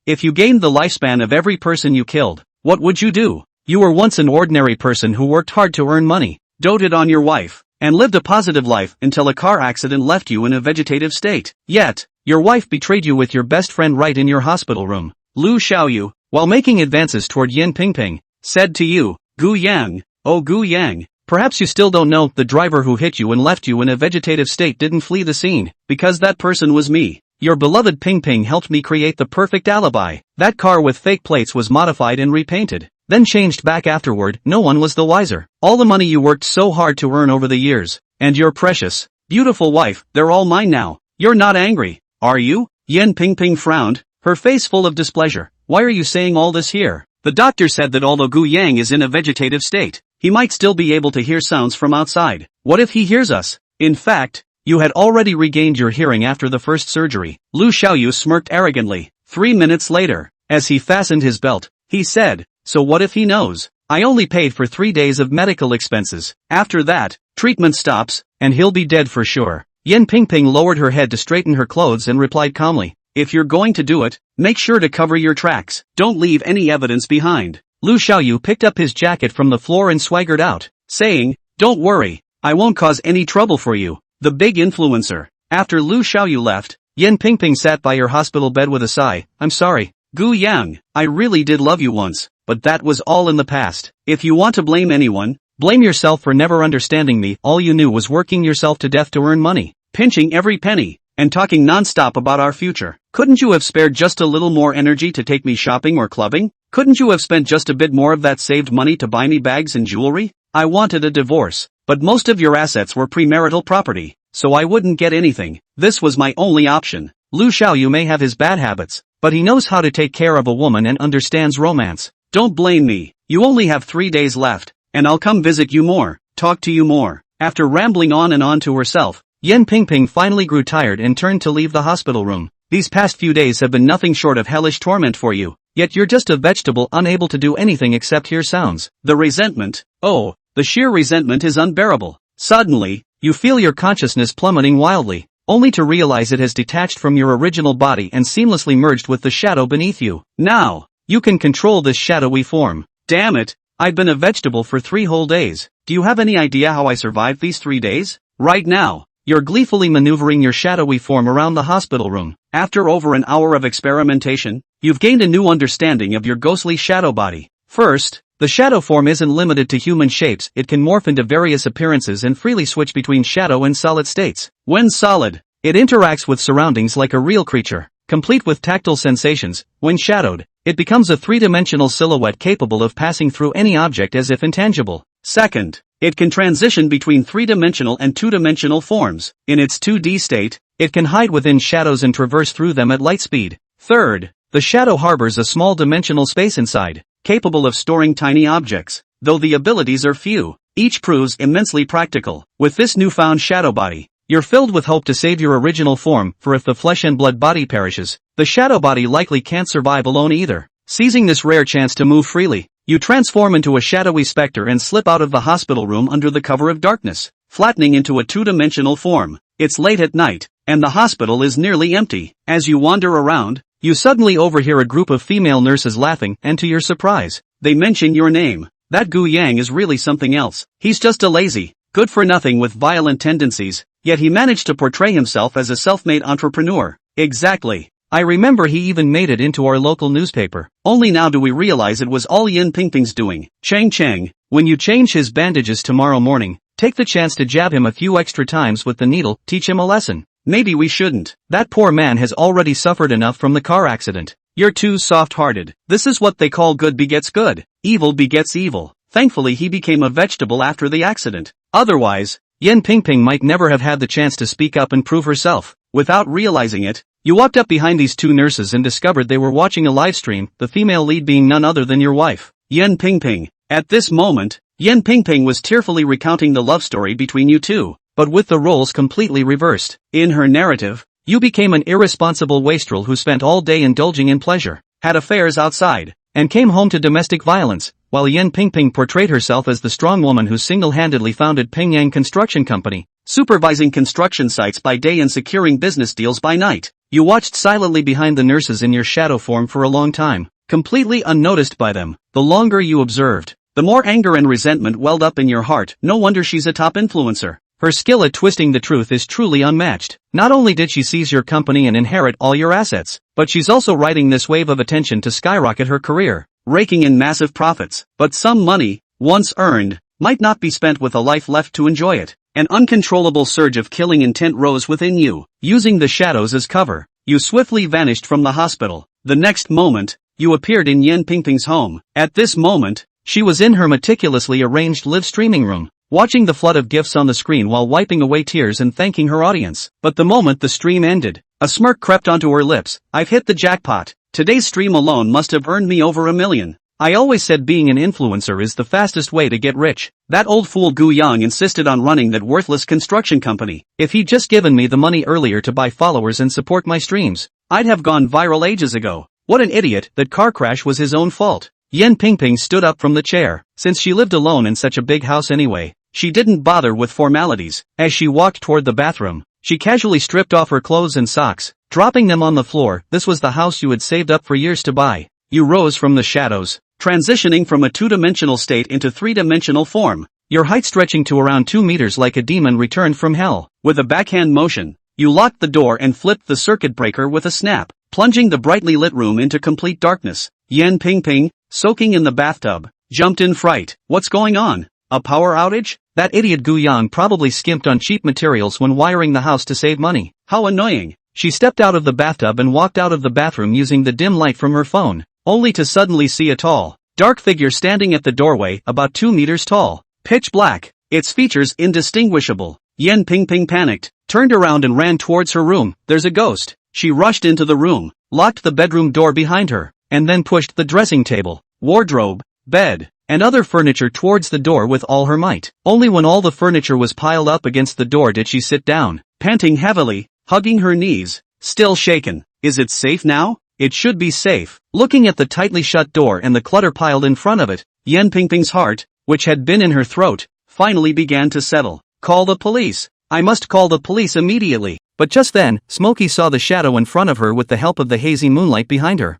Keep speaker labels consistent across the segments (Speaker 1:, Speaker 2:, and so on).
Speaker 1: If you gained the lifespan of every person you killed, what would you do? You were once an ordinary person who worked hard to earn money, doted on your wife, and lived a positive life until a car accident left you in a vegetative state. Yet, your wife betrayed you with your best friend right in your hospital room. Lu Xiaoyu, while making advances toward Yin Pingping, said to you, Gu Yang, oh Gu Yang, perhaps you still don't know the driver who hit you and left you in a vegetative state didn't flee the scene, because that person was me. Your beloved Ping Ping helped me create the perfect alibi. That car with fake plates was modified and repainted, then changed back afterward. No one was the wiser. All the money you worked so hard to earn over the years, and your precious, beautiful wife, they're all mine now. You're not angry, are you? Yin Pingping frowned, her face full of displeasure. Why are you saying all this here? The doctor said that although Gu Yang is in a vegetative state, he might still be able to hear sounds from outside. What if he hears us? In fact, you had already regained your hearing after the first surgery. Lu Xiaoyu smirked arrogantly. 3 minutes later, as he fastened his belt, he said, so what if he knows? I only paid for 3 days of medical expenses. After that, treatment stops, and he'll be dead for sure. Yin Pingping lowered her head to straighten her clothes and replied calmly, if you're going to do it, make sure to cover your tracks. Don't leave any evidence behind. Lu Xiaoyu picked up his jacket from the floor and swaggered out, saying, don't worry, I won't cause any trouble for you. The big influencer. After Lu Xiaoyu left, Yin Pingping sat by her hospital bed with a sigh. I'm sorry, Gu Yang, I really did love you once, but that was all in the past. If you want to blame anyone, blame yourself for never understanding me. All you knew was working yourself to death to earn money, pinching every penny, and talking non-stop about our future. Couldn't you have spared just a little more energy to take me shopping or clubbing? Couldn't you have spent just a bit more of that saved money to buy me bags and jewelry? I wanted a divorce, but most of your assets were premarital property, so I wouldn't get anything. This was my only option. Lu Xiaoyu may have his bad habits, but he knows how to take care of a woman and understands romance. Don't blame me. You only have 3 days left, and I'll come visit you more, talk to you more. After rambling on and on to herself, Yin Pingping finally grew tired and turned to leave the hospital room. These past few days have been nothing short of hellish torment for you, yet you're just a vegetable unable to do anything except hear sounds. The resentment, oh, the sheer resentment is unbearable. Suddenly, you feel your consciousness plummeting wildly, only to realize it has detached from your original body and seamlessly merged with the shadow beneath you. Now, you can control this shadowy form. Damn it, I've been a vegetable for 3 whole days. Do you have any idea how I survived these 3 days? Right now, you're gleefully maneuvering your shadowy form around the hospital room. After over an hour of experimentation, you've gained a new understanding of your ghostly shadow body. First, the shadow form isn't limited to human shapes. It can morph into various appearances and freely switch between shadow and solid states. When solid, it interacts with surroundings like a real creature, complete with tactile sensations. When shadowed, it becomes a 3-dimensional silhouette capable of passing through any object as if intangible. Second, it can transition between 3-dimensional and 2-dimensional forms. In its 2D state, it can hide within shadows and traverse through them at light speed. Third, the shadow harbors a small dimensional space inside, capable of storing tiny objects. Though the abilities are few, each proves immensely practical. With this newfound shadow body, you're filled with hope to save your original form, for if the flesh and blood body perishes, the shadow body likely can't survive alone either. Seizing this rare chance to move freely, you transform into a shadowy specter and slip out of the hospital room under the cover of darkness, flattening into a 2-dimensional form. It's late at night, and the hospital is nearly empty. As you wander around, you suddenly overhear a group of female nurses laughing, and to your surprise, they mention your name. That Gu Yang is really something else. He's just a lazy, good-for-nothing with violent tendencies, yet he managed to portray himself as a self-made entrepreneur. Exactly. I remember he even made it into our local newspaper. Only now do we realize it was all Yin Pingping's doing. Chang, when you change his bandages tomorrow morning, take the chance to jab him a few extra times with the needle, teach him a lesson. Maybe we shouldn't. That poor man has already suffered enough from the car accident. You're too soft-hearted. This is what they call good begets good. Evil begets evil. Thankfully he became a vegetable after the accident. Otherwise, Yin Pingping might never have had the chance to speak up and prove herself. Without realizing it, you walked up behind these 2 nurses and discovered they were watching a live stream, the female lead being none other than your wife, Yin Pingping. At this moment, Yin Pingping was tearfully recounting the love story between you two, but with the roles completely reversed. In her narrative, you became an irresponsible wastrel who spent all day indulging in pleasure, had affairs outside, and came home to domestic violence, while Yin Pingping portrayed herself as the strong woman who single-handedly founded Pingyang Construction Company, supervising construction sites by day and securing business deals by night. You watched silently behind the nurses in your shadow form for a long time, completely unnoticed by them. The longer you observed, the more anger and resentment welled up in your heart. No wonder she's a top influencer. Her skill at twisting the truth is truly unmatched. Not only did she seize your company and inherit all your assets, but she's also riding this wave of attention to skyrocket her career, raking in massive profits. But some money, once earned, might not be spent with a life left to enjoy it. An uncontrollable surge of killing intent rose within you. Using the shadows as cover, you swiftly vanished from the hospital. The next moment, you appeared in Yan Pingping's home. At this moment, she was in her meticulously arranged live streaming room, watching the flood of gifts on the screen while wiping away tears and thanking her audience. But the moment the stream ended, a smirk crept onto her lips. I've hit the jackpot. Today's stream alone must have earned me over $1 million. I always said being an influencer is the fastest way to get rich. That old fool Gu Yang insisted on running that worthless construction company. If he'd just given me the money earlier to buy followers and support my streams, I'd have gone viral ages ago. What an idiot. That car crash was his own fault. Yan Pingping stood up from the chair. Since she lived alone in such a big house anyway, she didn't bother with formalities. As she walked toward the bathroom, she casually stripped off her clothes and socks, dropping them on the floor. This was the house you had saved up for years to buy. You rose from the shadows, transitioning from a two-dimensional state into three-dimensional form, your height stretching to around 2 meters like a demon returned from hell. With a backhand motion, you locked the door and flipped the circuit breaker with a snap, plunging the brightly lit room into complete darkness. Yan Pingping, soaking in the bathtub, jumped in fright. What's going on? A power outage? That idiot Gu Yang probably skimped on cheap materials when wiring the house to save money. How annoying. She stepped out of the bathtub and walked out of the bathroom using the dim light from her phone, only to suddenly see a tall, dark figure standing at the doorway, about 2 meters tall, pitch black, its features indistinguishable. Yan Pingping panicked, turned around and ran towards her room. There's a ghost. She rushed into the room, locked the bedroom door behind her, and then pushed the dressing table, wardrobe, bed, and other furniture towards the door with all her might. Only when all the furniture was piled up against the door did she sit down, panting heavily, hugging her knees, still shaken. Is it safe now? It should be safe. Looking at the tightly shut door and the clutter piled in front of it, Yan Pingping's heart, which had been in her throat, finally began to settle. Call the police. I must call the police immediately. But just then, Smokey saw the shadow in front of her with the help of the hazy moonlight behind her.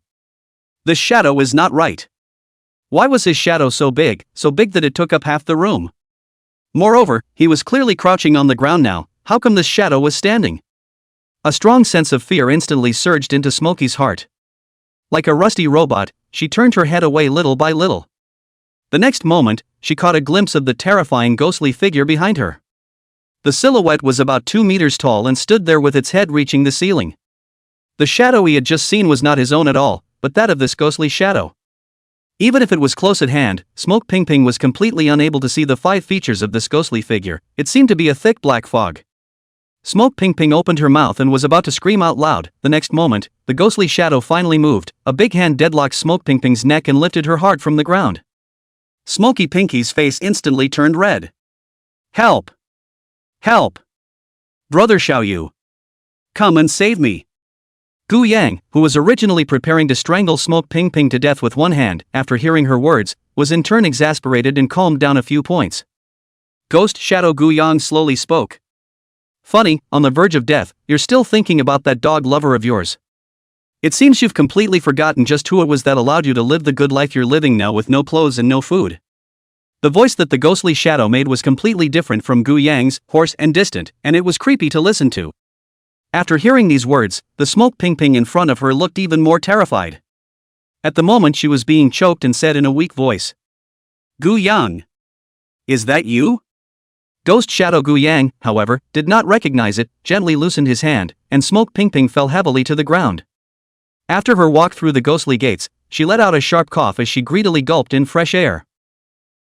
Speaker 1: The shadow is not right. Why was his shadow so big that it took up half the room? Moreover, he was clearly crouching on the ground now. How come this shadow was standing? A strong sense of fear instantly surged into Smokey's heart. Like a rusty robot, she turned her head away little by little. The next moment, she caught a glimpse of the terrifying ghostly figure behind her. The silhouette was about 2 meters tall and stood there with its head reaching the ceiling. The shadow he had just seen was not his own at all, but that of this ghostly shadow. Even if it was close at hand, Smoke Pingping was completely unable to see the 5 features of this ghostly figure. It seemed to be a thick black fog. Smoke Pingping opened her mouth and was about to scream out loud. The next moment, the ghostly shadow finally moved. A big hand deadlocked Smoke Pingping's neck and lifted her hard from the ground. Smoky Pinky's face instantly turned red. Help! Help! Brother Xiaoyu! Come and save me! Gu Yang, who was originally preparing to strangle Smoke Pingping to death with one hand, after hearing her words, was in turn exasperated and calmed down a few points. Ghost Shadow Gu Yang slowly spoke. Funny, on the verge of death, you're still thinking about that dog lover of yours. It seems you've completely forgotten just who it was that allowed you to live the good life you're living now with no clothes and no food. The voice that the ghostly shadow made was completely different from Gu Yang's, hoarse and distant, and it was creepy to listen to. After hearing these words, the Smoke Pingping in front of her looked even more terrified. At the moment she was being choked and said in a weak voice. Gu Yang! Is that you? Ghost Shadow Gu Yang, however, did not recognize it, gently loosened his hand, and Smoke Pingping fell heavily to the ground. After her walk through the ghostly gates, she let out a sharp cough as she greedily gulped in fresh air.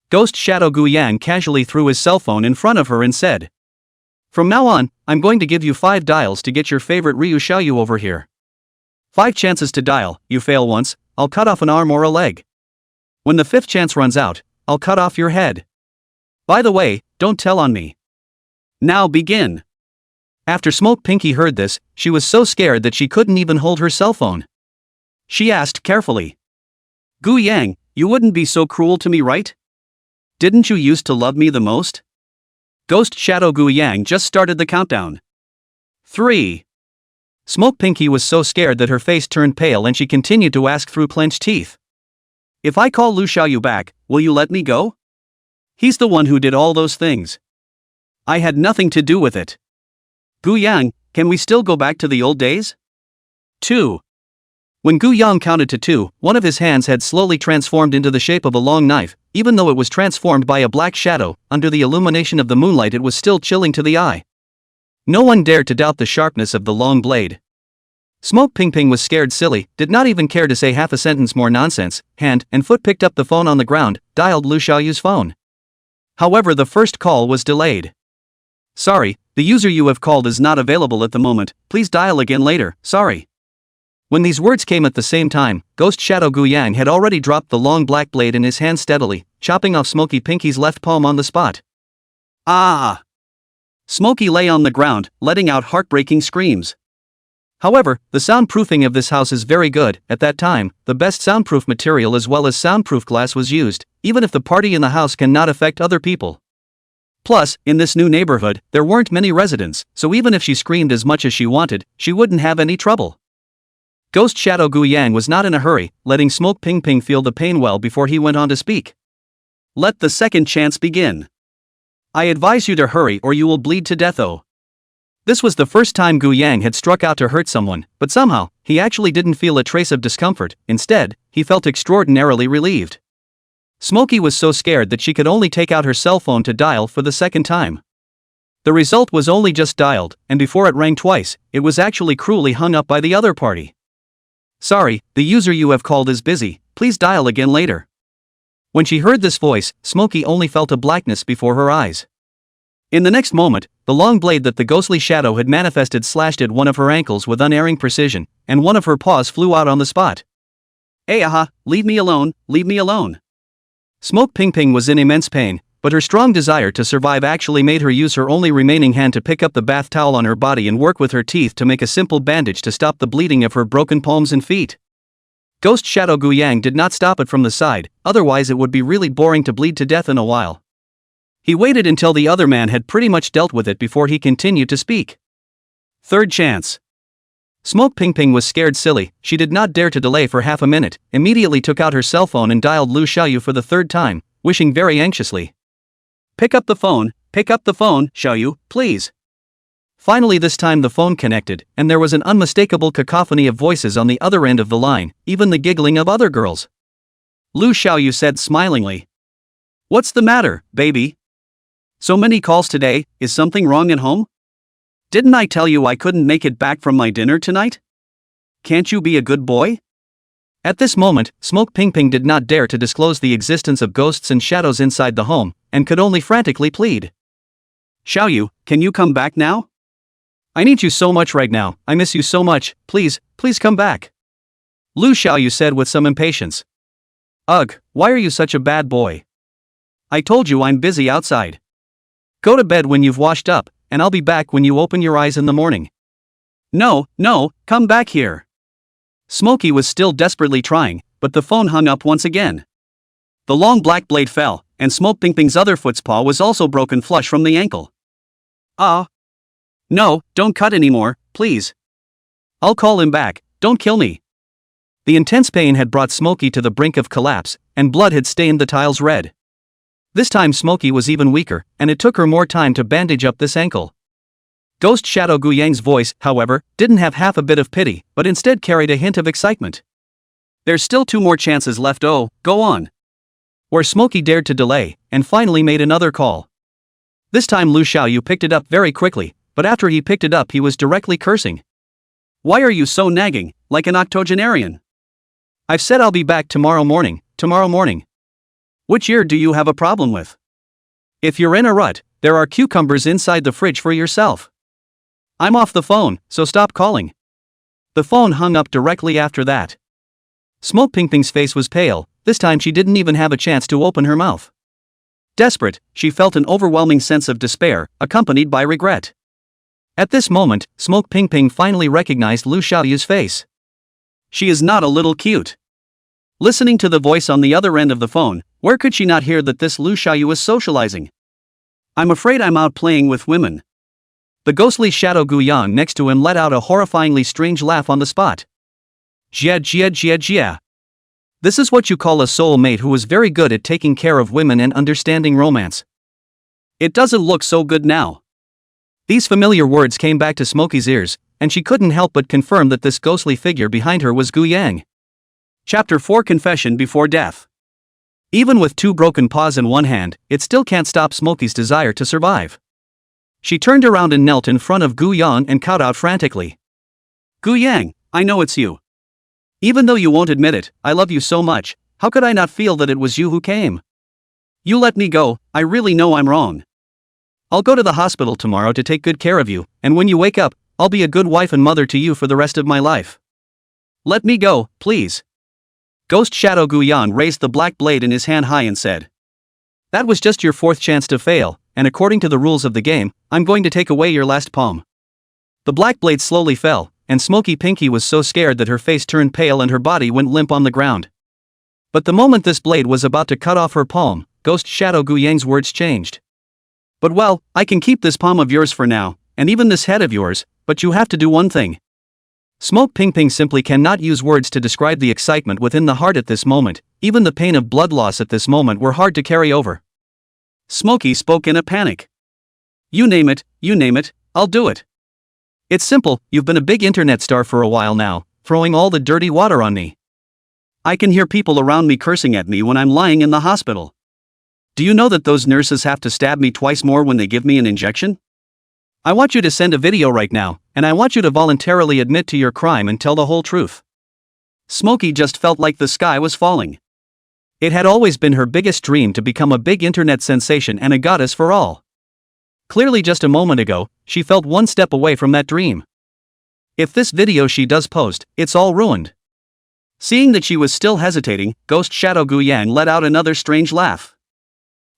Speaker 1: Ghost Shadow Gu Yang casually threw his cell phone in front of her and said, From now on, I'm going to give you 5 dials to get your favorite Ryu Xiaoyu over here. 5 chances to dial. You fail once, I'll cut off an arm or a leg. When the 5th chance runs out, I'll cut off your head. By the way, don't tell on me. Now begin. After Smoke Pinky heard this, she was so scared that she couldn't even hold her cell phone. She asked carefully. Gu Yang, you wouldn't be so cruel to me, right? Didn't you used to love me the most? Ghost Shadow Gu Yang just started the countdown. 3. Smoke Pinky was so scared that her face turned pale and she continued to ask through clenched teeth. If I call Lu Xiaoyu back, will you let me go? He's the one who did all those things. I had nothing to do with it. Gu Yang, can we still go back to the old days? 2. When Gu Yang counted to 2, one of his hands had slowly transformed into the shape of a long knife. Even though it was transformed by a black shadow, under the illumination of the moonlight it was still chilling to the eye. No one dared to doubt the sharpness of the long blade. Smoke Ping was scared silly, did not even care to say half a sentence more nonsense. Hand and foot picked up the phone on the ground, dialed Lu Xiaoyu's phone. However, the first call was delayed. Sorry, the user you have called is not available at the moment, please dial again later, sorry. When these words came at the same time, Ghost Shadow Gu Yang had already dropped the long black blade in his hand steadily, chopping off Smoky Pinky's left palm on the spot. Ah! Smoky lay on the ground, letting out heartbreaking screams. However, the soundproofing of this house is very good. At that time, the best soundproof material as well as soundproof glass was used, even if the party in the house cannot affect other people. Plus, in this new neighborhood, there weren't many residents, so even if she screamed as much as she wanted, she wouldn't have any trouble. Ghost Shadow Gu Yang was not in a hurry, letting Smoke Ping feel the pain well before he went on to speak. Let the second chance begin. I advise you to hurry or you will bleed to death. Oh. This was the first time Gu Yang had struck out to hurt someone, but somehow, he actually didn't feel a trace of discomfort. Instead, he felt extraordinarily relieved. Smoky was so scared that she could only take out her cell phone to dial for the second time. The result was only just dialed, and before it rang twice, it was actually cruelly hung up by the other party. Sorry, the user you have called is busy, please dial again later. When she heard this voice, Smoky only felt a blackness before her eyes. In the next moment, the long blade that the ghostly shadow had manifested slashed at one of her ankles with unerring precision, and one of her paws flew out on the spot. Hey aha, leave me alone, leave me alone. Smoke Ping was in immense pain, but her strong desire to survive actually made her use her only remaining hand to pick up the bath towel on her body and work with her teeth to make a simple bandage to stop the bleeding of her broken palms and feet. Ghost Shadow Gu Yang did not stop it from the side, otherwise it would be really boring to bleed to death in a while. He waited until the other man had pretty much dealt with it before he continued to speak. Third chance. Smoke Ping was scared silly, she did not dare to delay for half a minute, immediately took out her cell phone and dialed Lu Xiaoyu for the third time, wishing very anxiously. Pick up the phone, Xiaoyu, please. Finally this time the phone connected, and there was an unmistakable cacophony of voices on the other end of the line, even the giggling of other girls. Lu Xiaoyu said smilingly. What's the matter, baby? So many calls today, is something wrong at home? Didn't I tell you I couldn't make it back from my dinner tonight? Can't you be a good boy? At this moment, Smoke Ping did not dare to disclose the existence of ghosts and shadows inside the home, and could only frantically plead. Xiaoyu, can you come back now? I need you so much right now, I miss you so much, please come back. Lu Xiaoyu said with some impatience. Ugh, why are you such a bad boy? I told you I'm busy outside. Go to bed when you've washed up, and I'll be back when you open your eyes in the morning. No, come back here. Smoky was still desperately trying, but the phone hung up once again. The long black blade fell, and Smoke Ping's other foot's paw was also broken flush from the ankle. No, don't cut anymore, please. I'll call him back, don't kill me. The intense pain had brought Smoky to the brink of collapse, and blood had stained the tiles red. This time Smoky was even weaker, and it took her more time to bandage up this ankle. Ghost Shadow Gu Yang's voice, however, didn't have half a bit of pity, but instead carried a hint of excitement. There's still 2 more chances left, oh, go on. Where Smoky dared to delay, and finally made another call. This time Lu Xiaoyu picked it up very quickly, but after he picked it up he was directly cursing. Why are you so nagging, like an octogenarian? I've said I'll be back tomorrow morning. Which ear do you have a problem with? If you're in a rut, there are cucumbers inside the fridge for yourself. I'm off the phone, so stop calling. The phone hung up directly after that. Smoke Ping's face was pale, this time she didn't even have a chance to open her mouth. Desperate, she felt an overwhelming sense of despair, accompanied by regret. At this moment, Smoke Ping finally recognized Lu Xiaoyu's face. She is not a little cute. Listening to the voice on the other end of the phone, where could she not hear that this Lu Xiaoyu was socializing? I'm afraid I'm out playing with women. The ghostly shadow Gu Yang next to him let out a horrifyingly strange laugh on the spot. Jia jia jia jia. This is what you call a soulmate who is very good at taking care of women and understanding romance. It doesn't look so good now. These familiar words came back to Smokey's ears, and she couldn't help but confirm that this ghostly figure behind her was Gu Yang. Chapter 4 Confession Before Death. Even with 2 broken paws in one hand, it still can't stop Smokey's desire to survive. She turned around and knelt in front of Gu Yang and called out frantically. Gu Yang, I know it's you. Even though you won't admit it, I love you so much, how could I not feel that it was you who came? You let me go, I really know I'm wrong. I'll go to the hospital tomorrow to take good care of you, and when you wake up, I'll be a good wife and mother to you for the rest of my life. Let me go, please. Ghost Shadow Gu Yang raised the black blade in his hand high and said. That was just your 4th chance to fail, and according to the rules of the game, I'm going to take away your last palm. The black blade slowly fell, and Smoky Pinky was so scared that her face turned pale and her body went limp on the ground. But the moment this blade was about to cut off her palm, Ghost Shadow Gu Yang's words changed. But well, I can keep this palm of yours for now, and even this head of yours, but you have to do one thing. Smoke Ping Ping simply cannot use words to describe the excitement within the heart at this moment, even the pain of blood loss at this moment were hard to carry over. Smokey spoke in a panic. You name it, I'll do it. It's simple, you've been a big internet star for a while now, throwing all the dirty water on me. I can hear people around me cursing at me when I'm lying in the hospital. Do you know that those nurses have to stab me twice more when they give me an injection? I want you to send a video right now, and I want you to voluntarily admit to your crime and tell the whole truth. Smokey just felt like the sky was falling. It had always been her biggest dream to become a big internet sensation and a goddess for all. Clearly just a moment ago, she felt one step away from that dream. If this video she does post, it's all ruined. Seeing that she was still hesitating, Ghost Shadow Gu Yang let out another strange laugh.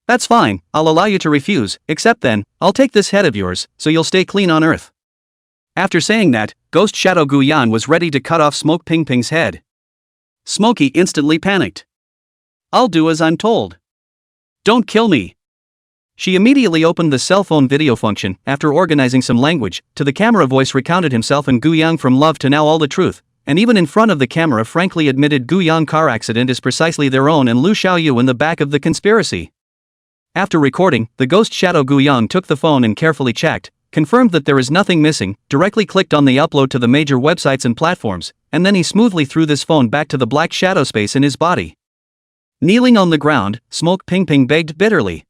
Speaker 1: That's fine, I'll allow you to refuse, except then, I'll take this head of yours, so you'll stay clean on Earth. After saying that, Ghost Shadow Gu Yang was ready to cut off Smoke Ping Ping's head. Smokey instantly panicked. I'll do as I'm told. Don't kill me. She immediately opened the cell phone video function, after organizing some language, to the camera voice recounted himself and Gu Yang from love to now all the truth, and even in front of the camera frankly admitted Gu Yang car accident is precisely their own and Lu Xiaoyu in the back of the conspiracy. After recording, the Ghost Shadow Gu Yang took the phone and carefully checked, confirmed that there is nothing missing, directly clicked on the upload to the major websites and platforms, and then he smoothly threw this phone back to the black shadow space in his body. Kneeling on the ground, Smoke Ping Ping begged bitterly.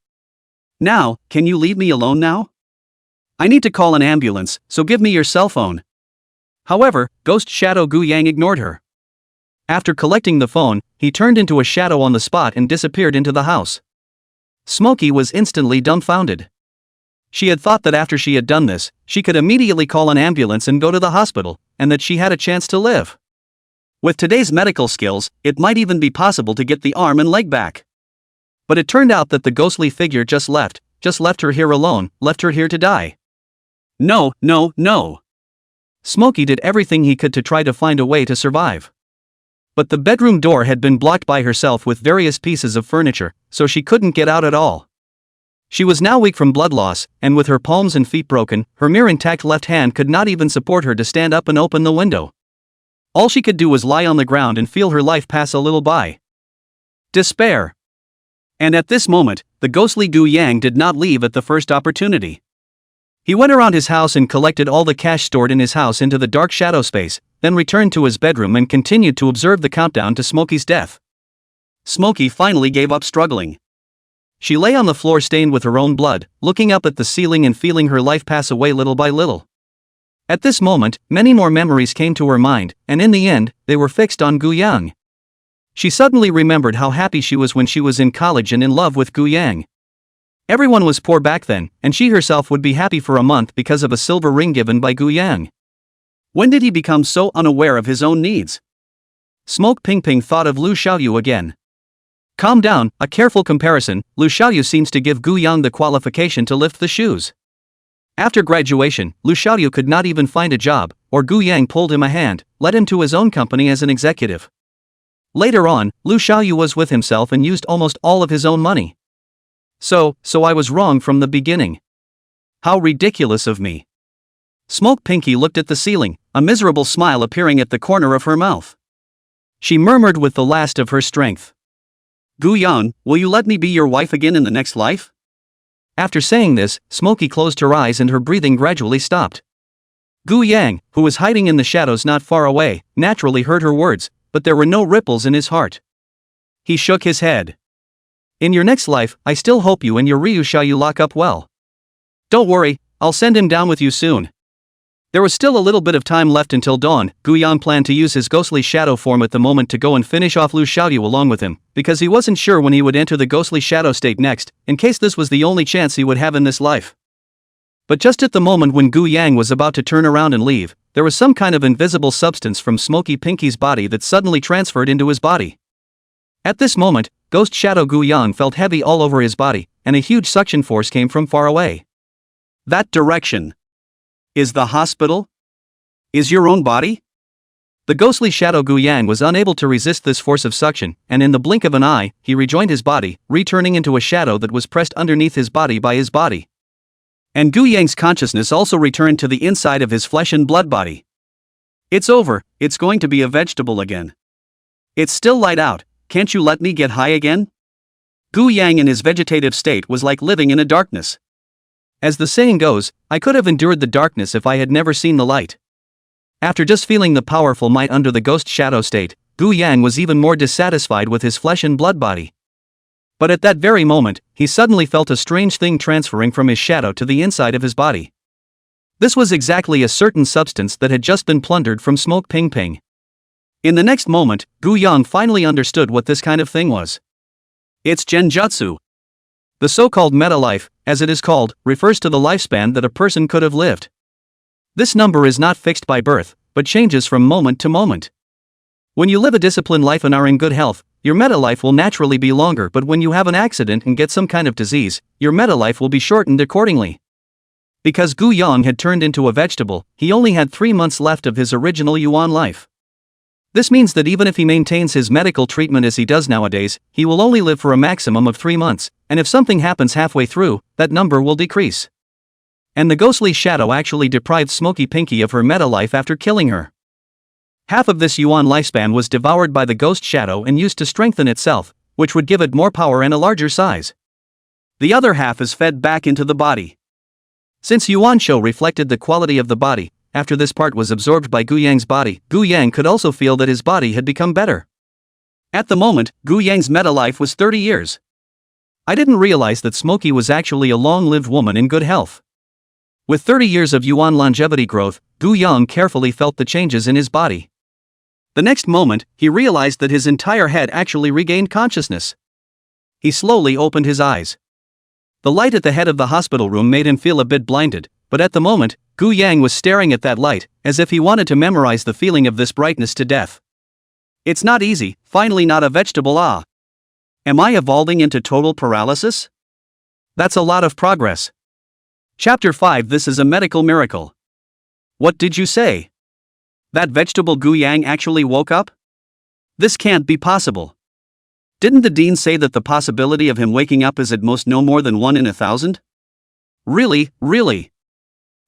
Speaker 1: Now, can you leave me alone now? I need to call an ambulance, so give me your cell phone. However, Ghost Shadow Gu Yang ignored her. After collecting the phone, he turned into a shadow on the spot and disappeared into the house. Smokey was instantly dumbfounded. She had thought that after she had done this, she could immediately call an ambulance and go to the hospital, and that she had a chance to live. With today's medical skills, it might even be possible to get the arm and leg back. But it turned out that the ghostly figure just left her here alone, left her here to die. No. Smokey did everything he could to try to find a way to survive. But the bedroom door had been blocked by herself with various pieces of furniture, so she couldn't get out at all. She was now weak from blood loss, and with her palms and feet broken, her mere intact left hand could not even support her to stand up and open the window. All she could do was lie on the ground and feel her life pass a little by. Despair. And at this moment, the ghostly Gu Yang did not leave at the first opportunity. He went around his house and collected all the cash stored in his house into the dark shadow space, then returned to his bedroom and continued to observe the countdown to Smokey's death. Smokey finally gave up struggling. She lay on the floor stained with her own blood, looking up at the ceiling and feeling her life pass away little by little. At this moment, many more memories came to her mind, and in the end, they were fixed on Gu Yang. She suddenly remembered how happy she was when she was in college and in love with Gu Yang. Everyone was poor back then, and she herself would be happy for a month because of a silver ring given by Gu Yang. When did he become so unaware of his own needs? Smoke Ping Ping thought of Lu Xiaoyu again. Calm down, a careful comparison, Lu Xiaoyu seems to give Gu Yang the qualification to lift the shoes. After graduation, Lu Xiaoyu could not even find a job, or Gu Yang pulled him a hand, led him to his own company as an executive. Later on, Lu Xiaoyu was with himself and used almost all of his own money. So I was wrong from the beginning. How ridiculous of me. Smoke Pinky looked at the ceiling, a miserable smile appearing at the corner of her mouth. She murmured with the last of her strength. Gu-yan, will you let me be your wife again in the next life? After saying this, Smokey closed her eyes and her breathing gradually stopped. Gu-yang, who was hiding in the shadows not far away, naturally heard her words, but there were no ripples in his heart. He shook his head. In your next life, I still hope you and your Ryusha lock up well. Don't worry, I'll send him down with you soon. There was still a little bit of time left until dawn. Gu-yan planned to use his ghostly shadow form at the moment to go and finish off Lu Xiaoyu along with him, because he wasn't sure when he would enter the ghostly shadow state next, in case this was the only chance he would have in this life. But just at the moment when Gu-yang was about to turn around and leave, there was some kind of invisible substance from Smoky Pinky's body that suddenly transferred into his body. At this moment, Ghost Shadow Gu-yang felt heavy all over his body, and a huge suction force came from far away. That direction. Is the hospital? Is your own body? The ghostly Shadow Gu-yang was unable to resist this force of suction, and in the blink of an eye, he rejoined his body, returning into a shadow that was pressed underneath his body by his body. And Gu-yang's consciousness also returned to the inside of his flesh and blood body. It's over, it's going to be a vegetable again. It's still light out, can't you let me get high again? Gu-yang in his vegetative state was like living in a darkness. As the saying goes, I could have endured the darkness if I had never seen the light. After just feeling the powerful might under the ghost shadow state, Gu-yang was even more dissatisfied with his flesh and blood body. But at that very moment, he suddenly felt a strange thing transferring from his shadow to the inside of his body. This was exactly a certain substance that had just been plundered from Smoke Ping Ping. In the next moment, Gu-yang finally understood what this kind of thing was. It's genjutsu. The so-called meta-life, as it is called, refers to the lifespan that a person could have lived. This number is not fixed by birth, but changes from moment to moment. When you live a disciplined life and are in good health, your meta-life will naturally be longer, but when you have an accident and get some kind of disease, your meta-life will be shortened accordingly. Because Gu-yang had turned into a vegetable, he only had 3 months left of his original Yuan life. This means that even if he maintains his medical treatment as he does nowadays, he will only live for a maximum of 3 months, and if something happens halfway through, that number will decrease. And the ghostly shadow actually deprived Smoky Pinky of her meta-life after killing her. Half of this Yuan lifespan was devoured by the ghost shadow and used to strengthen itself, which would give it more power and a larger size. The other half is fed back into the body. Since Yuan Shou reflected the quality of the body, after this part was absorbed by Gu-yang's body, Gu-yang could also feel that his body had become better. At the moment, Gu-yang's meta-life was 30 years. I didn't realize that Smoky was actually a long-lived woman in good health. With 30 years of Yuan longevity growth, Gu-yang carefully felt the changes in his body. The next moment, he realized that his entire head actually regained consciousness. He slowly opened his eyes. The light at the head of the hospital room made him feel a bit blinded, but at the moment, Gu-yang was staring at that light, as if he wanted to memorize the feeling of this brightness to death. It's not easy, finally not a vegetable. Am I evolving into total paralysis? That's a lot of progress. Chapter 5. This is a medical miracle. What did you say? That vegetable Gu-yang actually woke up? This can't be possible. Didn't the dean say that the possibility of him waking up is at most no more than 1 in 1,000? Really?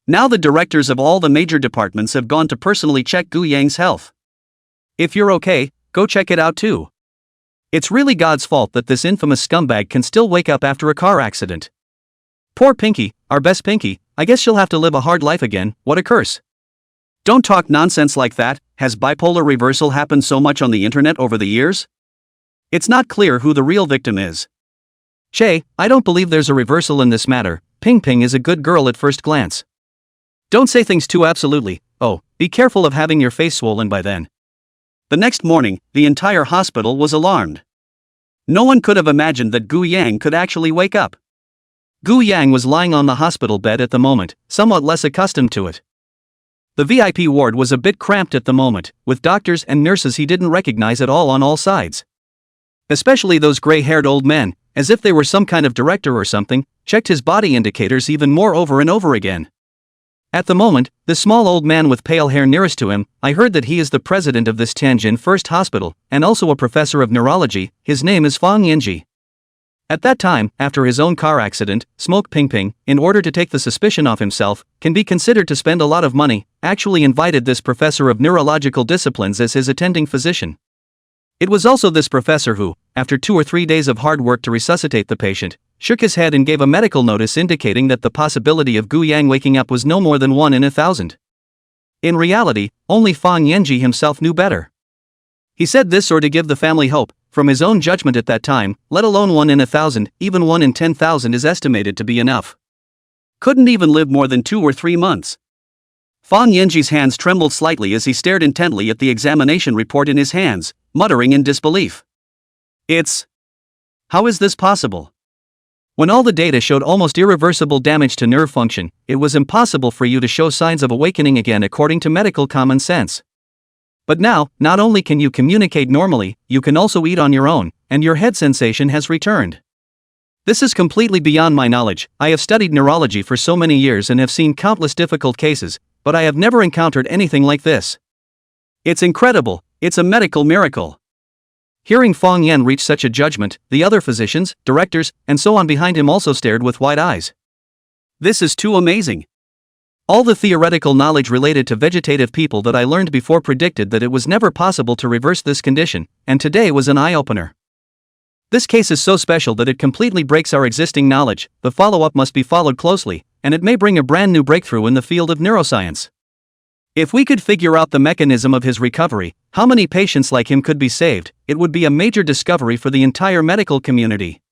Speaker 1: Now the directors of all the major departments have gone to personally check Gu-yang's health. If you're okay, go check it out too. It's really God's fault that this infamous scumbag can still wake up after a car accident. Poor Pinky, our best Pinky, I guess she'll have to live a hard life again, what a curse. Don't talk nonsense like that. Has bipolar reversal happened so much on the internet over the years? It's not clear who the real victim is. Che, I don't believe there's a reversal in this matter. Ping Ping is a good girl at first glance. Don't say things too absolutely. Oh, be careful of having your face swollen by then. The next morning, the entire hospital was alarmed. No one could have imagined that Gu-yang could actually wake up. Gu-yang was lying on the hospital bed at the moment, somewhat less accustomed to it. The VIP ward was a bit cramped at the moment, with doctors and nurses he didn't recognize at all on all sides. Especially those gray-haired old men, as if they were some kind of director or something, checked his body indicators even more over and over again. At the moment, the small old man with pale hair nearest to him, I heard that he is the president of this Tianjin First Hospital, and also a professor of neurology. His name is Fang Yinji. At that time, after his own car accident, Smoke Ping Ping, in order to take the suspicion off himself, can be considered to spend a lot of money, actually invited this professor of neurological disciplines as his attending physician. It was also this professor who, after 2 or 3 days of hard work to resuscitate the patient, shook his head and gave a medical notice indicating that the possibility of Gu Yang waking up was no more than 1 in 1,000. In reality, only Fang Yanji himself knew better. He said this to give the family hope, from his own judgment at that time, let alone 1 in 1,000, even 1 in 10,000 is estimated to be enough. Couldn't even live more than 2 or 3 months. Fang Yanji's hands trembled slightly as he stared intently at the examination report in his hands, muttering in disbelief. How is this possible? When all the data showed almost irreversible damage to nerve function, it was impossible for you to show signs of awakening again according to medical common sense. But now, not only can you communicate normally, you can also eat on your own, and your head sensation has returned. This is completely beyond my knowledge. I have studied neurology for so many years and have seen countless difficult cases, but I have never encountered anything like this. It's incredible, it's a medical miracle. Hearing Fang Yan reach such a judgment, the other physicians, directors, and so on behind him also stared with wide eyes. This is too amazing. All the theoretical knowledge related to vegetative people that I learned before predicted that it was never possible to reverse this condition, and today was an eye-opener. This case is so special that it completely breaks our existing knowledge. The follow-up must be followed closely, and it may bring a brand new breakthrough in the field of neuroscience. If we could figure out the mechanism of his recovery, how many patients like him could be saved, it would be a major discovery for the entire medical community.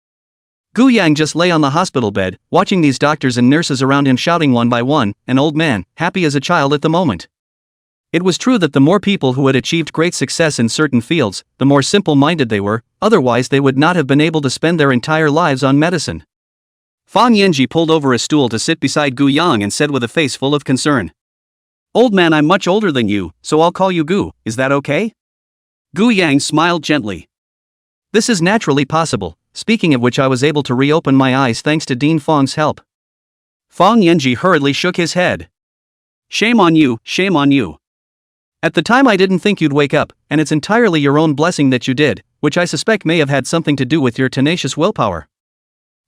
Speaker 1: Gu Yang just lay on the hospital bed, watching these doctors and nurses around him shouting one by one, an old man, happy as a child at the moment. It was true that the more people who had achieved great success in certain fields, the more simple-minded they were, otherwise they would not have been able to spend their entire lives on medicine. Fang Yanji pulled over a stool to sit beside Gu Yang and said with a face full of concern, "Old man, I'm much older than you, so I'll call you Gu, is that okay?" Gu Yang smiled gently. "This is naturally possible, speaking of which I was able to reopen my eyes thanks to Dean Fang's help." Fang Yanji hurriedly shook his head. "Shame on you, shame on you. At the time I didn't think you'd wake up, and it's entirely your own blessing that you did, which I suspect may have had something to do with your tenacious willpower.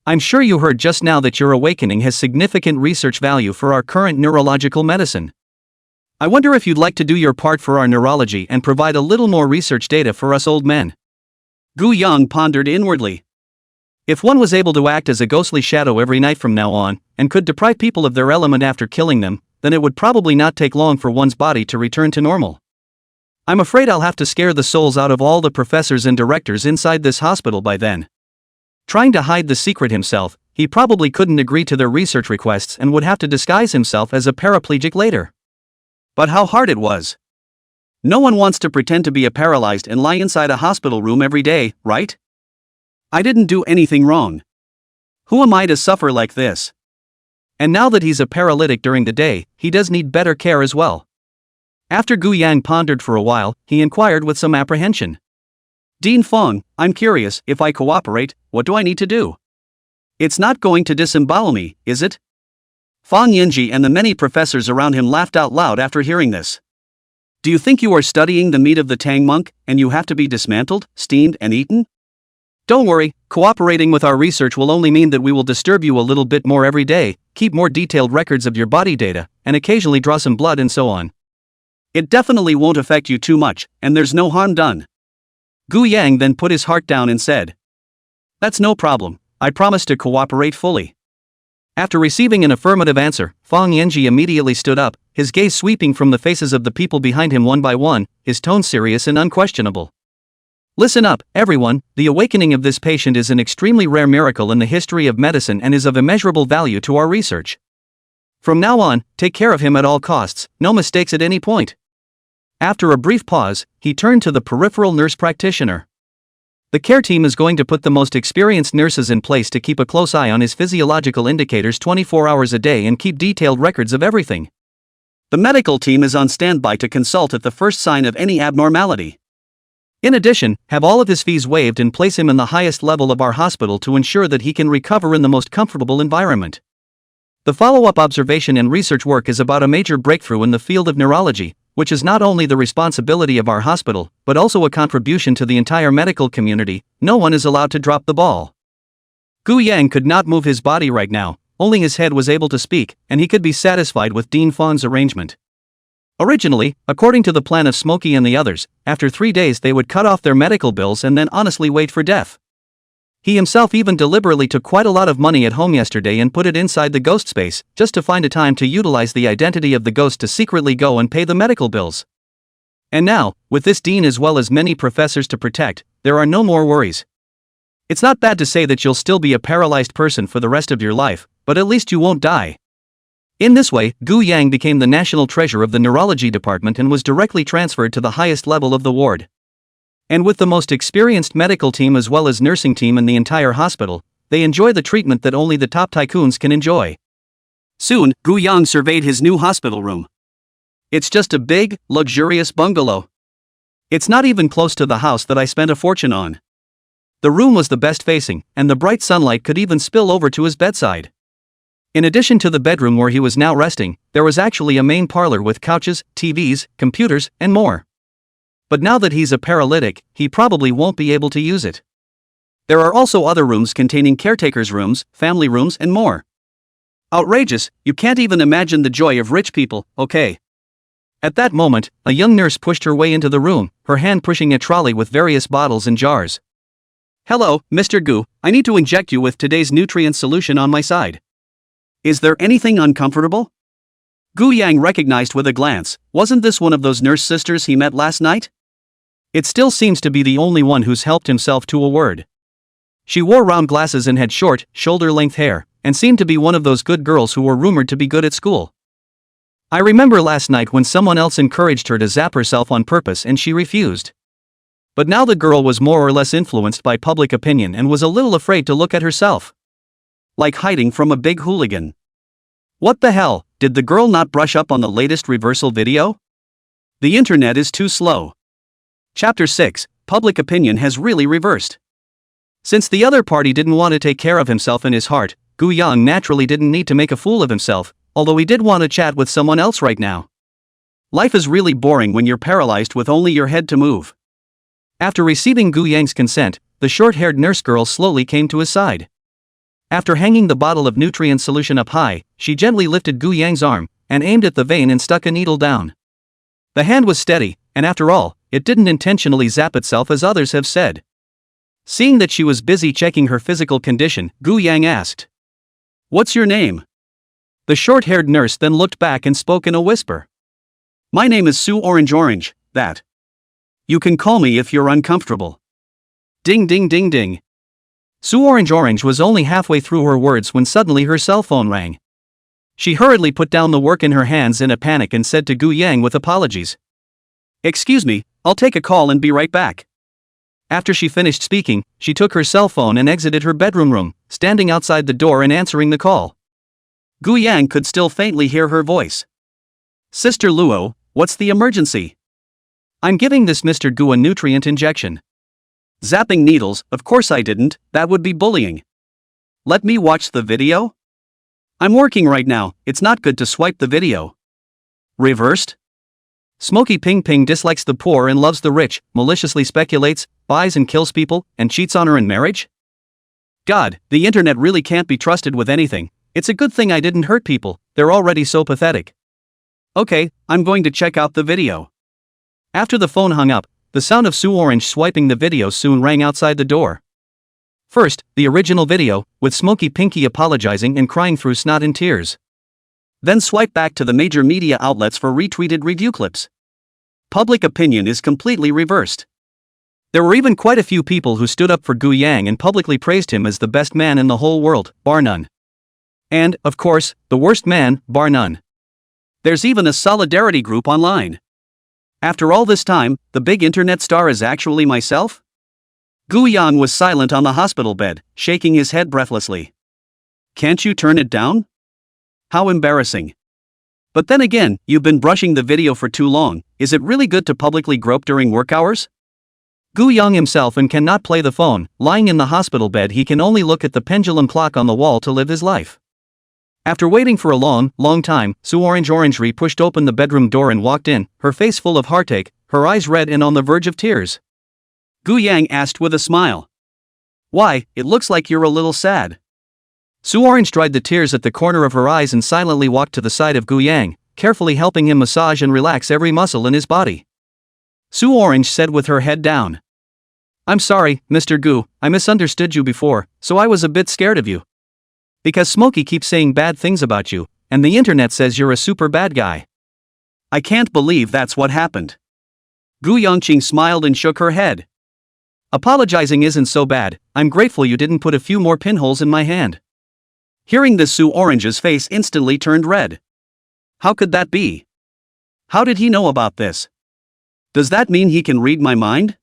Speaker 1: I'm sure you heard just now that your awakening has significant research value for our current neurological medicine. I wonder if you'd like to do your part for our neurology and provide a little more research data for us old men." Gu Yang pondered inwardly. If one was able to act as a ghostly shadow every night from now on, and could deprive people of their element after killing them, then it would probably not take long for one's body to return to normal. I'm afraid I'll have to scare the souls out of all the professors and directors inside this hospital by then. Trying to hide the secret himself, he probably couldn't agree to their research requests and would have to disguise himself as a paraplegic later. But how hard it was. No one wants to pretend to be a paralyzed and lie inside a hospital room every day, right? I didn't do anything wrong. Who am I to suffer like this? And now that he's a paralytic during the day, he does need better care as well. After Gu Yang pondered for a while, he inquired with some apprehension. "Dean Fang, I'm curious, if I cooperate, what do I need to do? It's not going to disembowel me, is it?" Fang Yanji and the many professors around him laughed out loud after hearing this. "Do you think you are studying the meat of the Tang monk, and you have to be dismantled, steamed and eaten? Don't worry, cooperating with our research will only mean that we will disturb you a little bit more every day, keep more detailed records of your body data, and occasionally draw some blood and so on. It definitely won't affect you too much, and there's no harm done." Gu Yang then put his heart down and said, "That's no problem, I promise to cooperate fully." After receiving an affirmative answer, Fang Yanji immediately stood up, his gaze sweeping from the faces of the people behind him one by one, his tone serious and unquestionable. "Listen up, everyone, the awakening of this patient is an extremely rare miracle in the history of medicine and is of immeasurable value to our research. From now on, take care of him at all costs, no mistakes at any point." After a brief pause, he turned to the peripheral nurse practitioner. "The care team is going to put the most experienced nurses in place to keep a close eye on his physiological indicators 24 hours a day and keep detailed records of everything. The medical team is on standby to consult at the first sign of any abnormality. In addition, have all of his fees waived and place him in the highest level of our hospital to ensure that he can recover in the most comfortable environment. The follow-up observation and research work is about a major breakthrough in the field of neurology, which is not only the responsibility of our hospital, but also a contribution to the entire medical community. No one is allowed to drop the ball." Gu Yang could not move his body right now, only his head was able to speak, and he could be satisfied with Dean Fawn's arrangement. Originally, according to the plan of Smokey and the others, after 3 days they would cut off their medical bills and then honestly wait for death. He himself even deliberately took quite a lot of money at home yesterday and put it inside the ghost space, just to find a time to utilize the identity of the ghost to secretly go and pay the medical bills. And now, with this dean as well as many professors to protect, there are no more worries. It's not bad to say that you'll still be a paralyzed person for the rest of your life, but at least you won't die. In this way, Gu Yang became the national treasure of the neurology department and was directly transferred to the highest level of the ward. And with the most experienced medical team as well as nursing team in the entire hospital, they enjoy the treatment that only the top tycoons can enjoy. Soon, Gu Yang surveyed his new hospital room. It's just a big, luxurious bungalow. It's not even close to the house that I spent a fortune on. The room was the best facing, and the bright sunlight could even spill over to his bedside. In addition to the bedroom where he was now resting, there was actually a main parlor with couches, TVs, computers, and more. But now that he's a paralytic, he probably won't be able to use it. There are also other rooms containing caretakers' rooms, family rooms, and more. Outrageous, you can't even imagine the joy of rich people, okay? At that moment, a young nurse pushed her way into the room, her hand pushing a trolley with various bottles and jars. Hello, Mr. Gu, I need to inject you with today's nutrient solution on my side. Is there anything uncomfortable? Gu Yang recognized with a glance, wasn't this one of those nurse sisters he met last night? It still seems to be the only one who's helped himself to a word. She wore round glasses and had short, shoulder-length hair, and seemed to be one of those good girls who were rumored to be good at school. I remember last night when someone else encouraged her to zap herself on purpose and she refused. But now the girl was more or less influenced by public opinion and was a little afraid to look at herself. Like hiding from a big hooligan. What the hell, did the girl not brush up on the latest reversal video? The internet is too slow. Chapter 6, Public Opinion has really reversed. Since the other party didn't want to take care of himself in his heart, Gu Yang naturally didn't need to make a fool of himself, although he did want to chat with someone else right now. Life is really boring when you're paralyzed with only your head to move. After receiving Gu Yang's consent, the short-haired nurse girl slowly came to his side. After hanging the bottle of nutrient solution up high, she gently lifted Gu Yang's arm, and aimed at the vein and stuck a needle down. The hand was steady, and after all, it didn't intentionally zap itself as others have said. Seeing that she was busy checking her physical condition, Gu Yang asked, "What's your name?" The short-haired nurse then looked back and spoke in a whisper. "My name is Sue Orange, that. You can call me if you're uncomfortable." Ding ding ding ding. Sue Orange was only halfway through her words when suddenly her cell phone rang. She hurriedly put down the work in her hands in a panic and said to Gu Yang with apologies, "Excuse me, I'll take a call and be right back." After she finished speaking, she took her cell phone and exited her bedroom room, standing outside the door and answering the call. Gu Yang could still faintly hear her voice. "Sister Luo, what's the emergency?" "I'm giving this Mr. Gu a nutrient injection." "Zapping needles, of course I didn't, that would be bullying." "Let me watch the video?" "I'm working right now, it's not good to swipe the video." "Reversed?" Smokey Ping Ping dislikes the poor and loves the rich, maliciously speculates, buys and kills people, and cheats on her in marriage? God, the internet really can't be trusted with anything. It's a good thing I didn't hurt people, they're already so pathetic. Okay, I'm going to check out the video. After the phone hung up, the sound of Sue Orange swiping the video soon rang outside the door. First, the original video, with Smokey Pinky apologizing and crying through snot and tears. Then swipe back to the major media outlets for retweeted review clips. Public opinion is completely reversed. There were even quite a few people who stood up for Gu Yang and publicly praised him as the best man in the whole world, bar none. And, of course, the worst man, bar none. There's even a solidarity group online. After all this time, the big internet star is actually myself? Gu Yang was silent on the hospital bed, shaking his head breathlessly. Can't you turn it down? How embarrassing. But then again, you've been brushing the video for too long, is it really good to publicly grope during work hours? Gu Yang himself and cannot play the phone, lying in the hospital bed he can only look at the pendulum clock on the wall to live his life. After waiting for a long time, Sue Orange pushed open the bedroom door and walked in, her face full of heartache, her eyes red and on the verge of tears. Gu Yang asked with a smile. Why, it looks like you're a little sad. Su Orange dried the tears at the corner of her eyes and silently walked to the side of Gu Yang, carefully helping him massage and relax every muscle in his body. Su Orange said with her head down. I'm sorry, Mr. Gu, I misunderstood you before, so I was a bit scared of you. Because Smokey keeps saying bad things about you, and the internet says you're a super bad guy. I can't believe that's what happened. Gu Yongqing smiled and shook her head. Apologizing isn't so bad, I'm grateful you didn't put a few more pinholes in my hand. Hearing this, Su Orange's face instantly turned red. How could that be? How did he know about this? Does that mean he can read my mind?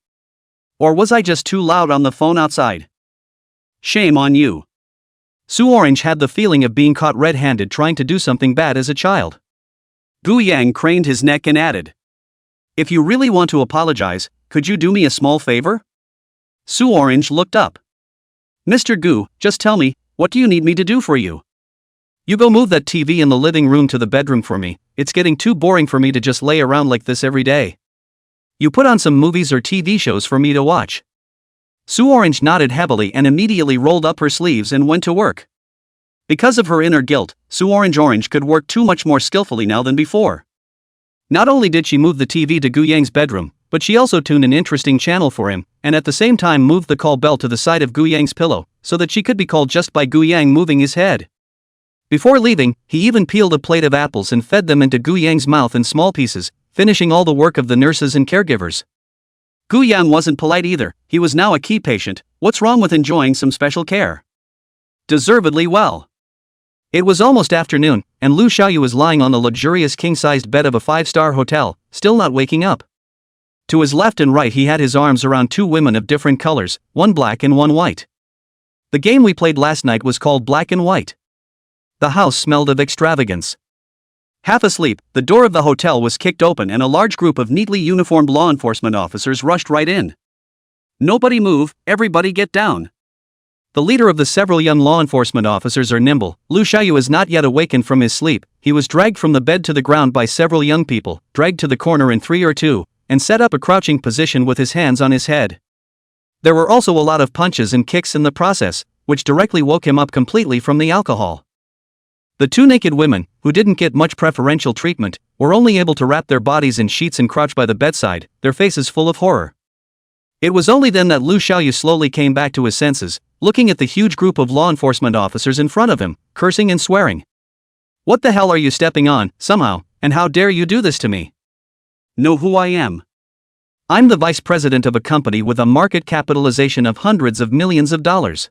Speaker 1: Or was I just too loud on the phone outside? Shame on you. Su Orange had the feeling of being caught red-handed trying to do something bad as a child. Gu Yang craned his neck and added, if you really want to apologize, could you do me a small favor? Su Orange looked up. Mr. Gu, just tell me, what do you need me to do for you? You go move that TV in the living room to the bedroom for me, it's getting too boring for me to just lay around like this every day. You put on some movies or TV shows for me to watch. Su Orange nodded heavily and immediately rolled up her sleeves and went to work. Because of her inner guilt, Su Orange could work too much more skillfully now than before. Not only did she move the TV to Gu Yang's bedroom, but she also tuned an interesting channel for him, and at the same time moved the call bell to the side of Gu Yang's pillow, so that she could be called just by Gu Yang moving his head. Before leaving, he even peeled a plate of apples and fed them into Gu Yang's mouth in small pieces, finishing all the work of the nurses and caregivers. Gu Yang wasn't polite either, he was now a key patient, what's wrong with enjoying some special care? Deservedly well. It was almost afternoon, and Lu Xiaoyu was lying on the luxurious king-sized bed of a 5-star hotel, still not waking up. To his left and right he had his arms around two women of different colors, one black and one white. The game we played last night was called Black and White. The house smelled of extravagance. Half asleep, the door of the hotel was kicked open and a large group of neatly uniformed law enforcement officers rushed right in. Nobody move, everybody get down. The leader of the several young law enforcement officers are nimble. Lu Xiaoyu is not yet awakened from his sleep. He was dragged from the bed to the ground by several young people, dragged to the corner in 3 or 2, and set up a crouching position with his hands on his head. There were also a lot of punches and kicks in the process, which directly woke him up completely from the alcohol. The two naked women, who didn't get much preferential treatment, were only able to wrap their bodies in sheets and crouch by the bedside, their faces full of horror. It was only then that Lu Xiaoyu slowly came back to his senses, looking at the huge group of law enforcement officers in front of him, cursing and swearing. What the hell are you stepping on, somehow, and how dare you do this to me? Know who I am? I'm the vice president of a company with a market capitalization of hundreds of millions of dollars.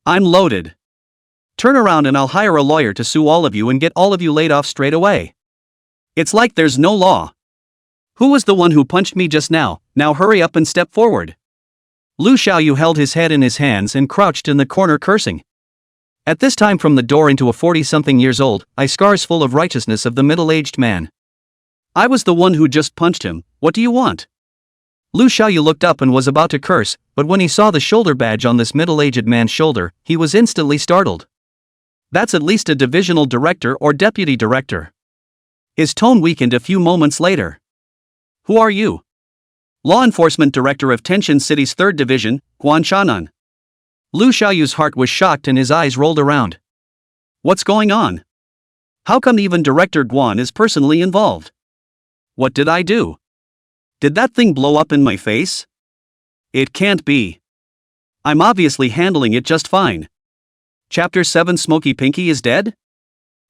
Speaker 1: I'm loaded. Turn around and I'll hire a lawyer to sue all of you and get all of you laid off straight away. It's like there's no law. Who was the one who punched me just now? Now hurry up and step forward. Lu Xiaoyu held his head in his hands and crouched in the corner cursing. At this time from the door into a 40-something years old, scars full of righteousness of the middle-aged man. I was the one who just punched him, what do you want? Lu Xiaoyu looked up and was about to curse, but when he saw the shoulder badge on this middle-aged man's shoulder, he was instantly startled. That's at least a divisional director or deputy director. His tone weakened a few moments later. Who are you? Law Enforcement Director of Tenshin City's 3rd Division, Guan Shanan. Lu Xiaoyu's heart was shocked and his eyes rolled around. What's going on? How come even Director Guan is personally involved? What did I do? Did that thing blow up in my face? It can't be. I'm obviously handling it just fine. Chapter 7 Smoky Pinky is dead?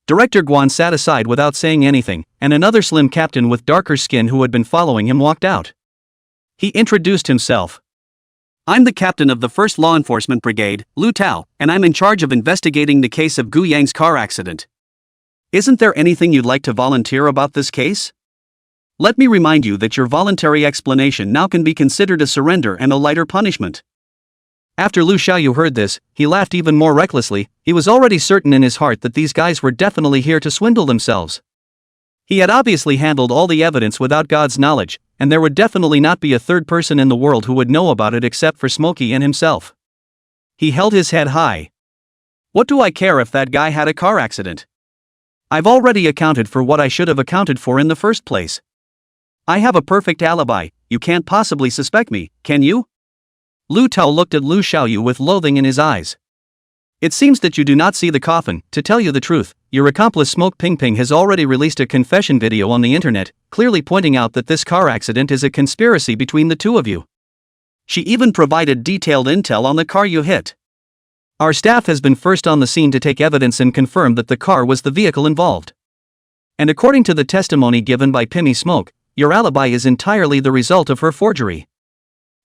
Speaker 1: Director Guan sat aside without saying anything, and another slim captain with darker skin who had been following him walked out. He introduced himself. I'm the captain of the 1st Law Enforcement Brigade, Lu Tao, and I'm in charge of investigating the case of Gu Yang's car accident. Isn't there anything you'd like to volunteer about this case? Let me remind you that your voluntary explanation now can be considered a surrender and a lighter punishment. After Lu Xiaoyu heard this, he laughed even more recklessly. He was already certain in his heart that these guys were definitely here to swindle themselves. He had obviously handled all the evidence without God's knowledge, and there would definitely not be a third person in the world who would know about it except for Smokey and himself. He held his head high. What do I care if that guy had a car accident? I've already accounted for what I should have accounted for in the first place. I have a perfect alibi, you can't possibly suspect me, can you? Lu Tao looked at Lu Xiaoyu with loathing in his eyes. It seems that you do not see the coffin. To tell you the truth, your accomplice Smoke Ping Ping has already released a confession video on the internet, clearly pointing out that this car accident is a conspiracy between the two of you. She even provided detailed intel on the car you hit. Our staff has been first on the scene to take evidence and confirm that the car was the vehicle involved. And according to the testimony given by Pimmy Smoke, your alibi is entirely the result of her forgery.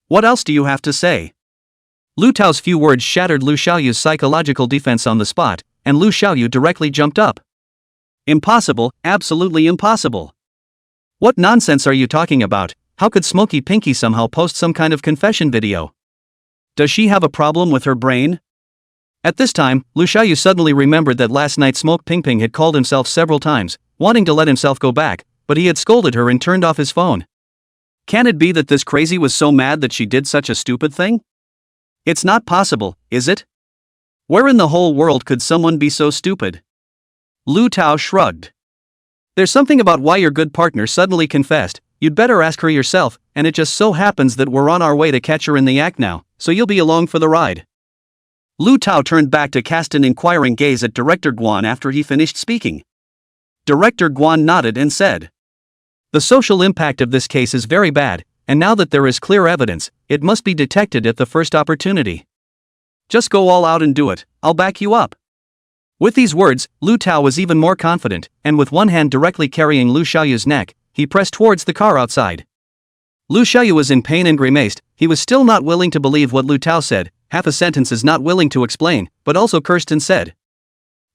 Speaker 1: What else do you have to say? Lu Tao's few words shattered Lu Xiaoyu's psychological defense on the spot, and Lu Xiaoyu directly jumped up. Impossible, absolutely impossible. What nonsense are you talking about? How could Smoky Pinky somehow post some kind of confession video? Does she have a problem with her brain? At this time, Lu Xiaoyu suddenly remembered that last night Smoke Ping Ping had called himself several times, wanting to let himself go back, but he had scolded her and turned off his phone. Can it be that this crazy was so mad that she did such a stupid thing? It's not possible, is it? Where in the whole world could someone be so stupid? Lu Tao shrugged. There's something about why your good partner suddenly confessed. You'd better ask her yourself, and it just so happens that we're on our way to catch her in the act now, so you'll be along for the ride. Lu Tao turned back to cast an inquiring gaze at Director Guan after he finished speaking. Director Guan nodded and said, "The social impact of this case is very bad, and now that there is clear evidence, it must be detected at the first opportunity. Just go all out and do it, I'll back you up." With these words, Lu Tao was even more confident, and with one hand directly carrying Lu Xiaoyu's neck, he pressed towards the car outside. Lu Xiaoyu was in pain and grimaced. He was still not willing to believe what Lu Tao said, half a sentence is not willing to explain, but also cursed and said,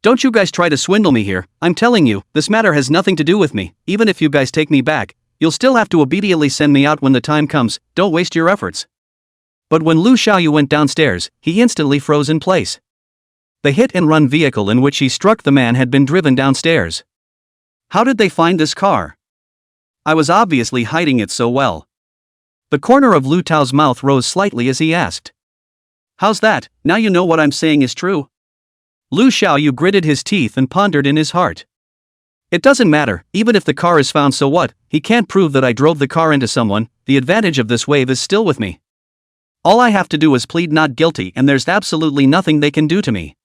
Speaker 1: "Don't you guys try to swindle me here, I'm telling you, this matter has nothing to do with me. Even if you guys take me back, you'll still have to obediently send me out when the time comes, don't waste your efforts." But when Lu Xiaoyu went downstairs, he instantly froze in place. The hit-and-run vehicle in which he struck the man had been driven downstairs. How did they find this car? I was obviously hiding it so well. The corner of Lu Tao's mouth rose slightly as he asked, "How's that? Now you know what I'm saying is true?" Lu Xiaoyu gritted his teeth and pondered in his heart. It doesn't matter, even if the car is found, so what? He can't prove that I drove the car into someone. The advantage of this wave is still with me. All I have to do is plead not guilty and there's absolutely nothing they can do to me.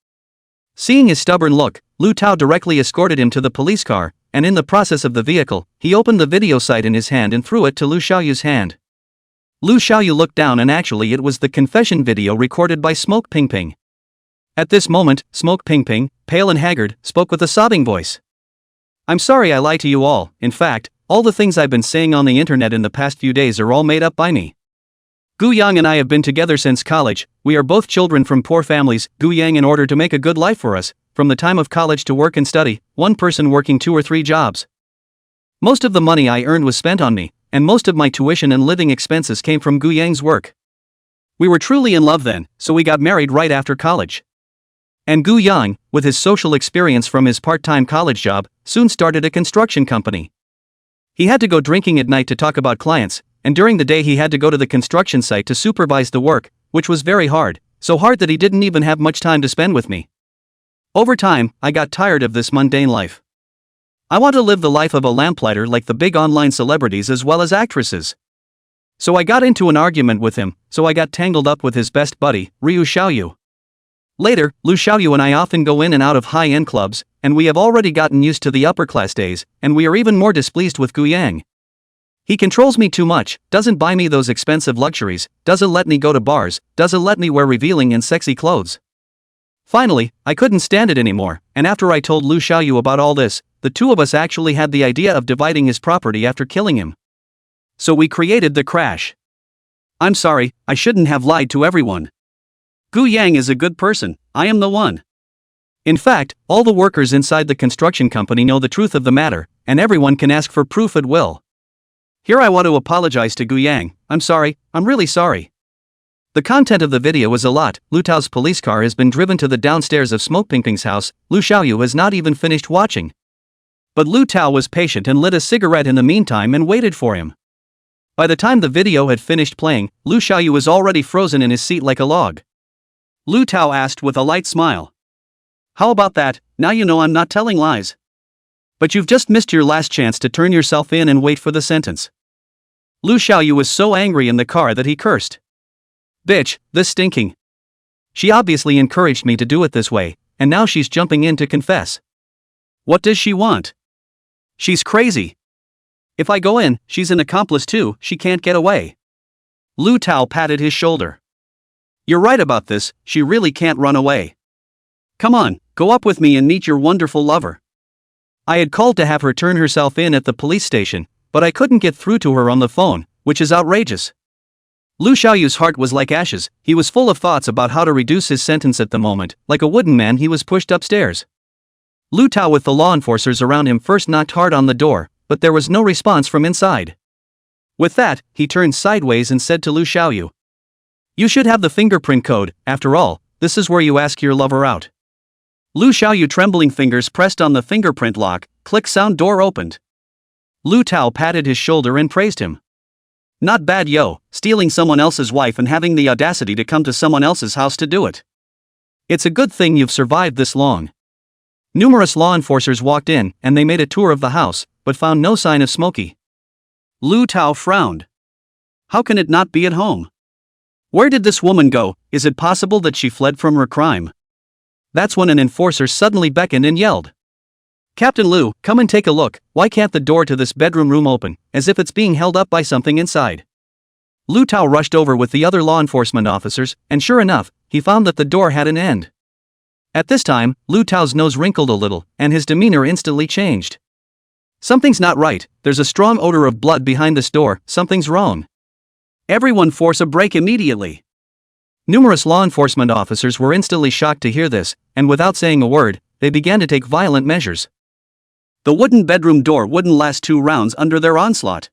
Speaker 1: Seeing his stubborn look, Lu Tao directly escorted him to the police car, and in the process of the vehicle, he opened the video sight in his hand and threw it to Lu Xiaoyu's hand. Lu Xiaoyu looked down and actually it was the confession video recorded by Smoke Ping Ping. At this moment, Smoke Ping Ping, pale and haggard, spoke with a sobbing voice. "I'm sorry I lied to you all. In fact, all the things I've been saying on the internet in the past few days are all made up by me. Gu Yang and I have been together since college. We are both children from poor families. Gu Yang, in order to make a good life for us, from the time of college to work and study, one person working 2 or 3 jobs. Most of the money I earned was spent on me, and most of my tuition and living expenses came from Gu Yang's work. We were truly in love then, so we got married right after college. And Gu Yang, with his social experience from his part-time college job, soon started a construction company. He had to go drinking at night to talk about clients, and during the day he had to go to the construction site to supervise the work, which was very hard, so hard that he didn't even have much time to spend with me. Over time, I got tired of this mundane life. I want to live the life of a lamplighter like the big online celebrities as well as actresses. So I got into an argument with him, so I got tangled up with his best buddy, Ryu Xiaoyu. Later, Lu Xiaoyu and I often go in and out of high-end clubs, and we have already gotten used to the upper-class days, and we are even more displeased with Gu Yang. He controls me too much, doesn't buy me those expensive luxuries, doesn't let me go to bars, doesn't let me wear revealing and sexy clothes. Finally, I couldn't stand it anymore, and after I told Lu Xiaoyu about all this, the two of us actually had the idea of dividing his property after killing him. So we created the crash. I'm sorry, I shouldn't have lied to everyone. Gu Yang is a good person, I am the one. In fact, all the workers inside the construction company know the truth of the matter, and everyone can ask for proof at will. Here I want to apologize to Gu Yang. I'm sorry, I'm really sorry. The content of the video is a lot. Lu Tao's police car has been driven to the downstairs of Smoke Ping Ping's house. Lu Xiaoyu has not even finished watching. But Lu Tao was patient and lit a cigarette in the meantime and waited for him. By the time the video had finished playing, Lu Xiaoyu was already frozen in his seat like a log. Lu Tao asked with a light smile. How about that? Now you know I'm not telling lies. But you've just missed your last chance to turn yourself in and wait for the sentence. Lu Xiaoyu was so angry in the car that he cursed. Bitch, this stinking. She obviously encouraged me to do it this way, and now she's jumping in to confess. What does she want? She's crazy. If I go in, she's an accomplice too, she can't get away. Lu Tao patted his shoulder. You're right about this, she really can't run away. Come on, go up with me and meet your wonderful lover. I had called to have her turn herself in at the police station, but I couldn't get through to her on the phone, which is outrageous. Lu Xiaoyu's heart was like ashes, he was full of thoughts about how to reduce his sentence at the moment. Like a wooden man, he was pushed upstairs. Lu Tao with the law enforcers around him first knocked hard on the door, but there was no response from inside. With that, he turned sideways and said to Lu Xiaoyu, "You should have the fingerprint code, after all, this is where you ask your lover out." Lu Xiaoyu trembling fingers pressed on the fingerprint lock, click sound, door opened. Lu Tao patted his shoulder and praised him. Not bad yo, stealing someone else's wife and having the audacity to come to someone else's house to do it. It's a good thing you've survived this long. Numerous law enforcers walked in and they made a tour of the house, but found no sign of Smokey. Lu Tao frowned. How can it not be at home? Where did this woman go? Is it possible that she fled from her crime? That's when an enforcer suddenly beckoned and yelled. Captain Lu, come and take a look, why can't the door to this bedroom room open, as if it's being held up by something inside? Lu Tao rushed over with the other law enforcement officers, and sure enough, he found that the door had an end. At this time, Lu Tao's nose wrinkled a little, and his demeanor instantly changed. Something's not right, there's a strong odor of blood behind this door, something's wrong. Everyone force a break immediately. Numerous law enforcement officers were instantly shocked to hear this, and without saying a word, they began to take violent measures. The wooden bedroom door wouldn't last 2 rounds under their onslaught.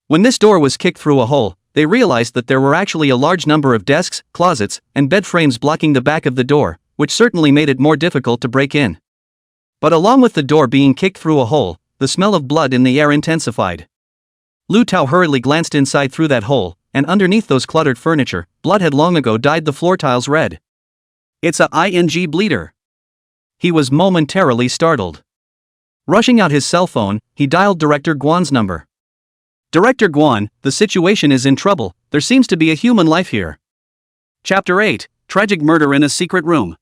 Speaker 1: When this door was kicked through a hole, they realized that there were actually a large number of desks, closets, and bed frames blocking the back of the door, which certainly made it more difficult to break in. But along with the door being kicked through a hole, the smell of blood in the air intensified. Lu Tao hurriedly glanced inside through that hole, and underneath those cluttered furniture, blood had long ago dyed the floor tiles red. It's a ing bleeder. He was momentarily startled. Rushing out his cell phone, he dialed Director Guan's number. Director Guan, the situation is in trouble, there seems to be a human life here. Chapter 8, Tragic Murder in a Secret Room.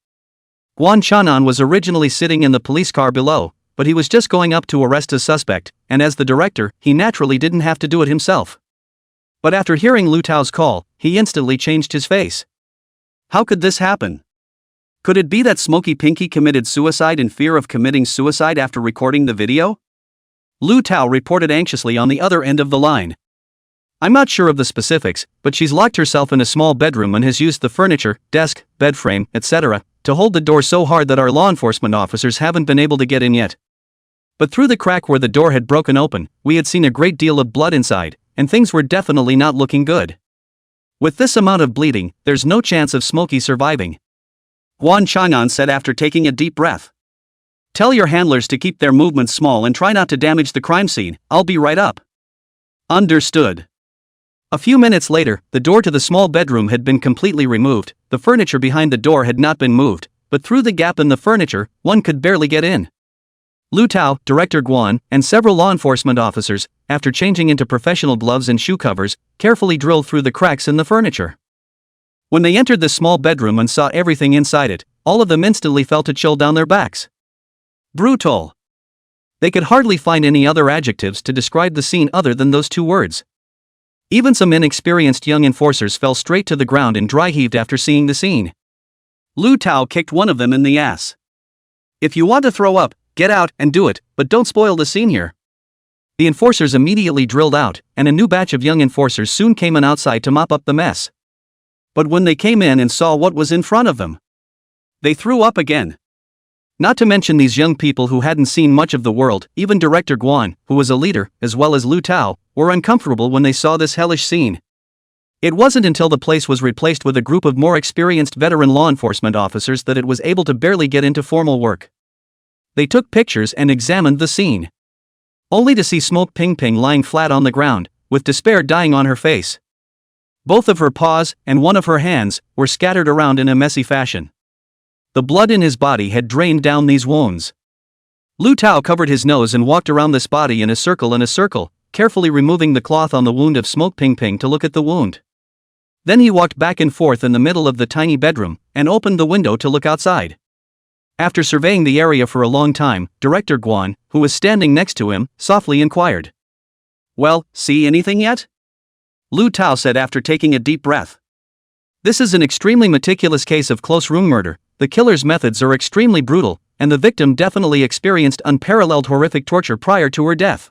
Speaker 1: Guan Chanan was originally sitting in the police car below, but he was just going up to arrest a suspect, and as the director, he naturally didn't have to do it himself. But after hearing Lu Tao's call, he instantly changed his face. How could this happen? Could it be that Smokey Pinky committed suicide in fear of committing suicide after recording the video? Lu Tao reported anxiously on the other end of the line. I'm not sure of the specifics, but she's locked herself in a small bedroom and has used the furniture, desk, bed frame, etc., to hold the door so hard that our law enforcement officers haven't been able to get in yet. But through the crack where the door had broken open, we had seen a great deal of blood inside, and things were definitely not looking good. With this amount of bleeding, there's no chance of Smokey surviving. Guan Chang'an said after taking a deep breath. Tell your handlers to keep their movements small and try not to damage the crime scene, I'll be right up. Understood. A few minutes later, the door to the small bedroom had been completely removed, the furniture behind the door had not been moved, but through the gap in the furniture, one could barely get in. Lu Tao, Director Guan, and several law enforcement officers, after changing into professional gloves and shoe covers, carefully drilled through the cracks in the furniture. When they entered the small bedroom and saw everything inside it, all of them instantly felt a chill down their backs. Brutal. They could hardly find any other adjectives to describe the scene other than those 2 words. Even some inexperienced young enforcers fell straight to the ground and dry-heaved after seeing the scene. Lu Tao kicked one of them in the ass. If you want to throw up, get out and do it, but don't spoil the scene here. The enforcers immediately drilled out, and a new batch of young enforcers soon came in outside to mop up the mess. But when they came in and saw what was in front of them, they threw up again. Not to mention these young people who hadn't seen much of the world, even Director Guan, who was a leader, as well as Lu Tao, were uncomfortable when they saw this hellish scene. It wasn't until the place was replaced with a group of more experienced veteran law enforcement officers that it was able to barely get into formal work. They took pictures and examined the scene. Only to see Smoke Ping Ping lying flat on the ground, with despair dying on her face. Both of her paws, and one of her hands, were scattered around in a messy fashion. The blood in his body had drained down these wounds. Lu Tao covered his nose and walked around this body in a circle, carefully removing the cloth on the wound of Smoke Ping Ping to look at the wound. Then he walked back and forth in the middle of the tiny bedroom, and opened the window to look outside. After surveying the area for a long time, Director Guan, who was standing next to him, softly inquired. "Well, see anything yet?" Lu Tao said after taking a deep breath. This is an extremely meticulous case of close room murder. The killer's methods are extremely brutal, and the victim definitely experienced unparalleled horrific torture prior to her death.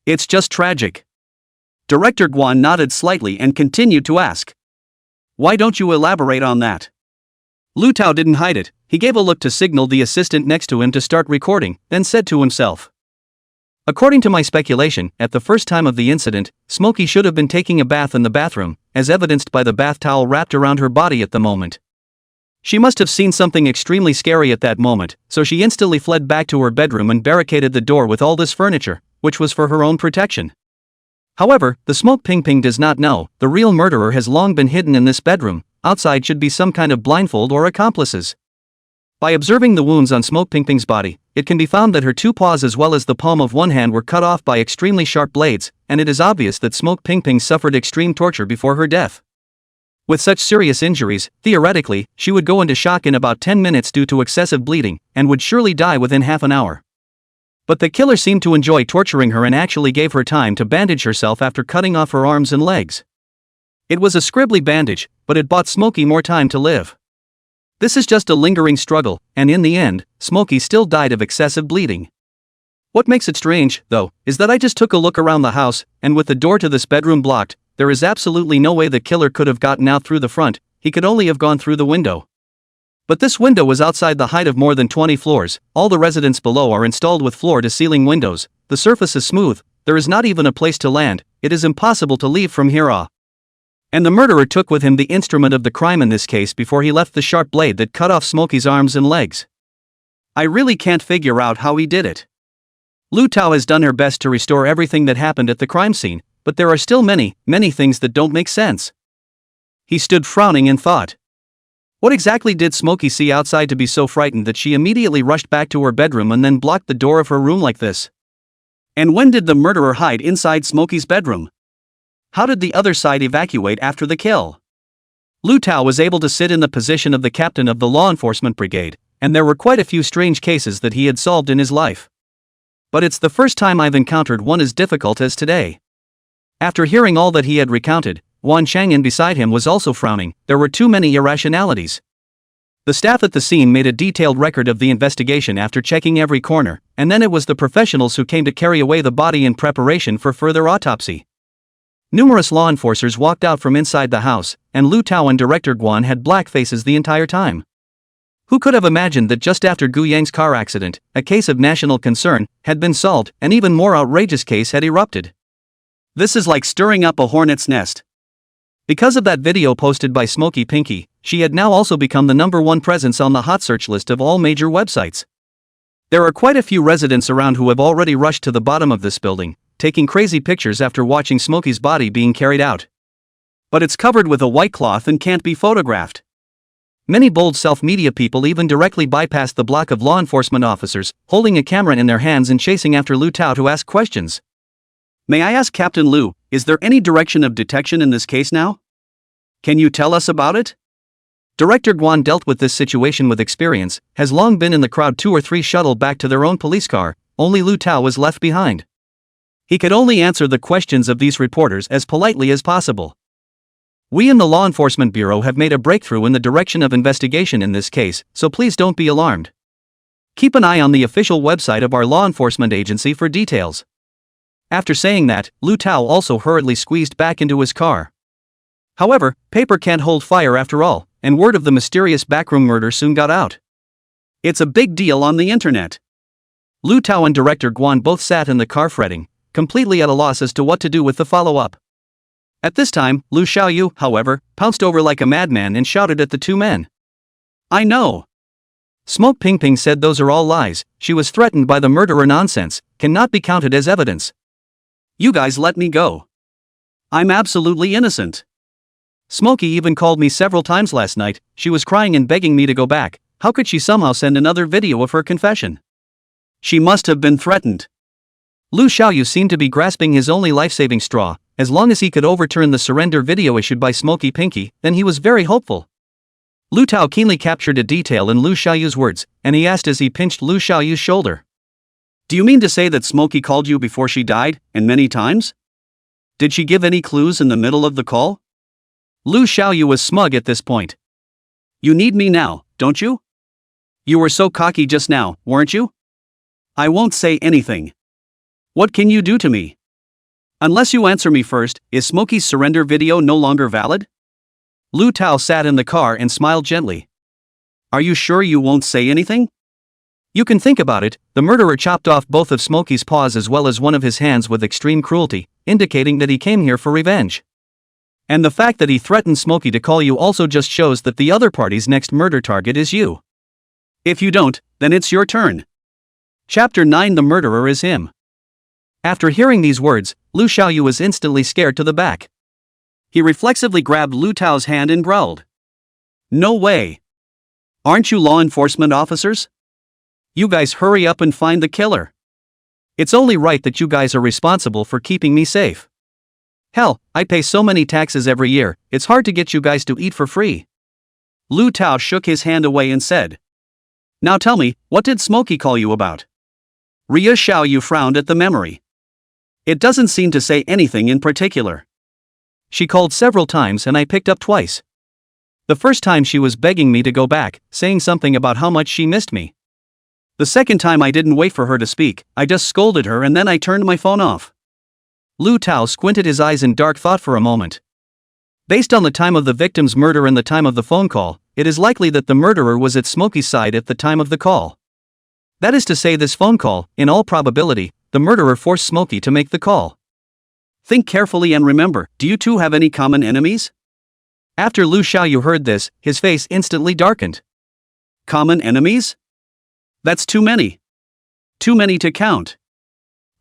Speaker 1: It's just tragic. Director Guan nodded slightly and continued to ask. Why don't you elaborate on that? Lu Tao didn't hide it. He gave a look to signal the assistant next to him to start recording, then said to himself. According to my speculation, at the first time of the incident, Smokey should have been taking a bath in the bathroom, as evidenced by the bath towel wrapped around her body at the moment. She must have seen something extremely scary at that moment, so she instantly fled back to her bedroom and barricaded the door with all this furniture, which was for her own protection. However, the Smoke Ping Ping does not know, the real murderer has long been hidden in this bedroom. Outside should be some kind of blindfold or accomplices. By observing the wounds on Smoke Ping Ping's body, it can be found that her two paws as well as the palm of one hand were cut off by extremely sharp blades, and it is obvious that Smoke Ping Ping suffered extreme torture before her death. With such serious injuries, theoretically, she would go into shock in about 10 minutes due to excessive bleeding, and would surely die within half an hour. But the killer seemed to enjoy torturing her and actually gave her time to bandage herself after cutting off her arms and legs. It was a scribbly bandage, but it bought Smokey more time to live. This is just a lingering struggle, and in the end, Smokey still died of excessive bleeding. What makes it strange, though, is that I just took a look around the house, and with the door to this bedroom blocked, there is absolutely no way the killer could have gotten out through the front. He could only have gone through the window. But this window was outside the height of more than 20 floors, all the residents below are installed with floor-to-ceiling windows, the surface is smooth, there is not even a place to land, it is impossible to leave from here. And the murderer took with him the instrument of the crime in this case before he left the sharp blade that cut off Smokey's arms and legs. I really can't figure out how he did it. Lu Tao has done her best to restore everything that happened at the crime scene, but there are still many things that don't make sense. He stood frowning in thought. What exactly did Smokey see outside to be so frightened that she immediately rushed back to her bedroom and then blocked the door of her room like this? And when did the murderer hide inside Smokey's bedroom? How did the other side evacuate after the kill? Lu Tao was able to sit in the position of the captain of the law enforcement brigade, and there were quite a few strange cases that he had solved in his life. But it's the first time I've encountered one as difficult as today. After hearing all that he had recounted, Wan Chang'an beside him was also frowning. There were too many irrationalities. The staff at the scene made a detailed record of the investigation after checking every corner, and then it was the professionals who came to carry away the body in preparation for further autopsy. Numerous law enforcers walked out from inside the house, and Lu Tao and Director Guan had black faces the entire time. Who could have imagined that just after Gu Yang's car accident, a case of national concern had been solved, an even more outrageous case had erupted? This is like stirring up a hornet's nest. Because of that video posted by Smokey Pinky, she had now also become the #1 presence on the hot search list of all major websites. There are quite a few residents around who have already rushed to the bottom of this building, taking crazy pictures after watching Smokey's body being carried out. But it's covered with a white cloth and can't be photographed. Many bold self-media people even directly bypassed the block of law enforcement officers, holding a camera in their hands and chasing after Lu Tao to ask questions. May I ask Captain Lu, is there any direction of detection in this case now? Can you tell us about it? Director Guan dealt with this situation with experience, has long been in the crowd 2 or 3 shuttled back to their own police car, only Lu Tao was left behind. He could only answer the questions of these reporters as politely as possible. We in the Law Enforcement Bureau have made a breakthrough in the direction of investigation in this case, so please don't be alarmed. Keep an eye on the official website of our law enforcement agency for details. After saying that, Lu Tao also hurriedly squeezed back into his car. However, paper can't hold fire after all, and word of the mysterious backroom murder soon got out. It's a big deal on the internet. Lu Tao and Director Guan both sat in the car fretting, completely at a loss as to what to do with the follow-up. At this time, Lu Xiaoyu, however, pounced over like a madman and shouted at the two men. I know. Smoke Ping Ping said those are all lies, she was threatened by the murderer nonsense, cannot be counted as evidence. You guys let me go. I'm absolutely innocent. Smokey even called me several times last night, she was crying and begging me to go back. How could she somehow send another video of her confession? She must have been threatened. Lu Xiaoyu seemed to be grasping his only life-saving straw, as long as he could overturn the surrender video issued by Smoky Pinky, then he was very hopeful. Lu Tao keenly captured a detail in Lu Xiaoyu's words, and he asked as he pinched Lu Xiaoyu's shoulder. Do you mean to say that Smoky called you before she died, and many times? Did she give any clues in the middle of the call? Lu Xiaoyu was smug at this point. You need me now, don't you? You were so cocky just now, weren't you? I won't say anything. What can you do to me? Unless you answer me first, is Smoky's surrender video no longer valid? Lu Tao sat in the car and smiled gently. Are you sure you won't say anything? You can think about it. The murderer chopped off both of Smoky's paws as well as one of his hands with extreme cruelty, indicating that he came here for revenge. And the fact that he threatened Smoky to call you also just shows that the other party's next murder target is you. If you don't, then it's your turn. Chapter 9. The murderer is him. After hearing these words, Lu Xiaoyu was instantly scared to the back. He reflexively grabbed Lu Tao's hand and growled. No way. Aren't you law enforcement officers? You guys hurry up and find the killer. It's only right that you guys are responsible for keeping me safe. Hell, I pay so many taxes every year, it's hard to get you guys to eat for free. Lu Tao shook his hand away and said. Now tell me, what did Smoky call you about? Ria Xiaoyu frowned at the memory. It doesn't seem to say anything in particular. She called several times and I picked up twice. The first time she was begging me to go back, saying something about how much she missed me. The second time I didn't wait for her to speak, I just scolded her and then I turned my phone off. Lu Tao squinted his eyes in dark thought for a moment. Based on the time of the victim's murder and the time of the phone call, it is likely that the murderer was at Smoky's side at the time of the call. That is to say, this phone call, in all probability, the murderer forced Smoky to make the call. Think carefully and remember, do you two have any common enemies? After Lu Xiaoyu heard this, his face instantly darkened. Common enemies? That's too many. Too many to count.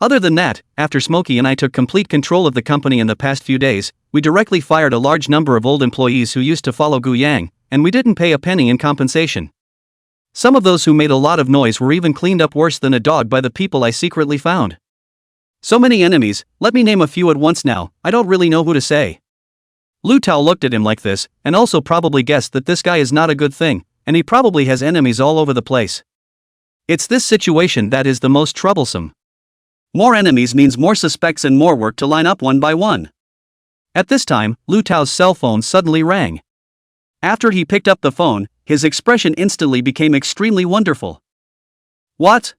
Speaker 1: Other than that, after Smoky and I took complete control of the company in the past few days, we directly fired a large number of old employees who used to follow Gu Yang, and we didn't pay a penny in compensation. Some of those who made a lot of noise were even cleaned up worse than a dog by the people I secretly found. So many enemies, let me name a few at once now, I don't really know who to say. Lu Tao looked at him like this, and also probably guessed that this guy is not a good thing, and he probably has enemies all over the place. It's this situation that is the most troublesome. More enemies means more suspects and more work to line up one by one. At this time, Lu Tao's cell phone suddenly rang. After he picked up the phone, his expression instantly became extremely wonderful. What?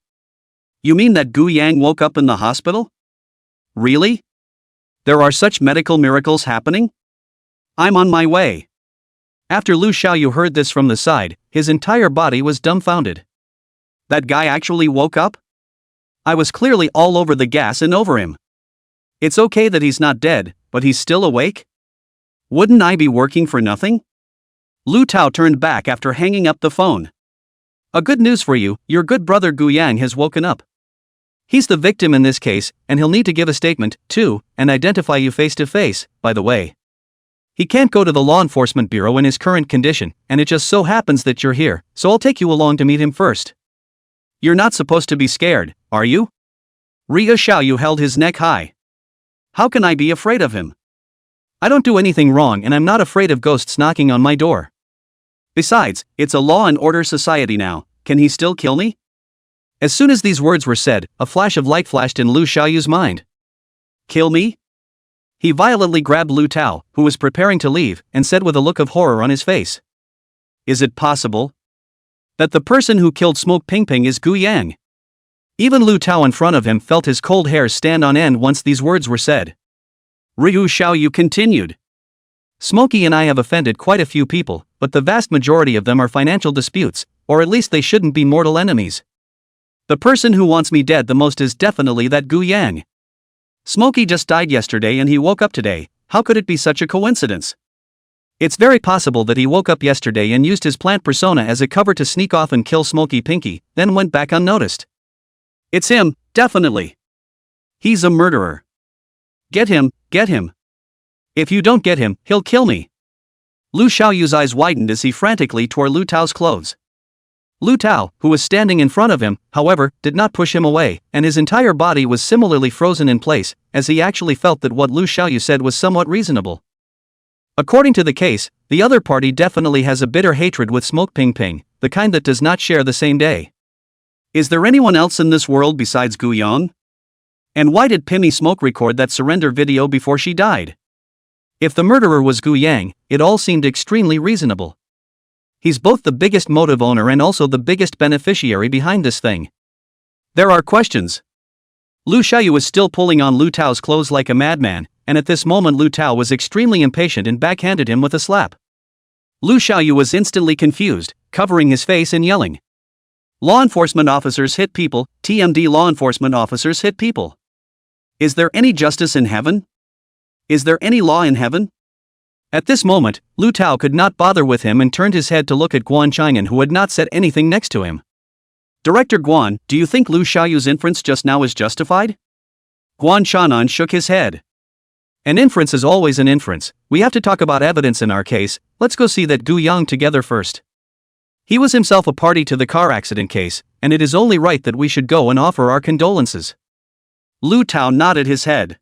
Speaker 1: You mean that Gu Yang woke up in the hospital? Really? There are such medical miracles happening? I'm on my way. After Lu Xiaoyu heard this from the side, his entire body was dumbfounded. That guy actually woke up? I was clearly all over the gas and over him. It's okay that he's not dead, but he's still awake? Wouldn't I be working for nothing? Lu Tao turned back after hanging up the phone. A good news for you, your good brother Gu Yang has woken up. He's the victim in this case, and he'll need to give a statement, too, and identify you face to face, by the way. He can't go to the law enforcement bureau in his current condition, and it just so happens that you're here, so I'll take you along to meet him first. You're not supposed to be scared, are you? Ria Xiaoyu held his neck high. How can I be afraid of him? I don't do anything wrong and I'm not afraid of ghosts knocking on my door. Besides, it's a law and order society now, can he still kill me? As soon as these words were said, a flash of light flashed in Lu Xiaoyu's mind. Kill me? He violently grabbed Lu Tao, who was preparing to leave, and said with a look of horror on his face. Is it possible that the person who killed Smoke Ping Ping is Gu Yang? Even Lu Tao in front of him felt his cold hairs stand on end once these words were said. Ryu Xiaoyu continued. Smoky and I have offended quite a few people, but the vast majority of them are financial disputes, or at least they shouldn't be mortal enemies. The person who wants me dead the most is definitely that Gu Yang. Smoky just died yesterday and he woke up today, how could it be such a coincidence? It's very possible that he woke up yesterday and used his plant persona as a cover to sneak off and kill Smoky Pinky, then went back unnoticed. It's him, definitely. He's a murderer. Get him, get him. If you don't get him, he'll kill me. Lu Xiaoyu's eyes widened as he frantically tore Lu Tao's clothes. Lu Tao, who was standing in front of him, however, did not push him away, and his entire body was similarly frozen in place, as he actually felt that what Lu Xiaoyu said was somewhat reasonable. According to the case, the other party definitely has a bitter hatred with Smoke Ping Ping, the kind that does not share the same day. Is there anyone else in this world besides Gu Yang? And why did Pimmy Smoke record that surrender video before she died? If the murderer was Gu Yang, it all seemed extremely reasonable. He's both the biggest motive owner and also the biggest beneficiary behind this thing. There are questions. Lu Xiaoyu was still pulling on Lu Tao's clothes like a madman, and at this moment Lu Tao was extremely impatient and backhanded him with a slap. Lu Xiaoyu was instantly confused, covering his face and yelling. Law enforcement officers hit people, TMD law enforcement officers hit people. Is there any justice in heaven? Is there any law in heaven? At this moment, Lu Tao could not bother with him and turned his head to look at Guan Chang'an, who had not said anything next to him. Director Guan, do you think Lu Xiaoyu's inference just now is justified? Guan Chang'an shook his head. An inference is always an inference. We have to talk about evidence in our case. Let's go see that Gu Yang together first. He was himself a party to the car accident case, and it is only right that we should go and offer our condolences. Lu Tao nodded his head.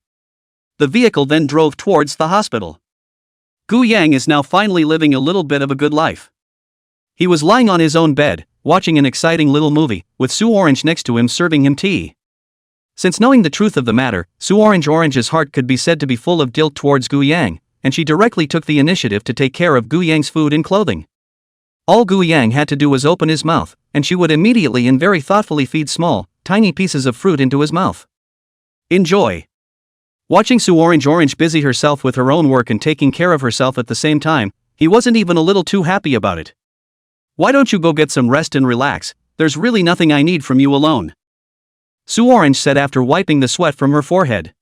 Speaker 1: The vehicle then drove towards the hospital. Gu Yang is now finally living a little bit of a good life. He was lying on his own bed, watching an exciting little movie, with Su Orange next to him serving him tea. Since knowing the truth of the matter, Su Orange's heart could be said to be full of guilt towards Gu Yang, and she directly took the initiative to take care of Gu Yang's food and clothing. All Gu Yang had to do was open his mouth, and she would immediately and very thoughtfully feed small, tiny pieces of fruit into his mouth. Enjoy. Watching Su Orange busy herself with her own work and taking care of herself at the same time, he wasn't even a little too happy about it. Why don't you go get some rest and relax? There's really nothing I need from you alone. Su Orange said after wiping the sweat from her forehead.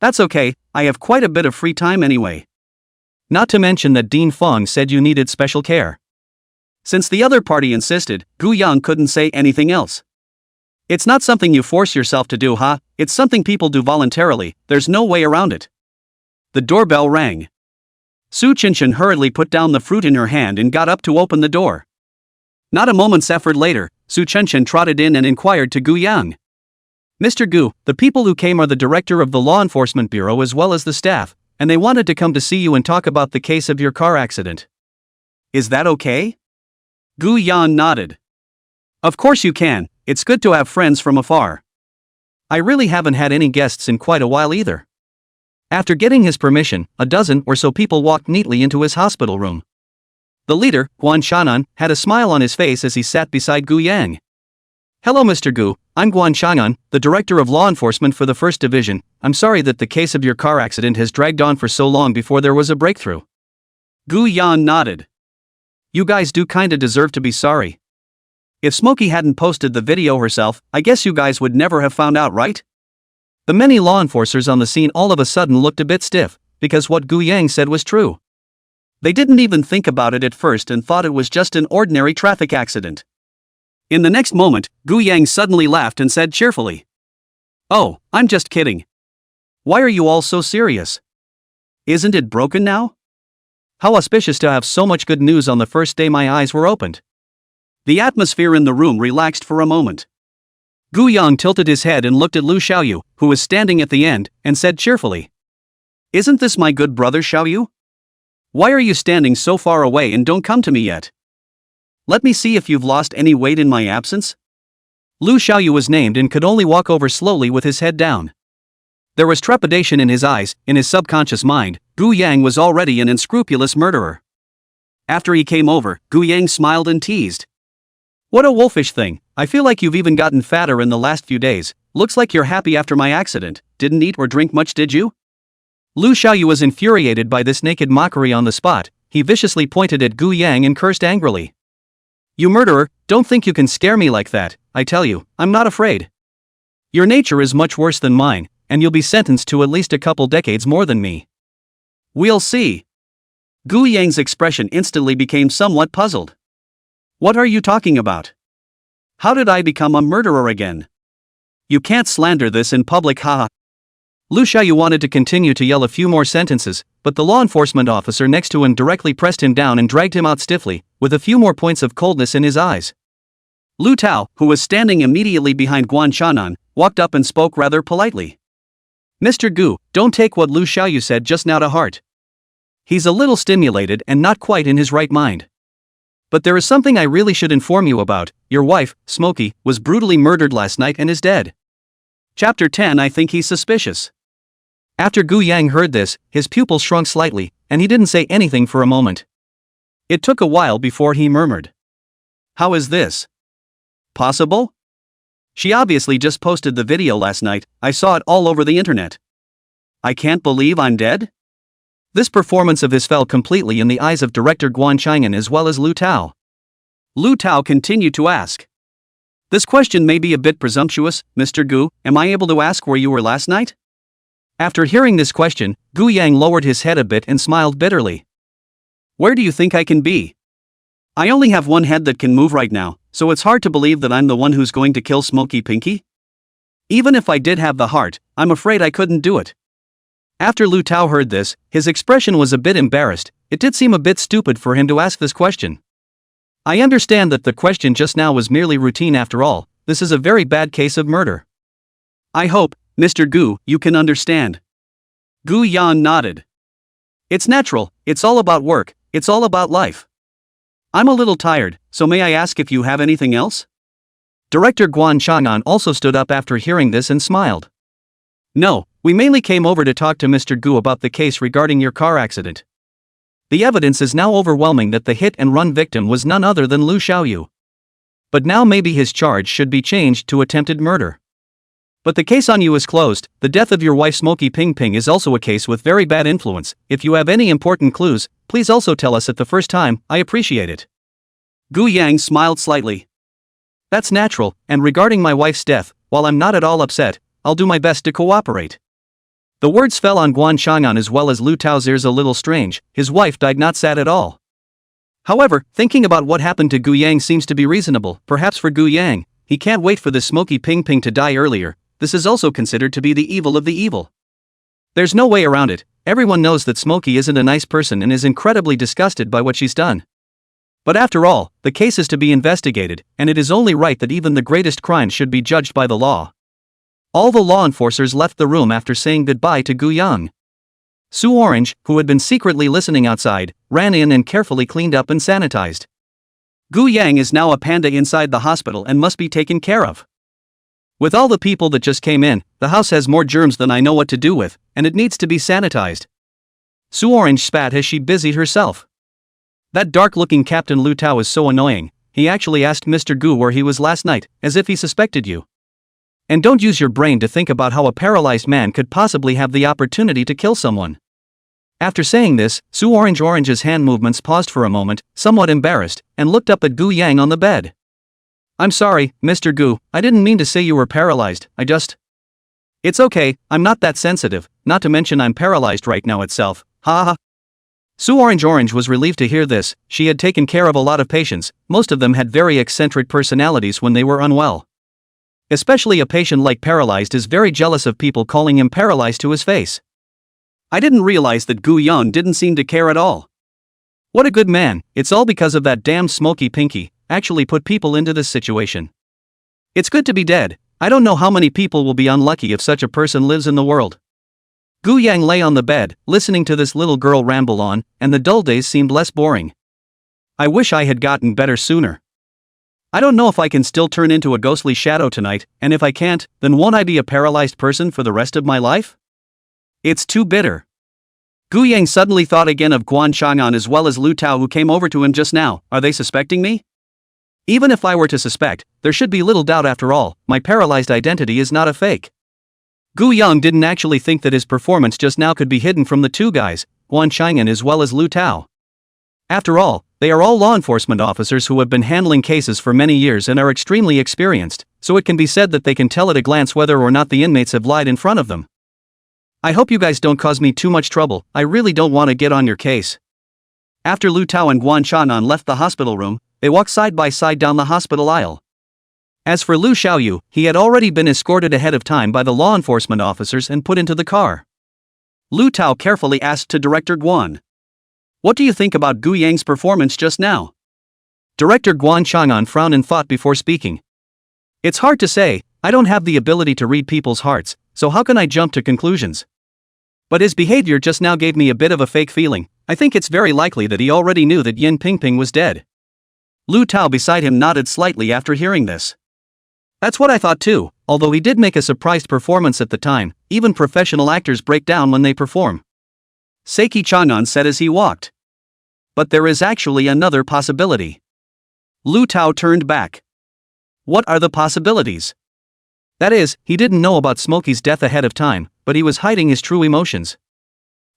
Speaker 1: That's okay, I have quite a bit of free time anyway. Not to mention that Dean Fong said you needed special care. Since the other party insisted, Gu Yang couldn't say anything else. It's not something you force yourself to do, huh? It's something people do voluntarily, there's no way around it. The doorbell rang. Su Qinshan hurriedly put down the fruit in her hand and got up to open the door. Not a moment's effort later, Su Qinshan trotted in and inquired to Gu Yang. Mr. Gu, the people who came are the director of the Law Enforcement Bureau as well as the staff, and they wanted to come to see you and talk about the case of your car accident. Is that okay? Gu Yang nodded. Of course you can, it's good to have friends from afar. I really haven't had any guests in quite a while either. After getting his permission, a dozen or so people walked neatly into his hospital room. The leader, Guan Chang'an, had a smile on his face as he sat beside Gu Yang. Hello Mr. Gu, I'm Guan Chang'an, the director of law enforcement for the 1st Division. I'm sorry that the case of your car accident has dragged on for so long before there was a breakthrough. Gu Yang nodded. You guys do kinda deserve to be sorry. If Smokey hadn't posted the video herself, I guess you guys would never have found out, right? The many law enforcers on the scene all of a sudden looked a bit stiff, because what Gu Yang said was true. They didn't even think about it at first and thought it was just an ordinary traffic accident. In the next moment, Gu Yang suddenly laughed and said cheerfully, "Oh, I'm just kidding. Why are you all so serious? Isn't it broken now? How auspicious to have so much good news on the first day my eyes were opened." The atmosphere in the room relaxed for a moment. Gu Yang tilted his head and looked at Lu Xiaoyu, who was standing at the end, and said cheerfully, "Isn't this my good brother Xiaoyu? Why are you standing so far away and don't come to me yet? Let me see if you've lost any weight in my absence." Lu Xiaoyu was named and could only walk over slowly with his head down. There was trepidation in his eyes. In his subconscious mind, Gu Yang was already an unscrupulous murderer. After he came over, Gu Yang smiled and teased. "What a wolfish thing, I feel like you've even gotten fatter in the last few days. Looks like you're happy after my accident. Didn't eat or drink much, did you?" Lu Xiaoyu was infuriated by this naked mockery on the spot. He viciously pointed at Gu Yang and cursed angrily. "You murderer, don't think you can scare me like that. I tell you, I'm not afraid. Your nature is much worse than mine, and you'll be sentenced to at least a couple decades more than me." "We'll see." Gu Yang's expression instantly became somewhat puzzled. "What are you talking about? How did I become a murderer again? You can't slander this in public, haha." Lu Xiaoyu wanted to continue to yell a few more sentences, but the law enforcement officer next to him directly pressed him down and dragged him out stiffly, with a few more points of coldness in his eyes. Lu Tao, who was standing immediately behind Guan Chanan, walked up and spoke rather politely. Mr. Gu, don't take what Lu Xiaoyu said just now to heart. He's a little stimulated and not quite in his right mind. But there is something I really should inform you about. Your wife, Smokey, was brutally murdered last night and is dead. Chapter 10. I think he's suspicious. After Gu Yang heard this, his pupils shrunk slightly, and he didn't say anything for a moment. It took a while before he murmured. How is this possible? She obviously just posted the video last night. I saw it all over the internet. I can't believe I'm dead? This performance of his fell completely in the eyes of director Guan Chang'an as well as Lu Tao. Lu Tao continued to ask. This question may be a bit presumptuous, Mr. Gu, am I able to ask where you were last night? After hearing this question, Gu Yang lowered his head a bit and smiled bitterly. Where do you think I can be? I only have one head that can move right now, so it's hard to believe that I'm the one who's going to kill Smokey Pinky. Even if I did have the heart, I'm afraid I couldn't do it. After Lu Tao heard this, his expression was a bit embarrassed. It did seem a bit stupid for him to ask this question. I understand that the question just now was merely routine after all. This is a very bad case of murder. I hope, Mr. Gu, you can understand. Gu Yan nodded. It's natural, it's all about work, it's all about life. I'm a little tired, so may I ask if you have anything else? Director Guan Chang'an also stood up after hearing this and smiled. No, we mainly came over to talk to Mr. Gu about the case regarding your car accident. The evidence is now overwhelming that the hit-and-run victim was none other than Lu Xiaoyu. But now maybe his charge should be changed to attempted murder. But the case on you is closed. The death of your wife Smokey Ping Ping is also a case with very bad influence. If you have any important clues, please also tell us at the first time, I appreciate it. Gu Yang smiled slightly. That's natural, and regarding my wife's death, while I'm not at all upset, I'll do my best to cooperate. The words fell on Guan Chang'an as well as Lu Tao's ears a little strange. His wife died not sad at all. However, thinking about what happened to Gu Yang seems to be reasonable. Perhaps for Gu Yang, he can't wait for this Smokey Ping Ping to die earlier. This is also considered to be the evil of the evil. There's no way around it. Everyone knows that Smokey isn't a nice person and is incredibly disgusted by what she's done. But after all, the case is to be investigated, and it is only right that even the greatest crimes should be judged by the law. All the law enforcers left the room after saying goodbye to Gu Yang. Su Orange, who had been secretly listening outside, ran in and carefully cleaned up and sanitized. Gu Yang is now a panda inside the hospital and must be taken care of. With all the people that just came in, the house has more germs than I know what to do with, and it needs to be sanitized. Su Orange spat as she busied herself. That dark-looking Captain Lu Tao is so annoying. He actually asked Mr. Gu where he was last night, as if he suspected you. And don't use your brain to think about how a paralyzed man could possibly have the opportunity to kill someone. After saying this, Su Orange's hand movements paused for a moment, somewhat embarrassed, and looked up at Gu Yang on the bed. I'm sorry, Mr. Gu, I didn't mean to say you were paralyzed, It's okay, I'm not that sensitive, not to mention I'm paralyzed right now itself, ha ha. Su Orange was relieved to hear this. She had taken care of a lot of patients, most of them had very eccentric personalities when they were unwell. Especially a patient like paralyzed is very jealous of people calling him paralyzed to his face. I didn't realize that Gu Yan didn't seem to care at all. What a good man, it's all because of that damn Smokey Pinky, actually put people into this situation. It's good to be dead. I don't know how many people will be unlucky if such a person lives in the world. Gu Yang lay on the bed, listening to this little girl ramble on, and the dull days seemed less boring. I wish I had gotten better sooner. I don't know if I can still turn into a ghostly shadow tonight, and if I can't, then won't I be a paralyzed person for the rest of my life? It's too bitter. Gu Yang suddenly thought again of Guan Chang'an as well as Lu Tao who came over to him just now. Are they suspecting me? Even if I were to suspect, there should be little doubt after all, my paralyzed identity is not a fake. Gu Yang didn't actually think that his performance just now could be hidden from the two guys, Guan Chang'an as well as Lu Tao. After all, they are all law enforcement officers who have been handling cases for many years and are extremely experienced, so it can be said that they can tell at a glance whether or not the inmates have lied in front of them. I hope you guys don't cause me too much trouble, I really don't want to get on your case. After Lu Tao and Guan Chang'an left the hospital room, they walked side by side down the hospital aisle. As for Lu Xiaoyu, he had already been escorted ahead of time by the law enforcement officers and put into the car. Lu Tao carefully asked to Director Guan. What do you think about Gu Yang's performance just now? Director Guan Chang'an frowned in thought before speaking. It's hard to say, I don't have the ability to read people's hearts, so how can I jump to conclusions? But his behavior just now gave me a bit of a fake feeling. I think it's very likely that he already knew that Yin Pingping was dead. Lu Tao beside him nodded slightly after hearing this. That's what I thought too, although he did make a surprised performance at the time. Even professional actors break down when they perform. Seiki Chang'an said as he walked. But there is actually another possibility. Lu Tao turned back. What are the possibilities? That is, he didn't know about Smokey's death ahead of time, but he was hiding his true emotions.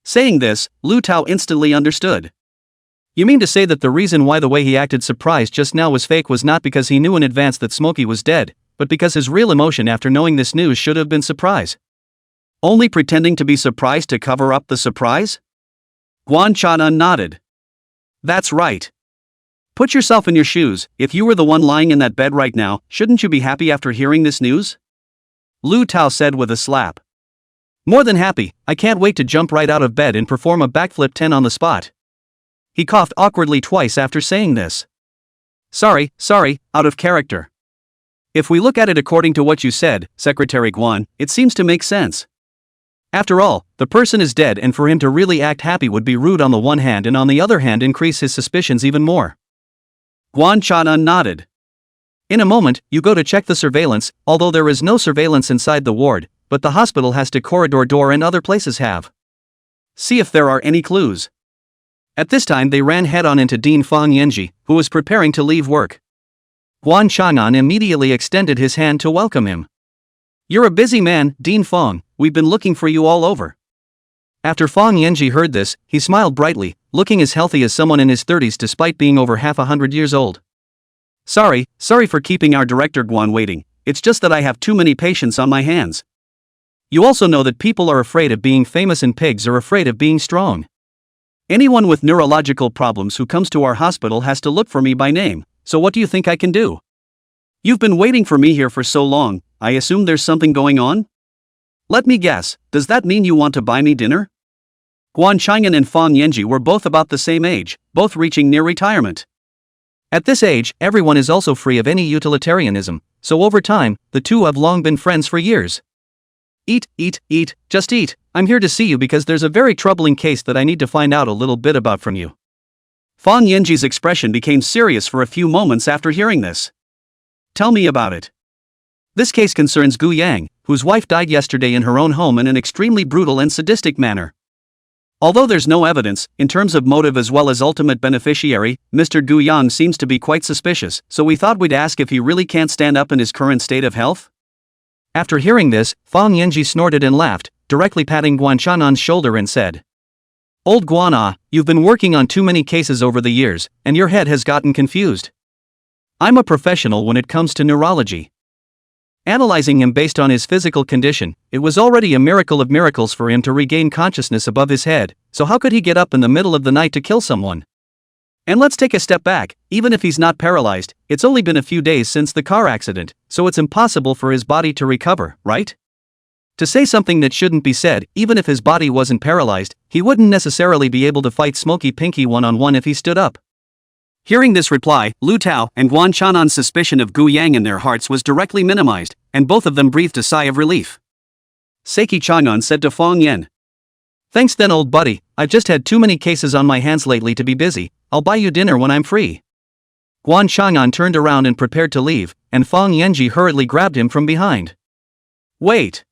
Speaker 1: Saying this, Lu Tao instantly understood. You mean to say that the reason why the way he acted surprised just now was fake was not because he knew in advance that Smokey was dead, but because his real emotion after knowing this news should have been surprise? Only pretending to be surprised to cover up the surprise? Guan Chang'an nodded. That's right. Put yourself in your shoes. If you were the one lying in that bed right now, shouldn't you be happy after hearing this news? Lu Tao said with a slap. More than happy, I can't wait to jump right out of bed and perform a backflip 10 on the spot. He coughed awkwardly twice after saying this. Sorry, out of character. If we look at it according to what you said, Secretary Guan, it seems to make sense. After all, the person is dead and for him to really act happy would be rude on the one hand and on the other hand increase his suspicions even more. Guan Chang'an nodded. In a moment, you go to check the surveillance, although there is no surveillance inside the ward, but the hospital has to corridor door and other places have. See if there are any clues. At this time they ran head-on into Dean Fong Yenji, who was preparing to leave work. Guan Chang'an immediately extended his hand to welcome him. You're a busy man, Dean Fong, we've been looking for you all over. After Fong Yenji heard this, he smiled brightly, looking as healthy as someone in his 30s despite being over half 100 years old. Sorry for keeping our director Guan waiting, it's just that I have too many patients on my hands. You also know that people are afraid of being famous and pigs are afraid of being strong. Anyone with neurological problems who comes to our hospital has to look for me by name, so what do you think I can do? You've been waiting for me here for so long, I assume there's something going on? Let me guess, does that mean you want to buy me dinner? Guan Chang'an and Fong Yenji were both about the same age, both reaching near retirement. At this age, everyone is also free of any utilitarianism, so over time, the two have long been friends for years. Eat, just eat, I'm here to see you because there's a very troubling case that I need to find out a little bit about from you. Fong Yenji's expression became serious for a few moments after hearing this. Tell me about it. This case concerns Gu Yang, whose wife died yesterday in her own home in an extremely brutal and sadistic manner. Although there's no evidence, in terms of motive as well as ultimate beneficiary, Mr. Gu Yang seems to be quite suspicious, so we thought we'd ask if he really can't stand up in his current state of health? After hearing this, Fong Yenji snorted and laughed, directly patting Guan Chang'an's shoulder and said, Old Guan, you've been working on too many cases over the years, and your head has gotten confused. I'm a professional when it comes to neurology. Analyzing him based on his physical condition, it was already a miracle of miracles for him to regain consciousness above his head, so how could he get up in the middle of the night to kill someone? And let's take a step back, even if he's not paralyzed, it's only been a few days since the car accident, so it's impossible for his body to recover, right? To say something that shouldn't be said, even if his body wasn't paralyzed, he wouldn't necessarily be able to fight Smokey Pinky one-on-one if he stood up. Hearing this reply, Lu Tao and Guan Chang'an's suspicion of Gu Yang in their hearts was directly minimized, and both of them breathed a sigh of relief. Seiki Chang'an said to Fong Yen. Thanks then old buddy, I've just had too many cases on my hands lately to be busy, I'll buy you dinner when I'm free. Guan Chang'an turned around and prepared to leave, and Fong Yenji hurriedly grabbed him from behind. Wait.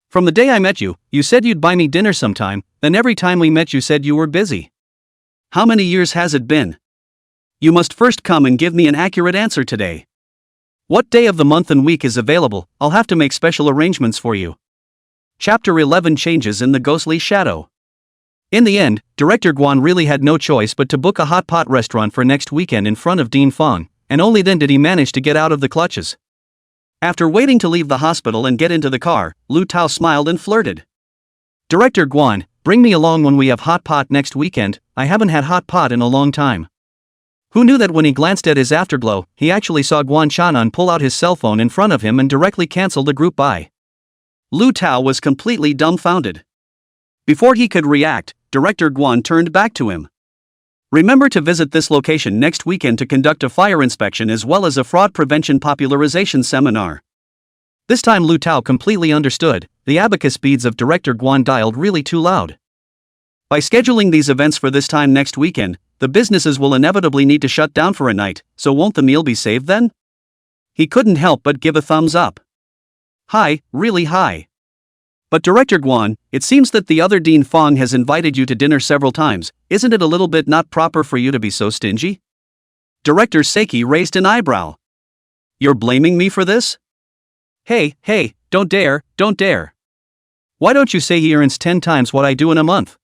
Speaker 1: From the day I met you, you said you'd buy me dinner sometime, then every time we met you said you were busy. How many years has it been? You must first come and give me an accurate answer today. What day of the month and week is available? I'll have to make special arrangements for you. Chapter 11 Changes in the Ghostly Shadow. In the end, Director Guan really had no choice but to book a hot pot restaurant for next weekend in front of Dean Fong, and only then did he manage to get out of the clutches. After waiting to leave the hospital and get into the car, Lu Tao smiled and flirted. Director Guan, bring me along when we have hot pot next weekend, I haven't had hot pot in a long time. Who knew that when he glanced at his afterglow, he actually saw Guan Chang'an pull out his cell phone in front of him and directly cancel the group buy. Lu Tao was completely dumbfounded. Before he could react, Director Guan turned back to him. Remember to visit this location next weekend to conduct a fire inspection as well as a fraud prevention popularization seminar. This time Lu Tao completely understood, the abacus beads of director Guan dialed really too loud. By scheduling these events for this time next weekend, the businesses will inevitably need to shut down for a night, so won't the meal be saved then? He couldn't help but give a thumbs up. High, really high. But Director Guan, it seems that the other Dean Fong has invited you to dinner several times, isn't it a little bit not proper for you to be so stingy? Director Seki raised an eyebrow. You're blaming me for this? Hey, don't dare. Why don't you say he earns 10 times what I do in a month?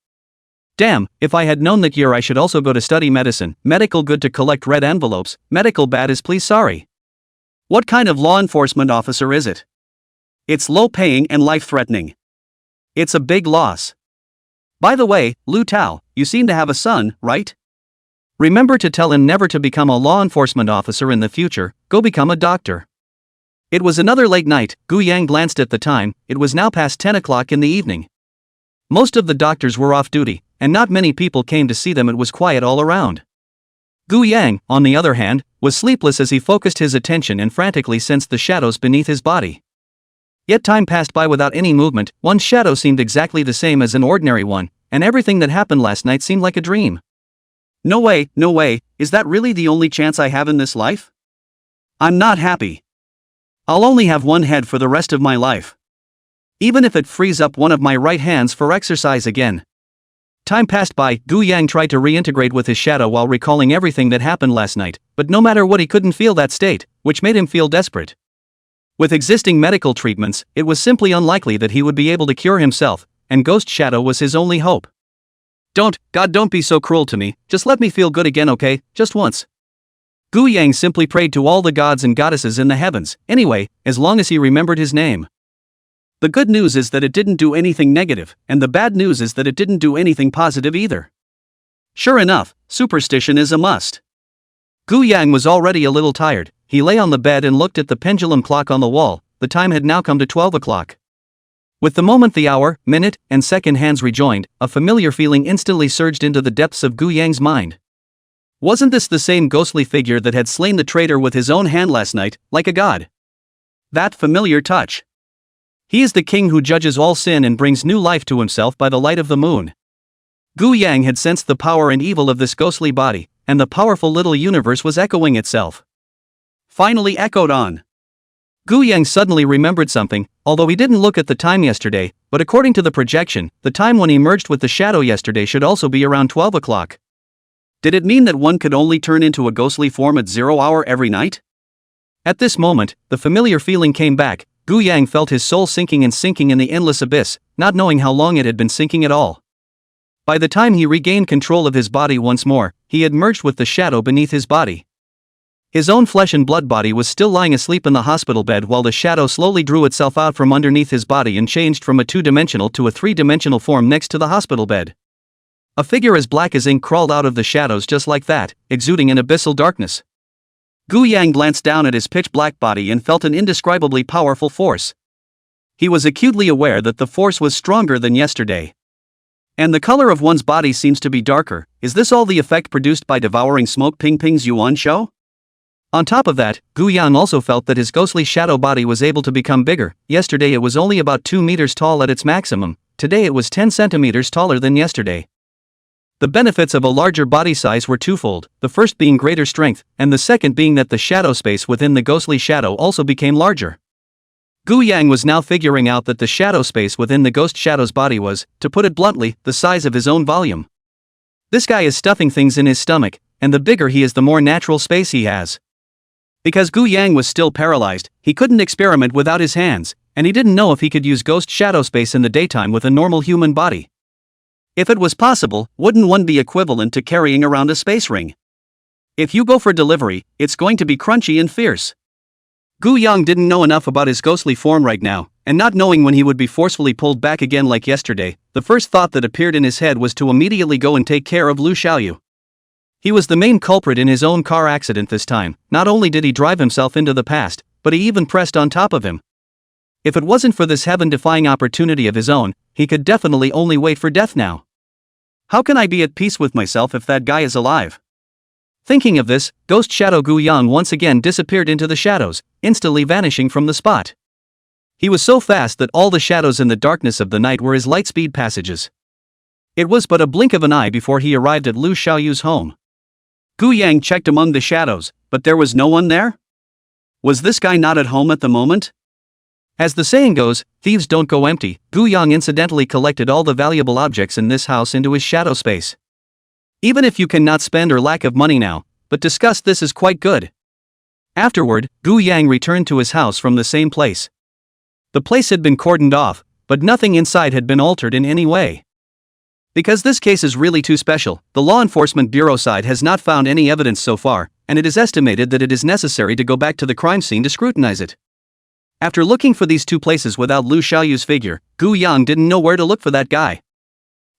Speaker 1: Damn, if I had known that year I should also go to study medicine, medical good to collect red envelopes, medical bad is please sorry. What kind of law enforcement officer is it? It's low-paying and life-threatening. It's a big loss. By the way, Lu Tao, you seem to have a son, right? Remember to tell him never to become a law enforcement officer in the future, go become a doctor. It was another late night. Gu Yang glanced at the time, it was now past 10 o'clock in the evening. Most of the doctors were off duty, and not many people came to see them. It was quiet all around. Gu Yang, on the other hand, was sleepless as he focused his attention and frantically sensed the shadows beneath his body. Yet time passed by without any movement. One shadow seemed exactly the same as an ordinary one, and everything that happened last night seemed like a dream. No way, is that really the only chance I have in this life? I'm not happy. I'll only have one head for the rest of my life. Even if it frees up one of my right hands for exercise again. Time passed by. Gu Yang tried to reintegrate with his shadow while recalling everything that happened last night, but no matter what he couldn't feel that state, which made him feel desperate. With existing medical treatments, it was simply unlikely that he would be able to cure himself, and Ghost Shadow was his only hope. God don't be so cruel to me, just let me feel good again, okay, just once. Gu Yang simply prayed to all the gods and goddesses in the heavens, anyway, as long as he remembered his name. The good news is that it didn't do anything negative, and the bad news is that it didn't do anything positive either. Sure enough, superstition is a must. Gu Yang was already a little tired. He lay on the bed and looked at the pendulum clock on the wall. The time had now come to 12 o'clock. With the moment the hour, minute, and second hands rejoined, a familiar feeling instantly surged into the depths of Gu Yang's mind. Wasn't this the same ghostly figure that had slain the traitor with his own hand last night, like a god? That familiar touch. He is the king who judges all sin and brings new life to himself by the light of the moon. Gu Yang had sensed the power and evil of this ghostly body, and the powerful little universe was echoing itself. Finally echoed on. Gu Yang suddenly remembered something, although he didn't look at the time yesterday, but according to the projection, the time when he merged with the shadow yesterday should also be around 12 o'clock. Did it mean that one could only turn into a ghostly form at 0 hour every night? At this moment, the familiar feeling came back. Gu Yang felt his soul sinking in the endless abyss, not knowing how long it had been sinking at all. By the time he regained control of his body once more, he had merged with the shadow beneath his body. His own flesh and blood body was still lying asleep in the hospital bed while the shadow slowly drew itself out from underneath his body and changed from a two-dimensional to a three-dimensional form next to the hospital bed. A figure as black as ink crawled out of the shadows just like that, exuding an abyssal darkness. Gu Yang glanced down at his pitch-black body and felt an indescribably powerful force. He was acutely aware that the force was stronger than yesterday. And the color of one's body seems to be darker. Is this all the effect produced by devouring Smoke Ping Ping's Yuan show? On top of that, Gu Yang also felt that his ghostly shadow body was able to become bigger. Yesterday it was only about 2 meters tall at its maximum, today it was 10 centimeters taller than yesterday. The benefits of a larger body size were twofold, the first being greater strength, and the second being that the shadow space within the ghostly shadow also became larger. Gu Yang was now figuring out that the shadow space within the ghost shadow's body was, to put it bluntly, the size of his own volume. This guy is stuffing things in his stomach, and the bigger he is the more natural space he has. Because Gu Yang was still paralyzed, he couldn't experiment without his hands, and he didn't know if he could use ghost shadow space in the daytime with a normal human body. If it was possible, wouldn't one be equivalent to carrying around a space ring? If you go for delivery, it's going to be crunchy and fierce. Gu Yang didn't know enough about his ghostly form right now, and not knowing when he would be forcefully pulled back again like yesterday, the first thought that appeared in his head was to immediately go and take care of Lu Xiaoyu. He was the main culprit in his own car accident this time. Not only did he drive himself into the past, but he even pressed on top of him. If it wasn't for this heaven-defying opportunity of his own, he could definitely only wait for death now. How can I be at peace with myself if that guy is alive? Thinking of this, ghost shadow Gu Yang once again disappeared into the shadows, instantly vanishing from the spot. He was so fast that all the shadows in the darkness of the night were his lightspeed passages. It was but a blink of an eye before he arrived at Lu Xiaoyu's home. Gu Yang checked among the shadows, but there was no one there? Was this guy not at home at the moment? As the saying goes, thieves don't go empty. Gu Yang incidentally collected all the valuable objects in this house into his shadow space. Even if you cannot spend or lack of money now, but discuss this is quite good. Afterward, Gu Yang returned to his house from the same place. The place had been cordoned off, but nothing inside had been altered in any way. Because this case is really too special, the Law Enforcement Bureau side has not found any evidence so far, and it is estimated that it is necessary to go back to the crime scene to scrutinize it. After looking for these two places without Lu Xiaoyu's figure, Gu Yang didn't know where to look for that guy.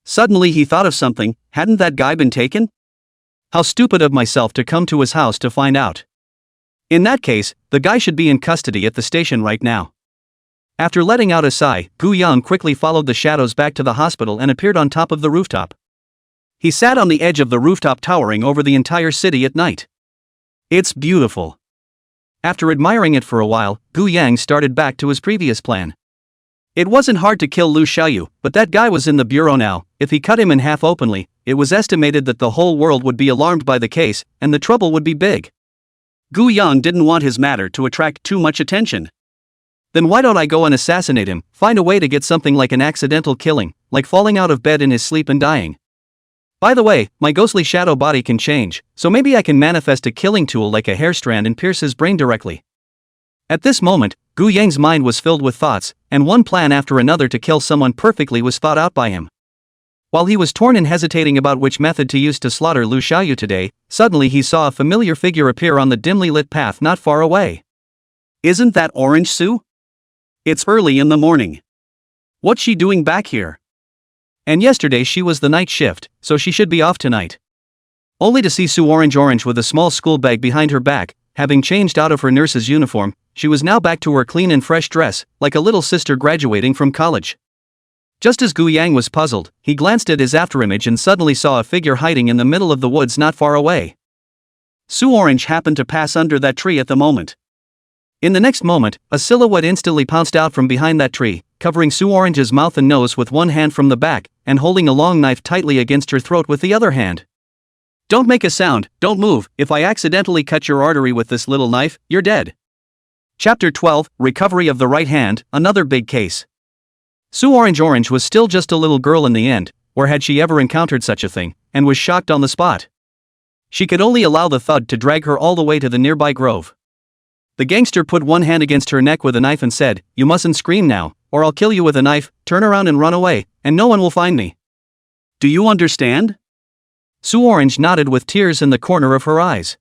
Speaker 1: Suddenly he thought of something. Hadn't that guy been taken? How stupid of myself to come to his house to find out. In that case, the guy should be in custody at the station right now. After letting out a sigh, Gu Yang quickly followed the shadows back to the hospital and appeared on top of the rooftop. He sat on the edge of the rooftop towering over the entire city at night. It's beautiful. After admiring it for a while, Gu Yang started back to his previous plan. It wasn't hard to kill Lu Xiaoyu, but that guy was in the bureau now. If he cut him in half openly, it was estimated that the whole world would be alarmed by the case, and the trouble would be big. Gu Yang didn't want his matter to attract too much attention. Then why don't I go and assassinate him, find a way to get something like an accidental killing, like falling out of bed in his sleep and dying. By the way, my ghostly shadow body can change, so maybe I can manifest a killing tool like a hair strand and pierce his brain directly. At this moment, Gu Yang's mind was filled with thoughts, and one plan after another to kill someone perfectly was thought out by him. While he was torn and hesitating about which method to use to slaughter Lu Xiaoyu today, suddenly he saw a familiar figure appear on the dimly lit path not far away. Isn't that Orange Sue? It's early in the morning. What's she doing back here? And yesterday she was the night shift, so she should be off tonight. Only to see Sue Orange with a small school bag behind her back. Having changed out of her nurse's uniform, she was now back to her clean and fresh dress, like a little sister graduating from college. Just as Gu Yang was puzzled, he glanced at his afterimage and suddenly saw a figure hiding in the middle of the woods not far away. Sue Orange happened to pass under that tree at the moment. In the next moment, a silhouette instantly pounced out from behind that tree, covering Sue Orange's mouth and nose with one hand from the back, and holding a long knife tightly against her throat with the other hand. Don't make a sound, don't move. If I accidentally cut your artery with this little knife, you're dead. Chapter 12, Recovery of the Right Hand, another big case. Sue Orange was still just a little girl in the end, or had she ever encountered such a thing, and was shocked on the spot. She could only allow the thug to drag her all the way to the nearby grove. The gangster put one hand against her neck with a knife and said, "You mustn't scream now, or I'll kill you with a knife. Turn around and run away, and no one will find me. Do you understand?" Sue Orange nodded with tears in the corner of her eyes.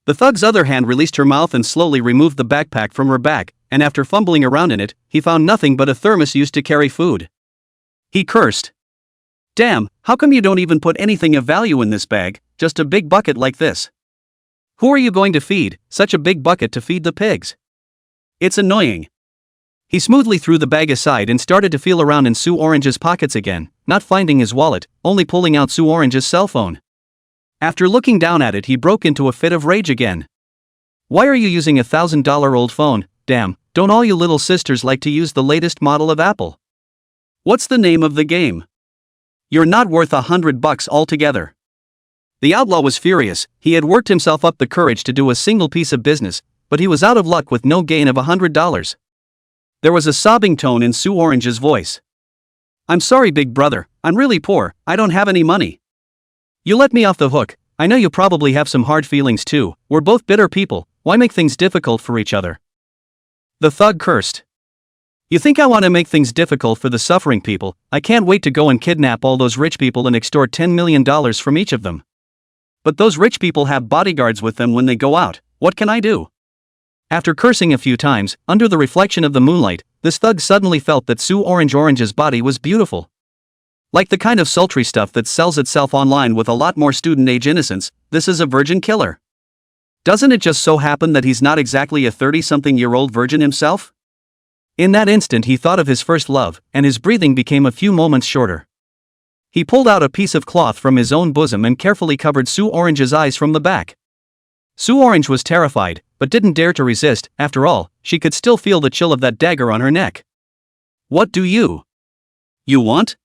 Speaker 1: The thug's other hand released her mouth and slowly removed the backpack from her back, and after fumbling around in it, he found nothing but a thermos used to carry food. He cursed. "Damn, how come you don't even put anything of value in this bag, just a big bucket like this? Who are you going to feed, such a big bucket to feed the pigs? It's annoying." He smoothly threw the bag aside and started to feel around in Sue Orange's pockets again, not finding his wallet, only pulling out Sue Orange's cell phone. After looking down at it, he broke into a fit of rage again. "Why are you using $1,000-old phone? Damn, don't all you little sisters like to use the latest model of Apple? What's the name of the game? You're not worth $100 altogether." The outlaw was furious. He had worked himself up the courage to do a single piece of business, but he was out of luck with no gain of $100. There was a sobbing tone in Sue Orange's voice. "I'm sorry, big brother, I'm really poor, I don't have any money. You let me off the hook. I know you probably have some hard feelings too, we're both bitter people, why make things difficult for each other?" The thug cursed. "You think I want to make things difficult for the suffering people? I can't wait to go and kidnap all those rich people and extort $10 million from each of them. But those rich people have bodyguards with them when they go out, what can I do?" After cursing a few times, under the reflection of the moonlight, this thug suddenly felt that Sue Orange's body was beautiful. Like the kind of sultry stuff that sells itself online with a lot more student-age innocence, this is a virgin killer. Doesn't it just so happen that he's not exactly a 30-something-year-old virgin himself? In that instant he thought of his first love, and his breathing became a few moments shorter. He pulled out a piece of cloth from his own bosom and carefully covered Sue Orange's eyes from the back. Sue Orange was terrified, but didn't dare to resist. After all, she could still feel the chill of that dagger on her neck. What do you want?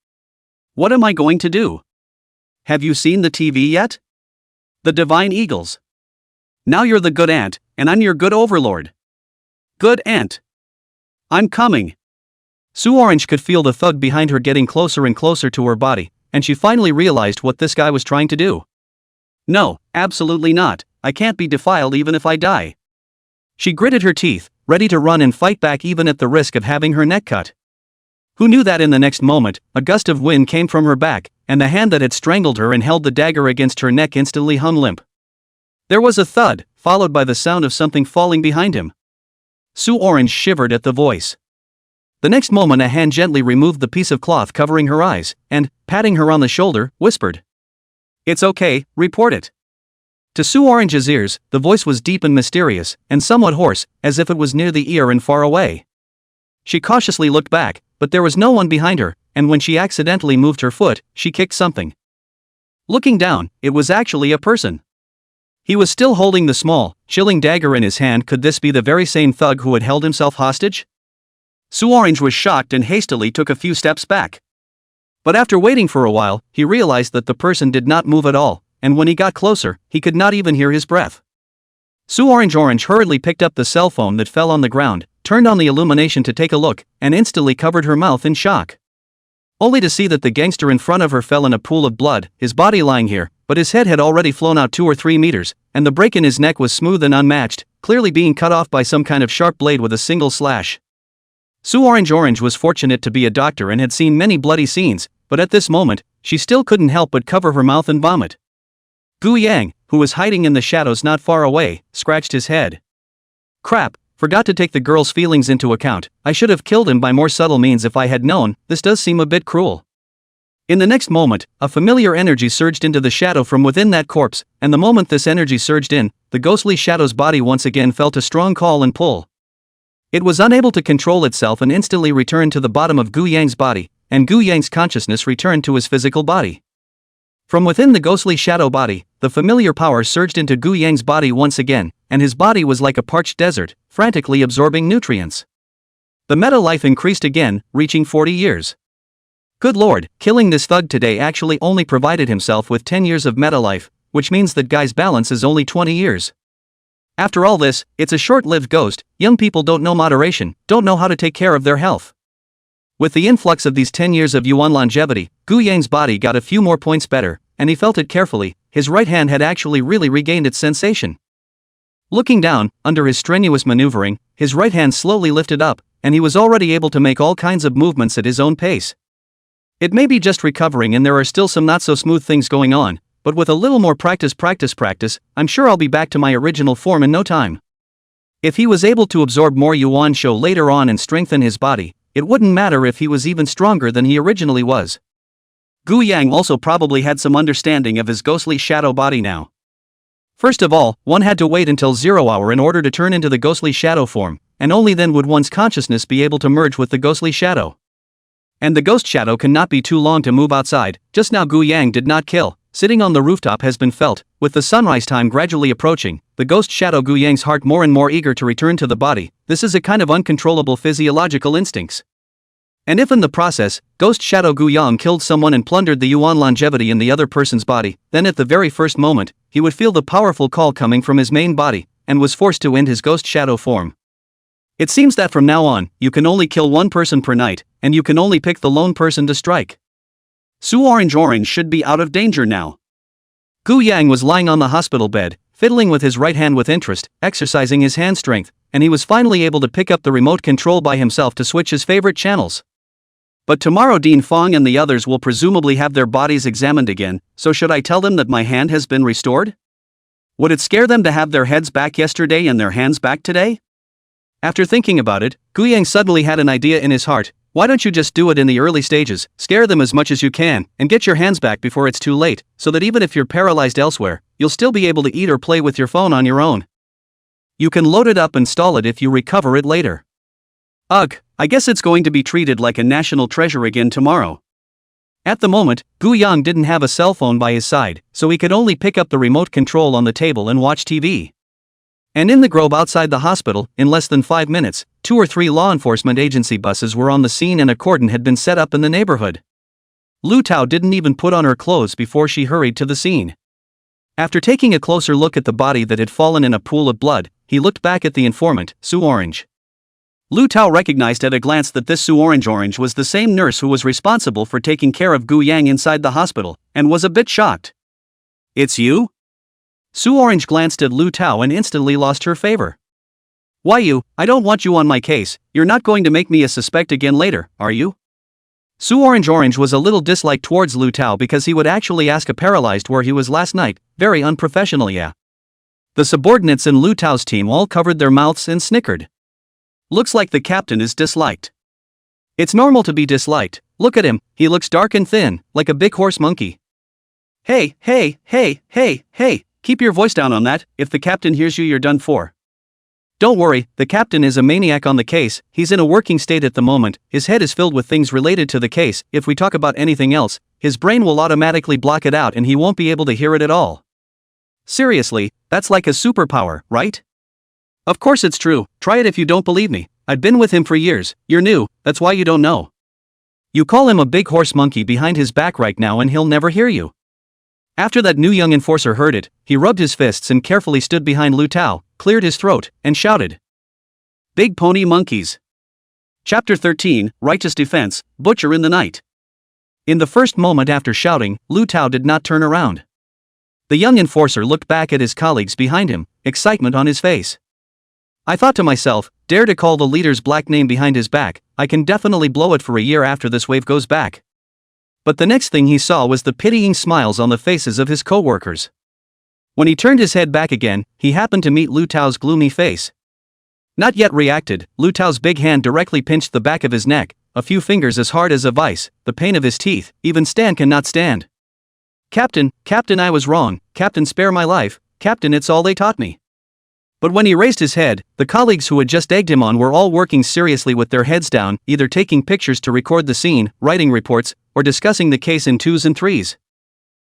Speaker 1: What am I going to do? Have you seen the TV yet? The Divine Eagles. Now you're the good aunt, and I'm your good overlord. Good aunt. I'm coming. Sue Orange could feel the thug behind her getting closer and closer to her body, and she finally realized what this guy was trying to do. No, absolutely not. I can't be defiled even if I die. She gritted her teeth, ready to run and fight back even at the risk of having her neck cut. Who knew that in the next moment, a gust of wind came from her back, and the hand that had strangled her and held the dagger against her neck instantly hung limp. There was a thud, followed by the sound of something falling behind him. Sue Orange shivered at the voice. The next moment a hand gently removed the piece of cloth covering her eyes, and, patting her on the shoulder, whispered, "It's okay, report it." To Sue Orange's ears, the voice was deep and mysterious, and somewhat hoarse, as if it was near the ear and far away. She cautiously looked back, but there was no one behind her, and when she accidentally moved her foot, she kicked something. Looking down, it was actually a person. He was still holding the small, chilling dagger in his hand. Could this be the very same thug who had held himself hostage? Sue Orange was shocked and hastily took a few steps back. But after waiting for a while, he realized that the person did not move at all, and when he got closer, he could not even hear his breath. Sue Orange hurriedly picked up the cell phone that fell on the ground, turned on the illumination to take a look, and instantly covered her mouth in shock. Only to see that the gangster in front of her fell in a pool of blood, his body lying here, but his head had already flown out 2 or 3 meters, and the break in his neck was smooth and unmatched, clearly being cut off by some kind of sharp blade with a single slash. Sue Orange was fortunate to be a doctor and had seen many bloody scenes, but at this moment, she still couldn't help but cover her mouth and vomit. Gu Yang, who was hiding in the shadows not far away, scratched his head. Crap, forgot to take the girl's feelings into account. I should have killed him by more subtle means if I had known. This does seem a bit cruel. In the next moment, a familiar energy surged into the shadow from within that corpse, and the moment this energy surged in, the ghostly shadow's body once again felt a strong call and pull. It was unable to control itself and instantly returned to the bottom of Gu Yang's body, and Gu Yang's consciousness returned to his physical body. From within the ghostly shadow body, the familiar power surged into Gu Yang's body once again, and his body was like a parched desert, frantically absorbing nutrients. The meta life increased again, reaching 40 years. Good lord, killing this thug today actually only provided himself with 10 years of meta life, which means that guy's balance is only 20 years. After all this, it's a short-lived ghost. Young people don't know moderation, don't know how to take care of their health. With the influx of these 10 years of yuan longevity, Gu Yang's body got a few more points better, and he felt it carefully. His right hand had actually really regained its sensation. Looking down, under his strenuous maneuvering, his right hand slowly lifted up, and he was already able to make all kinds of movements at his own pace. It may be just recovering and there are still some not so smooth things going on, but with a little more practice, I'm sure I'll be back to my original form in no time. If he was able to absorb more yuan shou later on and strengthen his body, it wouldn't matter if he was even stronger than he originally was. Gu Yang also probably had some understanding of his ghostly shadow body now. First of all, one had to wait until 0 hour in order to turn into the ghostly shadow form, and only then would one's consciousness be able to merge with the ghostly shadow. And the ghost shadow cannot be too long to move outside. Just now Gu Yang did not kill. Sitting on the rooftop has been felt. With the sunrise time gradually approaching, the ghost shadow Gu Yang's heart more and more eager to return to the body. This is a kind of uncontrollable physiological instincts. And if in the process, ghost shadow Gu Yang killed someone and plundered the yuan longevity in the other person's body, then at the very first moment, he would feel the powerful call coming from his main body, and was forced to end his ghost shadow form. It seems that from now on, you can only kill one person per night, and you can only pick the lone person to strike. Sue Orange should be out of danger now. Gu Yang was lying on the hospital bed, fiddling with his right hand with interest, exercising his hand strength, and he was finally able to pick up the remote control by himself to switch his favorite channels. But tomorrow Dean Fong and the others will presumably have their bodies examined again, so should I tell them that my hand has been restored? Would it scare them to have their heads back yesterday and their hands back today? After thinking about it, Gu Yang suddenly had an idea in his heart. Why don't you just do it in the early stages, scare them as much as you can, and get your hands back before it's too late, so that even if you're paralyzed elsewhere, you'll still be able to eat or play with your phone on your own. You can load it up and install it if you recover it later. Ugh, I guess it's going to be treated like a national treasure again tomorrow. At the moment, Gu Yang didn't have a cell phone by his side, so he could only pick up the remote control on the table and watch TV. And in the grove outside the hospital, in less than 5 minutes, 2 or 3 law enforcement agency buses were on the scene and a cordon had been set up in the neighborhood. Lu Tao didn't even put on her clothes before she hurried to the scene. After taking a closer look at the body that had fallen in a pool of blood, he looked back at the informant, Sue Orange. Lu Tao recognized at a glance that this Sue Orange was the same nurse who was responsible for taking care of Gu Yang inside the hospital, and was a bit shocked. "It's you?" Sue Orange glanced at Lu Tao and instantly lost her favor. "Why you? I don't want you on my case. You're not going to make me a suspect again later, are you?" Sue Orange was a little disliked towards Lu Tao because he would actually ask a paralyzed where he was last night, very unprofessional, yeah. The subordinates in Lu Tao's team all covered their mouths and snickered. "Looks like the captain is disliked." "It's normal to be disliked. Look at him, he looks dark and thin, like a big horse monkey." Hey, keep your voice down on that. If the captain hears you, you're done for." "Don't worry, the captain is a maniac on the case. He's in a working state at the moment. His head is filled with things related to the case. If we talk about anything else, his brain will automatically block it out and he won't be able to hear it at all." "Seriously, that's like a superpower, right?" "Of course it's true. Try it if you don't believe me. I've been with him for years. You're new, that's why you don't know. You call him a big horse monkey behind his back right now and he'll never hear you." After that new young enforcer heard it, he rubbed his fists and carefully stood behind Lu Tao, cleared his throat, and shouted, "Big pony monkeys." Chapter 13, Righteous Defense, Butcher in the Night. In the first moment after shouting, Lu Tao did not turn around. The young enforcer looked back at his colleagues behind him, excitement on his face. "I thought to myself, dare to call the leader's black name behind his back, I can definitely blow it for a year after this wave goes back." But the next thing he saw was the pitying smiles on the faces of his co-workers. When he turned his head back again, he happened to meet Lu Tao's gloomy face. Not yet reacted, Lu Tao's big hand directly pinched the back of his neck, a few fingers as hard as a vice, the pain of his teeth, even Stan cannot stand. Captain, I was wrong. Captain, spare my life. Captain, it's all they taught me." But when he raised his head, the colleagues who had just egged him on were all working seriously with their heads down, either taking pictures to record the scene, writing reports, or discussing the case in 2s and 3s.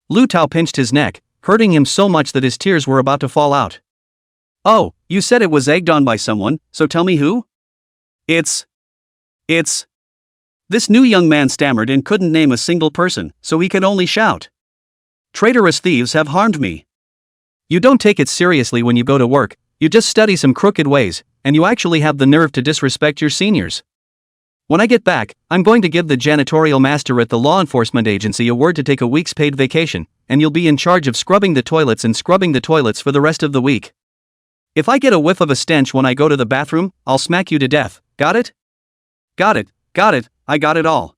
Speaker 1: Lu Tao pinched his neck, hurting him so much that his tears were about to fall out. "Oh, you said it was egged on by someone, so tell me who?" It's. This new young man stammered and couldn't name a single person, so he could only shout, "Traitorous thieves have harmed me." You don't take it seriously when you go to work, you just study some crooked ways, and you actually have the nerve to disrespect your seniors. When I get back, I'm going to give the janitorial master at the law enforcement agency a word to take a week's paid vacation, and you'll be in charge of scrubbing the toilets for the rest of the week. If I get a whiff of a stench when I go to the bathroom, I'll smack you to death, got it? Got it, I got it all.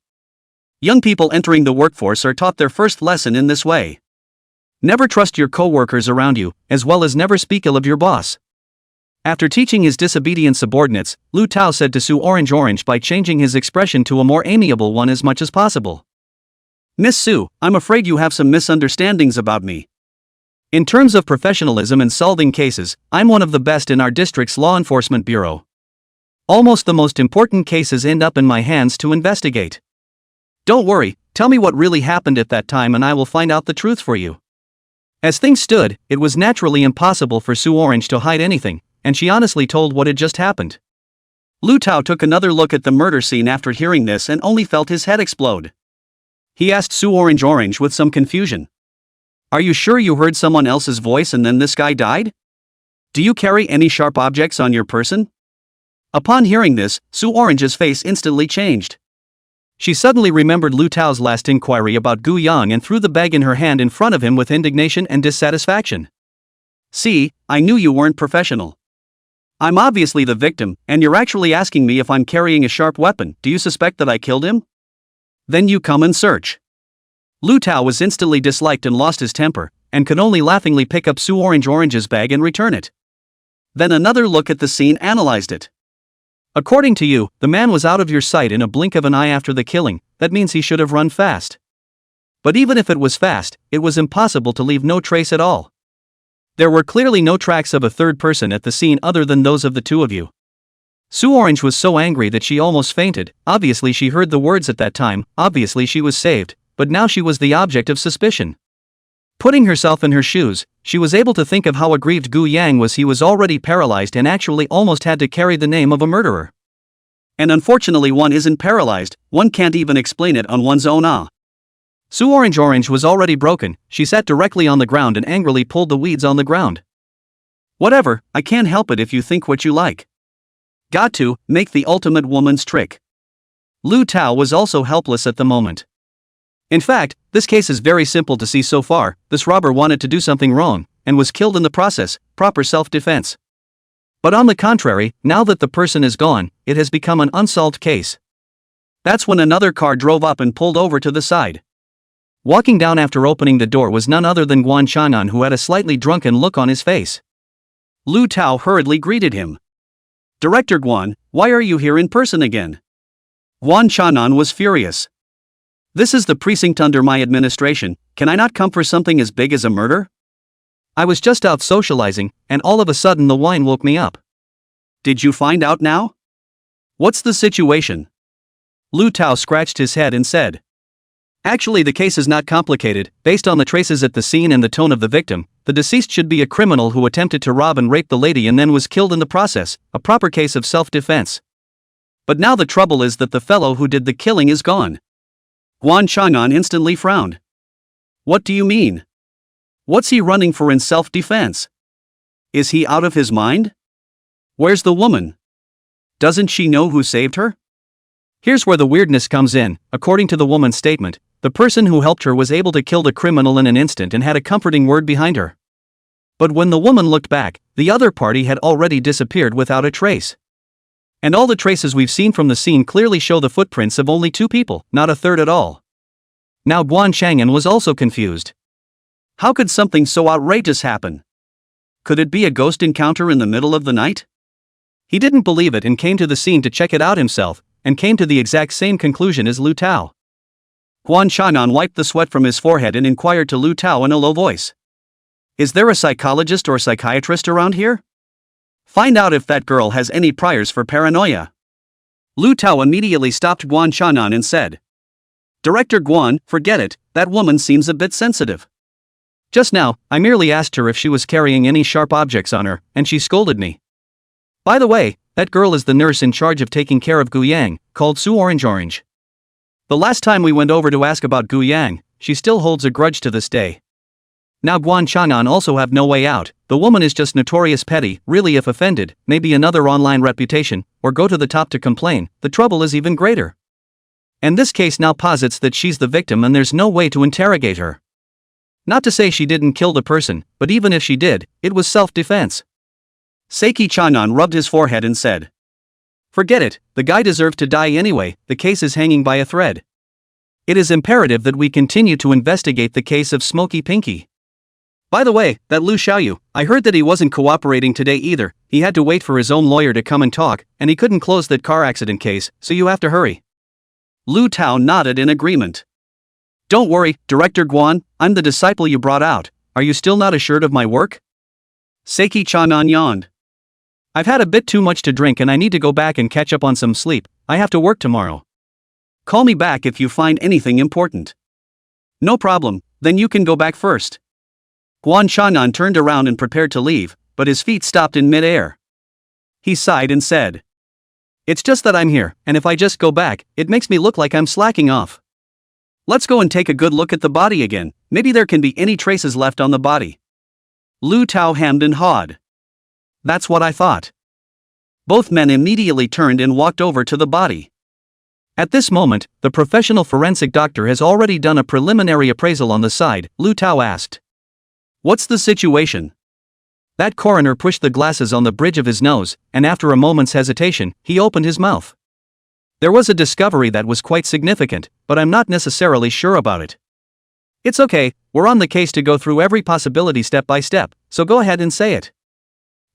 Speaker 1: Young people entering the workforce are taught their first lesson in this way. Never trust your co-workers around you, as well as never speak ill of your boss. After teaching his disobedient subordinates, Lu Tao said to Sue Orange by changing his expression to a more amiable one as much as possible. "Miss Sue, I'm afraid you have some misunderstandings about me. In terms of professionalism and solving cases, I'm one of the best in our district's law enforcement bureau. Almost the most important cases end up in my hands to investigate. Don't worry, tell me what really happened at that time and I will find out the truth for you." As things stood, it was naturally impossible for Sue Orange to hide anything, and she honestly told what had just happened. Lu Tao took another look at the murder scene after hearing this and only felt his head explode. He asked Sue Orange with some confusion, "Are you sure you heard someone else's voice and then this guy died? Do you carry any sharp objects on your person?" Upon hearing this, Sue Orange's face instantly changed. She suddenly remembered Lu Tao's last inquiry about Gu Yang and threw the bag in her hand in front of him with indignation and dissatisfaction. "See, I knew you weren't professional. I'm obviously the victim, and you're actually asking me if I'm carrying a sharp weapon. Do you suspect that I killed him? Then you come and search." Lu Tao was instantly disliked and lost his temper, and could only laughingly pick up Sue Orange's bag and return it. Then another look at the scene analyzed it. "According to you, the man was out of your sight in a blink of an eye after the killing. That means he should have run fast. But even if it was fast, it was impossible to leave no trace at all. There were clearly no tracks of a third person at the scene other than those of the two of you." Sue Orange was so angry that she almost fainted. Obviously she heard the words at that time, obviously she was saved, but now she was the object of suspicion. Putting herself in her shoes, she was able to think of how aggrieved Gu Yang was. He was already paralyzed and actually almost had to carry the name of a murderer. And unfortunately one isn't paralyzed, one can't even explain it on one's own. Su Orange was already broken. She sat directly on the ground and angrily pulled the weeds on the ground. Whatever, I can't help it if you think what you like. Got to make the ultimate woman's trick. Lu Tao was also helpless at the moment. In fact, this case is very simple to see so far. This robber wanted to do something wrong, and was killed in the process, proper self-defense. But on the contrary, now that the person is gone, it has become an unsolved case. That's when another car drove up and pulled over to the side. Walking down after opening the door was none other than Guan Chang'an, who had a slightly drunken look on his face. Lu Tao hurriedly greeted him. "Director Guan, why are you here in person again?" Guan Chang'an was furious. "This is the precinct under my administration, can I not come for something as big as a murder? I was just out socializing, and all of a sudden the wine woke me up." "Did you find out now? What's the situation?" Lu Tao scratched his head and said. "Actually, the case is not complicated. Based on the traces at the scene and the tone of the victim, the deceased should be a criminal who attempted to rob and rape the lady and then was killed in the process, a proper case of self-defense. But now the trouble is that the fellow who did the killing is gone." Guan Chang'an instantly frowned. "What do you mean? What's he running for in self-defense? Is he out of his mind? Where's the woman? Doesn't she know who saved her?" Here's where the weirdness comes in. According to the woman's statement, the person who helped her was able to kill the criminal in an instant and had a comforting word behind her. But when the woman looked back, the other party had already disappeared without a trace. And all the traces we've seen from the scene clearly show the footprints of only two people, not a third at all. Now Guan Chang'an was also confused. How could something so outrageous happen? Could it be a ghost encounter in the middle of the night? He didn't believe it and came to the scene to check it out himself, and came to the exact same conclusion as Lu Tao. Guan Chang'an wiped the sweat from his forehead and inquired to Lu Tao in a low voice. "Is there a psychologist or psychiatrist around here? Find out if that girl has any priors for paranoia." Lu Tao immediately stopped Guan Chang'an and said, "Director Guan, forget it, that woman seems a bit sensitive. Just now, I merely asked her if she was carrying any sharp objects on her, and she scolded me. By the way, that girl is the nurse in charge of taking care of Gu Yang, called Su Orange. The last time we went over to ask about Gu Yang, she still holds a grudge to this day." Now Guan Chang'an also have no way out. The woman is just notorious petty. Really, if offended, maybe another online reputation, or go to the top to complain, the trouble is even greater. And this case now posits that she's the victim and there's no way to interrogate her. Not to say she didn't kill the person, but even if she did, it was self-defense. Seiki Chang'an rubbed his forehead and said, "Forget it, the guy deserved to die anyway, the case is hanging by a thread. It is imperative that we continue to investigate the case of Smoky Pinky. By the way, that Lu Xiaoyu, I heard that he wasn't cooperating today either. He had to wait for his own lawyer to come and talk, and he couldn't close that car accident case, so you have to hurry." Lu Tao nodded in agreement. "Don't worry, Director Guan, I'm the disciple you brought out. Are you still not assured of my work?" Seiki Chang'an yawned. "I've had a bit too much to drink and I need to go back and catch up on some sleep. I have to work tomorrow. Call me back if you find anything important." "No problem, then you can go back first." Guan Chang'an turned around and prepared to leave, but his feet stopped in mid-air. He sighed and said, "It's just that I'm here, and if I just go back, it makes me look like I'm slacking off. Let's go and take a good look at the body again, maybe there can be any traces left on the body." Lu Tao hemmed and hawed. "That's what I thought." Both men immediately turned and walked over to the body. At this moment, the professional forensic doctor has already done a preliminary appraisal on the side. Lu Tao asked, "What's the situation?" That coroner pushed the glasses on the bridge of his nose, and after a moment's hesitation, he opened his mouth. "There was a discovery that was quite significant, but I'm not necessarily sure about it." "It's okay, we're on the case to go through every possibility step by step, so go ahead and say it,"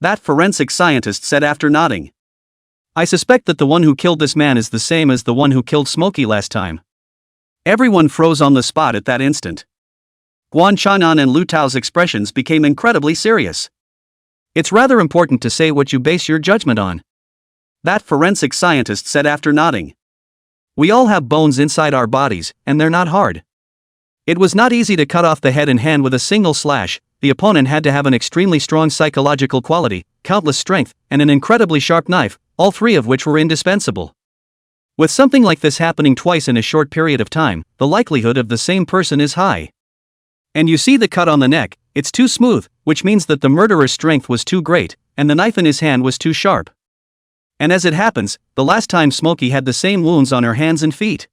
Speaker 1: that forensic scientist said after nodding. "I suspect that the one who killed this man is the same as the one who killed Smokey last time." Everyone froze on the spot at that instant. Guan Chang'an and Lu Tao's expressions became incredibly serious. "It's rather important to say what you base your judgment on," that forensic scientist said after nodding. "We all have bones inside our bodies, and they're not hard. It was not easy to cut off the head and hand with a single slash. The opponent had to have an extremely strong psychological quality, countless strength, and an incredibly sharp knife, all three of which were indispensable. With something like this happening twice in a short period of time, the likelihood of the same person is high. And you see the cut on the neck, it's too smooth, which means that the murderer's strength was too great, and the knife in his hand was too sharp. And as it happens, the last time Smokey had the same wounds on her hands and feet.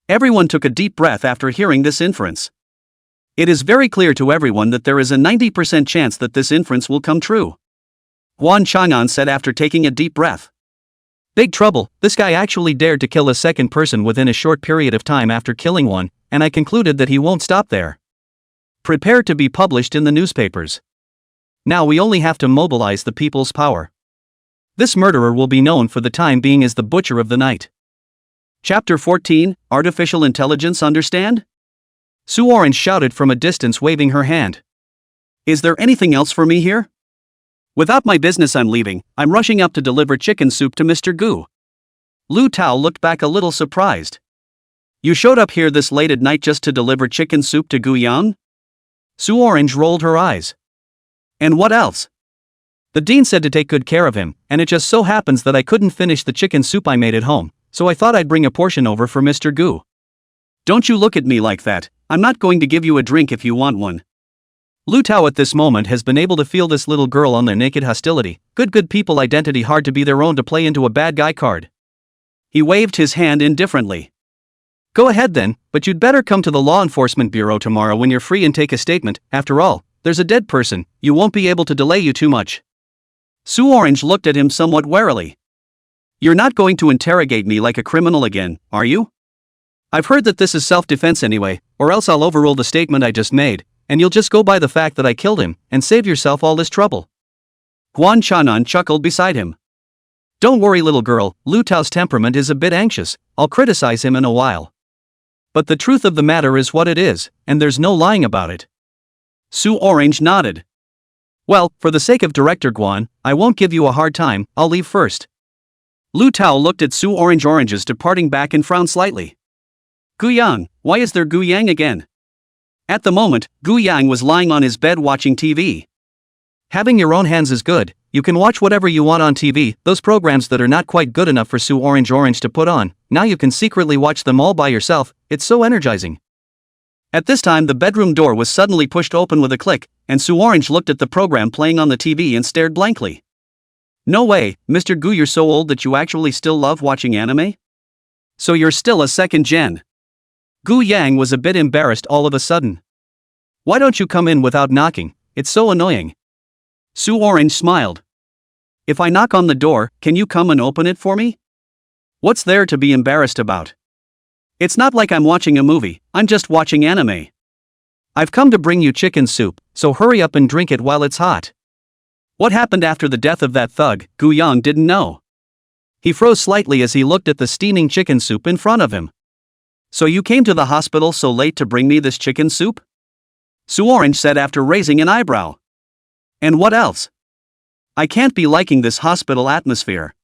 Speaker 1: Everyone took a deep breath after hearing this inference. It is very clear to everyone that there is a 90% chance that this inference will come true. Guan Chang'an said after taking a deep breath. Big trouble, this guy actually dared to kill a second person within a short period of time after killing one, and I concluded that he won't stop there. Prepare to be published in the newspapers. Now we only have to mobilize the people's power. This murderer will be known for the time being as the Butcher of the Night. Chapter 14, Artificial Intelligence Understand? Sue Orange shouted from a distance, waving her hand. Is there anything else for me here? Without my business, I'm leaving. I'm rushing up to deliver chicken soup to Mr. Gu. Lu Tao looked back a little surprised. You showed up here this late at night just to deliver chicken soup to Gu Yang? Sue Orange rolled her eyes. And what else? The dean said to take good care of him, and it just so happens that I couldn't finish the chicken soup I made at home, so I thought I'd bring a portion over for Mr. Gu. Don't you look at me like that. I'm not going to give you a drink if you want one. Lu Tao at this moment has been able to feel this little girl on their naked hostility, good people identity hard to be their own to play into a bad guy card. He waved his hand indifferently. Go ahead then, but you'd better come to the Law Enforcement Bureau tomorrow when you're free and take a statement. After all, there's a dead person, you won't be able to delay you too much. Sue Orange looked at him somewhat warily. You're not going to interrogate me like a criminal again, are you? I've heard that this is self-defense anyway, or else I'll overrule the statement I just made, and you'll just go by the fact that I killed him, and save yourself all this trouble. Guan Chanan chuckled beside him. Don't worry, little girl, Lu Tao's temperament is a bit anxious, I'll criticize him in a while. But the truth of the matter is what it is, and there's no lying about it. Sue Orange nodded. Well, for the sake of Director Guan, I won't give you a hard time, I'll leave first. Lu Tao looked at Sue Orange's departing back and frowned slightly. Gu Yang, why is there Gu Yang again? At the moment, Gu Yang was lying on his bed watching TV. Having your own hands is good, you can watch whatever you want on TV, those programs that are not quite good enough for Sue Orange to put on, now you can secretly watch them all by yourself, it's so energizing. At this time the bedroom door was suddenly pushed open with a click, and Sue Orange looked at the program playing on the TV and stared blankly. No way, Mr. Gu, you're so old that you actually still love watching anime? So you're still a second gen. Gu Yang was a bit embarrassed all of a sudden. Why don't you come in without knocking, it's so annoying. Sue Orange smiled. If I knock on the door, can you come and open it for me? What's there to be embarrassed about? It's not like I'm watching a movie, I'm just watching anime. I've come to bring you chicken soup, so hurry up and drink it while it's hot. What happened after the death of that thug, Gu Yang didn't know. He froze slightly as he looked at the steaming chicken soup in front of him. So you came to the hospital so late to bring me this chicken soup? Sue Orange said after raising an eyebrow. And what else? I can't be liking this hospital atmosphere.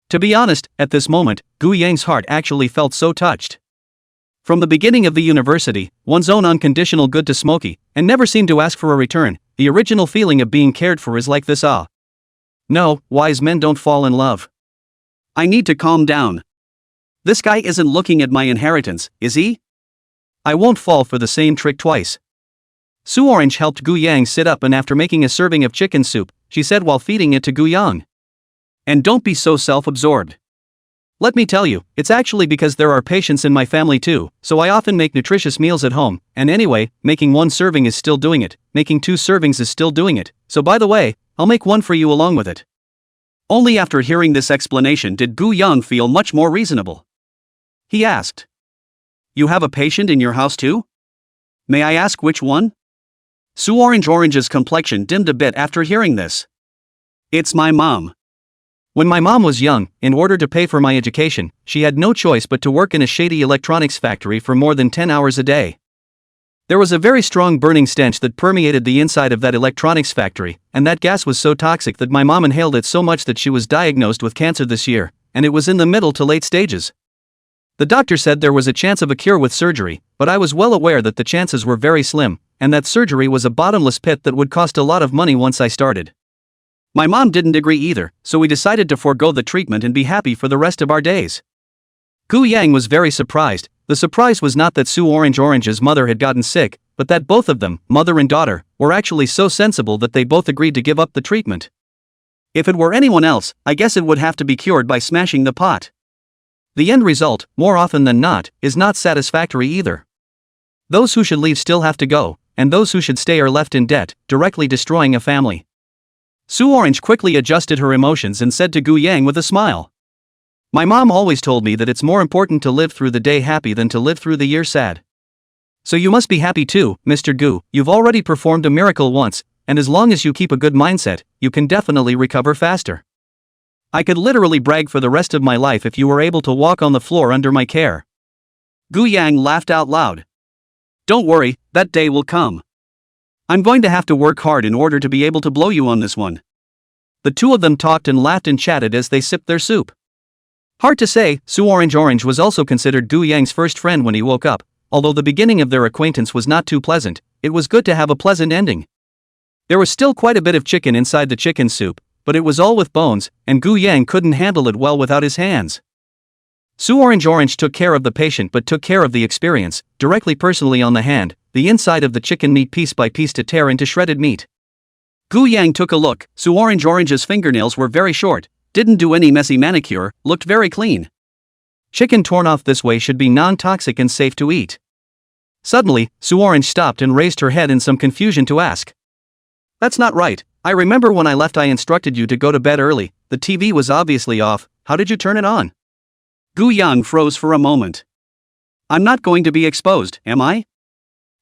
Speaker 1: To be honest, at this moment, Gu Yang's heart actually felt so touched. From the beginning of the university, one's own unconditional good to Smokey, and never seemed to ask for a return, the original feeling of being cared for is like this. No, wise men don't fall in love. I need to calm down. This guy isn't looking at my inheritance, is he? I won't fall for the same trick twice. Sue Orange helped Gu Yang sit up, and after making a serving of chicken soup, she said while feeding it to Gu Yang. And don't be so self-absorbed. Let me tell you, it's actually because there are patients in my family too, so I often make nutritious meals at home, and anyway, making one serving is still doing it, making 2 servings is still doing it, so by the way, I'll make one for you along with it. Only after hearing this explanation did Gu Yang feel much more reasonable. He asked. You have a patient in your house too? May I ask which one? Sue Orange's complexion dimmed a bit after hearing this. It's my mom. When my mom was young, in order to pay for my education, she had no choice but to work in a shady electronics factory for more than 10 hours a day. There was a very strong burning stench that permeated the inside of that electronics factory, and that gas was so toxic that my mom inhaled it so much that she was diagnosed with cancer this year, and it was in the middle to late stages. The doctor said there was a chance of a cure with surgery, but I was well aware that the chances were very slim, and that surgery was a bottomless pit that would cost a lot of money once I started. My mom didn't agree either, so we decided to forego the treatment and be happy for the rest of our days. Gu Yang was very surprised. The surprise was not that Su Orange's mother had gotten sick, but that both of them, mother and daughter, were actually so sensible that they both agreed to give up the treatment. If it were anyone else, I guess it would have to be cured by smashing the pot. The end result, more often than not, is not satisfactory either. Those who should leave still have to go, and those who should stay are left in debt, directly destroying a family. Su Orange quickly adjusted her emotions and said to Gu Yang with a smile, "My mom always told me that it's more important to live through the day happy than to live through the year sad. So you must be happy too, Mr. Gu. You've already performed a miracle once, and as long as you keep a good mindset, you can definitely recover faster. I could literally brag for the rest of my life if you were able to walk on the floor under my care." Gu Yang laughed out loud. "Don't worry, that day will come. I'm going to have to work hard in order to be able to blow you on this one." The two of them talked and laughed and chatted as they sipped their soup. Hard to say, Su Orange was also considered Gu Yang's first friend when he woke up. Although the beginning of their acquaintance was not too pleasant, it was good to have a pleasant ending. There was still quite a bit of chicken inside the chicken soup, but it was all with bones, and Gu Yang couldn't handle it well without his hands. Su Orange took care of the patient but took care of the experience, directly personally on the hand, the inside of the chicken meat piece by piece to tear into shredded meat. Gu Yang took a look. Su Orange's fingernails were very short, didn't do any messy manicure, looked very clean. Chicken torn off this way should be non-toxic and safe to eat. Suddenly, Su Orange stopped and raised her head in some confusion to ask, "That's not right. I remember when I left I instructed you to go to bed early. The TV was obviously off. How did you turn it on?" Gu Yang froze for a moment. "I'm not going to be exposed, am I?"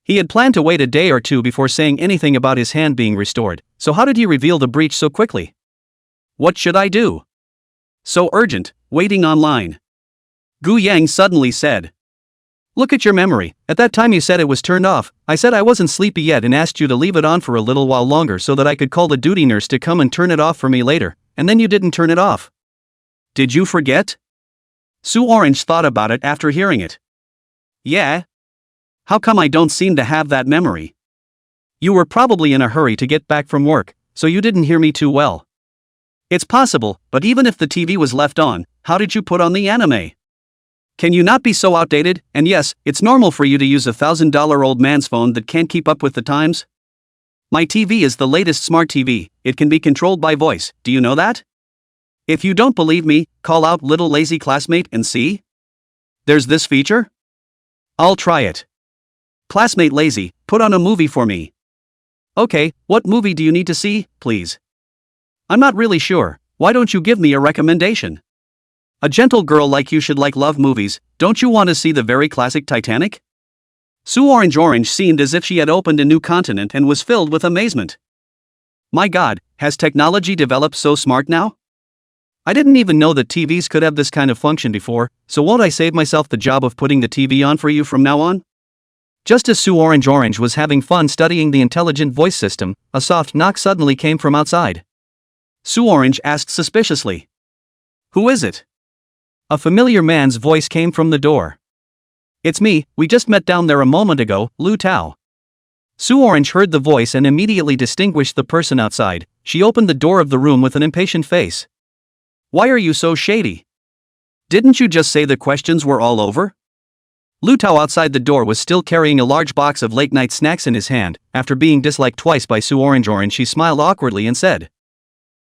Speaker 1: He had planned to wait a day or two before saying anything about his hand being restored, so how did he reveal the breach so quickly? "What should I do?" "So urgent, waiting online." Gu Yang suddenly said, "Look at your memory. At that time you said it was turned off. I said I wasn't sleepy yet and asked you to leave it on for a little while longer so that I could call the duty nurse to come and turn it off for me later, and then you didn't turn it off. Did you forget?" Su Orange thought about it after hearing it. "Yeah. How come I don't seem to have that memory?" "You were probably in a hurry to get back from work, so you didn't hear me too well." "It's possible, but even if the TV was left on, how did you put on the anime? Can you not be so outdated? And yes, it's normal for you to use $1,000-old man's phone that can't keep up with the times. My TV is the latest smart TV, it can be controlled by voice, do you know that? If you don't believe me, call out little lazy classmate and see? There's this feature? I'll try it. Classmate lazy, put on a movie for me." "Okay, what movie do you need to see, please?" "I'm not really sure. Why don't you give me a recommendation? A gentle girl like you should like love movies. Don't you want to see the very classic Titanic?" Su Orange seemed as if she had opened a new continent and was filled with amazement. "My God, has technology developed so smart now? I didn't even know that TVs could have this kind of function before, so won't I save myself the job of putting the TV on for you from now on?" Just as Su Orange was having fun studying the intelligent voice system, a soft knock suddenly came from outside. Su Orange asked suspiciously, "Who is it?" A familiar man's voice came from the door. "It's me, we just met down there a moment ago, Lu Tao." Su Orange heard the voice and immediately distinguished the person outside. She opened the door of the room with an impatient face. "Why are you so shady? Didn't you just say the questions were all over?" Lu Tao outside the door was still carrying a large box of late-night snacks in his hand. After being disliked twice by Su Orange, she smiled awkwardly and said,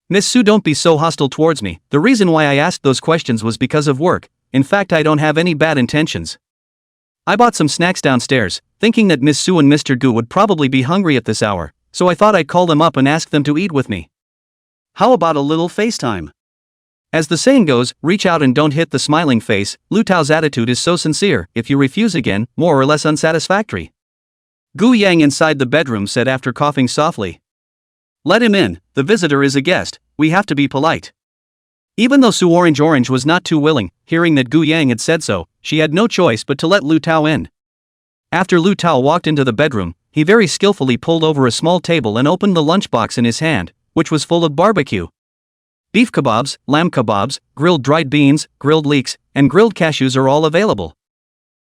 Speaker 1: "Miss Su, don't be so hostile towards me. The reason why I asked those questions was because of work. In fact, I don't have any bad intentions. I bought some snacks downstairs, thinking that Miss Su and Mr. Gu would probably be hungry at this hour, so I thought I'd call them up and ask them to eat with me. How about a little FaceTime? As the saying goes, reach out and don't hit the smiling face. Lu Tao's attitude is so sincere, if you refuse again, more or less unsatisfactory." Gu Yang inside the bedroom said after coughing softly, "Let him in, the visitor is a guest, we have to be polite." Even though Su Orange was not too willing, hearing that Gu Yang had said so, she had no choice but to let Lu Tao in. After Lu Tao walked into the bedroom, he very skillfully pulled over a small table and opened the lunchbox in his hand, which was full of barbecue. Beef kebabs, lamb kebabs, grilled dried beans, grilled leeks, and grilled cashews are all available.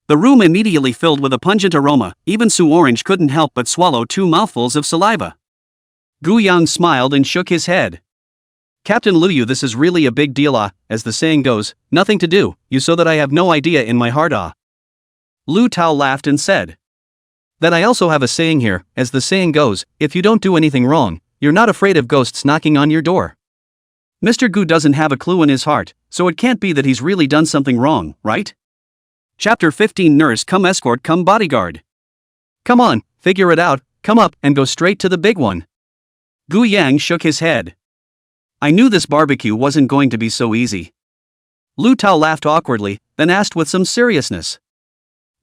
Speaker 1: The room immediately filled with a pungent aroma. Even Su Orange couldn't help but swallow 2 mouthfuls of saliva. Gu Yang smiled and shook his head. Captain Liu, this is really a big deal, as the saying goes, nothing to do, you so that I have no idea in my heart, Lu Tao laughed and said. That I also have a saying here, as the saying goes, if you don't do anything wrong, you're not afraid of ghosts knocking on your door. Mr. Gu doesn't have a clue in his heart, so it can't be that he's really done something wrong, right? Chapter 15 Nurse come escort come bodyguard. Come on, figure it out, come up and go straight to the big one. Gu Yang shook his head. I knew this barbecue wasn't going to be so easy. Lu Tao laughed awkwardly, then asked with some seriousness.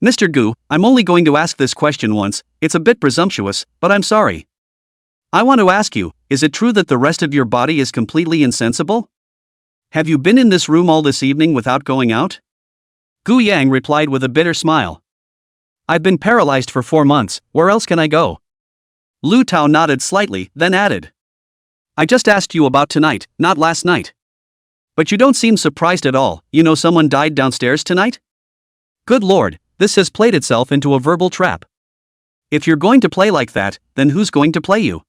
Speaker 1: Mr. Gu, I'm only going to ask this question once, it's a bit presumptuous, but I'm sorry. I want to ask you, is it true that the rest of your body is completely insensible? Have you been in this room all this evening without going out? Gu Yang replied with a bitter smile. I've been paralyzed for 4 months, where else can I go? Lu Tao nodded slightly, then added. I just asked you about tonight, not last night. But you don't seem surprised at all, you know someone died downstairs tonight? Good lord, this has played itself into a verbal trap. If you're going to play like that, then who's going to play you?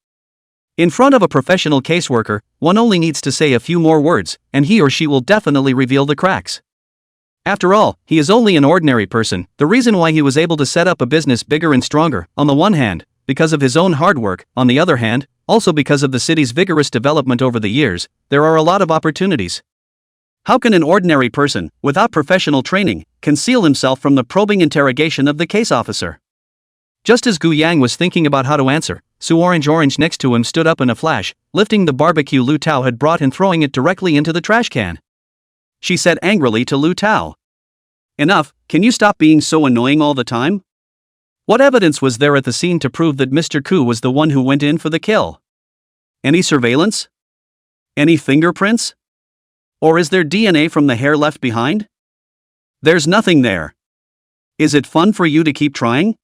Speaker 1: In front of a professional caseworker, one only needs to say a few more words, and he or she will definitely reveal the cracks. After all, he is only an ordinary person. The reason why he was able to set up a business bigger and stronger, on the one hand, because of his own hard work, on the other hand, also because of the city's vigorous development over the years, there are a lot of opportunities. How can an ordinary person, without professional training, conceal himself from the probing interrogation of the case officer? Just as Gu Yang was thinking about how to answer, Su Orange next to him stood up in a flash, lifting the barbecue Lu Tao had brought and throwing it directly into the trash can. She said angrily to Lu Tao. Enough, can you stop being so annoying all the time? What evidence was there at the scene to prove that Mr. Ku was the one who went in for the kill? Any surveillance? Any fingerprints? Or is there DNA from the hair left behind? There's nothing there. Is it fun for you to keep trying?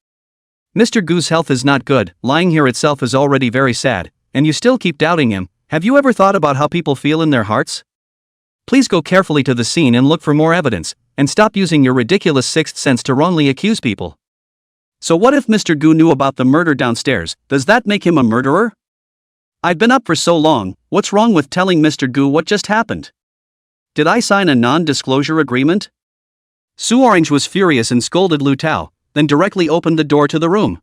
Speaker 1: Mr. Gu's health is not good, lying here itself is already very sad, and you still keep doubting him. Have you ever thought about how people feel in their hearts? Please go carefully to the scene and look for more evidence, and stop using your ridiculous sixth sense to wrongly accuse people. So what if Mr. Gu knew about the murder downstairs? Does that make him a murderer? I've been up for so long, what's wrong with telling Mr. Gu what just happened? Did I sign a non-disclosure agreement? Su Orange was furious and scolded Lu Tao, then directly opened the door to the room.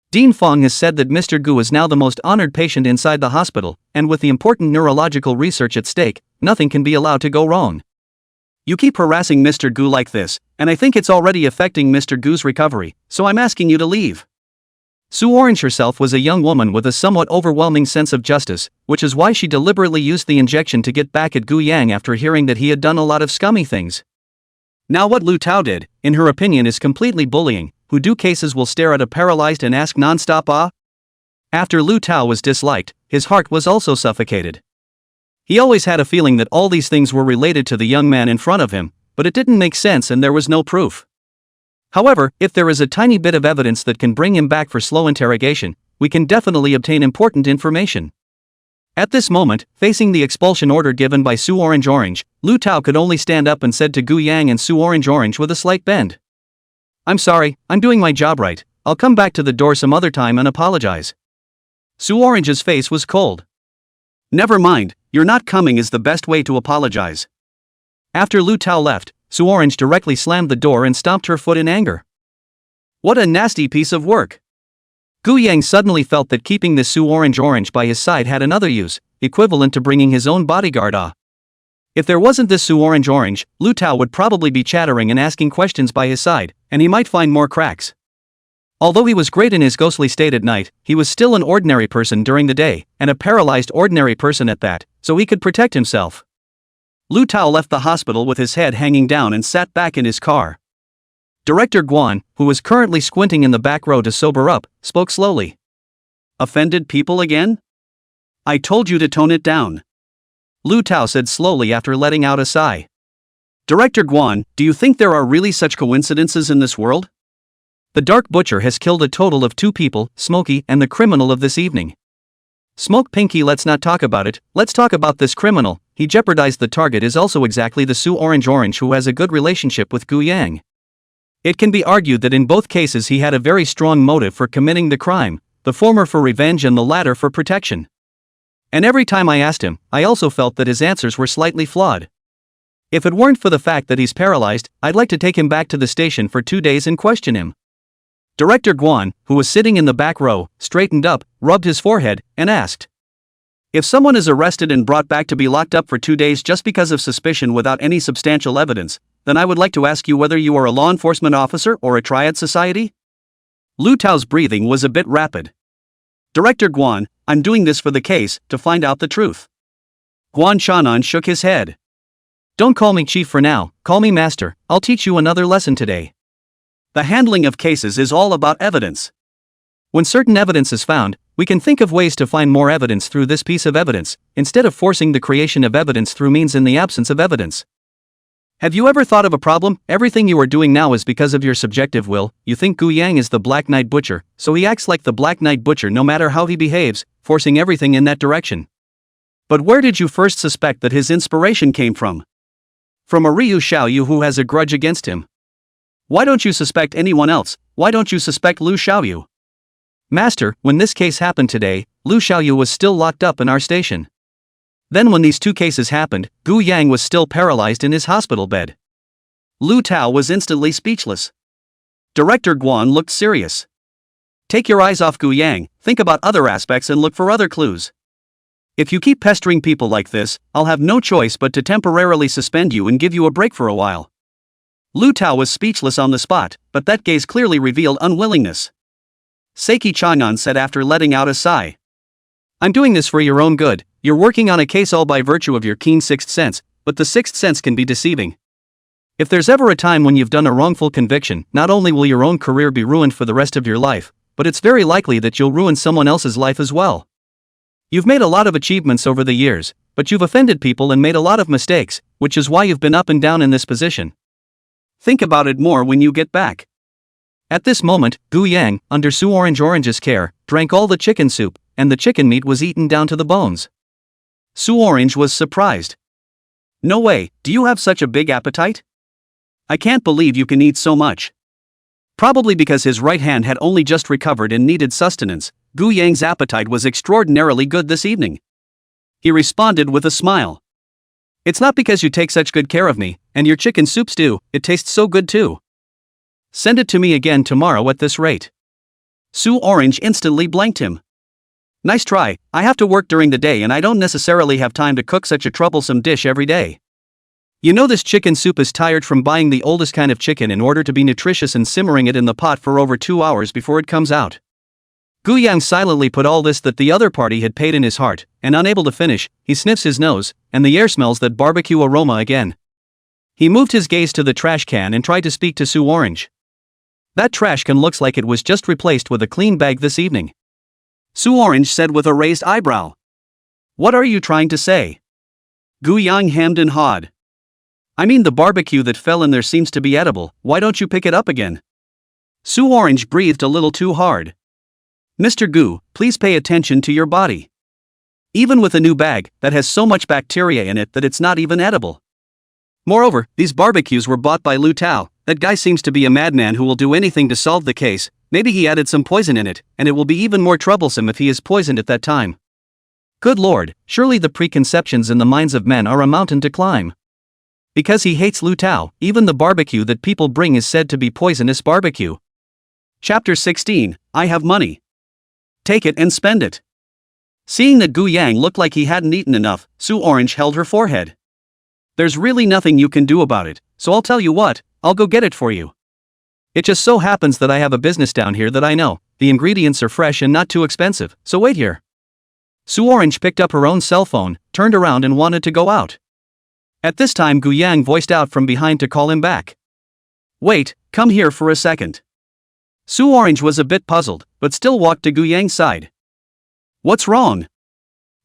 Speaker 1: Dean Fong has said that Mr. Gu is now the most honored patient inside the hospital, and with the important neurological research at stake, nothing can be allowed to go wrong. You keep harassing Mr. Gu like this, and I think it's already affecting Mr. Gu's recovery, so I'm asking you to leave. Su Orange herself was a young woman with a somewhat overwhelming sense of justice, which is why she deliberately used the injection to get back at Gu Yang after hearing that he had done a lot of scummy things. Now what Lu Tao did, in her opinion, is completely bullying. Who do cases will stare at a paralyzed and ask non-stop. After Lu Tao was disliked, his heart was also suffocated. He always had a feeling that all these things were related to the young man in front of him, but it didn't make sense and there was no proof. However, if there is a tiny bit of evidence that can bring him back for slow interrogation, we can definitely obtain important information. At this moment, facing the expulsion order given by Su Orange, Lu Tao could only stand up and said to Gu Yang and Su Orange with a slight bend. I'm sorry, I'm doing my job right, I'll come back to the door some other time and apologize. Su Orange's face was cold. Never mind, you're not coming is the best way to apologize. After Lu Tao left, Su Orange directly slammed the door and stomped her foot in anger. What a nasty piece of work. Gu Yang suddenly felt that keeping this Su Orange by his side had another use, equivalent to bringing his own bodyguard. If there wasn't this Su Orange, Lu Tao would probably be chattering and asking questions by his side, and he might find more cracks. Although he was great in his ghostly state at night, he was still an ordinary person during the day, and a paralyzed ordinary person at that, so he could protect himself. Lu Tao left the hospital with his head hanging down and sat back in his car. Director Guan, who was currently squinting in the back row to sober up, spoke slowly. Offended people again? I told you to tone it down. Lu Tao said slowly after letting out a sigh. Director Guan, do you think there are really such coincidences in this world? The Dark Butcher has killed a total of 2 people, Smokey and the criminal of this evening. Smoke Pinky, let's not talk about it, let's talk about this criminal. He jeopardized the target is also exactly the Su Orange who has a good relationship with Gu Yang. It can be argued that in both cases he had a very strong motive for committing the crime, the former for revenge and the latter for protection. And every time I asked him, I also felt that his answers were slightly flawed. If it weren't for the fact that he's paralyzed, I'd like to take him back to the station for 2 days and question him. Director Guan, who was sitting in the back row, straightened up, rubbed his forehead, and asked, "If someone is arrested and brought back to be locked up for 2 days just because of suspicion without any substantial evidence, then I would like to ask you whether you are a law enforcement officer or a triad society?" Lu Tao's breathing was a bit rapid. "Director Guan, I'm doing this for the case, to find out the truth." Guan Shannon shook his head. "Don't call me chief for now, call me master, I'll teach you another lesson today. The handling of cases is all about evidence. When certain evidence is found, we can think of ways to find more evidence through this piece of evidence, instead of forcing the creation of evidence through means in the absence of evidence. Have you ever thought of a problem? Everything you are doing now is because of your subjective will. You think Gu Yang is the Black Knight Butcher, so he acts like the Black Knight Butcher no matter how he behaves, forcing everything in that direction. But where did you first suspect that his inspiration came from? From a Ryu Xiaoyu who has a grudge against him. Why don't you suspect anyone else? Why don't you suspect Lu Xiaoyu?" "Master, when this case happened today, Lu Xiaoyu was still locked up in our station. Then when these two cases happened, Gu Yang was still paralyzed in his hospital bed." Lu Tao was instantly speechless. Director Guan looked serious. "Take your eyes off Gu Yang, think about other aspects and look for other clues. If you keep pestering people like this, I'll have no choice but to temporarily suspend you and give you a break for a while." Lu Tao was speechless on the spot, but that gaze clearly revealed unwillingness. Seiki Changan said after letting out a sigh. "I'm doing this for your own good. You're working on a case all by virtue of your keen sixth sense, but the sixth sense can be deceiving. If there's ever a time when you've done a wrongful conviction, not only will your own career be ruined for the rest of your life, but it's very likely that you'll ruin someone else's life as well. You've made a lot of achievements over the years, but you've offended people and made a lot of mistakes, which is why you've been up and down in this position. Think about it more when you get back." At this moment, Gu Yang, under Su Orange's care, drank all the chicken soup, and the chicken meat was eaten down to the bones. Su Orange was surprised. "No way, do you have such a big appetite? I can't believe you can eat so much." Probably because his right hand had only just recovered and needed sustenance, Gu Yang's appetite was extraordinarily good this evening. He responded with a smile. "It's not because you take such good care of me, and your chicken soup stew, it tastes so good too. Send it to me again tomorrow at this rate." Su Orange instantly blanked him. "Nice try, I have to work during the day and I don't necessarily have time to cook such a troublesome dish every day. You know this chicken soup is tired from buying the oldest kind of chicken in order to be nutritious and simmering it in the pot for over 2 hours before it comes out." Gu Yang silently put all this that the other party had paid in his heart, and unable to finish, he sniffs his nose, and the air smells that barbecue aroma again. He moved his gaze to the trash can and tried to speak to Su Orange. "That trash can looks like it was just replaced with a clean bag this evening." Su Orange said with a raised eyebrow. "What are you trying to say?" Gu Yang hemmed and hawed. "I mean the barbecue that fell in there seems to be edible, why don't you pick it up again?" Su Orange breathed a little too hard. "Mr. Gu, please pay attention to your body. Even with a new bag, that has so much bacteria in it that it's not even edible. Moreover, these barbecues were bought by Lu Tao, that guy seems to be a madman who will do anything to solve the case, maybe he added some poison in it, and it will be even more troublesome if he is poisoned at that time. Good lord, surely the preconceptions in the minds of men are a mountain to climb. Because he hates Lu Tao, even the barbecue that people bring is said to be poisonous barbecue." Chapter 16, I Have Money. Take it and spend it. Seeing that Gu Yang looked like he hadn't eaten enough, Su Orange held her forehead. "There's really nothing you can do about it, so I'll tell you what, I'll go get it for you. It just so happens that I have a business down here that I know, the ingredients are fresh and not too expensive, so wait here." Su Orange picked up her own cell phone, turned around and wanted to go out. At this time Gu Yang voiced out from behind to call him back. "Wait, come here for a second." Su Orange was a bit puzzled, but still walked to Gu Yang's side. "What's wrong?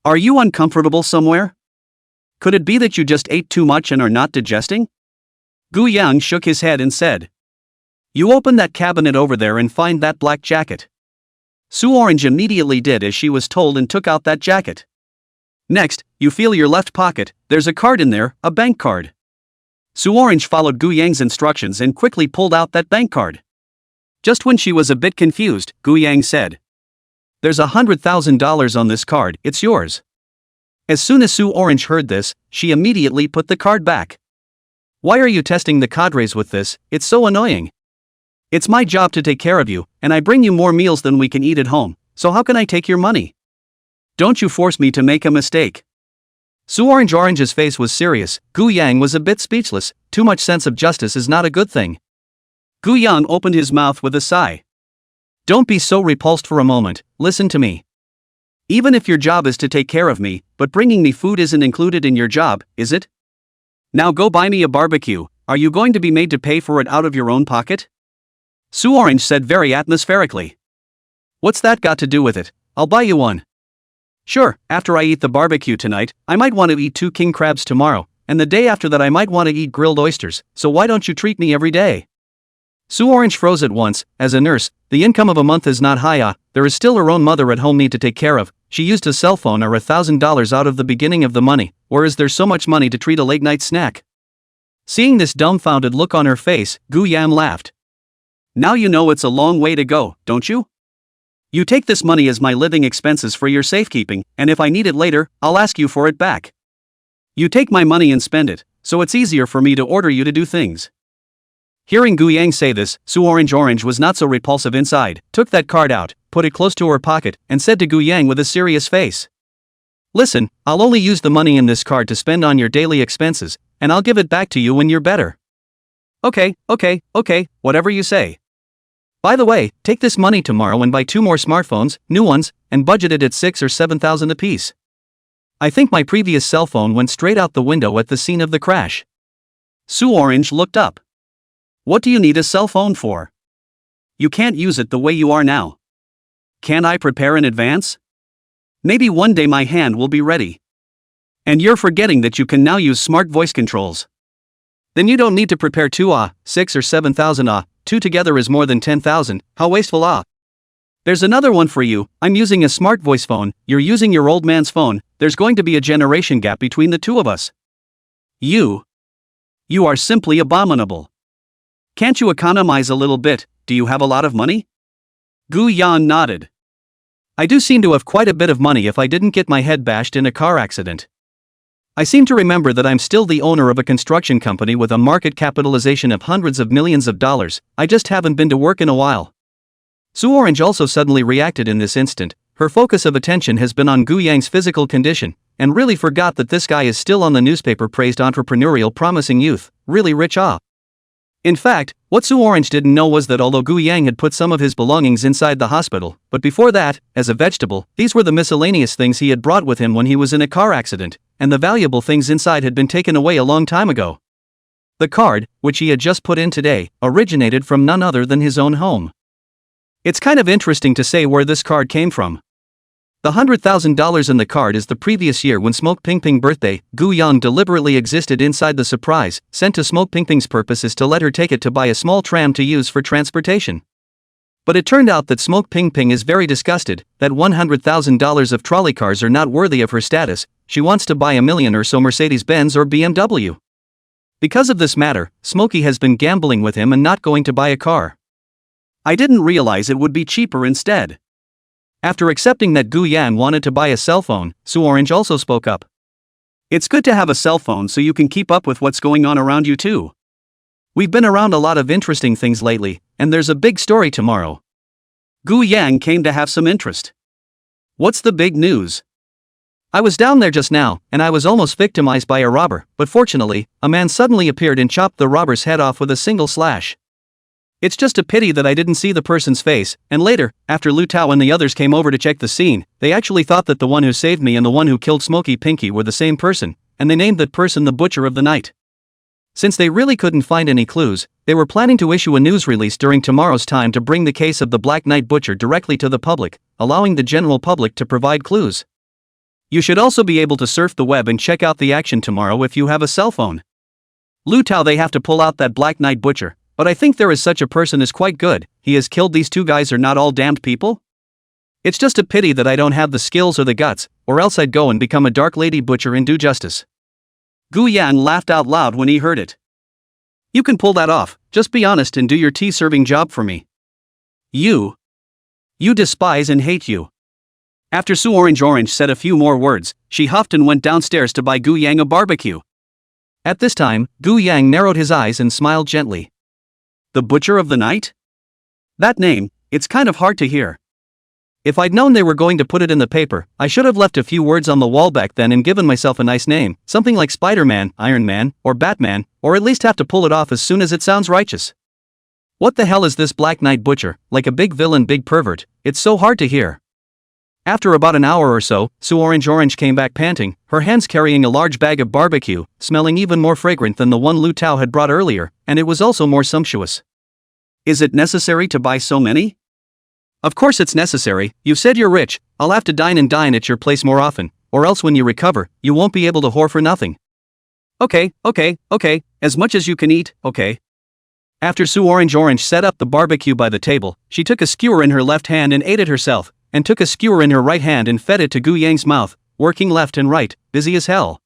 Speaker 1: Are you uncomfortable somewhere? Could it be that you just ate too much and are not digesting?" Gu Yang shook his head and said, "You open that cabinet over there and find that black jacket." Sue Orange immediately did as she was told and took out that jacket. Next, you feel your left pocket, there's a card in there, a bank card. Sue Orange followed Gu Yang's instructions and quickly pulled out that bank card. Just when she was a bit confused, Gu Yang said, "There's $100,000 on this card, it's yours." As soon as Sue Orange heard this, she immediately put the card back. "Why are you testing the cadres with this? It's so annoying. It's my job to take care of you, and I bring you more meals than we can eat at home, so how can I take your money? Don't you force me to make a mistake." Sue Orange's face was serious. Gu Yang was a bit speechless. Too much sense of justice is not a good thing. Gu Yang opened his mouth with a sigh. "Don't be so repulsed for a moment, listen to me. Even if your job is to take care of me, but bringing me food isn't included in your job, is it? Now go buy me a barbecue, are you going to be made to pay for it out of your own pocket?" Sue Orange said very atmospherically. "What's that got to do with it? I'll buy you one. Sure, after I eat the barbecue tonight, I might want to eat 2 king crabs tomorrow, and the day after that I might want to eat grilled oysters, so why don't you treat me every day?" Sue Orange froze at once. As a nurse, the income of a month is not high. There is still her own mother at home need to take care of. She used a cell phone or $1,000 out of the beginning of the money, or is there so much money to treat a late night snack? Seeing this dumbfounded look on her face, Gu Yang laughed. "Now you know it's a long way to go, don't you? You take this money as my living expenses for your safekeeping, and if I need it later, I'll ask you for it back. You take my money and spend it, so it's easier for me to order you to do things." Hearing Gu Yang say this, Sue Orange was not so repulsive inside, took that card out, put it close to her pocket, and said to Gu Yang with a serious face, "Listen, I'll only use the money in this card to spend on your daily expenses, and I'll give it back to you when you're better." Okay, whatever you say. By the way, take this money tomorrow and buy 2 more smartphones, new ones, and budget it at 6 or 7,000 apiece. I think my previous cell phone went straight out the window at the scene of the crash. Sue Orange looked up. "What do you need a cell phone for? You can't use it the way you are now. Can I prepare in advance? Maybe one day my hand will be ready. And you're forgetting that you can now use smart voice controls. Then you don't need to prepare 6 or 7,000 2 together is more than 10,000, how wasteful There's another one for you, I'm using a smart voice phone, you're using your old man's phone, there's going to be a generation gap between the two of us. You are simply abominable. Can't you economize a little bit? Do you have a lot of money?" Gu Yang nodded. "I do seem to have quite a bit of money if I didn't get my head bashed in a car accident. I seem to remember that I'm still the owner of a construction company with a market capitalization of hundreds of millions of dollars, I just haven't been to work in a while." Sue Orange also suddenly reacted in this instant. Her focus of attention has been on Gu Yang's physical condition, and really forgot that this guy is still on the newspaper praised entrepreneurial promising youth, really rich In fact, what Sue Orange didn't know was that although Gu Yang had put some of his belongings inside the hospital, but before that, as a vegetable, these were the miscellaneous things he had brought with him when he was in a car accident, and the valuable things inside had been taken away a long time ago. The card, which he had just put in today, originated from none other than his own home. It's kind of interesting to say where this card came from. The $100,000 in the card is the previous year when Smoke Pingping's birthday. Gu Yang deliberately existed inside the surprise, sent to Smoke Pingping's purpose is to let her take it to buy a small tram to use for transportation. But it turned out that Smoke Pingping is very disgusted, that $100,000 of trolley cars are not worthy of her status, she wants to buy $1 million or so Mercedes-Benz or BMW. Because of this matter, Smokey has been gambling with him and not going to buy a car. I didn't realize it would be cheaper instead. After accepting that Gu Yang wanted to buy a cell phone, Sue Orange also spoke up. It's good to have a cell phone so you can keep up with what's going on around you too. We've been around a lot of interesting things lately, and there's a big story tomorrow. Gu Yang came to have some interest. What's the big news? I was down there just now, and I was almost victimized by a robber, but fortunately, a man suddenly appeared and chopped the robber's head off with a single slash. It's just a pity that I didn't see the person's face, and later, after Lu Tao and the others came over to check the scene, they actually thought that the one who saved me and the one who killed Smokey Pinky were the same person, and they named that person the Butcher of the Night. Since they really couldn't find any clues, they were planning to issue a news release during tomorrow's time to bring the case of the Black Knight Butcher directly to the public, allowing the general public to provide clues. You should also be able to surf the web and check out the action tomorrow if you have a cell phone. Lu Tao, they have to pull out that Black Knight Butcher. But I think there is such a person is quite good. He has killed these 2 guys, are not all damned people? It's just a pity that I don't have the skills or the guts, or else I'd go and become a dark lady butcher and do justice. Gu Yang laughed out loud when he heard it. You can pull that off, just be honest and do your tea-serving job for me. You despise and hate you. After Su Orange said a few more words, she huffed and went downstairs to buy Gu Yang a barbecue. At this time, Gu Yang narrowed his eyes and smiled gently. The Butcher of the Night? That name, it's kind of hard to hear. If I'd known they were going to put it in the paper, I should have left a few words on the wall back then and given myself a nice name, something like Spider-Man, Iron Man, or Batman, or at least have to pull it off as soon as it sounds righteous. What the hell is this Black Knight Butcher, like a big villain, big pervert? It's so hard to hear. After about an hour or so, Su Orange came back panting, her hands carrying a large bag of barbecue, smelling even more fragrant than the one Lu Tao had brought earlier, and it was also more sumptuous. Is it necessary to buy so many? Of course it's necessary. You said you're rich, I'll have to dine at your place more often, or else when you recover, you won't be able to whore for nothing. Okay, as much as you can eat, okay. After Su Orange set up the barbecue by the table, she took a skewer in her left hand and ate it herself, and took a skewer in her right hand and fed it to Gu Yang's mouth, working left and right, busy as hell.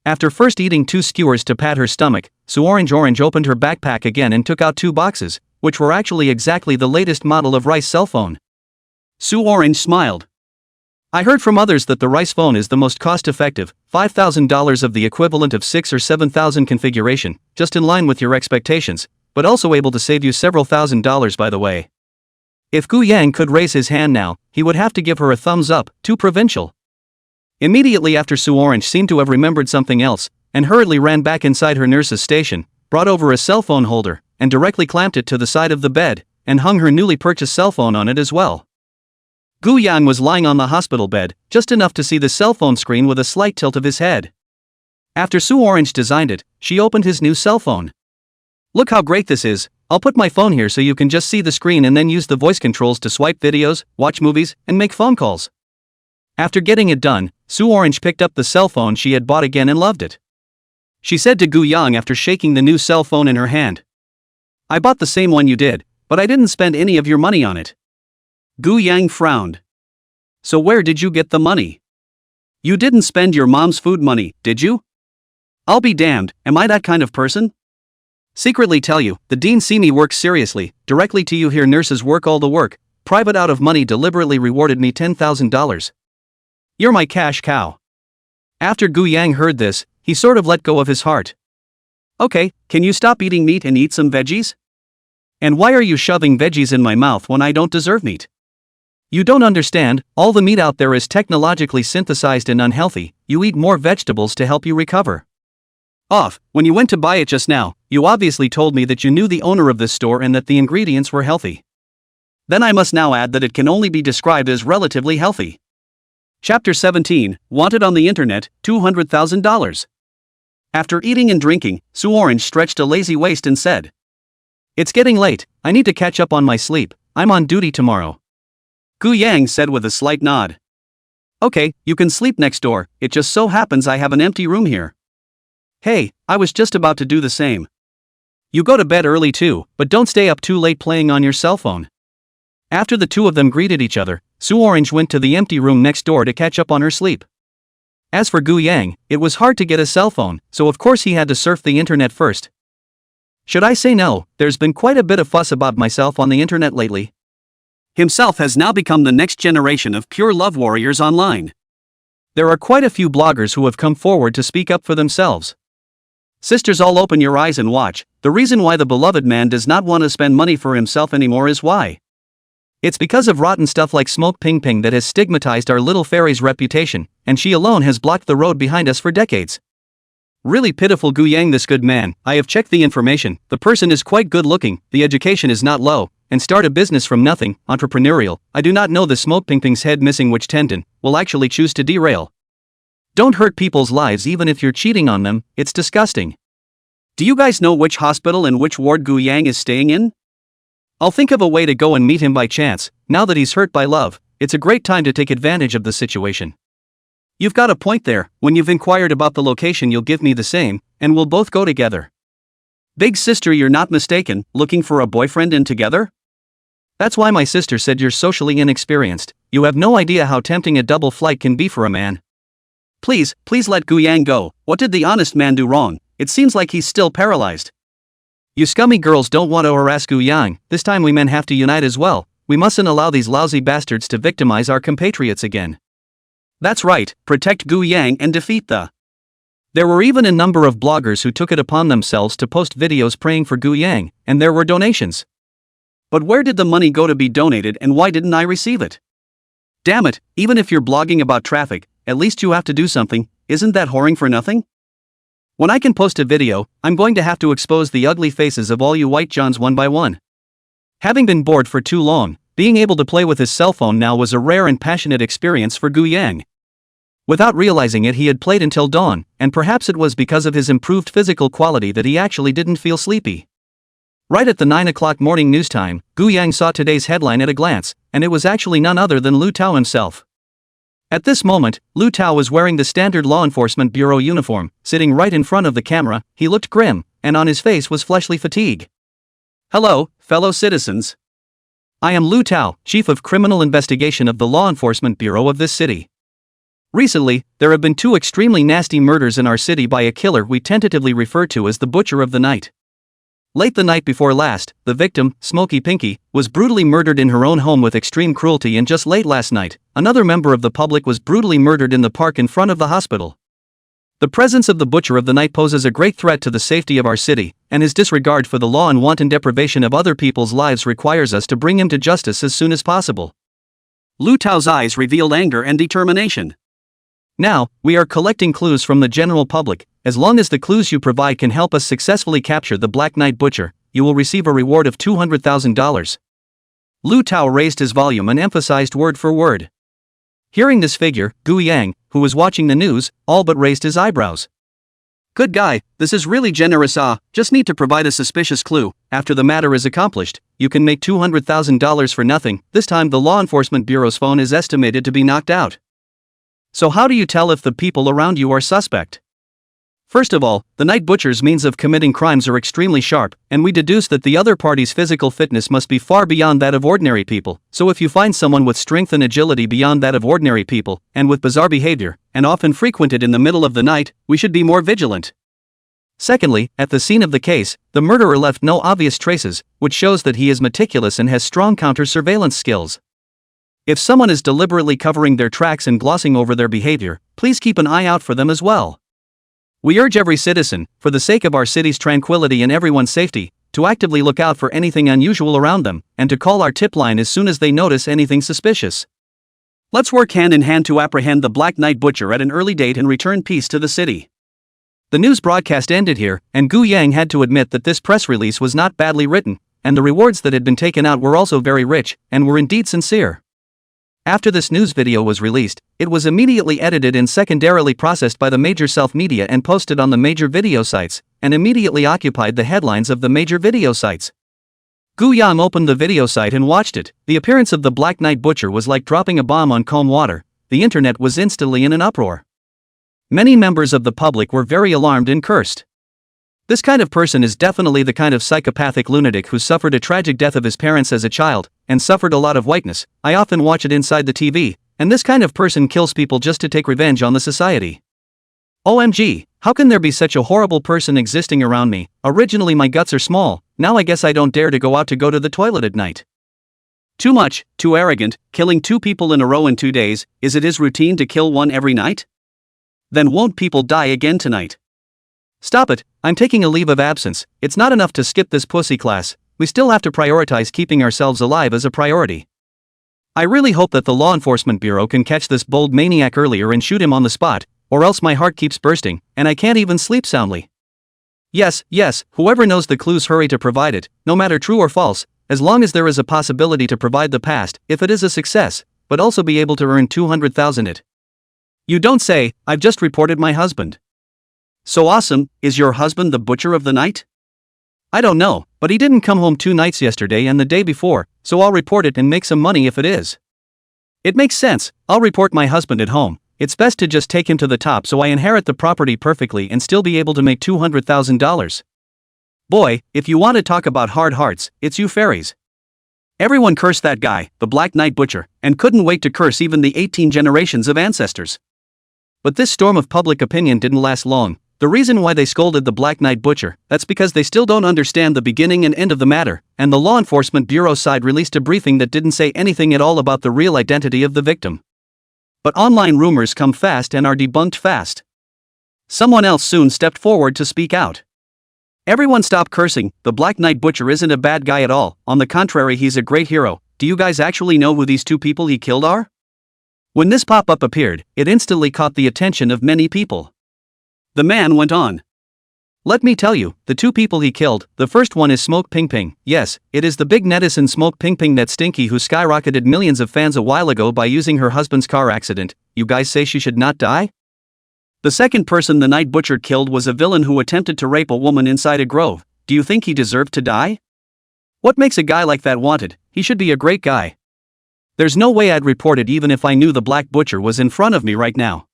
Speaker 1: After first eating 2 skewers to pat her stomach, Su Orange opened her backpack again and took out 2 boxes, which were actually exactly the latest model of Rice cell phone. Su Orange smiled. I heard from others that the Rice phone is the most cost-effective, $5,000 of the equivalent of 6,000 or 7,000 configuration, just in line with your expectations, but also able to save you several $1,000s by the way. If Gu Yang could raise his hand now, he would have to give her a thumbs up, too provincial. Immediately after Su Orange seemed to have remembered something else, and hurriedly ran back inside her nurse's station, brought over a cell phone holder, and directly clamped it to the side of the bed, and hung her newly purchased cell phone on it as well. Gu Yang was lying on the hospital bed, just enough to see the cell phone screen with a slight tilt of his head. After Su Orange designed it, she opened his new cell phone. Look how great this is, I'll put my phone here so you can just see the screen and then use the voice controls to swipe videos, watch movies, and make phone calls. After getting it done, Su Orange picked up the cell phone she had bought again and loved it. She said to Gu Yang after shaking the new cell phone in her hand. I bought the same one you did, but I didn't spend any of your money on it. Gu Yang frowned. So where did you get the money? You didn't spend your mom's food money, did you? I'll be damned, am I that kind of person? Secretly tell you, the dean see me work seriously, directly to you here nurses work all the work, private out of money deliberately rewarded me $10,000. You're my cash cow. After Gu Yang heard this, he sort of let go of his heart. Okay, can you stop eating meat and eat some veggies? And why are you shoving veggies in my mouth when I don't deserve meat? You don't understand, all the meat out there is technologically synthesized and unhealthy, you eat more vegetables to help you recover. Off, when you went to buy it just now, you obviously told me that you knew the owner of this store and that the ingredients were healthy. Then I must now add that it can only be described as relatively healthy. Chapter 17, Wanted on the Internet, $200,000. After eating and drinking, Su Orange stretched a lazy waist and said, It's getting late, I need to catch up on my sleep, I'm on duty tomorrow. Gu Yang said with a slight nod. Okay, you can sleep next door, it just so happens I have an empty room here. Hey, I was just about to do the same. You go to bed early too, but don't stay up too late playing on your cell phone. After the two of them greeted each other, Su Orange went to the empty room next door to catch up on her sleep. As for Gu Yang, it was hard to get a cell phone, so of course he had to surf the internet first. Should I say no, there's been quite a bit of fuss about myself on the internet lately. Himself has now become the next generation of pure love warriors online. There are quite a few bloggers who have come forward to speak up for themselves. Sisters, all open your eyes and watch, the reason why the beloved man does not want to spend money for himself anymore is why. It's because of rotten stuff like Smoke Ping Ping that has stigmatized our little fairy's reputation, and she alone has blocked the road behind us for decades. Really pitiful Gu Yang, this good man, I have checked the information, the person is quite good looking, the education is not low, and start a business from nothing, entrepreneurial, I do not know the Smoke Ping Ping's head missing which tendon, will actually choose to derail. Don't hurt people's lives even if you're cheating on them, it's disgusting. Do you guys know which hospital and which ward Gu Yang is staying in? I'll think of a way to go and meet him by chance, now that he's hurt by love, it's a great time to take advantage of the situation. You've got a point there, when you've inquired about the location you'll give me the same, and we'll both go together. Big sister, you're not mistaken, looking for a boyfriend and together? That's why my sister said you're socially inexperienced, You have no idea how tempting a double flight can be for a man. Please let Gu Yang go. What did the honest man do wrong? It seems like he's still paralyzed. You scummy girls don't want to harass Gu Yang. This time we men have to unite as well. We mustn't allow these lousy bastards to victimize our compatriots again. That's right, protect Gu Yang and defeat the... There were even a number of bloggers who took it upon themselves to post videos praying for Gu Yang, and there were donations. But where did the money go to be donated, and why didn't I receive it? Damn it, even if you're blogging about traffic, at least you have to do something. Isn't that whoring for nothing? When I can post a video, I'm going to have to expose the ugly faces of all you white johns one by one. Having been bored for too long, being able to play with his cell phone now was a rare and passionate experience for Gu Yang. Without realizing it, he had played until dawn, and perhaps it was because of his improved physical quality that he actually didn't feel sleepy. Right at the 9 o'clock morning news time, Gu Yang saw today's headline at a glance, and it was actually none other than Lu Tao himself. At this moment, Lu Tao was wearing the standard law enforcement bureau uniform, sitting right in front of the camera. He looked grim, and on his face was fleshly fatigue. Hello, fellow citizens. I am Lu Tao, Chief of Criminal Investigation of the Law Enforcement Bureau of this city. Recently, there have been 2 extremely nasty murders in our city by a killer we tentatively refer to as the Butcher of the Night. Late the night before last, the victim, Smoky Pinky, was brutally murdered in her own home with extreme cruelty, and just late last night, another member of the public was brutally murdered in the park in front of the hospital. The presence of the Butcher of the Night poses a great threat to the safety of our city, and his disregard for the law and wanton deprivation of other people's lives requires us to bring him to justice as soon as possible. Lu Tao's eyes revealed anger and determination. Now, we are collecting clues from the general public. As long as the clues you provide can help us successfully capture the Black Knight Butcher, you will receive a reward of $200,000. Lu Tao raised his volume and emphasized word for word. Hearing this figure, Gu Yang, who was watching the news, all but raised his eyebrows. Good guy, this is really generous. Just need to provide a suspicious clue. After the matter is accomplished, you can make $200,000 for nothing. This time the Law Enforcement Bureau's phone is estimated to be knocked out. So how do you tell if the people around you are suspect? First of all, the Night Butcher's means of committing crimes are extremely sharp, and we deduce that the other party's physical fitness must be far beyond that of ordinary people. So if you find someone with strength and agility beyond that of ordinary people, and with bizarre behavior, and often frequented in the middle of the night, we should be more vigilant. Secondly, at the scene of the case, the murderer left no obvious traces, which shows that he is meticulous and has strong counter-surveillance skills. If someone is deliberately covering their tracks and glossing over their behavior, please keep an eye out for them as well. We urge every citizen, for the sake of our city's tranquility and everyone's safety, to actively look out for anything unusual around them, and to call our tip line as soon as they notice anything suspicious. Let's work hand in hand to apprehend the Black Knight Butcher at an early date and return peace to the city. The news broadcast ended here, and Gu Yang had to admit that this press release was not badly written, and the rewards that had been taken out were also very rich, and were indeed sincere. After this news video was released, it was immediately edited and secondarily processed by the major self-media and posted on the major video sites, and immediately occupied the headlines of the major video sites. Gu Yang opened the video site and watched it. The appearance of the Black Knight Butcher was like dropping a bomb on calm water. The internet was instantly in an uproar. Many members of the public were very alarmed and cursed. This kind of person is definitely the kind of psychopathic lunatic who suffered a tragic death of his parents as a child, and suffered a lot of whiteness. I often watch it inside the TV, and this kind of person kills people just to take revenge on the society. OMG, how can there be such a horrible person existing around me? Originally my guts are small, now I guess I don't dare to go to the toilet at night. Too much, too arrogant, killing 2 people in a row in 2 days. Is it his routine to kill one every night? Then won't people die again tonight? Stop it, I'm taking a leave of absence. It's not enough to skip this pussy class, we still have to prioritize keeping ourselves alive as a priority. I really hope that the Law Enforcement Bureau can catch this bold maniac earlier and shoot him on the spot, or else my heart keeps bursting, and I can't even sleep soundly. Yes, whoever knows the clues, hurry to provide it, no matter true or false, as long as there is a possibility to provide the past, if it is a success, but also be able to earn 200,000 it. You don't say. I've just reported my husband. So awesome, is your husband the Butcher of the Night? I don't know, but he didn't come home 2 nights yesterday and the day before, so I'll report it and make some money if it is. It makes sense, I'll report my husband at home. It's best to just take him to the top so I inherit the property perfectly and still be able to make $200,000. Boy, if you want to talk about hard hearts, it's you fairies. Everyone cursed that guy, the Black Knight Butcher, and couldn't wait to curse even the 18 generations of ancestors. But this storm of public opinion didn't last long. The reason why they scolded the Black Knight Butcher, that's because they still don't understand the beginning and end of the matter, and the Law Enforcement Bureau side released a briefing that didn't say anything at all about the real identity of the victim. But online rumors come fast and are debunked fast. Someone else soon stepped forward to speak out. Everyone stop cursing, the Black Knight Butcher isn't a bad guy at all, on the contrary he's a great hero. Do you guys actually know who these two people he killed are? When this pop-up appeared, it instantly caught the attention of many people. The man went on. Let me tell you, the two people he killed, the first one is Smoke Ping Ping. Yes, it is the big netizen Smoke Ping Ping that stinky who skyrocketed millions of fans a while ago by using her husband's car accident. You guys say she should not die? The second person the Night Butcher killed was a villain who attempted to rape a woman inside a grove. Do you think he deserved to die? What makes a guy like that wanted? He should be a great guy. There's no way I'd report it even if I knew the Black Butcher was in front of me right now.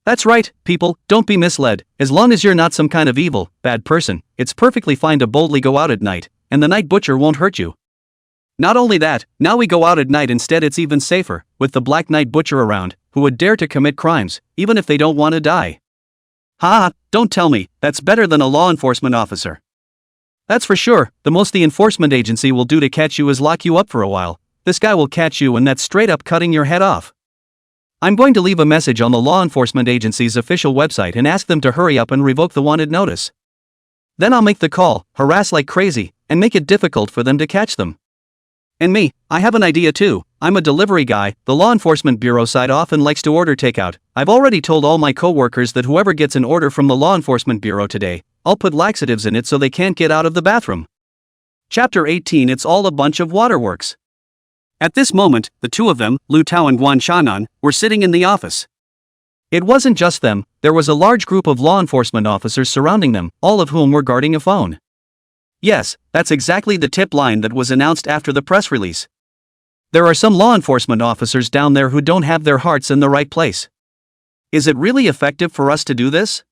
Speaker 1: That's right, people, don't be misled. As long as you're not some kind of evil, bad person, it's perfectly fine to boldly go out at night, and the Night Butcher won't hurt you. Not only that, now we go out at night instead, it's even safer, with the Black Knight Butcher around, who would dare to commit crimes, even if they don't want to die. Ha, don't tell me, that's better than a law enforcement officer. That's for sure, the most the enforcement agency will do to catch you is lock you up for a while. This guy will catch you and that's straight up cutting your head off. I'm going to leave a message on the law enforcement agency's official website and ask them to hurry up and revoke the wanted notice. Then I'll make the call, harass like crazy, and make it difficult for them to catch them. And me, I have an idea too. I'm a delivery guy. The law enforcement bureau side often likes to order takeout. I've already told all my coworkers that whoever gets an order from the law enforcement bureau today, I'll put laxatives in it so they can't get out of the bathroom. Chapter 18. It's all a bunch of waterworks. At this moment, the two of them, Lu Tao and Guan Shannan, were sitting in the office. It wasn't just them, there was a large group of law enforcement officers surrounding them, all of whom were guarding a phone. Yes, that's exactly the tip line that was announced after the press release. There are some law enforcement officers down there who don't have their hearts in the right place. Is it really effective for us to do this?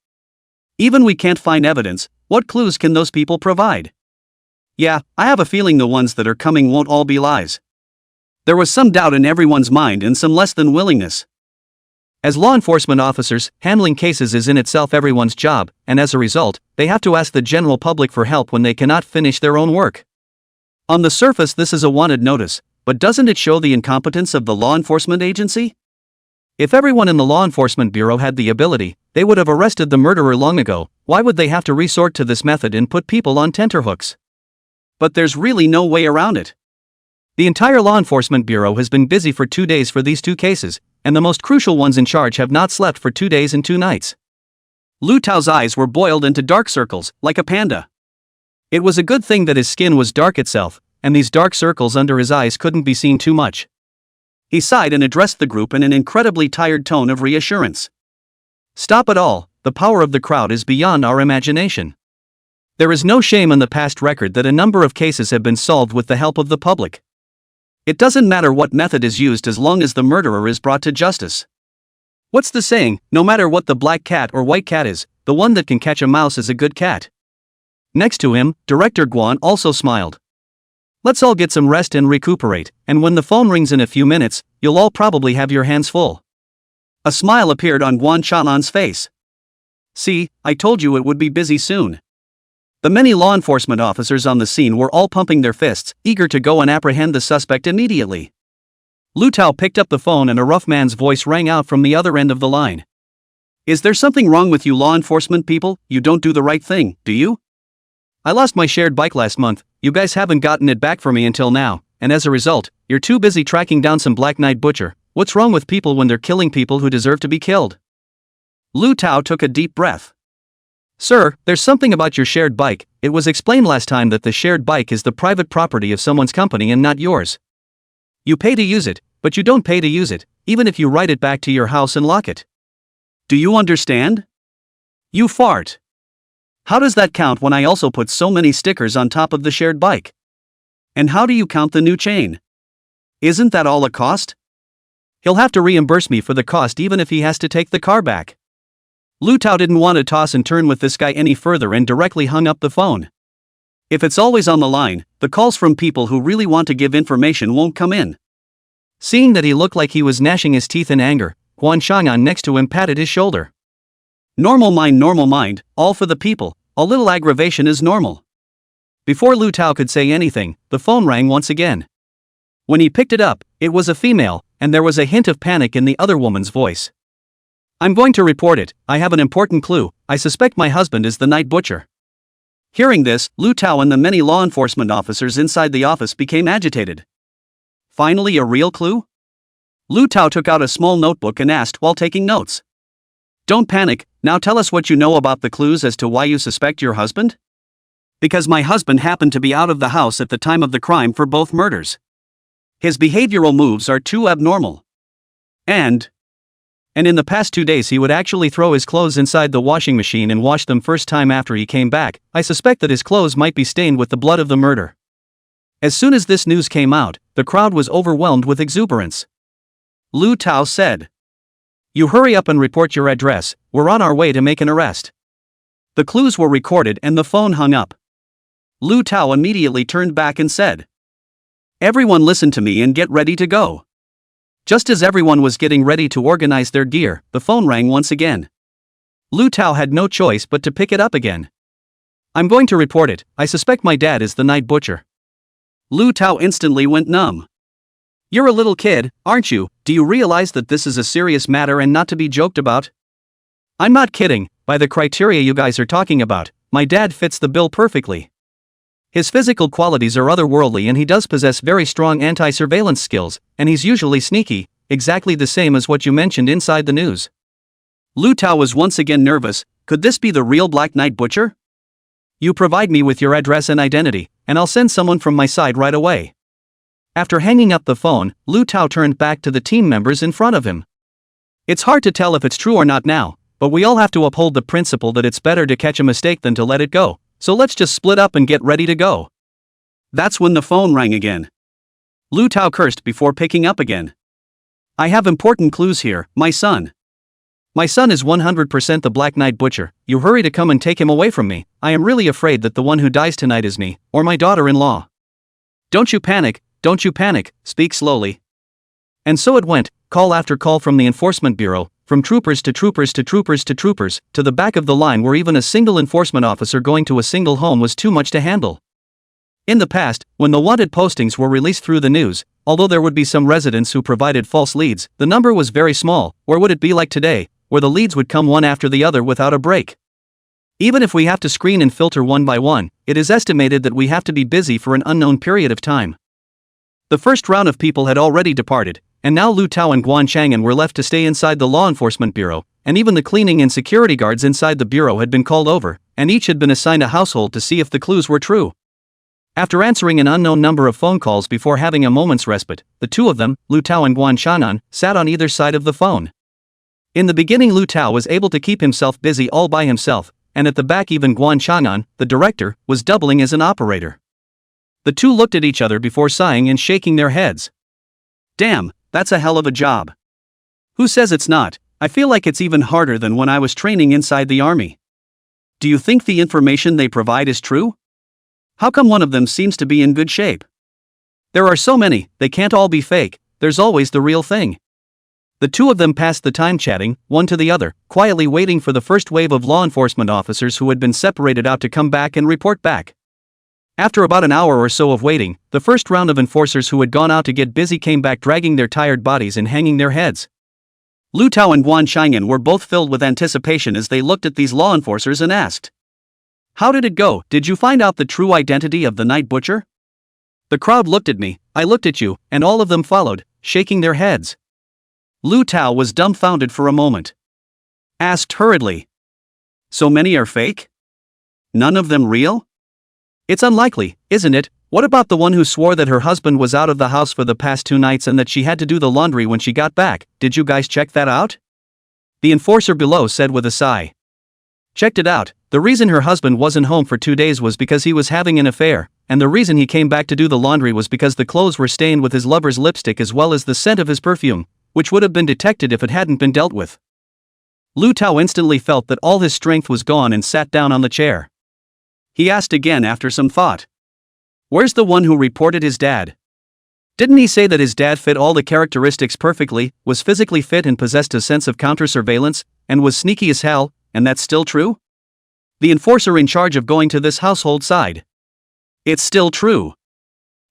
Speaker 1: Even we can't find evidence, what clues can those people provide? Yeah, I have a feeling the ones that are coming won't all be lies. There was some doubt in everyone's mind and some less than willingness. As law enforcement officers, handling cases is in itself everyone's job, and as a result, they have to ask the general public for help when they cannot finish their own work. On the surface this is a wanted notice, but doesn't it show the incompetence of the law enforcement agency? If everyone in the law enforcement bureau had the ability, they would have arrested the murderer long ago. Why would they have to resort to this method and put people on tenterhooks? But there's really no way around it. The entire law enforcement bureau has been busy for 2 days for these two cases, and the most crucial ones in charge have not slept for 2 days and 2 nights. Lu Tao's eyes were boiled into dark circles, like a panda. It was a good thing that his skin was dark itself, and these dark circles under his eyes couldn't be seen too much. He sighed and addressed the group in an incredibly tired tone of reassurance. Stop it all, the power of the crowd is beyond our imagination. There is no shame in the past record that a number of cases have been solved with the help of the public. It doesn't matter what method is used as long as the murderer is brought to justice. What's the saying, no matter what the black cat or white cat is, the one that can catch a mouse is a good cat. Next to him, Director Guan also smiled. Let's all get some rest and recuperate, and when the phone rings in a few minutes, you'll all probably have your hands full. A smile appeared on Guan Shanan's face. See, I told you it would be busy soon. The many law enforcement officers on the scene were all pumping their fists, eager to go and apprehend the suspect immediately. Lu Tao picked up the phone and a rough man's voice rang out from the other end of the line. Is there something wrong with you law enforcement people? You don't do the right thing, do you? I lost my shared bike last month, you guys haven't gotten it back for me until now, and as a result, you're too busy tracking down some Black Knight Butcher. What's wrong with people when they're killing people who deserve to be killed? Lu Tao took a deep breath. Sir, there's something about your shared bike. It was explained last time that the shared bike is the private property of someone's company and not yours. You pay to use it, but you don't pay to use it, even if you ride it back to your house and lock it. Do you understand? You fart. How does that count when I also put so many stickers on top of the shared bike? And how do you count the new chain? Isn't that all a cost? He'll have to reimburse me for the cost even if he has to take the car back. Lu Tao didn't want to toss and turn with this guy any further and directly hung up the phone. If it's always on the line, the calls from people who really want to give information won't come in. Seeing that he looked like he was gnashing his teeth in anger, Guan Chang'an next to him patted his shoulder. Normal mind, all for the people, a little aggravation is normal. Before Lu Tao could say anything, the phone rang once again. When he picked it up, it was a female, and there was a hint of panic in the other woman's voice. I'm going to report it, I have an important clue, I suspect my husband is the night butcher. Hearing this, Lu Tao and the many law enforcement officers inside the office became agitated. Finally a real clue? Lu Tao took out a small notebook and asked while taking notes. Don't panic, now tell us what you know about the clues as to why you suspect your husband? Because my husband happened to be out of the house at the time of the crime for both murders. His behavioral moves are too abnormal. And in the past 2 days he would actually throw his clothes inside the washing machine and wash them first time after he came back. I suspect that his clothes might be stained with the blood of the murder. As soon as this news came out, the crowd was overwhelmed with exuberance. Lu Tao said, You hurry up and report your address, we're on our way to make an arrest. The clues were recorded and the phone hung up. Lu Tao immediately turned back and said, Everyone listen to me and get ready to go. Just as everyone was getting ready to organize their gear, the phone rang once again. Lu Tao had no choice but to pick it up again. I'm going to report it, I suspect my dad is the night butcher. Lu Tao instantly went numb. You're a little kid, aren't you? Do you realize that this is a serious matter and not to be joked about? I'm not kidding, by the criteria you guys are talking about, my dad fits the bill perfectly. His physical qualities are otherworldly and he does possess very strong anti-surveillance skills, and he's usually sneaky, exactly the same as what you mentioned inside the news. Lu Tao was once again nervous. Could this be the real Black Knight Butcher? You provide me with your address and identity, and I'll send someone from my side right away. After hanging up the phone, Lu Tao turned back to the team members in front of him. It's hard to tell if it's true or not now, but we all have to uphold the principle that it's better to catch a mistake than to let it go. So let's just split up and get ready to go. That's when the phone rang again. Lu Tao cursed before picking up again. I have important clues here, my son. My son is 100% the Black Knight Butcher. You hurry to come and take him away from me. I am really afraid that the one who dies tonight is me, or my daughter-in-law. Don't you panic, speak slowly. And so it went, call after call from the enforcement bureau, from troopers to troopers to troopers to troopers, to the back of the line where even a single enforcement officer going to a single home was too much to handle. In the past, when the wanted postings were released through the news, although there would be some residents who provided false leads, the number was very small, or would it be like today, where the leads would come one after the other without a break? Even if we have to screen and filter one by one, it is estimated that we have to be busy for an unknown period of time. The first round of people had already departed, and now Lu Tao and Guan Chang'an were left to stay inside the law enforcement bureau, and even the cleaning and security guards inside the bureau had been called over, and each had been assigned a household to see if the clues were true. After answering an unknown number of phone calls before having a moment's respite, the two of them, Lu Tao and Guan Chang'an, sat on either side of the phone. In the beginning Lu Tao was able to keep himself busy all by himself, and at the back even Guan Chang'an, the director, was doubling as an operator. The two looked at each other before sighing and shaking their heads. Damn, that's a hell of a job. Who says it's not? I feel like it's even harder than when I was training inside the army. Do you think the information they provide is true? How come one of them seems to be in good shape? There are so many, they can't all be fake, there's always the real thing. The two of them passed the time chatting, one to the other, quietly waiting for the first wave of law enforcement officers who had been separated out to come back and report back. After about an hour or so of waiting, the first round of enforcers who had gone out to get busy came back dragging their tired bodies and hanging their heads. Lu Tao and Guan Chang'an were both filled with anticipation as they looked at these law enforcers and asked, How did it go? Did you find out the true identity of the night butcher? The crowd looked at me, I looked at you, and all of them followed, shaking their heads. Lu Tao was dumbfounded for a moment. Asked hurriedly, So many are fake? None of them real? It's unlikely, isn't it? What about the one who swore that her husband was out of the house for the past 2 nights and that she had to do the laundry when she got back? Did you guys check that out? The enforcer below said with a sigh. Checked it out. The reason her husband wasn't home for 2 days was because he was having an affair, and the reason he came back to do the laundry was because the clothes were stained with his lover's lipstick as well as the scent of his perfume, which would have been detected if it hadn't been dealt with. Lu Tao instantly felt that all his strength was gone and sat down on the chair. he asked again after some thought. Where's the one who reported his dad? Didn't he say that his dad fit all the characteristics perfectly, was physically fit and possessed a sense of counter-surveillance, and was sneaky as hell, and that's still true? The enforcer in charge of going to this household sighed. It's still true.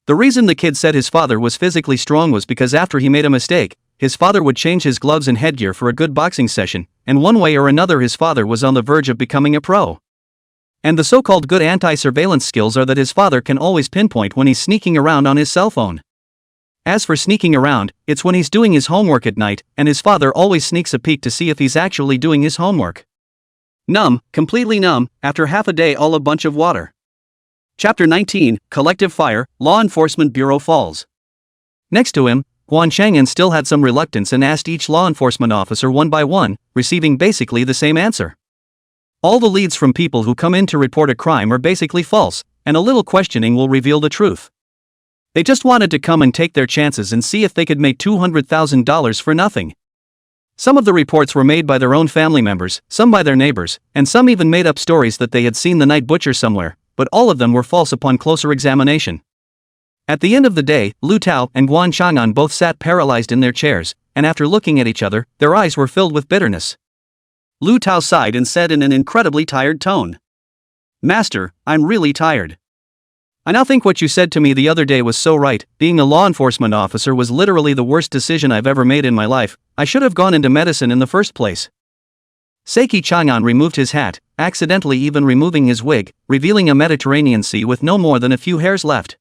Speaker 1: The reason the kid said his father was physically strong was because after he made a mistake, his father would change his gloves and headgear for a good boxing session, and one way or another his father was on the verge of becoming a pro. And the so-called good anti-surveillance skills are that his father can always pinpoint when he's sneaking around on his cell phone. As for sneaking around, it's when he's doing his homework at night, and his father always sneaks a peek to see if he's actually doing his homework. Numb, completely numb, after half a day all a bunch of water. Chapter 19, Collective Fire, Law Enforcement Bureau Falls. Next to him, Guan Chang'an still had some reluctance and asked each law enforcement officer one by one, receiving basically the same answer. All the leads from people who come in to report a crime are basically false, and a little questioning will reveal the truth. They just wanted to come and take their chances and see if they could make $200,000 for nothing. Some of the reports were made by their own family members, some by their neighbors, and some even made up stories that they had seen the night butcher somewhere, but all of them were false upon closer examination. At the end of the day, Lu Tao and Guan Chang'an both sat paralyzed in their chairs, and after looking at each other, their eyes were filled with bitterness. Lu Tao sighed and said in an incredibly tired tone, "Master, I'm really tired. I now think what you said to me the other day was so right. Being a law enforcement officer was literally the worst decision I've ever made in my life. I should have gone into medicine in the first place." Seiki Chang'an removed his hat, accidentally even removing his wig, revealing a Mediterranean sea with no more than a few hairs left.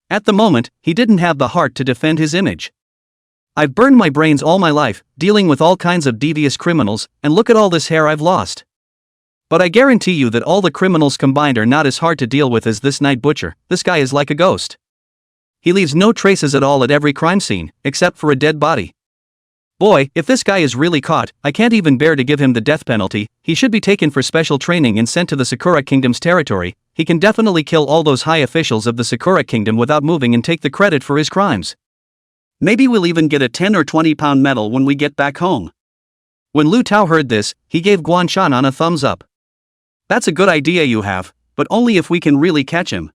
Speaker 1: At the moment, he didn't have the heart to defend his image. "I've burned my brains all my life, dealing with all kinds of devious criminals, and look at all this hair I've lost. But I guarantee you that all the criminals combined are not as hard to deal with as this night butcher. This guy is like a ghost. He leaves no traces at all at every crime scene, except for a dead body. Boy, if this guy is really caught, I can't even bear to give him the death penalty. He should be taken for special training and sent to the Sakura Kingdom's territory. He can definitely kill all those high officials of the Sakura Kingdom without moving and take the credit for his crimes. Maybe we'll even get a 10 or 20-pound medal when we get back home." When Lu Tao heard this, he gave Guan Chang'an a thumbs up. "That's a good idea you have, but only if we can really catch him."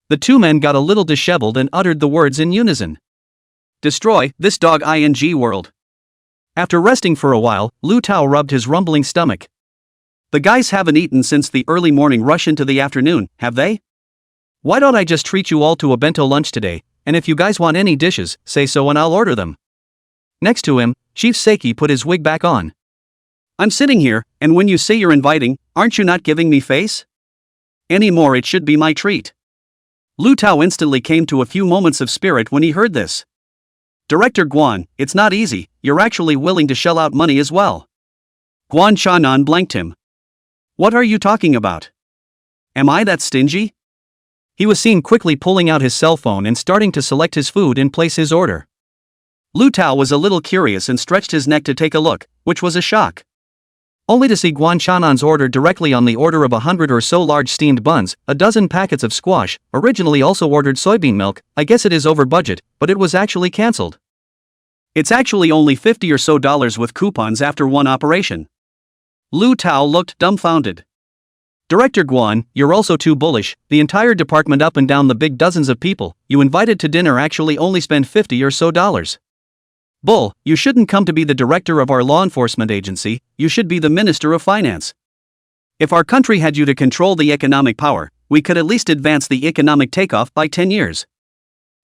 Speaker 1: The two men got a little disheveled and uttered the words in unison. "Destroy this dog ing world." After resting for a while, Lu Tao rubbed his rumbling stomach. "The guys haven't eaten since the early morning rush into the afternoon, have they? Why don't I just treat you all to a bento lunch today, and if you guys want any dishes, say so and I'll order them." Next to him, Chief Seiki put his wig back on. "I'm sitting here, and when you say you're inviting, aren't you not giving me face? Any more it should be my treat." Lu Tao instantly came to a few moments of spirit when he heard this. "Director Guan, it's not easy, you're actually willing to shell out money as well." Guan Chang'an blanked him. "What are you talking about? Am I that stingy?" He was seen quickly pulling out his cell phone and starting to select his food and place his order. Lu Tao was a little curious and stretched his neck to take a look, which was a shock. Only to see Guan Chang'an's order directly on the order of 100 or so large steamed buns, a dozen packets of squash, originally also ordered soybean milk. I guess it is over budget, but it was actually cancelled. It's actually only $50 or so with coupons after one operation. Lu Tao looked dumbfounded. "Director Guan, you're also too bullish. The entire department up and down the big dozens of people you invited to dinner actually only spend $50 or so. Bull, you shouldn't come to be the director of our law enforcement agency, you should be the Minister of Finance. If our country had you to control the economic power, we could at least advance the economic takeoff by 10 years.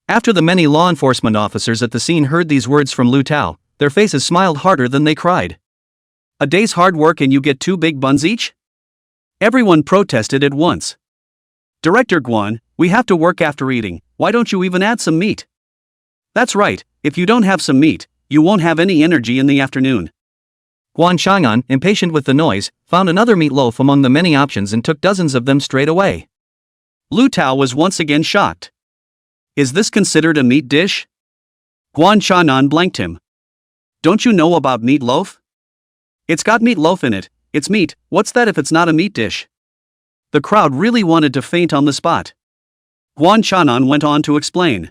Speaker 1: After the many law enforcement officers at the scene heard these words from Lu Tao, their faces smiled harder than they cried. "A day's hard work and you get 2 big buns each?" Everyone protested at once. "Director Guan, we have to work after eating, why don't you even add some meat?" "That's right, if you don't have some meat, you won't have any energy in the afternoon." Guan Chang'an, impatient with the noise, found another meatloaf among the many options and took dozens of them straight away. Lu Tao was once again shocked. "Is this considered a meat dish?" Guan Chang'an blanked him. "Don't you know about meatloaf? It's got meatloaf in it, it's meat, what's that if it's not a meat dish?" The crowd really wanted to faint on the spot. Guan Chang'an went on to explain.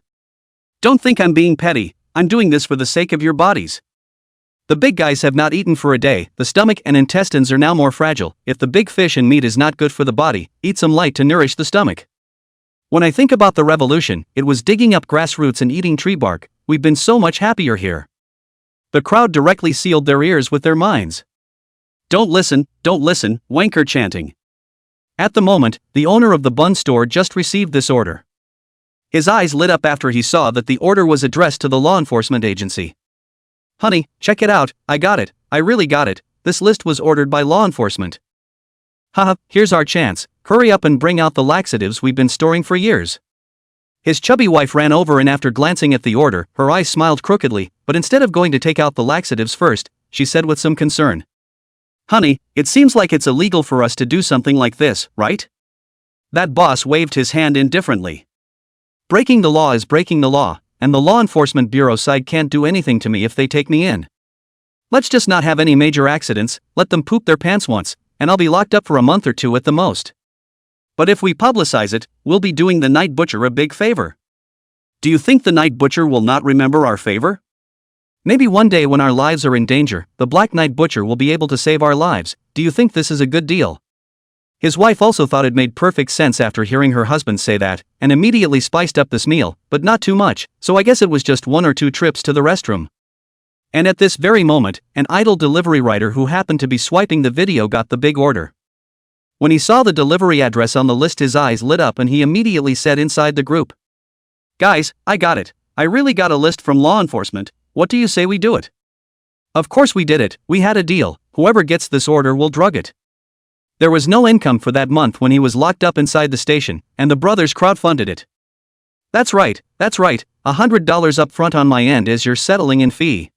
Speaker 1: "Don't think I'm being petty, I'm doing this for the sake of your bodies. The big guys have not eaten for a day, the stomach and intestines are now more fragile. If the big fish and meat is not good for the body, eat some light to nourish the stomach. When I think about the revolution, it was digging up grass roots and eating tree bark. We've been so much happier here. The crowd directly sealed their ears with their minds. Don't listen, wanker chanting. At the moment, the owner of the bun store just received this order. His eyes lit up after he saw that the order was addressed to the law enforcement agency. Honey, check it out, I got it, I really got it, this list was ordered by law enforcement. Haha, here's our chance, hurry up and bring out the laxatives we've been storing for years. His chubby wife ran over and after glancing at the order, her eyes smiled crookedly, but instead of going to take out the laxatives first, she said with some concern. Honey, it seems like it's illegal for us to do something like this, right? That boss waved his hand indifferently. Breaking the law is breaking the law, and the law enforcement bureau side can't do anything to me if they take me in. Let's just not have any major accidents, let them poop their pants once, and I'll be locked up for a month or two at the most. But if we publicize it, we'll be doing the night butcher a big favor. Do you think the night butcher will not remember our favor? Maybe one day when our lives are in danger, the Black Knight Butcher will be able to save our lives. Do you think this is a good deal? His wife also thought it made perfect sense after hearing her husband say that, and immediately spiced up this meal, but not too much, so I guess it was just 1 or 2 trips to the restroom. And at this very moment, an idle delivery rider who happened to be swiping the video got the big order. When he saw the delivery address on the list, his eyes lit up and he immediately said inside the group, "Guys, I got it. I really got a list from law enforcement. What do you say we do it?" Of course we did it, we had a deal, whoever gets this order will drug it. There was no income for that month when he was locked up inside the station, and the brothers crowdfunded it. That's right, $100 up front on my end as your settling in fee.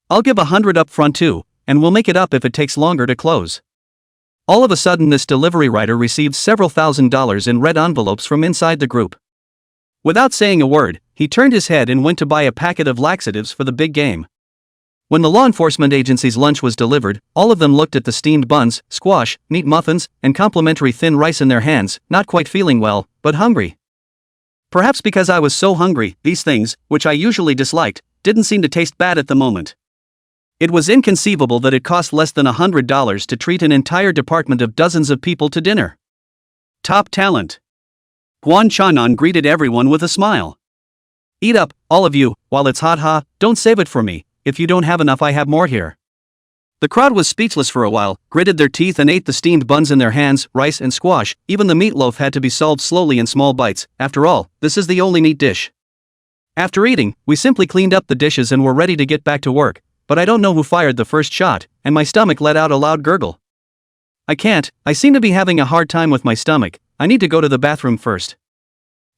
Speaker 1: I'll give $100 up front too, and we'll make it up if it takes longer to close. All of a sudden this delivery rider received several $1,000s in red envelopes from inside the group. Without saying a word, he turned his head and went to buy a packet of laxatives for the big game. When the law enforcement agency's lunch was delivered, all of them looked at the steamed buns, squash, meat muffins, and complimentary thin rice in their hands, not quite feeling well, but hungry. Perhaps because I was so hungry, these things, which I usually disliked, didn't seem to taste bad at the moment. It was inconceivable that it cost less than $100 to treat an entire department of dozens of people to dinner. Top talent. Guan Chanan greeted everyone with a smile. Eat up, all of you, while it's hot, don't save it for me. If you don't have enough, I have more here. The crowd was speechless for a while, gritted their teeth and ate the steamed buns in their hands, rice and squash. Even the meatloaf had to be solved slowly in small bites. After all, this is the only meat dish. After eating, we simply cleaned up the dishes and were ready to get back to work, but I don't know who fired the first shot, and my stomach let out a loud gurgle. I seem to be having a hard time with my stomach. I need to go to the bathroom first.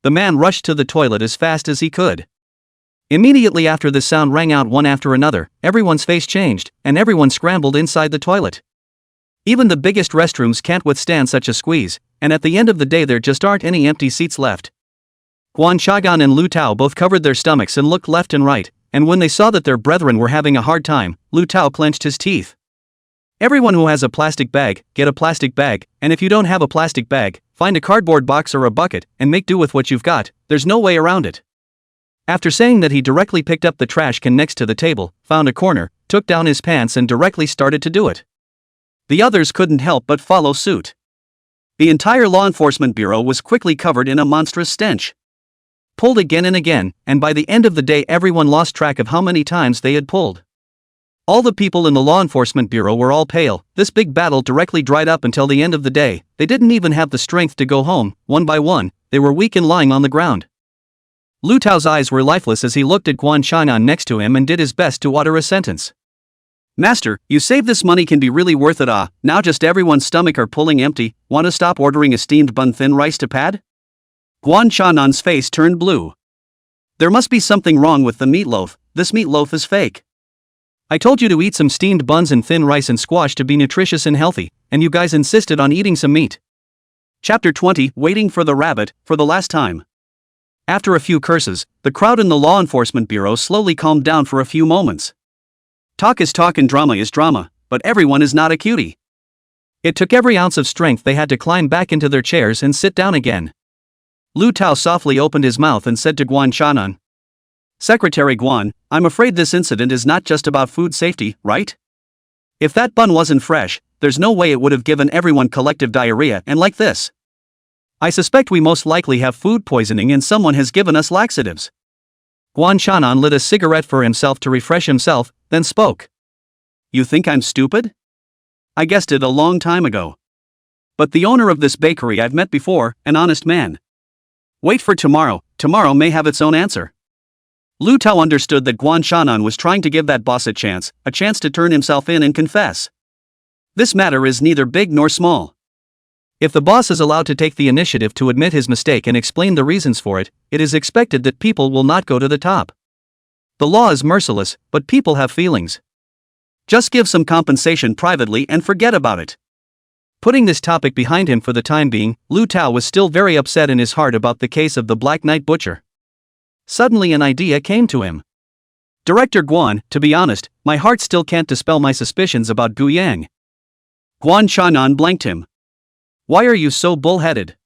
Speaker 1: The man rushed to the toilet as fast as he could. Immediately after the sound rang out one after another, everyone's face changed, and everyone scrambled inside the toilet. Even the biggest restrooms can't withstand such a squeeze, and at the end of the day there just aren't any empty seats left. Guan Chagan and Lu Tao both covered their stomachs and looked left and right, and when they saw that their brethren were having a hard time, Lu Tao clenched his teeth. Everyone who has a plastic bag, get a plastic bag, and if you don't have a plastic bag, find a cardboard box or a bucket, and make do with what you've got, there's no way around it. After saying that, he directly picked up the trash can next to the table, found a corner, took down his pants and directly started to do it. The others couldn't help but follow suit. The entire law enforcement bureau was quickly covered in a monstrous stench. Pulled again and again, and by the end of the day everyone lost track of how many times they had pulled. All the people in the law enforcement bureau were all pale. This big battle directly dried up until the end of the day. They didn't even have the strength to go home. One by one, they were weak and lying on the ground. Lu Tao's eyes were lifeless as he looked at Guan Chanan next to him and did his best to utter a sentence. Master, you save this money can be really worth it. Now just everyone's stomach are pulling empty. Want to stop ordering a steamed bun thin rice to pad? Guan Chanan's face turned blue. There must be something wrong with the meatloaf. This meatloaf is fake. I told you to eat some steamed buns and thin rice and squash to be nutritious and healthy, and you guys insisted on eating some meat. Chapter 20, Waiting for the Rabbit, for the last time. After a few curses, the crowd in the law enforcement bureau slowly calmed down for a few moments. Talk is talk and drama is drama, but everyone is not a cutie. It took every ounce of strength they had to climb back into their chairs and sit down again. Lu Tao softly opened his mouth and said to Guan Chanan, Secretary Guan, I'm afraid this incident is not just about food safety, right? If that bun wasn't fresh, there's no way it would have given everyone collective diarrhea and like this. I suspect we most likely have food poisoning and someone has given us laxatives. Guan Shan'an lit a cigarette for himself to refresh himself, then spoke. You think I'm stupid? I guessed it a long time ago. But the owner of this bakery I've met before, an honest man. Wait for tomorrow, tomorrow may have its own answer. Lu Tao understood that Guan Shan'an was trying to give that boss a chance to turn himself in and confess. This matter is neither big nor small. If the boss is allowed to take the initiative to admit his mistake and explain the reasons for it, it is expected that people will not go to the top. The law is merciless, but people have feelings. Just give some compensation privately and forget about it. Putting this topic behind him for the time being, Lu Tao was still very upset in his heart about the case of the Black Knight Butcher. Suddenly an idea came to him. Director Guan, to be honest, my heart still can't dispel my suspicions about Gu Yang. Guan Shan'an blanked him. Why are you so bullheaded?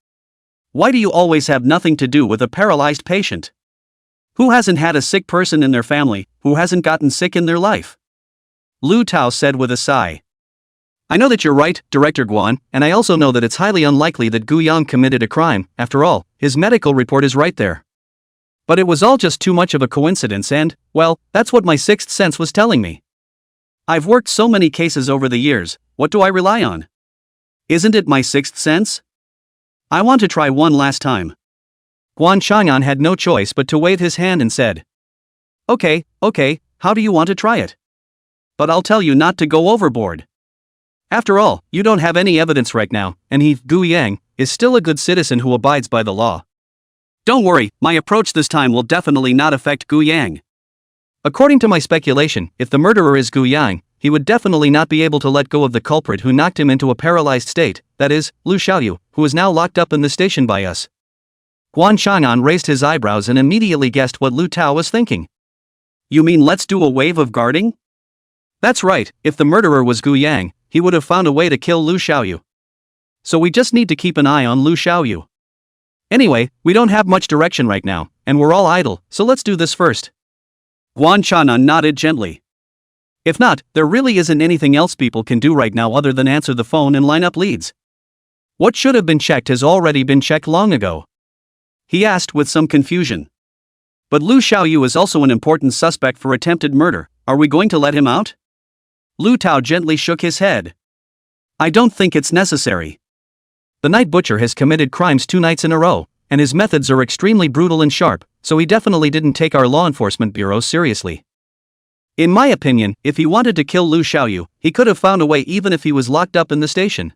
Speaker 1: Why do you always have nothing to do with a paralyzed patient? Who hasn't had a sick person in their family, who hasn't gotten sick in their life? Lu Tao said with a sigh. I know that you're right, Director Guan, and I also know that it's highly unlikely that Gu Yang committed a crime. After all, his medical report is right there. But it was all just too much of a coincidence and, well, that's what my sixth sense was telling me. I've worked so many cases over the years, what do I rely on? Isn't it my sixth sense? I want to try one last time. Guan Shan'an had no choice but to wave his hand and said. Okay, how do you want to try it? But I'll tell you not to go overboard. After all, you don't have any evidence right now, and he, Gu Yang, is still a good citizen who abides by the law. Don't worry, my approach this time will definitely not affect Gu Yang. According to my speculation, if the murderer is Gu Yang, he would definitely not be able to let go of the culprit who knocked him into a paralyzed state, that is, Lu Xiaoyu, who is now locked up in the station by us. Guan Shan'an raised his eyebrows and immediately guessed what Lu Tao was thinking. You mean let's do a wave of guarding? That's right, if the murderer was Gu Yang, he would have found a way to kill Lu Xiaoyu. So we just need to keep an eye on Lu Xiaoyu. Anyway, we don't have much direction right now, and we're all idle, so let's do this first. Guan Shan'an nodded gently. If not, there really isn't anything else people can do right now other than answer the phone and line up leads. What should have been checked has already been checked long ago. He asked with some confusion. But Lu Xiaoyu is also an important suspect for attempted murder, are we going to let him out? Lu Tao gently shook his head. I don't think it's necessary. The night butcher has committed crimes 2 nights in a row, and his methods are extremely brutal and sharp, so he definitely didn't take our law enforcement bureau seriously. In my opinion, if he wanted to kill Lu Xiaoyu, he could have found a way even if he was locked up in the station.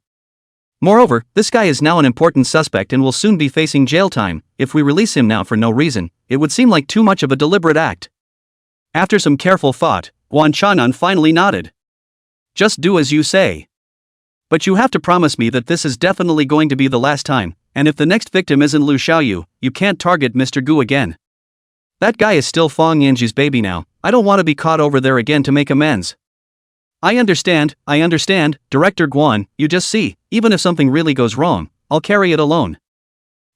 Speaker 1: Moreover, this guy is now an important suspect and will soon be facing jail time. If we release him now for no reason, it would seem like too much of a deliberate act. After some careful thought, Guan Shan'an finally nodded. Just do as you say. But you have to promise me that this is definitely going to be the last time, and if the next victim isn't Lu Xiaoyu, you can't target Mr. Gu again. That guy is still Fong Yanji's baby now, I don't want to be caught over there again to make amends. I understand, Director Guan, you just see, even if something really goes wrong, I'll carry it alone.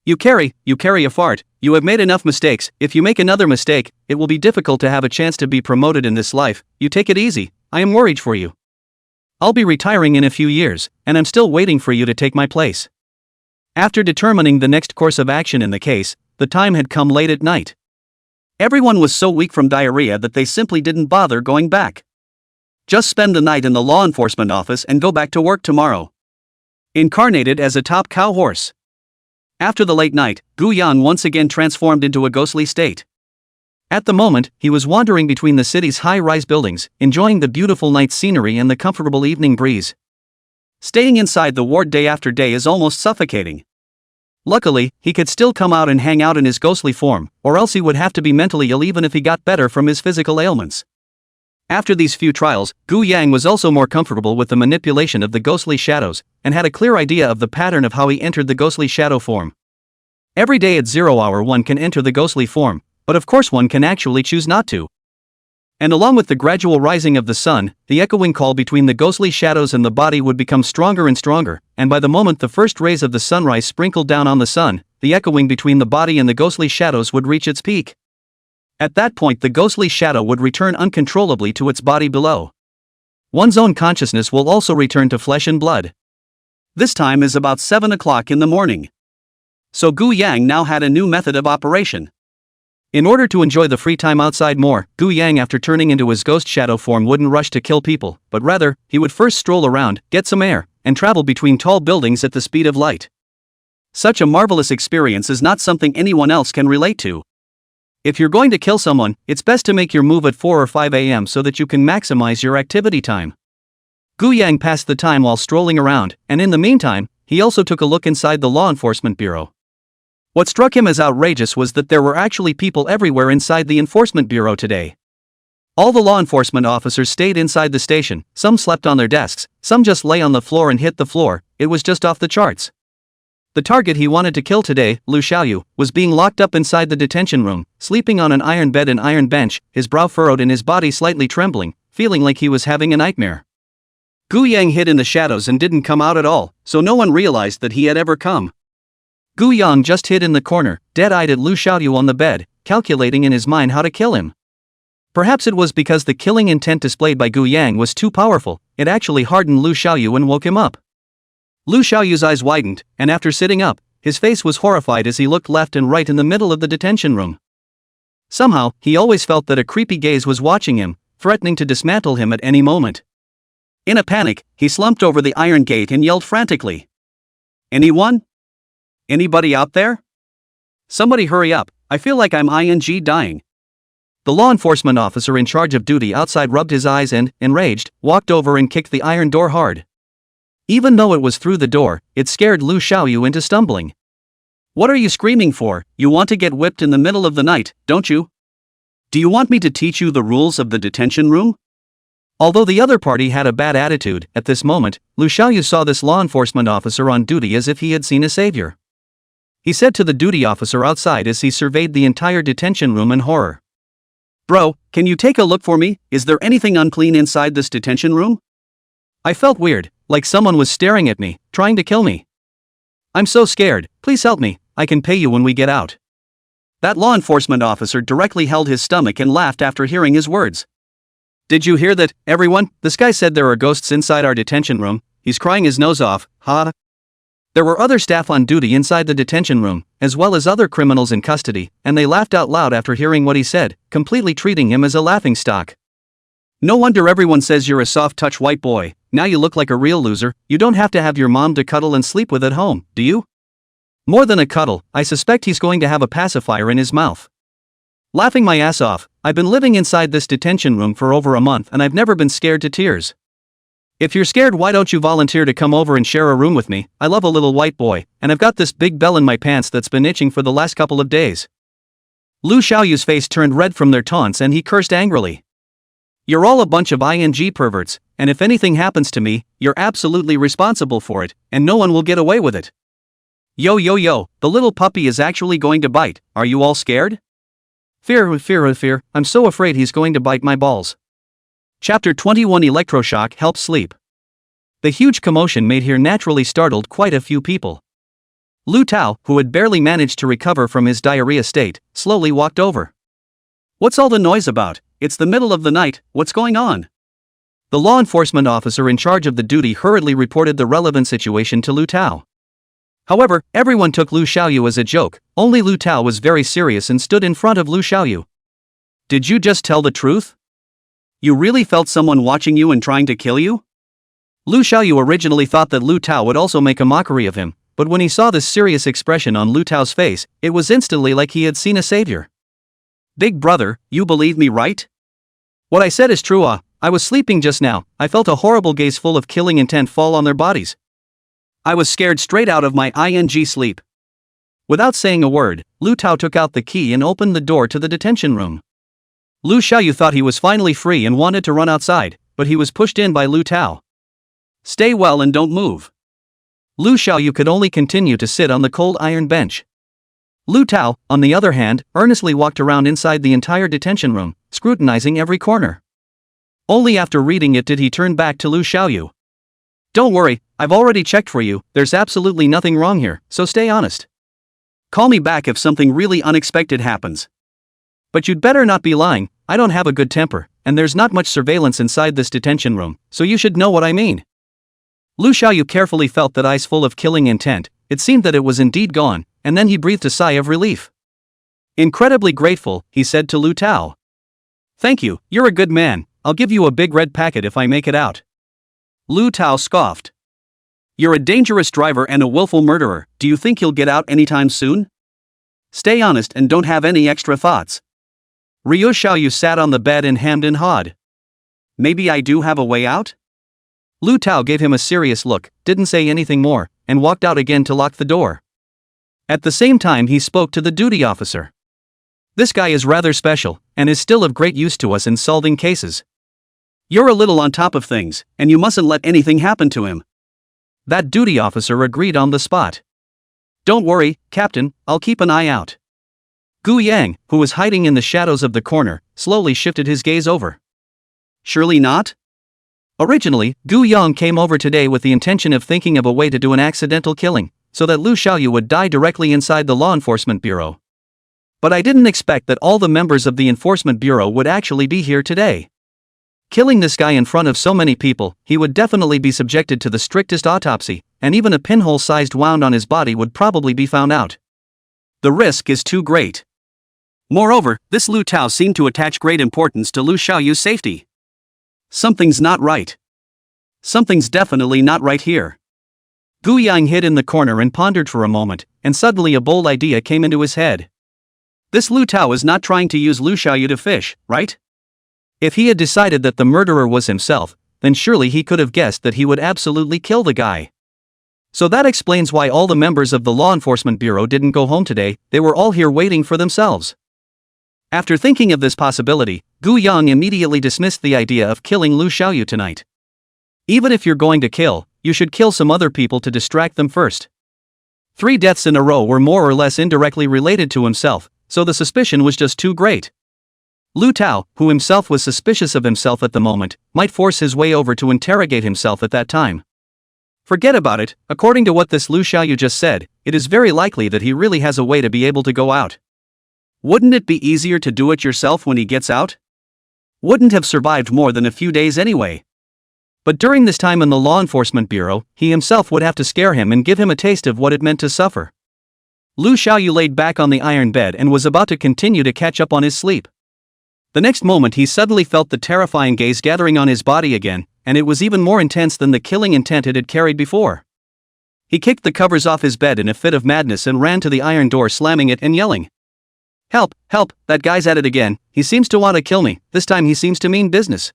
Speaker 1: You carry a fart, you have made enough mistakes, if you make another mistake, it will be difficult to have a chance to be promoted in this life, you take it easy, I am worried for you. I'll be retiring in a few years, and I'm still waiting for you to take my place. After determining the next course of action in the case, the time had come late at night. Everyone was so weak from diarrhea that they simply didn't bother going back. Just spend the night in the law enforcement office and go back to work tomorrow. Incarnated as a top cow horse. After the late night, Gu Yang once again transformed into a ghostly state. At the moment, he was wandering between the city's high-rise buildings, enjoying the beautiful night scenery and the comfortable evening breeze. Staying inside the ward day after day is almost suffocating. Luckily, he could still come out and hang out in his ghostly form, or else he would have to be mentally ill even if he got better from his physical ailments. After these few trials, Gu Yang was also more comfortable with the manipulation of the ghostly shadows, and had a clear idea of the pattern of how he entered the ghostly shadow form. Every day at 0 hour one can enter the ghostly form, but of course one can actually choose not to. And along with the gradual rising of the sun, the echoing call between the ghostly shadows and the body would become stronger and stronger, and by the moment the first rays of the sunrise sprinkled down on the sun, the echoing between the body and the ghostly shadows would reach its peak. At that point the ghostly shadow would return uncontrollably to its body below. One's own consciousness will also return to flesh and blood. This time is about 7 o'clock in the morning. So Gu Yang now had a new method of operation. In order to enjoy the free time outside more, Gu Yang after turning into his ghost shadow form wouldn't rush to kill people, but rather, he would first stroll around, get some air, and travel between tall buildings at the speed of light. Such a marvelous experience is not something anyone else can relate to. If you're going to kill someone, it's best to make your move at 4 or 5 a.m. so that you can maximize your activity time. Gu Yang passed the time while strolling around, and in the meantime, he also took a look inside the law enforcement bureau. What struck him as outrageous was that there were actually people everywhere inside the enforcement bureau today. All the law enforcement officers stayed inside the station, some slept on their desks, some just lay on the floor and hit the floor. It was just off the charts. The target he wanted to kill today, Lu Xiaoyu, was being locked up inside the detention room, sleeping on an iron bed and iron bench, his brow furrowed and his body slightly trembling, feeling like he was having a nightmare. Gu Yang hid in the shadows and didn't come out at all, so no one realized that he had ever come. Gu Yang just hid in the corner, dead-eyed at Lu Xiaoyu on the bed, calculating in his mind how to kill him. Perhaps it was because the killing intent displayed by Gu Yang was too powerful, it actually hardened Lu Xiaoyu and woke him up. Lu Xiaoyu's eyes widened, and after sitting up, his face was horrified as he looked left and right in the middle of the detention room. Somehow, he always felt that a creepy gaze was watching him, threatening to dismantle him at any moment. In a panic, he slumped over the iron gate and yelled frantically. "Anyone? Anybody out there? Somebody hurry up, I feel like I'm dying." The law enforcement officer in charge of duty outside rubbed his eyes and, enraged, walked over and kicked the iron door hard. Even though it was through the door, it scared Lu Xiaoyu into stumbling. "What are you screaming for? You want to get whipped in the middle of the night, don't you? Do you want me to teach you the rules of the detention room?" Although the other party had a bad attitude, at this moment, Lu Xiaoyu saw this law enforcement officer on duty as if he had seen a savior. He said to the duty officer outside as he surveyed the entire detention room in horror. "Bro, can you take a look for me? Is there anything unclean inside this detention room? I felt weird, like someone was staring at me, trying to kill me. I'm so scared, please help me, I can pay you when we get out." That law enforcement officer directly held his stomach and laughed after hearing his words. "Did you hear that, everyone? This guy said there are ghosts inside our detention room, he's crying his nose off, huh?" There were other staff on duty inside the detention room, as well as other criminals in custody, and they laughed out loud after hearing what he said, completely treating him as a laughingstock. "No wonder everyone says you're a soft-touch white boy, now you look like a real loser, you don't have to have your mom to cuddle and sleep with at home, do you? More than a cuddle, I suspect he's going to have a pacifier in his mouth. Laughing my ass off, I've been living inside this detention room for over a month and I've never been scared to tears. If you're scared, why don't you volunteer to come over and share a room with me? I love a little white boy, and I've got this big bell in my pants that's been itching for the last couple of days." Lu Xiaoyu's face turned red from their taunts and he cursed angrily. "You're all a bunch of perverts, and if anything happens to me, you're absolutely responsible for it, and no one will get away with it. Yo, the little puppy is actually going to bite, are you all scared? Fear, I'm so afraid he's going to bite my balls." Chapter 21 Electroshock helps sleep. The huge commotion made here naturally startled quite a few people. Lu Tao, who had barely managed to recover from his diarrhea state, slowly walked over. "What's all the noise about? It's the middle of the night, what's going on?" The law enforcement officer in charge of the duty hurriedly reported the relevant situation to Lu Tao. However, everyone took Lu Xiaoyu as a joke, only Lu Tao was very serious and stood in front of Lu Xiaoyu. "Did you just tell the truth? You really felt someone watching you and trying to kill you?" Lu Xiaoyu originally thought that Lu Tao would also make a mockery of him, but when he saw this serious expression on Lu Tao's face, it was instantly like he had seen a savior. "Big brother, you believe me, right? What I said is true. I was sleeping just now, I felt a horrible gaze full of killing intent fall on their bodies. I was scared straight out of my sleep." Without saying a word, Lu Tao took out the key and opened the door to the detention room. Lu Xiaoyu thought he was finally free and wanted to run outside, but he was pushed in by Lu Tao. "Stay well and don't move." Lu Xiaoyu could only continue to sit on the cold iron bench. Lu Tao, on the other hand, earnestly walked around inside the entire detention room, scrutinizing every corner. Only after reading it did he turn back to Lu Xiaoyu. "Don't worry, I've already checked for you, there's absolutely nothing wrong here, so stay honest. Call me back if something really unexpected happens." But you'd better not be lying. I don't have a good temper, and there's not much surveillance inside this detention room, so you should know what I mean. Lu Xiaoyu carefully felt that eyes full of killing intent. It seemed that it was indeed gone, and then he breathed a sigh of relief. Incredibly grateful, he said to Lu Tao. Thank you, you're a good man. I'll give you a big red packet if I make it out. Lu Tao scoffed. You're a dangerous driver and a willful murderer. Do you think you'll get out anytime soon? Stay honest and don't have any extra thoughts. Ryu Xiaoyu sat on the bed and hemmed and hawed. Maybe I do have a way out? Lu Tao gave him a serious look, didn't say anything more, and walked out again to lock the door. At the same time he spoke to the duty officer. This guy is rather special, and is still of great use to us in solving cases. You're a little on top of things, and you mustn't let anything happen to him. That duty officer agreed on the spot. Don't worry, Captain, I'll keep an eye out. Gu Yang, who was hiding in the shadows of the corner, slowly shifted his gaze over. Surely not? Originally, Gu Yang came over today with the intention of thinking of a way to do an accidental killing, so that Lu Xiaoyu would die directly inside the Law Enforcement Bureau. But I didn't expect that all the members of the Enforcement Bureau would actually be here today. Killing this guy in front of so many people, he would definitely be subjected to the strictest autopsy, and even a pinhole-sized wound on his body would probably be found out. The risk is too great. Moreover, this Lu Tao seemed to attach great importance to Lu Xiaoyu's safety. Something's not right. Something's definitely not right here. Gu Yang hid in the corner and pondered for a moment, and suddenly a bold idea came into his head. This Lu Tao is not trying to use Lu Xiaoyu to fish, right? If he had decided that the murderer was himself, then surely he could have guessed that he would absolutely kill the guy. So that explains why all the members of the Law Enforcement Bureau didn't go home today. They were all here waiting for themselves. After thinking of this possibility, Gu Yang immediately dismissed the idea of killing Lu Xiaoyu tonight. Even if you're going to kill, you should kill some other people to distract them first. 3 deaths in a row were more or less indirectly related to himself, so the suspicion was just too great. Lu Tao, who himself was suspicious of himself at the moment, might force his way over to interrogate himself at that time. Forget about it. According to what this Lu Xiaoyu just said, it is very likely that he really has a way to be able to go out. Wouldn't it be easier to do it yourself when he gets out? Wouldn't have survived more than a few days anyway. But during this time in the Law Enforcement Bureau, he himself would have to scare him and give him a taste of what it meant to suffer. Lu Xiaoyu laid back on the iron bed and was about to continue to catch up on his sleep. The next moment he suddenly felt the terrifying gaze gathering on his body again, and it was even more intense than the killing intent it had carried before. He kicked the covers off his bed in a fit of madness and ran to the iron door, slamming it and yelling. Help, help, that guy's at it again. He seems to want to kill me. This time he seems to mean business.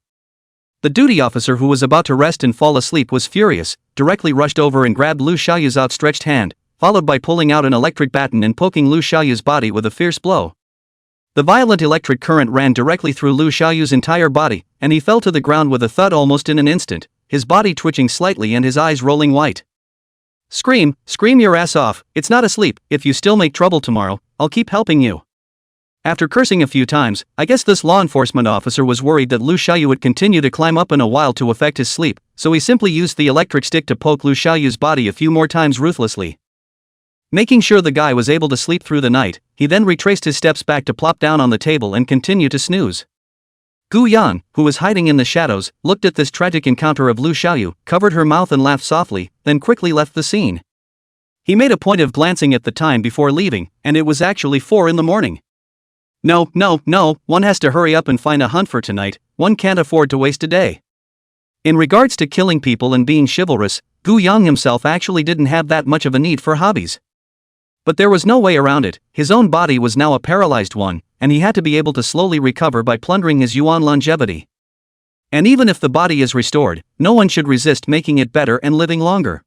Speaker 1: The duty officer, who was about to rest and fall asleep, was furious, directly rushed over and grabbed Lu Xiaoyu's outstretched hand, followed by pulling out an electric baton and poking Lu Xiaoyu's body with a fierce blow. The violent electric current ran directly through Lu Xiaoyu's entire body, and he fell to the ground with a thud almost in an instant, his body twitching slightly and his eyes rolling white. Scream, scream your ass off. It's not asleep. If you still make trouble tomorrow, I'll keep helping you. After cursing a few times, I guess this law enforcement officer was worried that Lu Xiaoyu would continue to climb up in a while to affect his sleep, so he simply used the electric stick to poke Lu Xiaoyu's body a few more times ruthlessly. Making sure the guy was able to sleep through the night, he then retraced his steps back to plop down on the table and continue to snooze. Gu Yan, who was hiding in the shadows, looked at this tragic encounter of Lu Xiaoyu, covered her mouth and laughed softly, then quickly left the scene. He made a point of glancing at the time before leaving, and it was actually 4 a.m. No, one has to hurry up and find a hunt for tonight. One can't afford to waste a day. In regards to killing people and being chivalrous, Gu Yang himself actually didn't have that much of a need for hobbies. But there was no way around it. His own body was now a paralyzed one, and he had to be able to slowly recover by plundering his yuan longevity. And even if the body is restored, no one should resist making it better and living longer.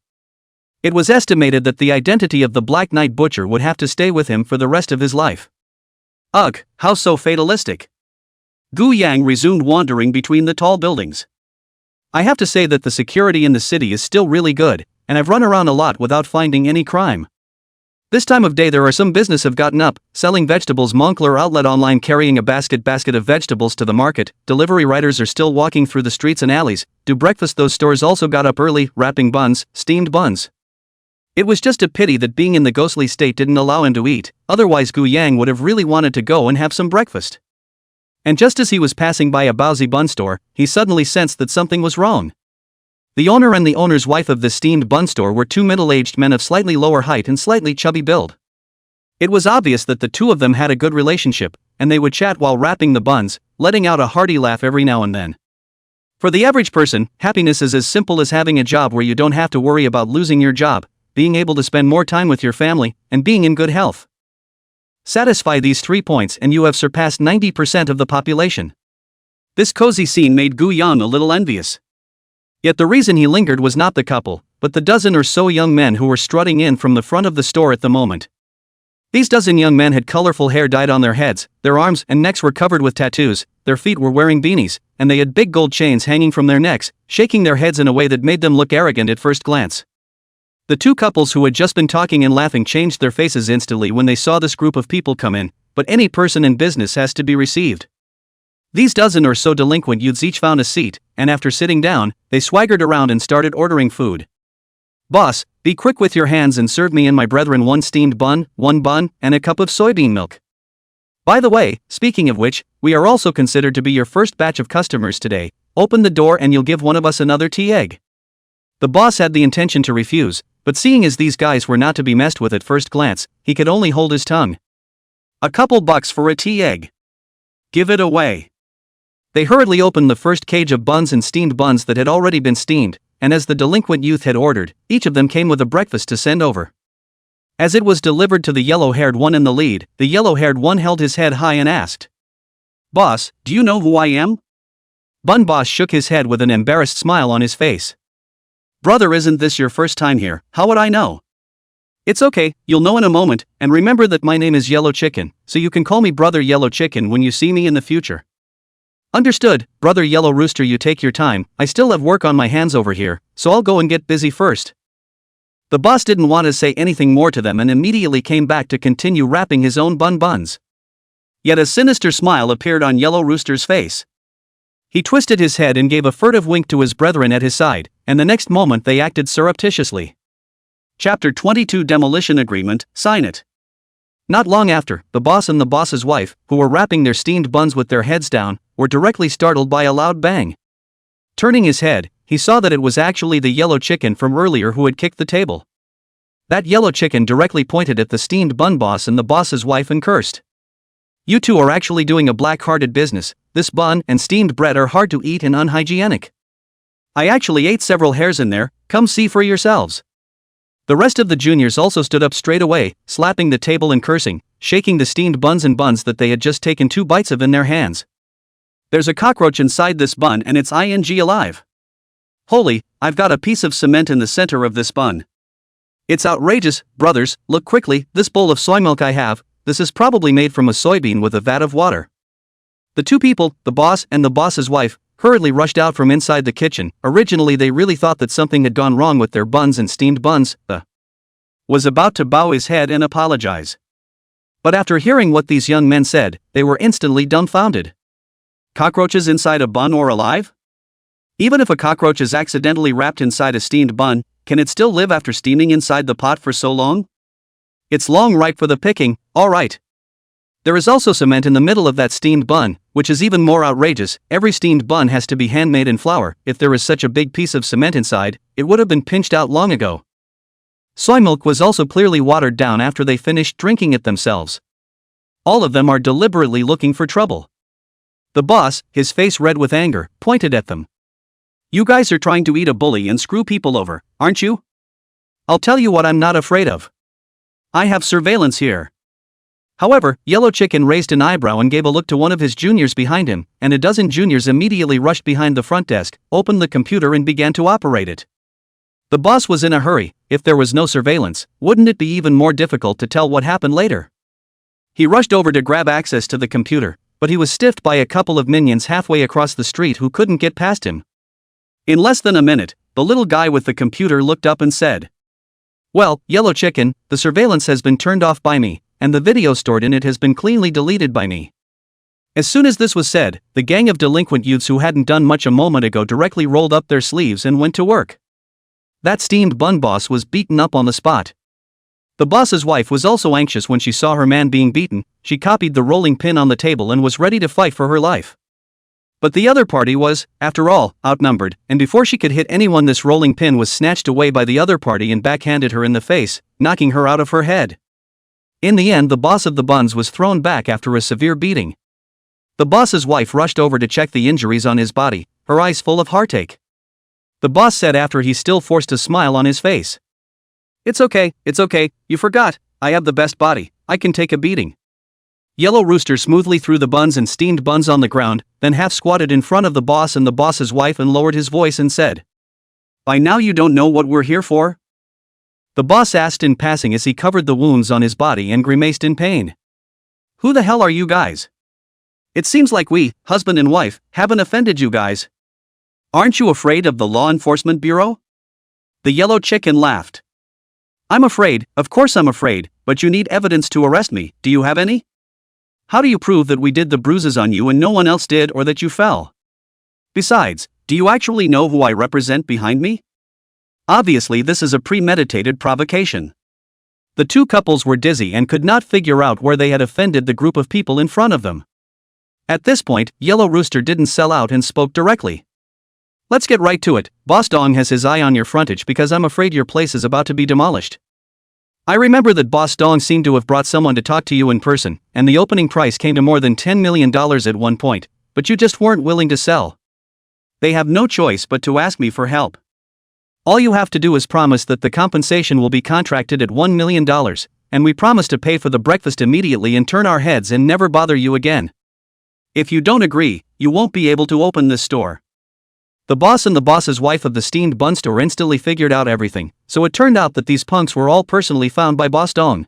Speaker 1: It was estimated that the identity of the Black Knight Butcher would have to stay with him for the rest of his life. Ugh, how so fatalistic. Gu Yang resumed wandering between the tall buildings. I have to say that the security in the city is still really good, and I've run around a lot without finding any crime. This time of day there are some business have gotten up, selling vegetables. Moncler outlet online carrying a basket of vegetables to the market. Delivery riders are still walking through the streets and alleys. Do breakfast. Those stores also got up early, wrapping buns, steamed buns. It was just a pity that being in the ghostly state didn't allow him to eat, otherwise Gu Yang would have really wanted to go and have some breakfast. And just as he was passing by a Baozi bun store, he suddenly sensed that something was wrong. The owner and the owner's wife of this steamed bun store were two middle-aged men of slightly lower height and slightly chubby build. It was obvious that the two of them had a good relationship, and they would chat while wrapping the buns, letting out a hearty laugh every now and then. For the average person, happiness is as simple as having a job where you don't have to worry about losing your job, being able to spend more time with your family, and being in good health. Satisfy these 3 points and you have surpassed 90% of the population. This cozy scene made Gu Yan a little envious. Yet the reason he lingered was not the couple, but the dozen or so young men who were strutting in from the front of the store at the moment. These dozen young men had colorful hair dyed on their heads, their arms and necks were covered with tattoos, their feet were wearing beanies, and they had big gold chains hanging from their necks, shaking their heads in a way that made them look arrogant at first glance. The two couples who had just been talking and laughing changed their faces instantly when they saw this group of people come in, but any person in business has to be received. These dozen or so delinquent youths each found a seat, and after sitting down, they swaggered around and started ordering food. "Boss, be quick with your hands and serve me and my brethren one steamed bun, and a cup of soybean milk. By the way, speaking of which, we are also considered to be your first batch of customers today. Open the door and you'll give one of us another tea egg." The boss had the intention to refuse, but seeing as these guys were not to be messed with at first glance, he could only hold his tongue. "A couple bucks for a tea egg. Give it away." They hurriedly opened the first cage of buns and steamed buns that had already been steamed, and as the delinquent youth had ordered, each of them came with a breakfast to send over. As it was delivered to the yellow-haired one in the lead, the yellow-haired one held his head high and asked, "Boss, do you know who I am?" Bun Boss shook his head with an embarrassed smile on his face. "Brother, isn't this your first time here? How would I know?" "It's okay, you'll know in a moment, and remember that my name is Yellow Chicken, so you can call me Brother Yellow Chicken when you see me in the future." "Understood, Brother Yellow Rooster, you take your time, I still have work on my hands over here, so I'll go and get busy first." The boss didn't want to say anything more to them and immediately came back to continue wrapping his own buns. Yet a sinister smile appeared on Yellow Rooster's face. He twisted his head and gave a furtive wink to his brethren at his side, and the next moment they acted surreptitiously. Chapter 22 Demolition Agreement, sign it. Not long after, the boss and the boss's wife, who were wrapping their steamed buns with their heads down, were directly startled by a loud bang. Turning his head, he saw that it was actually the yellow chicken from earlier who had kicked the table. That yellow chicken directly pointed at the steamed bun boss and the boss's wife and cursed. "You two are actually doing a black-hearted business. This bun and steamed bread are hard to eat and unhygienic. I actually ate several hairs in there, come see for yourselves." The rest of the juniors also stood up straight away, slapping the table and cursing, shaking the steamed buns that they had just taken 2 bites of in their hands. "There's a cockroach inside this bun and it's alive. Holy, I've got a piece of cement in the center of this bun. It's outrageous, brothers, look quickly, this bowl of soy milk I have, this is probably made from a soybean with a vat of water." The two people, the boss and the boss's wife, hurriedly rushed out from inside the kitchen. Originally they really thought that something had gone wrong with their buns and steamed buns. Was about to bow his head and apologize. But after hearing what these young men said, they were instantly dumbfounded. Cockroaches inside a bun or alive? Even if a cockroach is accidentally wrapped inside a steamed bun, can it still live after steaming inside the pot for so long? It's long ripe for the picking, alright. There is also cement in the middle of that steamed bun, which is even more outrageous. Every steamed bun has to be handmade in flour. If there is such a big piece of cement inside, it would have been pinched out long ago. Soy milk was also clearly watered down after they finished drinking it themselves. All of them are deliberately looking for trouble. The boss, his face red with anger, pointed at them. "You guys are trying to eat a bully and screw people over, aren't you? I'll tell you what I'm not afraid of. I have surveillance here." However, Yellow Chicken raised an eyebrow and gave a look to one of his juniors behind him, and a dozen juniors immediately rushed behind the front desk, opened the computer and began to operate it. The boss was in a hurry. If there was no surveillance, wouldn't it be even more difficult to tell what happened later? He rushed over to grab access to the computer, but he was stiffed by a couple of minions halfway across the street who couldn't get past him. In less than a minute, the little guy with the computer looked up and said, "Well, Yellow Chicken, the surveillance has been turned off by me, and the video stored in it has been cleanly deleted by me." As soon as this was said, the gang of delinquent youths who hadn't done much a moment ago directly rolled up their sleeves and went to work. That steamed bun boss was beaten up on the spot. The boss's wife was also anxious when she saw her man being beaten. She copied the rolling pin on the table and was ready to fight for her life. But the other party was, after all, outnumbered, and before she could hit anyone, this rolling pin was snatched away by the other party and backhanded her in the face, knocking her out of her head. In the end, the boss of the buns was thrown back after a severe beating. The boss's wife rushed over to check the injuries on his body, her eyes full of heartache. The boss said after he still forced a smile on his face, it's okay, you forgot, I have the best body, I can take a beating." Yellow Rooster smoothly threw the buns and steamed buns on the ground, then half squatted in front of the boss and the boss's wife and lowered his voice and said, "By now you don't know what we're here for?" The boss asked in passing as he covered the wounds on his body and grimaced in pain. "Who the hell are you guys? It seems like we, husband and wife, haven't offended you guys. Aren't you afraid of the Law Enforcement Bureau?" The yellow chicken laughed. "I'm afraid, of course I'm afraid, but you need evidence to arrest me, do you have any? How do you prove that we did the bruises on you and no one else did, or that you fell? Besides, do you actually know who I represent behind me? Obviously this is a premeditated provocation." The two couples were dizzy and could not figure out where they had offended the group of people in front of them. At this point, Yellow Rooster didn't sell out and spoke directly. "Let's get right to it. Boss Dong has his eye on your frontage because I'm afraid your place is about to be demolished. I remember that Boss Dong seemed to have brought someone to talk to you in person, and the opening price came to more than $10 million at one point, but you just weren't willing to sell. They have no choice but to ask me for help. All you have to do is promise that the compensation will be contracted at $1 million, and we promise to pay for the breakfast immediately and turn our heads and never bother you again. If you don't agree, you won't be able to open this store." The boss and the boss's wife of the steamed bun store instantly figured out everything, so it turned out that these punks were all personally found by Boss Dong.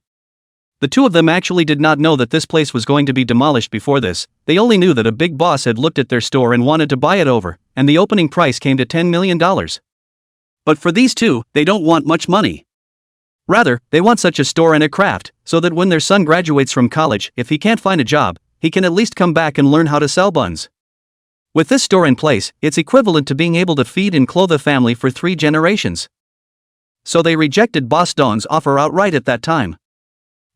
Speaker 1: The two of them actually did not know that this place was going to be demolished before this. They only knew that a big boss had looked at their store and wanted to buy it over, and the opening price came to $10 million. But for these two, they don't want much money. Rather, they want such a store and a craft, so that when their son graduates from college, if he can't find a job, he can at least come back and learn how to sell buns. With this store in place, it's equivalent to being able to feed and clothe a family for 3 generations. So they rejected Boss Dong's offer outright at that time.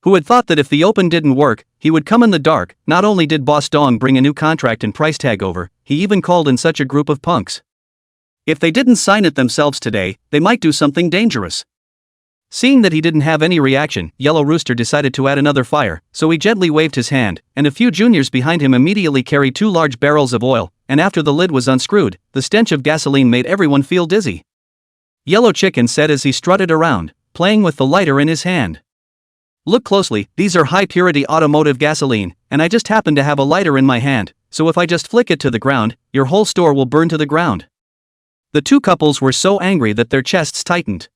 Speaker 1: Who had thought that if the open didn't work, he would come in the dark? Not only did Boss Dong bring a new contract and price tag over, he even called in such a group of punks. If they didn't sign it themselves today, they might do something dangerous. Seeing that he didn't have any reaction, Yellow Rooster decided to add another fire, so he gently waved his hand, and a few juniors behind him immediately carried 2 large barrels of oil, and after the lid was unscrewed, the stench of gasoline made everyone feel dizzy. Yellow Chicken said as he strutted around, playing with the lighter in his hand. "Look closely, these are high-purity automotive gasoline, and I just happen to have a lighter in my hand, so if I just flick it to the ground, your whole store will burn to the ground." The two couples were so angry that their chests tightened.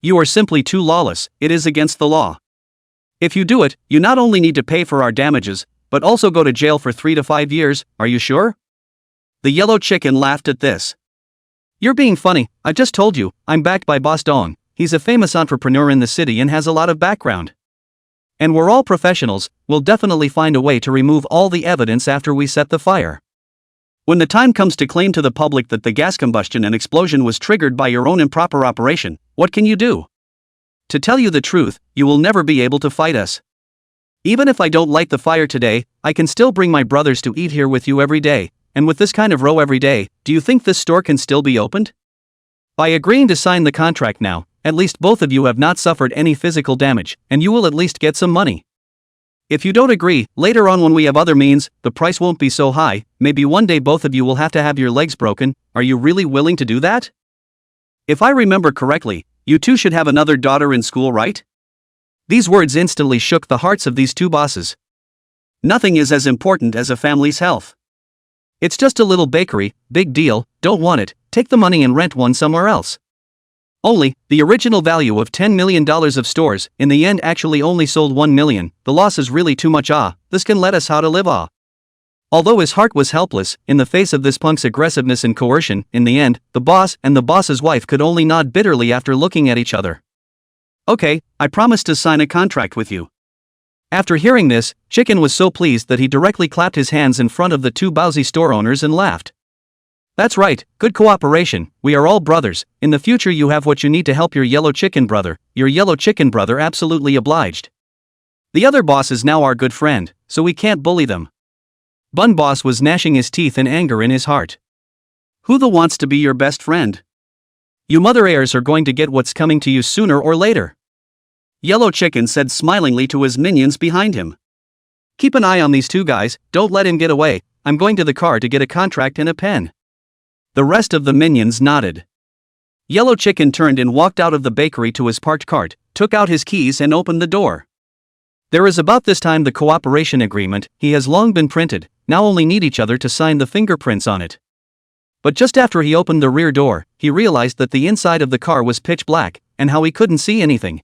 Speaker 1: "You are simply too lawless, it is against the law. If you do it, you not only need to pay for our damages, but also go to jail for 3 to 5 years, are you sure?" The Yellow Chicken laughed at this. "You're being funny, I just told you, I'm backed by Boss Dong, he's a famous entrepreneur in the city and has a lot of background. And we're all professionals, we'll definitely find a way to remove all the evidence after we set the fire. When the time comes to claim to the public that the gas combustion and explosion was triggered by your own improper operation, what can you do? To tell you the truth, you will never be able to fight us. Even if I don't light the fire today, I can still bring my brothers to eat here with you every day, and with this kind of row every day, do you think this store can still be opened? By agreeing to sign the contract now, at least both of you have not suffered any physical damage, and you will at least get some money. If you don't agree, later on when we have other means, the price won't be so high, maybe one day both of you will have to have your legs broken, are you really willing to do that? If I remember correctly, you two should have another daughter in school, right?" These words instantly shook the hearts of these two bosses. Nothing is as important as a family's health. "It's just a little bakery, big deal, don't want it, take the money and rent one somewhere else." Only, the original value of $10 million of stores, in the end actually only sold $1 million, the loss is really too much this can let us how to live Although his heart was helpless, in the face of this punk's aggressiveness and coercion, in the end, the boss and the boss's wife could only nod bitterly after looking at each other. "Okay, I promise to sign a contract with you." After hearing this, Chicken was so pleased that he directly clapped his hands in front of the two bousy store owners and laughed. That's right, good cooperation, we are all brothers, in the future you have what you need to help your yellow chicken brother, your yellow chicken brother absolutely obliged. The other boss is now our good friend, so we can't bully them. Bun Boss was gnashing his teeth in anger in his heart. Who the wants to be your best friend? You mother heirs are going to get what's coming to you sooner or later. Yellow Chicken said smilingly to his minions behind him. Keep an eye on these two guys, don't let him get away, I'm going to the car to get a contract and a pen. The rest of the minions nodded. Yellow Chicken turned and walked out of the bakery to his parked cart, took out his keys and opened the door. There is about this time the cooperation agreement, he has long been printed, now only need each other to sign the fingerprints on it. But just after he opened the rear door, he realized that the inside of the car was pitch black, and how he couldn't see anything.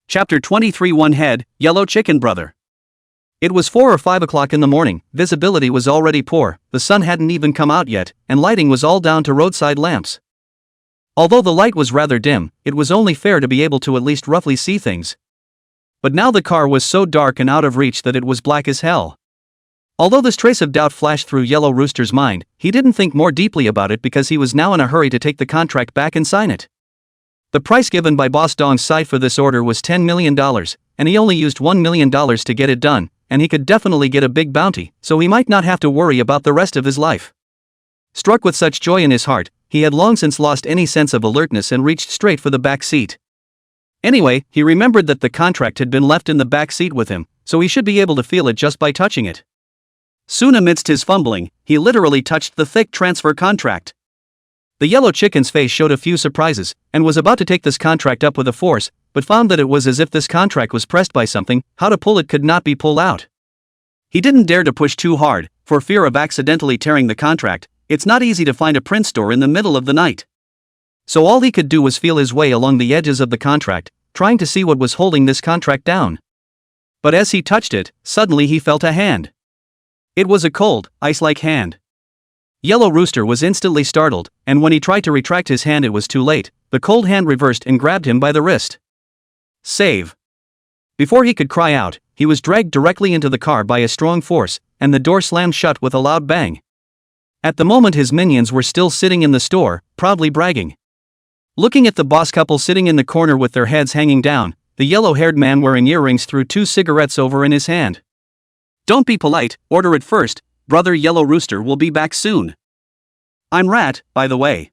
Speaker 1: Chapter 23 One Head, Yellow Chicken Brother. It was 4 or 5 o'clock in the morning, visibility was already poor, the sun hadn't even come out yet, and lighting was all down to roadside lamps. Although the light was rather dim, it was only fair to be able to at least roughly see things. But now the car was so dark and out of reach that it was black as hell. Although this trace of doubt flashed through Yellow Rooster's mind, he didn't think more deeply about it because he was now in a hurry to take the contract back and sign it. The price given by Boss Dong's side for this order was $10 million, and he only used $1 million to get it done, and he could definitely get a big bounty, so he might not have to worry about the rest of his life. Struck with such joy in his heart, he had long since lost any sense of alertness and reached straight for the back seat. Anyway, he remembered that the contract had been left in the back seat with him, so he should be able to feel it just by touching it. Soon amidst his fumbling, he literally touched the thick transfer contract. The Yellow Chicken's face showed a few surprises, and was about to take this contract up with a force, but found that it was as if this contract was pressed by something, how to pull it could not be pulled out. He didn't dare to push too hard, for fear of accidentally tearing the contract. It's not easy to find a print store in the middle of the night. So all he could do was feel his way along the edges of the contract, trying to see what was holding this contract down. But as he touched it, suddenly he felt a hand. It was a cold, ice-like hand. Yellow Rooster was instantly startled, and when he tried to retract his hand it was too late, the cold hand reversed and grabbed him by the wrist. Save! Before he could cry out, he was dragged directly into the car by a strong force, and the door slammed shut with a loud bang. At the moment his minions were still sitting in the store, proudly bragging. Looking at the boss couple sitting in the corner with their heads hanging down, the yellow-haired man wearing earrings threw 2 cigarettes over in his hand. Don't be polite, order it first, brother Yellow Rooster will be back soon. I'm Rat, by the way.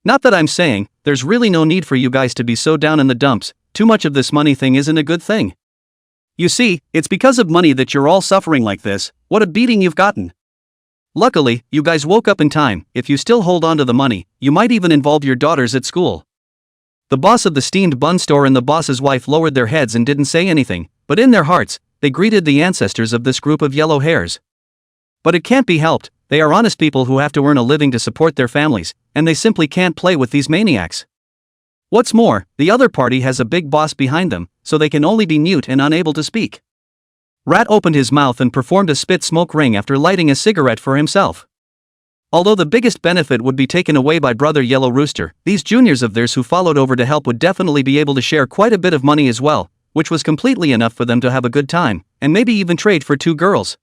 Speaker 1: Not that I'm saying, there's really no need for you guys to be so down in the dumps, too much of this money thing isn't a good thing. You see, it's because of money that you're all suffering like this, what a beating you've gotten. Luckily, you guys woke up in time. If you still hold on to the money, you might even involve your daughters at school. The boss of the steamed bun store and the boss's wife lowered their heads and didn't say anything, but in their hearts, they greeted the ancestors of this group of yellow hairs. But it can't be helped, they are honest people who have to earn a living to support their families, and they simply can't play with these maniacs. What's more, the other party has a big boss behind them, so they can only be mute and unable to speak. Rat opened his mouth and performed a spit smoke ring after lighting a cigarette for himself. Although the biggest benefit would be taken away by brother Yellow Rooster, these juniors of theirs who followed over to help would definitely be able to share quite a bit of money as well, which was completely enough for them to have a good time, and maybe even trade for 2 girls.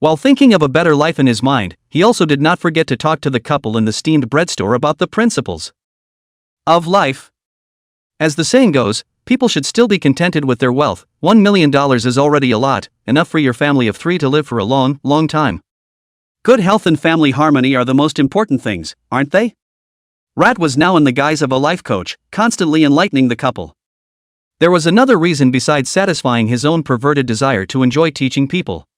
Speaker 1: While thinking of a better life in his mind, he also did not forget to talk to the couple in the steamed bread store about the principles of life. As the saying goes, people should still be contented with their wealth. $1 million is already a lot, enough for your family of 3 to live for a long, long time. Good health and family harmony are the most important things, aren't they? Rat was now in the guise of a life coach, constantly enlightening the couple. There was another reason besides satisfying his own perverted desire to enjoy teaching people.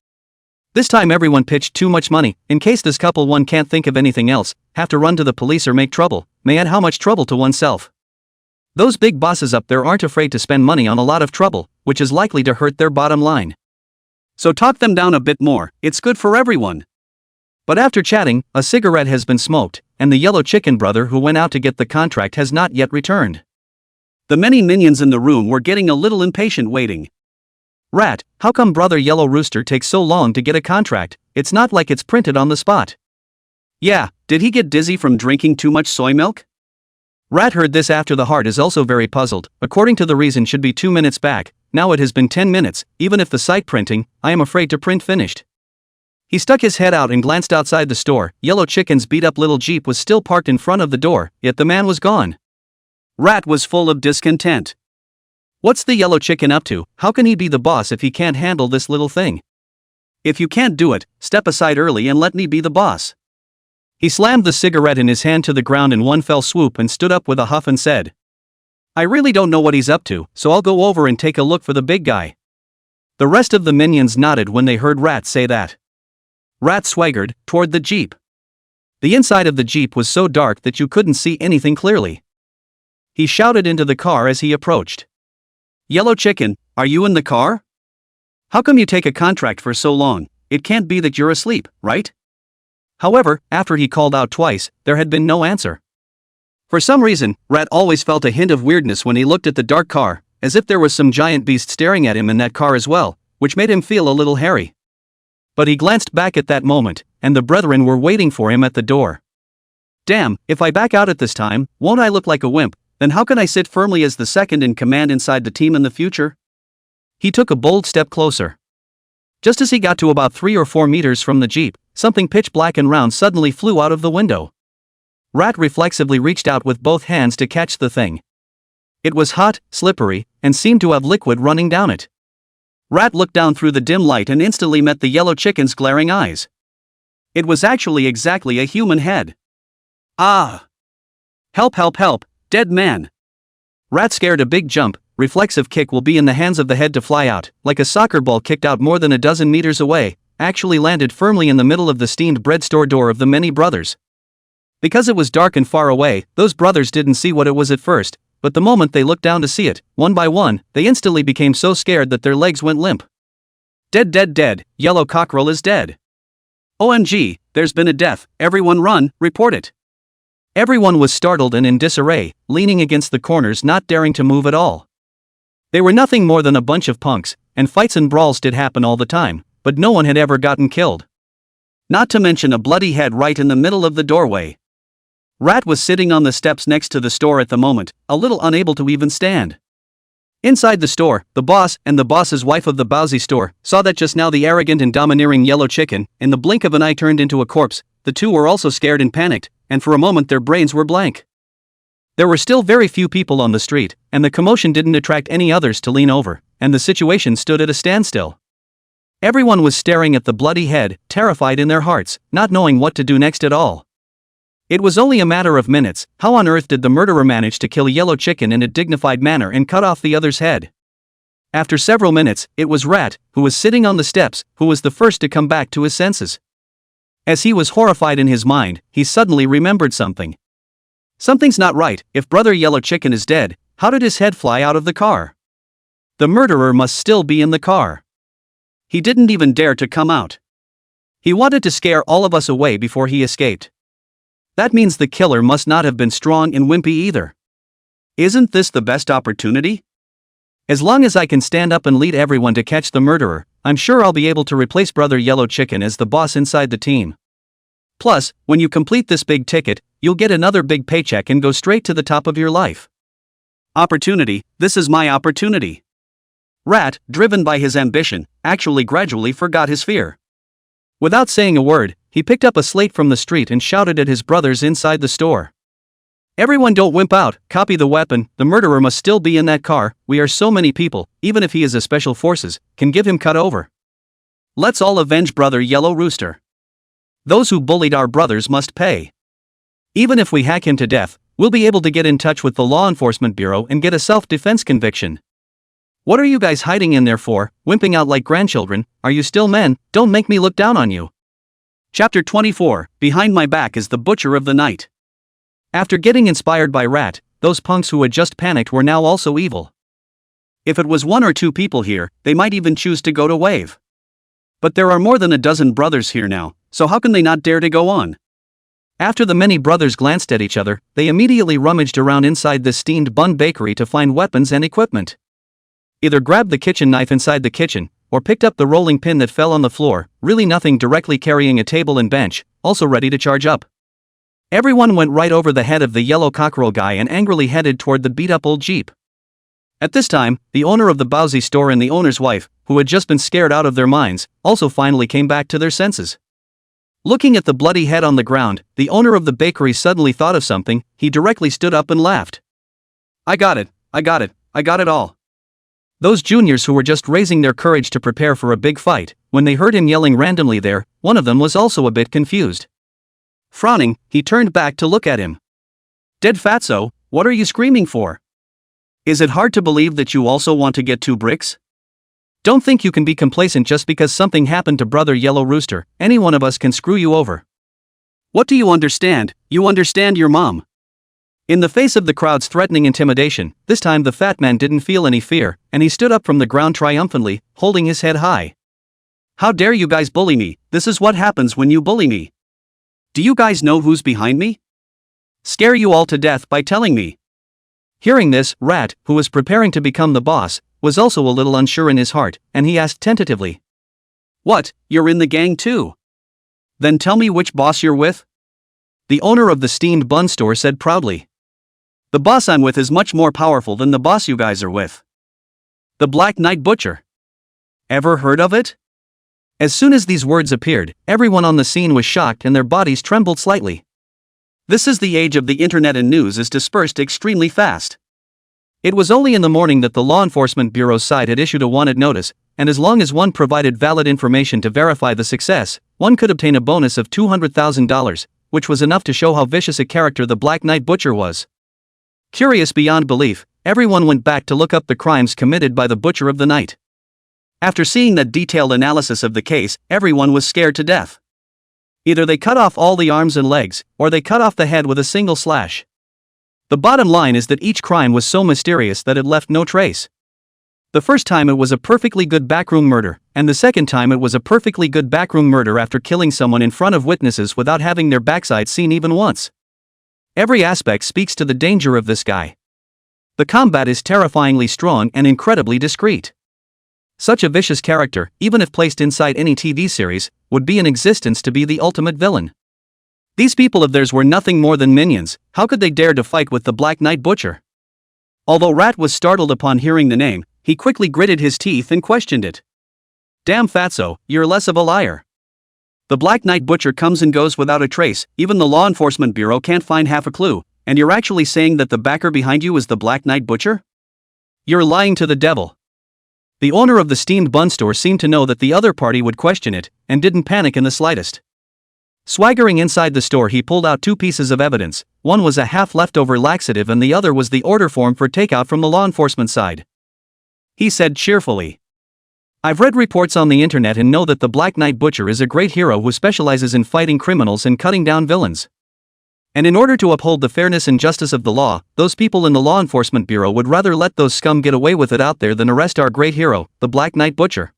Speaker 1: This time everyone pitched too much money, in case this couple one can't think of anything else, have to run to the police or make trouble, may add how much trouble to oneself. Those big bosses up there aren't afraid to spend money on a lot of trouble, which is likely to hurt their bottom line. So talk them down a bit more, it's good for everyone. But after chatting, a cigarette has been smoked, and the Yellow Chicken brother who went out to get the contract has not yet returned. The many minions in the room were getting a little impatient waiting. Rat, how come brother Yellow Rooster takes so long to get a contract? It's not like it's printed on the spot. Yeah, did he get dizzy from drinking too much soy milk? Rat heard this after the heart is also very puzzled. According to the reason should be 2 minutes back, now it has been 10 minutes, even if the site printing, I am afraid to print finished. He stuck his head out and glanced outside the store. Yellow Chicken's beat-up little Jeep was still parked in front of the door, yet the man was gone. Rat was full of discontent. What's the Yellow Chicken up to? How can he be the boss if he can't handle this little thing? If you can't do it, step aside early and let me be the boss. He slammed the cigarette in his hand to the ground in one fell swoop and stood up with a huff and said, I really don't know what he's up to, so I'll go over and take a look for the big guy. The rest of the minions nodded when they heard Rat say that. Rat swaggered toward the Jeep. The inside of the Jeep was so dark that you couldn't see anything clearly. He shouted into the car as he approached. Yellow Chicken, are you in the car? How come you take a contract for so long? It can't be that you're asleep, right? However, after he called out twice, there had been no answer. For some reason, Rat always felt a hint of weirdness when he looked at the dark car, as if there was some giant beast staring at him in that car as well, which made him feel a little hairy. But he glanced back at that moment, and the brethren were waiting for him at the door. Damn, if I back out at this time, won't I look like a wimp? Then how can I sit firmly as the second in command inside the team in the future? He took a bold step closer. Just as he got to about 3 or 4 meters from the Jeep, something pitch black and round suddenly flew out of the window. Rat reflexively reached out with both hands to catch the thing. It was hot, slippery, and seemed to have liquid running down it. Rat looked down through the dim light and instantly met the Yellow Chicken's glaring eyes. It was actually exactly a human head. Ah! Help, help, help, dead man! Rat scared a big jump. Reflexive kick will be in the hands of the head to fly out, like a soccer ball kicked out more than a dozen meters away, actually landed firmly in the middle of the steamed bread store door of the many brothers. Because it was dark and far away, those brothers didn't see what it was at first, but the moment they looked down to see it, one by one, they instantly became so scared that their legs went limp. Dead, dead, dead, Yellow Cockerel is dead. OMG, there's been a death, everyone run, report it. Everyone was startled and in disarray, leaning against the corners not daring to move at all. They were nothing more than a bunch of punks, and fights and brawls did happen all the time, but no one had ever gotten killed. Not to mention a bloody head right in the middle of the doorway. Rat was sitting on the steps next to the store at the moment, a little unable to even stand. Inside the store, the boss and the boss's wife of the Bowsy store saw that just now the arrogant and domineering Yellow Chicken, in the blink of an eye, turned into a corpse. The two were also scared and panicked, and for a moment their brains were blank. There were still very few people on the street, and the commotion didn't attract any others to lean over, and the situation stood at a standstill. Everyone was staring at the bloody head, terrified in their hearts, not knowing what to do next at all. It was only a matter of minutes. How on earth did the murderer manage to kill Yellow Chicken in a dignified manner and cut off the other's head? After several minutes, it was Rat, who was sitting on the steps, who was the first to come back to his senses. As he was horrified in his mind, he suddenly remembered something. Something's not right. If Brother Yellow Chicken is dead, how did his head fly out of the car? The murderer must still be in the car. He didn't even dare to come out. He wanted to scare all of us away before he escaped. That means the killer must not have been strong and wimpy either. Isn't this the best opportunity? As long as I can stand up and lead everyone to catch the murderer, I'm sure I'll be able to replace Brother Yellow Chicken as the boss inside the team. Plus, when you complete this big ticket, you'll get another big paycheck and go straight to the top of your life. Opportunity, this is my opportunity. Rat, driven by his ambition, actually gradually forgot his fear. Without saying a word, he picked up a slate from the street and shouted at his brothers inside the store. Everyone don't wimp out, copy the weapon, the murderer must still be in that car, we are so many people, even if he is a special forces, can give him cut over. Let's all avenge Brother Yellow Rooster. Those who bullied our brothers must pay. Even if we hack him to death, we'll be able to get in touch with the Law Enforcement Bureau and get a self-defense conviction. What are you guys hiding in there for, wimping out like grandchildren? Are you still men? Don't make me look down on you. Chapter 24, Behind My Back is the Butcher of the Night. After getting inspired by Rat, those punks who had just panicked were now also evil. If it was 1 or 2 people here, they might even choose to go to Wave. But there are more than a dozen brothers here now, so how can they not dare to go on? After the many brothers glanced at each other, they immediately rummaged around inside this steamed bun bakery to find weapons and equipment. Either grabbed the kitchen knife inside the kitchen, or picked up the rolling pin that fell on the floor, really nothing directly carrying a table and bench, also ready to charge up. Everyone went right over the head of the Yellow Cockerel guy and angrily headed toward the beat-up old Jeep. At this time, the owner of the Bowsy store and the owner's wife, who had just been scared out of their minds, also finally came back to their senses. Looking at the bloody head on the ground, the owner of the bakery suddenly thought of something. He directly stood up and laughed. I got it all. Those juniors who were just raising their courage to prepare for a big fight, when they heard him yelling randomly there, one of them was also a bit confused. Frowning, he turned back to look at him. Dead fatso, what are you screaming for? Is it hard to believe that you also want to get 2 bricks? Don't think you can be complacent just because something happened to Brother Yellow Rooster. Any one of us can screw you over. What do you understand? You understand your mom. In the face of the crowd's threatening intimidation, this time the fat man didn't feel any fear, and he stood up from the ground triumphantly, holding his head high. How dare you guys bully me? This is what happens when you bully me. Do you guys know who's behind me? Scare you all to death by telling me. Hearing this, Rat, who was preparing to become the boss, was also a little unsure in his heart, and he asked tentatively. What, you're in the gang too? Then tell me which boss you're with? The owner of the steamed bun store said proudly. The boss I'm with is much more powerful than the boss you guys are with. The Black Knight Butcher. Ever heard of it? As soon as these words appeared, everyone on the scene was shocked and their bodies trembled slightly. This is the age of the internet and news is dispersed extremely fast. It was only in the morning that the Law Enforcement Bureau's side had issued a wanted notice, and as long as one provided valid information to verify the success, one could obtain a bonus of $200,000, which was enough to show how vicious a character the Black Knight Butcher was. Curious beyond belief, everyone went back to look up the crimes committed by the Butcher of the Night. After seeing that detailed analysis of the case, everyone was scared to death. Either they cut off all the arms and legs, or they cut off the head with a single slash. The bottom line is that each crime was so mysterious that it left no trace. The first time it was a perfectly good backroom murder, and the second time it was a perfectly good backroom murder after killing someone in front of witnesses without having their backside seen even once. Every aspect speaks to the danger of this guy. The combat is terrifyingly strong and incredibly discreet. Such a vicious character, even if placed inside any TV series, would be in existence to be the ultimate villain. These people of theirs were nothing more than minions. How could they dare to fight with the Black Knight Butcher? Although Rat was startled upon hearing the name, he quickly gritted his teeth and questioned it. Damn fatso, you're less of a liar. The Black Knight Butcher comes and goes without a trace, even the Law Enforcement Bureau can't find half a clue, and you're actually saying that the backer behind you is the Black Knight Butcher? You're lying to the devil. The owner of the steamed bun store seemed to know that the other party would question it, and didn't panic in the slightest. Swaggering inside the store, he pulled out 2 pieces of evidence. One was a half-leftover laxative and the other was the order form for takeout from the law enforcement side. He said cheerfully, I've read reports on the internet and know that the Black Knight Butcher is a great hero who specializes in fighting criminals and cutting down villains. And in order to uphold the fairness and justice of the law, those people in the Law Enforcement Bureau would rather let those scum get away with it out there than arrest our great hero, the Black Knight Butcher.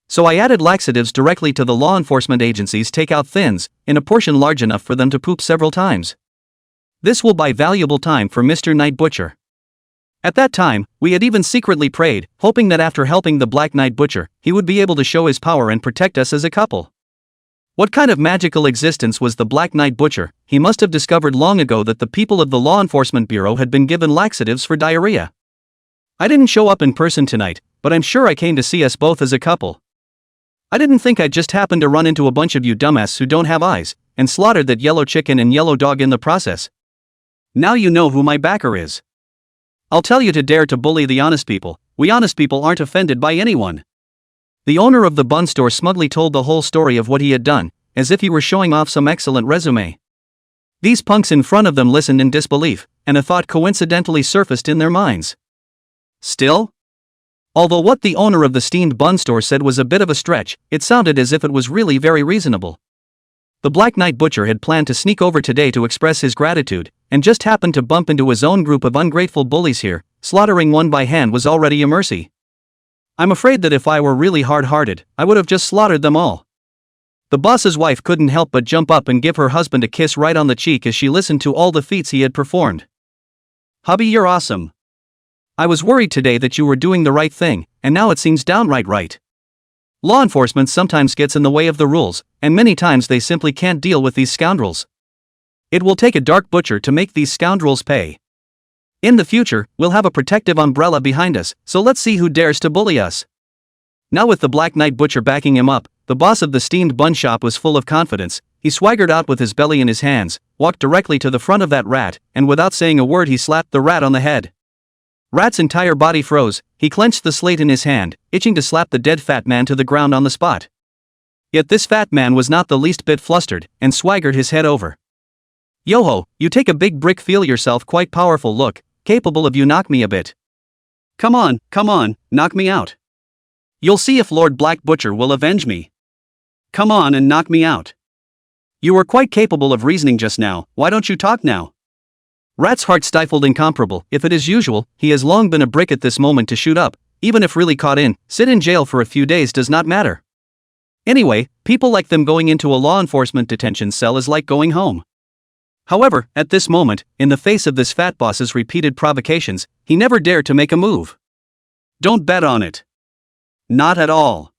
Speaker 1: So I added laxatives directly to the law enforcement agency's takeout thins, in a portion large enough for them to poop several times. This will buy valuable time for Mr. Knight Butcher. At that time, we had even secretly prayed, hoping that after helping the Black Knight Butcher, he would be able to show his power and protect us as a couple. What kind of magical existence was the Black Knight Butcher? He must have discovered long ago that the people of the Law Enforcement Bureau had been given laxatives for diarrhea. I didn't show up in person tonight, but I'm sure I came to see us both as a couple. I didn't think I'd just happen to run into a bunch of you dumbass who don't have eyes, and slaughtered that yellow chicken and yellow dog in the process. Now you know who my backer is. I'll tell you to dare to bully the honest people. We honest people aren't offended by anyone. The owner of the bun store smugly told the whole story of what he had done, as if he were showing off some excellent resume. These punks in front of them listened in disbelief, and a thought coincidentally surfaced in their minds. Still? Although what the owner of the steamed bun store said was a bit of a stretch, it sounded as if it was really very reasonable. The Black Knight Butcher had planned to sneak over today to express his gratitude, and just happened to bump into his own group of ungrateful bullies here. Slaughtering one by hand was already a mercy. I'm afraid that if I were really hard-hearted, I would have just slaughtered them all. The boss's wife couldn't help but jump up and give her husband a kiss right on the cheek as she listened to all the feats he had performed. Hubby, you're awesome. I was worried today that you were doing the right thing, and now it seems downright right. Law enforcement sometimes gets in the way of the rules, and many times they simply can't deal with these scoundrels. It will take a dark butcher to make these scoundrels pay. In the future, we'll have a protective umbrella behind us, so let's see who dares to bully us. Now with the Black Knight Butcher backing him up, the boss of the steamed bun shop was full of confidence. He swaggered out with his belly in his hands, walked directly to the front of that rat, and without saying a word he slapped the rat on the head. Rat's entire body froze. He clenched the slate in his hand, itching to slap the dead fat man to the ground on the spot. Yet this fat man was not the least bit flustered, and swaggered his head over. "Yo-ho, you take a big brick, feel yourself quite powerful, look, capable of you knock me a bit. Come on, knock me out. You'll see if Lord Black Butcher will avenge me. Come on and knock me out. You were quite capable of reasoning just now, why don't you talk now?" Rat's heart stifled incomparable. If it is usual, he has long been a brick at this moment to shoot up, even if really caught in, sit in jail for a few days does not matter. Anyway, people like them going into a law enforcement detention cell is like going home. However, at this moment, in the face of this fat boss's repeated provocations, he never dared to make a move. Don't bet on it. Not at all.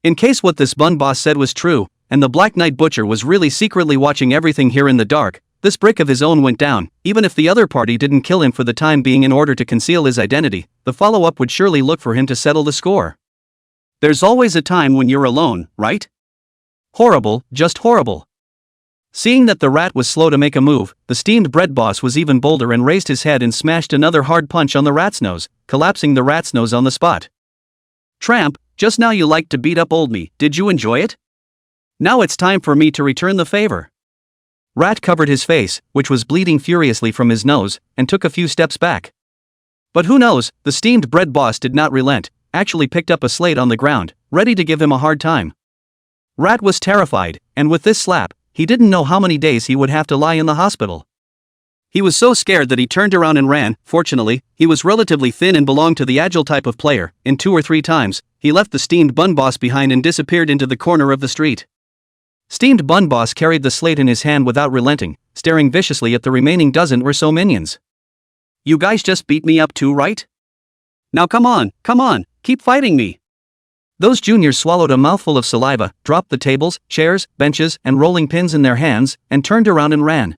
Speaker 1: In case what this bun boss said was true, and the Black Knight Butcher was really secretly watching everything here in the dark, this brick of his own went down. Even if the other party didn't kill him for the time being in order to conceal his identity, the follow-up would surely look for him to settle the score. There's always a time when you're alone, right? Horrible, just horrible. Seeing that the rat was slow to make a move, the steamed bread boss was even bolder and raised his head and smashed another hard punch on the rat's nose, collapsing the rat's nose on the spot. "Tramp, just now you liked to beat up old me, did you enjoy it? Now it's time for me to return the favor." Rat covered his face, which was bleeding furiously from his nose, and took a few steps back. But who knows, the steamed bread boss did not relent, actually picked up a slate on the ground, ready to give him a hard time. Rat was terrified, and with this slap, he didn't know how many days he would have to lie in the hospital. He was so scared that he turned around and ran. Fortunately, he was relatively thin and belonged to the agile type of player. In 2 or 3 times, he left the steamed bun boss behind and disappeared into the corner of the street. Steamed bun boss carried the slate in his hand without relenting, staring viciously at the remaining dozen or so minions. "You guys just beat me up too, right? Now come on, keep fighting me." Those juniors swallowed a mouthful of saliva, dropped the tables, chairs, benches, and rolling pins in their hands, and turned around and ran.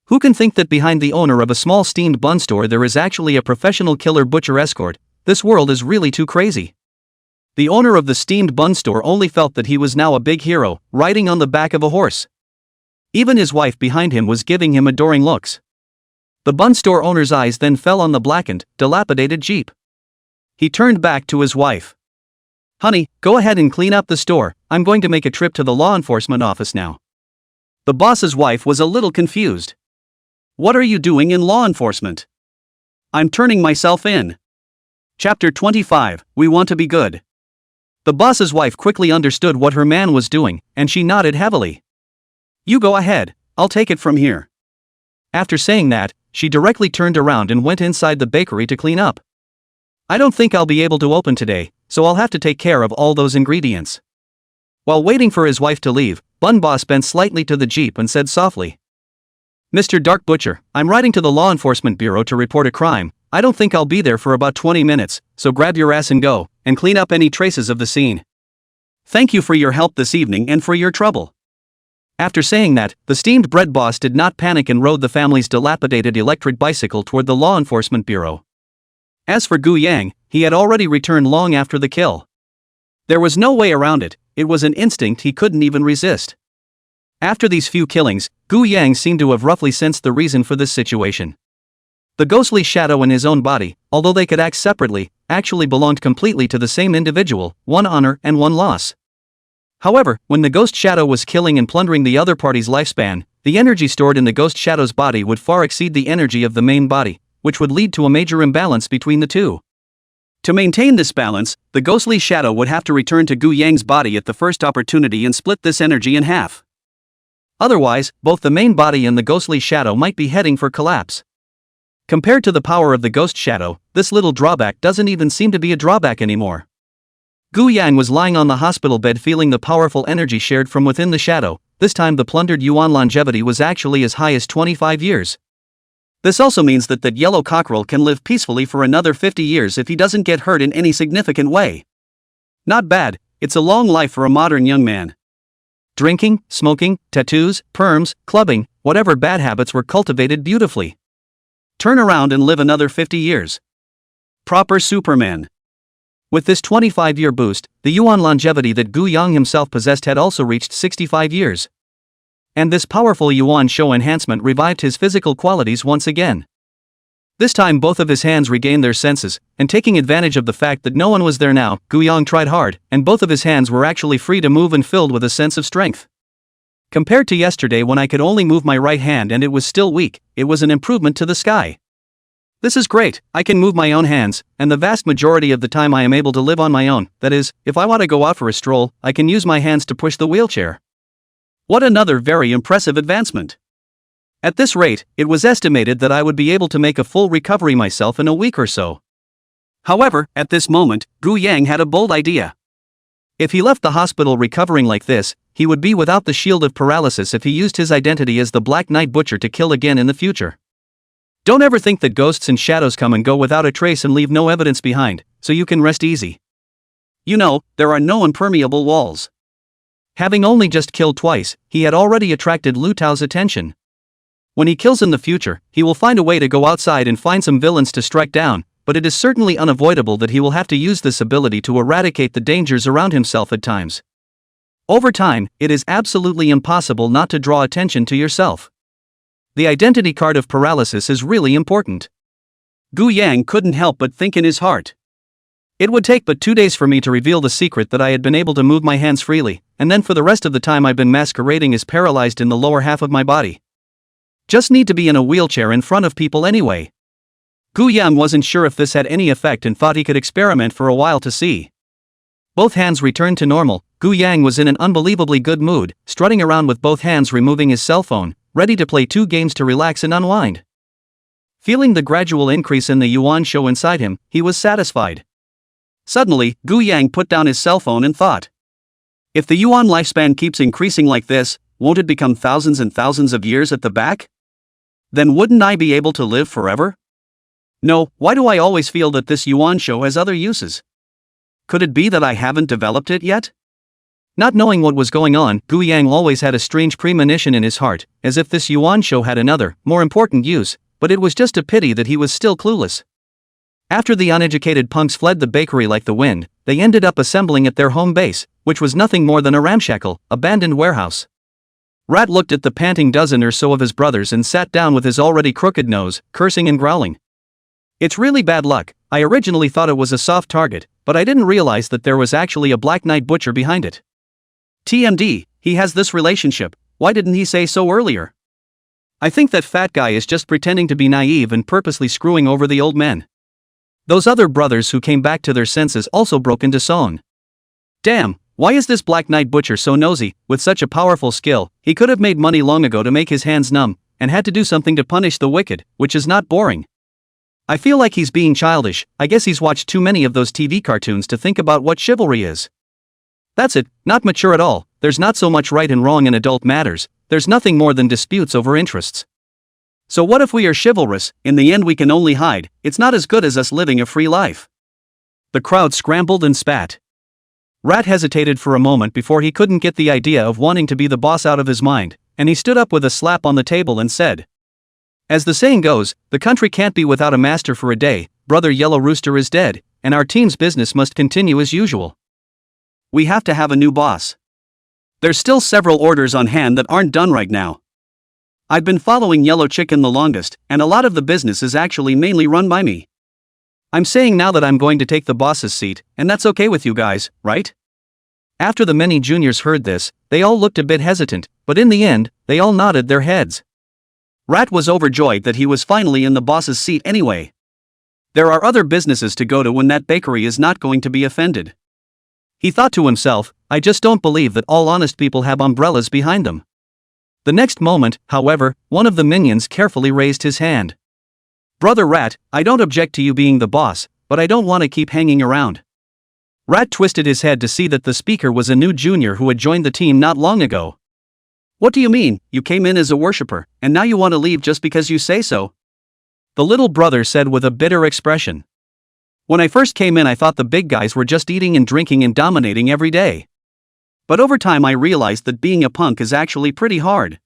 Speaker 1: Who can think that behind the owner of a small steamed bun store there is actually a professional killer butcher escort? This world is really too crazy. The owner of the steamed bun store only felt that he was now a big hero, riding on the back of a horse. Even his wife behind him was giving him adoring looks. The bun store owner's eyes then fell on the blackened, dilapidated Jeep. He turned back to his wife. "Honey, go ahead and clean up the store, I'm going to make a trip to the law enforcement office now." The boss's wife was a little confused. "What are you doing in law enforcement?" "I'm turning myself in." Chapter 25, We Want to Be Good. The boss's wife quickly understood what her man was doing, and she nodded heavily. "You go ahead, I'll take it from here." After saying that, she directly turned around and went inside the bakery to clean up. "I don't think I'll be able to open today, so I'll have to take care of all those ingredients." While waiting for his wife to leave, Bun Boss bent slightly to the Jeep and said softly, "Mr. Dark Butcher, I'm riding to the Law Enforcement Bureau to report a crime. I don't think I'll be there for about 20 minutes, so grab your ass and go, and clean up any traces of the scene. Thank you for your help this evening and for your trouble." After saying that, the steamed bread boss did not panic and rode the family's dilapidated electric bicycle toward the Law Enforcement Bureau. As for Gu Yang, he had already returned long after the kill. There was no way around it, it was an instinct he couldn't even resist. After these few killings, Gu Yang seemed to have roughly sensed the reason for this situation. The ghostly shadow in his own body, although they could act separately, actually belonged completely to the same individual, one honor and one loss. However, when the ghost shadow was killing and plundering the other party's lifespan, the energy stored in the ghost shadow's body would far exceed the energy of the main body, which would lead to a major imbalance between the two. To maintain this balance, the ghostly shadow would have to return to Gu Yang's body at the first opportunity and split this energy in half. Otherwise, both the main body and the ghostly shadow might be heading for collapse. Compared to the power of the ghost shadow, this little drawback doesn't even seem to be a drawback anymore. Gu Yang was lying on the hospital bed feeling the powerful energy shared from within the shadow. This time the plundered yuan longevity was actually as high as 25 years. This also means that yellow cockerel can live peacefully for another 50 years if he doesn't get hurt in any significant way. Not bad, it's a long life for a modern young man. Drinking, smoking, tattoos, perms, clubbing, whatever bad habits were cultivated beautifully. Turn around and live another 50 years. Proper Superman. With this 25-year boost, the yuan longevity that Gu Yang himself possessed had also reached 65 years. And this powerful yuan show enhancement revived his physical qualities once again. This time both of his hands regained their senses, and taking advantage of the fact that no one was there now, Gu Yang tried hard, and both of his hands were actually free to move and filled with a sense of strength. Compared to yesterday when I could only move my right hand and it was still weak, it was an improvement to the sky. This is great, I can move my own hands, and the vast majority of the time I am able to live on my own, that is, if I want to go out for a stroll, I can use my hands to push the wheelchair. What another very impressive advancement. At this rate, it was estimated that I would be able to make a full recovery myself in a week or so. However, at this moment, Gu Yang had a bold idea. If he left the hospital recovering like this, he would be without the shield of paralysis if he used his identity as the Black Knight Butcher to kill again in the future. Don't ever think that ghosts and shadows come and go without a trace and leave no evidence behind, so you can rest easy. You know, there are no impermeable walls. Having only just killed twice, he had already attracted Lu Tao's attention. When he kills in the future, he will find a way to go outside and find some villains to strike down, but it is certainly unavoidable that he will have to use this ability to eradicate the dangers around himself at times. Over time, it is absolutely impossible not to draw attention to yourself. The identity card of paralysis is really important. Gu Yang couldn't help but think in his heart. It would take but 2 days for me to reveal the secret that I had been able to move my hands freely, and then for the rest of the time I've been masquerading as paralyzed in the lower half of my body. Just need to be in a wheelchair in front of people anyway. Gu Yang wasn't sure if this had any effect and thought he could experiment for a while to see. Both hands returned to normal. Gu Yang was in an unbelievably good mood, strutting around with both hands removing his cell phone, ready to play 2 games to relax and unwind. Feeling the gradual increase in the yuan show inside him, he was satisfied. Suddenly, Gu Yang put down his cell phone and thought. If the yuan lifespan keeps increasing like this, won't it become thousands and thousands of years at the back? Then wouldn't I be able to live forever? No, why do I always feel that this yuan show has other uses? Could it be that I haven't developed it yet? Not knowing what was going on, Gu Yang always had a strange premonition in his heart, as if this yuan show had another, more important use, but it was just a pity that he was still clueless. After the uneducated punks fled the bakery like the wind, they ended up assembling at their home base, which was nothing more than a ramshackle, abandoned warehouse. Rat looked at the panting dozen or so of his brothers and sat down with his already crooked nose, cursing and growling. It's really bad luck. I originally thought it was a soft target, but I didn't realize that there was actually a Black Knight Butcher behind it. TMD, he has this relationship, why didn't he say so earlier? I think that fat guy is just pretending to be naive and purposely screwing over the old men. Those other brothers who came back to their senses also broke into song. Damn, why is this Black Knight Butcher so nosy? With such a powerful skill, he could have made money long ago to make his hands numb, and had to do something to punish the wicked, which is not boring. I feel like he's being childish. I guess he's watched too many of those TV cartoons to think about what chivalry is. That's it, not mature at all. There's not so much right and wrong in adult matters, there's nothing more than disputes over interests. So what if we are chivalrous? In the end we can only hide, it's not as good as us living a free life. The crowd scrambled and spat. Rat hesitated for a moment before he couldn't get the idea of wanting to be the boss out of his mind, and he stood up with a slap on the table and said, as the saying goes, the country can't be without a master for a day. Brother Yellow Rooster is dead, and our team's business must continue as usual. We have to have a new boss. There's still several orders on hand that aren't done right now. I've been following Yellow Chicken the longest, and a lot of the business is actually mainly run by me. I'm saying now that I'm going to take the boss's seat, and that's okay with you guys, right? After the many juniors heard this, they all looked a bit hesitant, but in the end, they all nodded their heads. Rat was overjoyed that he was finally in the boss's seat anyway. There are other businesses to go to when that bakery is not going to be offended. He thought to himself, I just don't believe that all honest people have umbrellas behind them. The next moment, however, one of the minions carefully raised his hand. Brother Rat, I don't object to you being the boss, but I don't want to keep hanging around. Rat twisted his head to see that the speaker was a new junior who had joined the team not long ago. What do you mean, you came in as a worshipper, and now you want to leave just because you say so? The little brother said with a bitter expression. When I first came in I thought the big guys were just eating and drinking and dominating every day. But over time I realized that being a punk is actually pretty hard.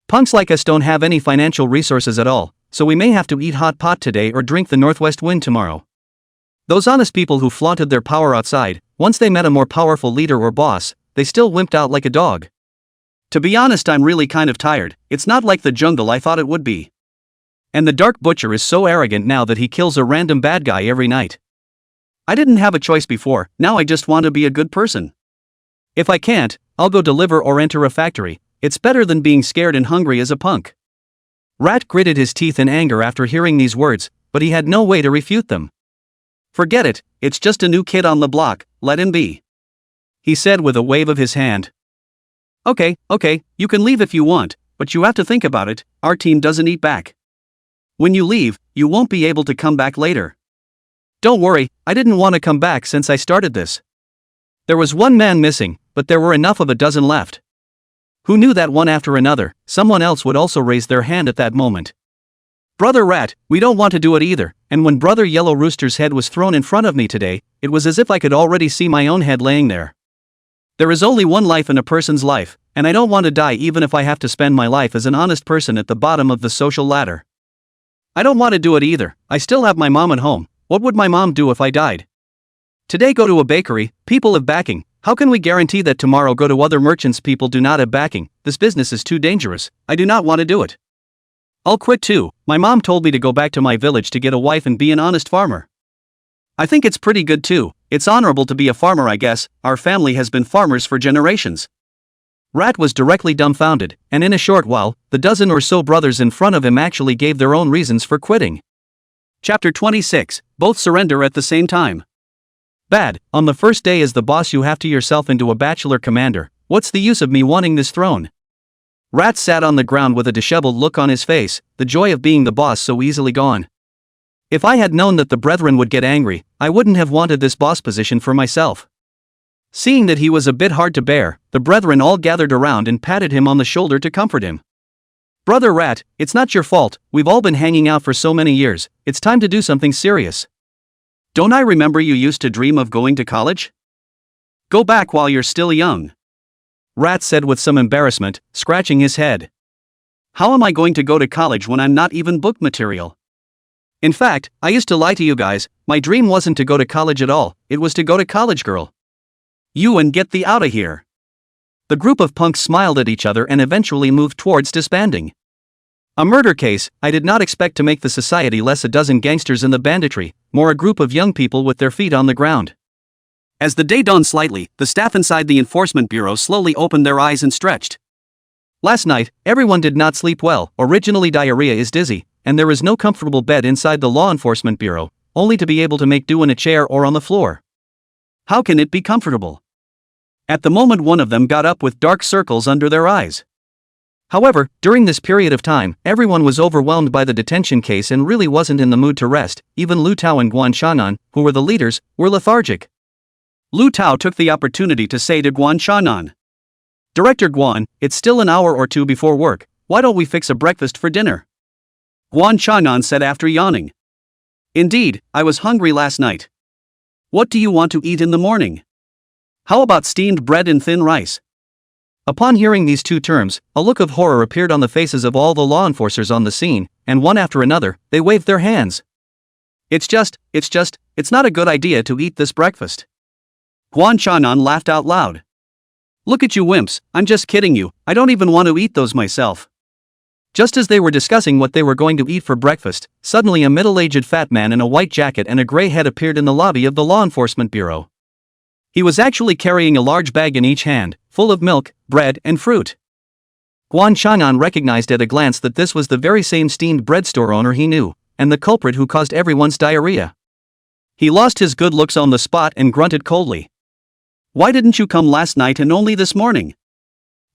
Speaker 1: Punks like us don't have any financial resources at all, so we may have to eat hot pot today or drink the northwest wind tomorrow. Those honest people who flaunted their power outside, once they met a more powerful leader or boss, they still wimped out like a dog. To be honest, I'm really kind of tired. It's not like the jungle I thought it would be. And the Dark Butcher is so arrogant now that he kills a random bad guy every night. I didn't have a choice before, now I just want to be a good person. If I can't, I'll go deliver or enter a factory. It's better than being scared and hungry as a punk. Rat gritted his teeth in anger after hearing these words, but he had no way to refute them. Forget it, it's just a new kid on the block, let him be. He said with a wave of his hand. Okay, you can leave if you want, but you have to think about it, our team doesn't eat back. When you leave, you won't be able to come back later. Don't worry, I didn't want to come back since I started this. There was one man missing, but there were enough of a dozen left. Who knew that one after another, someone else would also raise their hand at that moment. Brother Rat, we don't want to do it either, and when Brother Yellow Rooster's head was thrown in front of me today, it was as if I could already see my own head laying there. There is only one life in a person's life, and I don't want to die even if I have to spend my life as an honest person at the bottom of the social ladder. I don't want to do it either, I still have my mom at home. What would my mom do if I died? Today go to a bakery, people have backing. How can we guarantee that tomorrow go to other merchants people do not have backing? This business is too dangerous, I do not want to do it. I'll quit too, my mom told me to go back to my village to get a wife and be an honest farmer. I think it's pretty good too, it's honorable to be a farmer I guess, our family has been farmers for generations. Rat was directly dumbfounded, and in a short while, the dozen or so brothers in front of him actually gave their own reasons for quitting. Chapter 26, Both surrender at the same time. Bad, on the first day as the boss you have to yourself into a bachelor commander, what's the use of me wanting this throne? Rat sat on the ground with a disheveled look on his face, the joy of being the boss so easily gone. If I had known that the brethren would get angry, I wouldn't have wanted this boss position for myself. Seeing that he was a bit hard to bear, the brethren all gathered around and patted him on the shoulder to comfort him. Brother Rat, it's not your fault, we've all been hanging out for so many years, it's time to do something serious. Don't I remember you used to dream of going to college? Go back while you're still young. Rat said with some embarrassment, scratching his head. How am I going to go to college when I'm not even book material? In fact, I used to lie to you guys, my dream wasn't to go to college at all, it was to go to college girl. You and get the outta here. The group of punks smiled at each other and eventually moved towards disbanding. A murder case, I did not expect to make the society less a dozen gangsters in the banditry, more a group of young people with their feet on the ground. As the day dawned slightly, the staff inside the enforcement bureau slowly opened their eyes and stretched. Last night, everyone did not sleep well, originally diarrhea is dizzy, and there is no comfortable bed inside the law enforcement bureau, only to be able to make do in a chair or on the floor. How can it be comfortable? At the moment one of them got up with dark circles under their eyes. However, during this period of time, everyone was overwhelmed by the detention case and really wasn't in the mood to rest, even Lu Tao and Guan Shannan, who were the leaders, were lethargic. Lu Tao took the opportunity to say to Guan Shannan, Director Guan, it's still an hour or two before work, why don't we fix a breakfast for dinner? Guan Shannan said after yawning. Indeed, I was hungry last night. What do you want to eat in the morning? How about steamed bread and thin rice? Upon hearing these two terms, a look of horror appeared on the faces of all the law enforcers on the scene, and one after another, they waved their hands. It's not a good idea to eat this breakfast. Guan Shannan laughed out loud. Look at you wimps, I'm just kidding you, I don't even want to eat those myself. Just as they were discussing what they were going to eat for breakfast, suddenly a middle-aged fat man in a white jacket and a gray head appeared in the lobby of the law enforcement bureau. He was actually carrying a large bag in each hand, full of milk, bread, and fruit. Guan Shannan recognized at a glance that this was the very same steamed bread store owner he knew, and the culprit who caused everyone's diarrhea. He lost his good looks on the spot and grunted coldly. Why didn't you come last night and only this morning?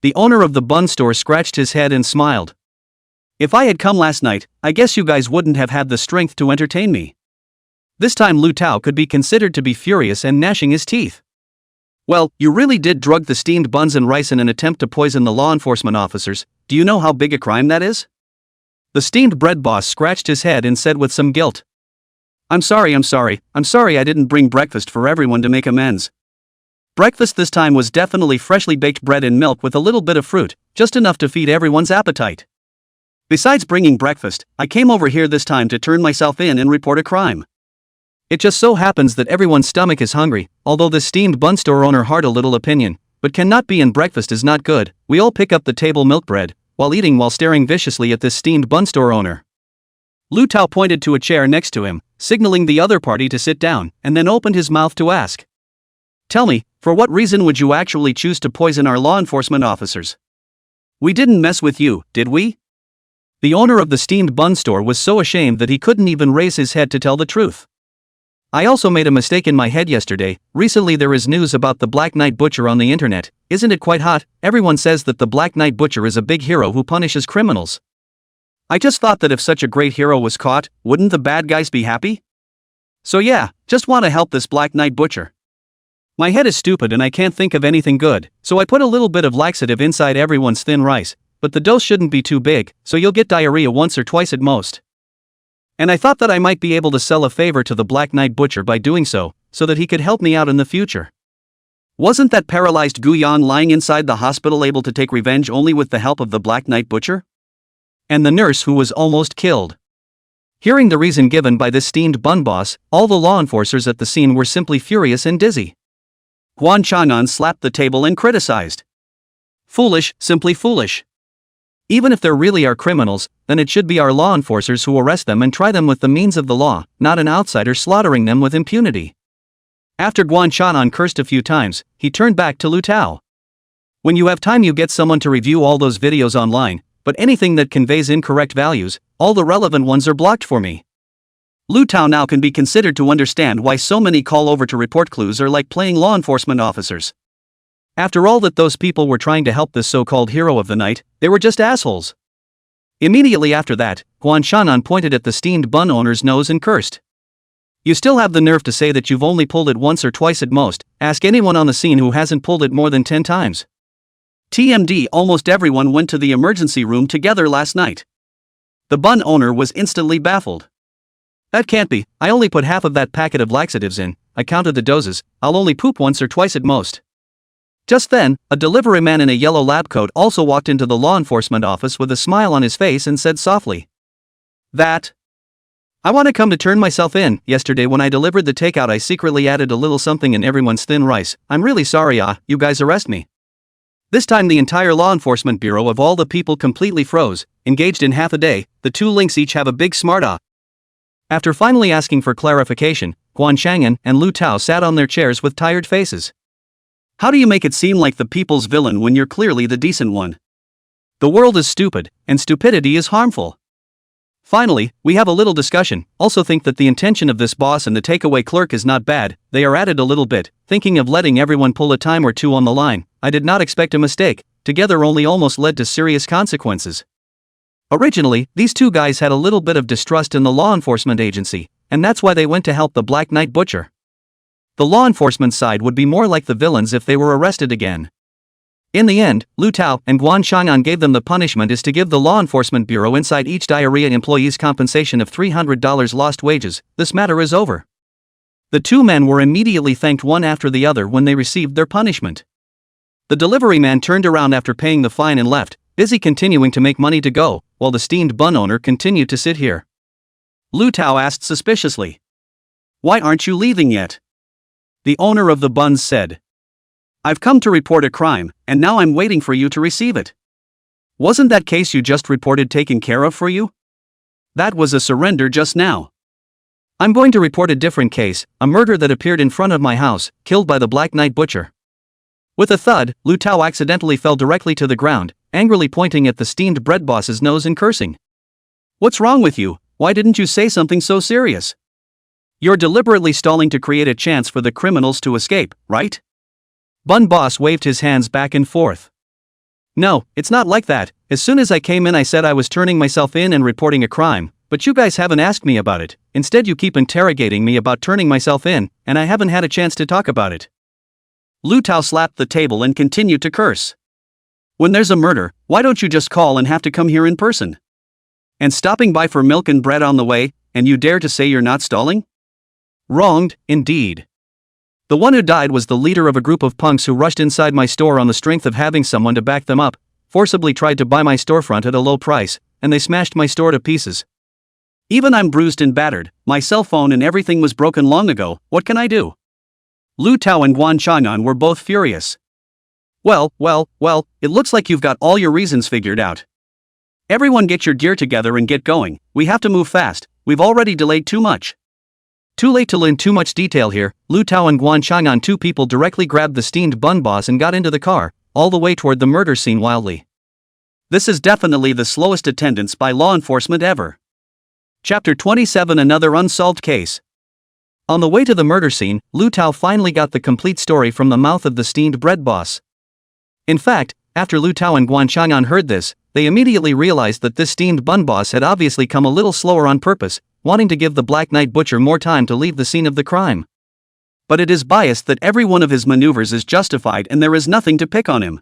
Speaker 1: The owner of the bun store scratched his head and smiled. If I had come last night, I guess you guys wouldn't have had the strength to entertain me. This time Lu Tao could be considered to be furious and gnashing his teeth. Well, you really did drug the steamed buns and rice in an attempt to poison the law enforcement officers, do you know how big a crime that is? The steamed bread boss scratched his head and said with some guilt. I'm sorry I didn't bring breakfast for everyone to make amends. Breakfast this time was definitely freshly baked bread and milk with a little bit of fruit, just enough to feed everyone's appetite. Besides bringing breakfast, I came over here this time to turn myself in and report a crime. It just so happens that everyone's stomach is hungry, although the steamed bun store owner had a little opinion, but cannot be and breakfast is not good. We all pick up the table milk bread, while staring viciously at this steamed bun store owner. Lu Tao pointed to a chair next to him, signaling the other party to sit down, and then opened his mouth to ask. Tell me, for what reason would you actually choose to poison our law enforcement officers? We didn't mess with you, did we? The owner of the steamed bun store was so ashamed that he couldn't even raise his head to tell the truth. I also made a mistake in my head yesterday. Recently there is news about the Black Knight Butcher on the internet. Isn't it quite hot? Everyone says that the Black Knight Butcher is a big hero who punishes criminals. I just thought that if such a great hero was caught, wouldn't the bad guys be happy? So yeah, just want to help this Black Knight Butcher. My head is stupid and I can't think of anything good, so I put a little bit of laxative inside everyone's thin rice, but the dose shouldn't be too big, so you'll get diarrhea once or twice at most. And I thought that I might be able to sell a favor to the Black Knight Butcher by doing so that he could help me out in the future. Wasn't that paralyzed Guyan lying inside the hospital able to take revenge only with the help of the Black Knight Butcher? And the nurse who was almost killed. Hearing the reason given by this steamed bun boss, all the law enforcers at the scene were simply furious and dizzy. Guan Chanan slapped the table and criticized. Foolish, simply foolish. Even if there really are criminals, then it should be our law enforcers who arrest them and try them with the means of the law, not an outsider slaughtering them with impunity. After Guan Chanan cursed a few times, he turned back to Lu Tao. When you have time you get someone to review all those videos online, but anything that conveys incorrect values, all the relevant ones are blocked for me. Lu Tao now can be considered to understand why so many call over to report clues are like playing law enforcement officers. After all that those people were trying to help this so-called hero of the night, they were just assholes. Immediately after that, Guan Chanan pointed at the steamed bun owner's nose and cursed. You still have the nerve to say that you've only pulled it once or twice at most. Ask anyone on the scene who hasn't pulled it more than 10 times. TMD, almost everyone went to the emergency room together last night. The bun owner was instantly baffled. That can't be, I only put half of that packet of laxatives in, I counted the doses, I'll only poop once or twice at most. Just then, a delivery man in a yellow lab coat also walked into the law enforcement office with a smile on his face and said softly. I want to come to turn myself in. Yesterday when I delivered the takeout I secretly added a little something in everyone's thin rice. I'm really sorry. You guys arrest me. This time the entire law enforcement bureau of all the people completely froze, engaged in half a day. The two links each have a big smart After finally asking for clarification, Guan Chang'an and Lu Tao sat on their chairs with tired faces. How do you make it seem like the people's villain when you're clearly the decent one? The world is stupid, and stupidity is harmful. Finally, we have a little discussion. Also think that the intention of this boss and the takeaway clerk is not bad. They are added a little bit, thinking of letting everyone pull a time or two on the line. I did not expect a mistake. Together only almost led to serious consequences. Originally, these two guys had a little bit of distrust in the law enforcement agency, and that's why they went to help the Black Knight Butcher. The law enforcement side would be more like the villains if they were arrested again. In the end, Lu Tao and Guan Chang'an gave them the punishment is to give the law enforcement bureau inside each diarrhea employee's compensation of $300 lost wages. This matter is over. The two men were immediately thanked one after the other when they received their punishment. The delivery man turned around after paying the fine and left, busy continuing to make money to go, while the steamed bun owner continued to sit here. Lu Tao asked suspiciously. Why aren't you leaving yet? The owner of the buns said. I've come to report a crime, and now I'm waiting for you to receive it. Wasn't that case you just reported taken care of for you? That was a surrender just now. I'm going to report a different case, a murder that appeared in front of my house, killed by the Black Knight Butcher. With a thud, Lu Tao accidentally fell directly to the ground, angrily pointing at the steamed bread boss's nose and cursing. What's wrong with you? Why didn't you say something so serious? You're deliberately stalling to create a chance for the criminals to escape, right? Bun boss waved his hands back and forth. No, it's not like that. As soon as I came in I said I was turning myself in and reporting a crime, but you guys haven't asked me about it. Instead you keep interrogating me about turning myself in, and I haven't had a chance to talk about it. Lu Tao slapped the table and continued to curse. When there's a murder, why don't you just call and have to come here in person? And stopping by for milk and bread on the way, and you dare to say you're not stalling? Wronged, indeed. The one who died was the leader of a group of punks who rushed inside my store on the strength of having someone to back them up, forcibly tried to buy my storefront at a low price, and they smashed my store to pieces. Even I'm bruised and battered, my cell phone and everything was broken long ago, what can I do? Lu Tao and Guan Chang'an were both furious. Well, it looks like you've got all your reasons figured out. Everyone get your gear together and get going, we have to move fast, we've already delayed too much. Too late to learn too much detail here, Lu Tao and Guan Chang'an, two people, directly grabbed the steamed bun boss and got into the car, all the way toward the murder scene wildly. This is definitely the slowest attendance by law enforcement ever. Chapter 27, Another Unsolved Case. On the way to the murder scene, Lu Tao finally got the complete story from the mouth of the steamed bread boss. In fact, after Lu Tao and Guan Chang'an heard this, they immediately realized that this steamed bun boss had obviously come a little slower on purpose, wanting to give the Black Knight Butcher more time to leave the scene of the crime. But it is biased that every one of his maneuvers is justified and there is nothing to pick on him.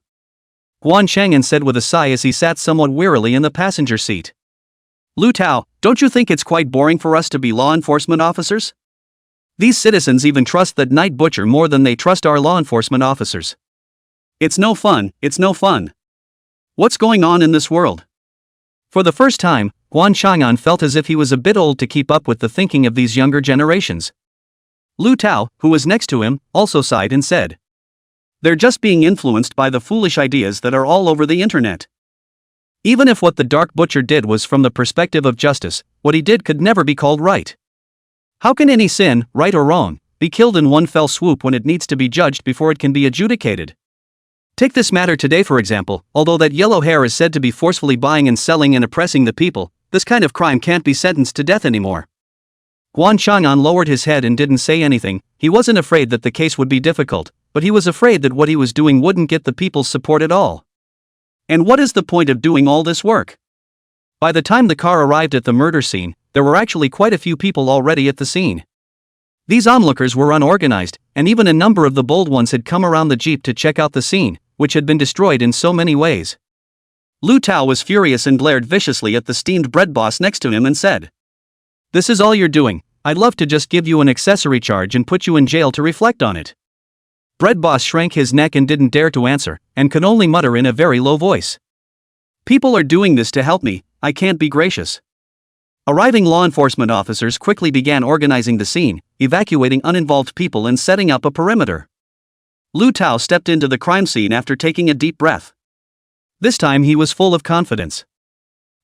Speaker 1: Guan Chang'an said with a sigh as he sat somewhat wearily in the passenger seat. Lu Tao, don't you think it's quite boring for us to be law enforcement officers? These citizens even trust that Night Butcher more than they trust our law enforcement officers. It's no fun, What's going on in this world? For the first time, Guan Chang'an felt as if he was a bit old to keep up with the thinking of these younger generations. Lu Tao, who was next to him, also sighed and said, they're just being influenced by the foolish ideas that are all over the internet. Even if what the Dark Butcher did was from the perspective of justice, what he did could never be called right. How can any sin, right or wrong, be killed in one fell swoop when it needs to be judged before it can be adjudicated? Take this matter today for example, although that yellow hair is said to be forcefully buying and selling and oppressing the people, this kind of crime can't be sentenced to death anymore. Guan Chang'an lowered his head and didn't say anything. He wasn't afraid that the case would be difficult, but he was afraid that what he was doing wouldn't get the people's support at all. And what is the point of doing all this work? By the time the car arrived at the murder scene, there were actually quite a few people already at the scene. These onlookers were unorganized, and even a number of the bold ones had come around the jeep to check out the scene, which had been destroyed in so many ways. Lu Tao was furious and glared viciously at the steamed bread boss next to him and said, this is all you're doing, I'd love to just give you an accessory charge and put you in jail to reflect on it. Bread boss shrank his neck and didn't dare to answer, and could only mutter in a very low voice. People are doing this to help me, I can't be gracious. Arriving law enforcement officers quickly began organizing the scene, evacuating uninvolved people and setting up a perimeter. Lu Tao stepped into the crime scene after taking a deep breath. This time he was full of confidence.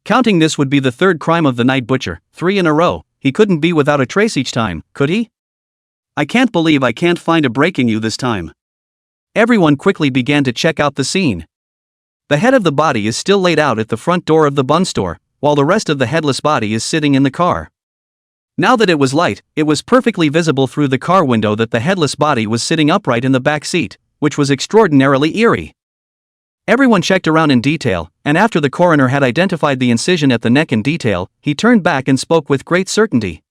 Speaker 1: Counting this would be the third crime of the Night Butcher, 3 in a row, he couldn't be without a trace each time, could he? I can't believe I can't find a break in you this time. Everyone quickly began to check out the scene. The head of the body is still laid out at the front door of the bun store, while the rest of the headless body is sitting in the car. Now that it was light, it was perfectly visible through the car window that the headless body was sitting upright in the back seat, which was extraordinarily eerie. Everyone checked around in detail, and after the coroner had identified the incision at the neck in detail, he turned back and spoke with great certainty.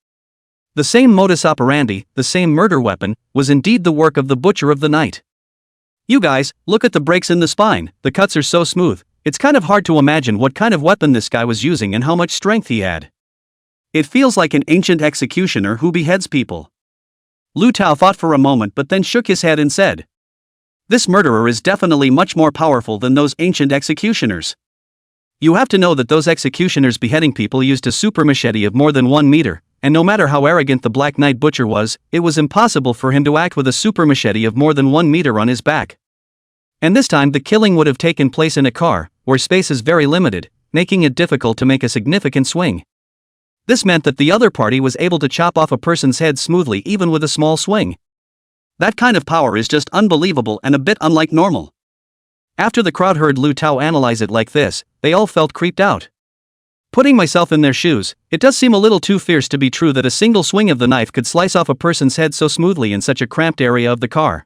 Speaker 1: The same modus operandi, the same murder weapon, was indeed the work of the Butcher of the Night. You guys, look at the breaks in the spine, the cuts are so smooth, it's kind of hard to imagine what kind of weapon this guy was using and how much strength he had. It feels like an ancient executioner who beheads people. Lu Tao thought for a moment but then shook his head and said, this murderer is definitely much more powerful than those ancient executioners. You have to know that those executioners beheading people used a super machete of more than 1 meter, and no matter how arrogant the Black Knight Butcher was, it was impossible for him to act with a super machete of more than 1 meter on his back. And this time the killing would have taken place in a car, where space is very limited, making it difficult to make a significant swing. This meant that the other party was able to chop off a person's head smoothly even with a small swing. That kind of power is just unbelievable and a bit unlike normal. After the crowd heard Lu Tao analyze it like this, they all felt creeped out. Putting myself in their shoes, it does seem a little too fierce to be true that a single swing of the knife could slice off a person's head so smoothly in such a cramped area of the car.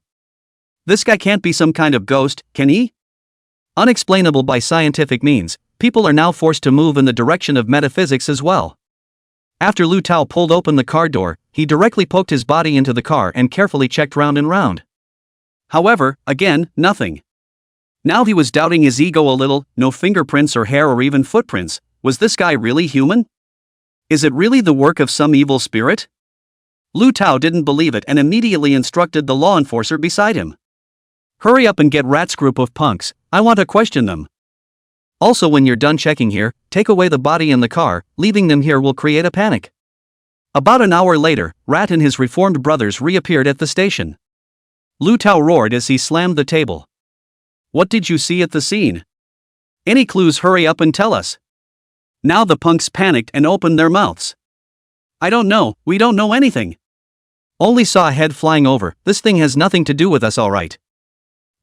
Speaker 1: This guy can't be some kind of ghost, can he? Unexplainable by scientific means, people are now forced to move in the direction of metaphysics as well. After Lu Tao pulled open the car door, he directly poked his body into the car and carefully checked round and round. However, again, nothing. Now he was doubting his ego a little, no fingerprints or hair or even footprints. Was this guy really human? Is it really the work of some evil spirit? Lu Tao didn't believe it and immediately instructed the law enforcer beside him. Hurry up and get Rat's group of punks, I want to question them. Also, when you're done checking here, take away the body and the car, leaving them here will create a panic. About an hour later, Rat and his reformed brothers reappeared at the station. Lu Tao roared as he slammed the table. What did you see at the scene? Any clues? Hurry up and tell us. Now the punks panicked and opened their mouths. I don't know, we don't know anything. Only saw a head flying over. This thing has nothing to do with us, alright.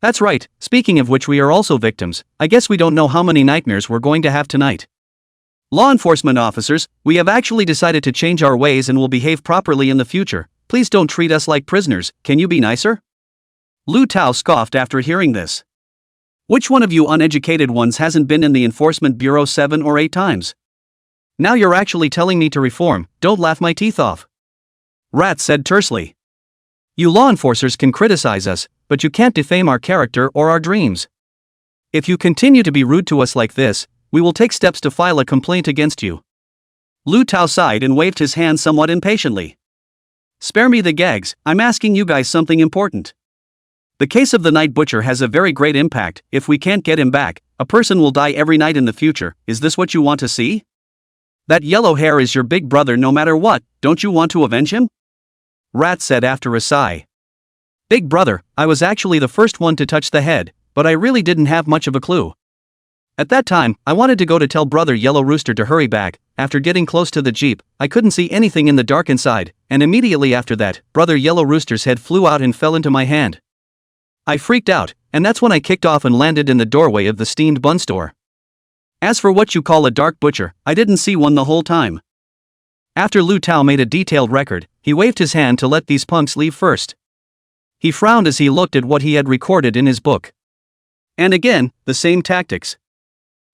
Speaker 1: That's right, speaking of which, we are also victims. I guess we don't know how many nightmares we're going to have tonight. Law enforcement officers, we have actually decided to change our ways and will behave properly in the future. Please don't treat us like prisoners, can you be nicer? Lu Tao scoffed after hearing this. Which one of you uneducated ones hasn't been in the enforcement bureau 7 or 8 times? Now you're actually telling me to reform, don't laugh my teeth off. Rat said tersely. You law enforcers can criticize us, but you can't defame our character or our dreams. If you continue to be rude to us like this, we will take steps to file a complaint against you. Lu Tao sighed and waved his hand somewhat impatiently. Spare me the gags, I'm asking you guys something important. The case of the night butcher has a very great impact. If we can't get him back, a person will die every night in the future. Is this what you want to see? That yellow hair is your big brother no matter what, don't you want to avenge him? Rat said after a sigh. Big brother, I was actually the first one to touch the head, but I really didn't have much of a clue. At that time, I wanted to go to tell Brother Yellow Rooster to hurry back. After getting close to the jeep, I couldn't see anything in the dark inside, and immediately after that, Brother Yellow Rooster's head flew out and fell into my hand. I freaked out, and that's when I kicked off and landed in the doorway of the steamed bun store. As for what you call a dark butcher, I didn't see one the whole time. After Lu Tao made a detailed record, he waved his hand to let these punks leave first. He frowned as he looked at what he had recorded in his book. And again, the same tactics.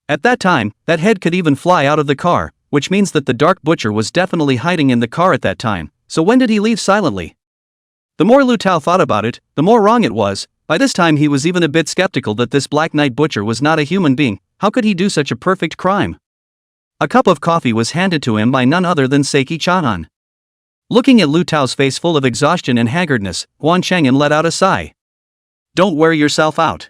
Speaker 1: At that time, that head could even fly out of the car, which means that the dark butcher was definitely hiding in the car at that time. So when did he leave silently? The more Lu Tao thought about it, the more wrong it was. By this time he was even a bit skeptical that this Black Knight butcher was not a human being. How could he do such a perfect crime? A cup of coffee was handed to him by none other than Seiki Chanan. Looking at Lu Tao's face full of exhaustion and haggardness, Guan Chang'an let out a sigh. Don't wear yourself out.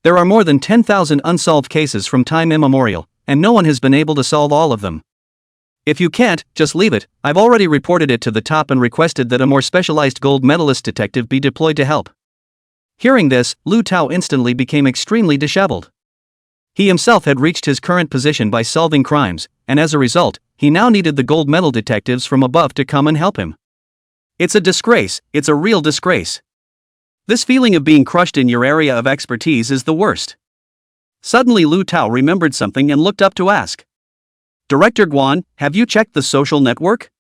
Speaker 1: There are more than 10,000 unsolved cases from time immemorial, and no one has been able to solve all of them. If you can't, just leave it. I've already reported it to the top and requested that a more specialized gold medalist detective be deployed to help. Hearing this, Lu Tao instantly became extremely disheveled. He himself had reached his current position by solving crimes, and as a result, he now needed the gold medal detectives from above to come and help him. It's a disgrace, it's a real disgrace. This feeling of being crushed in your area of expertise is the worst. Suddenly Lu Tao remembered something and looked up to ask. Director Guan, have you checked the social network?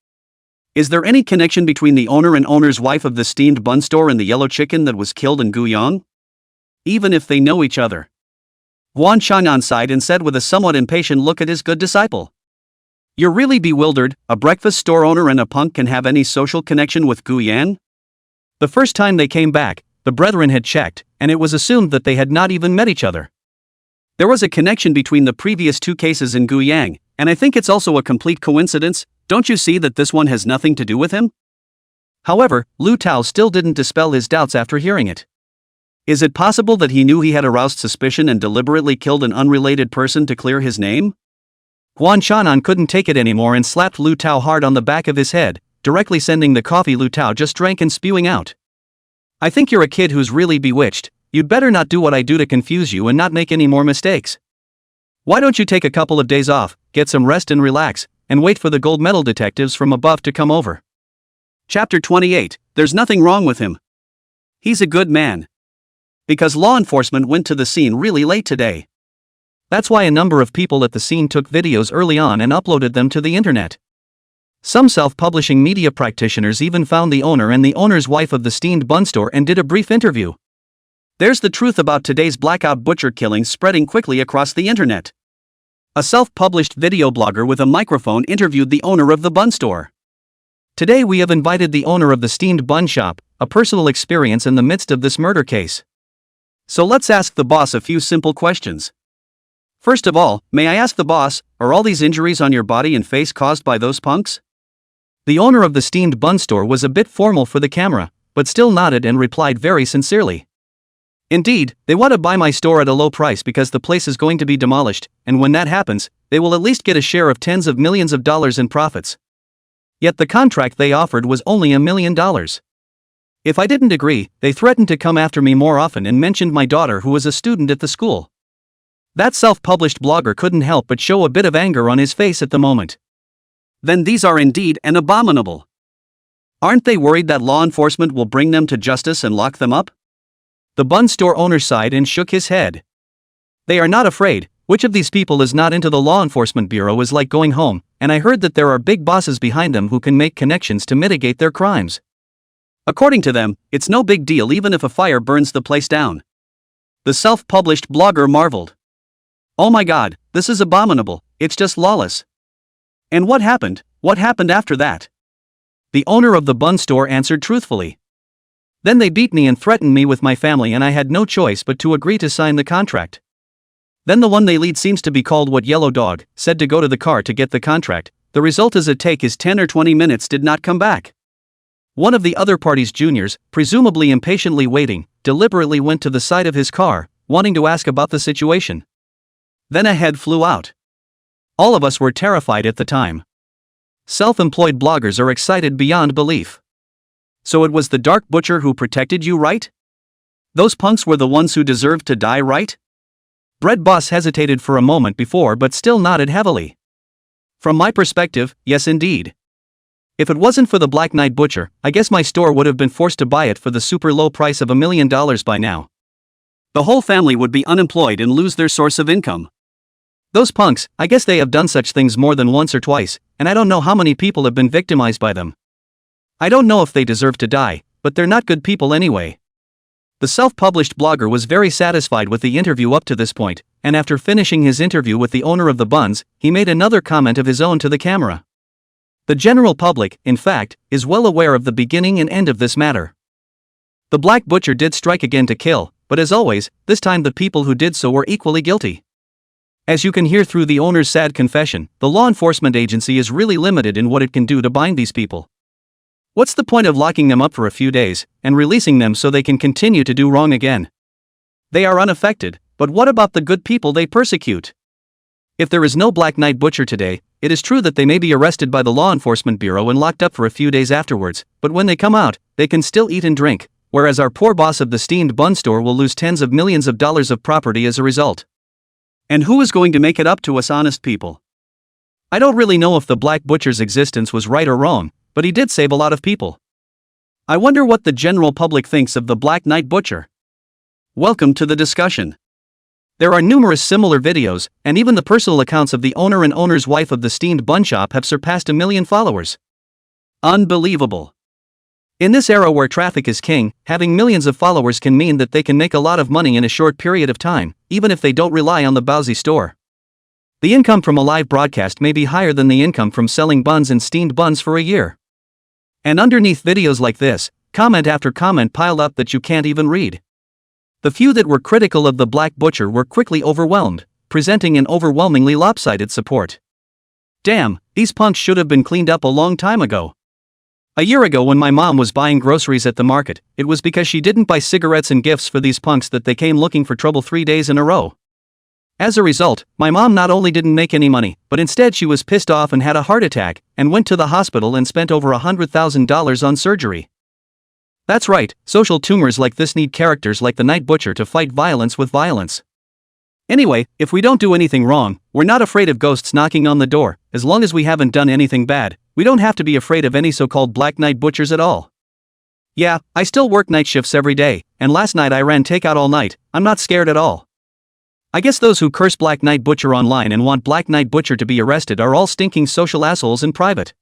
Speaker 1: Is there any connection between the owner and owner's wife of the steamed bun store and the yellow chicken that was killed in Guiyang? Even if they know each other. Guan Chang'an sighed and said with a somewhat impatient look at his good disciple. You're really bewildered, a breakfast store owner and a punk can have any social connection with Guiyang? The first time they came back, the brethren had checked, and it was assumed that they had not even met each other. There was a connection between the previous 2 cases in Guiyang, and I think it's also a complete coincidence. Don't you see that this one has nothing to do with him? However, Lu Tao still didn't dispel his doubts after hearing it. Is it possible that he knew he had aroused suspicion and deliberately killed an unrelated person to clear his name? Guan Chang'an couldn't take it anymore and slapped Lu Tao hard on the back of his head, directly sending the coffee Lu Tao just drank and spewing out. I think you're a kid who's really bewitched. You'd better not do what I do to confuse you and not make any more mistakes. Why don't you take a couple of days off, get some rest and relax, and wait for the gold medal detectives from above to come over. Chapter 28, There's nothing wrong with him. He's a good man. Because law enforcement went to the scene really late today. That's why a number of people at the scene took videos early on and uploaded them to the internet. Some self-publishing media practitioners even found the owner and the owner's wife of the steamed bun store and did a brief interview. There's the truth about today's blackout butcher killings spreading quickly across the internet. A self-published video blogger with a microphone interviewed the owner of the bun store. Today we have invited the owner of the steamed bun shop, a personal experience in the midst of this murder case. So let's ask the boss a few simple questions. First of all, may I ask the boss, are all these injuries on your body and face caused by those punks? The owner of the steamed bun store was a bit formal for the camera, but still nodded and replied very sincerely. Indeed, they want to buy my store at a low price because the place is going to be demolished, and when that happens, they will at least get a share of tens of millions of dollars in profits. Yet the contract they offered was only $1 million. If I didn't agree, they threatened to come after me more often and mentioned my daughter who was a student at the school. That self-published blogger couldn't help but show a bit of anger on his face at the moment. Then these are indeed an abominable. Aren't they worried that law enforcement will bring them to justice and lock them up? The bun store owner sighed and shook his head. They are not afraid. Which of these people is not into the law enforcement bureau is like going home, and I heard that there are big bosses behind them who can make connections to mitigate their crimes. According to them, it's no big deal even if a fire burns the place down. The self-published blogger marveled. Oh my god, this is abominable, it's just lawless. And what happened? What happened after that? The owner of the bun store answered truthfully. Then they beat me and threatened me with my family and I had no choice but to agree to sign the contract. Then the one they lead seems to be called What Yellow Dog, said to go to the car to get the contract. The result is a take his 10 or 20 minutes did not come back. One of the other party's juniors, presumably impatiently waiting, deliberately went to the side of his car, wanting to ask about the situation. Then a head flew out. All of us were terrified at the time. Self-employed bloggers are excited beyond belief. So it was the Dark Butcher who protected you, right? Those punks were the ones who deserved to die, right? Bread Boss hesitated for a moment before but still nodded heavily. From my perspective, yes indeed. If it wasn't for the Black Knight Butcher, I guess my store would have been forced to buy it for the super low price of $1 million by now. The whole family would be unemployed and lose their source of income. Those punks, I guess they have done such things more than once or twice, and I don't know how many people have been victimized by them. I don't know if they deserve to die, but they're not good people anyway. The self-published blogger was very satisfied with the interview up to this point, and after finishing his interview with the owner of the buns, he made another comment of his own to the camera. The general public, in fact, is well aware of the beginning and end of this matter. The Black Butcher did strike again to kill, but as always, this time the people who did so were equally guilty. As you can hear through the owner's sad confession, the law enforcement agency is really limited in what it can do to bind these people. What's the point of locking them up for a few days, and releasing them so they can continue to do wrong again? They are unaffected, but what about the good people they persecute? If there is no Black Knight Butcher today, it is true that they may be arrested by the Law Enforcement Bureau and locked up for a few days afterwards, but when they come out, they can still eat and drink, whereas our poor boss of the steamed bun store will lose tens of millions of dollars of property as a result. And who is going to make it up to us honest people? I don't really know if the Black Butcher's existence was right or wrong, but he did save a lot of people. I wonder what the general public thinks of the Black Knight Butcher. Welcome to the discussion. There are numerous similar videos, and even the personal accounts of the owner and owner's wife of the steamed bun shop have surpassed 1 million followers. Unbelievable. In this era where traffic is king, having millions of followers can mean that they can make a lot of money in a short period of time, even if they don't rely on the Bowsy store. The income from a live broadcast may be higher than the income from selling buns and steamed buns for a year. And underneath videos like this, comment after comment piled up that you can't even read. The few that were critical of the Black Butcher were quickly overwhelmed, presenting an overwhelmingly lopsided support. Damn, these punks should have been cleaned up a long time ago. A year ago when my mom was buying groceries at the market, it was because she didn't buy cigarettes and gifts for these punks that they came looking for trouble 3 days in a row. As a result, my mom not only didn't make any money, but instead she was pissed off and had a heart attack, and went to the hospital and spent over $100,000 on surgery. That's right, social tumors like this need characters like the Night Butcher to fight violence with violence. Anyway, if we don't do anything wrong, we're not afraid of ghosts knocking on the door. As long as we haven't done anything bad, we don't have to be afraid of any so-called Black Knight Butchers at all. Yeah, I still work night shifts every day, and last night I ran takeout all night. I'm not scared at all. I guess those who curse Black Knight Butcher online and want Black Knight Butcher to be arrested are all stinking social assholes in private.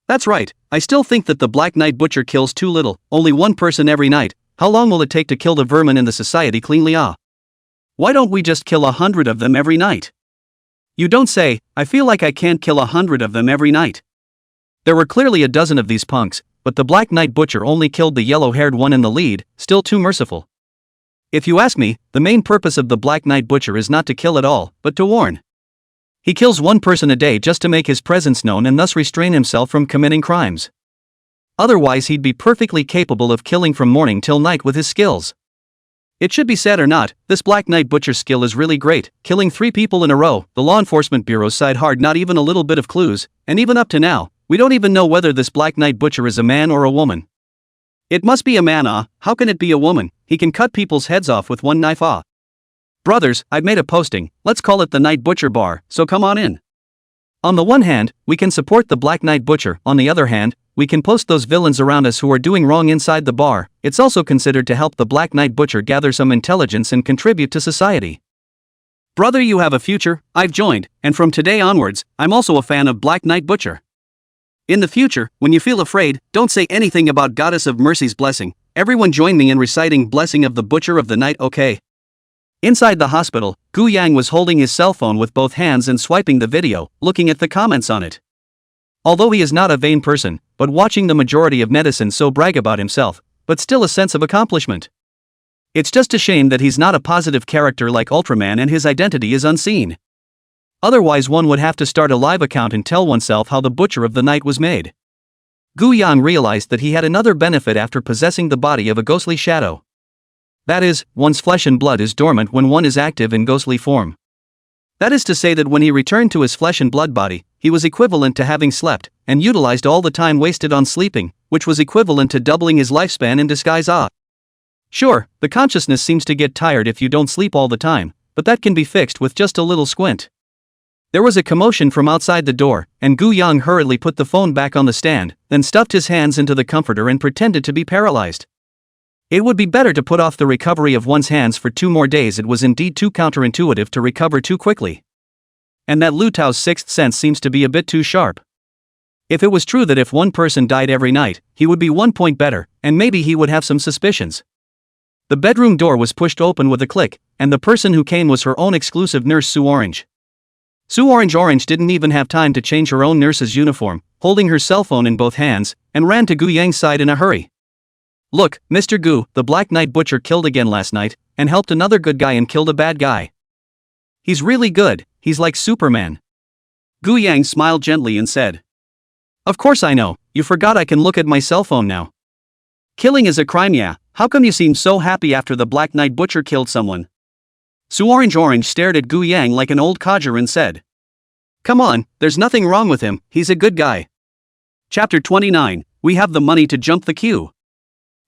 Speaker 1: That's right, I still think that the Black Knight Butcher kills too little, only one person every night. How long will it take to kill the vermin in the society cleanly? Why don't we just kill 100 of them every night? You don't say. I feel like I can't kill 100 of them every night. There were clearly a dozen of these punks, but the Black Knight Butcher only killed the yellow-haired one in the lead, still too merciful. If you ask me, the main purpose of the Black Knight Butcher is not to kill at all, but to warn. He kills one person a day just to make his presence known and thus restrain himself from committing crimes. Otherwise he'd be perfectly capable of killing from morning till night with his skills. It should be said or not, this Black Knight butcher's skill is really great, killing 3 people in a row. The law enforcement bureaus side hard, not even a little bit of clues, and even up to now, we don't even know whether this Black Knight butcher is a man or a woman. It must be a man, how can it be a woman? He can cut people's heads off with one knife, Brothers, I've made a posting, let's call it the Night Butcher Bar, so come on in. On the one hand, we can support the Black Knight Butcher, on the other hand, we can post those villains around us who are doing wrong inside the bar. It's also considered to help the Black Knight Butcher gather some intelligence and contribute to society. Brother, you have a future, I've joined, and from today onwards, I'm also a fan of Black Knight Butcher. In the future, when you feel afraid, don't say anything about Goddess of Mercy's blessing. Everyone join me in reciting Blessing of the Butcher of the Night, okay? Inside the hospital, Gu Yang was holding his cell phone with both hands and swiping the video, looking at the comments on it. Although he is not a vain person, but watching the majority of netizens so brag about himself, but still a sense of accomplishment. It's just a shame that he's not a positive character like Ultraman and his identity is unseen. Otherwise one would have to start a live account and tell oneself how the Butcher of the Night was made. Gu Yang realized that he had another benefit after possessing the body of a ghostly shadow. That is, one's flesh and blood is dormant when one is active in ghostly form. That is to say that when he returned to his flesh and blood body, he was equivalent to having slept, and utilized all the time wasted on sleeping, which was equivalent to doubling his lifespan in disguise. Sure, the consciousness seems to get tired if you don't sleep all the time, but that can be fixed with just a little squint. There was a commotion from outside the door, and Gu Yang hurriedly put the phone back on the stand, then stuffed his hands into the comforter and pretended to be paralyzed. It would be better to put off the recovery of one's hands for 2 more days. It was indeed too counterintuitive to recover too quickly. And that Lu Tao's sixth sense seems to be a bit too sharp. If it was true that if one person died every night, he would be 1 point better, and maybe he would have some suspicions. The bedroom door was pushed open with a click, and the person who came was her own exclusive nurse Sue Orange. Sue Orange didn't even have time to change her own nurse's uniform, holding her cell phone in both hands, and ran to Gu Yang's side in a hurry. Look, Mr. Gu, the Black Knight Butcher killed again last night, and helped another good guy and killed a bad guy. He's really good, he's like Superman. Gu Yang smiled gently and said. Of course I know, you forgot I can look at my cell phone now. Killing is a crime, yeah, how come you seem so happy after the Black Knight Butcher killed someone? Sue Orange stared at Gu Yang like an old codger and said. Come on, there's nothing wrong with him, he's a good guy. Chapter 29, we have the money to jump the queue.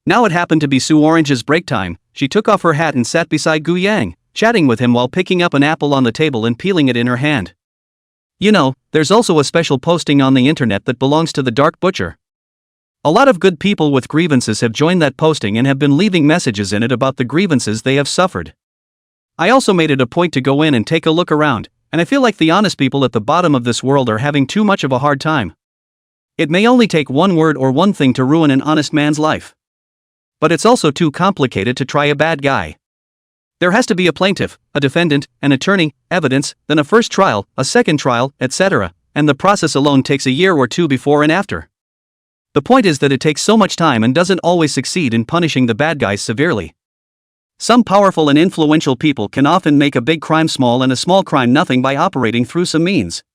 Speaker 1: Now it happened to be Sue Orange's break time. She took off her hat and sat beside Gu Yang, chatting with him while picking up an apple on the table and peeling it in her hand. You know, there's also a special posting on the internet that belongs to the Dark Butcher. A lot of good people with grievances have joined that posting and have been leaving messages in it about the grievances they have suffered. I also made it a point to go in and take a look around, and I feel like the honest people at the bottom of this world are having too much of a hard time. It may only take one word or one thing to ruin an honest man's life. But it's also too complicated to try a bad guy. There has to be a plaintiff, a defendant, an attorney, evidence, then a first trial, a second trial, etc., and the process alone takes a year or 2 before and after. The point is that it takes so much time and doesn't always succeed in punishing the bad guys severely. Some powerful and influential people can often make a big crime small and a small crime nothing by operating through some means.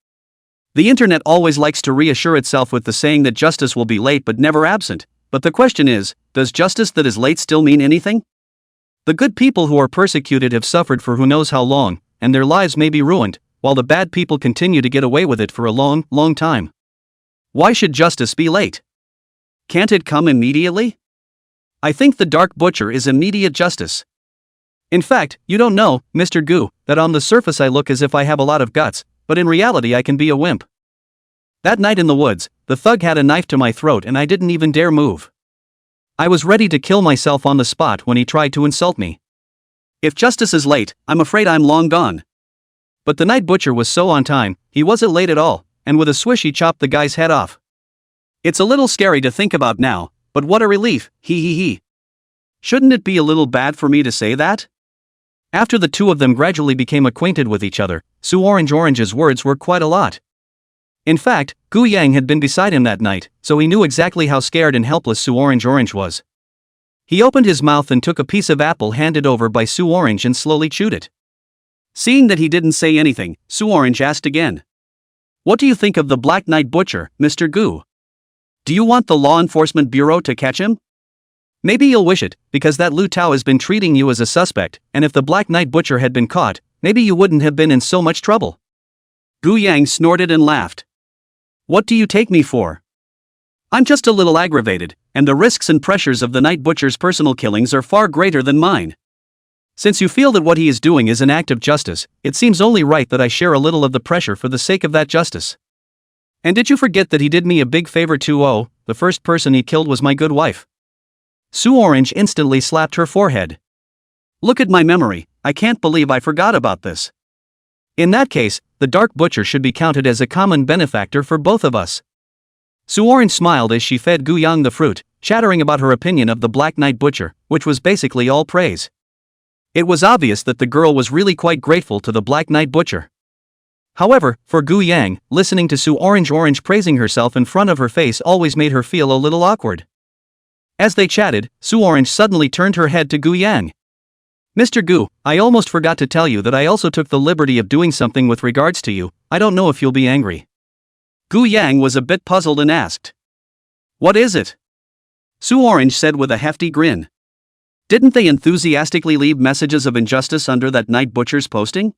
Speaker 1: The internet always likes to reassure itself with the saying that justice will be late but never absent. But the question is, does justice that is late still mean anything? The good people who are persecuted have suffered for who knows how long, and their lives may be ruined, while the bad people continue to get away with it for a long, long time. Why should justice be late? Can't it come immediately? I think the Dark Butcher is immediate justice. In fact, you don't know, Mr. Gu, that on the surface I look as if I have a lot of guts, but in reality I can be a wimp. That night in the woods, the thug had a knife to my throat and I didn't even dare move. I was ready to kill myself on the spot when he tried to insult me. If justice is late, I'm afraid I'm long gone. But the Night Butcher was so on time, he wasn't late at all, and with a swish he chopped the guy's head off. It's a little scary to think about now, but what a relief, he. Shouldn't it be a little bad for me to say that? After the two of them gradually became acquainted with each other, Sue Orange's words were quite a lot. In fact, Gu Yang had been beside him that night, so he knew exactly how scared and helpless Sue Orange was. He opened his mouth and took a piece of apple handed over by Sue Orange and slowly chewed it. Seeing that he didn't say anything, Sue Orange asked again. What do you think of the Black Knight Butcher, Mr. Gu? Do you want the Law Enforcement Bureau to catch him? Maybe you'll wish it, because that Lu Tao has been treating you as a suspect, and if the Black Knight Butcher had been caught, maybe you wouldn't have been in so much trouble. Gu Yang snorted and laughed. What do you take me for? I'm just a little aggravated, and the risks and pressures of the Night Butcher's personal killings are far greater than mine. Since you feel that what he is doing is an act of justice, it seems only right that I share a little of the pressure for the sake of that justice. And did you forget that he did me a big favor too? Oh, the first person he killed was my good wife. Sue Orange instantly slapped her forehead. Look at my memory, I can't believe I forgot about this. In that case, the Dark Butcher should be counted as a common benefactor for both of us. Sue Orange smiled as she fed Gu Yang the fruit, chattering about her opinion of the Black Knight Butcher, which was basically all praise. It was obvious that the girl was really quite grateful to the Black Knight Butcher. However, for Gu Yang, listening to Sue Orange praising herself in front of her face always made her feel a little awkward. As they chatted, Sue Orange suddenly turned her head to Gu Yang. Mr. Gu, I almost forgot to tell you that I also took the liberty of doing something with regards to you. I don't know if you'll be angry. Gu Yang was a bit puzzled and asked. What is it? Sue Orange said with a hefty grin. Didn't they enthusiastically leave messages of injustice under that Night Butcher's posting?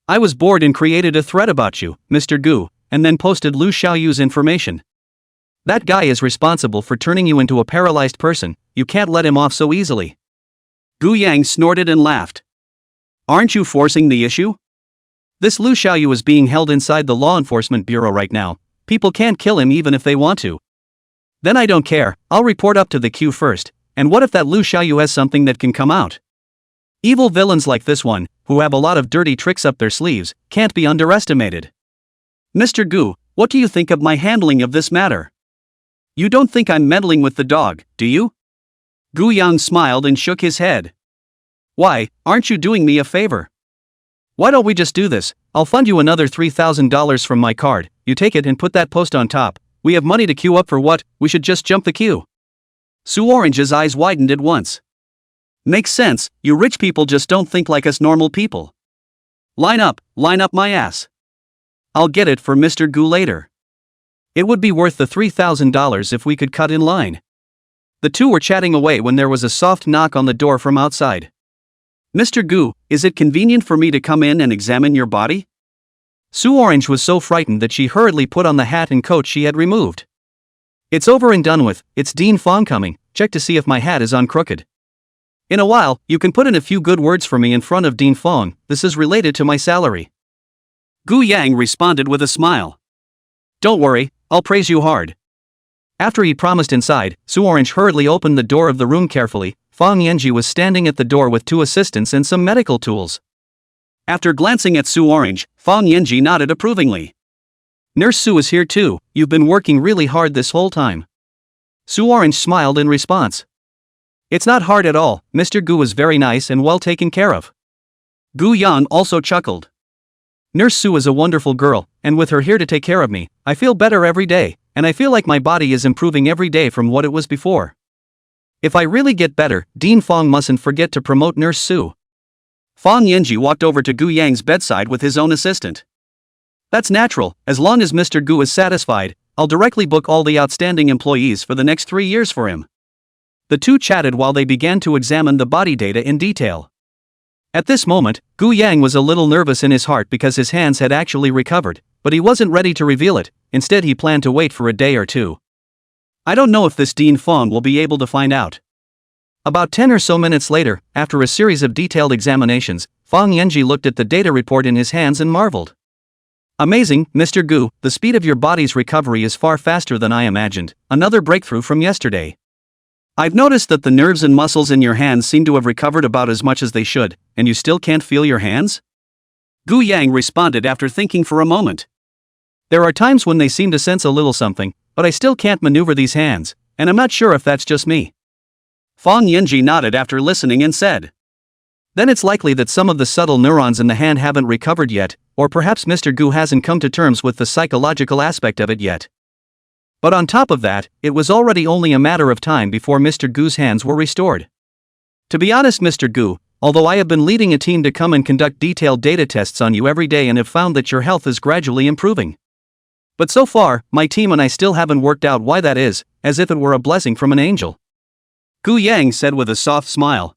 Speaker 1: I was bored and created a thread about you, Mr. Gu, and then posted Lu Xiaoyu's information. That guy is responsible for turning you into a paralyzed person, you can't let him off so easily. Gu Yang snorted and laughed. Aren't you forcing the issue? This Lu Xiaoyu is being held inside the law enforcement bureau right now. People can't kill him even if they want to. Then I don't care, I'll report up to the queue first. And what if that Lu Xiaoyu has something that can come out? Evil villains like this one, who have a lot of dirty tricks up their sleeves, can't be underestimated. Mr. Gu, what do you think of my handling of this matter? You don't think I'm meddling with the dog, do you? Gu Yang smiled and shook his head. Why, aren't you doing me a favor? Why don't we just do this? I'll fund you another $3,000 from my card, you take it and put that post on top. We have money to queue up for what, we should just jump the queue. Sue Orange's eyes widened at once. Makes sense, you rich people just don't think like us normal people. Line up my ass. I'll get it for Mr. Gu later. It would be worth the $3,000 if we could cut in line. The two were chatting away when there was a soft knock on the door from outside. Mr. Gu, is it convenient for me to come in and examine your body? Sue Orange was so frightened that she hurriedly put on the hat and coat she had removed. It's over and done with, it's Dean Fong coming, check to see if my hat is on crooked. In a while, you can put in a few good words for me in front of Dean Fong, this is related to my salary. Gu Yang responded with a smile. Don't worry, I'll praise you hard. After he promised inside, Sue Orange hurriedly opened the door of the room carefully. Fong Yanji was standing at the door with two assistants and some medical tools. After glancing at Sue Orange, Fong Yanji nodded approvingly. Nurse Sue is here too, you've been working really hard this whole time. Sue Orange smiled in response. It's not hard at all, Mr. Gu is very nice and well taken care of. Gu Yan also chuckled. Nurse Sue is a wonderful girl, and with her here to take care of me, I feel better every day, and I feel like my body is improving every day from what it was before. If I really get better, Dean Fong mustn't forget to promote Nurse Sue. Fong Yanji walked over to Gu Yang's bedside with his own assistant. That's natural, as long as Mr. Gu is satisfied, I'll directly book all the outstanding employees for the next 3 years for him. The two chatted while they began to examine the body data in detail. At this moment, Gu Yang was a little nervous in his heart because his hands had actually recovered, but he wasn't ready to reveal it, instead he planned to wait for a day or two. I don't know if this Dean Fong will be able to find out. About 10 or so minutes later, after a series of detailed examinations, Fong Yanji looked at the data report in his hands and marveled. Amazing, Mr. Gu, the speed of your body's recovery is far faster than I imagined, another breakthrough from yesterday. I've noticed that the nerves and muscles in your hands seem to have recovered about as much as they should, and you still can't feel your hands? Gu Yang responded after thinking for a moment. There are times when they seem to sense a little something, but I still can't maneuver these hands, and I'm not sure if that's just me. Fong Yanji nodded after listening and said. Then it's likely that some of the subtle neurons in the hand haven't recovered yet, or perhaps Mr. Gu hasn't come to terms with the psychological aspect of it yet. But on top of that, it was already only a matter of time before Mr. Gu's hands were restored. To be honest, Mr. Gu, although I have been leading a team to come and conduct detailed data tests on you every day and have found that your health is gradually improving. But so far, my team and I still haven't worked out why that is, as if it were a blessing from an angel. Gu Yang said with a soft smile.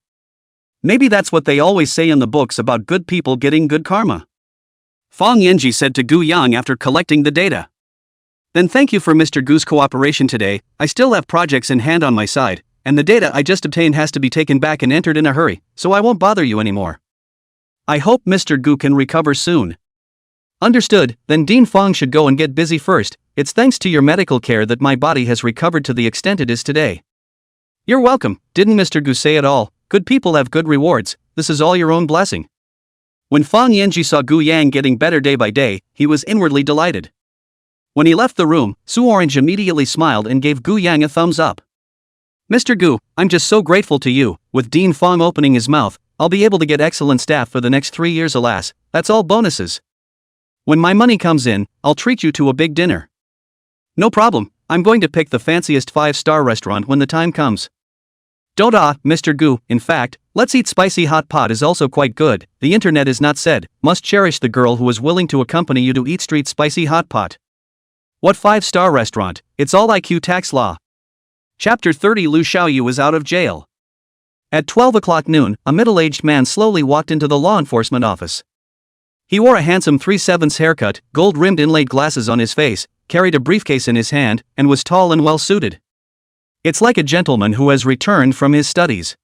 Speaker 1: Maybe that's what they always say in the books about good people getting good karma. Fang Yanji said to Gu Yang after collecting the data. Then thank you for Mr. Gu's cooperation today. I still have projects in hand on my side, and the data I just obtained has to be taken back and entered in a hurry, so I won't bother you anymore. I hope Mr. Gu can recover soon. Understood, then Dean Fong should go and get busy first. It's thanks to your medical care that my body has recovered to the extent it is today. You're welcome, didn't Mr. Gu say it all? Good people have good rewards, this is all your own blessing. When Fang Yanji saw Gu Yang getting better day by day, he was inwardly delighted. When he left the room, Su Orange immediately smiled and gave Gu Yang a thumbs up. Mr. Gu, I'm just so grateful to you. With Dean Fong opening his mouth, I'll be able to get excellent staff for the next 3 years. Alas, that's all bonuses. When my money comes in, I'll treat you to a big dinner. No problem, I'm going to pick the fanciest 5-star restaurant when the time comes. Don't Mr. Gu, in fact, let's eat spicy hot pot is also quite good. The internet is not said, must cherish the girl who is willing to accompany you to eat street spicy hot pot. What 5-star restaurant? It's all IQ tax law. Chapter 30. Lu Xiaoyu is out of jail. At 12 o'clock noon, a middle-aged man slowly walked into the law enforcement office. He wore a handsome 3/7 haircut, gold-rimmed inlaid glasses on his face, carried a briefcase in his hand, and was tall and well-suited. It's like a gentleman who has returned from his studies.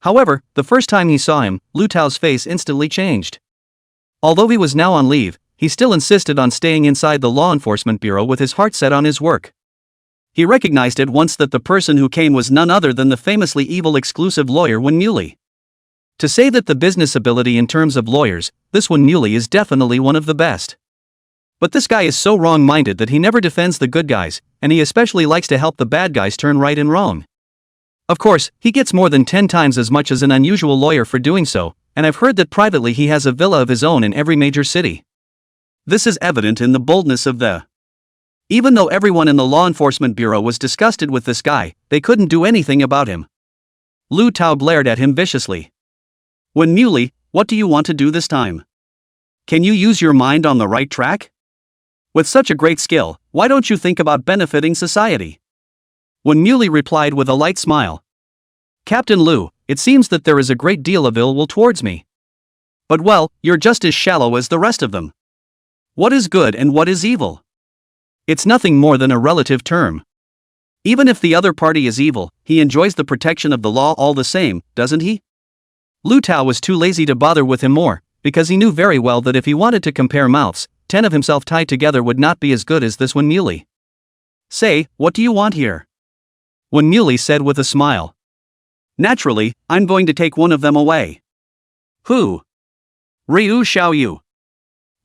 Speaker 1: However, the first time he saw him, Lu Tao's face instantly changed. Although he was now on leave, he still insisted on staying inside the law enforcement bureau with his heart set on his work. He recognized at once that the person who came was none other than the famously evil exclusive lawyer Wen Muley. To say that the business ability in terms of lawyers, this Wen Muley is definitely one of the best. But this guy is so wrong-minded that he never defends the good guys, and he especially likes to help the bad guys turn right and wrong. Of course, he gets more than 10 times as much as an unusual lawyer for doing so, and I've heard that privately he has a villa of his own in every major city. This is evident in the boldness of the. Even though everyone in the law enforcement bureau was disgusted with this guy, they couldn't do anything about him. Lu Tao glared at him viciously. Wen Muley, what do you want to do this time? Can you use your mind on the right track? With such a great skill, why don't you think about benefiting society? Wen Muley replied with a light smile. Captain Lu, it seems that there is a great deal of ill will towards me. But well, you're just as shallow as the rest of them. What is good and what is evil? It's nothing more than a relative term. Even if the other party is evil, he enjoys the protection of the law all the same, doesn't he? Lu Tao was too lazy to bother with him more, because he knew very well that if he wanted to compare mouths, 10 of himself tied together would not be as good as this Wen Muley. Say, what do you want here? Wen Muley said with a smile. Naturally, I'm going to take one of them away. Who? Ryu Xiaoyu.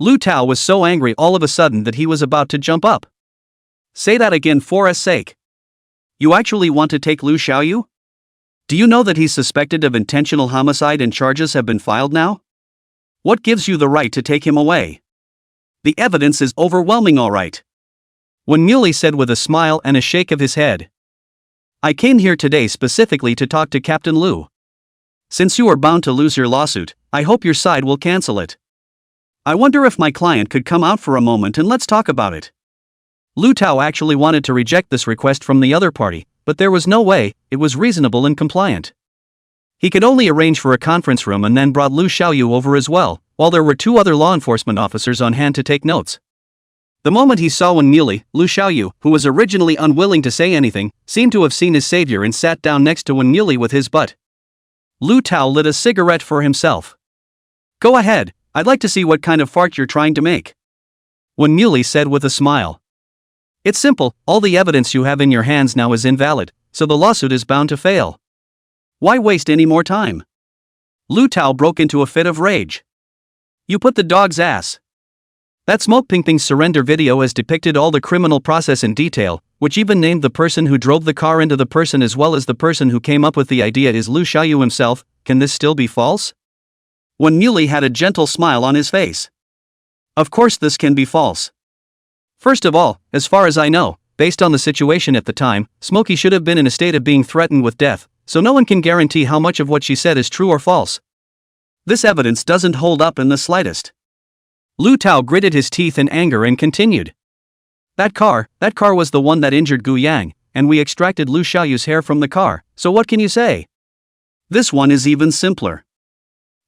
Speaker 1: Lu Tao was so angry all of a sudden that he was about to jump up. Say that again for us sake. You actually want to take Lu Xiaoyu? Do you know that he's suspected of intentional homicide and charges have been filed now? What gives you the right to take him away? The evidence is overwhelming, all right. Wen Muley said with a smile and a shake of his head. I came here today specifically to talk to Captain Lu. Since you are bound to lose your lawsuit, I hope your side will cancel it. I wonder if my client could come out for a moment and let's talk about it. Lu Tao actually wanted to reject this request from the other party, but there was no way, it was reasonable and compliant. He could only arrange for a conference room and then brought Lu Xiaoyu over as well, while there were 2 other law enforcement officers on hand to take notes. The moment he saw Wen Muley, Lu Xiaoyu, who was originally unwilling to say anything, seemed to have seen his savior and sat down next to Wen Muley with his butt. Lu Tao lit a cigarette for himself. Go ahead, I'd like to see what kind of fart you're trying to make. Wen Muley said with a smile. It's simple, all the evidence you have in your hands now is invalid, so the lawsuit is bound to fail. Why waste any more time? Lu Tao broke into a fit of rage. You put the dog's ass. That Smoke Ping Ping's surrender video has depicted all the criminal process in detail, which even named the person who drove the car into the person as well as the person who came up with the idea is Lu Xiaoyu himself. Can this still be false? Wen Muley had a gentle smile on his face. Of course this can be false. First of all, as far as I know, based on the situation at the time, Smokey should have been in a state of being threatened with death, so no one can guarantee how much of what she said is true or false. This evidence doesn't hold up in the slightest. Lu Tao gritted his teeth in anger and continued. That car was the one that injured Gu Yang, and we extracted Lu Xiaoyu's hair from the car, so what can you say? This one is even simpler.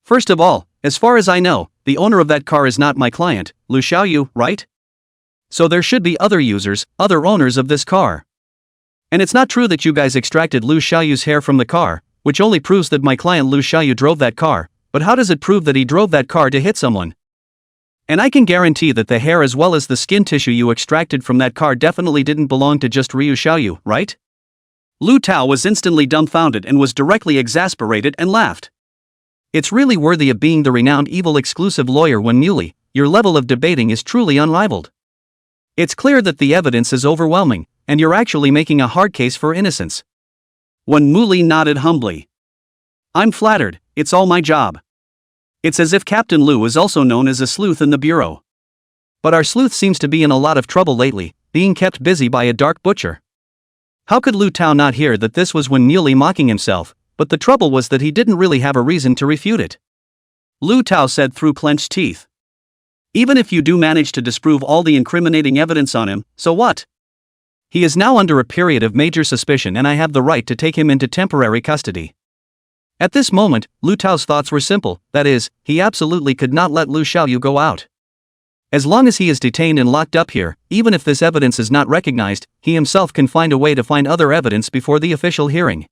Speaker 1: First of all, as far as I know, the owner of that car is not my client, Lu Xiaoyu, right? So there should be other users, other owners of this car. And it's not true that you guys extracted Lu Xiaoyu's hair from the car, which only proves that my client Lu Xiaoyu drove that car, but how does it prove that he drove that car to hit someone? And I can guarantee that the hair as well as the skin tissue you extracted from that car definitely didn't belong to just Ryu Xiaoyu, right? Lu Tao was instantly dumbfounded and was directly exasperated and laughed. It's really worthy of being the renowned evil exclusive lawyer when Muley, your level of debating is truly unrivaled. It's clear that the evidence is overwhelming, and you're actually making a hard case for innocence. When Muley nodded humbly. I'm flattered, it's all my job. It's as if Captain Lu is also known as a sleuth in the bureau. But our sleuth seems to be in a lot of trouble lately, being kept busy by a dark butcher. How could Lu Tao not hear that this was when Muley mocking himself, but the trouble was that he didn't really have a reason to refute it. Lu Tao said through clenched teeth. Even if you do manage to disprove all the incriminating evidence on him, so what? He is now under a period of major suspicion and I have the right to take him into temporary custody. At this moment, Lu Tao's thoughts were simple, that is, he absolutely could not let Lu Xiaoyu go out. As long as he is detained and locked up here, even if this evidence is not recognized, he himself can find a way to find other evidence before the official hearing.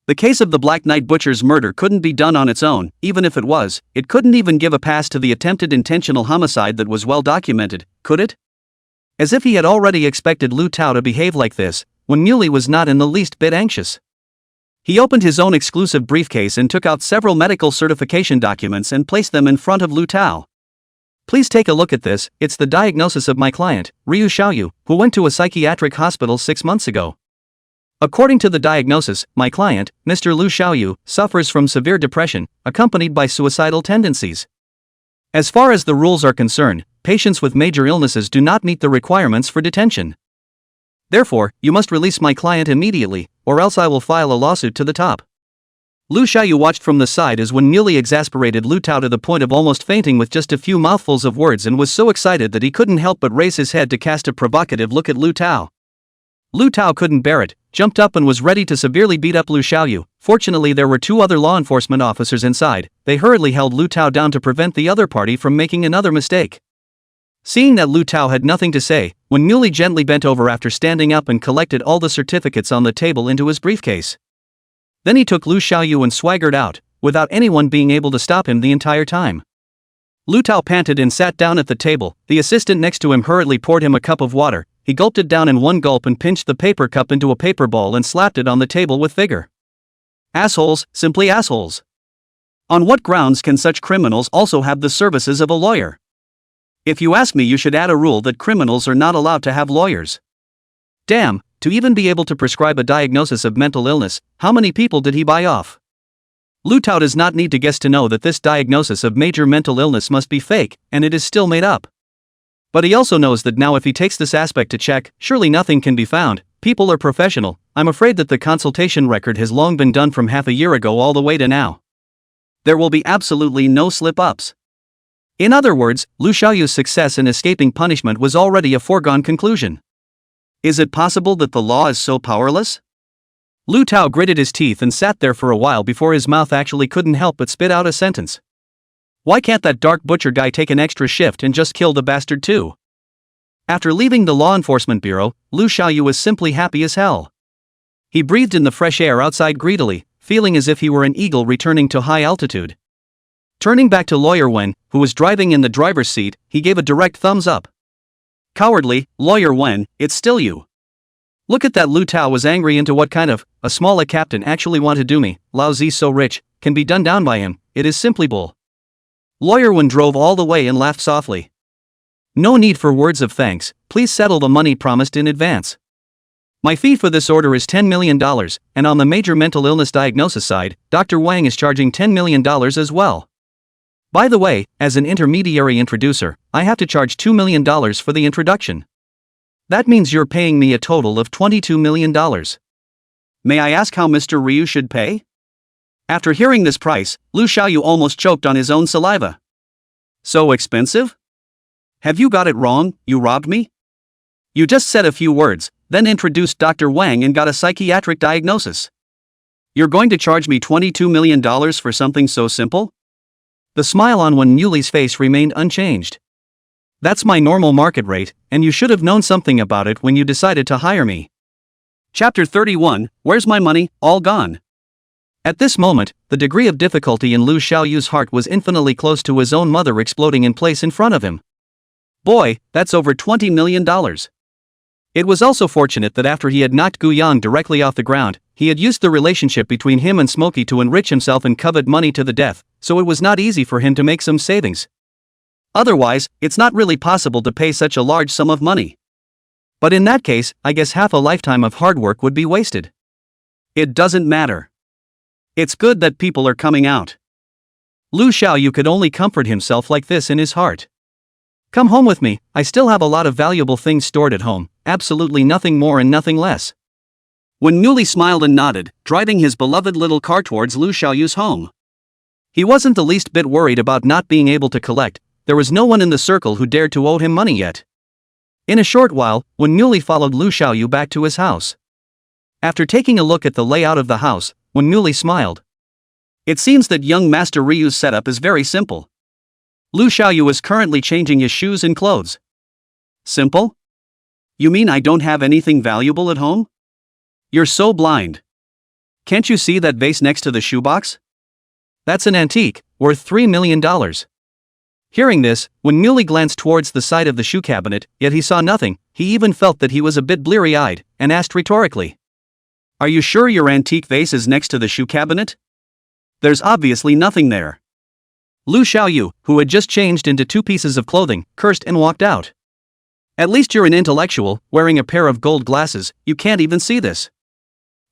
Speaker 1: The case of the Black Knight Butcher's murder couldn't be done on its own, even if it was, it couldn't even give a pass to the attempted intentional homicide that was well documented, could it? As if he had already expected Lu Tao to behave like this, when Muley was not in the least bit anxious. He opened his own exclusive briefcase and took out several medical certification documents and placed them in front of Lu Tao. Please take a look at this, it's the diagnosis of my client, Ryu Xiaoyu, who went to a psychiatric hospital 6 months ago. According to the diagnosis, my client, Mr. Lu Xiaoyu, suffers from severe depression, accompanied by suicidal tendencies. As far as the rules are concerned, patients with major illnesses do not meet the requirements for detention. Therefore, you must release my client immediately, or else I will file a lawsuit to the top. Lu Xiaoyu watched from the side as when Muley exasperated Lu Tao to the point of almost fainting with just a few mouthfuls of words and was so excited that he couldn't help but raise his head to cast a provocative look at Lu Tao. Lu Tao couldn't bear it, jumped up and was ready to severely beat up Lu Xiaoyu. Fortunately there were 2 other law enforcement officers inside. They hurriedly held Lu Tao down to prevent the other party from making another mistake. Seeing that Lu Tao had nothing to say, when Muley gently bent over after standing up and collected all the certificates on the table into his briefcase. Then he took Lu Xiaoyu and swaggered out, without anyone being able to stop him the entire time. Lu Tao panted and sat down at the table. The assistant next to him hurriedly poured him a cup of water. He gulped it down in one gulp and pinched the paper cup into a paper ball and slapped it on the table with vigor. Assholes, simply assholes. On what grounds can such criminals also have the services of a lawyer? If you ask me, you should add a rule that criminals are not allowed to have lawyers. Damn, to even be able to prescribe a diagnosis of mental illness, how many people did he buy off? Lu Tao does not need to guess to know that this diagnosis of major mental illness must be fake, and it is still made up. But he also knows that now if he takes this aspect to check, surely nothing can be found. People are professional. I'm afraid that the consultation record has long been done from half a year ago all the way to now. There will be absolutely no slip-ups. In other words, Lu Xiaoyu's success in escaping punishment was already a foregone conclusion. Is it possible that the law is so powerless? Lu Tao gritted his teeth and sat there for a while before his mouth actually couldn't help but spit out a sentence. Why can't that dark butcher guy take an extra shift and just kill the bastard too? After leaving the law enforcement bureau, Lu Xiaoyu was simply happy as hell. He breathed in the fresh air outside greedily, feeling as if he were an eagle returning to high altitude. Turning back to Lawyer Wen, who was driving in the driver's seat, he gave a direct thumbs up. Cowardly, Lawyer Wen, it's still you. Look at that. Lu Tao was angry into what kind of, a small captain actually want to do me, Lao Zi's so rich, can be done down by him, it is simply bull. Lawyer Wen drove all the way and laughed softly. No need for words of thanks, please settle the money promised in advance. My fee for this order is $10 million, and on the major mental illness diagnosis side, Dr. Wang is charging $10 million as well. By the way, as an intermediary introducer, I have to charge $2 million for the introduction. That means you're paying me a total of $22 million. May I ask how Mr. Ryu should pay? After hearing this price, Lu Xiaoyu almost choked on his own saliva. So expensive? Have you got it wrong? You robbed me? You just said a few words, then introduced Dr. Wang and got a psychiatric diagnosis. You're going to charge me $22 million for something so simple? The smile on Wen Yuli's face remained unchanged. That's my normal market rate, and you should have known something about it when you decided to hire me. Chapter 31, Where's My Money, All Gone? At this moment, the degree of difficulty in Lu Xiaoyu's heart was infinitely close to his own mother exploding in place in front of him. Boy, that's over $20 million. It was also fortunate that after he had knocked Gu Yang directly off the ground, he had used the relationship between him and Smokey to enrich himself and covet money to the death, so it was not easy for him to make some savings. Otherwise, it's not really possible to pay such a large sum of money. But in that case, I guess half a lifetime of hard work would be wasted. It doesn't matter. It's good that people are coming out. Lu Xiaoyu could only comfort himself like this in his heart. Come home with me, I still have a lot of valuable things stored at home, absolutely nothing more and nothing less. Wen Yuli smiled and nodded, driving his beloved little car towards Lu Xiaoyu's home. He wasn't the least bit worried about not being able to collect. There was no one in the circle who dared to owe him money yet. In a short while, Wen Yuli followed Lu Xiaoyu back to his house. After taking a look at the layout of the house, Wen Yuli smiled. It seems that young Master Ryu's setup is very simple. Lu Xiaoyu is currently changing his shoes and clothes. Simple? You mean I don't have anything valuable at home? You're so blind. Can't you see that vase next to the shoebox? That's an antique, worth $3 million. Hearing this, Wen Yuli glanced towards the side of the shoe cabinet, yet he saw nothing. He even felt that he was a bit bleary-eyed, and asked rhetorically. Are you sure your antique vase is next to the shoe cabinet? There's obviously nothing there. Lu Xiaoyu, who had just changed into 2 pieces of clothing, cursed and walked out. At least you're an intellectual, wearing a pair of gold glasses, you can't even see this.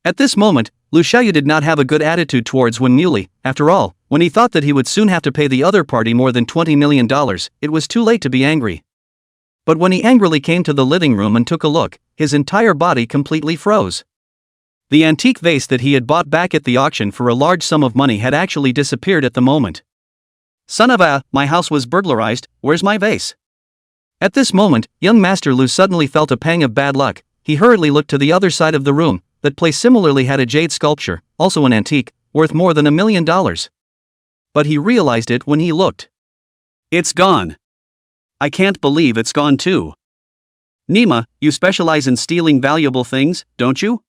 Speaker 1: At this moment, Lu Xiaoyu did not have a good attitude towards Wen Yuli. After all, when he thought that he would soon have to pay the other party more than $20 million, it was too late to be angry. But when he angrily came to the living room and took a look, his entire body completely froze. The antique vase that he had bought back at the auction for a large sum of money had actually disappeared at the moment. Son of a, my house was burglarized, where's my vase? At this moment, young Master Lu suddenly felt a pang of bad luck. He hurriedly looked to the other side of the room. That place similarly had a jade sculpture, also an antique, worth more than $1 million. But he realized it when he looked. It's gone. I can't believe it's gone too. Nima, you specialize in stealing valuable things, don't you?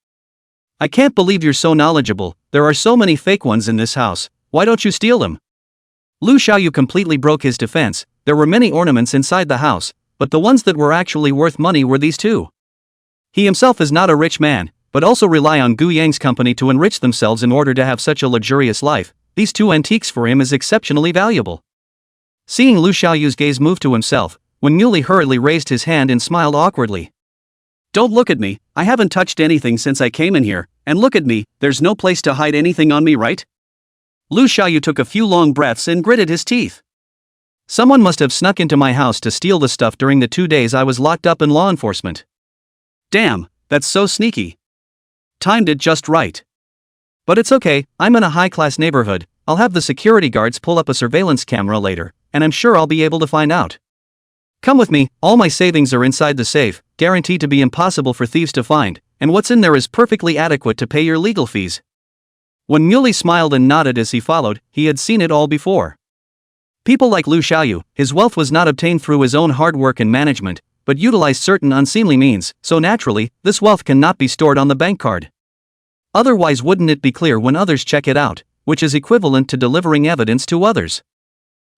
Speaker 1: I can't believe you're so knowledgeable. There are so many fake ones in this house. Why don't you steal them? Lu Xiaoyu completely broke his defense. There were many ornaments inside the house, but the ones that were actually worth money were these 2. He himself is not a rich man, but also rely on Gu Yang's company to enrich themselves in order to have such a luxurious life. These 2 antiques for him is exceptionally valuable. Seeing Lu Xiaoyu's gaze move to himself, Wen Yuli hurriedly raised his hand and smiled awkwardly. Don't look at me, I haven't touched anything since I came in here, and look at me, there's no place to hide anything on me, right? Lu Xiaoyu took a few long breaths and gritted his teeth. Someone must have snuck into my house to steal the stuff during the 2 days I was locked up in law enforcement. Damn, that's so sneaky. Timed it just right. But it's okay, I'm in a high-class neighborhood. I'll have the security guards pull up a surveillance camera later, and I'm sure I'll be able to find out. Come with me, all my savings are inside the safe, guaranteed to be impossible for thieves to find, and what's in there is perfectly adequate to pay your legal fees. When Muley smiled and nodded as he followed, he had seen it all before. People like Lu Xiaoyu, his wealth was not obtained through his own hard work and management, but utilized certain unseemly means, so naturally, this wealth cannot be stored on the bank card. Otherwise, wouldn't it be clear when others check it out, which is equivalent to delivering evidence to others?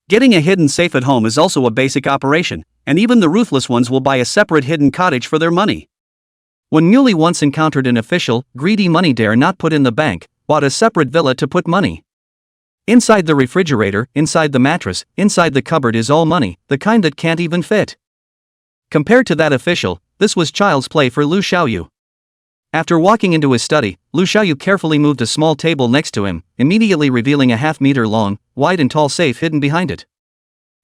Speaker 1: Getting a hidden safe at home is also a basic operation, and even the ruthless ones will buy a separate hidden cottage for their money. When Muley once encountered an official, greedy money dare not put in the bank, bought a separate villa to put money. Inside the refrigerator, inside the mattress, inside the cupboard is all money, the kind that can't even fit. Compared to that official, this was child's play for Lu Xiaoyu. After walking into his study, Lu Xiaoyu carefully moved a small table next to him, immediately revealing a half-meter long, wide and tall safe hidden behind it.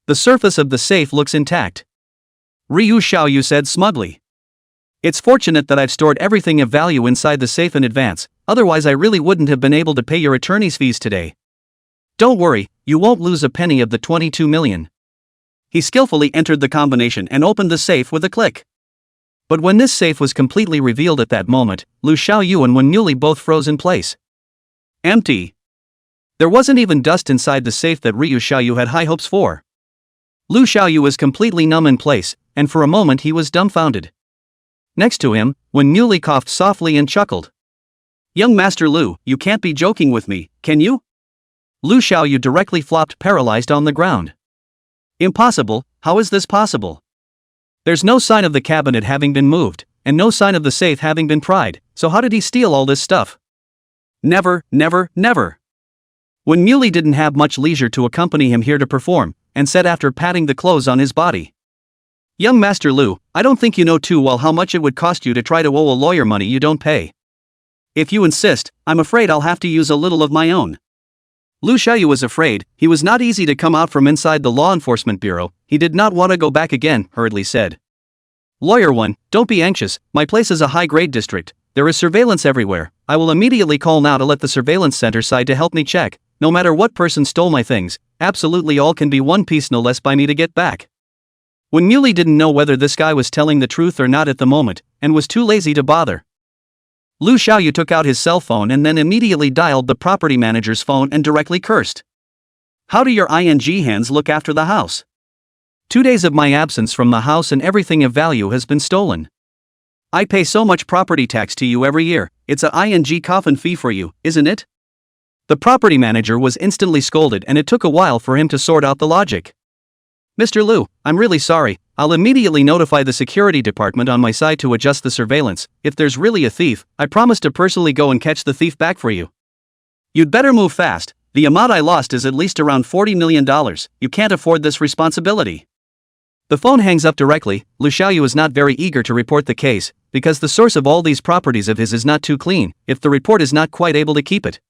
Speaker 1: The surface of the safe looks intact. Ryu Xiaoyu said smugly. It's fortunate that I've stored everything of value inside the safe in advance, otherwise I really wouldn't have been able to pay your attorney's fees today. Don't worry, you won't lose a penny of the 22 million. He skillfully entered the combination and opened the safe with a click. But when this safe was completely revealed at that moment, Lu Xiaoyu and Wen Yuli both froze in place. Empty. There wasn't even dust inside the safe that Ryu Xiaoyu had high hopes for. Lu Xiaoyu was completely numb in place, and for a moment he was dumbfounded. Next to him, Wen Yuli coughed softly and chuckled. Young Master Lu, you can't be joking with me, can you? Lu Xiaoyu directly flopped paralyzed on the ground. Impossible, how is this possible? There's no sign of the cabinet having been moved, and no sign of the safe having been pried, so how did he steal all this stuff? Never, never, never. Wen Yuli didn't have much leisure to accompany him here to perform, and said after patting the clothes on his body. Young Master Lu, I don't think you know too well how much it would cost you to try to owe a lawyer money you don't pay. If you insist, I'm afraid I'll have to use a little of my own. Lu Xiaoyu was afraid. He was not easy to come out from inside the law enforcement bureau. He did not want to go back again, hurriedly said. Lawyer 1, don't be anxious, my place is a high-grade district. There is surveillance everywhere. I will immediately call now to let the surveillance center side to help me check. No matter what person stole my things, absolutely all can be one piece no less by me to get back. Wen Yuli didn't know whether this guy was telling the truth or not at the moment, and was too lazy to bother. Lu Xiaoyu took out his cell phone and then immediately dialed the property manager's phone and directly cursed. How do your ing hands look after the house? 2 days of my absence from the house and everything of value has been stolen. I pay so much property tax to you every year, it's a ing coffin fee for you, isn't it? The property manager was instantly scolded and it took a while for him to sort out the logic. Mr. Lu, I'm really sorry, I'll immediately notify the security department on my side to adjust the surveillance. If there's really a thief, I promise to personally go and catch the thief back for you. You'd better move fast, the amount I lost is at least around $40 million, you can't afford this responsibility. The phone hangs up directly. Lu Xiaoyu is not very eager to report the case, because the source of all these properties of his is not too clean, if the report is not quite able to keep it.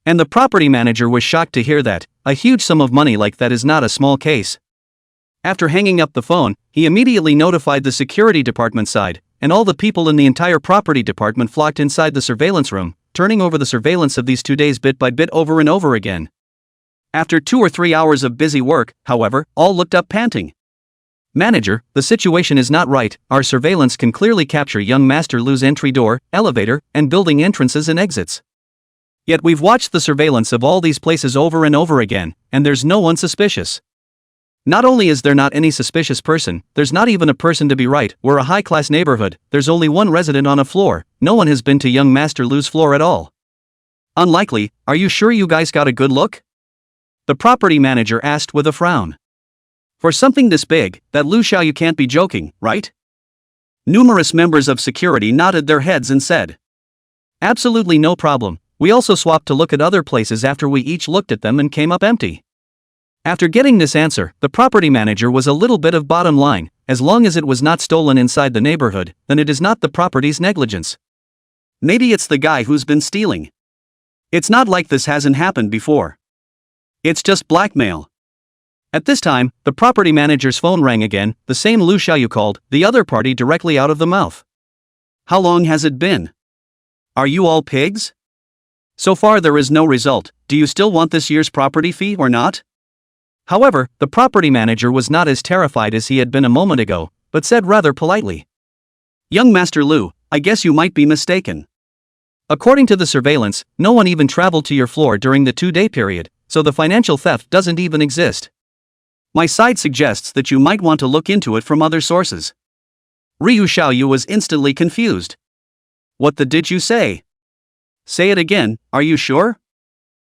Speaker 1: And the property manager was shocked to hear that. A huge sum of money like that is not a small case. After hanging up the phone, he immediately notified the security department side, and all the people in the entire property department flocked inside the surveillance room, turning over the surveillance of these 2 days bit by bit over and over again. After 2 or 3 hours of busy work, however, all looked up panting. Manager, the situation is not right, our surveillance can clearly capture young Master Lu's entry door, elevator, and building entrances and exits. Yet we've watched the surveillance of all these places over and over again, and there's no one suspicious. Not only is there not any suspicious person, there's not even a person to be right. We're a high-class neighborhood, there's only one resident on a floor, no one has been to young Master Lu's floor at all. Unlikely, are you sure you guys got a good look? The property manager asked with a frown. For something this big, that Lu Xiaoyu can't be joking, right? Numerous members of security nodded their heads and said. Absolutely no problem, we also swapped to look at other places after we each looked at them and came up empty. After getting this answer, the property manager was a little bit of bottom line, as long as it was not stolen inside the neighborhood, then it is not the property's negligence. Maybe it's the guy who's been stealing. It's not like this hasn't happened before. It's just blackmail. At this time, the property manager's phone rang again, the same Lu Xiaoyu called, the other party directly out of the mouth. How long has it been? Are you all pigs? So far there is no result, do you still want this year's property fee or not? However, the property manager was not as terrified as he had been a moment ago, but said rather politely. Young Master Lu, I guess you might be mistaken. According to the surveillance, no one even traveled to your floor during the 2-day period, so the financial theft doesn't even exist. My side suggests that you might want to look into it from other sources. Ryu Xiaoyu was instantly confused. What did you say? Say it again, are you sure?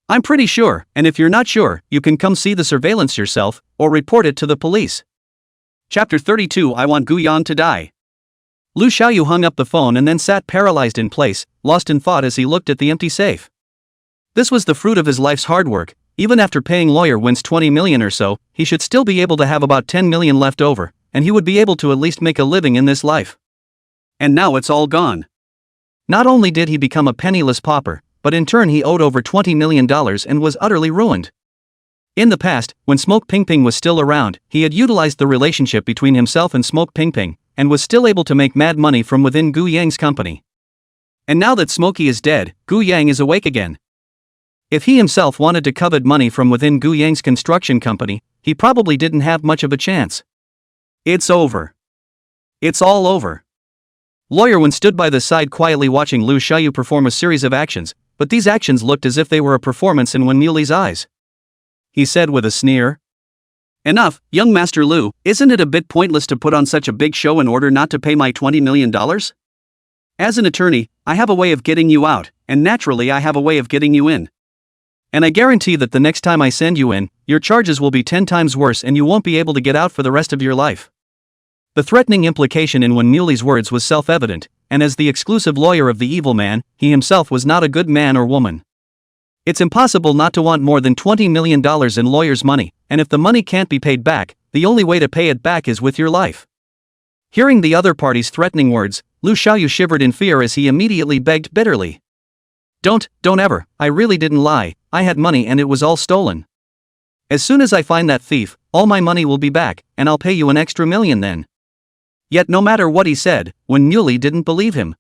Speaker 1: I'm pretty sure, and if you're not sure, you can come see the surveillance yourself, or report it to the police. Chapter 32 I Want Gu Yan to Die. Lu Xiaoyu hung up the phone and then sat paralyzed in place, lost in thought as he looked at the empty safe. This was the fruit of his life's hard work. Even after paying lawyer Wins 20 million or so, he should still be able to have about 10 million left over, and he would be able to at least make a living in this life. And now it's all gone. Not only did he become a penniless pauper, but in turn he owed over $20 million and was utterly ruined. In the past, when Smoke Ping Ping was still around, he had utilized the relationship between himself and Smoke Ping Ping, and was still able to make mad money from within Gu Yang's company. And now that Smokey is dead, Gu Yang is awake again. If he himself wanted to covet money from within Gu Yang's construction company, he probably didn't have much of a chance. It's over. It's all over. Lawyer Wen stood by the side quietly watching Lu Xiaoyu perform a series of actions, but these actions looked as if they were a performance in Wen Muli's eyes. He said with a sneer. Enough, young Master Lu, isn't it a bit pointless to put on such a big show in order not to pay my $20 million? As an attorney, I have a way of getting you out, and naturally I have a way of getting you in. And I guarantee that the next time I send you in, your charges will be 10 times worse and you won't be able to get out for the rest of your life. The threatening implication in Wen Muli's words was self-evident, and as the exclusive lawyer of the evil man, he himself was not a good man or woman. It's impossible not to want more than $20 million in lawyers' money, and if the money can't be paid back, the only way to pay it back is with your life. Hearing the other party's threatening words, Lu Xiaoyu shivered in fear as he immediately begged bitterly. Don't ever, I really didn't lie, I had money and it was all stolen. As soon as I find that thief, all my money will be back, and I'll pay you an extra $1 million then. Yet no matter what he said, Wen Muli didn't believe him.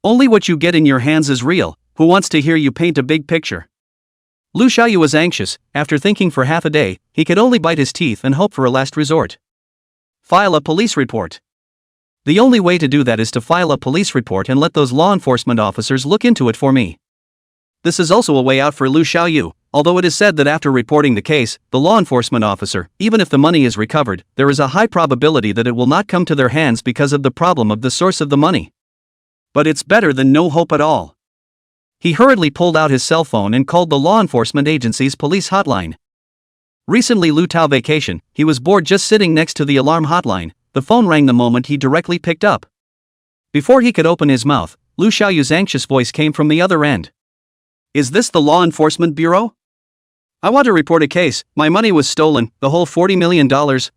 Speaker 1: Only what you get in your hands is real, who wants to hear you paint a big picture? Lu Xiaoyu was anxious. After thinking for half a day, he could only bite his teeth and hope for a last resort. File a police report. The only way to do that is to file a police report and let those law enforcement officers look into it for me. This is also a way out for Lu Xiaoyu, although it is said that after reporting the case, the law enforcement officer, even if the money is recovered, there is a high probability that it will not come to their hands because of the problem of the source of the money. But it's better than no hope at all. He hurriedly pulled out his cell phone and called the law enforcement agency's police hotline. Recently Lu Tao vacation, he was bored just sitting next to the alarm hotline. The phone rang the moment he directly picked up. Before he could open his mouth, Lu Xiaoyu's anxious voice came from the other end. Is this the Law Enforcement Bureau? I want to report a case. My money was stolen, the whole $40 million,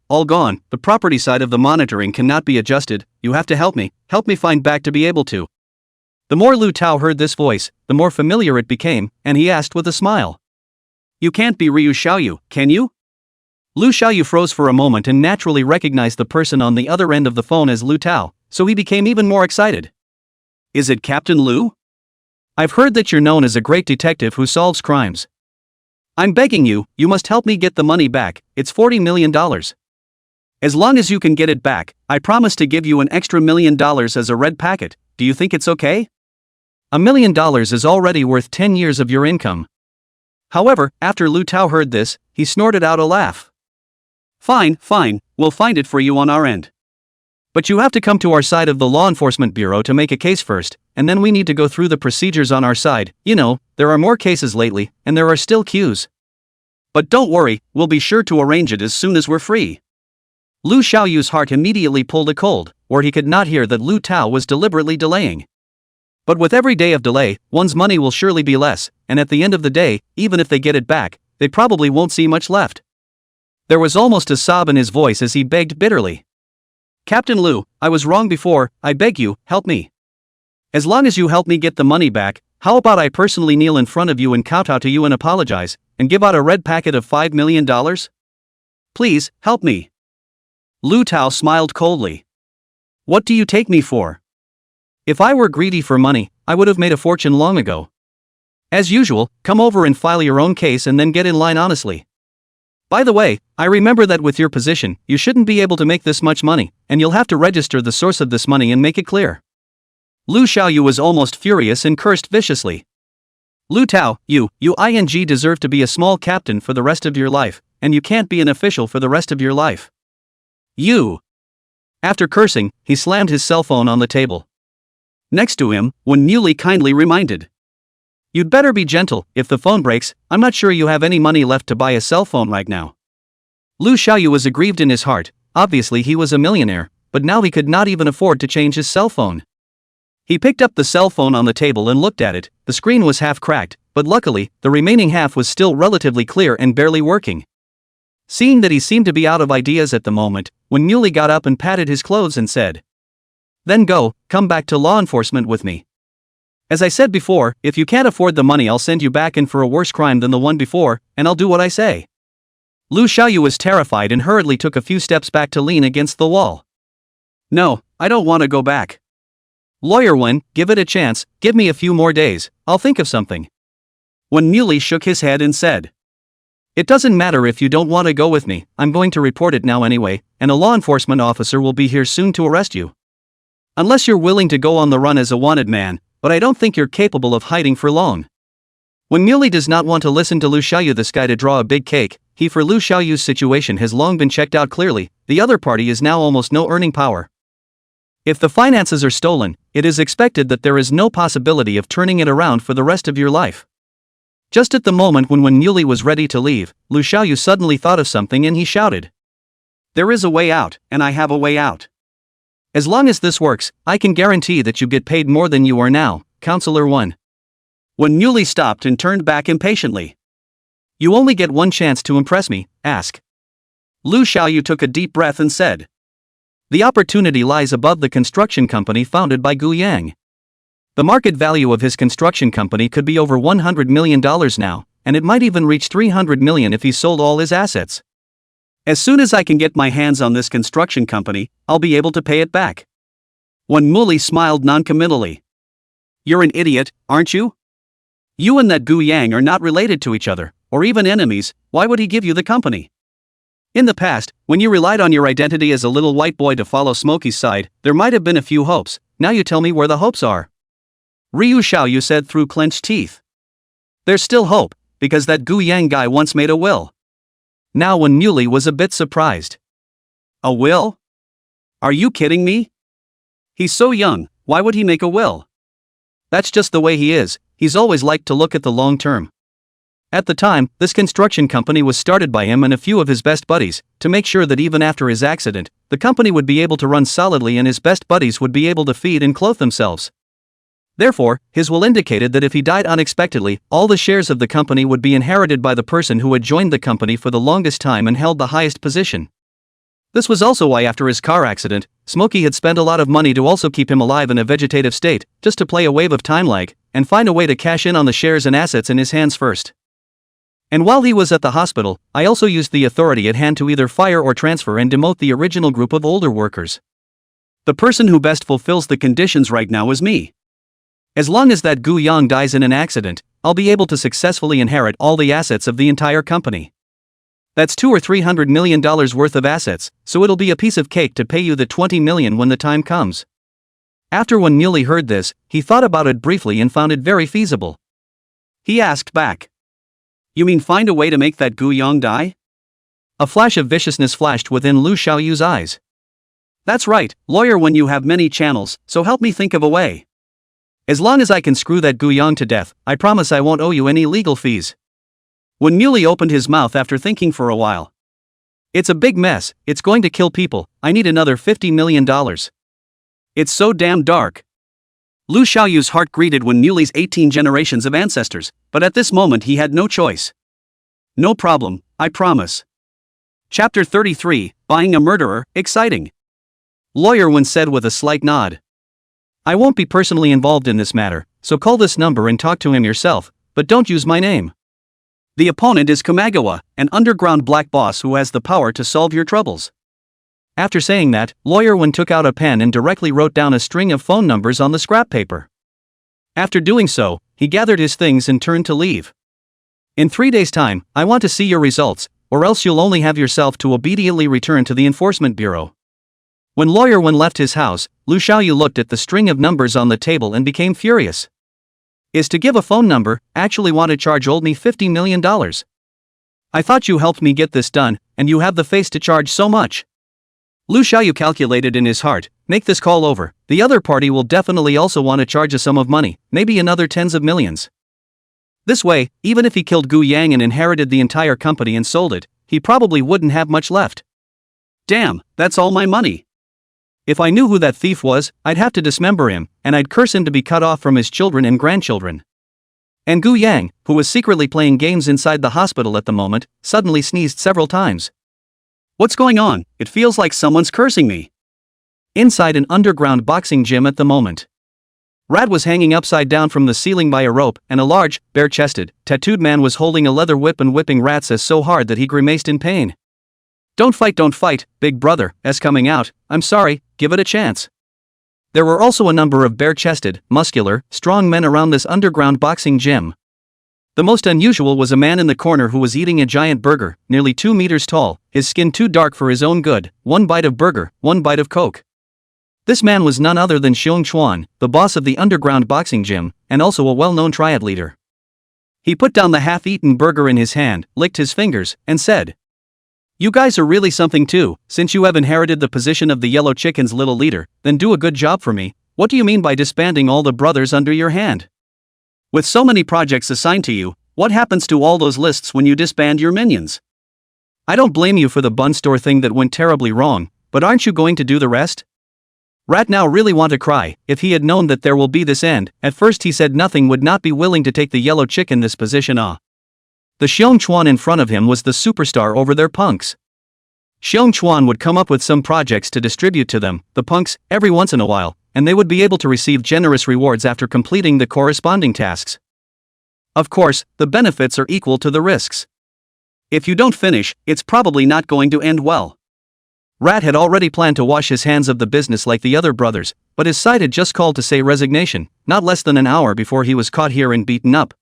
Speaker 1: all gone. The property side of the monitoring cannot be adjusted. You have to help me find back to be able to. The more Lu Tao heard this voice, the more familiar it became, and he asked with a smile. You can't be Ryu Xiaoyu, can you? Lu Xiaoyu froze for a moment and naturally recognized the person on the other end of the phone as Lu Tao, so he became even more excited. Is it Captain Lu? I've heard that you're known as a great detective who solves crimes. I'm begging you, you must help me get the money back. It's $40 million. As long as you can get it back, I promise to give you an extra $1 million as a red packet. Do you think it's okay? $1 million is already worth 10 years of your income. However, after Lu Tao heard this, he snorted out a laugh. Fine, we'll find it for you on our end. But you have to come to our side of the Law Enforcement Bureau to make a case first, and then we need to go through the procedures on our side. You know, there are more cases lately, and there are still queues. But don't worry, we'll be sure to arrange it as soon as we're free. Lu Xiaoyu's heart immediately pulled a cold, or he could not hear that Lu Tao was deliberately delaying. But with every day of delay, one's money will surely be less, and at the end of the day, even if they get it back, they probably won't see much left. There was almost a sob in his voice as he begged bitterly. Captain Lu, I was wrong before, I beg you, help me. As long as you help me get the money back, how about I personally kneel in front of you and kowtow to you and apologize, and give out a red packet of $5 million? Please, help me. Lu Tao smiled coldly. What do you take me for? If I were greedy for money, I would have made a fortune long ago. As usual, come over and file your own case and then get in line honestly. By the way, I remember that with your position, you shouldn't be able to make this much money, and you'll have to register the source of this money and make it clear. Lu Xiaoyu was almost furious and cursed viciously. Lu Tao, you deserve to be a small captain for the rest of your life, and you can't be an official for the rest of your life. You. After cursing, he slammed his cell phone on the table. Next to him, Wen Muli kindly reminded. You'd better be gentle, if the phone breaks, I'm not sure you have any money left to buy a cell phone right now. Lu Xiaoyu was aggrieved in his heart. Obviously he was a millionaire, but now he could not even afford to change his cell phone. He picked up the cell phone on the table and looked at it. The screen was half cracked, but luckily, the remaining half was still relatively clear and barely working. Seeing that he seemed to be out of ideas at the moment, Wen Muli got up and patted his clothes and said, Then come back to law enforcement with me. As I said before, if you can't afford the money I'll send you back in for a worse crime than the one before, and I'll do what I say. Lu Xiaoyu was terrified and hurriedly took a few steps back to lean against the wall. No, I don't want to go back. Lawyer Wen, give it a chance, give me a few more days, I'll think of something. Wen Muli shook his head and said. It doesn't matter if you don't want to go with me, I'm going to report it now anyway, and a law enforcement officer will be here soon to arrest you. Unless you're willing to go on the run as a wanted man, but I don't think you're capable of hiding for long. When Muley does not want to listen to Lu Xiaoyu, this guy, to draw a big cake, for Lu Xiaoyu's situation has long been checked out clearly. The other party is now almost no earning power. If the finances are stolen, it is expected that there is no possibility of turning it around for the rest of your life. Just at the moment when Muley was ready to leave, Lu Xiaoyu suddenly thought of something and he shouted, "There is a way out, and I have a way out. As long as this works, I can guarantee that you get paid more than you are now, Counselor 1. When Muley stopped and turned back impatiently. "You only get one chance to impress me, ask." Lu Xiaoyu took a deep breath and said, "The opportunity lies above the construction company founded by Gu Yang. The market value of his construction company could be over $100 million now, and it might even reach $300 million if he sold all his assets. As soon as I can get my hands on this construction company, I'll be able to pay it back." When Muley smiled noncommittally. "You're an idiot, aren't you? You and that Gu Yang are not related to each other, or even enemies. Why would he give you the company? In the past, when you relied on your identity as a little white boy to follow Smokey's side, there might have been a few hopes. Now you tell me where the hopes are." Ryu Xiaoyu said through clenched teeth. "There's still hope, because that Gu Yang guy once made a will." Now when Muley was a bit surprised. "A will? Are you kidding me? He's so young, why would he make a will? That's just the way he is, he's always liked to look at the long term. At the time, this construction company was started by him and a few of his best buddies, to make sure that even after his accident, the company would be able to run solidly and his best buddies would be able to feed and clothe themselves. Therefore, his will indicated that if he died unexpectedly, all the shares of the company would be inherited by the person who had joined the company for the longest time and held the highest position. This was also why after his car accident, Smokey had spent a lot of money to also keep him alive in a vegetative state, just to play a wave of time lag, and find a way to cash in on the shares and assets in his hands first. And while he was at the hospital, I also used the authority at hand to either fire or transfer and demote the original group of older workers. The person who best fulfills the conditions right now is me. As long as that Gu Yang dies in an accident, I'll be able to successfully inherit all the assets of the entire company. That's $200 or $300 million worth of assets, so it'll be a piece of cake to pay you the $20 million when the time comes." After when Muley heard this, he thought about it briefly and found it very feasible. He asked back, "You mean find a way to make that Gu Yang die?" A flash of viciousness flashed within Lu Xiaoyu's eyes. "That's right, lawyer, when you have many channels, so help me think of a way. As long as I can screw that Gu Yang to death, I promise I won't owe you any legal fees." When Muley opened his mouth after thinking for a while. "It's a big mess, it's going to kill people, I need another $50 million. It's so damn dark." Lu Xiaoyu's heart greeted when Muley's 18 generations of ancestors, but at this moment he had no choice. "No problem, I promise." Chapter 33, Buying a Murderer, Exciting. Lawyer Wen said with a slight nod. "I won't be personally involved in this matter, so call this number and talk to him yourself, but don't use my name. The opponent is Kamagawa, an underground black boss who has the power to solve your troubles." After saying that, Lawyer Wen took out a pen and directly wrote down a string of phone numbers on the scrap paper. After doing so, he gathered his things and turned to leave. "In 3 days' time, I want to see your results, or else you'll only have yourself to obediently return to the Enforcement Bureau." When Lawyer Wen left his house, Lu Xiaoyu looked at the string of numbers on the table and became furious. Is to give a phone number, actually want to charge old me $50 million? I thought you helped me get this done, and you have the face to charge so much. Lu Xiaoyu calculated in his heart, make this call over, the other party will definitely also want to charge a sum of money, maybe another tens of millions. This way, even if he killed Gu Yang and inherited the entire company and sold it, he probably wouldn't have much left. Damn, that's all my money. If I knew who that thief was, I'd have to dismember him, and I'd curse him to be cut off from his children and grandchildren. And Gu Yang, who was secretly playing games inside the hospital at the moment, suddenly sneezed several times. What's going on? It feels like someone's cursing me. Inside an underground boxing gym at the moment. Rad was hanging upside down from the ceiling by a rope, and a large, bare-chested, tattooed man was holding a leather whip and whipping Rats as so hard that he grimaced in pain. Don't fight, big brother, as coming out, I'm sorry, give it a chance. There were also a number of bare-chested, muscular, strong men around this underground boxing gym. The most unusual was a man in the corner who was eating a giant burger, nearly 2 meters tall, his skin too dark for his own good, 1 bite of burger, 1 bite of Coke. This man was none other than Xiong Chuan, the boss of the underground boxing gym, and also a well-known triad leader. He put down the half-eaten burger in his hand, licked his fingers, and said, "You guys are really something too. Since you have inherited the position of the Yellow Chicken's little leader, then do a good job for me. What do you mean by disbanding all the brothers under your hand? With so many projects assigned to you, what happens to all those lists when you disband your minions? I don't blame you for the bun store thing that went terribly wrong, but aren't you going to do the rest?" Rat now really want to cry. If he had known that there will be this end, at first he said nothing would not be willing to take the Yellow Chicken this position. The Xiong Chuan in front of him was the superstar over their punks. Xiong Chuan would come up with some projects to distribute to them, the punks, every once in a while, and they would be able to receive generous rewards after completing the corresponding tasks. Of course, the benefits are equal to the risks. If you don't finish, it's probably not going to end well. Rat had already planned to wash his hands of the business like the other brothers, but his side had just called to say resignation, not less than an hour before he was caught here and beaten up.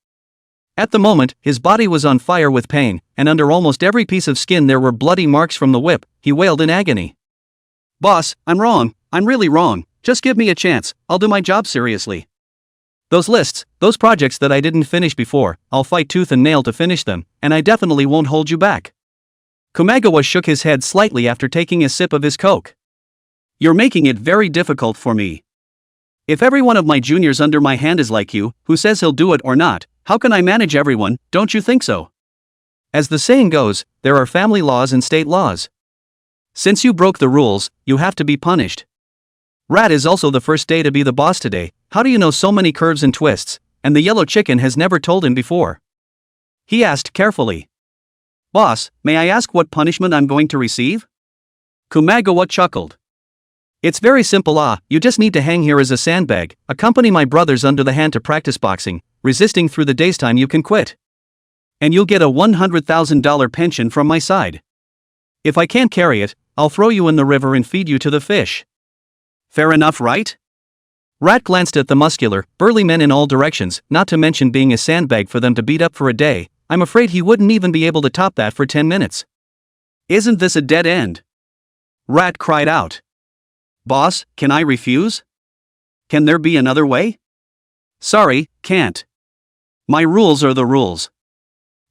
Speaker 1: At the moment, his body was on fire with pain, and under almost every piece of skin there were bloody marks from the whip. He wailed in agony. "Boss, I'm wrong, I'm really wrong, just give me a chance, I'll do my job seriously. Those lists, those projects that I didn't finish before, I'll fight tooth and nail to finish them, and I definitely won't hold you back." Komagawa shook his head slightly after taking a sip of his coke. "You're making it very difficult for me. If every one of my juniors under my hand is like you, who says he'll do it or not, how can I manage everyone, don't you think so? As the saying goes, there are family laws and state laws. Since you broke the rules, you have to be punished. Rat is also the first day to be the boss today. How do you know so many curves and twists, and the Yellow Chicken has never told him before?" He asked carefully. "Boss, may I ask what punishment I'm going to receive?" Komagawa chuckled. "It's very simple. You just need to hang here as a sandbag, accompany my brothers under the hand to practice boxing, resisting through the day's time you can quit. And you'll get a $100,000 pension from my side. If I can't carry it, I'll throw you in the river and feed you to the fish. Fair enough, right?" Rat glanced at the muscular, burly men in all directions, not to mention being a sandbag for them to beat up for a day. I'm afraid he wouldn't even be able to top that for 10 minutes. "Isn't this a dead end?" Rat cried out. "Boss, can I refuse? Can there be another way?" "Sorry, can't. My rules are the rules."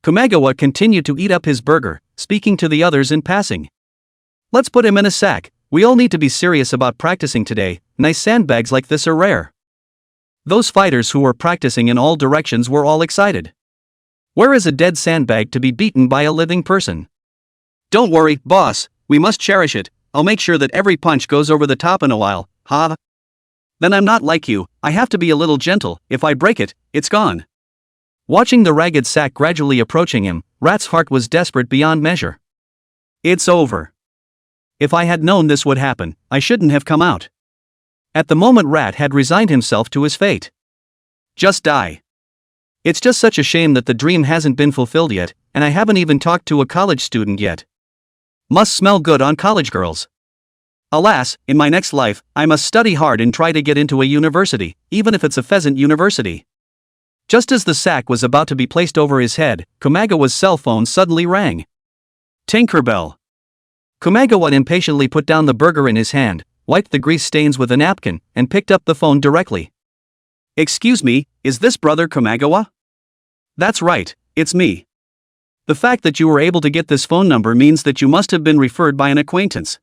Speaker 1: Komagawa continued to eat up his burger, speaking to the others in passing. "Let's put him in a sack. We all need to be serious about practicing today. Nice sandbags like this are rare." Those fighters who were practicing in all directions were all excited. Where is a dead sandbag to be beaten by a living person? "Don't worry, boss, we must cherish it. I'll make sure that every punch goes over the top in a while, huh? Then I'm not like you, I have to be a little gentle. If I break it, it's gone." Watching the ragged sack gradually approaching him, Rat's heart was desperate beyond measure. "It's over. If I had known this would happen, I shouldn't have come out." At the moment Rat had resigned himself to his fate. Just die. It's just such a shame that the dream hasn't been fulfilled yet, and I haven't even talked to a college student yet. Must smell good on college girls. Alas, in my next life, I must study hard and try to get into a university, even if it's a pheasant university. Just as the sack was about to be placed over his head, Komagawa's cell phone suddenly rang. Tinkerbell. Komagawa impatiently put down the burger in his hand, wiped the grease stains with a napkin, and picked up the phone directly. "Excuse me, is this Brother Komagawa?" "That's right, it's me. The fact that you were able to get this phone number means that you must have been referred by an acquaintance.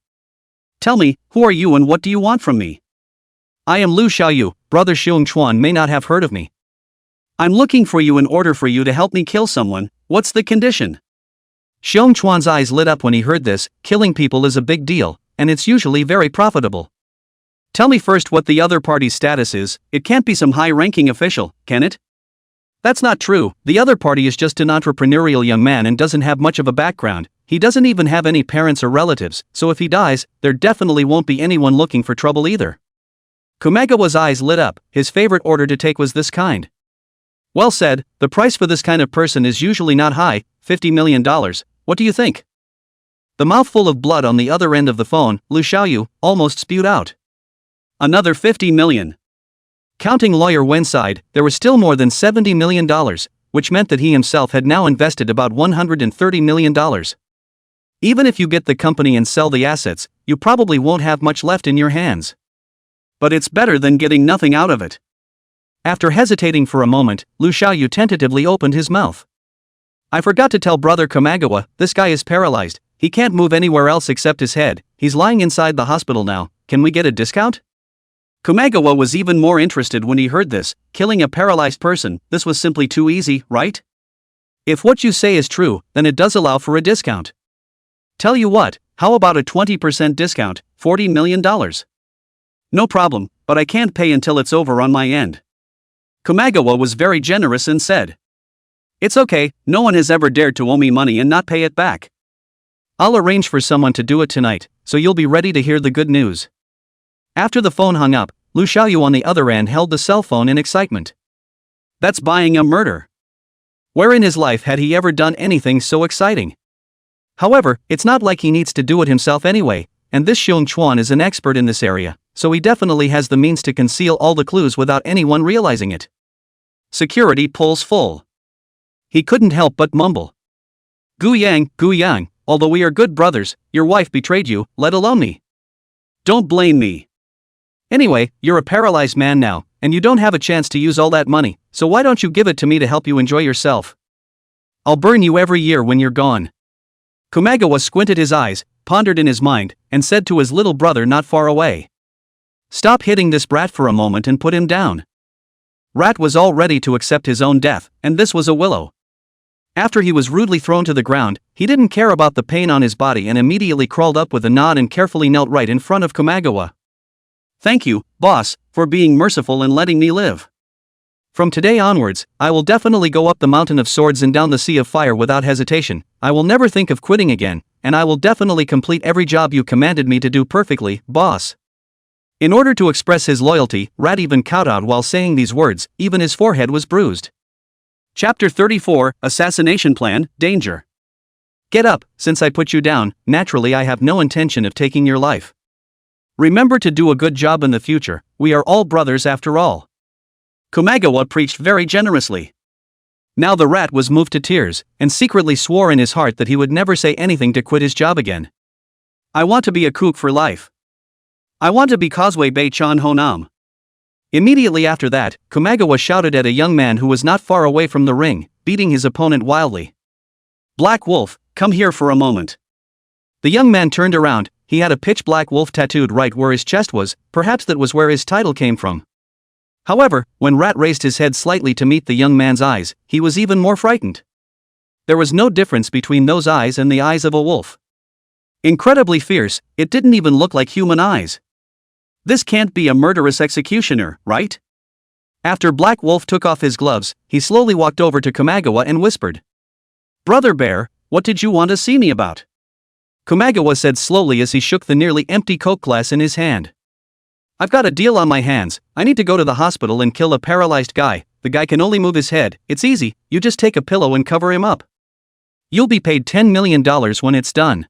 Speaker 1: Tell me, who are you and what do you want from me?" "I am Lu Xiaoyu, Brother Xiong Chuan may not have heard of me. I'm looking for you in order for you to help me kill someone. What's the condition?" Xiong Chuan's eyes lit up when he heard this. Killing people is a big deal, and it's usually very profitable. "Tell me first what the other party's status is. It can't be some high-ranking official, can it?" "That's not true. The other party is just an entrepreneurial young man and doesn't have much of a background. He doesn't even have any parents or relatives, so if he dies, there definitely won't be anyone looking for trouble either." Komagawa's eyes lit up. His favorite order to take was this kind. "Well said, the price for this kind of person is usually not high, $50 million, what do you think?" The mouthful of blood on the other end of the phone, Lu Xiaoyu, almost spewed out. "Another $50 million. Counting Lawyer Wen's side, there was still more than $70 million, which meant that he himself had now invested about $130 million. Even if you get the company and sell the assets, you probably won't have much left in your hands. But it's better than getting nothing out of it. After hesitating for a moment, Lu Xiaoyu tentatively opened his mouth. I forgot to tell Brother Kamagawa, this guy is paralyzed, he can't move anywhere else except his head, he's lying inside the hospital now, can we get a discount? Kamagawa was even more interested when he heard this, killing a paralyzed person, this was simply too easy, right? If what you say is true, then it does allow for a discount. Tell you what, how about a 20% discount, $40 million? No problem, but I can't pay until it's over on my end. Kamagawa was very generous and said. It's okay, no one has ever dared to owe me money and not pay it back. I'll arrange for someone to do it tonight, so you'll be ready to hear the good news. After the phone hung up, Lu Xiaoyu on the other end held the cell phone in excitement. That's buying a murder. Where in his life had he ever done anything so exciting? However, it's not like he needs to do it himself anyway, and this Xiong Chuan is an expert in this area, so he definitely has the means to conceal all the clues without anyone realizing it. Security pulls full. He couldn't help but mumble. Gu Yang, although we are good brothers, your wife betrayed you, let alone me. Don't blame me. Anyway, you're a paralyzed man now, and you don't have a chance to use all that money, so why don't you give it to me to help you enjoy yourself? I'll burn you every year when you're gone. Kamagawa squinted his eyes, pondered in his mind, and said to his little brother not far away. Stop hitting this brat for a moment and put him down. Rat was all ready to accept his own death, and this was a willow. After he was rudely thrown to the ground, he didn't care about the pain on his body and immediately crawled up with a nod and carefully knelt right in front of Kamagawa. Thank you, boss, for being merciful and letting me live. From today onwards, I will definitely go up the mountain of swords and down the sea of fire without hesitation, I will never think of quitting again, and I will definitely complete every job you commanded me to do perfectly, boss. In order to express his loyalty, Rat even kowtowed while saying these words, even his forehead was bruised. Chapter 34, Assassination Plan, Danger. Get up, since I put you down, naturally I have no intention of taking your life. Remember to do a good job in the future, we are all brothers after all. Kamagawa preached very generously. Now the rat was moved to tears, and secretly swore in his heart that he would never say anything to quit his job again. I want to be a kook for life. I want to be Causeway Bay Chan Honam. Immediately after that, Kamagawa shouted at a young man who was not far away from the ring, beating his opponent wildly. Black Wolf, come here for a moment. The young man turned around, he had a pitch black wolf tattooed right where his chest was, perhaps that was where his title came from. However, when Rat raised his head slightly to meet the young man's eyes, he was even more frightened. There was no difference between those eyes and the eyes of a wolf. Incredibly fierce, it didn't even look like human eyes. This can't be a murderous executioner, right? After Black Wolf took off his gloves, he slowly walked over to Kamagawa and whispered. Brother Bear, what did you want to see me about? Kamagawa said slowly as he shook the nearly empty Coke glass in his hand. I've got a deal on my hands, I need to go to the hospital and kill a paralyzed guy, the guy can only move his head, it's easy, you just take a pillow and cover him up. You'll be paid $10 million when it's done.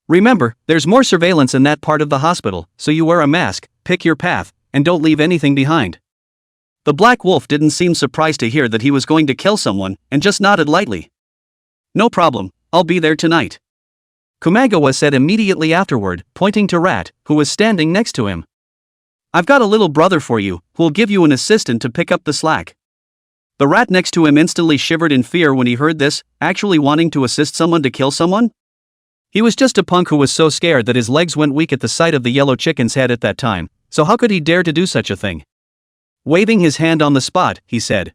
Speaker 1: Remember, there's more surveillance in that part of the hospital, so you wear a mask, pick your path, and don't leave anything behind. The Black Wolf didn't seem surprised to hear that he was going to kill someone, and just nodded lightly. No problem, I'll be there tonight. Kamagawa said immediately afterward, pointing to Rat, who was standing next to him. I've got a little brother for you, who'll give you an assistant to pick up the slack. The rat next to him instantly shivered in fear when he heard this, actually wanting to assist someone to kill someone? He was just a punk who was so scared that his legs went weak at the sight of the yellow chicken's head at that time, so how could he dare to do such a thing? Waving his hand on the spot, he said.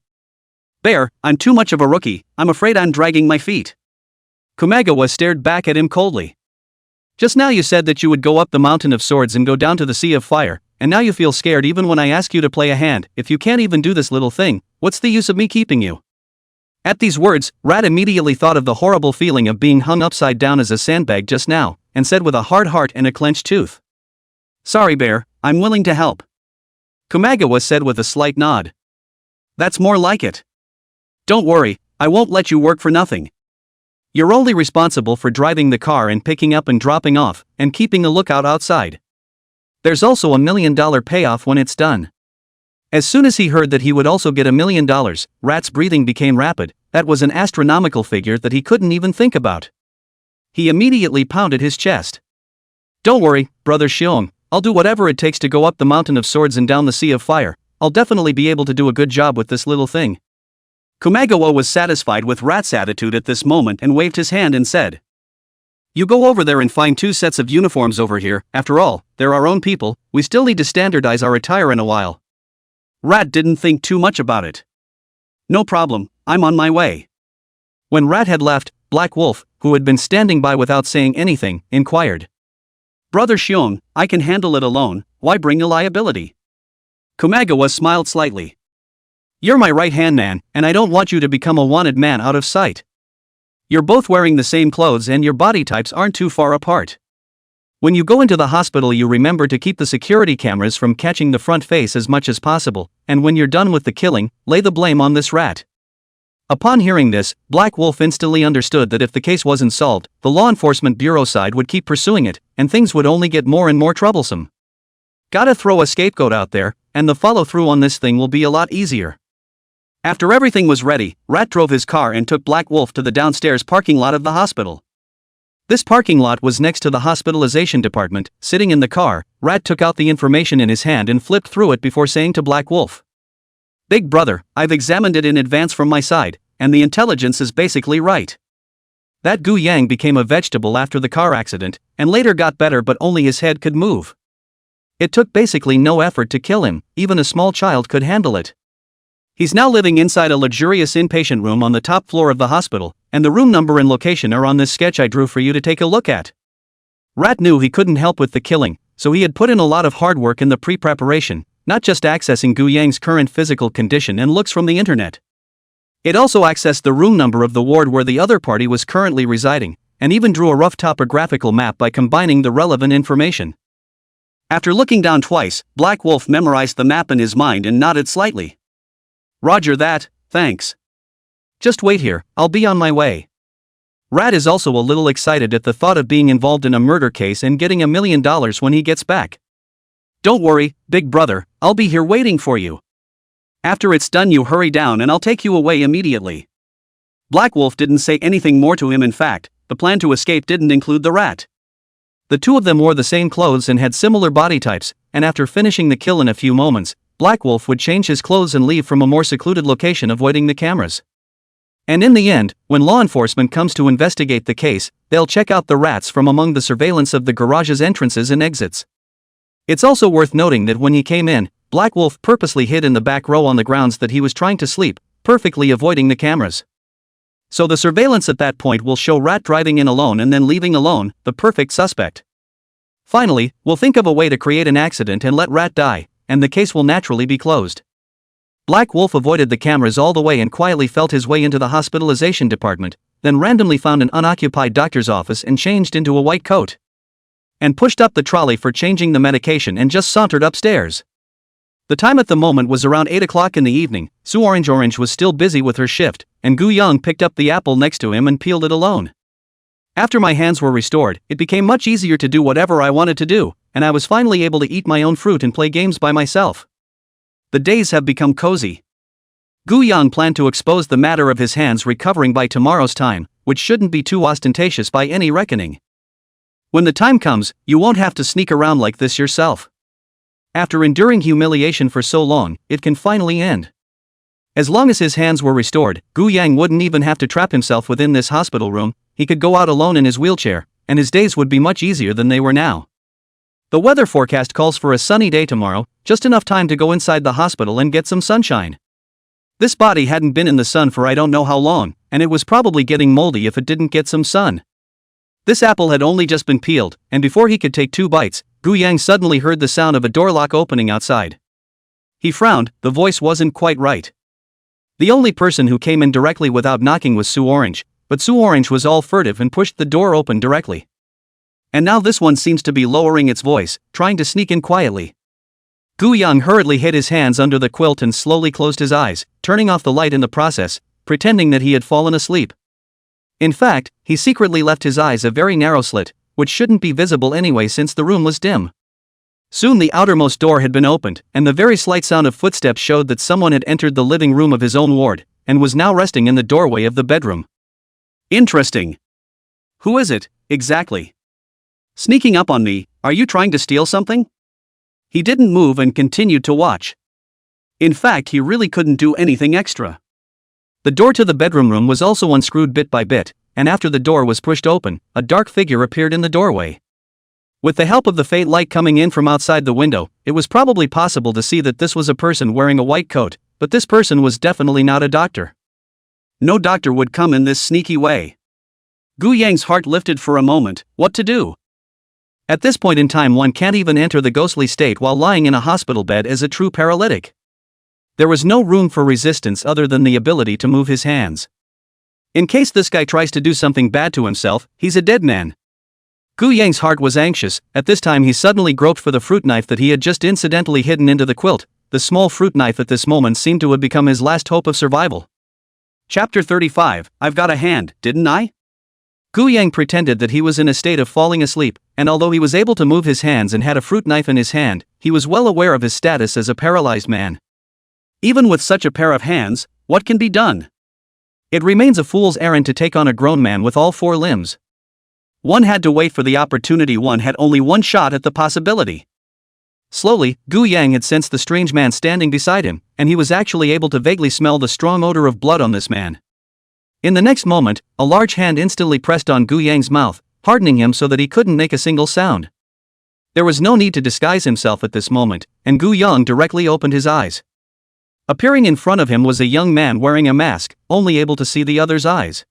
Speaker 1: Bear, I'm too much of a rookie, I'm afraid I'm dragging my feet. Kamagawa stared back at him coldly. Just now you said that you would go up the mountain of swords and go down to the sea of fire, and now you feel scared even when I ask you to play a hand. If you can't even do this little thing, what's the use of me keeping you? At these words, Rat immediately thought of the horrible feeling of being hung upside down as a sandbag just now, and said with a hard heart and a clenched tooth. Sorry Bear, I'm willing to help. Kamagawa said with a slight nod. That's more like it. Don't worry, I won't let you work for nothing. You're only responsible for driving the car and picking up and dropping off, and keeping a lookout outside. There's also $1 million payoff when it's done. As soon as he heard that he would also get $1 million, Rat's breathing became rapid. That was an astronomical figure that he couldn't even think about. He immediately pounded his chest. Don't worry, Brother Xiong, I'll do whatever it takes to go up the mountain of swords and down the sea of fire. I'll definitely be able to do a good job with this little thing." Kumagawa was satisfied with Rat's attitude at this moment and waved his hand and said, "You go over there and find 2 sets of uniforms over here. After all, they're our own people, we still need to standardize our attire in a while." Rat didn't think too much about it. "No problem, I'm on my way." When Rat had left, Black Wolf, who had been standing by without saying anything, inquired, "Brother Xiong, I can handle it alone, why bring a liability?" Kumagawa smiled slightly. "You're my right-hand man, and I don't want you to become a wanted man out of sight. You're both wearing the same clothes and your body types aren't too far apart. When you go into the hospital, you remember to keep the security cameras from catching the front face as much as possible, and when you're done with the killing, lay the blame on this rat." Upon hearing this, Black Wolf instantly understood that if the case wasn't solved, the law enforcement bureau side would keep pursuing it, and things would only get more and more troublesome. Gotta throw a scapegoat out there, and the follow-through on this thing will be a lot easier. After everything was ready, Rat drove his car and took Black Wolf to the downstairs parking lot of the hospital. This parking lot was next to the hospitalization department. Sitting in the car, Rat took out the information in his hand and flipped through it before saying to Black Wolf, "Big brother, I've examined it in advance from my side, and the intelligence is basically right. That Gu Yang became a vegetable after the car accident, and later got better, but only his head could move. It took basically no effort to kill him, even a small child could handle it. He's now living inside a luxurious inpatient room on the top floor of the hospital, and the room number and location are on this sketch I drew for you to take a look at." Rat knew he couldn't help with the killing, so he had put in a lot of hard work in the pre-preparation, not just accessing Gu Yang's current physical condition and looks from the internet. It also accessed the room number of the ward where the other party was currently residing, and even drew a rough topographical map by combining the relevant information. After looking down twice, Black Wolf memorized the map in his mind and nodded slightly. "Roger that, thanks. Just wait here, I'll be on my way." Rat is also a little excited at the thought of being involved in a murder case and getting $1 million when he gets back. "Don't worry, big brother, I'll be here waiting for you. After it's done, you hurry down and I'll take you away immediately." Black Wolf didn't say anything more to him. In fact, the plan to escape didn't include the rat. The two of them wore the same clothes and had similar body types, and after finishing the kill in a few moments, Black Wolf would change his clothes and leave from a more secluded location, avoiding the cameras. And in the end, when law enforcement comes to investigate the case, they'll check out the rats from among the surveillance of the garage's entrances and exits. It's also worth noting that when he came in, Black Wolf purposely hid in the back row on the grounds that he was trying to sleep, perfectly avoiding the cameras. So the surveillance at that point will show Rat driving in alone and then leaving alone, the perfect suspect. Finally, we'll think of a way to create an accident and let Rat die, and the case will naturally be closed. Black Wolf avoided the cameras all the way and quietly felt his way into the hospitalization department, then randomly found an unoccupied doctor's office and changed into a white coat. And pushed up the trolley for changing the medication and just sauntered upstairs. The time at the moment was around 8 o'clock in the evening. Su Orange was still busy with her shift, and Gu Yang picked up the apple next to him and peeled it alone. "After my hands were restored, it became much easier to do whatever I wanted to do, and I was finally able to eat my own fruit and play games by myself. The days have become cozy." Gu Yang planned to expose the matter of his hands recovering by tomorrow's time, which shouldn't be too ostentatious by any reckoning. "When the time comes, you won't have to sneak around like this yourself. After enduring humiliation for so long, it can finally end." As long as his hands were restored, Gu Yang wouldn't even have to trap himself within this hospital room. He could go out alone in his wheelchair, and his days would be much easier than they were now. The weather forecast calls for a sunny day tomorrow, just enough time to go inside the hospital and get some sunshine. This body hadn't been in the sun for I don't know how long, and it was probably getting moldy if it didn't get some sun. This apple had only just been peeled, and before he could take 2 bites, Gu Yang suddenly heard the sound of a door lock opening outside. He frowned, the voice wasn't quite right. The only person who came in directly without knocking was Su Orange, but Su Orange was all furtive and pushed the door open directly. And now this one seems to be lowering its voice, trying to sneak in quietly. Gu Yang hurriedly hid his hands under the quilt and slowly closed his eyes, turning off the light in the process, pretending that he had fallen asleep. In fact, he secretly left his eyes a very narrow slit, which shouldn't be visible anyway since the room was dim. Soon the outermost door had been opened, and the very slight sound of footsteps showed that someone had entered the living room of his own ward, and was now resting in the doorway of the bedroom. Interesting. Who is it, exactly? Sneaking up on me, are you trying to steal something? He didn't move and continued to watch. In fact, he really couldn't do anything extra. The door to the bedroom room was also unscrewed bit by bit, and after the door was pushed open, a dark figure appeared in the doorway. With the help of the faint light coming in from outside the window, it was probably possible to see that this was a person wearing a white coat, but this person was definitely not a doctor. No doctor would come in this sneaky way. Gu Yang's heart lifted for a moment. What to do? At this point in time, one can't even enter the ghostly state while lying in a hospital bed as a true paralytic. There was no room for resistance other than the ability to move his hands. In case this guy tries to do something bad to himself, he's a dead man. Gu Yang's heart was anxious. At this time he suddenly groped for the fruit knife that he had just incidentally hidden into the quilt. The small fruit knife at this moment seemed to have become his last hope of survival. Chapter 35, I've got a hand, didn't I? Gu Yang pretended that he was in a state of falling asleep, and although he was able to move his hands and had a fruit knife in his hand, he was well aware of his status as a paralyzed man. Even with such a pair of hands, what can be done? It remains a fool's errand to take on a grown man with all four limbs. One had to wait for the opportunity. One had only one shot at the possibility. Slowly, Gu Yang had sensed the strange man standing beside him, and he was actually able to vaguely smell the strong odor of blood on this man. In the next moment, a large hand instantly pressed on Gu Yang's mouth, hardening him so that he couldn't make a single sound. There was no need to disguise himself at this moment, and Gu Yang directly opened his eyes. Appearing in front of him was a young man wearing a mask, only able to see the other's eyes.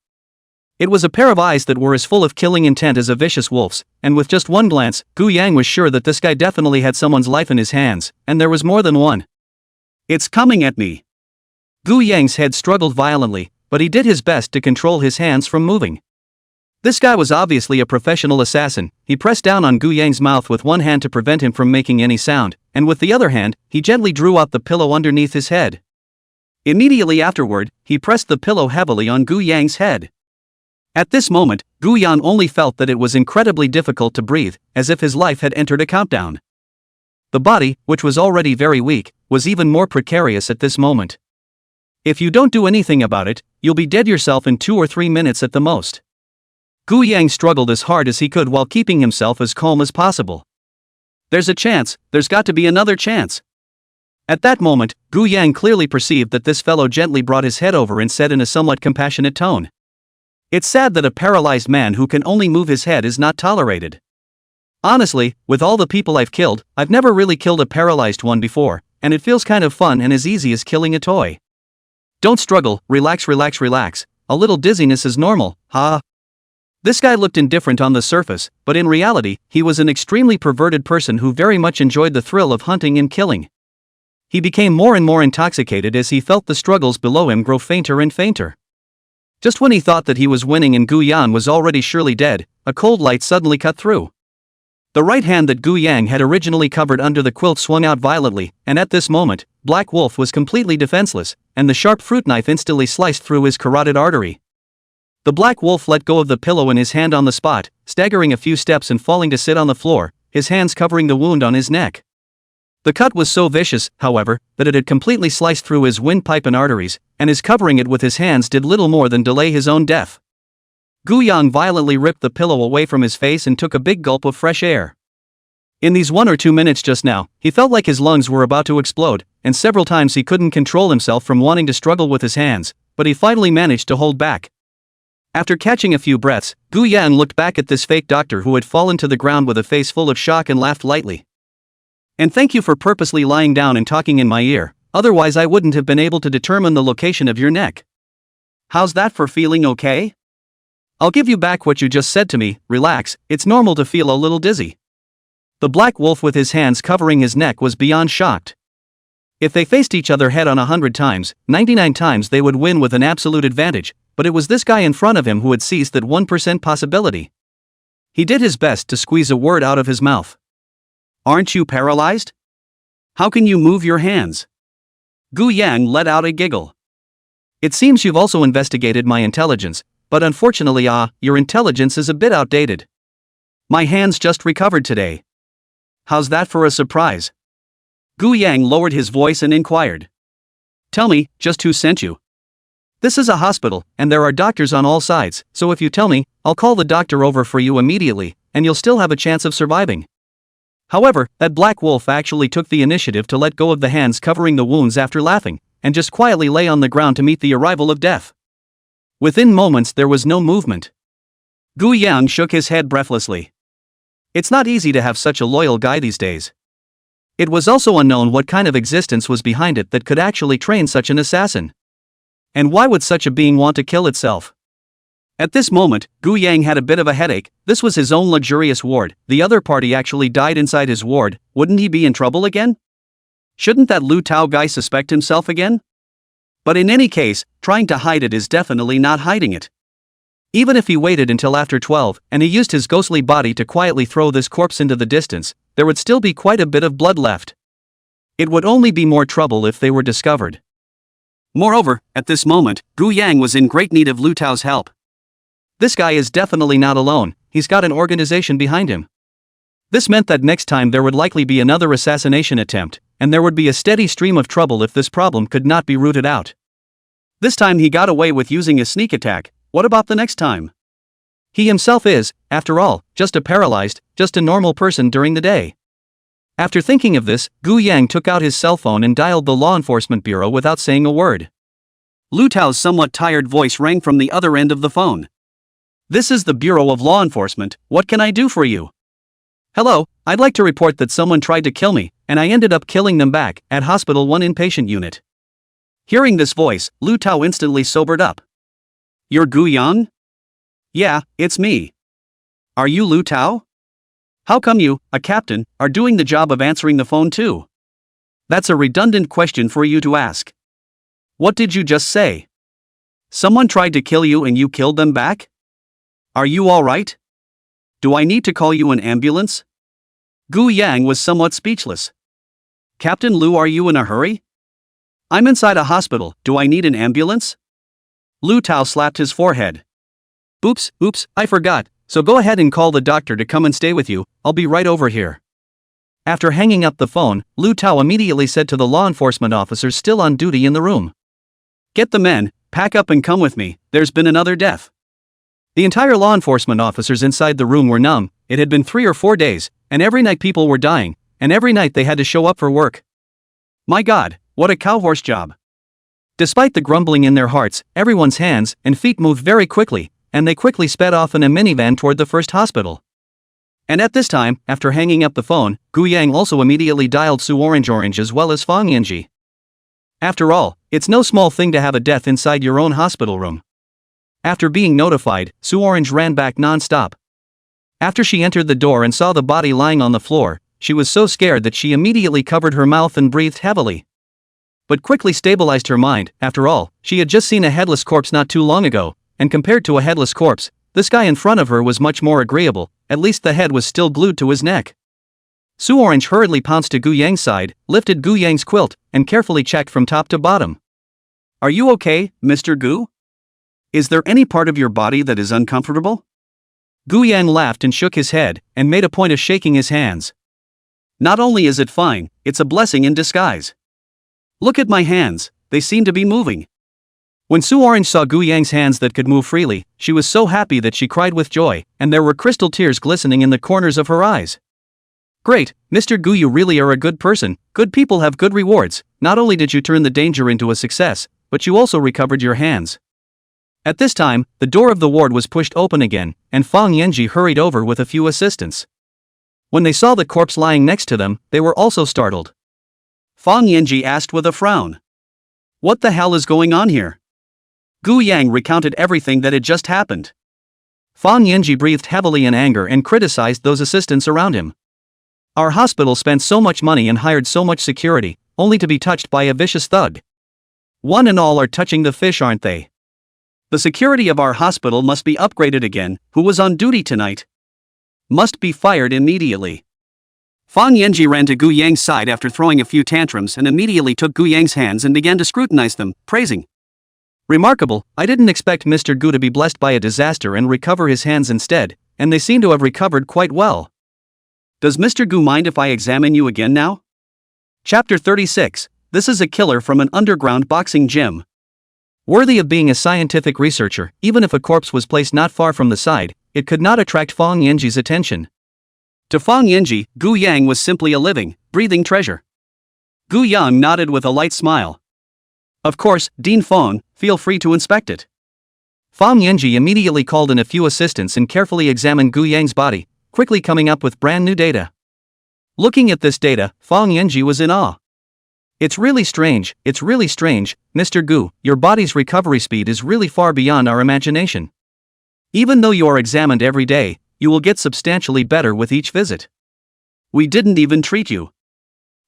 Speaker 1: It was a pair of eyes that were as full of killing intent as a vicious wolf's, and with just one glance, Gu Yang was sure that this guy definitely had someone's life in his hands, and there was more than one. It's coming at me. Gu Yang's head struggled violently, but he did his best to control his hands from moving. This guy was obviously a professional assassin. He pressed down on Gu Yang's mouth with one hand to prevent him from making any sound, and with the other hand, he gently drew out the pillow underneath his head. Immediately afterward, he pressed the pillow heavily on Gu Yang's head. At this moment, Gu Yang only felt that it was incredibly difficult to breathe, as if his life had entered a countdown. The body, which was already very weak, was even more precarious at this moment. If you don't do anything about it, you'll be dead yourself in 2 or 3 minutes at the most. Gu Yang struggled as hard as he could while keeping himself as calm as possible. There's a chance, there's got to be another chance. At that moment, Gu Yang clearly perceived that this fellow gently brought his head over and said in a somewhat compassionate tone, "It's sad that a paralyzed man who can only move his head is not tolerated. Honestly, with all the people I've killed, I've never really killed a paralyzed one before, and it feels kind of fun and as easy as killing a toy. Don't struggle, relax, relax, relax. A little dizziness is normal, ha." This guy looked indifferent on the surface, but in reality, he was an extremely perverted person who very much enjoyed the thrill of hunting and killing. He became more and more intoxicated as he felt the struggles below him grow fainter and fainter. Just when he thought that he was winning and Gu Yang was already surely dead, a cold light suddenly cut through. The right hand that Gu Yang had originally covered under the quilt swung out violently, and at this moment, Black Wolf was completely defenseless, and the sharp fruit knife instantly sliced through his carotid artery. The Black Wolf let go of the pillow in his hand on the spot, staggering a few steps and falling to sit on the floor, his hands covering the wound on his neck. The cut was so vicious, however, that it had completely sliced through his windpipe and arteries, and his covering it with his hands did little more than delay his own death. Gu Yang violently ripped the pillow away from his face and took a big gulp of fresh air. In these 1 or 2 minutes just now, he felt like his lungs were about to explode, and several times he couldn't control himself from wanting to struggle with his hands, but he finally managed to hold back. After catching a few breaths, Gu Yang looked back at this fake doctor who had fallen to the ground with a face full of shock and laughed lightly. "And thank you for purposely lying down and talking in my ear, otherwise I wouldn't have been able to determine the location of your neck. How's that for feeling okay? I'll give you back what you just said to me. Relax, it's normal to feel a little dizzy." The Black Wolf with his hands covering his neck was beyond shocked. If they faced each other head on 100 times, 99 times they would win with an absolute advantage, but it was this guy in front of him who had seized that 1% possibility. He did his best to squeeze a word out of his mouth. "Aren't you paralyzed? How can you move your hands?" Gu Yang let out a giggle. "It seems you've also investigated my intelligence, but unfortunately your intelligence is a bit outdated. My hands just recovered today. How's that for a surprise?" Gu Yang lowered his voice and inquired. "Tell me, just who sent you? This is a hospital, and there are doctors on all sides, so if you tell me, I'll call the doctor over for you immediately, and you'll still have a chance of surviving." However, that black wolf actually took the initiative to let go of the hands covering the wounds after laughing, and just quietly lay on the ground to meet the arrival of death. Within moments there was no movement. Gu Yang shook his head breathlessly. It's not easy to have such a loyal guy these days. It was also unknown what kind of existence was behind it that could actually train such an assassin. And why would such a being want to kill itself? At this moment, Gu Yang had a bit of a headache. This was his own luxurious ward. The other party actually died inside his ward. Wouldn't he be in trouble again? Shouldn't that Lu Tao guy suspect himself again? But in any case, trying to hide it is definitely not hiding it. Even if he waited until after 12, and he used his ghostly body to quietly throw this corpse into the distance, there would still be quite a bit of blood left. It would only be more trouble if they were discovered. Moreover, at this moment, Gu Yang was in great need of Lu Tao's help. This guy is definitely not alone, he's got an organization behind him. This meant that next time there would likely be another assassination attempt, and there would be a steady stream of trouble if this problem could not be rooted out. This time he got away with using a sneak attack. What about the next time? He himself is, after all, just a paralyzed, just a normal person during the day. After thinking of this, Gu Yang took out his cell phone and dialed the law enforcement bureau without saying a word. Lu Tao's somewhat tired voice rang from the other end of the phone. This is the Bureau of Law Enforcement, what can I do for you? Hello, I'd like to report that someone tried to kill me, and I ended up killing them back, at Hospital 1 inpatient unit. Hearing this voice, Lu Tao instantly sobered up. You're Gu Yang? Yeah, it's me. Are you Lu Tao? How come you, a captain, are doing the job of answering the phone too? That's a redundant question for you to ask. What did you just say? Someone tried to kill you and you killed them back? Are you alright? Do I need to call you an ambulance? Gu Yang was somewhat speechless. Captain Lu, are you in a hurry? I'm inside a hospital, do I need an ambulance? Lu Tao slapped his forehead. Oops, I forgot, so go ahead and call the doctor to come and stay with you, I'll be right over here. After hanging up the phone, Lu Tao immediately said to the law enforcement officers still on duty in the room. Get the men, pack up and come with me, there's been another death. The entire law enforcement officers inside the room were numb. It had been 3 or 4 days, and every night people were dying, and every night they had to show up for work. My God, what a cowhorse job. Despite the grumbling in their hearts, everyone's hands and feet moved very quickly, and they quickly sped off in a minivan toward the first hospital. And at this time, after hanging up the phone, Gu Yang also immediately dialed Su Orange as well as Fang Yanji. After all, it's no small thing to have a death inside your own hospital room. After being notified, Su Orange ran back non-stop. After she entered the door and saw the body lying on the floor, she was so scared that she immediately covered her mouth and breathed heavily. But quickly stabilized her mind. After all, she had just seen a headless corpse not too long ago, and compared to a headless corpse, this guy in front of her was much more agreeable, at least the head was still glued to his neck. Su Orange hurriedly pounced to Gu Yang's side, lifted Gu Yang's quilt, and carefully checked from top to bottom. Are you okay, Mr. Gu? Is there any part of your body that is uncomfortable? Gu Yang laughed and shook his head, and made a point of shaking his hands. Not only is it fine, it's a blessing in disguise. Look at my hands, they seem to be moving. When Su Orange saw Gu Yang's hands that could move freely, she was so happy that she cried with joy, and there were crystal tears glistening in the corners of her eyes. Great, Mr. Gu, you really are a good person. Good people have good rewards. Not only did you turn the danger into a success, but you also recovered your hands. At this time, the door of the ward was pushed open again, and Fang Yanji hurried over with a few assistants. When they saw the corpse lying next to them, they were also startled. Fang Yanji asked with a frown. What the hell is going on here? Gu Yang recounted everything that had just happened. Fang Yanji breathed heavily in anger and criticized those assistants around him. Our hospital spent so much money and hired so much security, only to be touched by a vicious thug. One and all are touching the fish, aren't they? The security of our hospital must be upgraded again. Who was on duty tonight? Must be fired immediately. Fang Yanji ran to Gu Yang's side after throwing a few tantrums and immediately took Gu Yang's hands and began to scrutinize them, praising. Remarkable, I didn't expect Mr. Gu to be blessed by a disaster and recover his hands instead, and they seem to have recovered quite well. Does Mr. Gu mind if I examine you again now? Chapter 36. This is a killer from an underground boxing gym. Worthy of being a scientific researcher, even if a corpse was placed not far from the side, it could not attract Fang Yanji's attention. To Fang Yinji, Gu Yang was simply a living, breathing treasure. Gu Yang nodded with a light smile. Of course, Dean Fong, feel free to inspect it. Fang Yinji immediately called in a few assistants and carefully examined Gu Yang's body, quickly coming up with brand new data. Looking at this data, Fang Yinji was in awe. It's really strange, Mr. Gu, your body's recovery speed is really far beyond our imagination. Even though you are examined every day, you will get substantially better with each visit. We didn't even treat you.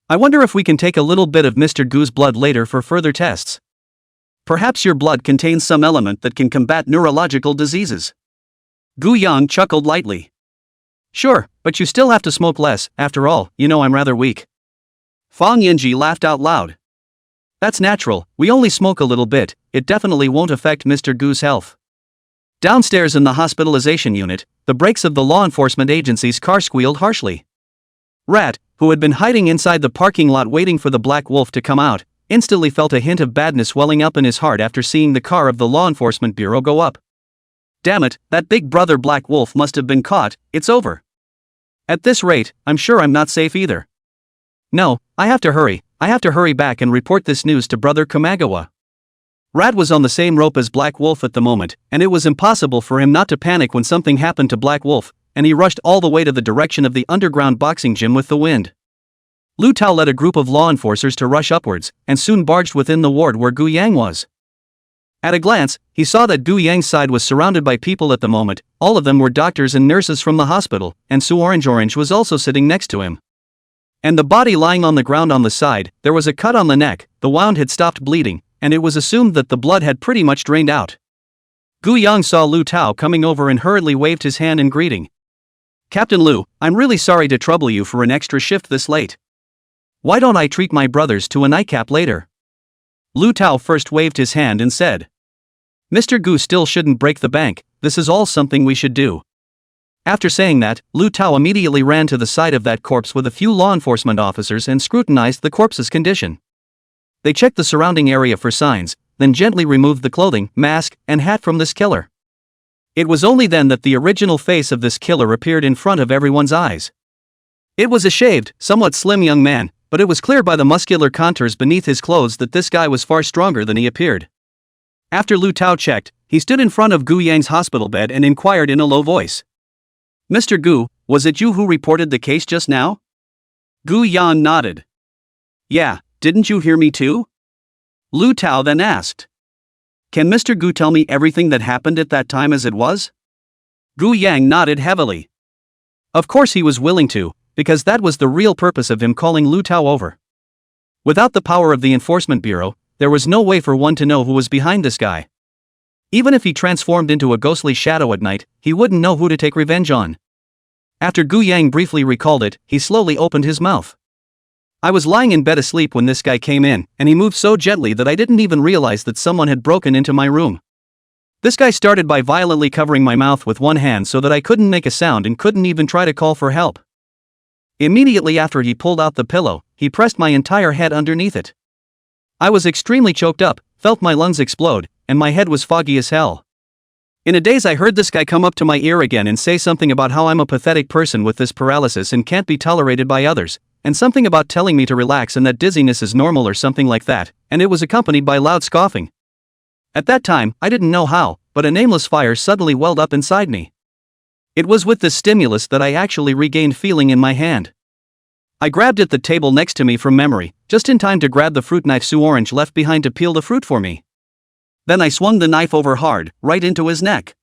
Speaker 1: I wonder if we can take a little bit of Mr. Gu's blood later for further tests. Perhaps your blood contains some element that can combat neurological diseases. Gu Yang chuckled lightly. Sure, but you still have to smoke less, after all, you know I'm rather weak. Fang Yinji laughed out loud. That's natural, we only smoke a little bit, it definitely won't affect Mr. Gu's health. Downstairs in the hospitalization unit, the brakes of the law enforcement agency's car squealed harshly. Rat, who had been hiding inside the parking lot waiting for the Black Wolf to come out, instantly felt a hint of badness welling up in his heart after seeing the car of the law enforcement bureau go up. Damn it, that big brother Black Wolf must have been caught, it's over. At this rate, I'm sure I'm not safe either. No, I have to hurry back and report this news to Brother Kamagawa. Rat was on the same rope as Black Wolf at the moment, and it was impossible for him not to panic when something happened to Black Wolf, and he rushed all the way to the direction of the underground boxing gym with the wind. Lu Tao led a group of law enforcers to rush upwards, and soon barged within the ward where Gu Yang was. At a glance, he saw that Gu Yang's side was surrounded by people at the moment, all of them were doctors and nurses from the hospital, and Su Orange was also sitting next to him. And the body lying on the ground on the side, there was a cut on the neck, the wound had stopped bleeding, and it was assumed that the blood had pretty much drained out. Gu Yang saw Lu Tao coming over and hurriedly waved his hand in greeting. Captain Lu, I'm really sorry to trouble you for an extra shift this late. Why don't I treat my brothers to a nightcap later? Lu Tao first waved his hand and said. Mr. Gu still shouldn't break the bank, this is all something we should do. After saying that, Lu Tao immediately ran to the side of that corpse with a few law enforcement officers and scrutinized the corpse's condition. They checked the surrounding area for signs, then gently removed the clothing, mask, and hat from this killer. It was only then that the original face of this killer appeared in front of everyone's eyes. It was a shaved, somewhat slim young man, but it was clear by the muscular contours beneath his clothes that this guy was far stronger than he appeared. After Lu Tao checked, he stood in front of Gu Yang's hospital bed and inquired in a low voice. Mr. Gu, was it you who reported the case just now? Gu Yang nodded. Yeah, didn't you hear me too? Lu Tao then asked. Can Mr. Gu tell me everything that happened at that time as it was? Gu Yang nodded heavily. Of course he was willing to, because that was the real purpose of him calling Lu Tao over. Without the power of the Enforcement Bureau, there was no way for one to know who was behind this guy. Even if he transformed into a ghostly shadow at night, he wouldn't know who to take revenge on. After Gu Yang briefly recalled it, he slowly opened his mouth. I was lying in bed asleep when this guy came in, and he moved so gently that I didn't even realize that someone had broken into my room. This guy started by violently covering my mouth with one hand so that I couldn't make a sound and couldn't even try to call for help. Immediately after he pulled out the pillow, he pressed my entire head underneath it. I was extremely choked up, felt my lungs explode, and my head was foggy as hell. In a daze I heard this guy come up to my ear again and say something about how I'm a pathetic person with this paralysis and can't be tolerated by others, and something about telling me to relax and that dizziness is normal or something like that, and it was accompanied by loud scoffing. At that time, I didn't know how, but a nameless fire suddenly welled up inside me. It was with this stimulus that I actually regained feeling in my hand. I grabbed at the table next to me from memory, just in time to grab the fruit knife Su Orange left behind to peel the fruit for me. Then I swung the knife over hard, right into his neck.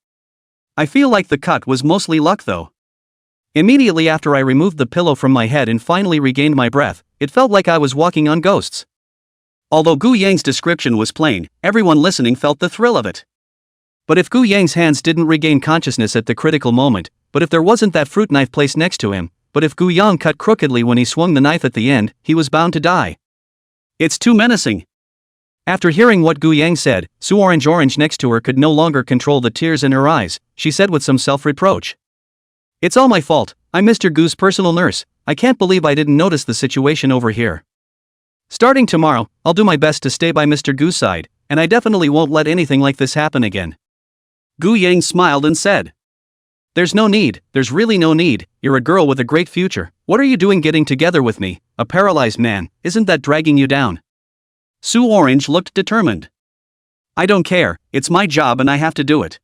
Speaker 1: I feel like the cut was mostly luck though. Immediately after I removed the pillow from my head and finally regained my breath, it felt like I was walking on ghosts. Although Gu Yang's description was plain, everyone listening felt the thrill of it. But if Gu Yang's hands didn't regain consciousness at the critical moment, but if there wasn't that fruit knife placed next to him, but if Gu Yang cut crookedly when he swung the knife at the end, he was bound to die. It's too menacing. After hearing what Gu Yang said, Su Orange next to her could no longer control the tears in her eyes. She said with some self-reproach. It's all my fault, I'm Mr. Gu's personal nurse, I can't believe I didn't notice the situation over here. Starting tomorrow, I'll do my best to stay by Mr. Gu's side, and I definitely won't let anything like this happen again. Gu Yang smiled and said. There's really no need, you're a girl with a great future, what are you doing getting together with me, a paralyzed man, isn't that dragging you down? Su Orange looked determined. I don't care, it's my job and I have to do it.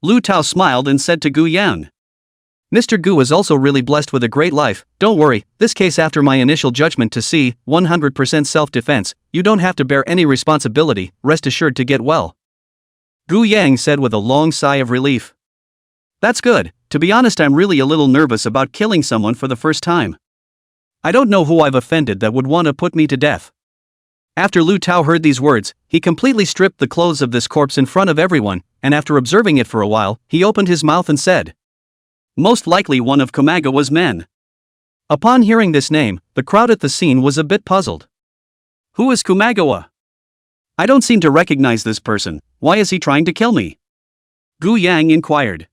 Speaker 1: Lu Tao smiled and said to Gu Yang. Mr. Gu is also really blessed with a great life, don't worry, this case after my initial judgment to see, 100% self-defense, you don't have to bear any responsibility, rest assured to get well. Gu Yang said with a long sigh of relief. That's good, to be honest I'm really a little nervous about killing someone for the first time. I don't know who I've offended that would want to put me to death. After Lu Tao heard these words, he completely stripped the clothes of this corpse in front of everyone, and after observing it for a while, he opened his mouth and said, most likely one of Komagawa's men. Upon hearing this name, the crowd at the scene was a bit puzzled. Who is Komagawa? I don't seem to recognize this person, why is he trying to kill me? Gu Yang inquired.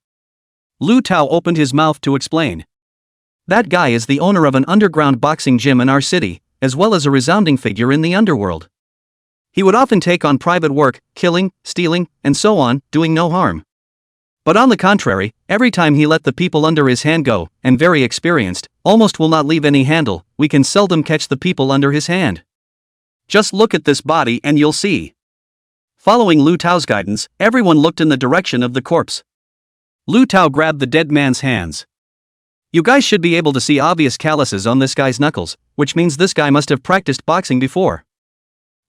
Speaker 1: Lu Tao opened his mouth to explain. That guy is the owner of an underground boxing gym in our city, as well as a resounding figure in the underworld. He would often take on private work, killing, stealing, and so on, doing no harm. But on the contrary, every time he let the people under his hand go, and very experienced, almost will not leave any handle, we can seldom catch the people under his hand. Just look at this body and you'll see. Following Lu Tao's guidance, everyone looked in the direction of the corpse. Lu Tao grabbed the dead man's hands. You guys should be able to see obvious calluses on this guy's knuckles, which means this guy must have practiced boxing before.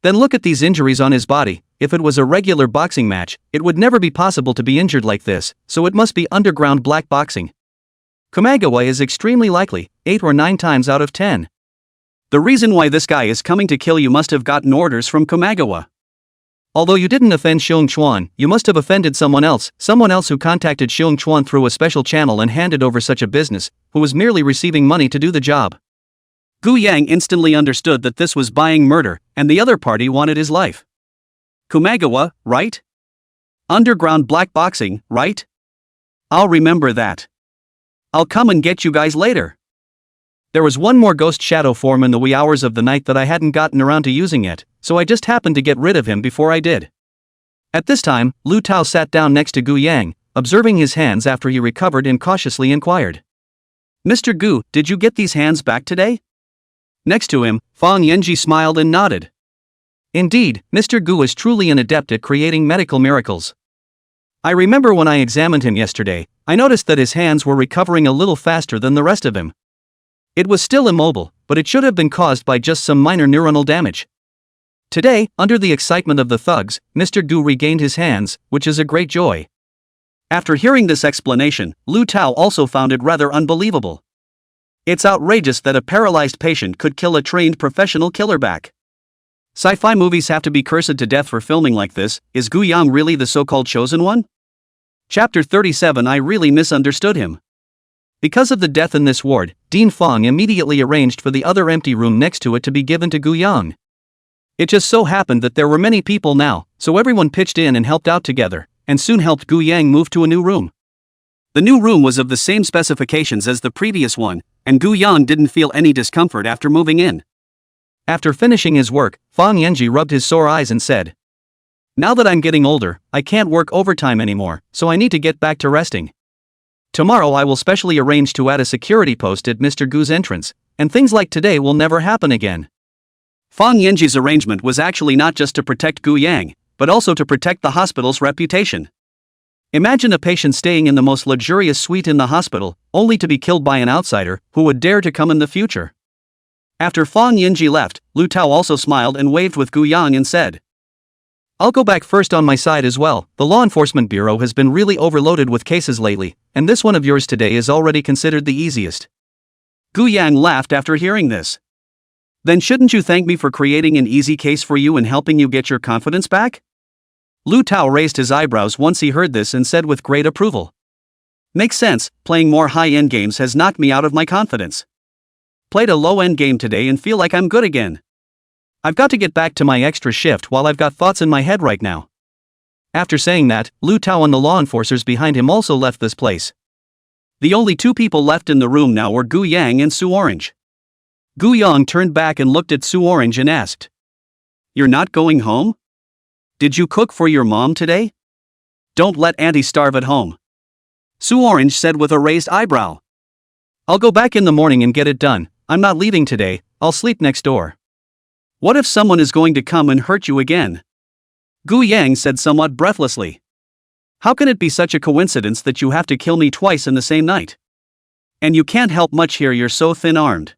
Speaker 1: Then look at these injuries on his body, if it was a regular boxing match, it would never be possible to be injured like this, so it must be underground black boxing. Komagawa is extremely likely, 8 or 9 times out of 10. The reason why this guy is coming to kill you must have gotten orders from Komagawa. Although you didn't offend Xiong Chuan, you must have offended someone else who contacted Xiong Chuan through a special channel and handed over such a business, who was merely receiving money to do the job. Gu Yang instantly understood that this was buying murder, and the other party wanted his life. Komagawa, right? Underground black boxing, right? I'll remember that. I'll come and get you guys later. There was one more ghost shadow form in the wee hours of the night that I hadn't gotten around to using yet, so I just happened to get rid of him before I did. At this time, Lu Tao sat down next to Gu Yang, observing his hands after he recovered and cautiously inquired. Mr. Gu, did you get these hands back today? Next to him, Fang Yanji smiled and nodded. Indeed, Mr. Gu is truly an adept at creating medical miracles. I remember when I examined him yesterday, I noticed that his hands were recovering a little faster than the rest of him. It was still immobile, but it should have been caused by just some minor neuronal damage. Today, under the excitement of the thugs, Mr. Gu regained his hands, which is a great joy. After hearing this explanation, Lu Tao also found it rather unbelievable. It's outrageous that a paralyzed patient could kill a trained professional killer back. Sci-fi movies have to be cursed to death for filming like this. Is Gu Yang really the so-called chosen one? Chapter 37. I really misunderstood him. Because of the death in this ward, Dean Fong immediately arranged for the other empty room next to it to be given to Gu Yang. It just so happened that there were many people now, so everyone pitched in and helped out together, and soon helped Gu Yang move to a new room. The new room was of the same specifications as the previous one, and Gu Yang didn't feel any discomfort after moving in. After finishing his work, Fang Yanji rubbed his sore eyes and said, Now that I'm getting older, I can't work overtime anymore, so I need to get back to resting. Tomorrow I will specially arrange to add a security post at Mr. Gu's entrance, and things like today will never happen again. Fang Yanji's arrangement was actually not just to protect Gu Yang, but also to protect the hospital's reputation. Imagine a patient staying in the most luxurious suite in the hospital, only to be killed by an outsider who would dare to come in the future. After Fang Yanji left, Lu Tao also smiled and waved with Gu Yang and said, I'll go back first on my side as well. The law enforcement bureau has been really overloaded with cases lately, and this one of yours today is already considered the easiest. Gu Yang laughed after hearing this. Then shouldn't you thank me for creating an easy case for you and helping you get your confidence back? Lu Tao raised his eyebrows once he heard this and said with great approval. Makes sense, playing more high-end games has knocked me out of my confidence. Played a low-end game today and feel like I'm good again. I've got to get back to my extra shift while I've got thoughts in my head right now. After saying that, Lu Tao and the law enforcers behind him also left this place. The only 2 people left in the room now were Gu Yang and Su Orange. Gu Yang turned back and looked at Su Orange and asked, You're not going home? Did you cook for your mom today? Don't let Auntie starve at home. Sue Orange said with a raised eyebrow. I'll go back in the morning and get it done. I'm not leaving today, I'll sleep next door. What if someone is going to come and hurt you again? Gu Yang said somewhat breathlessly. How can it be such a coincidence that you have to kill me twice in the same night? And you can't help much here, you're so thin-armed.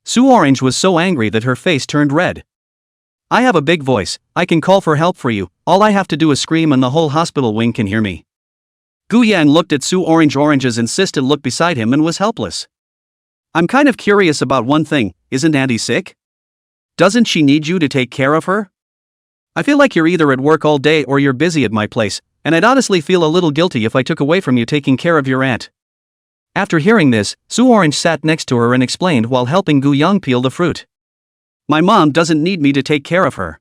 Speaker 1: Sue Orange was so angry that her face turned red. I have a big voice, I can call for help for you, all I have to do is scream and the whole hospital wing can hear me. Gu Yang looked at Sue Orange's insistent look beside him and was helpless. I'm kind of curious about one thing, isn't Auntie sick? Doesn't she need you to take care of her? I feel like you're either at work all day or you're busy at my place, and I'd honestly feel a little guilty if I took away from you taking care of your aunt. After hearing this, Sue Orange sat next to her and explained while helping Gu Yang peel the fruit. My mom doesn't need me to take care of her.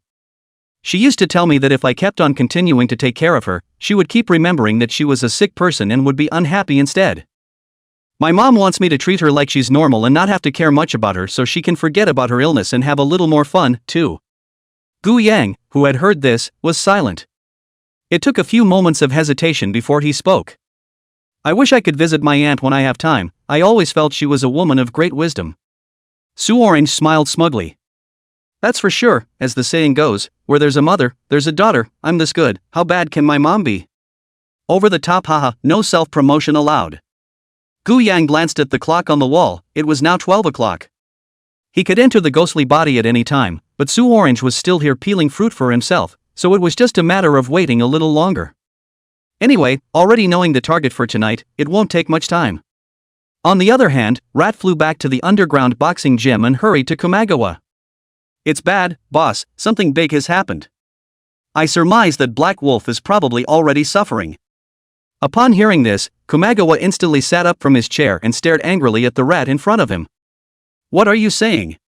Speaker 1: She used to tell me that if I kept on continuing to take care of her, she would keep remembering that she was a sick person and would be unhappy instead. My mom wants me to treat her like she's normal and not have to care much about her so she can forget about her illness and have a little more fun, too. Gu Yang, who had heard this, was silent. It took a few moments of hesitation before he spoke. I wish I could visit my aunt when I have time, I always felt she was a woman of great wisdom. Sue Orange smiled smugly. That's for sure, as the saying goes, where there's a mother, there's a daughter, I'm this good, how bad can my mom be? Over the top, haha, no self-promotion allowed. Gu Yang glanced at the clock on the wall, it was now 12 o'clock. He could enter the ghostly body at any time, but Sue Orange was still here peeling fruit for himself, so it was just a matter of waiting a little longer. Anyway, already knowing the target for tonight, it won't take much time. On the other hand, Rat flew back to the underground boxing gym and hurried to Komagawa. It's bad, boss, something big has happened. I surmise that Black Wolf is probably already suffering. Upon hearing this, Komagawa instantly sat up from his chair and stared angrily at the rat in front of him. What are you saying?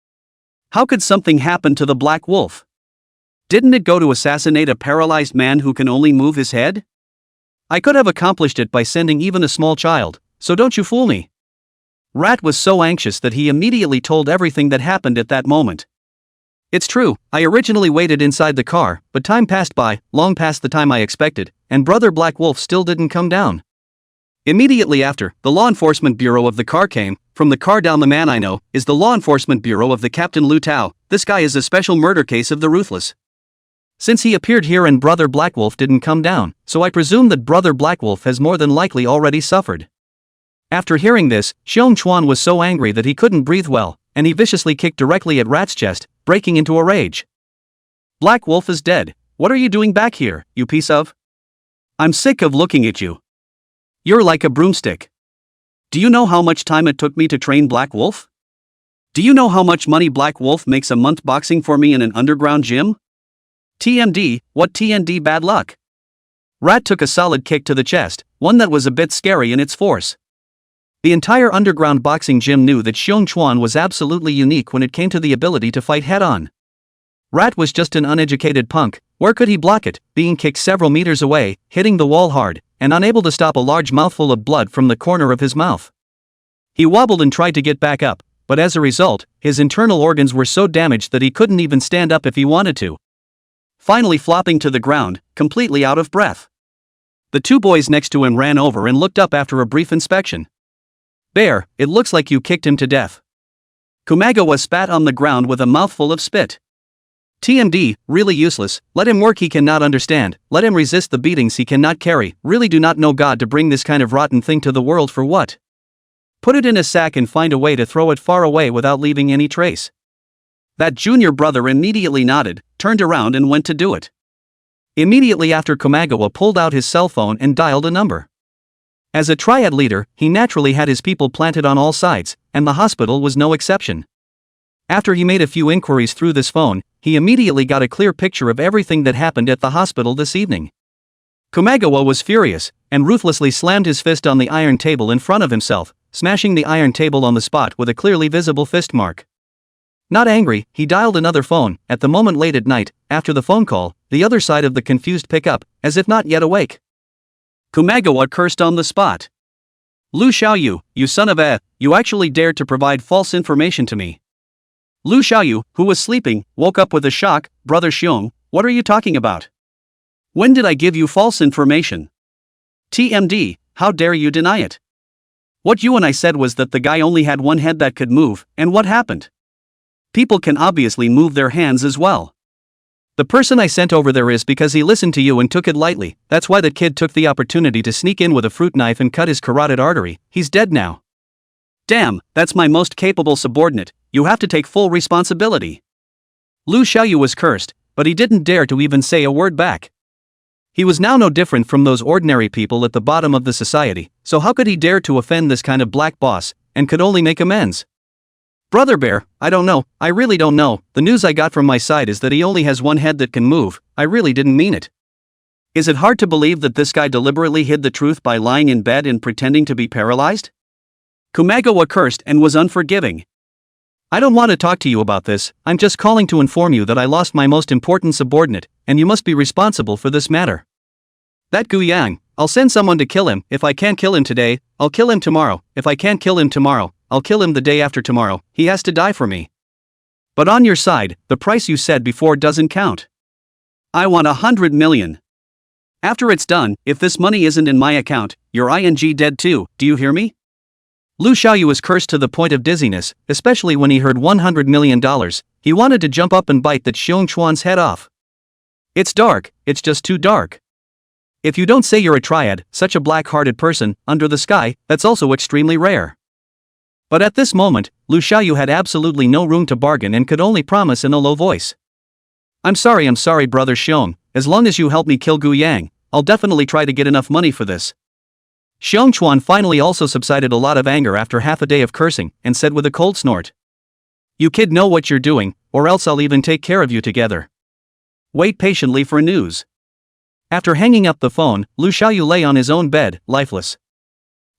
Speaker 1: How could something happen to the Black Wolf? Didn't it go to assassinate a paralyzed man who can only move his head? I could have accomplished it by sending even a small child, so don't you fool me. Rat was so anxious that he immediately told everything that happened at that moment. It's true, I originally waited inside the car, but time passed by, long past the time I expected, and Brother Black Wolf still didn't come down. Immediately after, the law enforcement bureau of the car came. From the car down the man I know is the law enforcement bureau of the Captain Lu Tao. This guy is a special murder case of the ruthless. Since he appeared here and Brother Black Wolf didn't come down, so I presume that Brother Black Wolf has more than likely already suffered. After hearing this, Xiong Chuan was so angry that he couldn't breathe well, and he viciously kicked directly at Rat's chest, breaking into a rage. Black Wolf is dead. What are you doing back here, you piece of? I'm sick of looking at you. You're like a broomstick. Do you know how much time it took me to train Black Wolf? Do you know how much money Black Wolf makes a month boxing for me in an underground gym? TMD, what TND bad luck? Rat took a solid kick to the chest, one that was a bit scary in its force. The entire underground boxing gym knew that Xiong Chuan was absolutely unique when it came to the ability to fight head-on. Rat was just an uneducated punk. Where could he block it, being kicked several meters away, hitting the wall hard, and unable to stop a large mouthful of blood from the corner of his mouth? He wobbled and tried to get back up, but as a result, his internal organs were so damaged that he couldn't even stand up if he wanted to. Finally flopping to the ground, completely out of breath. The two boys next to him ran over and looked up after a brief inspection. Bear, it looks like you kicked him to death. Komagawa spat on the ground with a mouthful of spit. TMD, really useless, let him work he cannot understand, let him resist the beatings he cannot carry, really do not know God to bring this kind of rotten thing to the world for what? Put it in a sack and find a way to throw it far away without leaving any trace. That junior brother immediately nodded, turned around and went to do it. Immediately after Komagawa pulled out his cell phone and dialed a number. As a triad leader, he naturally had his people planted on all sides, and the hospital was no exception. After he made a few inquiries through this phone, he immediately got a clear picture of everything that happened at the hospital this evening. Komagawa was furious, and ruthlessly slammed his fist on the iron table in front of himself, smashing the iron table on the spot with a clearly visible fist mark. Not angry, he dialed another phone. At the moment late at night, after the phone call, the other side of the confused pickup, as if not yet awake. Komagawa cursed on the spot. Lu Xiaoyu, you son of a, you actually dared to provide false information to me. Lu Xiaoyu, who was sleeping, woke up with a shock. Brother Xiong, what are you talking about? When did I give you false information? TMD, how dare you deny it? What you and I said was that the guy only had one head that could move, and what happened? People can obviously move their hands as well. The person I sent over there is because he listened to you and took it lightly. That's why that kid took the opportunity to sneak in with a fruit knife and cut his carotid artery. He's dead now. Damn, that's my most capable subordinate. You have to take full responsibility. Lu Xiaoyu was cursed, but he didn't dare to even say a word back. He was now no different from those ordinary people at the bottom of the society, so how could he dare to offend this kind of black boss, and could only make amends? Brother Bear, I don't know, I really don't know. The news I got from my side is that he only has one head that can move. I really didn't mean it. Is it hard to believe that this guy deliberately hid the truth by lying in bed and pretending to be paralyzed? Kumagawa cursed and was unforgiving. I don't want to talk to you about this, I'm just calling to inform you that I lost my most important subordinate, and you must be responsible for this matter. That Gu Yang, I'll send someone to kill him. If I can't kill him today, I'll kill him tomorrow. If I can't kill him tomorrow, I'll kill him the day after tomorrow. He has to die for me. But on your side, the price you said before doesn't count. I want 100 million. After it's done, if this money isn't in my account, you're dead too, do you hear me? Lu Xiaoyu was cursed to the point of dizziness, especially when he heard $100 million. He wanted to jump up and bite that Xiong Chuan's head off. It's dark, it's just too dark. If you don't say you're a triad, such a black-hearted person, under the sky, that's also extremely rare. But at this moment, Lu Xiaoyu had absolutely no room to bargain and could only promise in a low voice. I'm sorry brother Xiong, as long as you help me kill Gu Yang, I'll definitely try to get enough money for this. Xiong Chuan finally also subsided a lot of anger after half a day of cursing, and said with a cold snort. You kid know what you're doing, or else I'll even take care of you together. Wait patiently for news. After hanging up the phone, Lu Xiaoyu lay on his own bed, lifeless.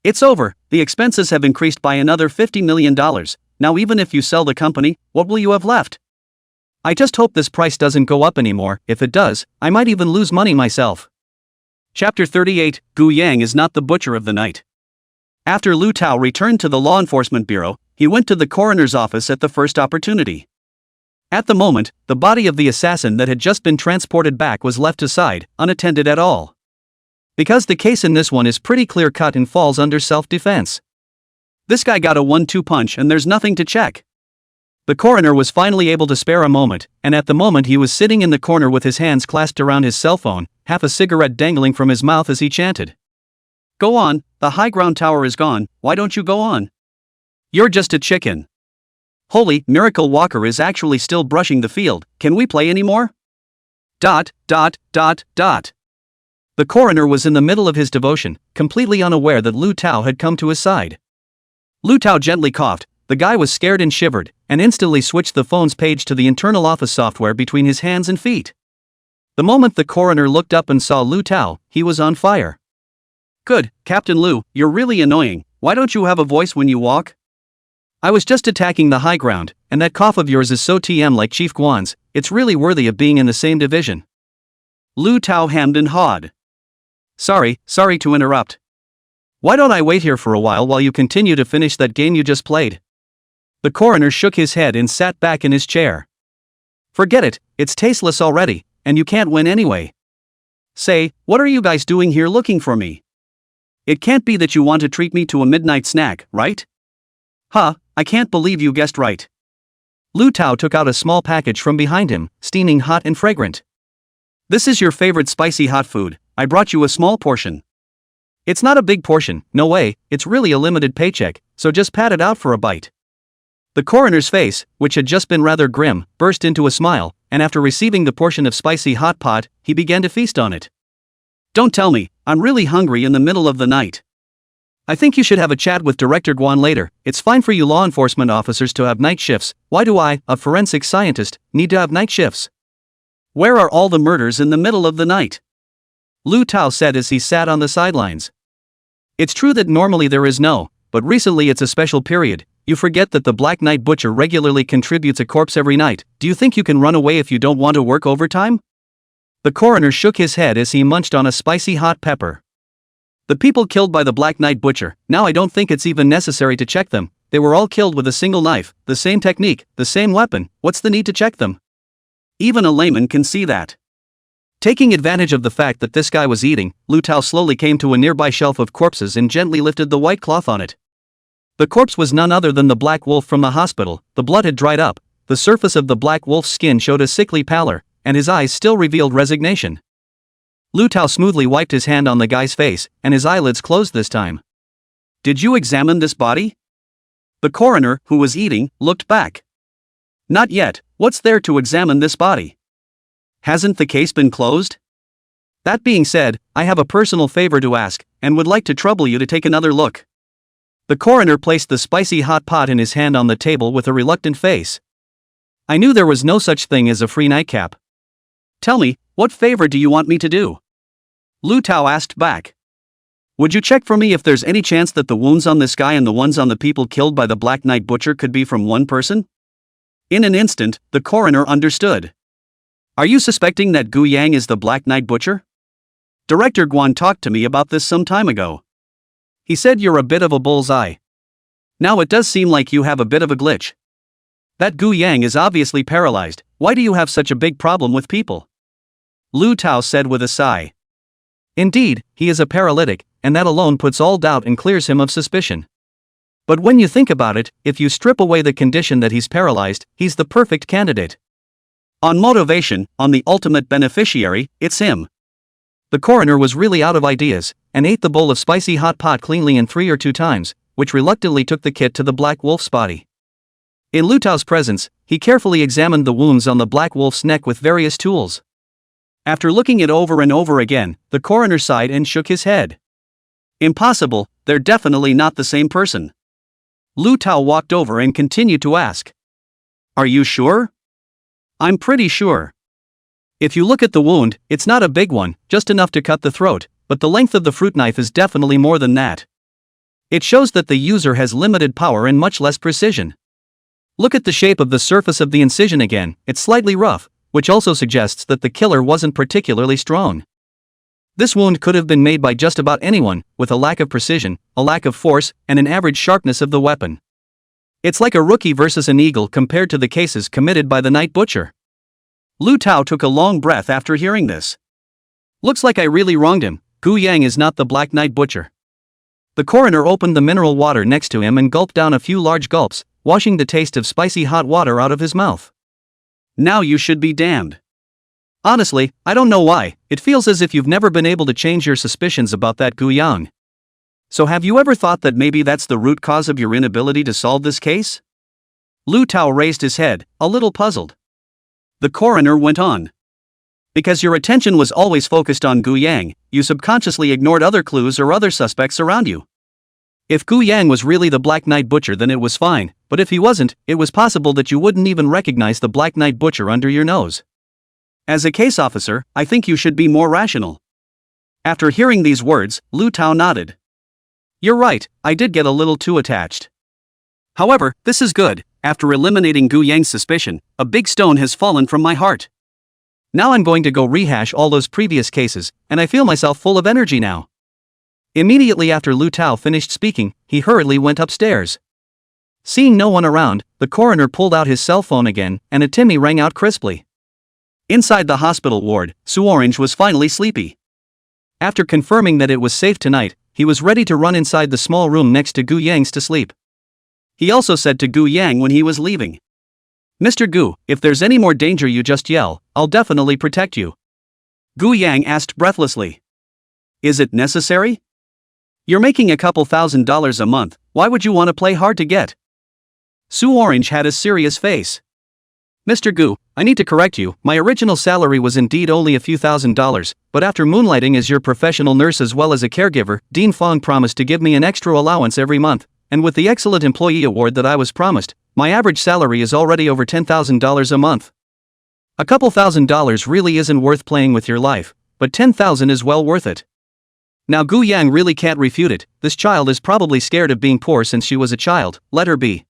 Speaker 1: It's over, the expenses have increased by another $50 million, now even if you sell the company, what will you have left? I just hope this price doesn't go up anymore. If it does, I might even lose money myself. Chapter 38, Gu Yang is not the butcher of the night. After Lu Tao returned to the law enforcement bureau, he went to the coroner's office at the first opportunity. At the moment, the body of the assassin that had just been transported back was left aside, unattended at all. Because the case in this one is pretty clear-cut and falls under self-defense. This guy got a 1-2 punch and there's nothing to check. The coroner was finally able to spare a moment, and at the moment he was sitting in the corner with his hands clasped around his cell phone, half a cigarette dangling from his mouth as he chanted. Go on, the high ground tower is gone, why don't you go on? You're just a chicken. Holy, Miracle Walker is actually still brushing the field, can we play anymore? ... The coroner was in the middle of his devotion, completely unaware that Lu Tao had come to his side. Lu Tao gently coughed, the guy was scared and shivered, and instantly switched the phone's page to the internal office software between his hands and feet. The moment the coroner looked up and saw Lu Tao, he was on fire. Good, Captain Lu, you're really annoying, why don't you have a voice when you walk? I was just attacking the high ground, and that cough of yours is so TM like Chief Guan's, it's really worthy of being in the same division. Lu Tao hemmed and hawed. Sorry to interrupt. Why don't I wait here for a while you continue to finish that game you just played? The coroner shook his head and sat back in his chair. Forget it, it's tasteless already, and you can't win anyway. Say, what are you guys doing here looking for me? It can't be that you want to treat me to a midnight snack, right? Huh, I can't believe you guessed right. Lu Tao took out a small package from behind him, steaming hot and fragrant. This is your favorite spicy hot food, I brought you a small portion. It's not a big portion, no way, it's really a limited paycheck, so just pat it out for a bite. The coroner's face, which had just been rather grim, burst into a smile, and after receiving the portion of spicy hot pot, he began to feast on it. Don't tell me, I'm really hungry in the middle of the night. I think you should have a chat with Director Guan later. It's fine for you law enforcement officers to have night shifts. Why do I, a forensic scientist, need to have night shifts? Where are all the murders in the middle of the night? Lu Tao said as he sat on the sidelines. It's true that normally there is no, but recently it's a special period. You forget that the Black Knight Butcher regularly contributes a corpse every night. Do you think you can run away if you don't want to work overtime? The coroner shook his head as he munched on a spicy hot pepper. The people killed by the Black Knight Butcher, now I don't think it's even necessary to check them. They were all killed with a single knife, the same technique, the same weapon, what's the need to check them? Even a layman can see that. Taking advantage of the fact that this guy was eating, Lu Tao slowly came to a nearby shelf of corpses and gently lifted the white cloth on it. The corpse was none other than the black wolf from the hospital. The blood had dried up, the surface of the black wolf's skin showed a sickly pallor, and his eyes still revealed resignation. Lu Tao smoothly wiped his hand on the guy's face, and his eyelids closed this time. "Did you examine this body?" The coroner, who was eating, looked back. "Not yet. What's there to examine this body? Hasn't the case been closed? That being said, I have a personal favor to ask, and would like to trouble you to take another look." The coroner placed the spicy hot pot in his hand on the table with a reluctant face. "I knew there was no such thing as a free nightcap. Tell me, what favor do you want me to do?" Lu Tao asked back. "Would you check for me if there's any chance that the wounds on this guy and the ones on the people killed by the Black Knight Butcher could be from one person?" In an instant, the coroner understood. "Are you suspecting that Gu Yang is the Black Knight Butcher? Director Guan talked to me about this some time ago. He said you're a bit of a bullseye. Now it does seem like you have a bit of a glitch. That Gu Yang is obviously paralyzed. Why do you have such a big problem with people?" Lu Tao said with a sigh. "Indeed, he is a paralytic, and that alone puts all doubt and clears him of suspicion. But when you think about it, if you strip away the condition that he's paralyzed, he's the perfect candidate. On motivation, on the ultimate beneficiary, it's him." The coroner was really out of ideas, and ate the bowl of spicy hot pot cleanly in 3 or 2 times, which reluctantly took the kit to the black wolf's body. In Lu Tao's presence, he carefully examined the wounds on the black wolf's neck with various tools. After looking it over and over again, the coroner sighed and shook his head. "Impossible, they're definitely not the same person." Lu Tao walked over and continued to ask. "Are you sure?" "I'm pretty sure. If you look at the wound, it's not a big one, just enough to cut the throat, but the length of the fruit knife is definitely more than that. It shows that the user has limited power and much less precision. Look at the shape of the surface of the incision again, it's slightly rough, which also suggests that the killer wasn't particularly strong. This wound could have been made by just about anyone, with a lack of precision, a lack of force, and an average sharpness of the weapon. It's like a rookie versus an eagle compared to the cases committed by the Night Butcher." Lu Tao took a long breath after hearing this. "Looks like I really wronged him. Gu Yang is not the Black Knight Butcher." The coroner opened the mineral water next to him and gulped down a few large gulps, washing the taste of spicy hot water out of his mouth. "Now you should be damned. Honestly, I don't know why, it feels as if you've never been able to change your suspicions about that Gu Yang. So have you ever thought that maybe that's the root cause of your inability to solve this case?" Lu Tao raised his head, a little puzzled. The coroner went on. "Because your attention was always focused on Gu Yang, you subconsciously ignored other clues or other suspects around you. If Gu Yang was really the Black Knight Butcher, then it was fine, but if he wasn't, it was possible that you wouldn't even recognize the Black Knight Butcher under your nose. As a case officer, I think you should be more rational." After hearing these words, Lu Tao nodded. "You're right, I did get a little too attached. However, this is good. After eliminating Gu Yang's suspicion, a big stone has fallen from my heart. Now I'm going to go rehash all those previous cases, and I feel myself full of energy now." Immediately after Lu Tao finished speaking, he hurriedly went upstairs. Seeing no one around, the coroner pulled out his cell phone again, and a Timmy rang out crisply. Inside the hospital ward, Su Orange was finally sleepy. After confirming that it was safe tonight, he was ready to run inside the small room next to Gu Yang's to sleep. He also said to Gu Yang when he was leaving, "Mr. Gu, if there's any more danger you just yell, I'll definitely protect you." Gu Yang asked breathlessly, "Is it necessary? You're making a couple $1,000s a month, why would you want to play hard to get?" Su Orange had a serious face. "Mr. Gu, I need to correct you, my original salary was indeed only a few $1,000s, but after moonlighting as your professional nurse as well as a caregiver, Dean Fong promised to give me an extra allowance every month, and with the excellent employee award that I was promised, my average salary is already over $10,000 a month. A couple $1,000s really isn't worth playing with your life, but $10,000 is well worth it." Now Gu Yang really can't refute it, this child is probably scared of being poor since she was a child, let her be.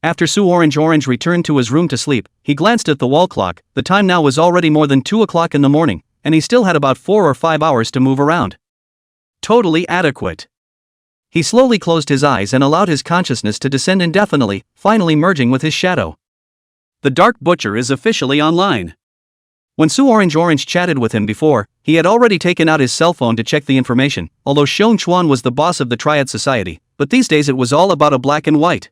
Speaker 1: After Su Orange returned to his room to sleep, he glanced at the wall clock. The time now was already more than 2 o'clock in the morning, and he still had about 4 or 5 hours to move around. Totally adequate. He slowly closed his eyes and allowed his consciousness to descend indefinitely, finally merging with his shadow. The Dark Butcher is officially online. When Su Orange chatted with him before, he had already taken out his cell phone to check the information, although Xiong Chuan was the boss of the Triad Society, but these days it was all about a black and white.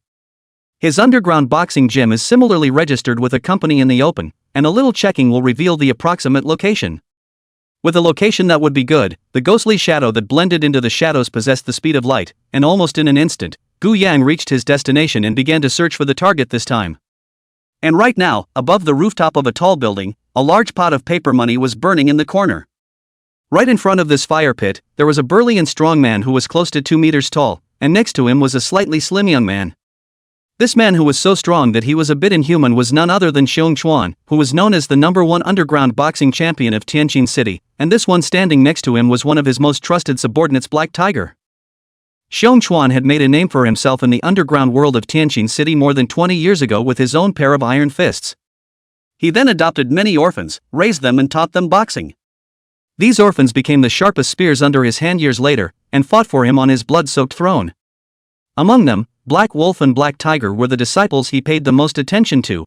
Speaker 1: His underground boxing gym is similarly registered with a company in the open, and a little checking will reveal the approximate location. With a location that would be good, the ghostly shadow that blended into the shadows possessed the speed of light, and almost in an instant, Gu Yang reached his destination and began to search for the target this time. And right now, above the rooftop of a tall building, a large pot of paper money was burning in the corner. Right in front of this fire pit, there was a burly and strong man who was close to 2 meters tall, and next to him was a slightly slim young man. This man, who was so strong that he was a bit inhuman, was none other than Xiong Chuan, who was known as the #1 underground boxing champion of Tianjin City, and this one standing next to him was one of his most trusted subordinates, Black Tiger. Xiong Chuan had made a name for himself in the underground world of Tianjin City more than 20 years ago with his own pair of iron fists. He then adopted many orphans, raised them and taught them boxing. These orphans became the sharpest spears under his hand years later, and fought for him on his blood-soaked throne. Among them, Black Wolf and Black Tiger were the disciples he paid the most attention to.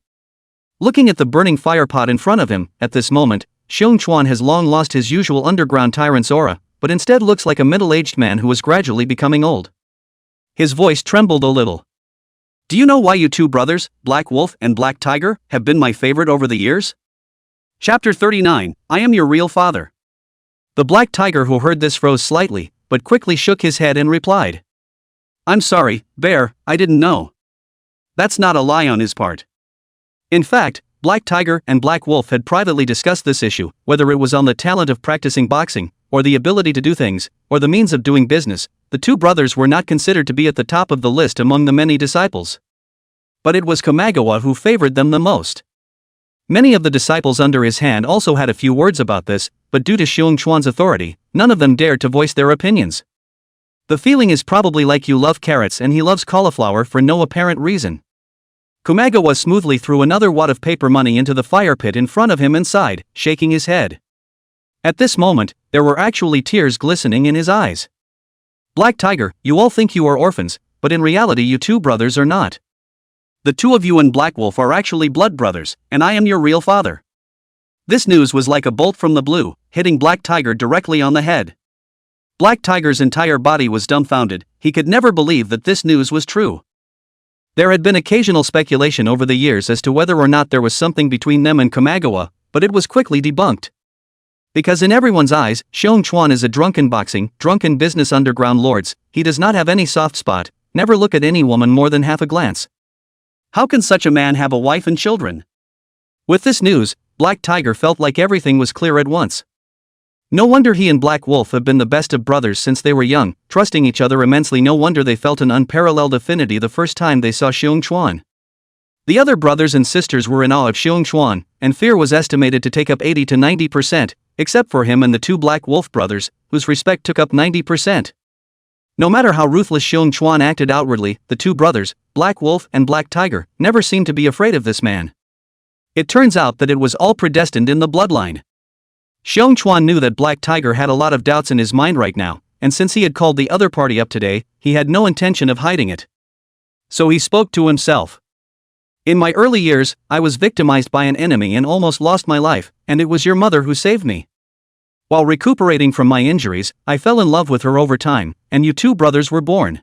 Speaker 1: Looking at the burning fire pot in front of him, at this moment, Xiong Chuan has long lost his usual underground tyrant's aura, but instead looks like a middle-aged man who is gradually becoming old. His voice trembled a little. "Do you know why you two brothers, Black Wolf and Black Tiger, have been my favorite over the years?" Chapter 39, I Am Your Real Father. The Black Tiger, who heard this, froze slightly, but quickly shook his head and replied, "I'm sorry, Bear, I didn't know." That's not a lie on his part. In fact, Black Tiger and Black Wolf had privately discussed this issue, whether it was on the talent of practicing boxing, or the ability to do things, or the means of doing business. The two brothers were not considered to be at the top of the list among the many disciples. But it was Kamagawa who favored them the most. Many of the disciples under his hand also had a few words about this, but due to Xiong Chuan's authority, none of them dared to voice their opinions. The feeling is probably like you love carrots and he loves cauliflower for no apparent reason. Kamagawa smoothly threw another wad of paper money into the fire pit in front of him and sighed, shaking his head. At this moment, there were actually tears glistening in his eyes. "Black Tiger, you all think you are orphans, but in reality you two brothers are not. The two of you and Black Wolf are actually blood brothers, and I am your real father." This news was like a bolt from the blue, hitting Black Tiger directly on the head. Black Tiger's entire body was dumbfounded. He could never believe that this news was true. There had been occasional speculation over the years as to whether or not there was something between them and Kamagawa, but it was quickly debunked. Because in everyone's eyes, Xiong Chuan is a drunken business underground lords. He does not have any soft spot, never look at any woman more than half a glance. How can such a man have a wife and children? With this news, Black Tiger felt like everything was clear at once. No wonder he and Black Wolf have been the best of brothers since they were young, trusting each other immensely. No wonder they felt an unparalleled affinity the first time they saw Xiong Chuan. The other brothers and sisters were in awe of Xiong Chuan, and fear was estimated to take up 80 to 90%, except for him and the two Black Wolf brothers, whose respect took up 90%. No matter how ruthless Xiong Chuan acted outwardly, the two brothers, Black Wolf and Black Tiger, never seemed to be afraid of this man. It turns out that it was all predestined in the bloodline. Xiong Chuan knew that Black Tiger had a lot of doubts in his mind right now, and since he had called the other party up today, he had no intention of hiding it. So he spoke to himself. "In my early years, I was victimized by an enemy and almost lost my life, and it was your mother who saved me. While recuperating from my injuries, I fell in love with her over time, and you two brothers were born.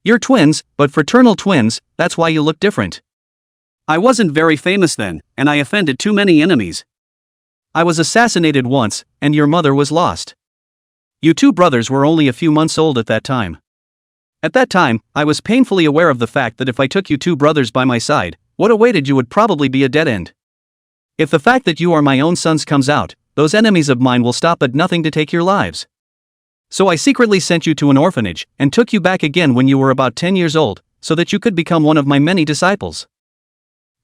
Speaker 1: You're twins, but fraternal twins, that's why you look different. I wasn't very famous then, and I offended too many enemies. I was assassinated once, and your mother was lost. You two brothers were only a few months old at that time. At that time, I was painfully aware of the fact that if I took you two brothers by my side, what awaited you would probably be a dead end. If the fact that you are my own sons comes out, those enemies of mine will stop at nothing to take your lives. So I secretly sent you to an orphanage, and took you back again when you were about 10 years old, so that you could become one of my many disciples.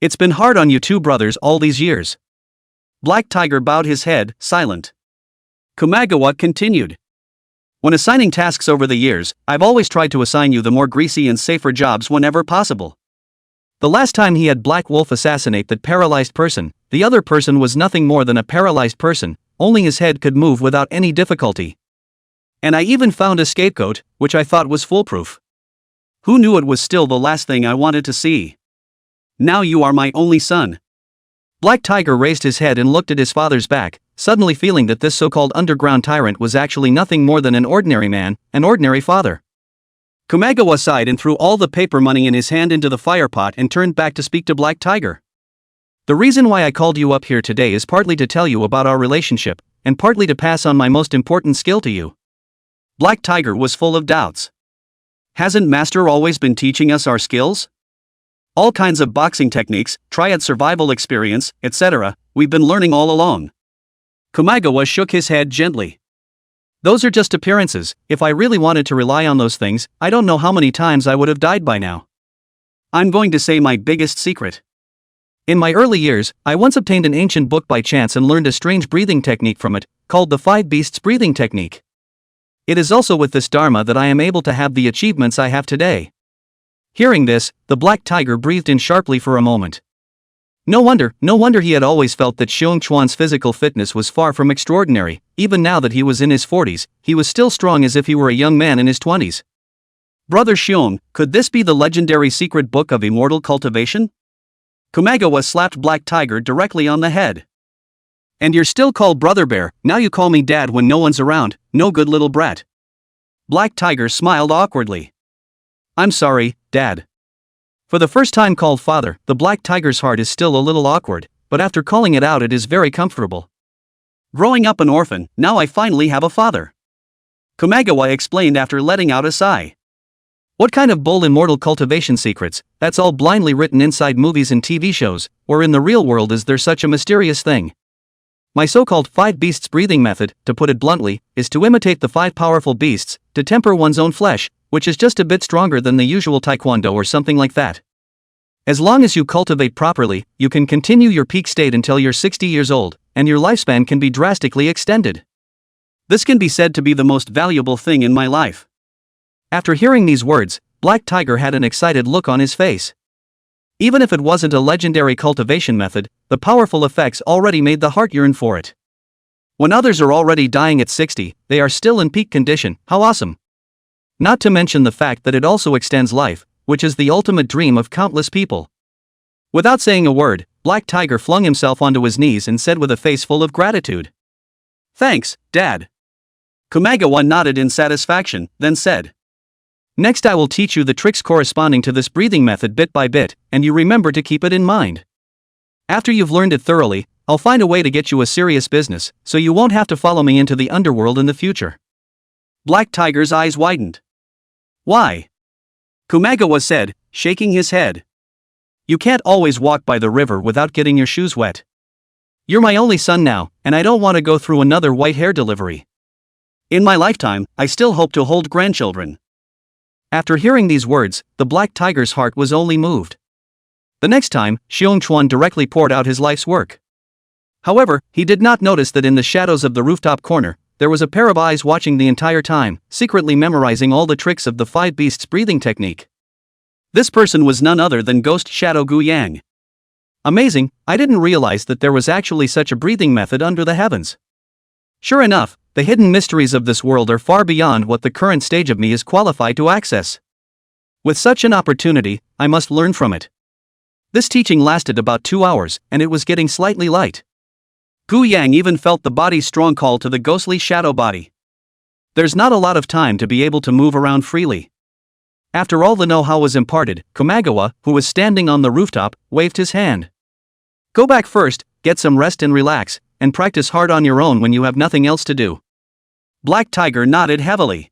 Speaker 1: It's been hard on you two brothers all these years." Black Tiger bowed his head, silent. Kamagawa continued. "When assigning tasks over the years, I've always tried to assign you the more greasy and safer jobs whenever possible. The last time he had Black Wolf assassinate that paralyzed person, the other person was nothing more than a paralyzed person, only his head could move without any difficulty. And I even found a scapegoat, which I thought was foolproof. Who knew it was still the last thing I wanted to see? Now you are my only son. Black Tiger raised his head and looked at his father's back, suddenly feeling that this so-called underground tyrant was actually nothing more than an ordinary man, an ordinary father. Kumagawa sighed and threw all the paper money in his hand into the fire pot and turned back to speak to Black Tiger. The reason why I called you up here today is partly to tell you about our relationship, and partly to pass on my most important skill to you. Black Tiger was full of doubts. Hasn't Master always been teaching us our skills? All kinds of boxing techniques, triad survival experience, etc., we've been learning all along. Kumagawa shook his head gently. Those are just appearances. If I really wanted to rely on those things, I don't know how many times I would have died by now. I'm going to say my biggest secret. In my early years, I once obtained an ancient book by chance and learned a strange breathing technique from it, called the Five Beasts breathing technique. It is also with this dharma that I am able to have the achievements I have today. Hearing this, the Black Tiger breathed in sharply for a moment. No wonder he had always felt that Xiong Chuan's physical fitness was far from extraordinary. Even now that he was in his 40s, he was still strong as if he were a young man in his 20s. Brother Xiong, could this be the legendary secret book of immortal cultivation? Kumagawa slapped Black Tiger directly on the head. And you're still called Brother Bear, now you call me Dad when no one's around, no good little brat. Black Tiger smiled awkwardly. I'm sorry, Dad. For the first time called father, the Black Tiger's heart is still a little awkward, but after calling it out it is very comfortable. Growing up an orphan, now I finally have a father. Kumagawa explained after letting out a sigh. What kind of bull immortal cultivation secrets, that's all blindly written inside movies and TV shows, or in the real world is there such a mysterious thing? My so-called five beasts breathing method, to put it bluntly, is to imitate the five powerful beasts, to temper one's own flesh, which is just a bit stronger than the usual taekwondo or something like that. As long as you cultivate properly, you can continue your peak state until you're 60 years old, and your lifespan can be drastically extended. This can be said to be the most valuable thing in my life. After hearing these words, Black Tiger had an excited look on his face. Even if it wasn't a legendary cultivation method, the powerful effects already made the heart yearn for it. When others are already dying at 60, they are still in peak condition, how awesome! Not to mention the fact that it also extends life, which is the ultimate dream of countless people. Without saying a word, Black Tiger flung himself onto his knees and said with a face full of gratitude. Thanks, Dad. Kumagawa nodded in satisfaction, then said. Next I will teach you the tricks corresponding to this breathing method bit by bit, and you remember to keep it in mind. After you've learned it thoroughly, I'll find a way to get you a serious business, so you won't have to follow me into the underworld in the future. Black Tiger's eyes widened. Why? Kumagawa said, shaking his head. You can't always walk by the river without getting your shoes wet. You're my only son now, and I don't want to go through another white hair delivery. In my lifetime, I still hope to hold grandchildren. After hearing these words, the Black Tiger's heart was only moved. The next time, Xiong Chuan directly poured out his life's work. However, he did not notice that in the shadows of the rooftop corner, there was a pair of eyes watching the entire time, secretly memorizing all the tricks of the Five Beasts breathing technique. This person was none other than Ghost Shadow Gu Yang. Amazing, I didn't realize that there was actually such a breathing method under the heavens. Sure enough, the hidden mysteries of this world are far beyond what the current stage of me is qualified to access. With such an opportunity, I must learn from it. This teaching lasted about 2 hours, and it was getting slightly light. Gu Yang even felt the body's strong call to the ghostly shadow body. There's not a lot of time to be able to move around freely. After all the know-how was imparted, Kumagawa, who was standing on the rooftop, waved his hand. Go back first, get some rest and relax, and practice hard on your own when you have nothing else to do. Black Tiger nodded heavily.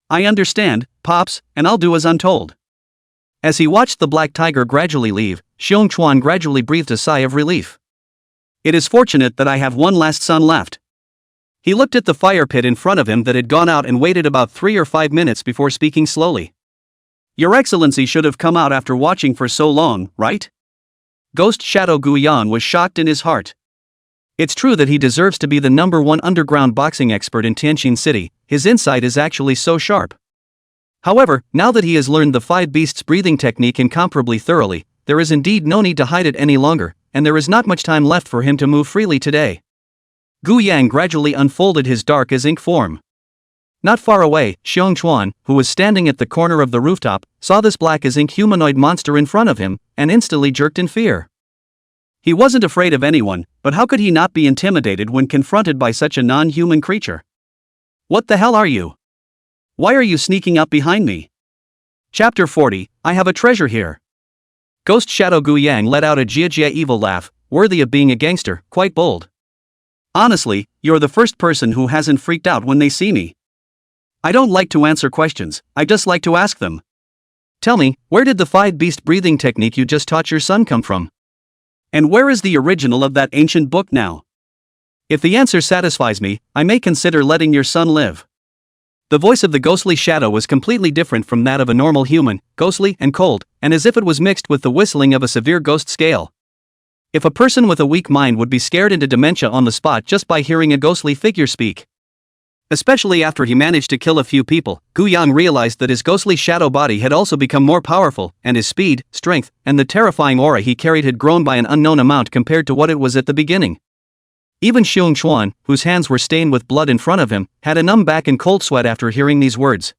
Speaker 1: I understand, Pops, and I'll do as I'm told. As he watched the Black Tiger gradually leave, Xiong Chuan gradually breathed a sigh of relief. It is fortunate that I have one last son left. He looked at the fire pit in front of him that had gone out and waited about 3 or 5 minutes before speaking slowly. Your Excellency should have come out after watching for so long, right? Ghost Shadow Gu Yang was shocked in his heart. It's true that he deserves to be the #1 underground boxing expert in Tianjin City, his insight is actually so sharp. However, now that he has learned the Five Beasts breathing technique incomparably thoroughly, there is indeed no need to hide it any longer, and there is not much time left for him to move freely today. Gu Yang gradually unfolded his dark as ink form. Not far away, Xiong Chuan, who was standing at the corner of the rooftop, saw this black as ink humanoid monster in front of him, and instantly jerked in fear. He wasn't afraid of anyone, but how could he not be intimidated when confronted by such a non-human creature? What the hell are you? Why are you sneaking up behind me? Chapter 40, I have a treasure here. Ghost Shadow Gu Yang let out a jia evil laugh, worthy of being a gangster, quite bold. Honestly, you're the first person who hasn't freaked out when they see me. I don't like to answer questions, I just like to ask them. Tell me, where did the 5-beast breathing technique you just taught your son come from? And where is the original of that ancient book now? If the answer satisfies me, I may consider letting your son live. The voice of the ghostly shadow was completely different from that of a normal human, ghostly and cold, and as if it was mixed with the whistling of a severe ghost scale. If a person with a weak mind would be scared into dementia on the spot just by hearing a ghostly figure speak. Especially after he managed to kill a few people, Gu Yang realized that his ghostly shadow body had also become more powerful, and his speed, strength, and the terrifying aura he carried had grown by an unknown amount compared to what it was at the beginning. Even Xiong Chuan, whose hands were stained with blood in front of him, had a numb back and cold sweat after hearing these words.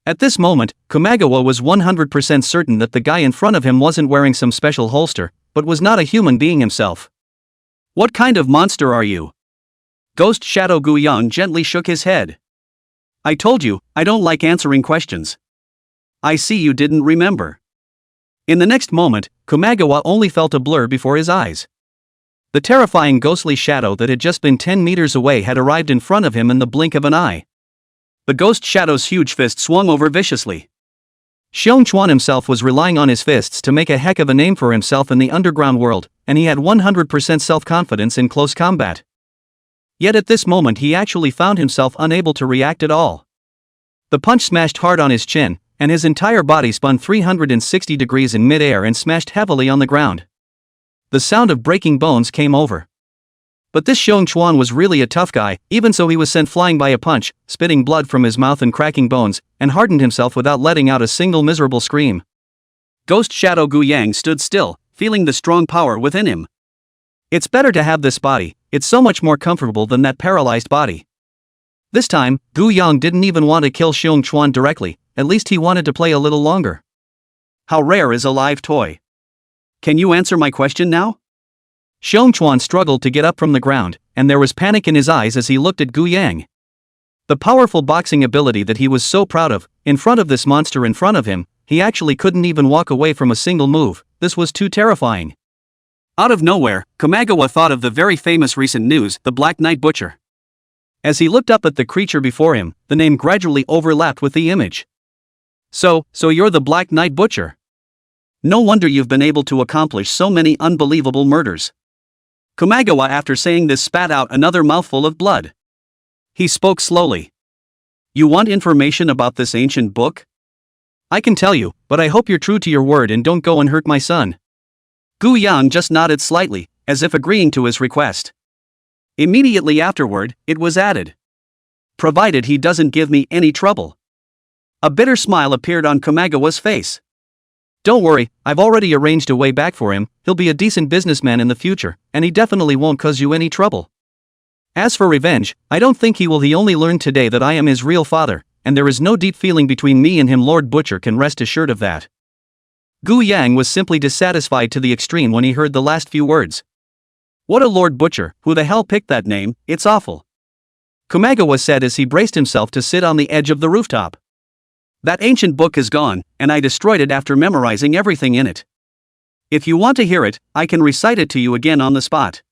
Speaker 1: At this moment, Komagawa was 100% certain that the guy in front of him wasn't wearing some special holster, but was not a human being himself. What kind of monster are you? Ghost Shadow Gu Yang gently shook his head. I told you, I don't like answering questions. I see you didn't remember. In the next moment, Komagawa only felt a blur before his eyes. The terrifying ghostly shadow that had just been 10 meters away had arrived in front of him in the blink of an eye. The ghost shadow's huge fist swung over viciously. Xiong Chuan himself was relying on his fists to make a heck of a name for himself in the underground world, and he had 100% self-confidence in close combat. Yet at this moment he actually found himself unable to react at all. The punch smashed hard on his chin, and his entire body spun 360 degrees in mid-air and smashed heavily on the ground. The sound of breaking bones came over. But this Xiong Chuan was really a tough guy, even so he was sent flying by a punch, spitting blood from his mouth and cracking bones, and hardened himself without letting out a single miserable scream. Ghost Shadow Gu Yang stood still, feeling the strong power within him. It's better to have this body, it's so much more comfortable than that paralyzed body. This time, Gu Yang didn't even want to kill Xiong Chuan directly, at least he wanted to play a little longer. How rare is a live toy? Can you answer my question now? Xiong Chuan struggled to get up from the ground, and there was panic in his eyes as he looked at Gu Yang. The powerful boxing ability that he was so proud of, in front of this monster in front of him, he actually couldn't even walk away from a single move. This was too terrifying. Out of nowhere, Komagawa thought of the very famous recent news, the Black Knight Butcher. As he looked up at the creature before him, the name gradually overlapped with the image. So you're the Black Knight Butcher. No wonder you've been able to accomplish so many unbelievable murders. Komagawa, after saying this, spat out another mouthful of blood. He spoke slowly. You want information about this ancient book? I can tell you, but I hope you're true to your word and don't go and hurt my son. Gu Yang just nodded slightly, as if agreeing to his request. Immediately afterward, it was added. Provided he doesn't give me any trouble. A bitter smile appeared on Komagawa's face. Don't worry, I've already arranged a way back for him. He'll be a decent businessman in the future, and he definitely won't cause you any trouble. As for revenge, I don't think he will. He only learned today that I am his real father, and there is no deep feeling between me and him. Lord Butcher can rest assured of that. Gu Yang was simply dissatisfied to the extreme when he heard the last few words. What a Lord Butcher, who the hell picked that name? It's awful. Komagawa said as he braced himself to sit on the edge of the rooftop. That ancient book is gone, and I destroyed it after memorizing everything in it. If you want to hear it, I can recite it to you again on the spot.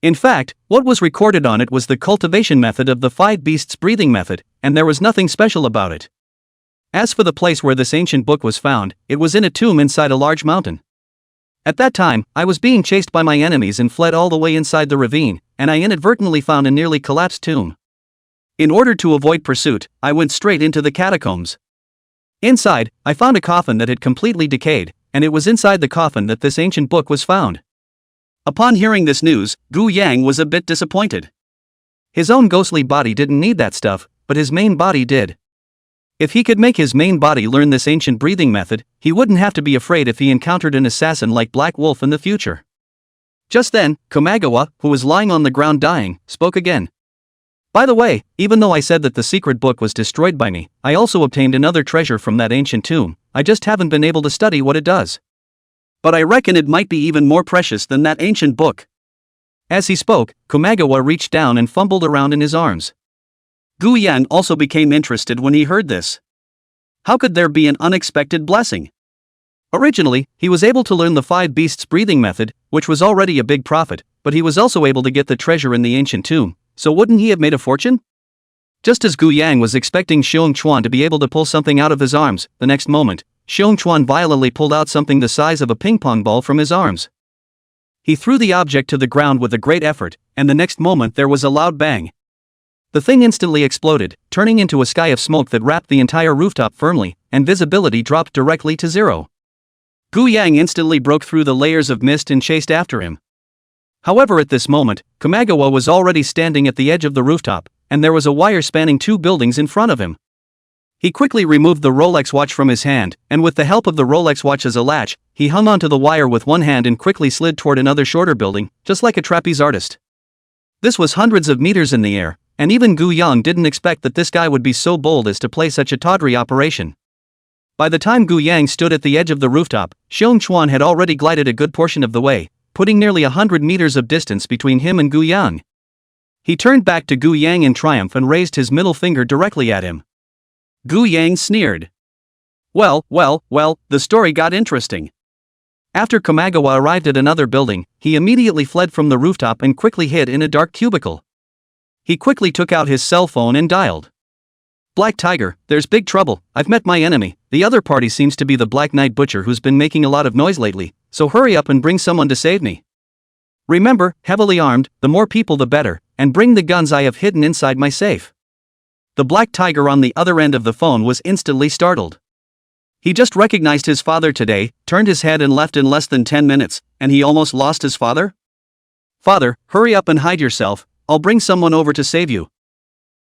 Speaker 1: In fact, what was recorded on it was the cultivation method of the 5 beasts breathing method, and there was nothing special about it. As for the place where this ancient book was found, it was in a tomb inside a large mountain. At that time, I was being chased by my enemies and fled all the way inside the ravine, and I inadvertently found a nearly collapsed tomb. In order to avoid pursuit, I went straight into the catacombs. Inside, I found a coffin that had completely decayed, and it was inside the coffin that this ancient book was found. Upon hearing this news, Gu Yang was a bit disappointed. His own ghostly body didn't need that stuff, but his main body did. If he could make his main body learn this ancient breathing method, he wouldn't have to be afraid if he encountered an assassin like Black Wolf in the future. Just then, Komagawa, who was lying on the ground dying, spoke again. By the way, even though I said that the secret book was destroyed by me, I also obtained another treasure from that ancient tomb. I just haven't been able to study what it does. But I reckon it might be even more precious than that ancient book. As he spoke, Komagawa reached down and fumbled around in his arms. Gu Yang also became interested when he heard this. How could there be an unexpected blessing? Originally, he was able to learn the 5 beasts breathing method, which was already a big profit, but he was also able to get the treasure in the ancient tomb, so wouldn't he have made a fortune? Just as Gu Yang was expecting Xiong Chuan to be able to pull something out of his arms, the next moment, Xiong Chuan violently pulled out something the size of a ping-pong ball from his arms. He threw the object to the ground with a great effort, and the next moment there was a loud bang. The thing instantly exploded, turning into a sky of smoke that wrapped the entire rooftop firmly, and visibility dropped directly to 0. Gu Yang instantly broke through the layers of mist and chased after him. However, at this moment, Komagawa was already standing at the edge of the rooftop, and there was a wire spanning 2 buildings in front of him. He quickly removed the Rolex watch from his hand, and with the help of the Rolex watch as a latch, he hung onto the wire with one hand and quickly slid toward another shorter building, just like a trapeze artist. This was hundreds of meters in the air, and even Gu Yang didn't expect that this guy would be so bold as to play such a tawdry operation. By the time Gu Yang stood at the edge of the rooftop, Xiong Chuan had already glided a good portion of the way, putting nearly 100 meters of distance between him and Gu Yang. He turned back to Gu Yang in triumph and raised his middle finger directly at him. Gu Yang sneered. Well, the story got interesting. After Komagawa arrived at another building, he immediately fled from the rooftop and quickly hid in a dark cubicle. He quickly took out his cell phone and dialed. Black Tiger, there's big trouble, I've met my enemy. The other party seems to be the Black Knight Butcher who's been making a lot of noise lately, so hurry up and bring someone to save me. Remember, heavily armed, the more people the better, and bring the guns I have hidden inside my safe. The Black Tiger on the other end of the phone was instantly startled. He just recognized his father today, turned his head and left in less than 10 minutes, and he almost lost his father? Father, hurry up and hide yourself, I'll bring someone over to save you.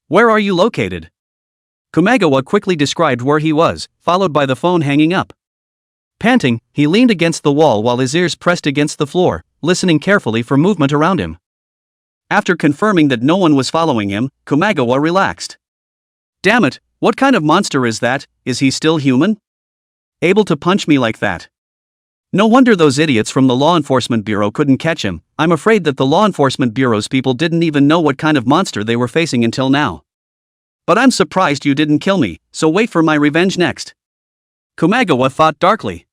Speaker 1: Where are you located? Komagawa quickly described where he was, followed by the phone hanging up. Panting, he leaned against the wall while his ears pressed against the floor, listening carefully for movement around him. After confirming that no one was following him, Komagawa relaxed. Damn it, what kind of monster is that? Is he still human? Able to punch me like that? No wonder those idiots from the Law Enforcement Bureau couldn't catch him. I'm afraid that the Law Enforcement Bureau's people didn't even know what kind of monster they were facing until now. But I'm surprised you didn't kill me, so wait for my revenge next. Komagawa thought darkly.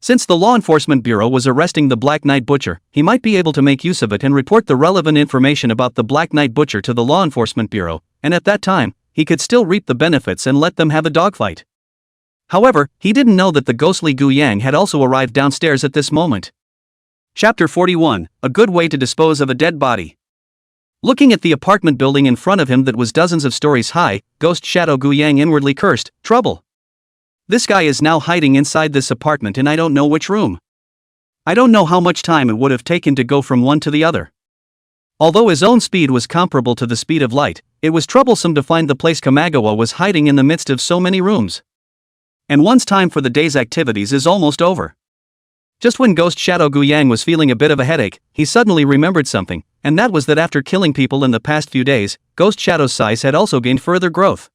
Speaker 1: Since the Law Enforcement Bureau was arresting the Black Knight Butcher, he might be able to make use of it and report the relevant information about the Black Knight Butcher to the Law Enforcement Bureau, and at that time, he could still reap the benefits and let them have a dogfight. However, he didn't know that the ghostly Gu Yang had also arrived downstairs at this moment. Chapter 41, A Good Way to Dispose of a Dead Body. Looking at the apartment building in front of him that was dozens of stories high, Ghost Shadow Gu Yang inwardly cursed, trouble. This guy is now hiding inside this apartment and I don't know which room. I don't know how much time it would have taken to go from one to the other. Although his own speed was comparable to the speed of light, it was troublesome to find the place Komagawa was hiding in the midst of so many rooms. And one's time for the day's activities is almost over. Just when Ghost Shadow Gu Yang was feeling a bit of a headache, he suddenly remembered something, and that was that after killing people in the past few days, Ghost Shadow's size had also gained further growth.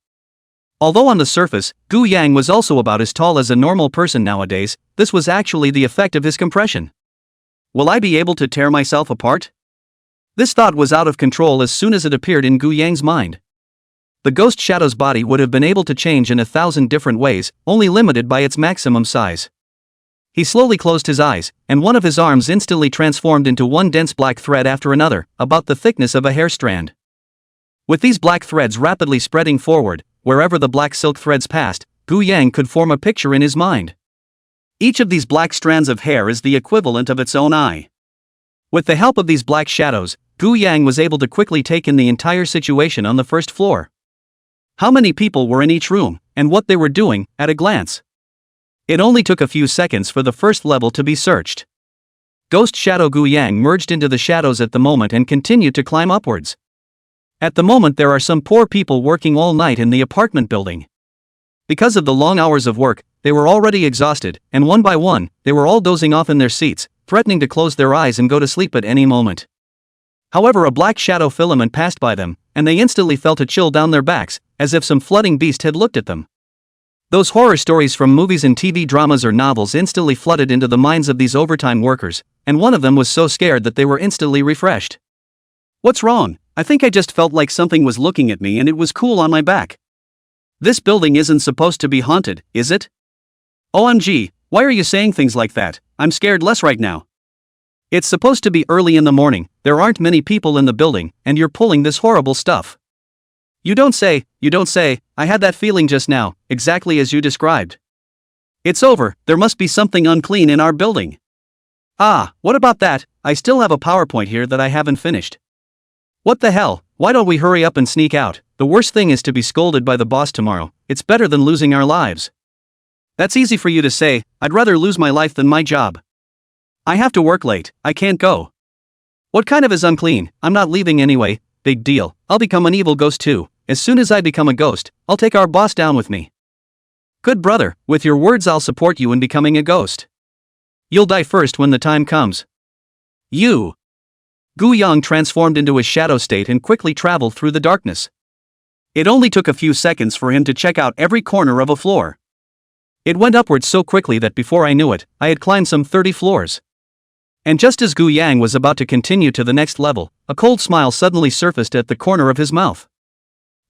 Speaker 1: Although on the surface, Gu Yang was also about as tall as a normal person nowadays, this was actually the effect of his compression. Will I be able to tear myself apart? This thought was out of control as soon as it appeared in Gu Yang's mind. The Ghost Shadow's body would have been able to change in 1,000 different ways, only limited by its maximum size. He slowly closed his eyes, and one of his arms instantly transformed into one dense black thread after another, about the thickness of a hair strand. With these black threads rapidly spreading forward, wherever the black silk threads passed, Gu Yang could form a picture in his mind. Each of these black strands of hair is the equivalent of its own eye. With the help of these black shadows, Gu Yang was able to quickly take in the entire situation on the first floor. How many people were in each room, and what they were doing, at a glance. It only took a few seconds for the first level to be searched. Ghost Shadow Gu Yang merged into the shadows at the moment and continued to climb upwards. At the moment there are some poor people working all night in the apartment building. Because of the long hours of work, they were already exhausted, and one by one, they were all dozing off in their seats, threatening to close their eyes and go to sleep at any moment. However, a black shadow filament passed by them, and they instantly felt a chill down their backs, as if some flooding beast had looked at them. Those horror stories from movies and TV dramas or novels instantly flooded into the minds of these overtime workers, and one of them was so scared that they were instantly refreshed. What's wrong? I think I just felt like something was looking at me and it was cool on my back. This building isn't supposed to be haunted, is it? OMG, why are you saying things like that? I'm scared less right now. It's supposed to be early in the morning, there aren't many people in the building, and you're pulling this horrible stuff. You don't say, I had that feeling just now, exactly as you described. It's over, there must be something unclean in our building. Ah, what about that? I still have a PowerPoint here that I haven't finished. What the hell, why don't we hurry up and sneak out? The worst thing is to be scolded by the boss tomorrow, it's better than losing our lives. That's easy for you to say, I'd rather lose my life than my job. I have to work late, I can't go. What kind of is unclean? I'm not leaving anyway, big deal, I'll become an evil ghost too. As soon as I become a ghost, I'll take our boss down with me. Good brother, with your words I'll support you in becoming a ghost. You'll die first when the time comes. You. Gu Yang transformed into his shadow state and quickly traveled through the darkness. It only took a few seconds for him to check out every corner of a floor. It went upwards so quickly that before I knew it, I had climbed some 30 floors. And just as Gu Yang was about to continue to the next level, a cold smile suddenly surfaced at the corner of his mouth.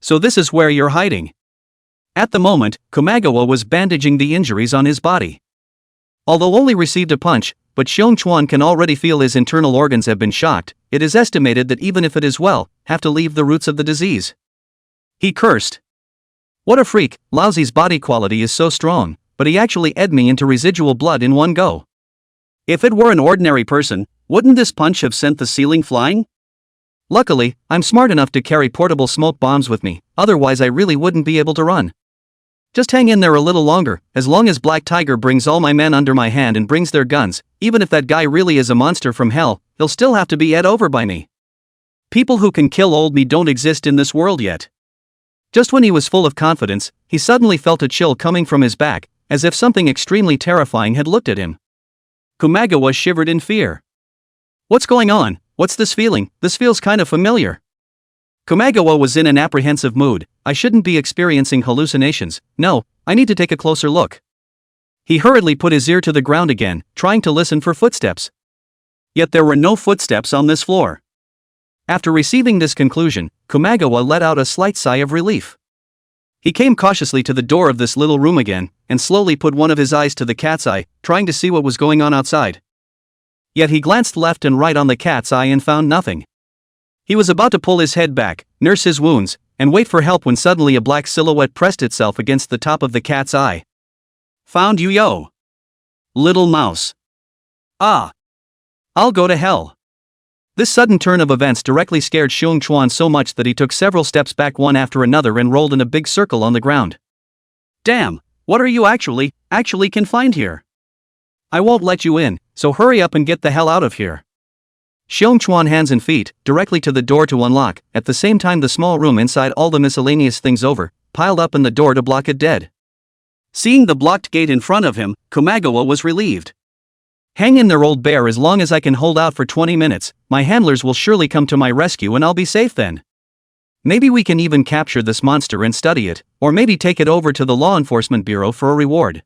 Speaker 1: So this is where you're hiding. At the moment, Komagawa was bandaging the injuries on his body. Although only received a punch, but Xiong Chuan can already feel his internal organs have been shocked. It is estimated that even if it is well, have to leave the roots of the disease. He cursed. What a freak, Laozi's body quality is so strong, but he actually ed me into residual blood in one go. If it were an ordinary person, wouldn't this punch have sent the ceiling flying? Luckily, I'm smart enough to carry portable smoke bombs with me, otherwise I really wouldn't be able to run. Just hang in there a little longer, as long as Black Tiger brings all my men under my hand and brings their guns, even if that guy really is a monster from hell, he'll still have to be ed over by me. People who can kill old me don't exist in this world yet. Just when he was full of confidence, he suddenly felt a chill coming from his back, as if something extremely terrifying had looked at him. Komagawa shivered in fear. What's going on? What's this feeling? This feels kind of familiar. Komagawa was in an apprehensive mood. I shouldn't be experiencing hallucinations. No, I need to take a closer look. He hurriedly put his ear to the ground again, trying to listen for footsteps. Yet there were no footsteps on this floor. After receiving this conclusion, Komagawa let out a slight sigh of relief. He came cautiously to the door of this little room again, and slowly put one of his eyes to the cat's eye, trying to see what was going on outside. Yet he glanced left and right on the cat's eye and found nothing. He was about to pull his head back, nurse his wounds, and wait for help when suddenly a black silhouette pressed itself against the top of the cat's eye. Found you, yo. Little mouse. Ah. I'll go to hell. This sudden turn of events directly scared Xiong Chuan so much that he took several steps back one after another and rolled in a big circle on the ground. Damn, what are you actually confined here? I won't let you in, so hurry up and get the hell out of here. Xiong Chuan hands and feet, directly to the door to unlock, at the same time the small room inside all the miscellaneous things over, piled up in the door to block it dead. Seeing the blocked gate in front of him, Komagawa was relieved. Hang in there, old bear, as long as I can hold out for 20 minutes, my handlers will surely come to my rescue and I'll be safe then. Maybe we can even capture this monster and study it, or maybe take it over to the Law Enforcement Bureau for a reward.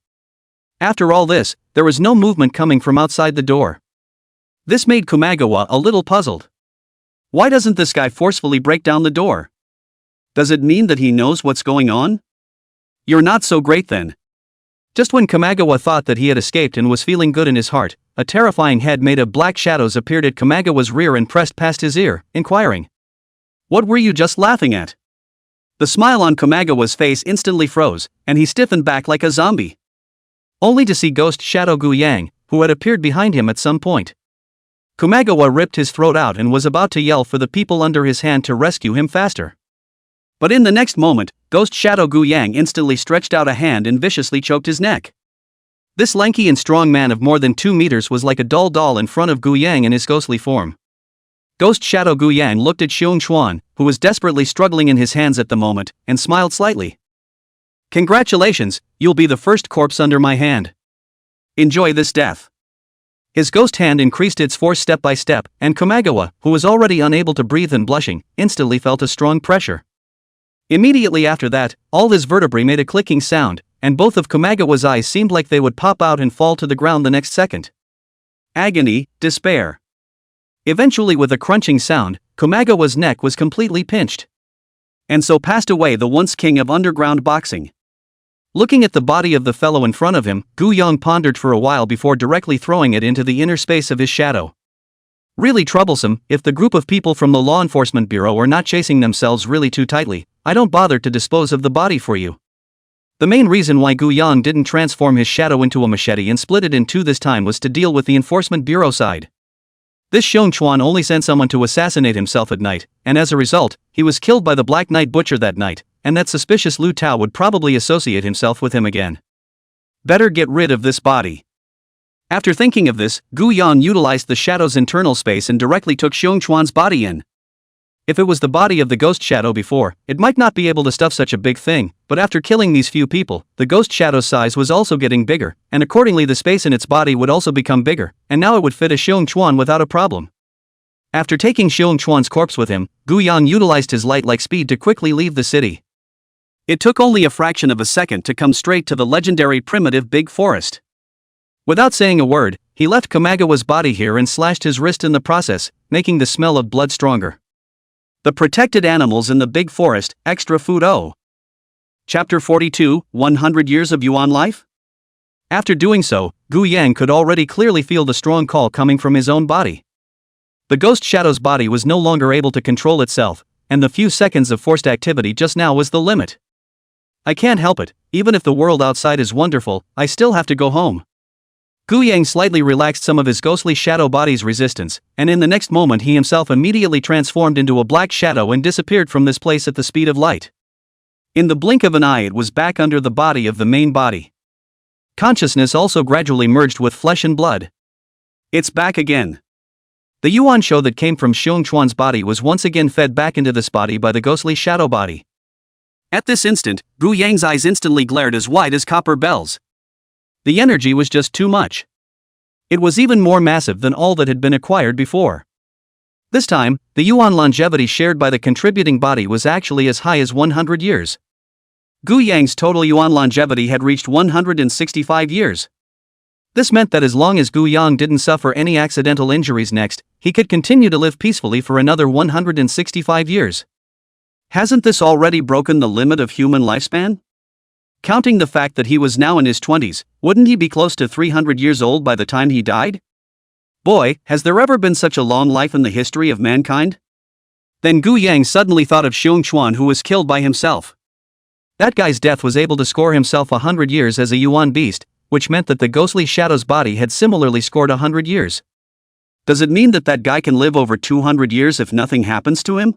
Speaker 1: After all this, there was no movement coming from outside the door. This made Komagawa a little puzzled. Why doesn't this guy forcefully break down the door? Does it mean that he knows what's going on? You're not so great then. Just when Komagawa thought that he had escaped and was feeling good in his heart, a terrifying head made of black shadows appeared at Komagawa's rear and pressed past his ear, inquiring. What were you just laughing at? The smile on Komagawa's face instantly froze, and he stiffened back like a zombie. Only to see Ghost Shadow Gu Yang, who had appeared behind him at some point. Komagawa ripped his throat out and was about to yell for the people under his hand to rescue him faster. But in the next moment, Ghost Shadow Gu Yang instantly stretched out a hand and viciously choked his neck. This lanky and strong man of more than 2 meters was like a dull doll in front of Gu Yang in his ghostly form. Ghost Shadow Gu Yang looked at Xiong Chuan, who was desperately struggling in his hands at the moment, and smiled slightly. Congratulations, you'll be the first corpse under my hand. Enjoy this death. His ghost hand increased its force step by step, and Komagawa, who was already unable to breathe and blushing, instantly felt a strong pressure. Immediately after that, all his vertebrae made a clicking sound, and both of Kamagawa's eyes seemed like they would pop out and fall to the ground the next second. Agony, despair. Eventually, with a crunching sound, Kamagawa's neck was completely pinched. And so passed away the once king of underground boxing. Looking at the body of the fellow in front of him, Gu Yang pondered for a while before directly throwing it into the inner space of his shadow. Really troublesome. If the group of people from the law enforcement bureau are not chasing themselves really too tightly, I don't bother to dispose of the body for you. The main reason why Gu Yang didn't transform his shadow into a machete and split it in two this time was to deal with the enforcement bureau side. This Xiong Chuan only sent someone to assassinate himself at night, and as a result, he was killed by the Black Knight Butcher that night, and that suspicious Lu Tao would probably associate himself with him again. Better get rid of this body. After thinking of this, Gu Yang utilized the shadow's internal space and directly took Xiong Chuan's body in. If it was the body of the ghost shadow before, it might not be able to stuff such a big thing, but after killing these few people, the ghost shadow's size was also getting bigger, and accordingly the space in its body would also become bigger, and now it would fit a Xiong Chuan without a problem. After taking Xiong Chuan's corpse with him, Gu Yang utilized his light-like speed to quickly leave the city. It took only a fraction of a second to come straight to the legendary primitive big forest. Without saying a word, he left Kamagawa's body here and slashed his wrist in the process, making the smell of blood stronger. The protected animals in the big forest, extra food. Chapter 42, 100 Years of Yuan Life? After doing so, Gu Yang could already clearly feel the strong call coming from his own body. The ghost shadow's body was no longer able to control itself, and the few seconds of forced activity just now was the limit. I can't help it, even if the world outside is wonderful, I still have to go home. Gu Yang slightly relaxed some of his ghostly shadow body's resistance, and in the next moment he himself immediately transformed into a black shadow and disappeared from this place at the speed of light. In the blink of an eye it was back under the body of the main body. Consciousness also gradually merged with flesh and blood. It's back again. The Yuan show that came from Xiong Chuan's body was once again fed back into this body by the ghostly shadow body. At this instant, Gu Yang's eyes instantly glared as wide as copper bells. The energy was just too much. It was even more massive than all that had been acquired before. This time, the Yuan longevity shared by the contributing body was actually as high as 100 years. Gu Yang's total Yuan longevity had reached 165 years. This meant that as long as Gu Yang didn't suffer any accidental injuries next, he could continue to live peacefully for another 165 years. Hasn't this already broken the limit of human lifespan? Counting the fact that he was now in his 20s, wouldn't he be close to 300 years old by the time he died? Boy, has there ever been such a long life in the history of mankind? Then Gu Yang suddenly thought of Xiong Chuan, who was killed by himself. That guy's death was able to score himself 100 years as a Yuan beast, which meant that the ghostly shadow's body had similarly scored 100 years. Does it mean that that guy can live over 200 years if nothing happens to him?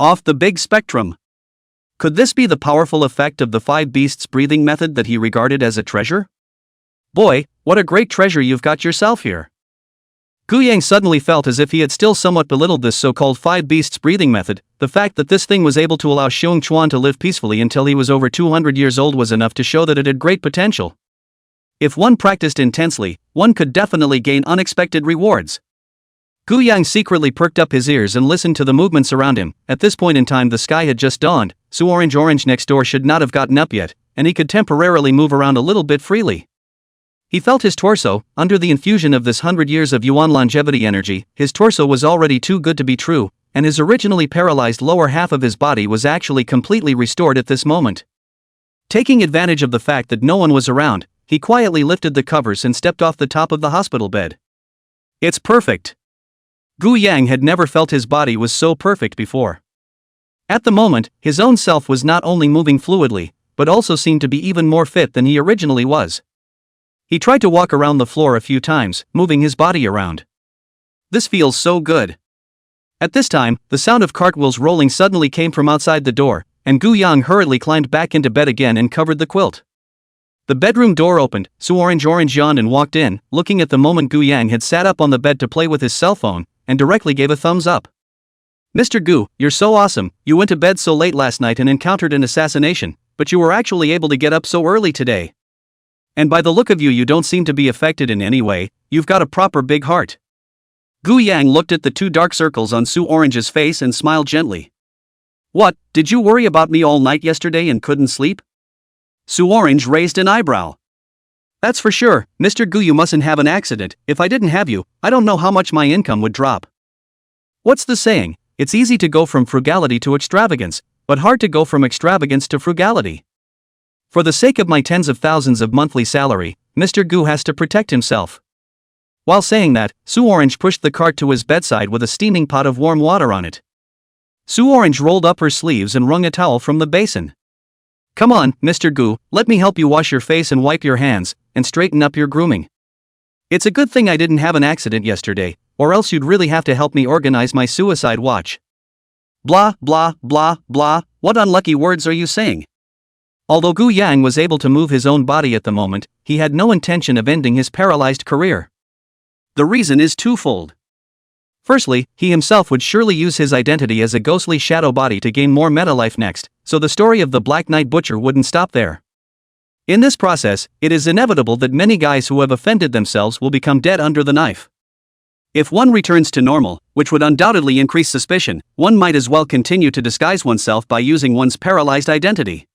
Speaker 1: Off the big spectrum. Could this be the powerful effect of the 5 beasts breathing method that he regarded as a treasure? Boy, what a great treasure you've got yourself here. Gu Yang suddenly felt as if he had still somewhat belittled this so-called 5 beasts breathing method. The fact that this thing was able to allow Xiong Chuan to live peacefully until he was over 200 years old was enough to show that it had great potential. If one practiced intensely, one could definitely gain unexpected rewards. Gu Yang secretly perked up his ears and listened to the movements around him. At this point in time the sky had just dawned, so Orange next door should not have gotten up yet, and he could temporarily move around a little bit freely. He felt his torso, under the infusion of this 100 years of Yuan longevity energy, his torso was already too good to be true, and his originally paralyzed lower half of his body was actually completely restored at this moment. Taking advantage of the fact that no one was around, he quietly lifted the covers and stepped off the top of the hospital bed. It's perfect. Gu Yang had never felt his body was so perfect before. At the moment, his own self was not only moving fluidly, but also seemed to be even more fit than he originally was. He tried to walk around the floor a few times, moving his body around. This feels so good. At this time, the sound of cartwheels rolling suddenly came from outside the door, and Gu Yang hurriedly climbed back into bed again and covered the quilt. The bedroom door opened, so Orange yawned and walked in, looking at the moment Gu Yang had sat up on the bed to play with his cell phone, and directly gave a thumbs up. Mr. Gu, you're so awesome, you went to bed so late last night and encountered an assassination, but you were actually able to get up so early today. And by the look of you, you don't seem to be affected in any way, you've got a proper big heart. Gu Yang looked at the 2 dark circles on Su Orange's face and smiled gently. What, did you worry about me all night yesterday and couldn't sleep? Su Orange raised an eyebrow. That's for sure, Mr. Gu, you mustn't have an accident. If I didn't have you, I don't know how much my income would drop. What's the saying? It's easy to go from frugality to extravagance, but hard to go from extravagance to frugality. For the sake of my tens of thousands of monthly salary, Mr. Gu has to protect himself. While saying that, Su Orange pushed the cart to his bedside with a steaming pot of warm water on it. Su Orange rolled up her sleeves and wrung a towel from the basin. Come on, Mr. Gu, let me help you wash your face and wipe your hands, and straighten up your grooming. It's a good thing I didn't have an accident yesterday, or else you'd really have to help me organize my suicide watch. Blah, blah, blah, blah, what unlucky words are you saying? Although Gu Yang was able to move his own body at the moment, he had no intention of ending his paralyzed career. The reason is twofold. Firstly, he himself would surely use his identity as a ghostly shadow body to gain more meta life next, so the story of the Black Knight Butcher wouldn't stop there. In this process, it is inevitable that many guys who have offended themselves will become dead under the knife. If one returns to normal, which would undoubtedly increase suspicion, one might as well continue to disguise oneself by using one's paralyzed identity.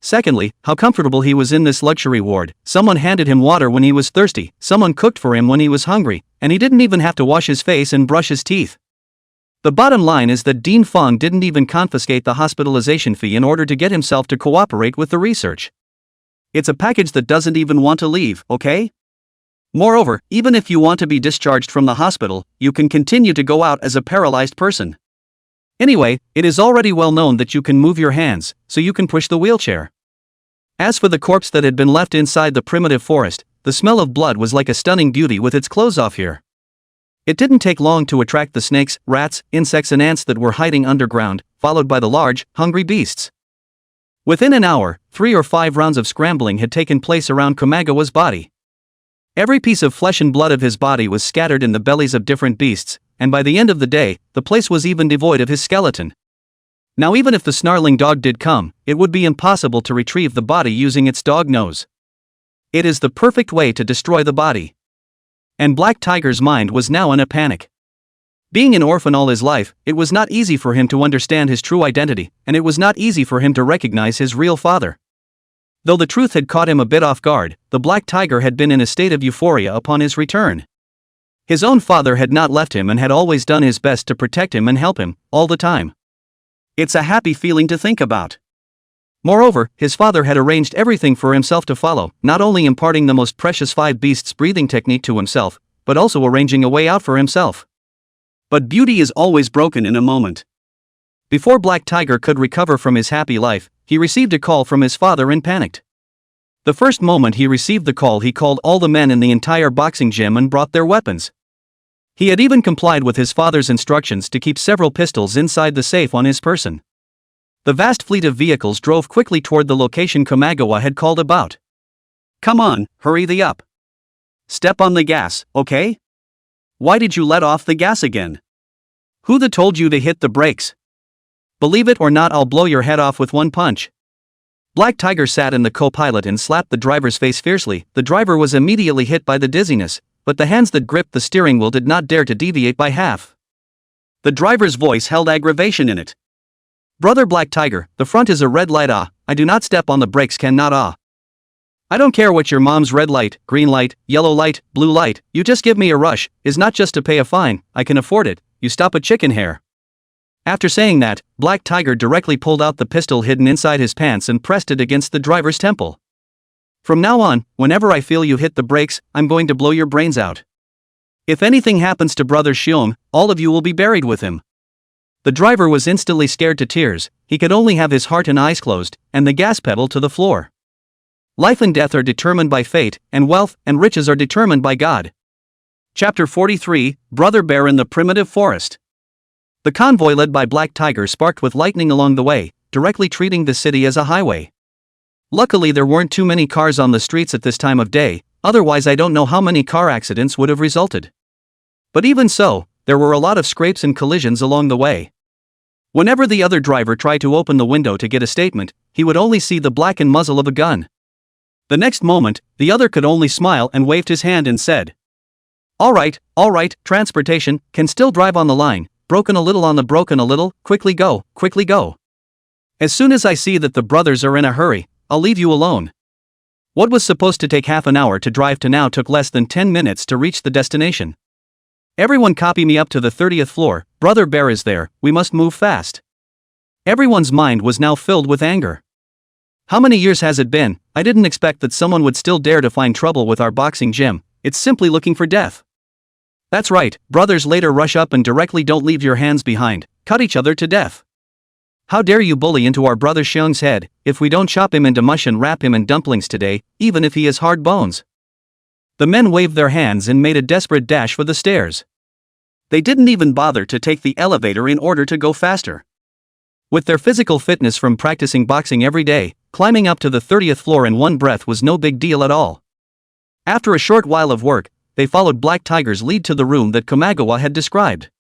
Speaker 1: Secondly, how comfortable he was in this luxury ward. Someone handed him water when he was thirsty, someone cooked for him when he was hungry, and he didn't even have to wash his face and brush his teeth. The bottom line is that Dean Feng didn't even confiscate the hospitalization fee in order to get himself to cooperate with the research. It's a package that doesn't even want to leave, okay? Moreover, even if you want to be discharged from the hospital, you can continue to go out as a paralyzed person. Anyway, it is already well known that you can move your hands, so you can push the wheelchair. As for the corpse that had been left inside the primitive forest, the smell of blood was like a stunning beauty with its clothes off here. It didn't take long to attract the snakes, rats, insects and ants that were hiding underground, followed by the large, hungry beasts. Within an hour, 3 or 5 rounds of scrambling had taken place around Kamagawa's body. Every piece of flesh and blood of his body was scattered in the bellies of different beasts, and by the end of the day, the place was even devoid of his skeleton. Now even if the snarling dog did come, it would be impossible to retrieve the body using its dog nose. It is the perfect way to destroy the body. And Black Tiger's mind was now in a panic. Being an orphan all his life, it was not easy for him to understand his true identity, and it was not easy for him to recognize his real father. Though the truth had caught him a bit off guard, the Black Tiger had been in a state of euphoria upon his return. His own father had not left him and had always done his best to protect him and help him, all the time. It's a happy feeling to think about. Moreover, his father had arranged everything for himself to follow, not only imparting the most precious 5 beasts breathing technique to himself, but also arranging a way out for himself. But beauty is always broken in a moment. Before Black Tiger could recover from his happy life, he received a call from his father and panicked. The first moment he received the call, he called all the men in the entire boxing gym and brought their weapons. He had even complied with his father's instructions to keep several pistols inside the safe on his person. The vast fleet of vehicles drove quickly toward the location Kamagawa had called about. Come on, hurry thee up. Step on the gas, okay? Why did you let off the gas again? Who the told you to hit the brakes? Believe it or not, I'll blow your head off with one punch. Black Tiger sat in the co-pilot and slapped the driver's face fiercely. The driver was immediately hit by the dizziness, but the hands that gripped the steering wheel did not dare to deviate by half. The driver's voice held aggravation in it. Brother Black Tiger, the front is a red light, I do not step on the brakes, cannot. I don't care what your mom's red light, green light, yellow light, blue light, you just give me a rush, is not just to pay a fine, I can afford it, you stop a chicken hair. After saying that, Black Tiger directly pulled out the pistol hidden inside his pants and pressed it against the driver's temple. From now on, whenever I feel you hit the brakes, I'm going to blow your brains out. If anything happens to Brother Xiong, all of you will be buried with him. The driver was instantly scared to tears, he could only have his heart and eyes closed, and the gas pedal to the floor. Life and death are determined by fate, and wealth and riches are determined by God. Chapter 43, Brother Bear in the Primitive Forest. The convoy led by Black Tiger sparked with lightning along the way, directly treating the city as a highway. Luckily there weren't too many cars on the streets at this time of day, otherwise I don't know how many car accidents would have resulted. But even so, there were a lot of scrapes and collisions along the way. Whenever the other driver tried to open the window to get a statement, he would only see the blackened muzzle of a gun. The next moment, the other could only smile and waved his hand and said, all right, transportation, can still drive on the line, broken a little, quickly go. As soon as I see that the brothers are in a hurry, I'll leave you alone. What was supposed to take half an hour to drive to now took less than 10 minutes to reach the destination. Everyone copy me up to the 30th floor, Brother Bear is there, we must move fast. Everyone's mind was now filled with anger. How many years has it been? I didn't expect that someone would still dare to find trouble with our boxing gym, it's simply looking for death. That's right, brothers later rush up and directly don't leave your hands behind, cut each other to death. How dare you bully into our brother Xiong's head, if we don't chop him into mush and wrap him in dumplings today, even if he has hard bones. The men waved their hands and made a desperate dash for the stairs. They didn't even bother to take the elevator in order to go faster. With their physical fitness from practicing boxing every day, climbing up to the 30th floor in one breath was no big deal at all. After a short while of work, they followed Black Tiger's lead to the room that Kamagawa had described.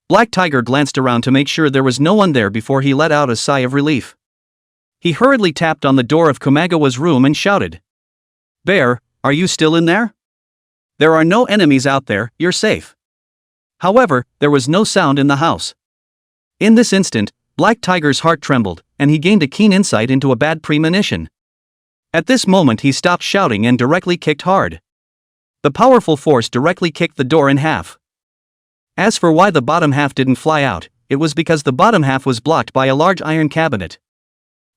Speaker 1: Black Tiger glanced around to make sure there was no one there before he let out a sigh of relief. He hurriedly tapped on the door of Kamagawa's room and shouted, "Bear, are you still in there? There are no enemies out there, you're safe." However, there was no sound in the house. In this instant, Black Tiger's heart trembled, and he gained a keen insight into a bad premonition. At this moment he stopped shouting and directly kicked hard. The powerful force directly kicked the door in half. As for why the bottom half didn't fly out, it was because the bottom half was blocked by a large iron cabinet.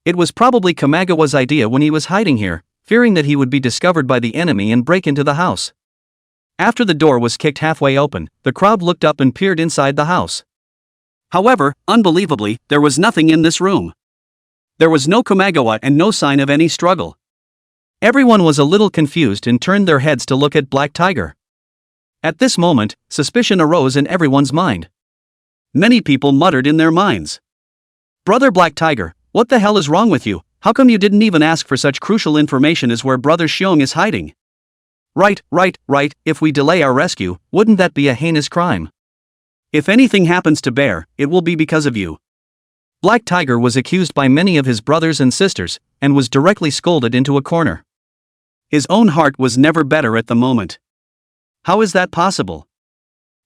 Speaker 1: It was probably Kamagawa's idea when he was hiding here, fearing that he would be discovered by the enemy and break into the house. After the door was kicked halfway open, the crowd looked up and peered inside the house. However, unbelievably, there was nothing in this room. There was no Kamagawa and no sign of any struggle. Everyone was a little confused and turned their heads to look at Black Tiger. At this moment, suspicion arose in everyone's mind. Many people muttered in their minds, "Brother Black Tiger, what the hell is wrong with you? How come you didn't even ask for such crucial information as where Brother Xiong is hiding?" Right, if we delay our rescue, wouldn't that be a heinous crime? If anything happens to Bear, it will be because of you. Black Tiger was accused by many of his brothers and sisters, and was directly scolded into a corner. His own heart was never better at the moment. How is that possible?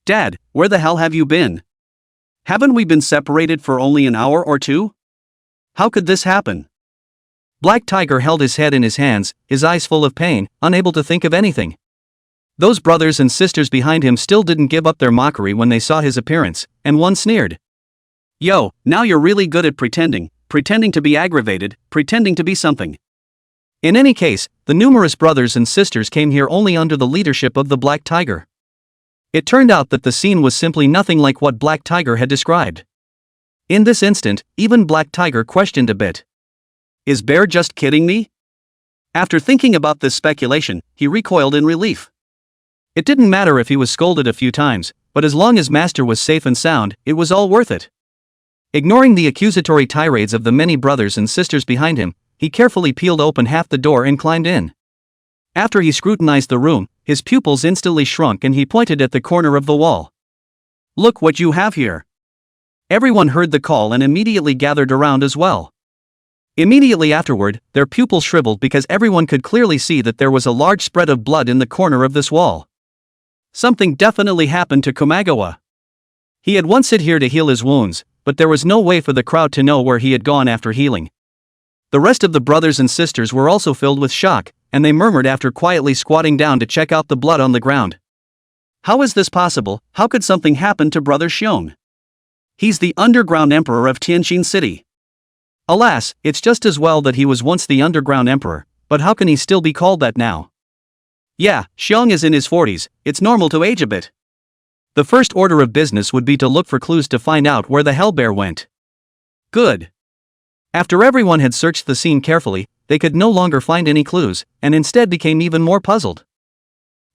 Speaker 1: "Dad, where the hell have you been? Haven't we been separated for only an hour or two? How could this happen?" Black Tiger held his head in his hands, his eyes full of pain, unable to think of anything. Those brothers and sisters behind him still didn't give up their mockery when they saw his appearance, and one sneered, "Yo, now you're really good at pretending to be aggravated, pretending to be something." In any case, the numerous brothers and sisters came here only under the leadership of the Black Tiger. It turned out that the scene was simply nothing like what Black Tiger had described. In this instant, even Black Tiger questioned a bit. Is Bear just kidding me? After thinking about this speculation, he recoiled in relief. It didn't matter if he was scolded a few times, but as long as Master was safe and sound, it was all worth it. Ignoring the accusatory tirades of the many brothers and sisters behind him, he carefully peeled open half the door and climbed in. After he scrutinized the room, his pupils instantly shrunk and he pointed at the corner of the wall. "Look what you have here." Everyone heard the call and immediately gathered around as well. Immediately afterward, their pupils shriveled because everyone could clearly see that there was a large spread of blood in the corner of this wall. Something definitely happened to Kamagawa. He had once sit here to heal his wounds, but there was no way for the crowd to know where he had gone after healing. The rest of the brothers and sisters were also filled with shock, and they murmured after quietly squatting down to check out the blood on the ground. How is this possible? How could something happen to Brother Xiong? He's the underground emperor of Tianjin City. Alas, it's just as well that he was once the underground emperor, but how can he still be called that now? Yeah, Xiong is in his 40s, it's normal to age a bit. The first order of business would be to look for clues to find out where the hell Bear went. Good. After everyone had searched the scene carefully, they could no longer find any clues, and instead became even more puzzled.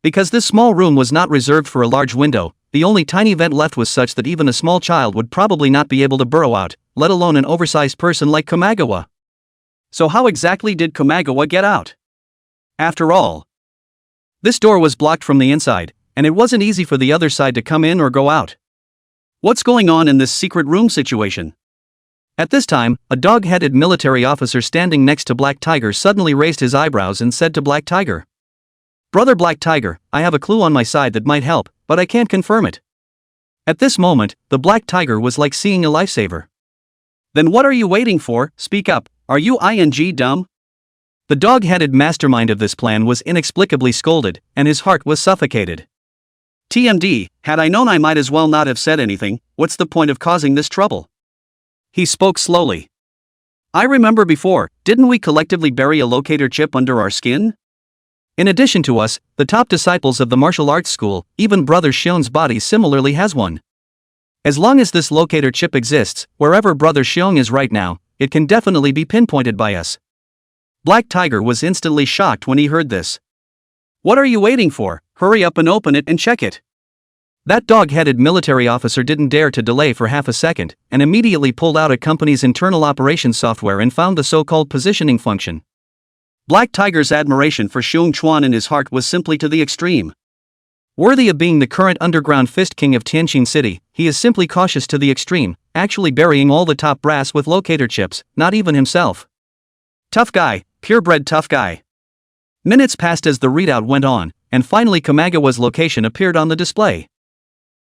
Speaker 1: Because this small room was not reserved for a large window, the only tiny vent left was such that even a small child would probably not be able to burrow out, let alone an oversized person like Kamagawa. So how exactly did Kamagawa get out? After all, this door was blocked from the inside, and it wasn't easy for the other side to come in or go out. What's going on in this secret room situation? At this time, a dog-headed military officer standing next to Black Tiger suddenly raised his eyebrows and said to Black Tiger, "Brother Black Tiger, I have a clue on my side that might help, but I can't confirm it." At this moment, the Black Tiger was like seeing a lifesaver. "Then what are you waiting for? Speak up, are you dumb? The dog-headed mastermind of this plan was inexplicably scolded, and his heart was suffocated. TMD, had I known I might as well not have said anything, what's the point of causing this trouble? He spoke slowly. I remember before, didn't we collectively bury a locator chip under our skin? In addition to us, the top disciples of the martial arts school, even Brother Shion's body similarly has one. As long as this locator chip exists, wherever Brother Shiong is right now, it can definitely be pinpointed by us. Black Tiger was instantly shocked when he heard this. What are you waiting for? Hurry up and open it and check it. That dog-headed military officer didn't dare to delay for half a second, and immediately pulled out a company's internal operations software and found the so-called positioning function. Black Tiger's admiration for Xiong Chuan in his heart was simply to the extreme. Worthy of being the current underground fist king of Tianjin City, he is simply cautious to the extreme, actually burying all the top brass with locator chips, not even himself. Tough guy, purebred tough guy. Minutes passed as the readout went on, and finally Kamagawa's location appeared on the display.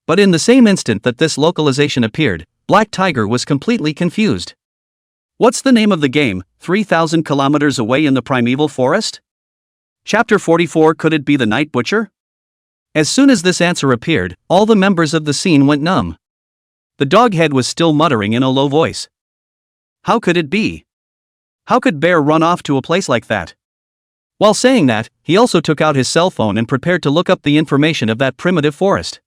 Speaker 1: But in the same instant that this localization appeared, Black Tiger was completely confused. What's the name of the game, 3,000 kilometers away in the primeval forest? Chapter 44. Could it be the Night Butcher? As soon as this answer appeared, all the members of the scene went numb. The doghead was still muttering in a low voice. How could it be? How could Bear run off to a place like that? While saying that, he also took out his cell phone and prepared to look up the information of that primitive forest.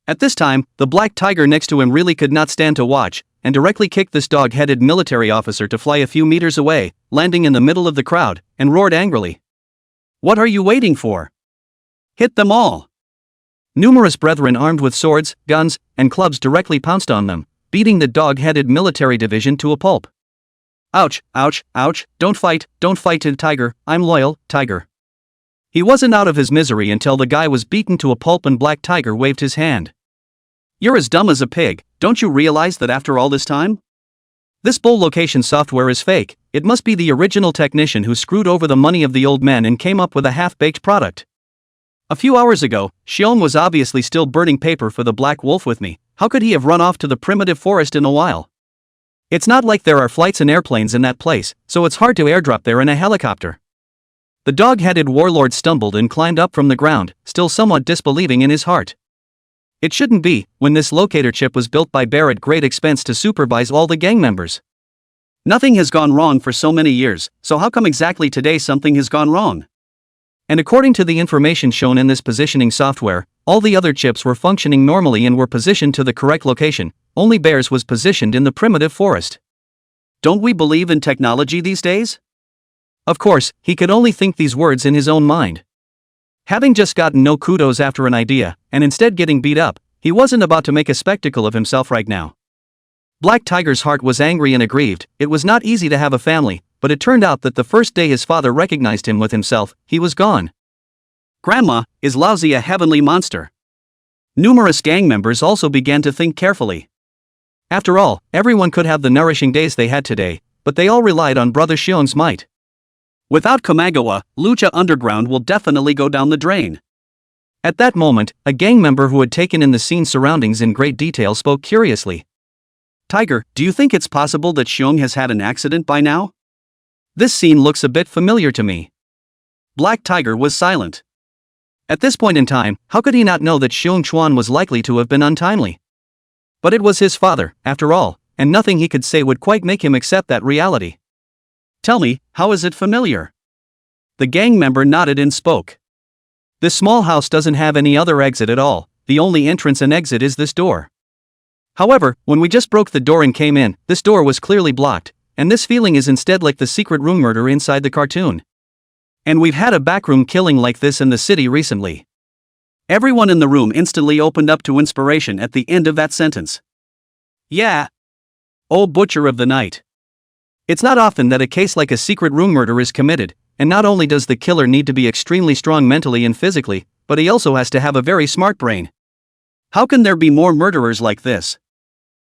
Speaker 1: At this time, the Black Tiger next to him really could not stand to watch, and directly kicked this dog-headed military officer to fly a few meters away, landing in the middle of the crowd, and roared angrily. What are you waiting for? Hit them all! Numerous brethren armed with swords, guns, and clubs directly pounced on them, beating the dog-headed military division to a pulp. Ouch, ouch, ouch, don't fight to Tiger, I'm loyal, Tiger. He wasn't out of his misery until the guy was beaten to a pulp and Black Tiger waved his hand. You're as dumb as a pig, don't you realize that after all this time? This bull location software is fake, it must be the original technician who screwed over the money of the old men and came up with a half-baked product. A few hours ago, Xiong was obviously still burning paper for the Black Wolf with me. How could he have run off to the primitive forest in a while? It's not like there are flights and airplanes in that place, so it's hard to airdrop there in a helicopter. The dog-headed warlord stumbled and climbed up from the ground, still somewhat disbelieving in his heart. It shouldn't be, when this locator chip was built by Bear at great expense to supervise all the gang members. Nothing has gone wrong for so many years, so how come exactly today something has gone wrong? And according to the information shown in this positioning software, all the other chips were functioning normally and were positioned to the correct location, only Bear's was positioned in the primitive forest. Don't we believe in technology these days? Of course, he could only think these words in his own mind. Having just gotten no kudos after an idea, and instead getting beat up, he wasn't about to make a spectacle of himself right now. Black Tiger's heart was angry and aggrieved. It was not easy to have a family, but it turned out that the first day his father recognized him with himself, he was gone. Grandma, is Lousy a heavenly monster? Numerous gang members also began to think carefully. After all, everyone could have the nourishing days they had today, but they all relied on Brother Shion's might. Without Kamagawa, Lucha Underground will definitely go down the drain. At that moment, a gang member who had taken in the scene's surroundings in great detail spoke curiously. Tiger, do you think it's possible that Xiong has had an accident by now? This scene looks a bit familiar to me. Black Tiger was silent. At this point in time, how could he not know that Xiong Chuan was likely to have been untimely? But it was his father, after all, and nothing he could say would quite make him accept that reality. Tell me, how is it familiar? The gang member nodded and spoke. This small house doesn't have any other exit at all, the only entrance and exit is this door. However, when we just broke the door and came in, this door was clearly blocked, and this feeling is instead like the secret room murder inside the cartoon. And we've had a backroom killing like this in the city recently. Everyone in the room instantly opened up to inspiration at the end of that sentence. Yeah. Oh, Butcher of the Night. It's not often that a case like a secret room murder is committed, and not only does the killer need to be extremely strong mentally and physically, but he also has to have a very smart brain. How can there be more murderers like this?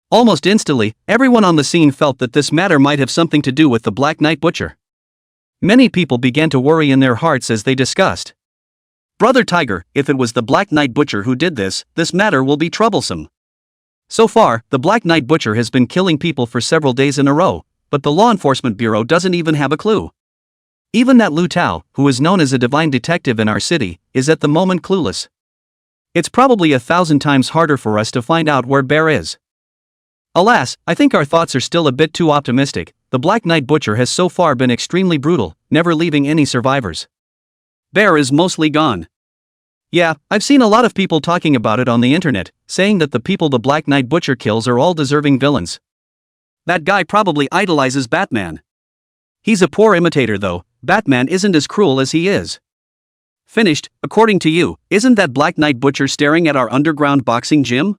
Speaker 1: Almost instantly, everyone on the scene felt that this matter might have something to do with the Black Night Butcher. Many people began to worry in their hearts as they discussed. Brother Tiger, if it was the Black Night Butcher who did this matter will be troublesome. So far, the Black Night Butcher has been killing people for several days in a row, but the Law Enforcement Bureau doesn't even have a clue. Even that Lu Tao, who is known as a divine detective in our city, is at the moment clueless. It's probably 1,000 times harder for us to find out where Bear is. Alas, I think our thoughts are still a bit too optimistic. The Black Knight Butcher has so far been extremely brutal, never leaving any survivors. Bear is mostly gone. Yeah, I've seen a lot of people talking about it on the internet, saying that the people the Black Knight Butcher kills are all deserving villains. That guy probably idolizes Batman. He's a poor imitator though. Batman isn't as cruel as he is. Finished, according to you, isn't that Black Knight Butcher staring at our underground boxing gym?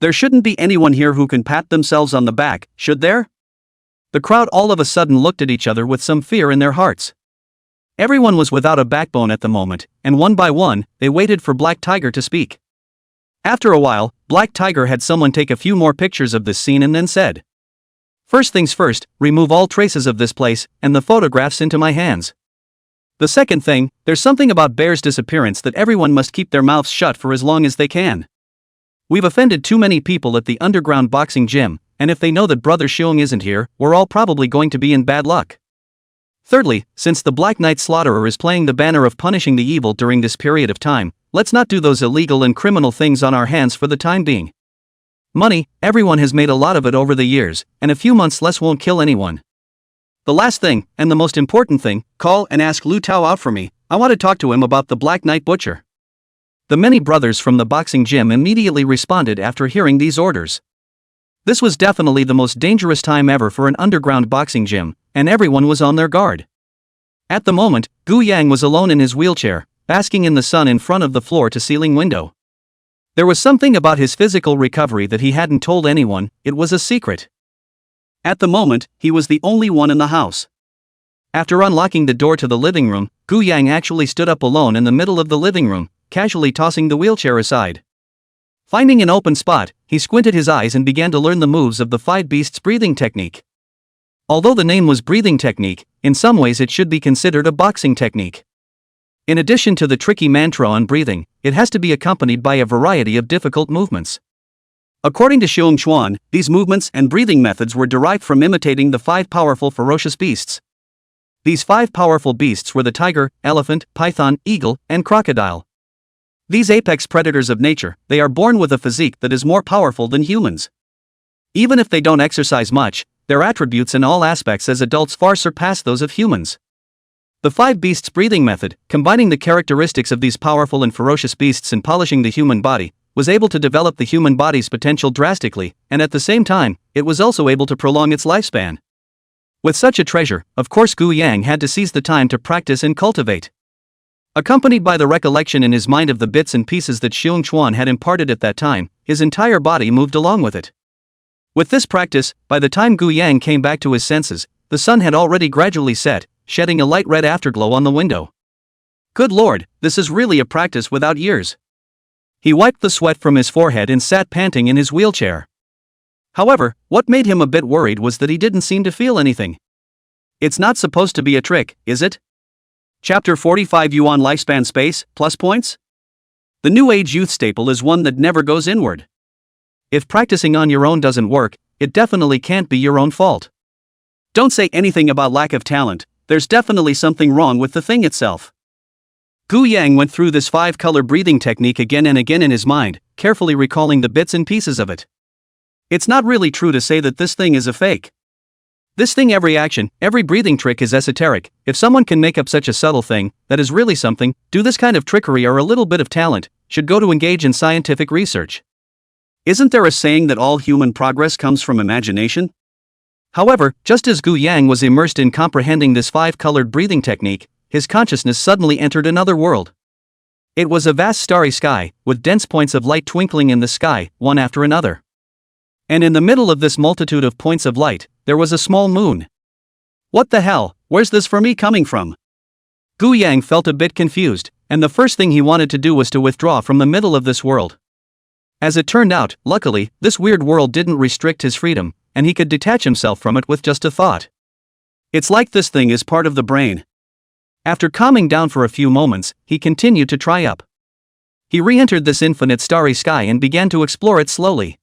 Speaker 1: There shouldn't be anyone here who can pat themselves on the back, should there? The crowd all of a sudden looked at each other with some fear in their hearts. Everyone was without a backbone at the moment, and one by one, they waited for Black Tiger to speak. After a while, Black Tiger had someone take a few more pictures of this scene and then said, "First things first, remove all traces of this place, and the photographs into my hands. The second thing, there's something about Bear's disappearance that everyone must keep their mouths shut for as long as they can. We've offended too many people at the underground boxing gym, and if they know that Brother Xiong isn't here, we're all probably going to be in bad luck. Thirdly, since the Black Knight Slaughterer is playing the banner of punishing the evil during this period of time, let's not do those illegal and criminal things on our hands for the time being. Money, everyone has made a lot of it over the years, and a few months less won't kill anyone. The last thing, and the most important thing, call and ask Lu Tao out for me. I want to talk to him about the Black Knight Butcher." The many brothers from the boxing gym immediately responded after hearing these orders. This was definitely the most dangerous time ever for an underground boxing gym, and everyone was on their guard. At the moment, Gu Yang was alone in his wheelchair, basking in the sun in front of the floor-to-ceiling window. There was something about his physical recovery that he hadn't told anyone. It was a secret. At the moment, he was the only one in the house. After unlocking the door to the living room, Gu Yang actually stood up alone in the middle of the living room, casually tossing the wheelchair aside. Finding an open spot, he squinted his eyes and began to learn the moves of the Five Beasts breathing technique. Although the name was breathing technique, in some ways it should be considered a boxing technique. In addition to the tricky mantra on breathing, it has to be accompanied by a variety of difficult movements. According to Xiong Chuan, these movements and breathing methods were derived from imitating the 5 powerful ferocious beasts. These 5 powerful beasts were the tiger, elephant, python, eagle, and crocodile. These apex predators of nature, they are born with a physique that is more powerful than humans. Even if they don't exercise much, their attributes in all aspects as adults far surpass those of humans. The 5 beasts breathing method, combining the characteristics of these powerful and ferocious beasts and polishing the human body, was able to develop the human body's potential drastically, and at the same time, it was also able to prolong its lifespan. With such a treasure, of course Gu Yang had to seize the time to practice and cultivate. Accompanied by the recollection in his mind of the bits and pieces that Xiong Chuan had imparted at that time, his entire body moved along with it. With this practice, by the time Gu Yang came back to his senses, the sun had already gradually set, shedding a light red afterglow on the window. Good lord, this is really a practice without years. He wiped the sweat from his forehead and sat panting in his wheelchair. However, what made him a bit worried was that he didn't seem to feel anything. It's not supposed to be a trick, is it? Chapter 45 Yuan Lifespan Space, plus points? The New Age youth staple is one that never goes inward. If practicing on your own doesn't work, it definitely can't be your own fault. Don't say anything about lack of talent, there's definitely something wrong with the thing itself. Gu Yang went through this 5-color breathing technique again and again in his mind, carefully recalling the bits and pieces of it. It's not really true to say that this thing is a fake. This thing, every action, every breathing trick is esoteric. If someone can make up such a subtle thing, that is really something, do this kind of trickery or a little bit of talent, should go to engage in scientific research. Isn't there a saying that all human progress comes from imagination? However, just as Gu Yang was immersed in comprehending this 5-colored breathing technique, his consciousness suddenly entered another world. It was a vast starry sky, with dense points of light twinkling in the sky, one after another. And in the middle of this multitude of points of light, there was a small moon. What the hell, where's this for me coming from? Gu Yang felt a bit confused, and the first thing he wanted to do was to withdraw from the middle of this world. As it turned out, luckily, this weird world didn't restrict his freedom, and he could detach himself from it with just a thought. It's like this thing is part of the brain. After calming down for a few moments, he continued to try up. He re-entered this infinite starry sky and began to explore it slowly.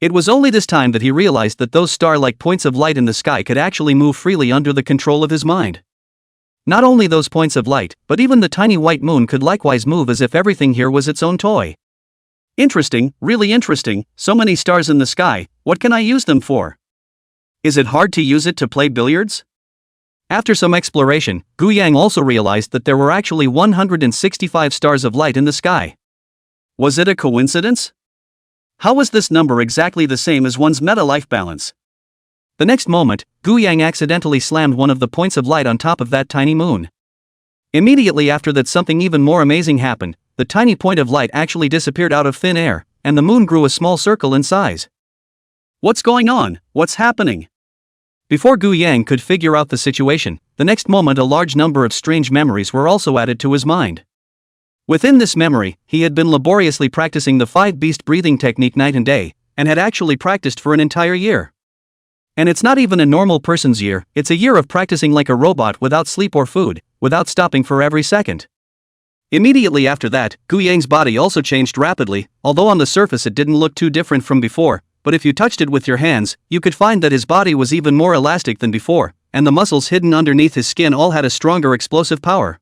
Speaker 1: It was only this time that he realized that those star-like points of light in the sky could actually move freely under the control of his mind. Not only those points of light, but even the tiny white moon could likewise move as if everything here was its own toy. Interesting, really interesting, so many stars in the sky, what can I use them for? Is it hard to use it to play billiards? After some exploration, Gu Yang also realized that there were actually 165 stars of light in the sky. Was it a coincidence? How was this number exactly the same as one's meta-life balance? The next moment, Gu Yang accidentally slammed one of the points of light on top of that tiny moon. Immediately after that, something even more amazing happened. The tiny point of light actually disappeared out of thin air, and the moon grew a small circle in size. What's going on? What's happening? Before Gu Yang could figure out the situation, the next moment a large number of strange memories were also added to his mind. Within this memory, he had been laboriously practicing the 5-beast breathing technique night and day, and had actually practiced for an entire year. And it's not even a normal person's year, it's a year of practicing like a robot without sleep or food, without stopping for every second. Immediately after that, Gu Yang's body also changed rapidly, although on the surface it didn't look too different from before, but if you touched it with your hands, you could find that his body was even more elastic than before, and the muscles hidden underneath his skin all had a stronger explosive power.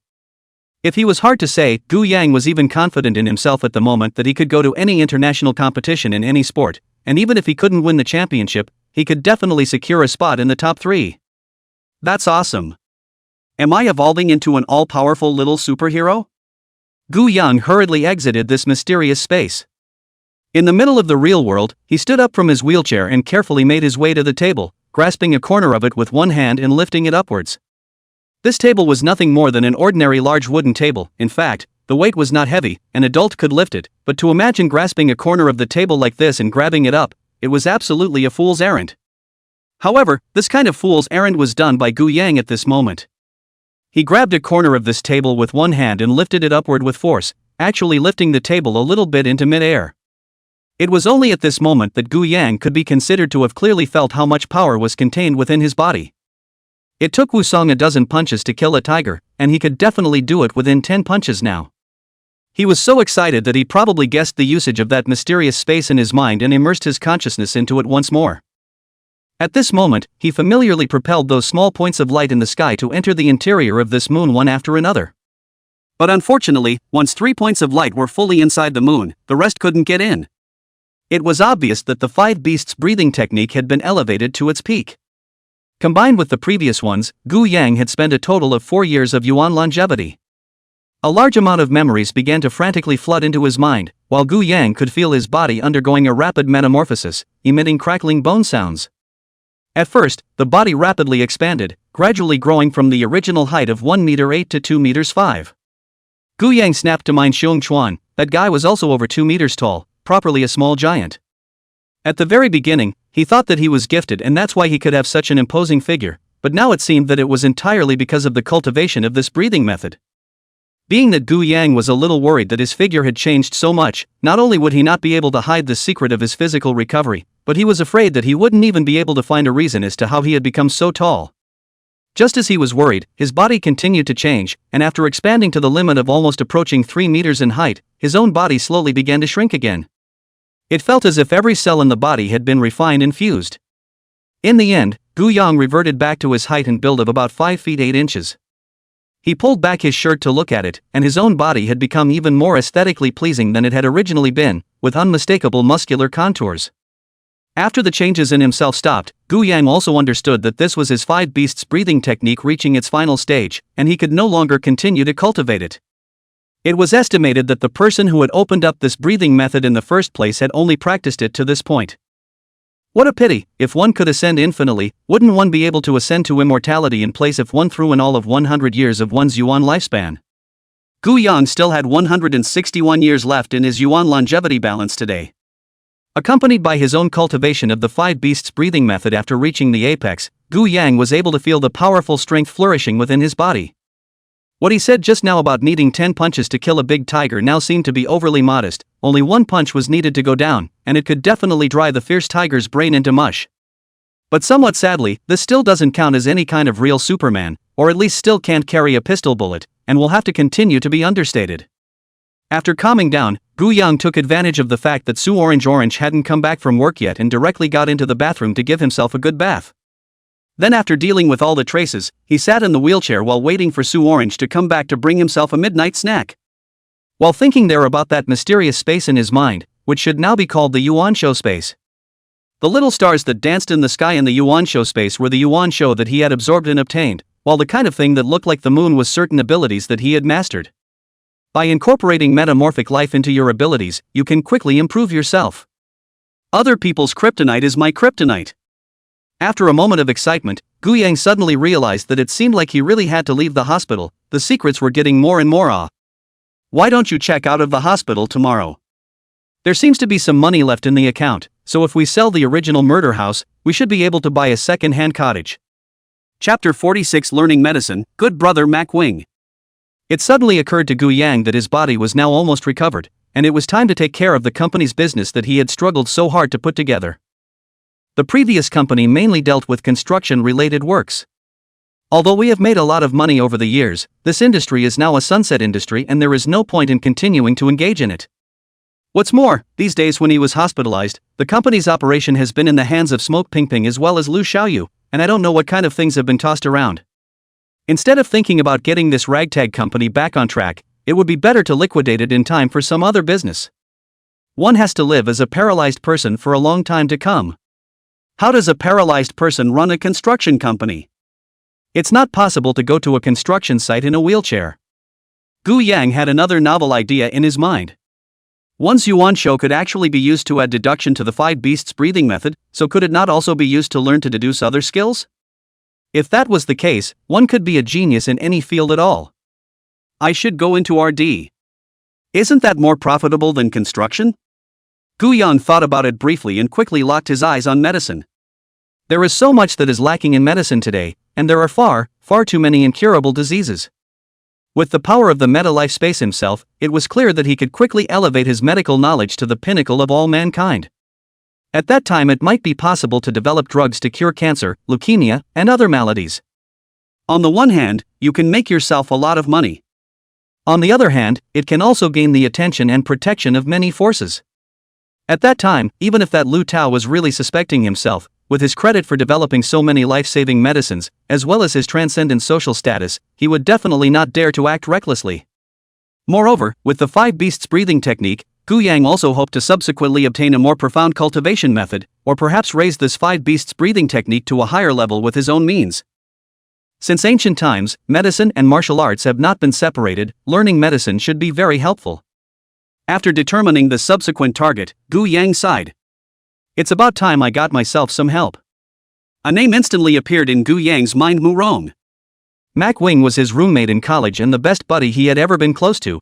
Speaker 1: If he was hard to say, Gu Yang was even confident in himself at the moment that he could go to any international competition in any sport, and even if he couldn't win the championship, he could definitely secure a spot in the top 3. That's awesome. Am I evolving into an all-powerful little superhero? Gu Yang hurriedly exited this mysterious space. In the middle of the real world, he stood up from his wheelchair and carefully made his way to the table, grasping a corner of it with one hand and lifting it upwards. This table was nothing more than an ordinary large wooden table. In fact, the weight was not heavy, an adult could lift it, but to imagine grasping a corner of the table like this and grabbing it up, it was absolutely a fool's errand. However, this kind of fool's errand was done by Gu Yang at this moment. He grabbed a corner of this table with one hand and lifted it upward with force, actually lifting the table a little bit into mid-air. It was only at this moment that Gu Yang could be considered to have clearly felt how much power was contained within his body. It took Wusong a dozen punches to kill a tiger, and he could definitely do it within 10 punches now. He was so excited that he probably guessed the usage of that mysterious space in his mind and immersed his consciousness into it once more. At this moment, he familiarly propelled those small points of light in the sky to enter the interior of this moon one after another. But unfortunately, once 3 points of light were fully inside the moon, the rest couldn't get in. It was obvious that the 5 beasts breathing technique had been elevated to its peak. Combined with the previous ones, Gu Yang had spent a total of 4 years of yuan longevity. A large amount of memories began to frantically flood into his mind, while Gu Yang could feel his body undergoing a rapid metamorphosis, emitting crackling bone sounds. At first, the body rapidly expanded, gradually growing from the original height of 1 meter 8 to 2 meters 5. Gu Yang snapped to mind Xiong Chuan, that guy was also over 2 meters tall, properly a small giant. At the very beginning, he thought that he was gifted and that's why he could have such an imposing figure, but now it seemed that it was entirely because of the cultivation of this breathing method. Being that Gu Yang was a little worried that his figure had changed so much, not only would he not be able to hide the secret of his physical recovery, but he was afraid that he wouldn't even be able to find a reason as to how he had become so tall. Just as he was worried, his body continued to change, and after expanding to the limit of almost approaching 3 meters in height, his own body slowly began to shrink again. It felt as if every cell in the body had been refined and fused. In the end, Gu Yang reverted back to his height and build of about 5 feet 8 inches. He pulled back his shirt to look at it, and his own body had become even more aesthetically pleasing than it had originally been, with unmistakable muscular contours. After the changes in himself stopped, Gu Yang also understood that this was his 5 beasts breathing technique reaching its final stage, and he could no longer continue to cultivate it. It was estimated that the person who had opened up this breathing method in the first place had only practiced it to this point. What a pity, if one could ascend infinitely, wouldn't one be able to ascend to immortality in place if one threw in all of 100 years of one's yuan lifespan? Gu Yang still had 161 years left in his yuan longevity balance today. Accompanied by his own cultivation of the 5 beasts breathing method after reaching the apex, Gu Yang was able to feel the powerful strength flourishing within his body. What he said just now about needing 10 punches to kill a big tiger now seemed to be overly modest. Only 1 punch was needed to go down, and it could definitely dry the fierce tiger's brain into mush. But somewhat sadly, this still doesn't count as any kind of real Superman, or at least still can't carry a pistol bullet, and will have to continue to be understated. After calming down, Gu Yang took advantage of the fact that Su Orange hadn't come back from work yet and directly got into the bathroom to give himself a good bath. Then after dealing with all the traces, he sat in the wheelchair while waiting for Sue Orange to come back to bring himself a midnight snack. While thinking there about that mysterious space in his mind, which should now be called the Yuan Show space. The little stars that danced in the sky in the Yuan Show space were the Yuan Show that he had absorbed and obtained, while the kind of thing that looked like the moon was certain abilities that he had mastered. By incorporating metamorphic life into your abilities, you can quickly improve yourself. Other people's kryptonite is my kryptonite. After a moment of excitement, Gu Yang suddenly realized that it seemed like he really had to leave the hospital. The secrets were getting more and more awe. Why don't you check out of the hospital tomorrow? There seems to be some money left in the account, so if we sell the original murder house, we should be able to buy a second-hand cottage. Chapter 46 Learning Medicine, Good Brother Mac Wing. It suddenly occurred to Gu Yang that his body was now almost recovered, and it was time to take care of the company's business that he had struggled so hard to put together. The previous company mainly dealt with construction-related works. Although we have made a lot of money over the years, this industry is now a sunset industry and there is no point in continuing to engage in it. What's more, these days when he was hospitalized, the company's operation has been in the hands of Smoke Ping Ping as well as Lu Xiaoyu, and I don't know what kind of things have been tossed around. Instead of thinking about getting this ragtag company back on track, it would be better to liquidate it in time for some other business. One has to live as a paralyzed person for a long time to come. How does a paralyzed person run a construction company? It's not possible to go to a construction site in a wheelchair. Gu Yang had another novel idea in his mind. One's Yuan Shou could actually be used to add deduction to the five beasts breathing method, so could it not also be used to learn to deduce other skills? If that was the case, one could be a genius in any field at all. I should go into RD. Isn't that more profitable than construction? Gu Yang thought about it briefly and quickly locked his eyes on medicine. There is so much that is lacking in medicine today, and there are far too many incurable diseases. With the power of the meta-life space himself, it was clear that he could quickly elevate his medical knowledge to the pinnacle of all mankind. At that time it might be possible to develop drugs to cure cancer, leukemia, and other maladies. On the one hand, you can make yourself a lot of money. On the other hand, it can also gain the attention and protection of many forces. At that time, even if that Lu Tao was really suspecting himself, with his credit for developing so many life-saving medicines, as well as his transcendent social status, he would definitely not dare to act recklessly. Moreover, with the five beasts breathing technique, Gu Yang also hoped to subsequently obtain a more profound cultivation method, or perhaps raise this five beasts breathing technique to a higher level with his own means. Since ancient times, medicine and martial arts have not been separated, learning medicine should be very helpful. After determining the subsequent target, Gu Yang sighed. It's about time I got myself some help. A name instantly appeared in Gu Yang's mind: Mu Rong. Mac Wing was his roommate in college and the best buddy he had ever been close to.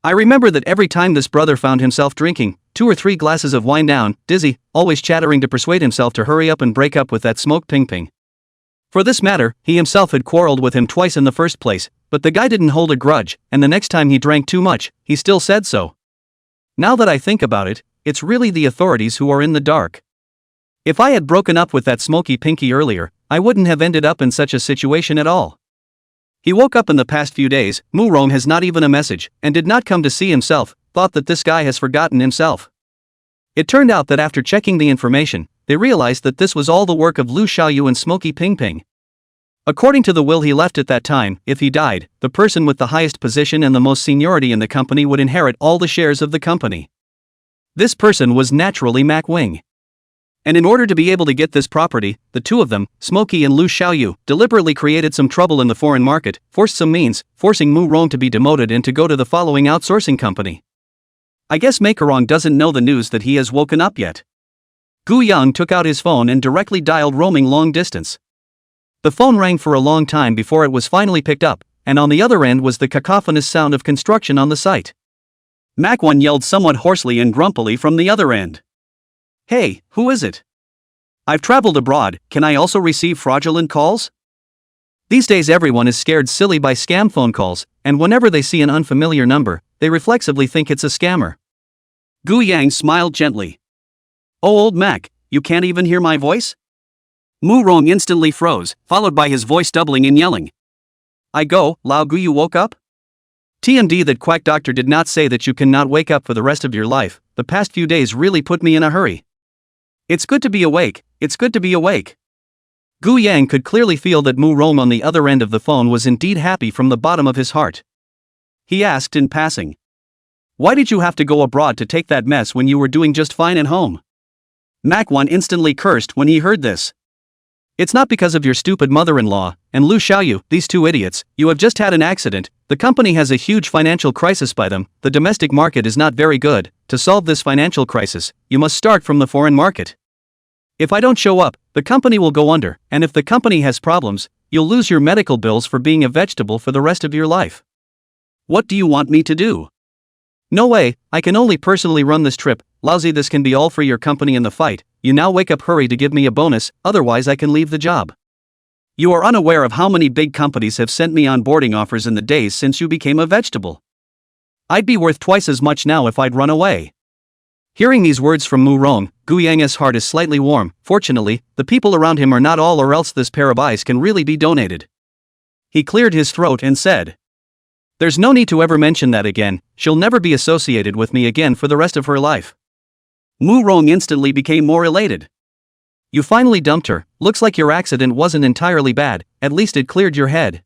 Speaker 1: I remember that every time this brother found himself drinking 2 or 3 glasses of wine down, dizzy, always chattering to persuade himself to hurry up and break up with that Smoke Ping Ping. For this matter, he himself had quarreled with him twice in the first place, but the guy didn't hold a grudge, and the next time he drank too much, he still said so. Now that I think about it, it's really the authorities who are in the dark. If I had broken up with that Smoky Pinky earlier, I wouldn't have ended up in such a situation at all. He woke up in the past few days, Mu Rong has not even a message, and did not come to see himself, thought that this guy has forgotten himself. It turned out that after checking the information, they realized that this was all the work of Lu Xiaoyu and Smoky Ping Ping. According to the will he left at that time, if he died, the person with the highest position and the most seniority in the company would inherit all the shares of the company. This person was naturally Mac Wing. And in order to be able to get this property, the two of them, Smoky and Lu Xiaoyu, deliberately created some trouble in the foreign market, forced some means, forcing Mu Rong to be demoted and to go to the following outsourcing company. I guess Macarong doesn't know the news that he has woken up yet. Gu Yang took out his phone and directly dialed roaming long distance. The phone rang for a long time before it was finally picked up, and on the other end was the cacophonous sound of construction on the site. Mac 1 yelled somewhat hoarsely and grumpily from the other end. Hey, who is it? I've traveled abroad, can I also receive fraudulent calls? These days everyone is scared silly by scam phone calls, and whenever they see an unfamiliar number, they reflexively think it's a scammer. Gu Yang smiled gently. Oh old Mac, you can't even hear my voice? Mu Rong instantly froze, followed by his voice doubling and yelling. I go, Lao Gu, you woke up? TMD, that quack doctor did not say that you cannot wake up for the rest of your life. The past few days really put me in a hurry. It's good to be awake, it's good to be awake. Gu Yang could clearly feel that Mu Rong on the other end of the phone was indeed happy from the bottom of his heart. He asked in passing, "Why did you have to go abroad to take that mess when you were doing just fine at home?" Mak1 instantly cursed when he heard this. "It's not because of your stupid mother-in-law and Lu Xiaoyu, these two idiots. You have just had an accident. The company has a huge financial crisis by them. The domestic market is not very good. To solve this financial crisis, you must start from the foreign market. If I don't show up, the company will go under, and if the company has problems, you'll lose your medical bills for being a vegetable for the rest of your life. What do you want me to do? No way, I can only personally run this trip. Lousy, this can be all for your company in the fight. You now wake up, hurry to give me a bonus, otherwise I can leave the job. You are unaware of how many big companies have sent me onboarding offers in the days since you became a vegetable. I'd be worth twice as much now if I'd run away." Hearing these words from Mu Rong, Gu Yang's heart is slightly warm. Fortunately, the people around him are not all, or else this pair of eyes can really be donated. He cleared his throat and said, "There's no need to ever mention that again. She'll never be associated with me again for the rest of her life." Mu Rong instantly became more elated. "You finally dumped her. Looks like your accident wasn't entirely bad, at least it cleared your head.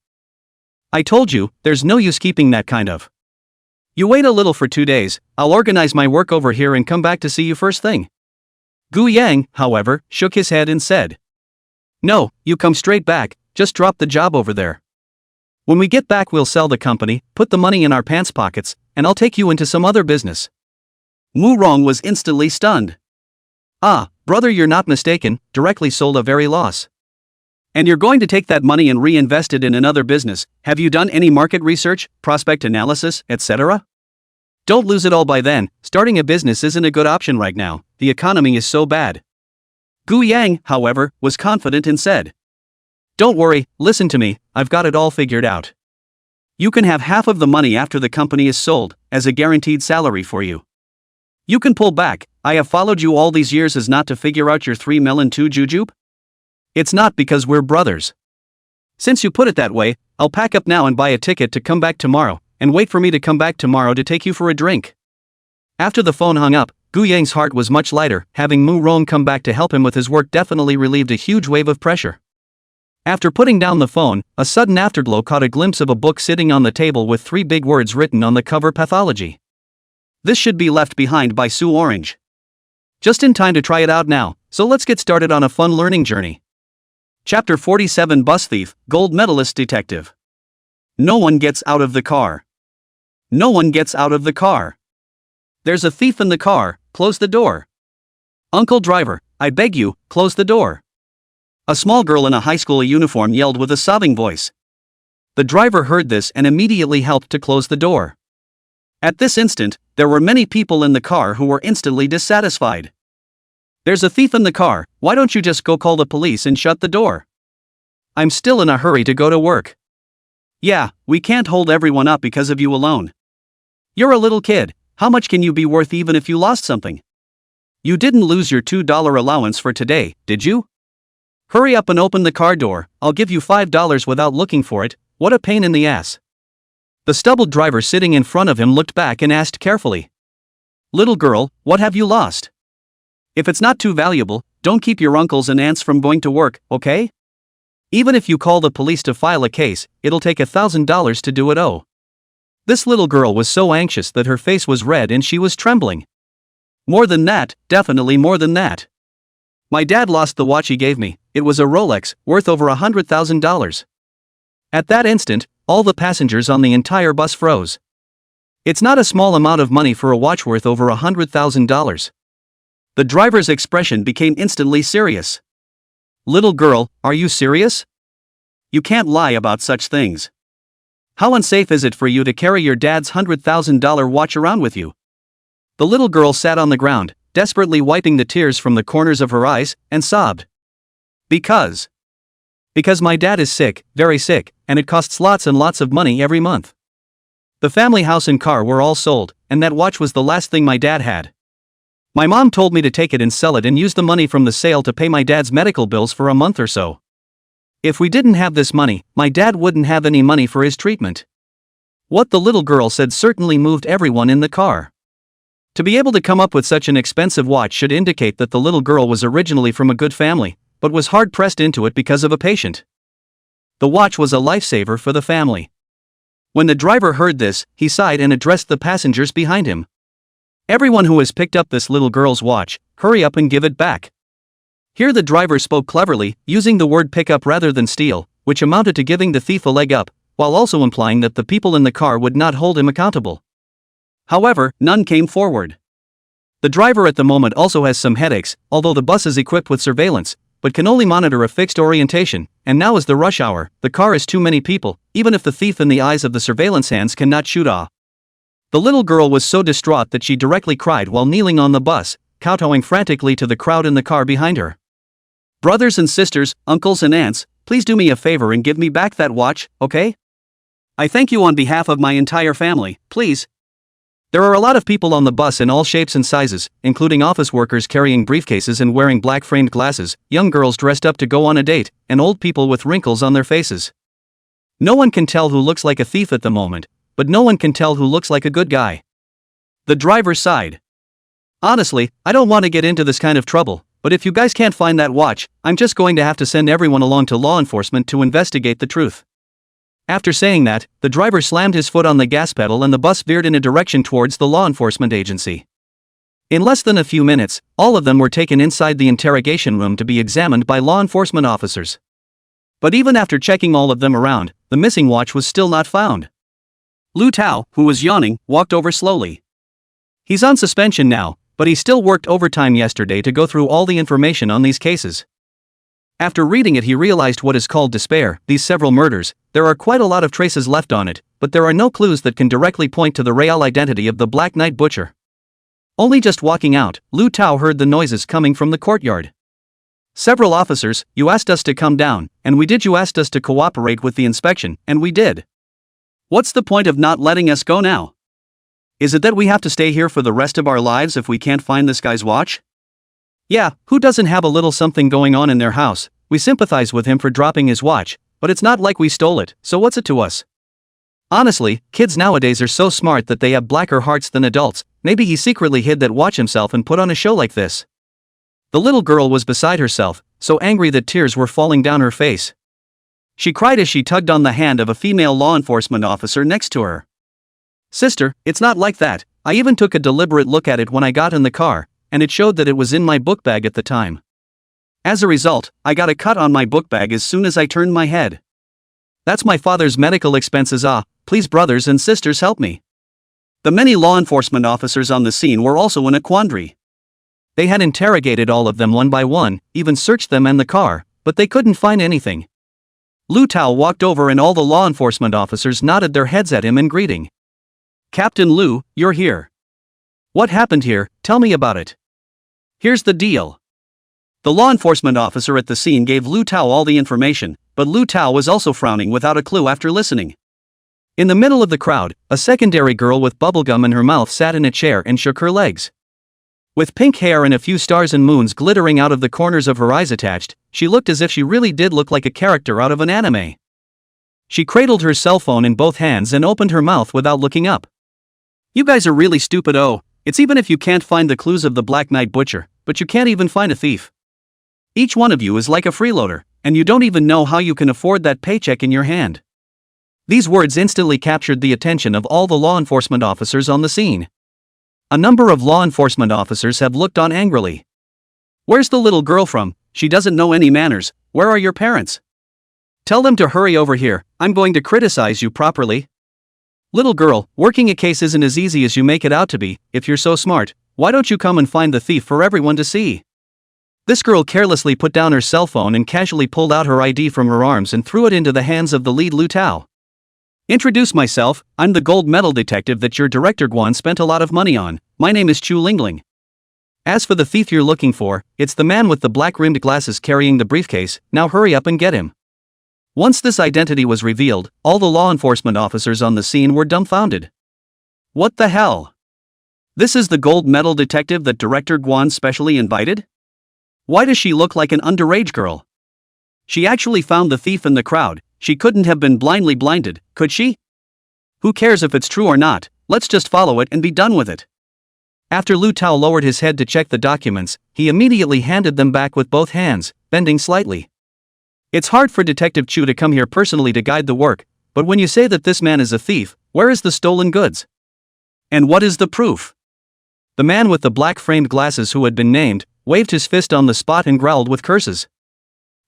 Speaker 1: I told you, there's no use keeping that kind of. You wait a little for 2 days, I'll organize my work over here and come back to see you first thing." Gu Yang, however, shook his head and said, "No, you come straight back, just drop the job over there. When we get back we'll sell the company, put the money in our pants pockets, and I'll take you into some other business." Mu Rong was instantly stunned. "Ah, brother, you're not mistaken, directly sold a very loss. And you're going to take that money and reinvest it in another business. Have you done any market research, prospect analysis, etc.? Don't lose it all by then. Starting a business isn't a good option right now, the economy is so bad." Gu Yang, however, was confident and said, "Don't worry, listen to me, I've got it all figured out. You can have half of the money after the company is sold, as a guaranteed salary for you. You can pull back. I have followed you all these years as not to figure out your 3 melon 2 jujube? It's not because we're brothers. Since you put it that way, I'll pack up now and buy a ticket to come back tomorrow, and wait for me to come back tomorrow to take you for a drink." After the phone hung up, Gu Yang's heart was much lighter. Having Mu Rong come back to help him with his work definitely relieved a huge wave of pressure. After putting down the phone, a sudden afterglow caught a glimpse of a book sitting on the table with 3 big words written on the cover: Pathology. This should be left behind by Sue Orange. Just in time to try it out now, so let's get started on a fun learning journey. Chapter 47: Bus Thief, Gold Medalist Detective. No one gets out of the car. No one gets out of the car. There's a thief in the car, close the door. Uncle driver, I beg you, close the door. A small girl in a high school uniform yelled with a sobbing voice. The driver heard this and immediately helped to close the door. At this instant, there were many people in the car who were instantly dissatisfied. There's a thief in the car, why don't you just go call the police and shut the door? I'm still in a hurry to go to work. Yeah, we can't hold everyone up because of you alone. You're a little kid, how much can you be worth even if you lost something? You didn't lose your $2 allowance for today, did you? Hurry up and open the car door, I'll give you $5 without looking for it, what a pain in the ass. The stubbled driver sitting in front of him looked back and asked carefully. Little girl, what have you lost? If it's not too valuable, don't keep your uncles and aunts from going to work, okay? Even if you call the police to file a case, it'll take $1,000 to do it. Oh. This little girl was so anxious that her face was red and she was trembling. More than that, definitely more than that. My dad lost the watch he gave me, it was a Rolex, worth over $100,000. At that instant, all the passengers on the entire bus froze. It's not a small amount of money for a watch worth over $100,000. The driver's expression became instantly serious. Little girl, are you serious? You can't lie about such things. How unsafe is it for you to carry your dad's $100,000 watch around with you? The little girl sat on the ground, desperately wiping the tears from the corners of her eyes, and sobbed. Because my dad is sick, very sick, and it costs lots and lots of money every month. The family house and car were all sold, and that watch was the last thing my dad had. My mom told me to take it and sell it and use the money from the sale to pay my dad's medical bills for a month or so. If we didn't have this money, my dad wouldn't have any money for his treatment. What the little girl said certainly moved everyone in the car. To be able to come up with such an expensive watch should indicate that the little girl was originally from a good family, but was hard-pressed into it because of a patient. The watch was a lifesaver for the family. When the driver heard this, he sighed and addressed the passengers behind him. "Everyone who has picked up this little girl's watch, hurry up and give it back." Here the driver spoke cleverly, using the word pick up rather than steal, which amounted to giving the thief a leg up, while also implying that the people in the car would not hold him accountable. However, none came forward. The driver at the moment also has some headaches, although the bus is equipped with surveillance, but can only monitor a fixed orientation, and now is the rush hour, the car is too many people, even if the thief in the eyes of the surveillance hands cannot shoot off. The little girl was so distraught that she directly cried while kneeling on the bus, kowtowing frantically to the crowd in the car behind her. "Brothers and sisters, uncles and aunts, please do me a favor and give me back that watch, okay? I thank you on behalf of my entire family, please." There are a lot of people on the bus in all shapes and sizes, including office workers carrying briefcases and wearing black framed glasses, young girls dressed up to go on a date, and old people with wrinkles on their faces. No one can tell who looks like a thief at the moment, but no one can tell who looks like a good guy. The driver sighed. "Honestly, I don't want to get into this kind of trouble, but if you guys can't find that watch, I'm just going to have to send everyone along to law enforcement to investigate the truth." After saying that, the driver slammed his foot on the gas pedal and the bus veered in a direction towards the law enforcement agency. In less than a few minutes, all of them were taken inside the interrogation room to be examined by law enforcement officers. But even after checking all of them around, the missing watch was still not found. Lu Tao, who was yawning, walked over slowly. He's on suspension now, but he still worked overtime yesterday to go through all the information on these cases. After reading it, he realized what is called despair. These several murders, there are quite a lot of traces left on it, but there are no clues that can directly point to the real identity of the Black Knight Butcher. Only just walking out, Lu Tao heard the noises coming from the courtyard. "Several officers, you asked us to come down, and we did. You asked us to cooperate with the inspection, and we did. What's the point of not letting us go now? Is it that we have to stay here for the rest of our lives if we can't find this guy's watch? Yeah, who doesn't have a little something going on in their house? We sympathize with him for dropping his watch, but it's not like we stole it, so what's it to us? Honestly, kids nowadays are so smart that they have blacker hearts than adults. Maybe he secretly hid that watch himself and put on a show like this." The little girl was beside herself, so angry that tears were falling down her face. She cried as she tugged on the hand of a female law enforcement officer next to her. "Sister, it's not like that. I even took a deliberate look at it when I got in the car, and it showed that it was in my book bag at the time. As a result, I got a cut on my book bag as soon as I turned my head. That's my father's medical expenses. Please brothers and sisters, help me." The many law enforcement officers on the scene were also in a quandary. They had interrogated all of them one by one, even searched them and the car, but they couldn't find anything. Lu Tao walked over and all the law enforcement officers nodded their heads at him in greeting. "Captain Lu, you're here. What happened here? Tell me about it." "Here's the deal." The law enforcement officer at the scene gave Lu Tao all the information, but Lu Tao was also frowning without a clue after listening. In the middle of the crowd, a secondary girl with bubblegum in her mouth sat in a chair and shook her legs. With pink hair and a few stars and moons glittering out of the corners of her eyes attached, she looked as if she really did look like a character out of an anime. She cradled her cell phone in both hands and opened her mouth without looking up. "You guys are really stupid. It's even if you can't find the clues of the Black Knight Butcher, but you can't even find a thief. Each one of you is like a freeloader, and you don't even know how you can afford that paycheck in your hand." These words instantly captured the attention of all the law enforcement officers on the scene. A number of law enforcement officers have looked on angrily. "Where's the little girl from? She doesn't know any manners. Where are your parents? Tell them to hurry over here. I'm going to criticize you properly." "Little girl, working a case isn't as easy as you make it out to be. If you're so smart, why don't you come and find the thief for everyone to see?" This girl carelessly put down her cell phone and casually pulled out her ID from her arms and threw it into the hands of the lead Lu Tao. "Introduce myself, I'm the gold medal detective that your director Guan spent a lot of money on. My name is Chu Lingling. As for the thief you're looking for, it's the man with the black-rimmed glasses carrying the briefcase. Now hurry up and get him." Once this identity was revealed, all the law enforcement officers on the scene were dumbfounded. What the hell? This is the gold medal detective that Director Guan specially invited? Why does she look like an underage girl? She actually found the thief in the crowd. She couldn't have been blindly blinded, could she? Who cares if it's true or not? Let's just follow it and be done with it. After Lu Tao lowered his head to check the documents, he immediately handed them back with both hands, bending slightly. It's hard for Detective Chu to come here personally to guide the work, but when you say that this man is a thief, where is the stolen goods? And what is the proof? The man with the black framed glasses who had been named, waved his fist on the spot and growled with curses.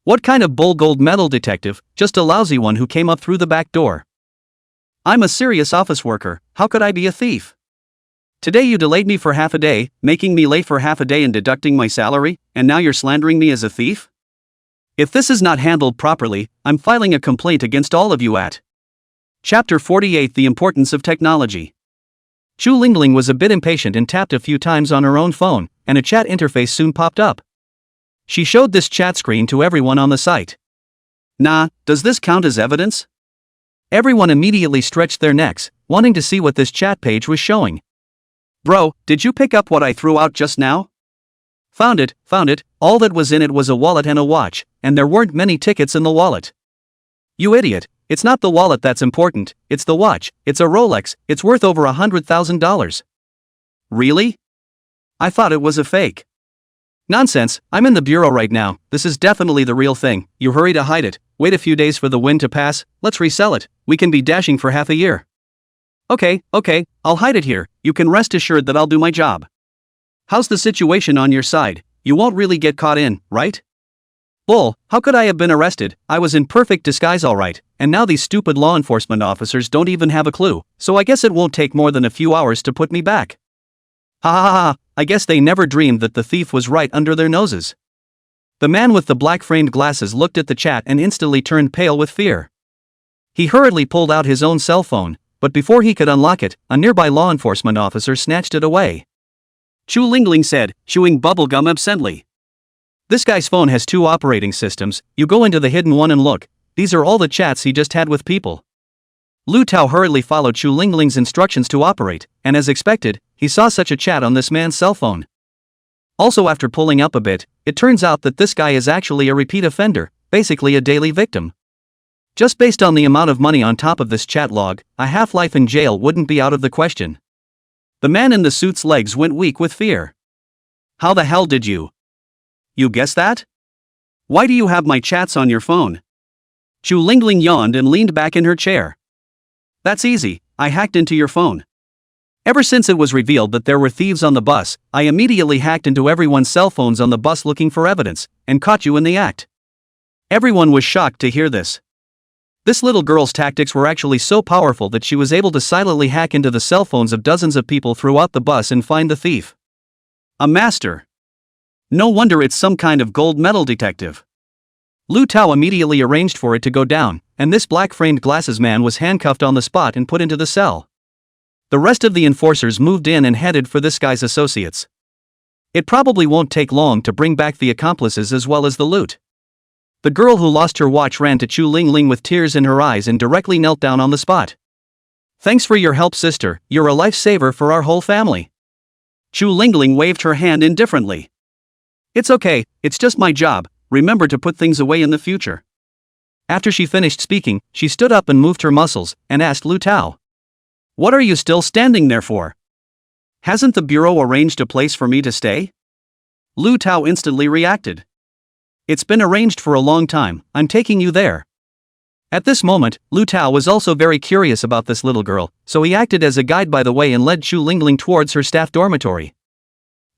Speaker 1: What kind of bull gold medal detective, just a lousy one who came up through the back door. I'm a serious office worker, how could I be a thief? Today you delayed me for half a day, making me late for half a day and deducting my salary, and now you're slandering me as a thief? If this is not handled properly, I'm filing a complaint against all of you at Chapter 48 The Importance of Technology. Chu Lingling was a bit impatient and tapped a few times on her own phone, and a chat interface soon popped up. She showed this chat screen to everyone on the site. Nah, does this count as evidence? Everyone immediately stretched their necks, wanting to see what this chat page was showing. Bro, did you pick up what I threw out just now? Found it, all that was in it was a wallet and a watch, and there weren't many tickets in the wallet. You idiot, it's not the wallet that's important, it's the watch, it's a Rolex, it's worth over $100,000. Really? I thought it was a fake. Nonsense, I'm in the bureau right now, this is definitely the real thing, you hurry to hide it, wait a few days for the wind to pass, let's resell it, we can be dashing for half a year. Okay, I'll hide it here, you can rest assured that I'll do my job. How's the situation on your side? You won't really get caught in, right? Bull, how could I have been arrested? I was in perfect disguise alright, and now these stupid law enforcement officers don't even have a clue, so I guess it won't take more than a few hours to put me back. Ha ha ha, I guess they never dreamed that the thief was right under their noses. The man with the black framed glasses looked at the chat and instantly turned pale with fear. He hurriedly pulled out his own cell phone, but before he could unlock it, a nearby law enforcement officer snatched it away. Chu Lingling said, chewing bubblegum absently. This guy's phone has 2 operating systems, you go into the hidden one and look, these are all the chats he just had with people. Lu Tao hurriedly followed Chu Lingling's instructions to operate, and as expected, he saw such a chat on this man's cell phone. Also after pulling up a bit, it turns out that this guy is actually a repeat offender, basically a daily victim. Just based on the amount of money on top of this chat log, a half-life in jail wouldn't be out of the question. The man in the suit's legs went weak with fear. How the hell did you? You guessed that? Why do you have my chats on your phone? Chu Lingling yawned and leaned back in her chair. That's easy, I hacked into your phone. Ever since it was revealed that there were thieves on the bus, I immediately hacked into everyone's cell phones on the bus looking for evidence, and caught you in the act. Everyone was shocked to hear this. This little girl's tactics were actually so powerful that she was able to silently hack into the cell phones of dozens of people throughout the bus and find the thief. A master. No wonder it's some kind of gold medal detective. Lu Tao immediately arranged for it to go down, and this black-framed glasses man was handcuffed on the spot and put into the cell. The rest of the enforcers moved in and headed for this guy's associates. It probably won't take long to bring back the accomplices as well as the loot. The girl who lost her watch ran to Chu Lingling with tears in her eyes and directly knelt down on the spot. Thanks for your help, sister, you're a lifesaver for our whole family. Chu Lingling waved her hand indifferently. It's okay, it's just my job, remember to put things away in the future. After she finished speaking, she stood up and moved her muscles, and asked Lu Tao. What are you still standing there for? Hasn't the bureau arranged a place for me to stay? Lu Tao instantly reacted. It's been arranged for a long time, I'm taking you there. At this moment, Lu Tao was also very curious about this little girl, so he acted as a guide by the way and led Chu Lingling towards her staff dormitory.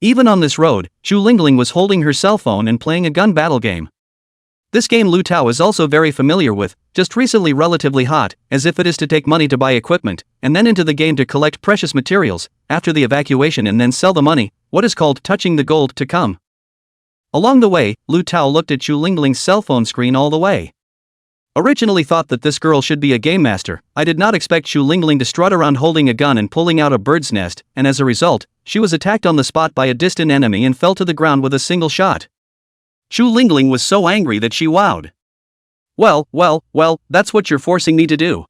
Speaker 1: Even on this road, Chu Lingling was holding her cell phone and playing a gun battle game. This game Lu Tao is also very familiar with, just recently relatively hot, as if it is to take money to buy equipment, and then into the game to collect precious materials, after the evacuation and then sell the money, what is called touching the gold to come. Along the way, Lu Tao looked at Chu Lingling's cell phone screen all the way. Originally thought that this girl should be a game master, I did not expect Chu Lingling to strut around holding a gun and pulling out a bird's nest, and as a result, she was attacked on the spot by a distant enemy and fell to the ground with a single shot. Chu Lingling was so angry that she wowed. Well, that's what you're forcing me to do.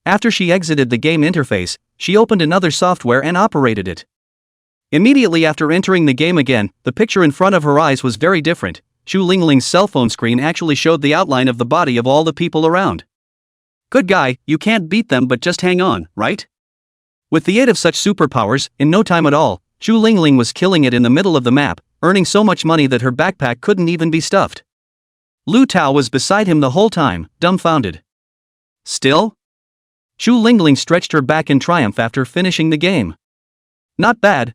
Speaker 1: After she exited the game interface, she opened another software and operated it. Immediately after entering the game again, the picture in front of her eyes was very different. Chu Lingling's cell phone screen actually showed the outline of the body of all the people around. Good guy, you can't beat them, but just hang on, right? With the aid of such superpowers, in no time at all, Chu Lingling was killing it in the middle of the map, earning so much money that her backpack couldn't even be stuffed. Lu Tao was beside him the whole time, dumbfounded. Still? Xu Lingling stretched her back in triumph after finishing the game. Not bad,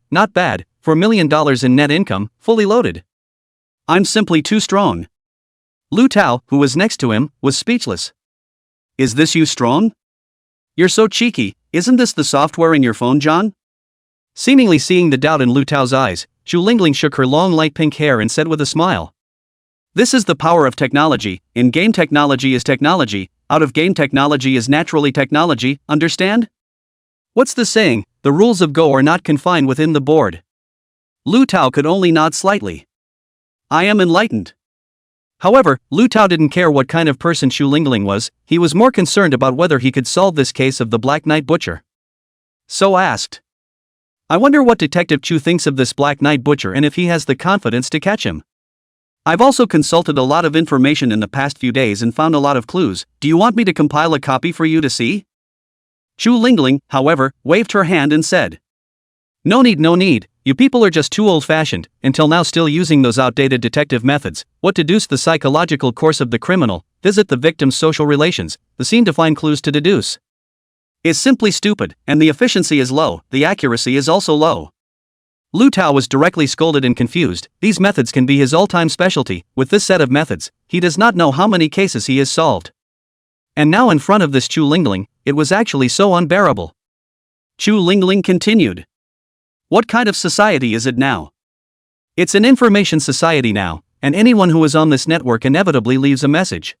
Speaker 1: for $1 million in net income, fully loaded. I'm simply too strong. Lu Tao, who was next to him, was speechless. Is this you strong? You're so cheeky, isn't this the software in your phone, John? Seemingly seeing the doubt in Lu Tao's eyes, Xu Lingling shook her long light pink hair and said with a smile. This is the power of technology. In-game technology is technology, out-of-game technology is naturally technology, understand? What's the saying? The rules of Go are not confined within the board. Lu Tao could only nod slightly. I am enlightened. However, Lu Tao didn't care what kind of person Xu Lingling was, he was more concerned about whether he could solve this case of the Black Knight Butcher. So asked. I wonder what Detective Chu thinks of this Black Knight Butcher and if he has the confidence to catch him. I've also consulted a lot of information in the past few days and found a lot of clues. Do you want me to compile a copy for you to see? Xu Lingling, however, waved her hand and said. No need. You people are just too old-fashioned, until now still using those outdated detective methods. What deduce the psychological course of the criminal, visit the victim's social relations, the scene to find clues to deduce. Is simply stupid, and the efficiency is low, the accuracy is also low. Lu Tao was directly scolded and confused. These methods can be his all-time specialty. With this set of methods, he does not know how many cases he has solved. And now in front of this Xu Lingling, it was actually so unbearable. Xu Lingling continued. What kind of society is it now? It's an information society now, and anyone who is on this network inevitably leaves a message.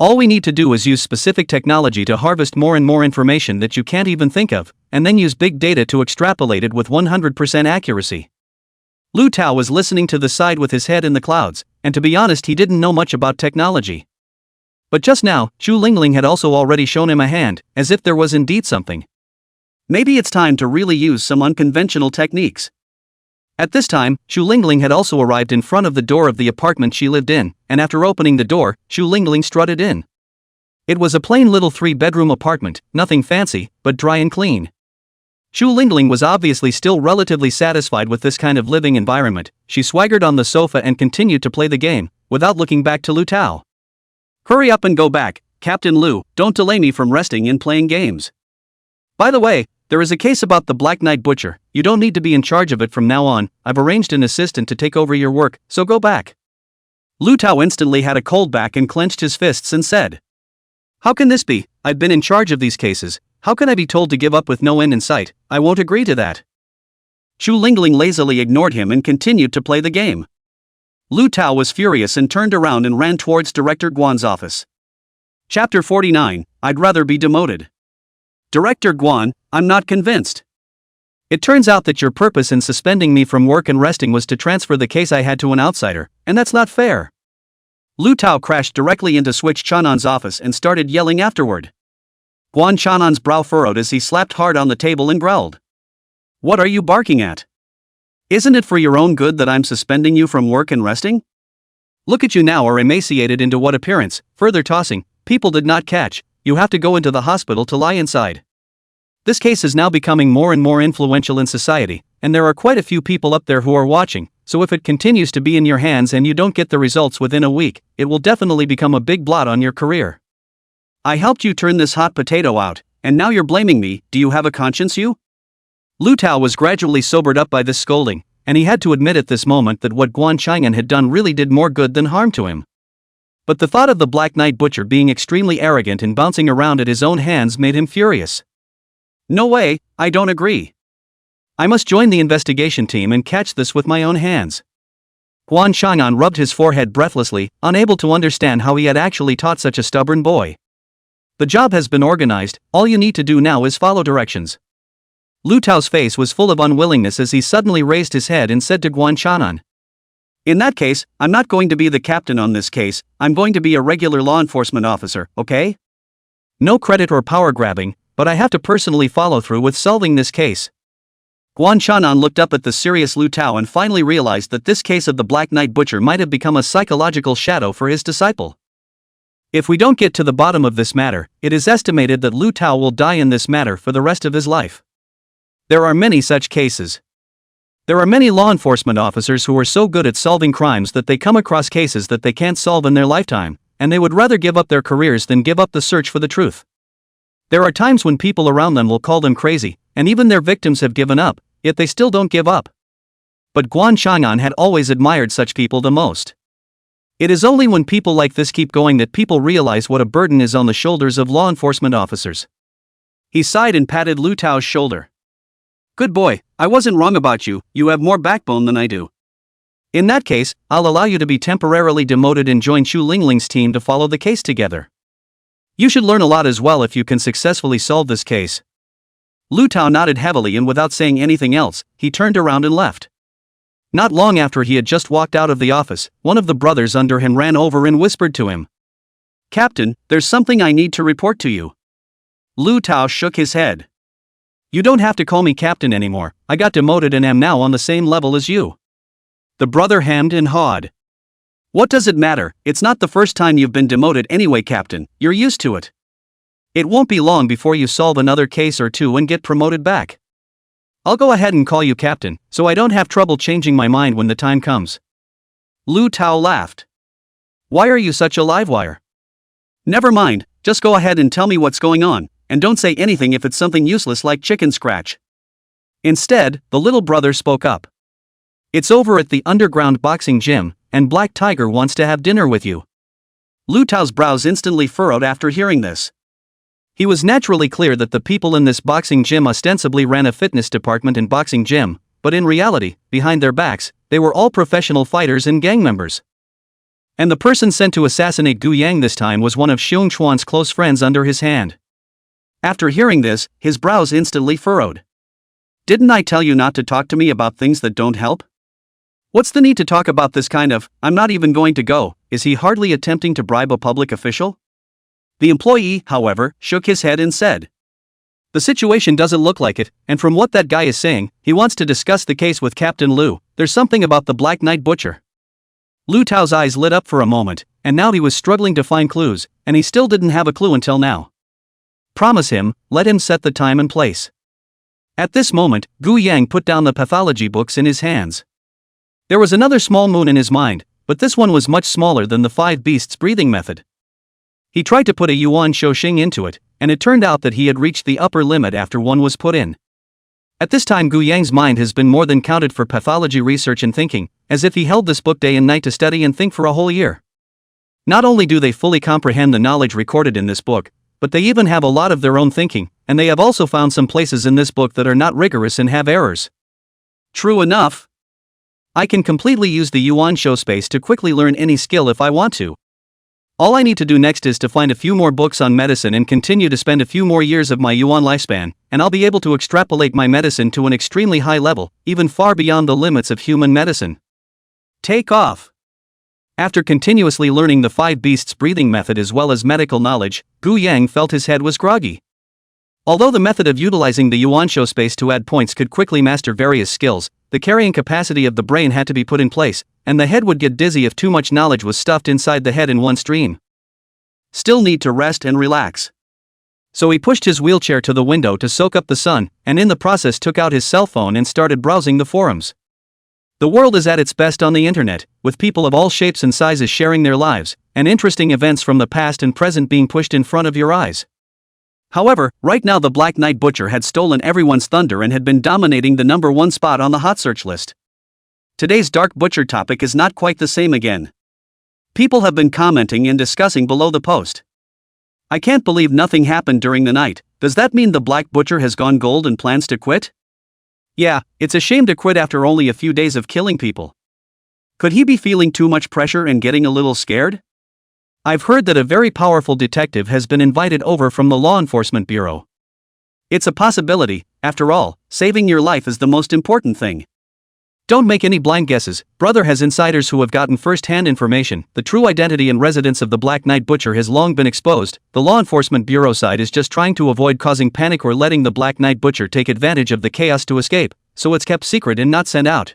Speaker 1: All we need to do is use specific technology to harvest more and more information that you can't even think of, and then use big data to extrapolate it with 100% accuracy. Lu Tao was listening to the side with his head in the clouds, and to be honest he didn't know much about technology. But just now, Xu Lingling had also already shown him a hand, as if there was indeed something. Maybe it's time to really use some unconventional techniques. At this time, Xu Lingling had also arrived in front of the door of the apartment she lived in, and after opening the door, Xu Lingling strutted in. It was a plain little 3-bedroom apartment, nothing fancy, but dry and clean. Xu Lingling was obviously still relatively satisfied with this kind of living environment. She swaggered on the sofa and continued to play the game, without looking back to Lu Tao. Hurry up and go back, Captain Lu, don't delay me from resting and playing games. By the way, there is a case about the Black Knight Butcher. You don't need to be in charge of it from now on. I've arranged an assistant to take over your work, so go back. Lu Tao instantly had a cold back and clenched his fists and said. How can this be? I've been in charge of these cases. How can I be told to give up with no end in sight? I won't agree to that. Xu Lingling lazily ignored him and continued to play the game. Lu Tao was furious and turned around and ran towards Director Guan's office. Chapter 49, I'd rather be demoted. Director Guan, I'm not convinced. It turns out that your purpose in suspending me from work and resting was to transfer the case I had to an outsider, and that's not fair. Lu Tao crashed directly into Switch Chanan's office and started yelling afterward. Guan Chanan's brow furrowed as he slapped hard on the table and growled. What are you barking at? Isn't it for your own good that I'm suspending you from work and resting? Look at you now, are emaciated into what appearance, further tossing, people did not catch, you have to go into the hospital to lie inside. This case is now becoming more and more influential in society, and there are quite a few people up there who are watching, so if it continues to be in your hands and you don't get the results within a week, it will definitely become a big blot on your career. I helped you turn this hot potato out, and now you're blaming me. Do you have a conscience, you? Lu Tao was gradually sobered up by this scolding, and he had to admit at this moment that what Guan Chang'an had done really did more good than harm to him. But the thought of the Black Knight Butcher being extremely arrogant and bouncing around at his own hands made him furious. No way, I don't agree. I must join the investigation team and catch this with my own hands. Guan Chang'an rubbed his forehead breathlessly, unable to understand how he had actually taught such a stubborn boy. The job has been organized, all you need to do now is follow directions. Lu Tao's face was full of unwillingness as he suddenly raised his head and said to Guan Chang'an. In that case, I'm not going to be the captain on this case, I'm going to be a regular law enforcement officer, okay? No credit or power grabbing, but I have to personally follow through with solving this case. Guan Chang'an looked up at the serious Lu Tao and finally realized that this case of the Black Knight Butcher might have become a psychological shadow for his disciple. If we don't get to the bottom of this matter, it is estimated that Lu Tao will die in this matter for the rest of his life. There are many such cases. There are many law enforcement officers who are so good at solving crimes that they come across cases that they can't solve in their lifetime, and they would rather give up their careers than give up the search for the truth. There are times when people around them will call them crazy, and even their victims have given up, yet they still don't give up. But Guan Chang'an had always admired such people the most. It is only when people like this keep going that people realize what a burden is on the shoulders of law enforcement officers. He sighed and patted Lu Tao's shoulder. Good boy, I wasn't wrong about you, you have more backbone than I do. In that case, I'll allow you to be temporarily demoted and join Chu Lingling's team to follow the case together. You should learn a lot as well if you can successfully solve this case. Lu Tao nodded heavily, and without saying anything else, he turned around and left. Not long after he had just walked out of the office, one of the brothers under him ran over and whispered to him. Captain, there's something I need to report to you. Lu Tao shook his head. You don't have to call me captain anymore, I got demoted and am now on the same level as you. The brother hemmed and hawed. What does it matter, it's not the first time you've been demoted anyway, Captain, you're used to it. It won't be long before you solve another case or two and get promoted back. I'll go ahead and call you captain, so I don't have trouble changing my mind when the time comes. Lu Tao laughed. Why are you such a livewire? Never mind, just go ahead and tell me what's going on, and don't say anything if it's something useless like chicken scratch. Instead, the little brother spoke up. It's over at the underground boxing gym, and Black Tiger wants to have dinner with you. Lu Tao's brows instantly furrowed after hearing this. He was naturally clear that the people in this boxing gym ostensibly ran a fitness department and boxing gym, but in reality, behind their backs, they were all professional fighters and gang members. And the person sent to assassinate Gu Yang this time was one of Xiong Chuan's close friends under his hand. After hearing this, his brows instantly furrowed. Didn't I tell you not to talk to me about things that don't help? What's the need to talk about this kind of, I'm not even going to go, is he hardly attempting to bribe a public official? The employee, however, shook his head and said. The situation doesn't look like it, and from what that guy is saying, he wants to discuss the case with Captain Lu. There's something about the Black Knight Butcher. Lu Tao's eyes lit up for a moment, and now he was struggling to find clues, and he still didn't have a clue until now. Promise him, let him set the time and place. At this moment, Gu Yang put down the pathology books in his hands. There was another small moon in his mind, but this one was much smaller than the 5 beasts breathing method. He tried to put a Yuan Shouxing into it, and it turned out that he had reached the upper limit after one was put in. At this time, Gu Yang's mind has been more than counted for pathology research and thinking, as if he held this book day and night to study and think for a whole year. Not only do they fully comprehend the knowledge recorded in this book, but they even have a lot of their own thinking, and they have also found some places in this book that are not rigorous and have errors. True enough. I can completely use the Yuan Shou space to quickly learn any skill if I want to. All I need to do next is to find a few more books on medicine and continue to spend a few more years of my Yuan lifespan, and I'll be able to extrapolate my medicine to an extremely high level, even far beyond the limits of human medicine. Take off. After continuously learning the 5 beasts breathing method as well as medical knowledge, Gu Yang felt his head was groggy. Although the method of utilizing the Yuan Shou space to add points could quickly master various skills, the carrying capacity of the brain had to be put in place, and the head would get dizzy if too much knowledge was stuffed inside the head in one stream. Still need to rest and relax. So he pushed his wheelchair to the window to soak up the sun, and in the process took out his cell phone and started browsing the forums. The world is at its best on the internet, with people of all shapes and sizes sharing their lives, and interesting events from the past and present being pushed in front of your eyes. However, right now the Black Knight Butcher had stolen everyone's thunder and had been dominating the #1 spot on the hot search list. Today's Dark Butcher topic is not quite the same again. People have been commenting and discussing below the post. I can't believe nothing happened during the night. Does that mean the Black Butcher has gone gold and plans to quit? Yeah, it's a shame to quit after only a few days of killing people. Could he be feeling too much pressure and getting a little scared? I've heard that a very powerful detective has been invited over from the Law Enforcement Bureau. It's a possibility, after all, saving your life is the most important thing. Don't make any blind guesses, brother has insiders who have gotten first-hand information. The true identity and residence of the Black Knight Butcher has long been exposed. The Law Enforcement Bureau side is just trying to avoid causing panic or letting the Black Knight Butcher take advantage of the chaos to escape, so it's kept secret and not sent out.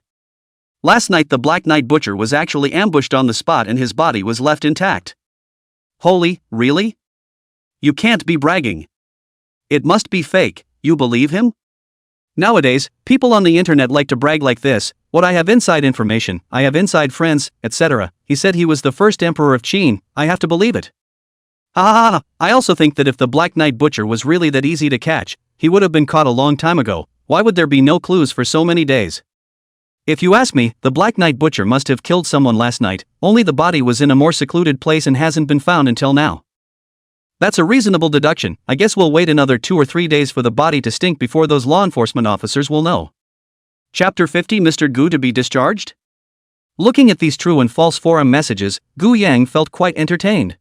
Speaker 1: Last night the Black Knight Butcher was actually ambushed on the spot and his body was left intact. Holy, really? You can't be bragging. It must be fake, you believe him? Nowadays, people on the internet like to brag like this: what, I have inside information, I have inside friends, etc. He said he was the first emperor of Qin, I have to believe it. Ha ha ha, I also think that if the Black Knight Butcher was really that easy to catch, he would have been caught a long time ago. Why would there be no clues for so many days? If you ask me, the Black Knight Butcher must have killed someone last night, only the body was in a more secluded place and hasn't been found until now. That's a reasonable deduction. I guess we'll wait another 2 or 3 days for the body to stink before those law enforcement officers will know. Chapter 50, Mr. Gu to be discharged? Looking at these true and false forum messages, Gu Yang felt quite entertained.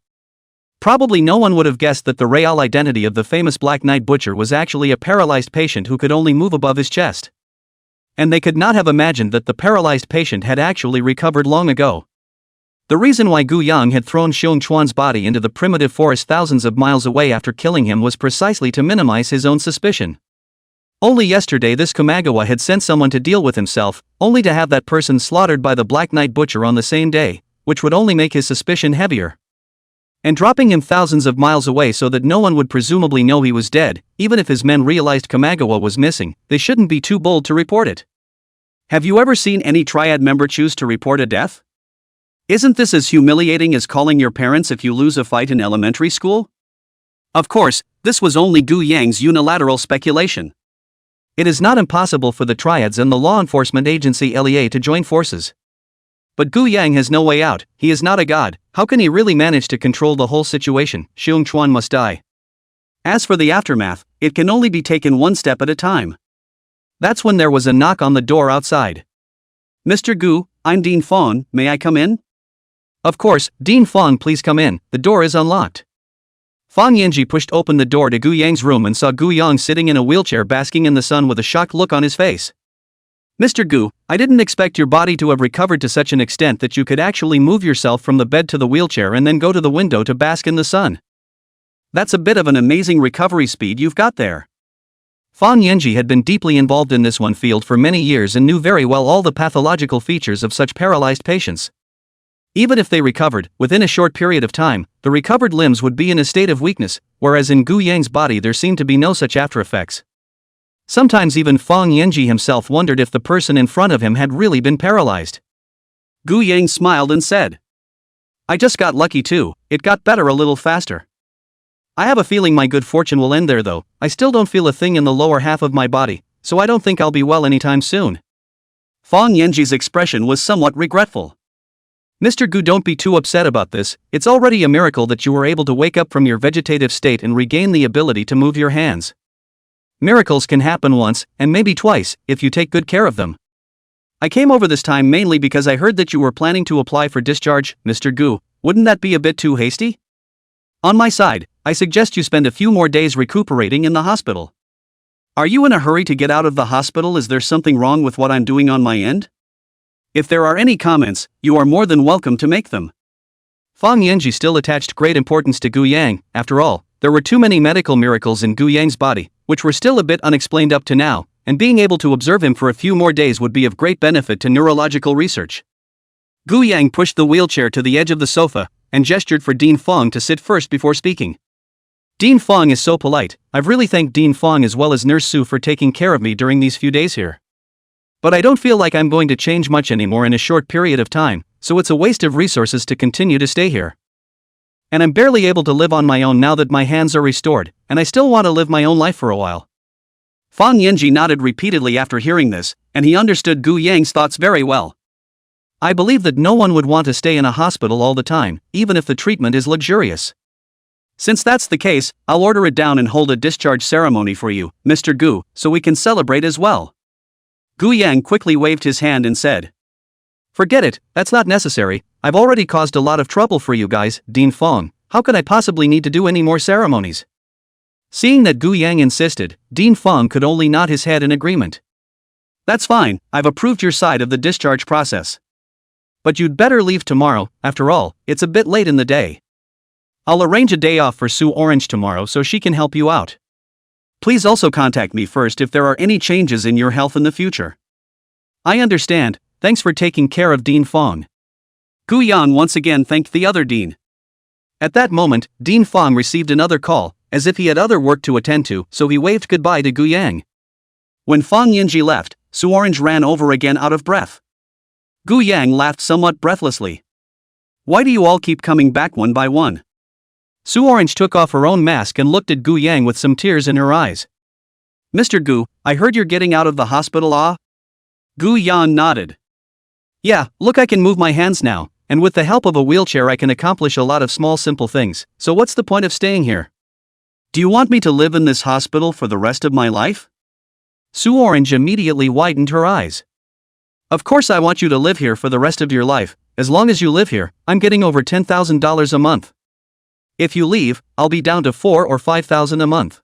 Speaker 1: Probably no one would have guessed that the real identity of the famous Black Knight Butcher was actually a paralyzed patient who could only move above his chest. And they could not have imagined that the paralyzed patient had actually recovered long ago. The reason why Gu Yang had thrown Xiong Chuan's body into the primitive forest thousands of miles away after killing him was precisely to minimize his own suspicion. Only yesterday this Kamagawa had sent someone to deal with himself, only to have that person slaughtered by the Black Knight Butcher on the same day, which would only make his suspicion heavier. And dropping him thousands of miles away so that no one would presumably know he was dead, even if his men realized Kamagawa was missing, they shouldn't be too bold to report it. Have you ever seen any triad member choose to report a death? Isn't this as humiliating as calling your parents if you lose a fight in elementary school? Of course, this was only Gu Yang's unilateral speculation. It is not impossible for the triads and the law enforcement agency LEA to join forces. But Gu Yang has no way out. He is not a god. How can he really manage to control the whole situation? Xiong Chuan must die. As for the aftermath, it can only be taken one step at a time. That's when there was a knock on the door outside. Mr. Gu, I'm Dean Fong, may I come in? Of course, Dean Fong, please come in, the door is unlocked. Fang Yanji pushed open the door to Gu Yang's room and saw Gu Yang sitting in a wheelchair basking in the sun with a shocked look on his face. Mr. Gu, I didn't expect your body to have recovered to such an extent that you could actually move yourself from the bed to the wheelchair and then go to the window to bask in the sun. That's a bit of an amazing recovery speed you've got there. Fang Yanji had been deeply involved in this one field for many years and knew very well all the pathological features of such paralyzed patients. Even if they recovered, within a short period of time, the recovered limbs would be in a state of weakness, whereas in Gu Yang's body there seemed to be no such after effects. Sometimes even Fang Yanji himself wondered if the person in front of him had really been paralyzed. Gu Yang smiled and said, I just got lucky too, it got better a little faster. I have a feeling my good fortune will end there though. I still don't feel a thing in the lower half of my body, so I don't think I'll be well anytime soon. Fang Yanji's expression was somewhat regretful. Mr. Gu, don't be too upset about this, it's already a miracle that you were able to wake up from your vegetative state and regain the ability to move your hands. Miracles can happen once, and maybe twice, if you take good care of them. I came over this time mainly because I heard that you were planning to apply for discharge, Mr. Gu. Wouldn't that be a bit too hasty? On my side, I suggest you spend a few more days recuperating in the hospital. Are you in a hurry to get out of the hospital? Is there something wrong with what I'm doing on my end? If there are any comments, you are more than welcome to make them. Fang Yanji still attached great importance to Gu Yang. After all, there were too many medical miracles in Gu Yang's body, which were still a bit unexplained up to now, and being able to observe him for a few more days would be of great benefit to neurological research. Gu Yang pushed the wheelchair to the edge of the sofa, and gestured for Dean Fong to sit first before speaking. Dean Fong is so polite. I've really thanked Dean Fong as well as Nurse Sue for taking care of me during these few days here. But I don't feel like I'm going to change much anymore in a short period of time, so it's a waste of resources to continue to stay here. And I'm barely able to live on my own now that my hands are restored, and I still want to live my own life for a while. Fang Yanji nodded repeatedly after hearing this, and he understood Gu Yang's thoughts very well. I believe that no one would want to stay in a hospital all the time, even if the treatment is luxurious. Since that's the case, I'll order it down and hold a discharge ceremony for you, Mr. Gu, so we can celebrate as well. Gu Yang quickly waved his hand and said, Forget it, that's not necessary, I've already caused a lot of trouble for you guys, Dean Fong, how could I possibly need to do any more ceremonies? Seeing that Gu Yang insisted, Dean Fong could only nod his head in agreement. That's fine, I've approved your side of the discharge process. But you'd better leave tomorrow, after all, it's a bit late in the day. I'll arrange a day off for Sue Orange tomorrow so she can help you out. Please also contact me first if there are any changes in your health in the future. I understand, thanks for taking care of Dean Fong. Gu Yan once again thanked the other Dean. At that moment, Dean Fong received another call, as if he had other work to attend to, so he waved goodbye to Gu Yang. When Fang Yinji left, Su Orange ran over again out of breath. Gu Yang laughed somewhat breathlessly. Why do you all keep coming back one by one? Su Orange took off her own mask and looked at Gu Yang with some tears in her eyes. Mr. Gu, I heard you're getting out of the hospital, ah? Gu Yan nodded. Yeah, look, I can move my hands now, and with the help of a wheelchair I can accomplish a lot of small simple things, so what's the point of staying here? Do you want me to live in this hospital for the rest of my life? Su Orange immediately widened her eyes. Of course I want you to live here for the rest of your life. As long as you live here, I'm getting over $10,000 a month. If you leave, I'll be down to $4,000 or $5,000 a month.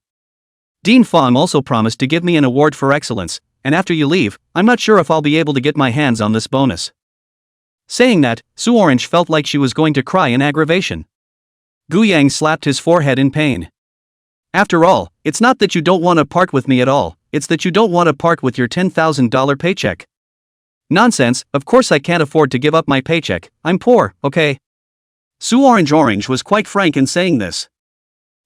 Speaker 1: Dean Fong also promised to give me an award for excellence, and after you leave, I'm not sure if I'll be able to get my hands on this bonus. Saying that, Su Orange felt like she was going to cry in aggravation. Gu Yang slapped his forehead in pain. After all, it's not that you don't want to part with me at all, it's that you don't want to part with your $10,000 paycheck. Nonsense, of course I can't afford to give up my paycheck, I'm poor, okay? Su Orange was quite frank in saying this.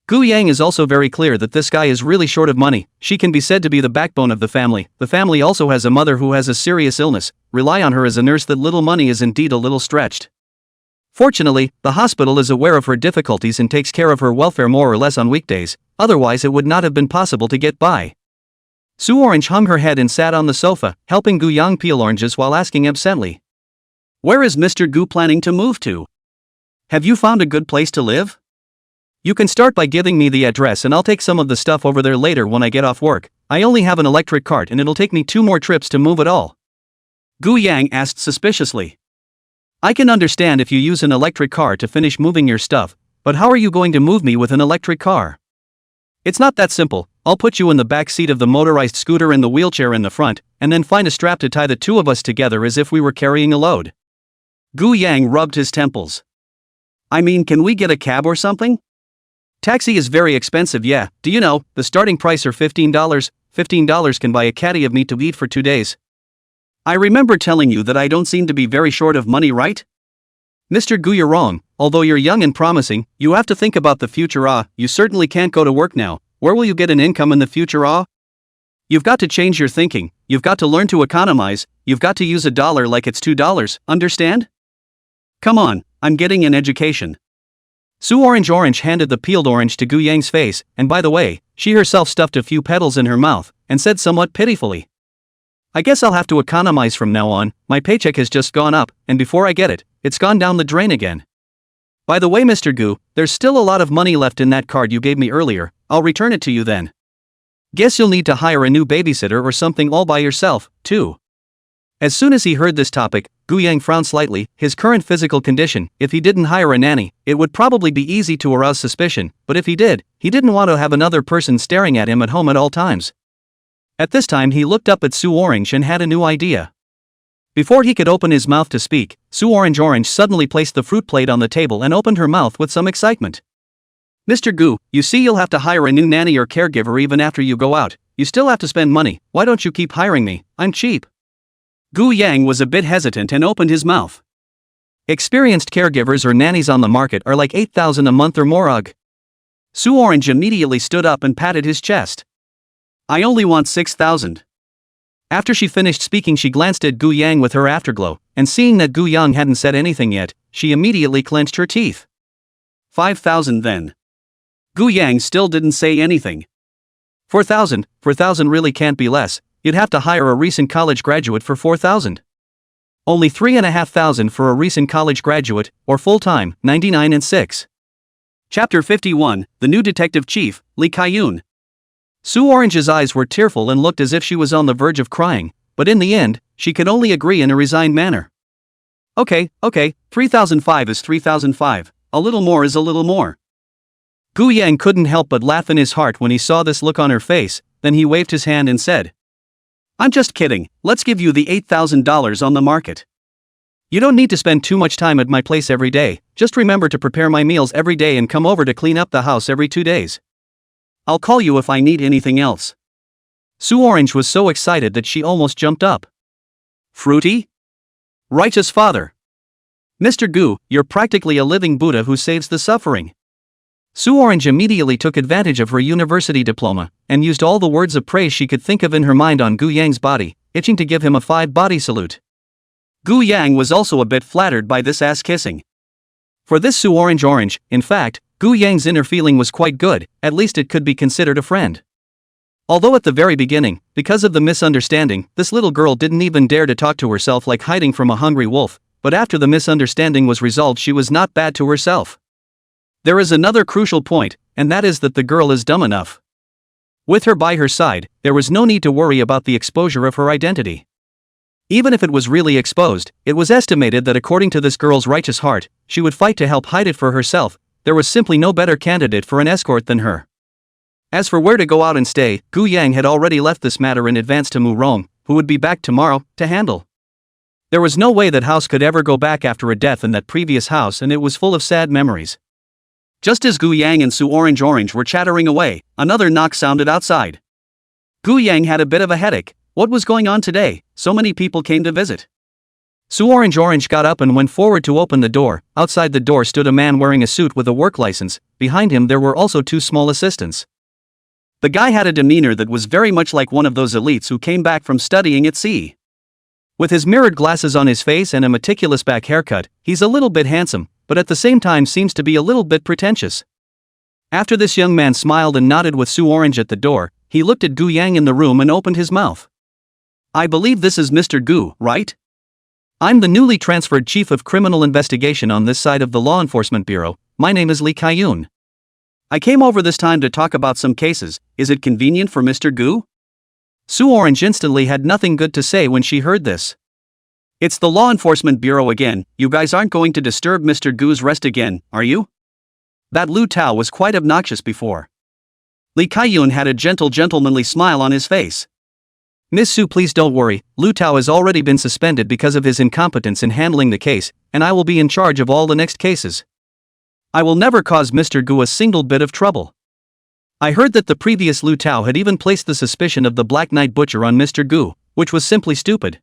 Speaker 1: Gu Yang is also very clear that this guy is really short of money. She can be said to be the backbone of the family. The family also has a mother who has a serious illness. Rely on her as a nurse. That little money is indeed a little stretched. Fortunately, the hospital is aware of her difficulties and takes care of her welfare more or less on weekdays, otherwise it would not have been possible to get by. Su Orange hung her head and sat on the sofa, helping Gu Yang peel oranges while asking absently. Where is Mr. Gu planning to move to? Have you found a good place to live? You can start by giving me the address and I'll take some of the stuff over there later when I get off work. I only have an electric cart and it'll take me 2 more trips to move it all. Gu Yang asked suspiciously. I can understand if you use an electric car to finish moving your stuff, but how are you going to move me with an electric car? It's not that simple. I'll put you in the back seat of the motorized scooter and the wheelchair in the front, and then find a strap to tie the 2 of us together as if we were carrying a load. Gu Yang rubbed his temples. I mean, can we get a cab or something? Taxi is very expensive, yeah. Do you know, the starting price are $15. $15 can buy a caddy of meat to eat for 2 days. I remember telling you that I don't seem to be very short of money, right? Mr. Gu, you're wrong. Although you're young and promising, you have to think about the future. You certainly can't go to work now. Where will you get an income in the future? You've got to change your thinking. You've got to learn to economize. You've got to use $1 like it's $2, understand? Come on, I'm getting an education. Su Orange handed the peeled orange to Gu Yang's face, and by the way, she herself stuffed a few petals in her mouth, and said somewhat pitifully. I guess I'll have to economize from now on. My paycheck has just gone up, and before I get it, it's gone down the drain again. By the way, Mr. Gu, there's still a lot of money left in that card you gave me earlier. I'll return it to you then. Guess you'll need to hire a new babysitter or something all by yourself, too. As soon as he heard this topic, Gu Yang frowned slightly. His current physical condition, if he didn't hire a nanny, it would probably be easy to arouse suspicion, but if he did, he didn't want to have another person staring at him at home at all times. At this time he looked up at Su Orange and had a new idea. Before he could open his mouth to speak, Su Orange suddenly placed the fruit plate on the table and opened her mouth with some excitement. Mr. Gu, you see, you'll have to hire a new nanny or caregiver even after you go out. You still have to spend money. Why don't you keep hiring me? I'm cheap. Gu Yang was a bit hesitant and opened his mouth. Experienced caregivers or nannies on the market are like $8,000 a month or more. Ugh. Su Orange immediately stood up and patted his chest. I only want $6,000. After she finished speaking, she glanced at Gu Yang with her afterglow, and seeing that Gu Yang hadn't said anything yet, she immediately clenched her teeth. 5,000 then. Gu Yang still didn't say anything. 4,000 really can't be less. You'd have to hire a recent college graduate for 4,000. Only 3,500 for a recent college graduate, or full-time, 99 and 6. Chapter 51, The New Detective Chief, Lee Kai-yoon. Su Orange's eyes were tearful and looked as if she was on the verge of crying, but in the end, she could only agree in a resigned manner. Okay, 3,005 is 3,005, a little more is a little more. Gu Yang couldn't help but laugh in his heart when he saw this look on her face, then he waved his hand and said, I'm just kidding, let's give you the $8,000 on the market. You don't need to spend too much time at my place every day, just remember to prepare my meals every day and come over to clean up the house every 2 days. I'll call you if I need anything else. Su Orange was so excited that she almost jumped up. Fruity? Righteous Father. Mr. Gu, you're practically a living Buddha who saves the suffering. Sue Orange immediately took advantage of her university diploma, and used all the words of praise she could think of in her mind on Gu Yang's body, itching to give him a 5-body salute. Gu Yang was also a bit flattered by this ass-kissing. For this Sue Orange, in fact, Gu Yang's inner feeling was quite good, at least it could be considered a friend. Although at the very beginning, because of the misunderstanding, this little girl didn't even dare to talk to herself like hiding from a hungry wolf, but after the misunderstanding was resolved she was not bad to herself. There is another crucial point, and that is that the girl is dumb enough. With her by her side, there was no need to worry about the exposure of her identity. Even if it was really exposed, it was estimated that according to this girl's righteous heart, she would fight to help hide it for herself. There was simply no better candidate for an escort than her. As for where to go out and stay, Gu Yang had already left this matter in advance to Mu Rong, who would be back tomorrow, to handle. There was no way that house could ever go back after a death in that previous house, and it was full of sad memories. Just as Gu Yang and Sue Orange were chattering away, another knock sounded outside. Gu Yang had a bit of a headache. What was going on today? So many people came to visit. Sue Orange got up and went forward to open the door. Outside the door stood a man wearing a suit with a work license. Behind him there were also 2 small assistants. The guy had a demeanor that was very much like one of those elites who came back from studying at sea. With his mirrored glasses on his face and a meticulous back haircut, he's a little bit handsome, but at the same time seems to be a little bit pretentious. After this young man smiled and nodded with Sue Orange at the door, he looked at Gu Yang in the room and opened his mouth. "I believe this is Mr. Gu, right? I'm the newly transferred Chief of Criminal Investigation on this side of the Law Enforcement Bureau. My name is Lee Kai-yun. I came over this time to talk about some cases. Is it convenient for Mr. Gu?" Sue Orange instantly had nothing good to say when she heard this. "It's the Law Enforcement Bureau again. You guys aren't going to disturb Mr. Gu's rest again, are you?" That Lu Tao was quite obnoxious before. Lee Kai-yun had a gentle gentlemanly smile on his face. "Miss Sue, please don't worry. Lu Tao has already been suspended because of his incompetence in handling the case, and I will be in charge of all the next cases. I will never cause Mr. Gu a single bit of trouble. I heard that the previous Lu Tao had even placed the suspicion of the Black Knight Butcher on Mr. Gu, which was simply stupid.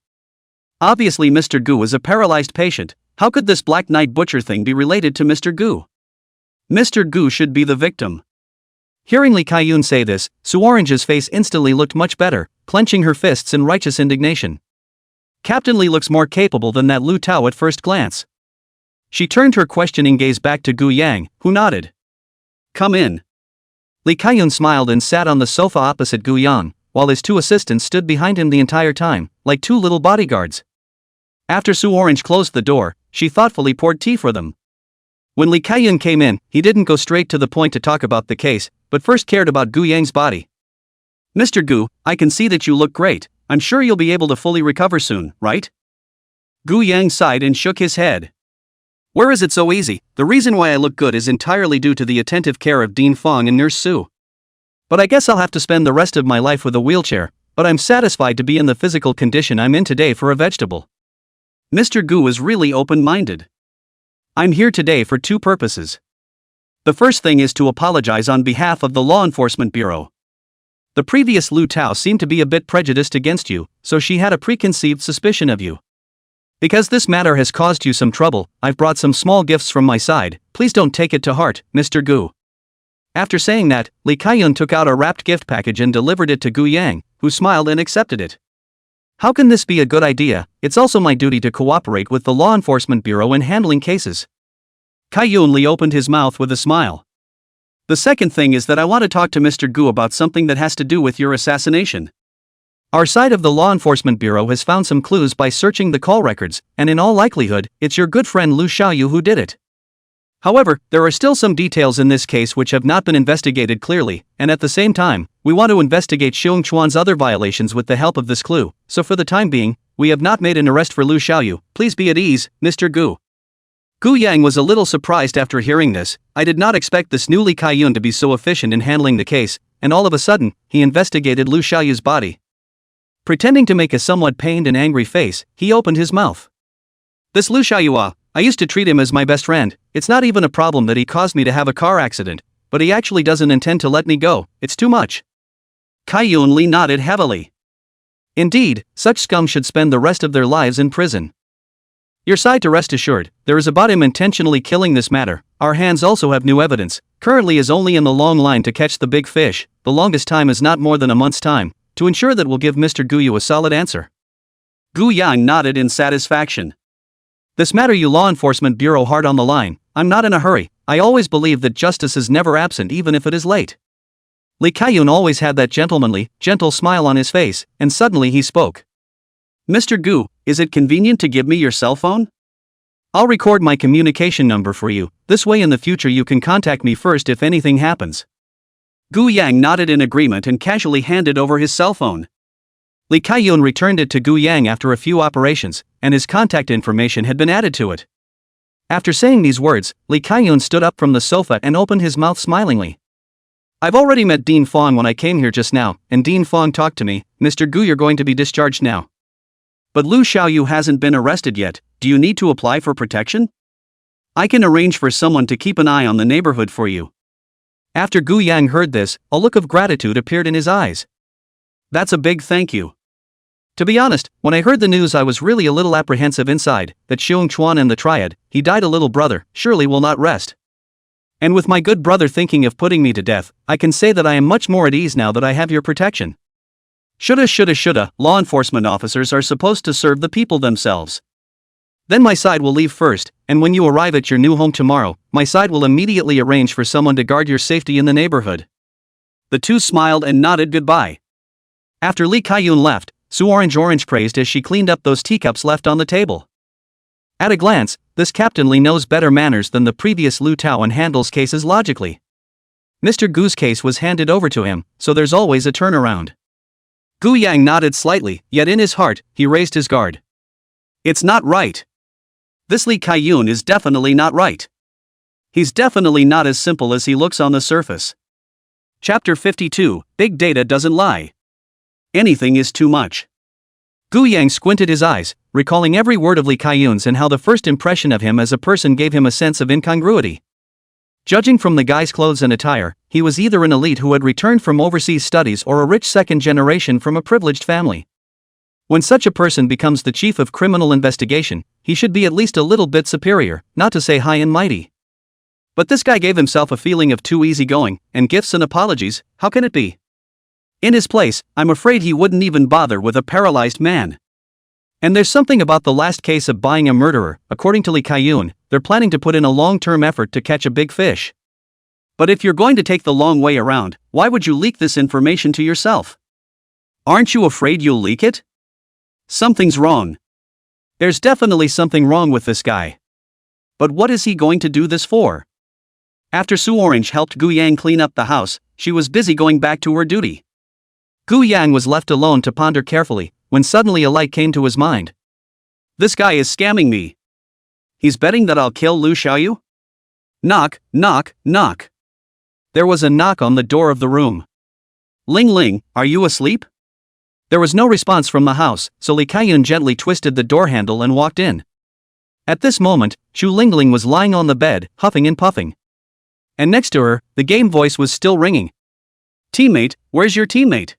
Speaker 1: Obviously Mr. Gu was a paralyzed patient. How could this Black Knight Butcher thing be related to Mr. Gu? Mr. Gu should be the victim." Hearing Lee Kai-yun say this, Sue Orange's face instantly looked much better, clenching her fists in righteous indignation. Captain Lee looks more capable than that Lu Tao at first glance. She turned her questioning gaze back to Gu Yang, who nodded. "Come in." Lee Kai-yun smiled and sat on the sofa opposite Gu Yang, while his 2 assistants stood behind him the entire time, like 2 little bodyguards. After Sue Orange closed the door, she thoughtfully poured tea for them. When Lee Kai-yun came in, he didn't go straight to the point to talk about the case, but first cared about Gu Yang's body. "Mr. Gu, I can see that you look great. I'm sure you'll be able to fully recover soon, right?" Gu Yang sighed and shook his head. "Where is it so easy? The reason why I look good is entirely due to the attentive care of Dean Fong and Nurse Sue. But I guess I'll have to spend the rest of my life with a wheelchair, but I'm satisfied to be in the physical condition I'm in today for a vegetable." Mr. Gu is really open-minded. "I'm here today for 2 purposes. The first thing is to apologize on behalf of the Law Enforcement Bureau. The previous Lu Tao seemed to be a bit prejudiced against you, so she had a preconceived suspicion of you. Because this matter has caused you some trouble, I've brought some small gifts from my side. Please don't take it to heart, Mr. Gu." After saying that, Lee Kai-yun took out a wrapped gift package and delivered it to Gu Yang, who smiled and accepted it. "How can this be a good idea? It's also my duty to cooperate with the Law Enforcement Bureau in handling cases." Kai-yun Lee opened his mouth with a smile. "The second thing is that I want to talk to Mr. Gu about something that has to do with your assassination. Our side of the Law Enforcement Bureau has found some clues by searching the call records, and in all likelihood, it's your good friend Lu Xiaoyu who did it. However, there are still some details in this case which have not been investigated clearly, and at the same time, we want to investigate Xiong Chuan's other violations with the help of this clue, so for the time being, we have not made an arrest for Lu Xiaoyu. Please be at ease, Mr. Gu." Gu Yang was a little surprised after hearing this. I did not expect this new Lee Kai-yun to be so efficient in handling the case, and all of a sudden, he investigated Lu Xiaoyu's body. Pretending to make a somewhat pained and angry face, he opened his mouth. "This Lu Xiaoyu, I used to treat him as my best friend. It's not even a problem that he caused me to have a car accident, but he actually doesn't intend to let me go. It's too much." Kai-yun Lee nodded heavily. Indeed, such scum should spend the rest of their lives in prison. "Your side to rest assured, there is about him intentionally killing this matter. our hands also have new evidence. Currently is only in the long line to catch the big fish, the longest time is not more than a month's time, to ensure that we'll give Mr. Guyu a solid answer. Gu Yang nodded in satisfaction. This matter you law enforcement bureau hard on the line, I'm not in a hurry, I always believe that justice is never absent even if it is late. Li Kaiyun always had that gentlemanly, gentle smile on his face, and suddenly he spoke. Mr. Gu, is it convenient to give me your cell phone? I'll record my communication number for you, this way in the future you can contact me first if anything happens. Gu Yang nodded in agreement and casually handed over his cell phone. Li Kaiyun returned it to Gu Yang after a few operations, and his contact information had been added to it. After saying these words, Li Kaiyun stood up from the sofa and opened his mouth smilingly. I've already met Dean Fong when I came here just now, and Dean Fong talked to me, Mr. Gu, you're going to be discharged now. But Lu Xiaoyu hasn't been arrested yet, do you need to apply for protection? I can arrange for someone to keep an eye on the neighborhood for you. After Gu Yang heard this, a look of gratitude appeared in his eyes. That's a big thank you. To be honest, when I heard the news I was really a little apprehensive inside, that Xiong Chuan and the Triad, he died a little brother, surely will not rest. And with my good brother thinking of putting me to death, I can say that I am much more at ease now that I have your protection. Shoulda, law enforcement officers are supposed to serve the people themselves. Then my side will leave first, and when you arrive at your new home tomorrow, my side will immediately arrange for someone to guard your safety in the neighborhood. The two smiled and nodded goodbye. After Li Kaiyun left, Su Orange praised as she cleaned up those teacups left on the table. At a glance, this Captain Li knows better manners than the previous Lu Tao and handles cases logically. Mr. Gu's case was handed over to him, so there's always a turnaround. Gu Yang nodded slightly, yet in his heart, he raised his guard. It's not right. This Li Kaiyun is definitely not right. He's definitely not as simple as he looks on the surface. Chapter 52, Big Data Doesn't Lie. Anything is too much. Gu Yang squinted his eyes, recalling every word of Li Kaiyun's and how the first impression of him as a person gave him a sense of incongruity. Judging from the guy's clothes and attire, he was either an elite who had returned from overseas studies or a rich second generation from a privileged family. When such a person becomes the chief of criminal investigation, he should be at least a little bit superior, not to say high and mighty. But this guy gave himself a feeling of too easygoing, and gifts and apologies, how can it be? In his place, I'm afraid he wouldn't even bother with a paralyzed man. And there's something about the last case of buying a murderer, according to Li Kaiyun, they're planning to put in a long-term effort to catch a big fish. But if you're going to take the long way around, why would you leak this information to yourself? Aren't you afraid you'll leak it? Something's wrong. There's definitely something wrong with this guy. But what is he going to do this for? After Su Orange helped Gu Yang clean up the house, she was busy going back to her duty. Gu Yang was left alone to ponder carefully, when suddenly a light came to his mind. This guy is scamming me. He's betting that I'll kill Lu Xiaoyu? Knock, knock, knock. There was a knock on the door of the room. Ling Ling, are you asleep? There was no response from the house, so Li Kaiyun gently twisted the door handle and walked in. At this moment, Chu Lingling was lying on the bed, huffing and puffing. And next to her, the game voice was still ringing. Teammate, where's your teammate?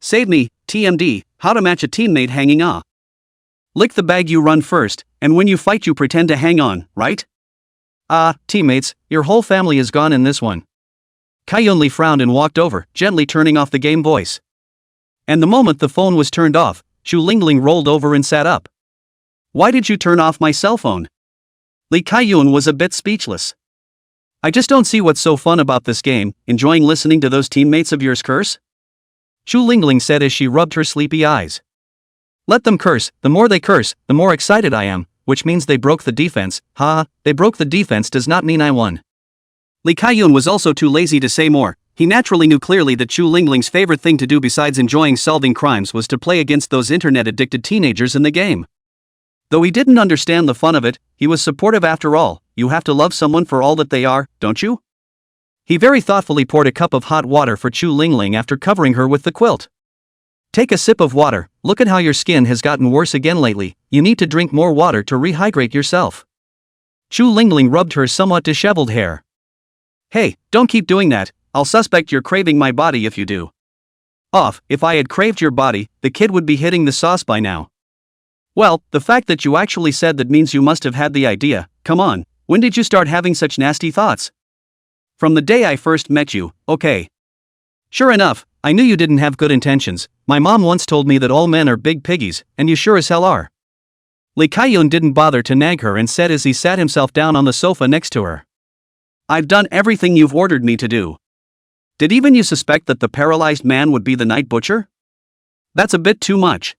Speaker 1: Save me, TMD, how to match a teammate hanging on. Lick the bag you run first, and when you fight you pretend to hang on, right? Teammates, your whole family is gone in this one. Kaiyun Li frowned and walked over, gently turning off the game voice. And the moment the phone was turned off, Chu Lingling rolled over and sat up. Why did you turn off my cell phone? Li Kaiyun was a bit speechless. I just don't see what's so fun about this game, enjoying listening to those teammates of yours curse? Chu Lingling said as she rubbed her sleepy eyes. Let them curse, the more they curse, the more excited I am, which means they broke the defense, they broke the defense does not mean I won. Li Kaiyun was also too lazy to say more. He naturally knew clearly that Chu Lingling's favorite thing to do besides enjoying solving crimes was to play against those internet-addicted teenagers in the game. Though he didn't understand the fun of it, he was supportive after all. You have to love someone for all that they are, don't you? He very thoughtfully poured a cup of hot water for Chu Lingling after covering her with the quilt. Take a sip of water, look at how your skin has gotten worse again lately, you need to drink more water to rehydrate yourself. Chu Lingling rubbed her somewhat disheveled hair. Hey, don't keep doing that, I'll suspect you're craving my body if you do. If I had craved your body, the kid would be hitting the sauce by now. Well, the fact that you actually said that means you must have had the idea, come on, When did you start having such nasty thoughts? From the day I first met you, okay. Sure enough, I knew you didn't have good intentions. My mom once told me that all men are big piggies, and you sure as hell are. Lee Kai-yoon didn't bother to nag her and said as he sat himself down on the sofa next to her. I've done everything you've ordered me to do. Did even you suspect that the paralyzed man would be the night butcher? That's a bit too much.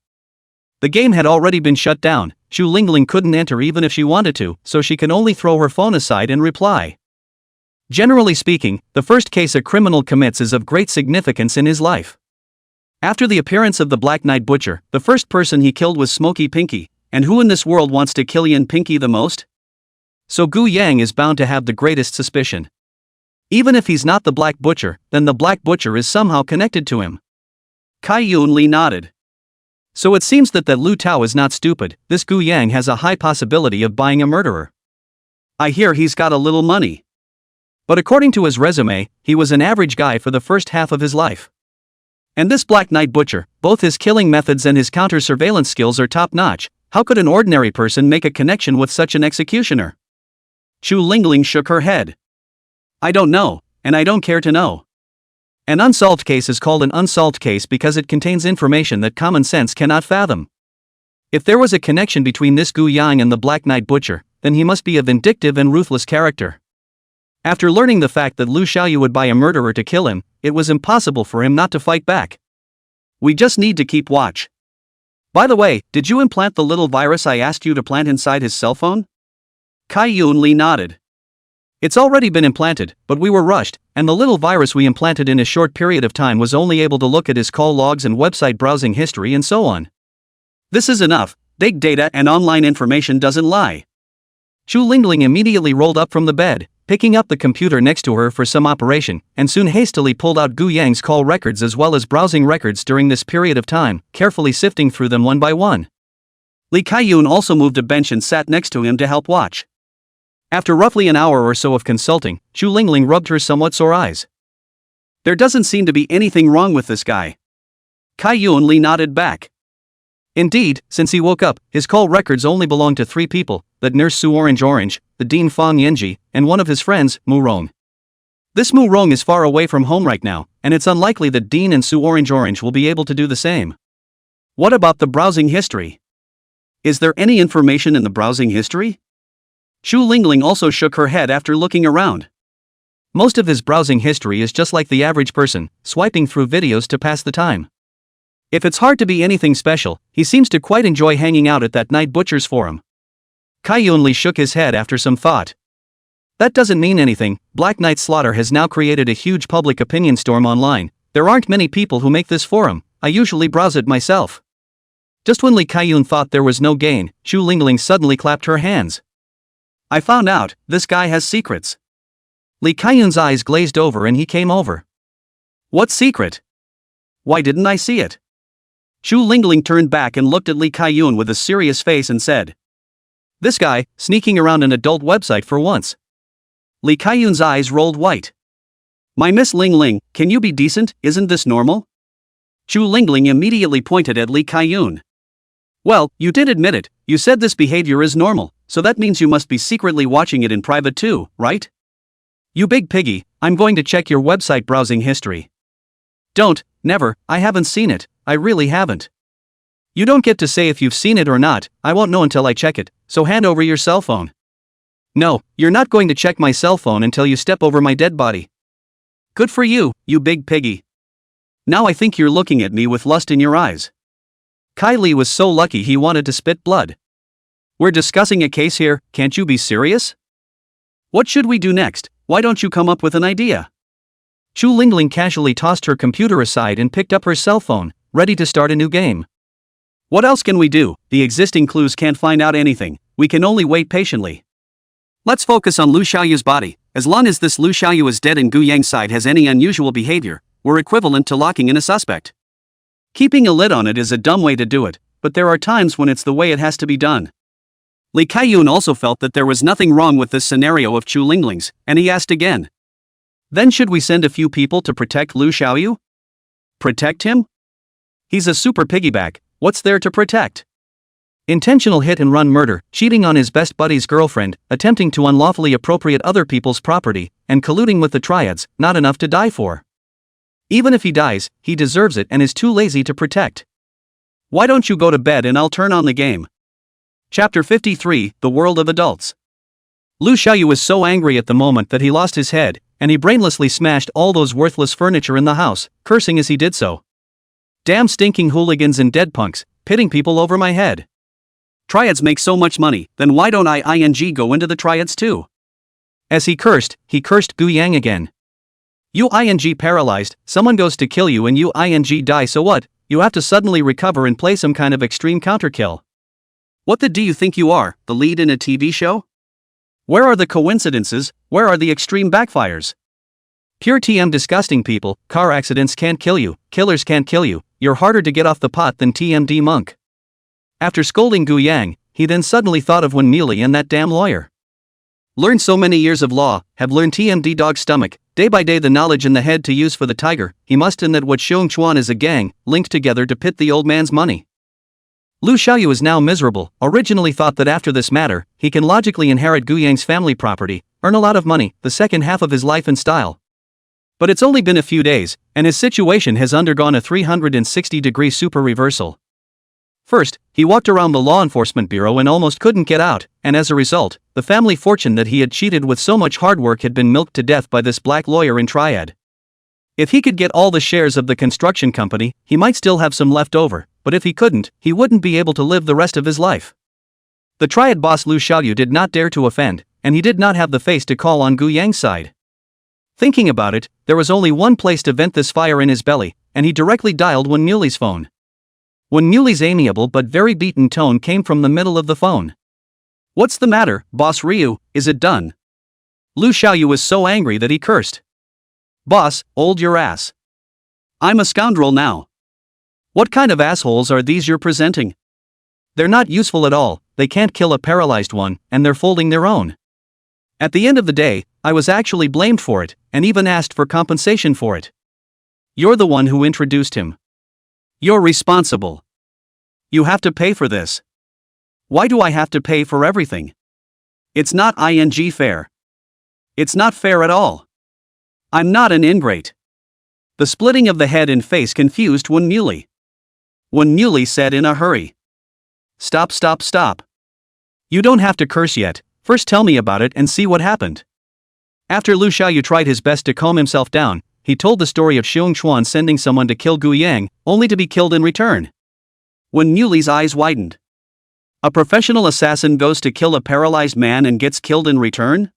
Speaker 1: The game had already been shut down. Xu Lingling couldn't enter even if she wanted to, so she can only throw her phone aside and reply. Generally speaking, the first case a criminal commits is of great significance in his life. After the appearance of the Black Knight Butcher, the first person he killed was Smokey Pinky, and who in this world wants to kill Yin Pinky the most? So Gu Yang is bound to have the greatest suspicion. Even if he's not the Black Butcher, then the Black Butcher is somehow connected to him. Kai-yoon Lee nodded. So it seems that Lu Tao is not stupid. This Gu Yang has a high possibility of buying a murderer. I hear he's got a little money. But according to his resume, he was an average guy for the first half of his life. And this Black Knight Butcher, both his killing methods and his counter-surveillance skills are top-notch. How could an ordinary person make a connection with such an executioner? Xu Lingling shook her head. I don't know, and I don't care to know. An unsolved case is called an unsolved case because it contains information that common sense cannot fathom. If there was a connection between this Gu Yang and the Black Knight Butcher, then he must be a vindictive and ruthless character. After learning the fact that Lu Xiaoyu would buy a murderer to kill him, it was impossible for him not to fight back. We just need to keep watch. By the way, did you implant the little virus I asked you to plant inside his cell phone? Kai-yoon Lee nodded. It's already been implanted, but we were rushed, and the little virus we implanted in a short period of time was only able to look at his call logs and website browsing history and so on. This is enough. Big data and online information doesn't lie. Xu Lingling immediately rolled up from the bed, picking up the computer next to her for some operation, and soon hastily pulled out Gu Yang's call records as well as browsing records during this period of time, carefully sifting through them one by one. Lee Kai-yoon also moved a bench and sat next to him to help watch. After roughly an hour or so of consulting, Xu Lingling rubbed her somewhat sore eyes. There doesn't seem to be anything wrong with this guy. Kai-yoon Lee nodded back. Indeed, since he woke up, his call records only belong to 3 people, that nurse Su Orange, the Dean Fang Yenji, and one of his friends, Mu Rong. This Mu Rong is far away from home right now, and it's unlikely that Dean and Su Orange will be able to do the same. What about the browsing history? Is there any information in the browsing history? Xu Lingling also shook her head after looking around. Most of his browsing history is just like the average person, swiping through videos to pass the time. If it's hard to be anything special, he seems to quite enjoy hanging out at that Night Butcher's forum. Kai-yoon Lee shook his head after some thought. That doesn't mean anything. Black Knight Slaughter has now created a huge public opinion storm online. There aren't many people who make this forum. I usually browse it myself. Just when Lee Kai-yoon thought there was no gain, Xu Lingling suddenly clapped her hands. I found out, this guy has secrets. Lee Kai-yoon's eyes glazed over and he came over. What secret? Why didn't I see it? Xu Lingling turned back and looked at Lee Kai-yoon with a serious face and said. This guy, sneaking around an adult website for once. Lee Kai-yoon's eyes rolled white. My Miss Ling, can you be decent? Isn't this normal? Xu Lingling immediately pointed at Lee Kai-yoon. Well, you did admit it. You said this behavior is normal, so that means you must be secretly watching it in private too, right? You big piggy, I'm going to check your website browsing history. Don't, never, I haven't seen it, I really haven't. You don't get to say if you've seen it or not, I won't know until I check it, so hand over your cell phone. No, you're not going to check my cell phone until you step over my dead body. Good for you, you big piggy. Now I think you're looking at me with lust in your eyes. Kai Li was so lucky he wanted to spit blood. We're discussing a case here, can't you be serious? What should we do next? Why don't you come up with an idea? Xu Lingling casually tossed her computer aside and picked up her cell phone, ready to start a new game. What else can we do? The existing clues can't find out anything, we can only wait patiently. Let's focus on Lu Xiaoyu's body. As long as this Lu Xiaoyu is dead and Gu Yang's side has any unusual behavior, we're equivalent to locking in a suspect. Keeping a lid on it is a dumb way to do it, but there are times when it's the way it has to be done. Lee Kai-yoon also felt that there was nothing wrong with this scenario of Xu Lingling's, and he asked again. Then should we send a few people to protect Lu Xiaoyu? Protect him? He's a super piggyback, what's there to protect? Intentional hit-and-run murder, cheating on his best buddy's girlfriend, attempting to unlawfully appropriate other people's property, and colluding with the triads, not enough to die for. Even if he dies, he deserves it and is too lazy to protect. Why don't you go to bed and I'll turn on the game? Chapter 53, The World of Adults. Lu Xiaoyu was so angry at the moment that he lost his head, and he brainlessly smashed all those worthless furniture in the house, cursing as he did so. Damn stinking hooligans and dead punks, pitting people over my head. Triads make so much money, then why don't I go into the triads too? As he cursed Gu Yang again. You paralyzed, someone goes to kill you and you die, so what? You have to suddenly recover and play some kind of extreme counterkill. What do you think you are, the lead in a TV show? Where are the coincidences, where are the extreme backfires? Pure TM disgusting people, car accidents can't kill you, killers can't kill you, you're harder to get off the pot than TMD monk. After scolding Gu Yang, he then suddenly thought of Wen Muley and that damn lawyer. Learned so many years of law, have learned TMD dog stomach, day by day the knowledge in the head to use for the tiger, he must in that what Xiong Chuan is a gang, linked together to pit the old man's money. Lu Xiaoyu is now miserable, originally thought that after this matter, he can logically inherit Gu Yang's family property, earn a lot of money, the second half of his life in style. But it's only been a few days, and his situation has undergone a 360-degree super reversal. First, he walked around the law enforcement bureau and almost couldn't get out, and as a result, the family fortune that he had cheated with so much hard work had been milked to death by this black lawyer in Triad. If he could get all the shares of the construction company, he might still have some left over, but if he couldn't, he wouldn't be able to live the rest of his life. The Triad boss Lu Xiaoyu did not dare to offend, and he did not have the face to call on Gu Yang's side. Thinking about it, there was only one place to vent this fire in his belly, and he directly dialed Wen Muley's phone. Wen Muley's amiable but very beaten tone came from the middle of the phone. What's the matter, Boss Ryu, is it done? Lu Xiaoyu was so angry that he cursed. Boss, hold your ass. I'm a scoundrel now. What kind of assholes are these you're presenting? They're not useful at all, they can't kill a paralyzed one, and they're folding their own. At the end of the day, I was actually blamed for it, and even asked for compensation for it. You're the one who introduced him. You're responsible. You have to pay for this. Why do I have to pay for everything? It's not fair. It's not fair at all. I'm not an ingrate. The splitting of the head and face confused Wen Muley. Wen Muley said in a hurry. Stop. You don't have to curse yet, first tell me about it and see what happened. After Lu Xiaoyu tried his best to calm himself down, he told the story of Xiong Chuan sending someone to kill Gu Yang, only to be killed in return. Wen Muley's eyes widened. A professional assassin goes to kill a paralyzed man and gets killed in return?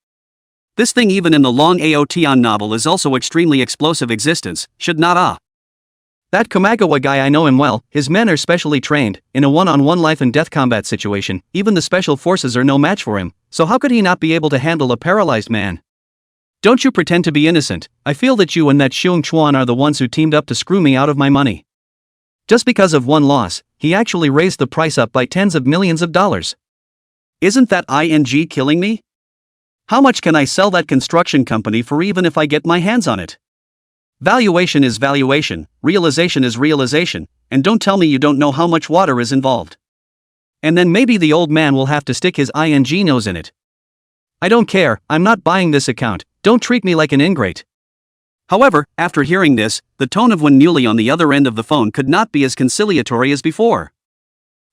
Speaker 1: This thing even in the long Aotian novel is also extremely explosive existence, should not That Kamagawa guy I know him well, his men are specially trained, in a one-on-one life and death combat situation, even the special forces are no match for him, so how could he not be able to handle a paralyzed man? Don't you pretend to be innocent, I feel that you and that Xiong Chuan are the ones who teamed up to screw me out of my money. Just because of one loss, he actually raised the price up by tens of millions of dollars. Isn't that killing me? How much can I sell that construction company for even if I get my hands on it? Valuation is valuation, realization is realization, and don't tell me you don't know how much water is involved. And then maybe the old man will have to stick his nose in it. I don't care, I'm not buying this account, don't treat me like an ingrate. However, after hearing this, the tone of Wen Muley on the other end of the phone could not be as conciliatory as before.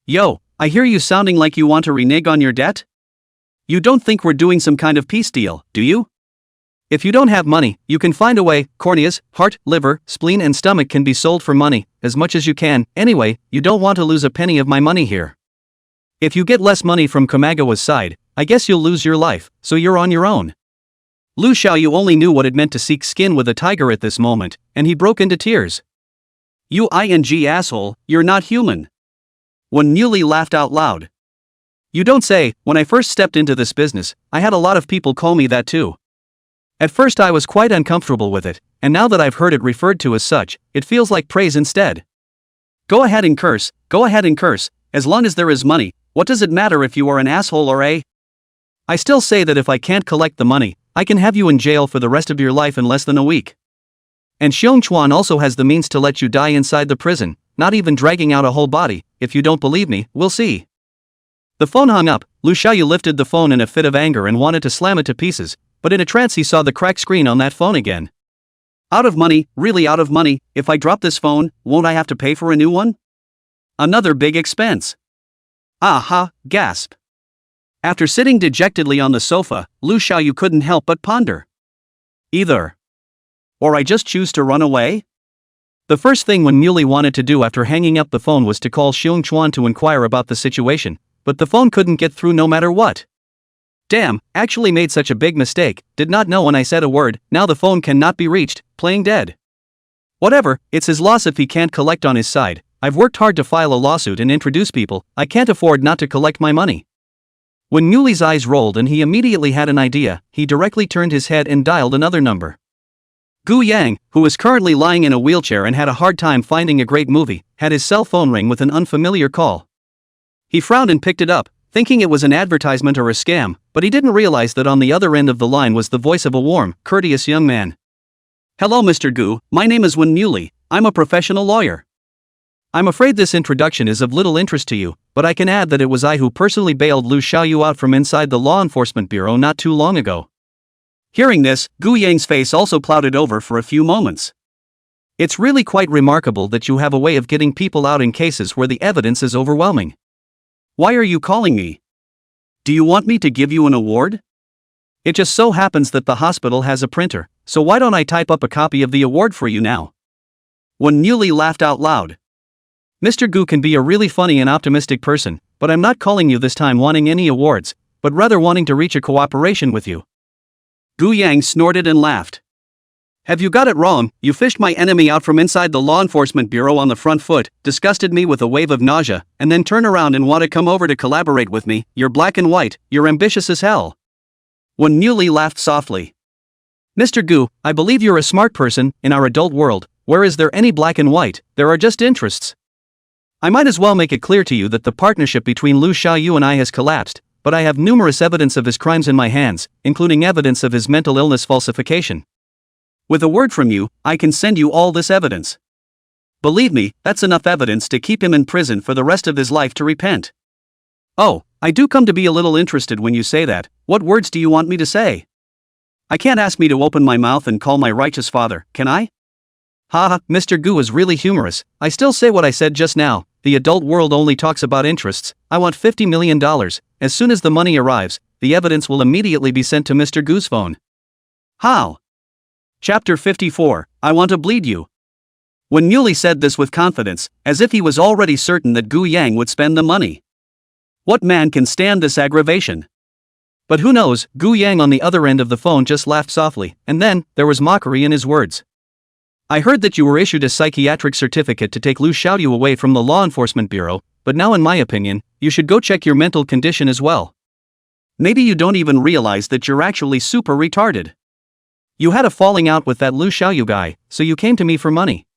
Speaker 1: Yo, I hear you sounding like you want to renege on your debt? You don't think we're doing some kind of peace deal, do you? If you don't have money, you can find a way, corneas, heart, liver, spleen and stomach can be sold for money, as much as you can, anyway, you don't want to lose a penny of my money here. If you get less money from Kamagawa's side, I guess you'll lose your life, so you're on your own. Lu Xiaoyu only knew what it meant to seek skin with a tiger at this moment, and he broke into tears. You asshole, you're not human. Wen Muley laughed out loud. You don't say, when I first stepped into this business, I had a lot of people call me that too. At first I was quite uncomfortable with it, and now that I've heard it referred to as such, it feels like praise instead. Go ahead and curse, as long as there is money, what does it matter if you are an asshole or a? I still say that if I can't collect the money, I can have you in jail for the rest of your life in less than a week. And Xiong Chuan also has the means to let you die inside the prison, not even dragging out a whole body. If you don't believe me, we'll see. The phone hung up. Lu Xiaoyu lifted the phone in a fit of anger and wanted to slam it to pieces, but in a trance he saw the cracked screen on that phone again. Out of money, really out of money. If I drop this phone, won't I have to pay for a new one? Another big expense. Aha, gasp. After sitting dejectedly on the sofa, Lu Xiaoyu couldn't help but ponder. Either. Or I just choose to run away? The first thing Wen Muley wanted to do after hanging up the phone was to call Xiong Chuan to inquire about the situation, but the phone couldn't get through no matter what. Damn, actually made such a big mistake, did not know when I said a word, now the phone cannot be reached, playing dead. Whatever, it's his loss if he can't collect on his side. I've worked hard to file a lawsuit and introduce people, I can't afford not to collect my money. When Muley's eyes rolled and he immediately had an idea, he directly turned his head and dialed another number. Gu Yang, who was currently lying in a wheelchair and had a hard time finding a great movie, had his cell phone ring with an unfamiliar call. He frowned and picked it up, thinking it was an advertisement or a scam, but he didn't realize that on the other end of the line was the voice of a warm, courteous young man. Hello Mr. Gu, my name is Wen Muley, I'm a professional lawyer. I'm afraid this introduction is of little interest to you, but I can add that it was I who personally bailed Lu Xiaoyu out from inside the Law Enforcement Bureau not too long ago. Hearing this, Gu Yang's face also clouded over for a few moments. It's really quite remarkable that you have a way of getting people out in cases where the evidence is overwhelming. Why are you calling me? Do you want me to give you an award? It just so happens that the hospital has a printer, so why don't I type up a copy of the award for you now? Wen Muley laughed out loud. Mr. Gu can be a really funny and optimistic person, but I'm not calling you this time wanting any awards, but rather wanting to reach a cooperation with you. Gu Yang snorted and laughed. Have you got it wrong? You fished my enemy out from inside the Law Enforcement Bureau on the front foot, disgusted me with a wave of nausea, and then turn around and want to come over to collaborate with me. You're black and white, you're ambitious as hell. Wen Muley laughed softly. Mr. Gu, I believe you're a smart person. In our adult world, where is there any black and white? There are just interests. I might as well make it clear to you that the partnership between Lu Xiaoyu and I has collapsed, but I have numerous evidence of his crimes in my hands, including evidence of his mental illness falsification. With a word from you, I can send you all this evidence. Believe me, that's enough evidence to keep him in prison for the rest of his life to repent. Oh, I do come to be a little interested when you say that. What words do you want me to say? I can't ask me to open my mouth and call my righteous father, can I? Haha, Mr. Gu is really humorous. I still say what I said just now. The adult world only talks about interests. I want $50 million. As soon as the money arrives, the evidence will immediately be sent to Mr. Gu's phone. How? Chapter 54, I want to bleed you. Wen Muley said this with confidence, as if he was already certain that Gu Yang would spend the money. What man can stand this aggravation? But who knows, Gu Yang on the other end of the phone just laughed softly, and then, there was mockery in his words. I heard that you were issued a psychiatric certificate to take Lu Xiaoyu away from the Law Enforcement Bureau, but now in my opinion, you should go check your mental condition as well. Maybe you don't even realize that you're actually super retarded. You had a falling out with that Lu Xiaoyu guy, so you came to me for money.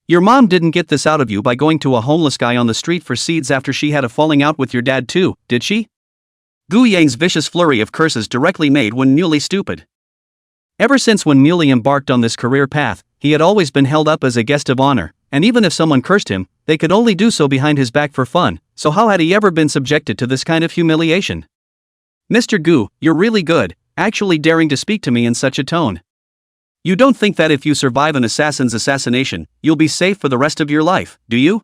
Speaker 1: Your mom didn't get this out of you by going to a homeless guy on the street for seeds after she had a falling out with your dad too, did she? Gu Yang's vicious flurry of curses directly made Wen Muley stupid. Ever since Wen Muley embarked on this career path, he had always been held up as a guest of honor, and even if someone cursed him, they could only do so behind his back for fun, so how had he ever been subjected to this kind of humiliation? Mr. Gu, you're really good, actually daring to speak to me in such a tone. You don't think that if you survive an assassin's assassination, you'll be safe for the rest of your life, do you?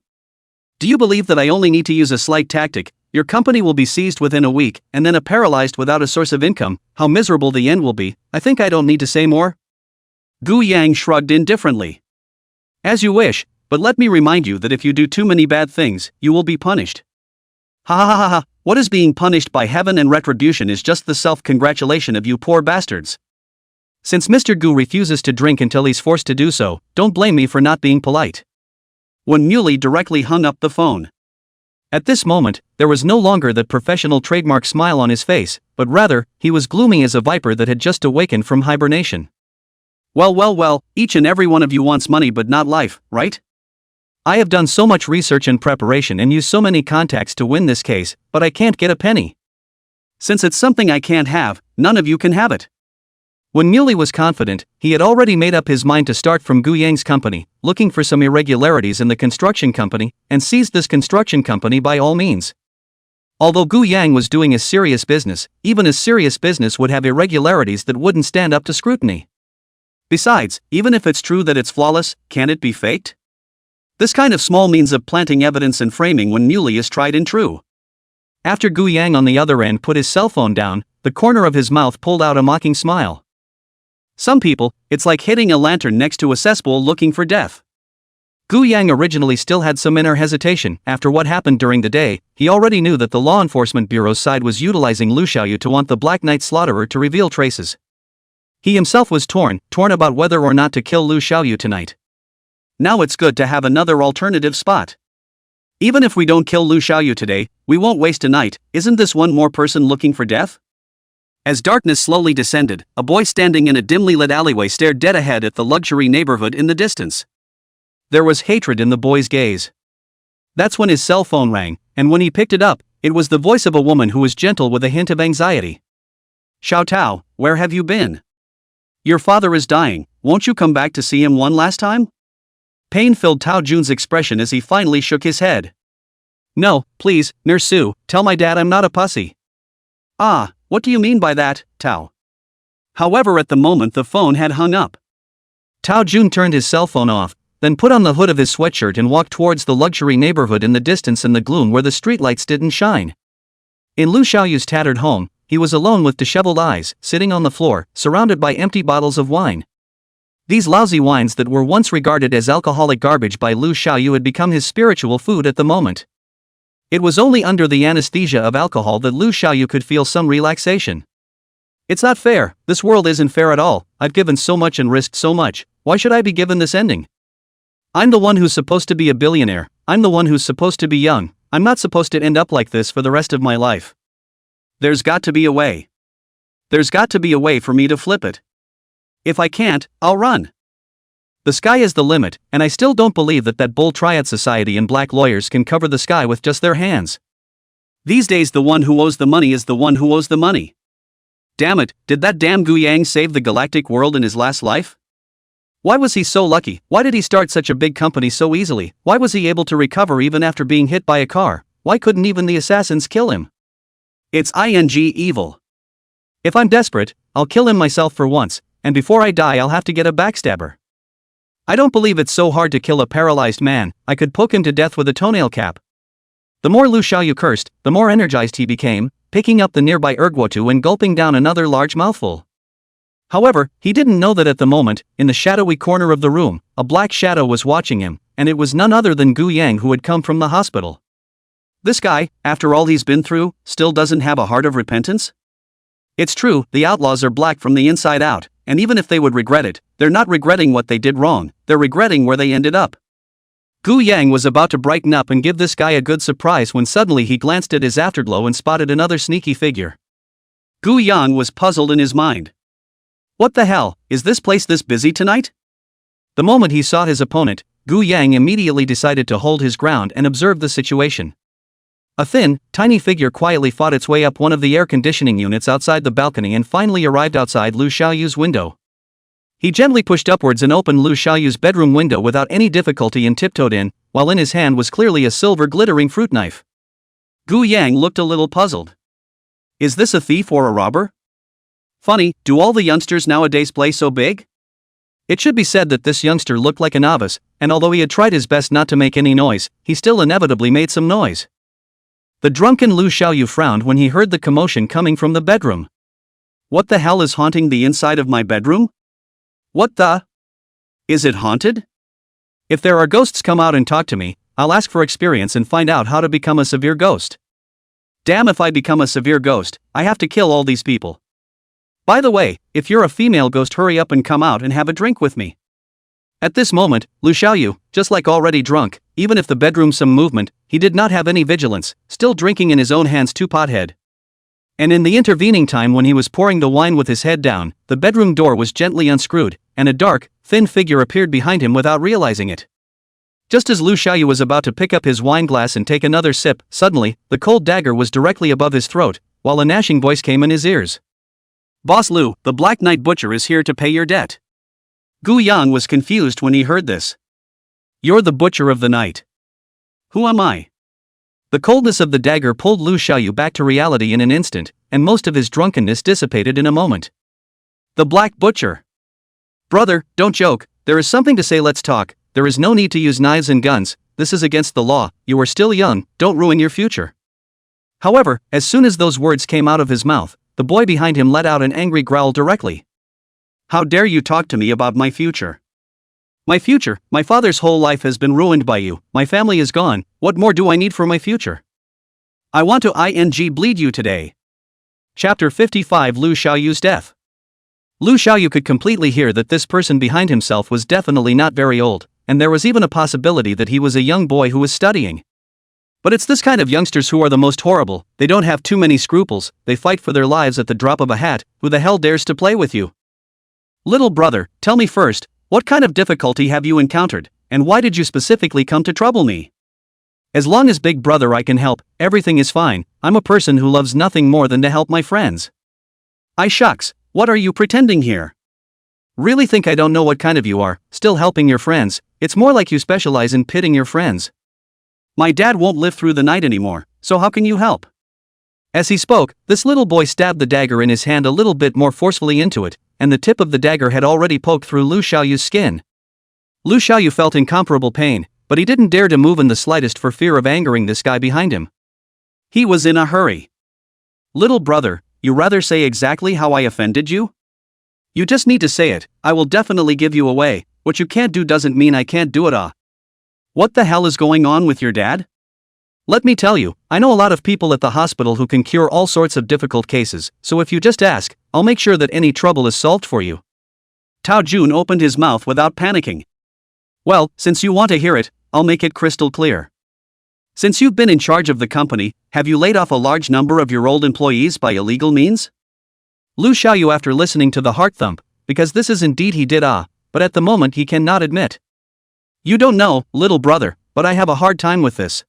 Speaker 1: Do you believe that I only need to use a slight tactic? Your company will be seized within a week, and then paralyzed without a source of income. How miserable the end will be. I think I don't need to say more. Gu Yang shrugged indifferently. As you wish, but let me remind you that if you do too many bad things, you will be punished. Ha ha ha ha, what is being punished by heaven and retribution is just the self-congratulation of you poor bastards. Since Mr. Gu refuses to drink until he's forced to do so, don't blame me for not being polite. Wen Muley directly hung up the phone. At this moment, there was no longer that professional trademark smile on his face, but rather, he was gloomy as a viper that had just awakened from hibernation. Well, each and every one of you wants money but not life, right? I have done so much research and preparation and used so many contacts to win this case, but I can't get a penny. Since it's something I can't have, none of you can have it. When Muley was confident, he had already made up his mind to start from Gu Yang's company, looking for some irregularities in the construction company, and seize this construction company by all means. Although Gu Yang was doing a serious business, even a serious business would have irregularities that wouldn't stand up to scrutiny. Besides, even if it's true that it's flawless, can it be faked? This kind of small means of planting evidence and framing when newly is tried and true. After Gu Yang on the other end put his cell phone down, the corner of his mouth pulled out a mocking smile. Some people, it's like hitting a lantern next to a cesspool looking for death. Gu Yang originally still had some inner hesitation. After what happened during the day, he already knew that the law enforcement bureau's side was utilizing Lu Xiaoyu to want the Black Knight slaughterer to reveal traces. He himself was torn about whether or not to kill Lu Xiaoyu tonight. Now it's good to have another alternative spot. Even if we don't kill Lu Xiaoyu today, we won't waste a night. Isn't this one more person looking for death? As darkness slowly descended, a boy standing in a dimly lit alleyway stared dead ahead at the luxury neighborhood in the distance. There was hatred in the boy's gaze. That's when his cell phone rang, and when he picked it up, it was the voice of a woman who was gentle with a hint of anxiety. Xiao Tao, where have you been? Your father is dying, won't you come back to see him one last time? Pain filled Tao Jun's expression as he finally shook his head. No, please, Nurse Sue, tell my dad I'm not a pussy. Ah, what do you mean by that, Tao? However, at the moment the phone had hung up. Tao Jun turned his cell phone off, then put on the hood of his sweatshirt and walked towards the luxury neighborhood in the distance in the gloom where the streetlights didn't shine. In Lu Xiaoyu's tattered home, he was alone with disheveled eyes, sitting on the floor, surrounded by empty bottles of wine. These lousy wines that were once regarded as alcoholic garbage by Lu Xiaoyu had become his spiritual food at the moment. It was only under the anesthesia of alcohol that Lu Xiaoyu could feel some relaxation. It's not fair, this world isn't fair at all, I've given so much and risked so much, why should I be given this ending? I'm the one who's supposed to be a billionaire, I'm the one who's supposed to be young, I'm not supposed to end up like this for the rest of my life. There's got to be a way. There's got to be a way for me to flip it. If I can't, I'll run. The sky is the limit, and I still don't believe that bull triad society and black lawyers can cover the sky with just their hands. These days the one who owes the money is the one who owes the money. Damn it, did that damn Gu Yang save the galactic world in his last life? Why was he so lucky? Why did he start such a big company so easily? Why was he able to recover even after being hit by a car? Why couldn't even the assassins kill him? It's evil. If I'm desperate, I'll kill him myself for once, and before I die I'll have to get a backstabber. I don't believe it's so hard to kill a paralyzed man, I could poke him to death with a toenail cap. The more Lu Xiaoyu cursed, the more energized he became, picking up the nearby erguotu and gulping down another large mouthful. However, he didn't know that at the moment, in the shadowy corner of the room, a black shadow was watching him, and it was none other than Gu Yang who had come from the hospital. This guy, after all he's been through, still doesn't have a heart of repentance? It's true, the outlaws are black from the inside out, and even if they would regret it, they're not regretting what they did wrong, they're regretting where they ended up. Gu Yang was about to brighten up and give this guy a good surprise when suddenly he glanced at his afterglow and spotted another sneaky figure. Gu Yang was puzzled in his mind. What the hell, is this place this busy tonight? The moment he saw his opponent, Gu Yang immediately decided to hold his ground and observe the situation. A thin, tiny figure quietly fought its way up one of the air conditioning units outside the balcony and finally arrived outside Lu Xiaoyu's window. He gently pushed upwards and opened Lu Xiaoyu's bedroom window without any difficulty and tiptoed in, while in his hand was clearly a silver glittering fruit knife. Gu Yang looked a little puzzled. Is this a thief or a robber? Funny, do all the youngsters nowadays play so big? It should be said that this youngster looked like a novice, and although he had tried his best not to make any noise, he still inevitably made some noise. The drunken Lu Xiaoyu frowned when he heard the commotion coming from the bedroom. What the hell is haunting the inside of my bedroom? What the? Is it haunted? If there are ghosts come out and talk to me, I'll ask for experience and find out how to become a severe ghost. Damn, if I become a severe ghost, I have to kill all these people. By the way, if you're a female ghost, hurry up and come out and have a drink with me. At this moment, Lu Xiaoyu, just like already drunk, even if the bedroom's some movement, he did not have any vigilance, still drinking in his own hands two pothead. And in the intervening time when he was pouring the wine with his head down, the bedroom door was gently unscrewed, and a dark, thin figure appeared behind him without realizing it. Just as Lu Xiaoyu was about to pick up his wine glass and take another sip, suddenly, the cold dagger was directly above his throat, while a gnashing voice came in his ears. Boss Lu, the Black Knight Butcher is here to pay your debt. Gu Yang was confused when he heard this. You're the Butcher of the Night. Who am I? The coldness of the dagger pulled Lu Xiaoyu back to reality in an instant, and most of his drunkenness dissipated in a moment. The Black Butcher. Brother, don't joke, there is something to say, let's talk. There is no need to use knives and guns, this is against the law, you are still young, don't ruin your future. However, as soon as those words came out of his mouth, the boy behind him let out an angry growl directly. How dare you talk to me about my future? My future, my father's whole life has been ruined by you, my family is gone, what more do I need for my future? I want to bleed you today. Chapter 55 Lu Xiaoyu's Death. Lu Xiaoyu could completely hear that this person behind himself was definitely not very old, and there was even a possibility that he was a young boy who was studying. But it's this kind of youngsters who are the most horrible, they don't have too many scruples, they fight for their lives at the drop of a hat, who the hell dares to play with you? Little brother, tell me first, what kind of difficulty have you encountered, and why did you specifically come to trouble me? As long as big brother I can help, everything is fine, I'm a person who loves nothing more than to help my friends. I shucks, what are you pretending here? Really think I don't know what kind of you are, still helping your friends, it's more like you specialize in pitting your friends. My dad won't live through the night anymore, so how can you help? As he spoke, this little boy stabbed the dagger in his hand a little bit more forcefully into it, and the tip of the dagger had already poked through Lu Xiaoyu's skin. Lu Xiaoyu felt incomparable pain, but he didn't dare to move in the slightest for fear of angering this guy behind him. He was in a hurry. Little brother, you rather say exactly how I offended you? You just need to say it, I will definitely give you away, what you can't do doesn't mean I can't do it. What the hell is going on with your dad? Let me tell you, I know a lot of people at the hospital who can cure all sorts of difficult cases, so if you just ask, I'll make sure that any trouble is solved for you. Tao Jun opened his mouth without panicking. Well, since you want to hear it, I'll make it crystal clear. Since you've been in charge of the company, have you laid off a large number of your old employees by illegal means? Lu Xiaoyu, after listening to the heart thump, because this is indeed he did but at the moment he cannot admit. You don't know, little brother, but I have a hard time with this.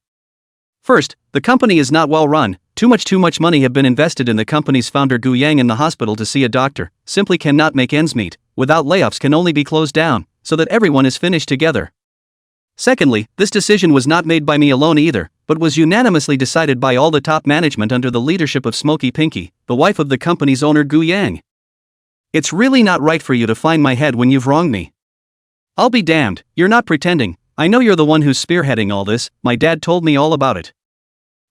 Speaker 1: First, the company is not well run, too much money have been invested in the company's founder Gu Yang in the hospital to see a doctor, simply cannot make ends meet, without layoffs can only be closed down, so that everyone is finished together. Secondly, this decision was not made by me alone either, but was unanimously decided by all the top management under the leadership of Smoky Pinky, the wife of the company's owner Gu Yang. It's really not right for you to find my head when you've wronged me. I'll be damned, you're not pretending, I know you're the one who's spearheading all this, my dad told me all about it.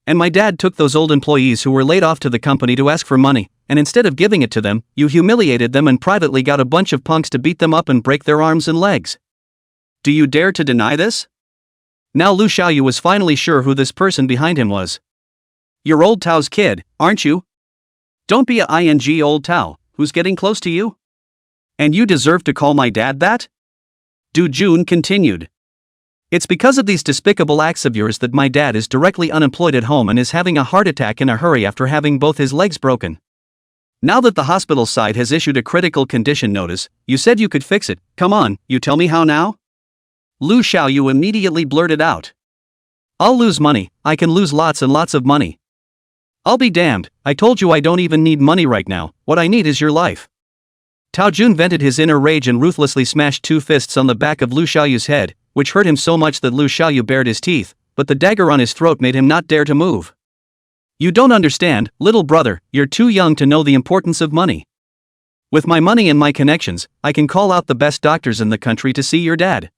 Speaker 1: And my dad took those old employees who were laid off to the company to ask for money, and instead of giving it to them, you humiliated them and privately got a bunch of punks to beat them up and break their arms and legs. Do you dare to deny this? Now Lu Xiaoyu was finally sure who this person behind him was. You're old Tao's kid, aren't you? Don't be a old Tao, who's getting close to you? And you deserve to call my dad that? Du Jun continued. It's because of these despicable acts of yours that my dad is directly unemployed at home and is having a heart attack in a hurry after having both his legs broken. Now that the hospital side has issued a critical condition notice, you said you could fix it, come on, you tell me how now? Lu Xiaoyu immediately blurted out. I'll lose money, I can lose lots and lots of money. I'll be damned, I told you I don't even need money right now, what I need is your life. Tao Jun vented his inner rage and ruthlessly smashed two fists on the back of Lu Xiaoyu's head, which hurt him so much that Lu Xiaoyu bared his teeth, but the dagger on his throat made him not dare to move. You don't understand, little brother, you're too young to know the importance of money. With my money and my connections, I can call out the best doctors in the country to see your dad.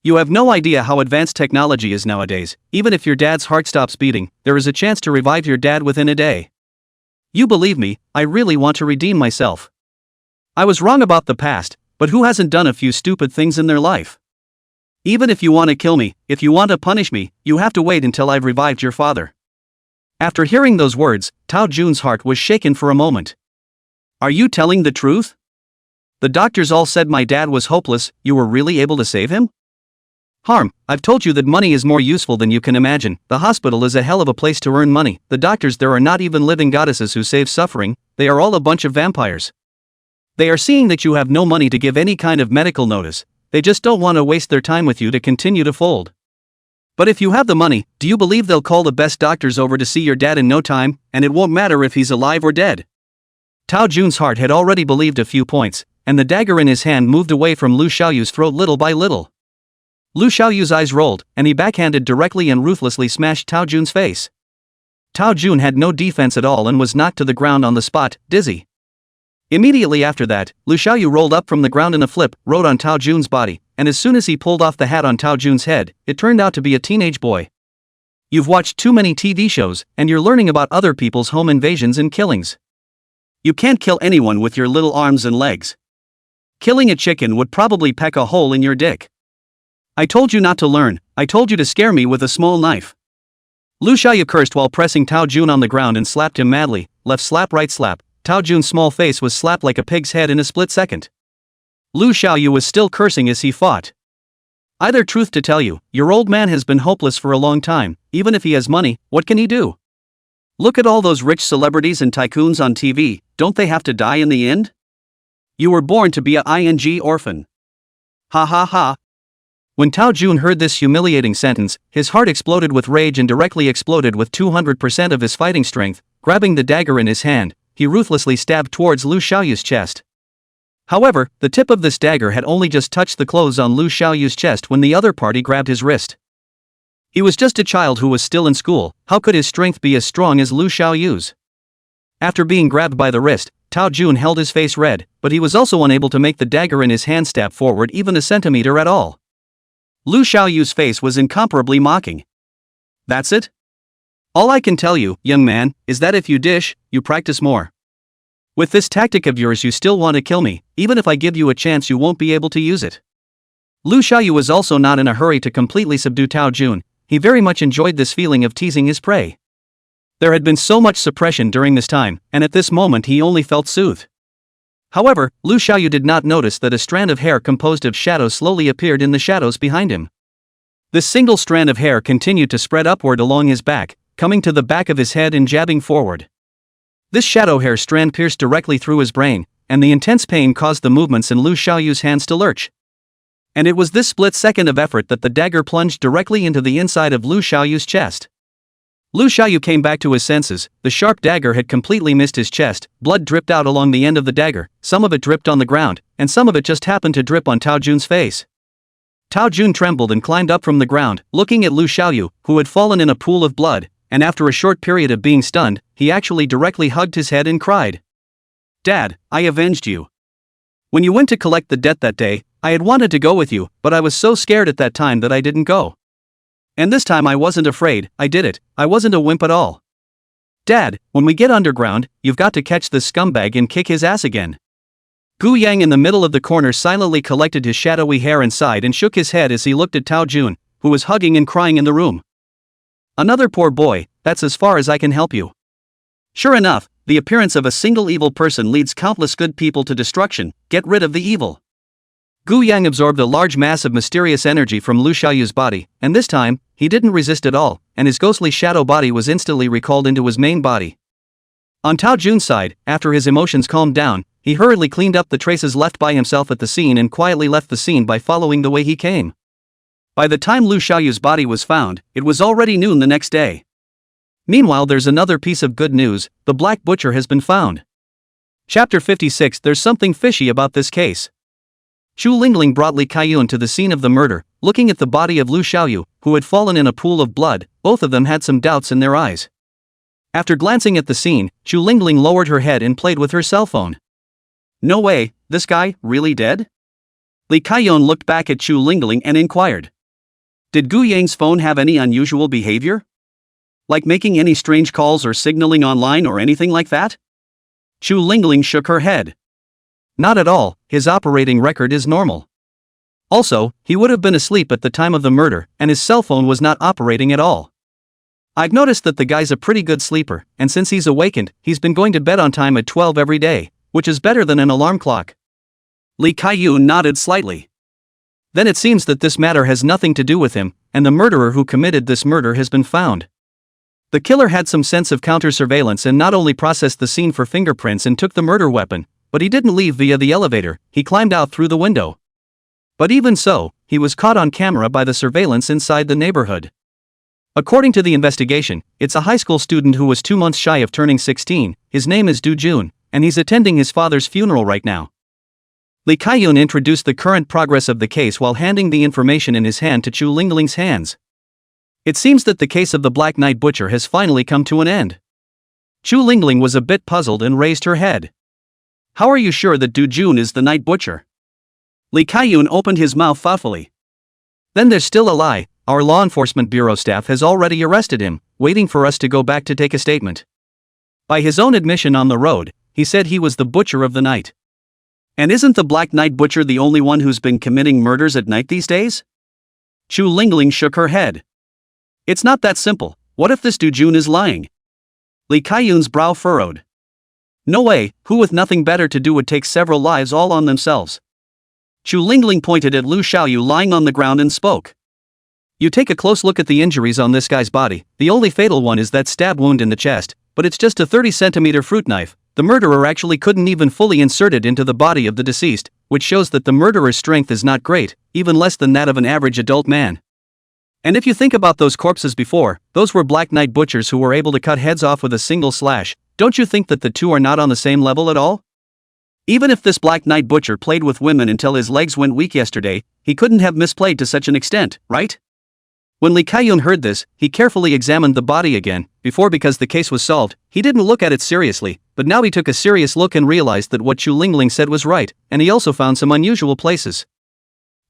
Speaker 1: You have no idea how advanced technology is nowadays, even if your dad's heart stops beating, there is a chance to revive your dad within a day. You believe me, I really want to redeem myself. I was wrong about the past, but who hasn't done a few stupid things in their life? Even if you want to kill me, if you want to punish me, you have to wait until I've revived your father. After hearing those words, Tao Jun's heart was shaken for a moment. Are you telling the truth? The doctors all said my dad was hopeless, you were really able to save him? Harm, I've told you that money is more useful than you can imagine, the hospital is a hell of a place to earn money, the doctors there are not even living goddesses who save suffering, they are all a bunch of vampires. They are seeing that you have no money to give any kind of medical notice, they just don't want to waste their time with you to continue to fold. But if you have the money, do you believe they'll call the best doctors over to see your dad in no time, and it won't matter if he's alive or dead? Tao Jun's heart had already believed a few points, and the dagger in his hand moved away from Lu Xiaoyu's throat little by little. Lu Xiaoyu's eyes rolled, and he backhanded directly and ruthlessly smashed Tao Jun's face. Tao Jun had no defense at all and was knocked to the ground on the spot, dizzy. Immediately after that, Lu Xiaoyu rolled up from the ground in a flip, rode on Tao Jun's body, and as soon as he pulled off the hat on Tao Jun's head, it turned out to be a teenage boy. You've watched too many TV shows, and you're learning about other people's home invasions and killings. You can't kill anyone with your little arms and legs. Killing a chicken would probably peck a hole in your dick. I told you not to learn, I told you to scare me with a small knife. Lu Xiaoyu cursed while pressing Tao Jun on the ground and slapped him madly, left slap right slap. Tao Jun's small face was slapped like a pig's head in a split second. Lu Xiaoyu was still cursing as he fought. Either truth to tell you, your old man has been hopeless for a long time. Even if he has money, what can he do? Look at all those rich celebrities and tycoons on TV, don't they have to die in the end? You were born to be a ing orphan. Ha ha ha. When Tao Jun heard this humiliating sentence, his heart exploded with rage and directly exploded with 200% of his fighting strength. Grabbing the dagger in his hand, he ruthlessly stabbed towards Lu Xiaoyu's chest. However, the tip of this dagger had only just touched the clothes on Lu Xiaoyu's chest when the other party grabbed his wrist. He was just a child who was still in school, how could his strength be as strong as Lu Xiaoyu's? After being grabbed by the wrist, Tao Jun held his face red, but he was also unable to make the dagger in his hand stab forward even a centimeter at all. Lu Xiaoyu's face was incomparably mocking. That's it? All I can tell you, young man, is that if you dish, you practice more. With this tactic of yours you still want to kill me, even if I give you a chance you won't be able to use it. Lu Xiaoyu was also not in a hurry to completely subdue Tao Jun, he very much enjoyed this feeling of teasing his prey. There had been so much suppression during this time, and at this moment he only felt soothed. However, Lu Xiaoyu did not notice that a strand of hair composed of shadows slowly appeared in the shadows behind him. This single strand of hair continued to spread upward along his back, coming to the back of his head and jabbing forward. This shadow hair strand pierced directly through his brain, and the intense pain caused the movements in Lu Xiaoyu's hands to lurch. And it was this split second of effort that the dagger plunged directly into the inside of Lu Xiaoyu's chest. Lu Xiaoyu came back to his senses, the sharp dagger had completely missed his chest, blood dripped out along the end of the dagger, some of it dripped on the ground, and some of it just happened to drip on Tao Jun's face. Tao Jun trembled and climbed up from the ground, looking at Lu Xiaoyu, who had fallen in a pool of blood, and after a short period of being stunned, he actually directly hugged his head and cried. Dad, I avenged you. When you went to collect the debt that day, I had wanted to go with you, but I was so scared at that time that I didn't go. And this time I wasn't afraid, I did it, I wasn't a wimp at all. Dad, when we get underground, you've got to catch this scumbag and kick his ass again. Gu Yang in the middle of the corner silently collected his shadowy hair and sighed and shook his head as he looked at Tao Jun, who was hugging and crying in the room. Another poor boy, that's as far as I can help you. Sure enough, the appearance of a single evil person leads countless good people to destruction, get rid of the evil. Gu Yang absorbed a large mass of mysterious energy from Lu Xiaoyu's body, and this time, he didn't resist at all, and his ghostly shadow body was instantly recalled into his main body. On Tao Jun's side, after his emotions calmed down, he hurriedly cleaned up the traces left by himself at the scene and quietly left the scene by following the way he came. By the time Lu Xiaoyu's body was found, it was already noon the next day. Meanwhile, there's another piece of good news, the Black Butcher has been found. Chapter 56. There's something fishy about this case. Chu Lingling brought Li Kaiyun to the scene of the murder, looking at the body of Lu Xiaoyu, who had fallen in a pool of blood. Both of them had some doubts in their eyes. After glancing at the scene, Chu Lingling lowered her head and played with her cell phone. No way, this guy, really dead? Li Kaiyun looked back at Chu Lingling and inquired. Did Gu Yang's phone have any unusual behavior? Like making any strange calls or signaling online or anything like that? Chu Lingling shook her head. Not at all, his operating record is normal. Also, he would have been asleep at the time of the murder, and his cell phone was not operating at all. I've noticed that the guy's a pretty good sleeper, and since he's awakened, he's been going to bed on time at 12 every day, which is better than an alarm clock. Li Kaiyun nodded slightly. Then it seems that this matter has nothing to do with him, and the murderer who committed this murder has been found. The killer had some sense of counter-surveillance and not only processed the scene for fingerprints and took the murder weapon, but he didn't leave via the elevator, he climbed out through the window. But even so, he was caught on camera by the surveillance inside the neighborhood. According to the investigation, it's a high school student who was 2 months shy of turning 16, his name is Du Jun, and he's attending his father's funeral right now. Li Kaiyun introduced the current progress of the case while handing the information in his hand to Chu Lingling's hands. It seems that the case of the Black Knight Butcher has finally come to an end. Chu Lingling was a bit puzzled and raised her head. How are you sure that Du Jun is the Night Butcher? Li Kaiyun opened his mouth thoughtfully. Then there's still a lie. Our law enforcement bureau staff has already arrested him, waiting for us to go back to take a statement. By his own admission on the road, he said he was the butcher of the night. And isn't the Black Knight Butcher the only one who's been committing murders at night these days? Chu Lingling shook her head. It's not that simple. What if this Du Jun is lying? Li Kaiyun's brow furrowed. No way, who with nothing better to do would take several lives all on themselves? Chu Lingling pointed at Lu Xiaoyu lying on the ground and spoke. You take a close look at the injuries on this guy's body. The only fatal one is that stab wound in the chest, but it's just a 30-centimeter fruit knife. The murderer actually couldn't even fully insert it into the body of the deceased, which shows that the murderer's strength is not great, even less than that of an average adult man. And if you think about those corpses before, those were Black Knight butchers who were able to cut heads off with a single slash. Don't you think that the two are not on the same level at all? Even if this Black Knight Butcher played with women until his legs went weak yesterday, he couldn't have misplayed to such an extent, right? When Li Kaiyun heard this, he carefully examined the body again. Before, because the case was solved, he didn't look at it seriously, but now he took a serious look and realized that what Chu Lingling said was right, and he also found some unusual places.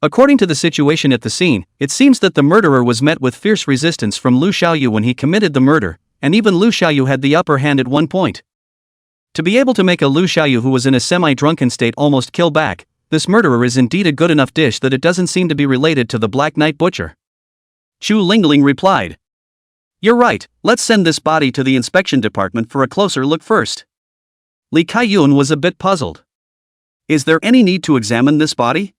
Speaker 1: According to the situation at the scene, it seems that the murderer was met with fierce resistance from Lu Xiaoyu when he committed the murder, and even Lu Xiaoyu had the upper hand at one point. To be able to make a Lu Xiaoyu who was in a semi-drunken state almost kill back, this murderer is indeed a good enough dish that it doesn't seem to be related to the Black Knight Butcher. Chu Lingling replied. You're right, let's send this body to the inspection department for a closer look first. Li Kaiyun was a bit puzzled. Is there any need to examine this body?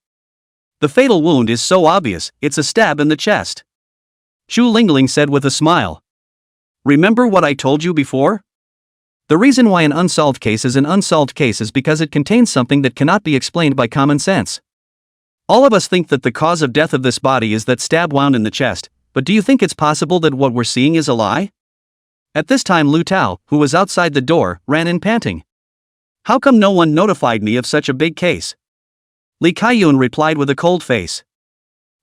Speaker 1: The fatal wound is so obvious, it's a stab in the chest. Chu Lingling said with a smile. Remember what I told you before? The reason why an unsolved case is an unsolved case is because it contains something that cannot be explained by common sense. All of us think that the cause of death of this body is that stab wound in the chest, but do you think it's possible that what we're seeing is a lie? At this time Lu Tao, who was outside the door, ran in panting. How come no one notified me of such a big case? Li Kaiyun replied with a cold face.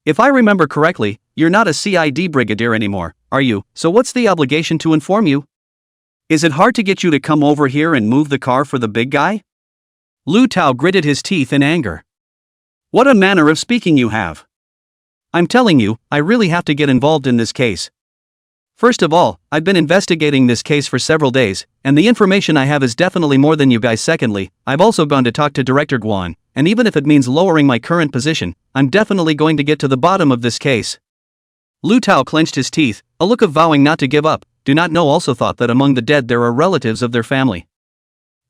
Speaker 1: If I remember correctly, you're not a CID brigadier anymore, are you? So what's the obligation to inform you? Is it hard to get you to come over here and move the car for the big guy? Lu Tao gritted his teeth in anger. What a manner of speaking you have. I'm telling you, I really have to get involved in this case. First of all, I've been investigating this case for several days, and the information I have is definitely more than you guys. Secondly, I've also gone to talk to Director Guan, and even if it means lowering my current position, I'm definitely going to get to the bottom of this case. Lu Tao clenched his teeth, a look of vowing not to give up. Do not know also thought that among the dead there are relatives of their family.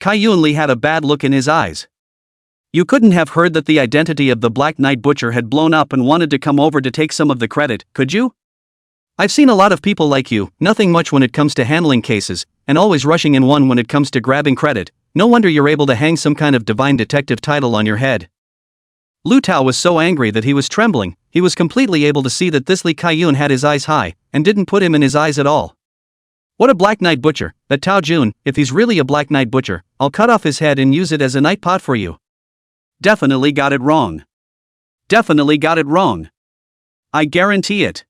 Speaker 1: Kaiyun Li had a bad look in his eyes. You couldn't have heard that the identity of the Black Knight Butcher had blown up and wanted to come over to take some of the credit, could you? I've seen a lot of people like you, nothing much when it comes to handling cases, and always rushing in one when it comes to grabbing credit. No wonder you're able to hang some kind of divine detective title on your head. Lu Tao was so angry that he was trembling. He was completely able to see that this Li Kaiyun had his eyes high, and didn't put him in his eyes at all. What a Black Knight Butcher, that Tao Jun, if he's really a Black Knight Butcher, I'll cut off his head and use it as a night pot for you. Definitely got it wrong. Definitely got it wrong. I guarantee it.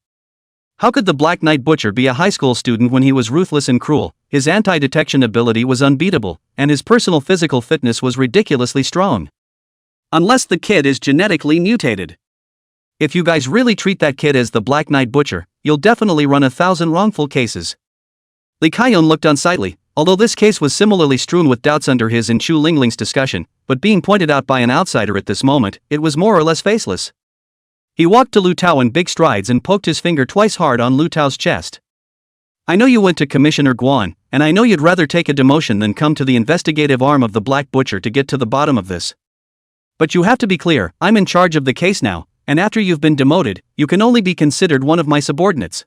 Speaker 1: How could the Black Knight Butcher be a high school student when he was ruthless and cruel? His anti-detection ability was unbeatable, and his personal physical fitness was ridiculously strong. Unless the kid is genetically mutated. If you guys really treat that kid as the Black Knight Butcher, you'll definitely run 1,000 wrongful cases. Li Kaiyun looked unsightly, although this case was similarly strewn with doubts under his and Chu Lingling's discussion, but being pointed out by an outsider at this moment, it was more or less faceless. He walked to Lu Tao in big strides and poked his finger twice hard on Lu Tao's chest. I know you went to Commissioner Guan, and I know you'd rather take a demotion than come to the investigative arm of the Black Butcher to get to the bottom of this. But you have to be clear, I'm in charge of the case now, and after you've been demoted, you can only be considered one of my subordinates.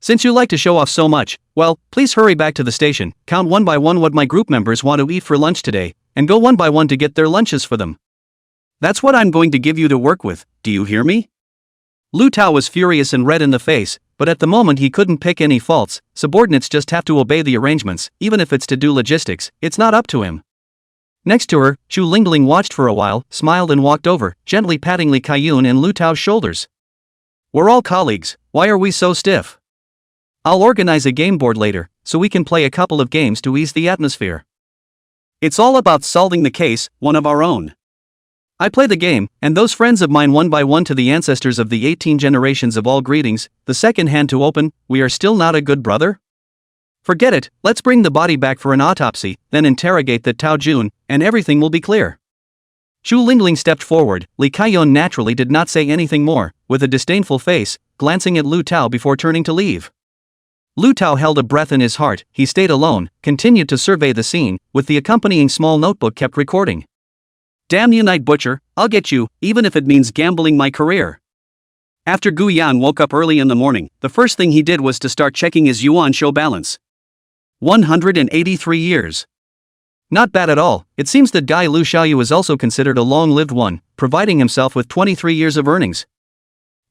Speaker 1: Since you like to show off so much, well, please hurry back to the station, count one by one what my group members want to eat for lunch today, and go one by one to get their lunches for them. That's what I'm going to give you to work with, do you hear me? Lu Tao was furious and red in the face, but at the moment he couldn't pick any faults. Subordinates just have to obey the arrangements, even if it's to do logistics, it's not up to him. Next to her, Chu Lingling watched for a while, smiled and walked over, gently patting Li Kaiyun and Lu Tao's shoulders. We're all colleagues, why are we so stiff? I'll organize a game board later, so we can play a couple of games to ease the atmosphere. It's all about solving the case, one of our own. I play the game, and those friends of mine one by one to the ancestors of the 18 generations of all greetings, the second hand to open, we are still not a good brother? Forget it, let's bring the body back for an autopsy, then interrogate the Tao Jun, and everything will be clear. Chu Lingling stepped forward. Li Kaiyun naturally did not say anything more, with a disdainful face, glancing at Lu Tao before turning to leave. Lu Tao held a breath in his heart. He stayed alone, continued to survey the scene, with the accompanying small notebook kept recording. Damn you, Night Butcher, I'll get you, even if it means gambling my career. After Gu Yang woke up early in the morning, the first thing he did was to start checking his yuan show balance. 183 years. Not bad at all. It seems that Guy Lu Xiaoyu is also considered a long-lived one, providing himself with 23 years of earnings.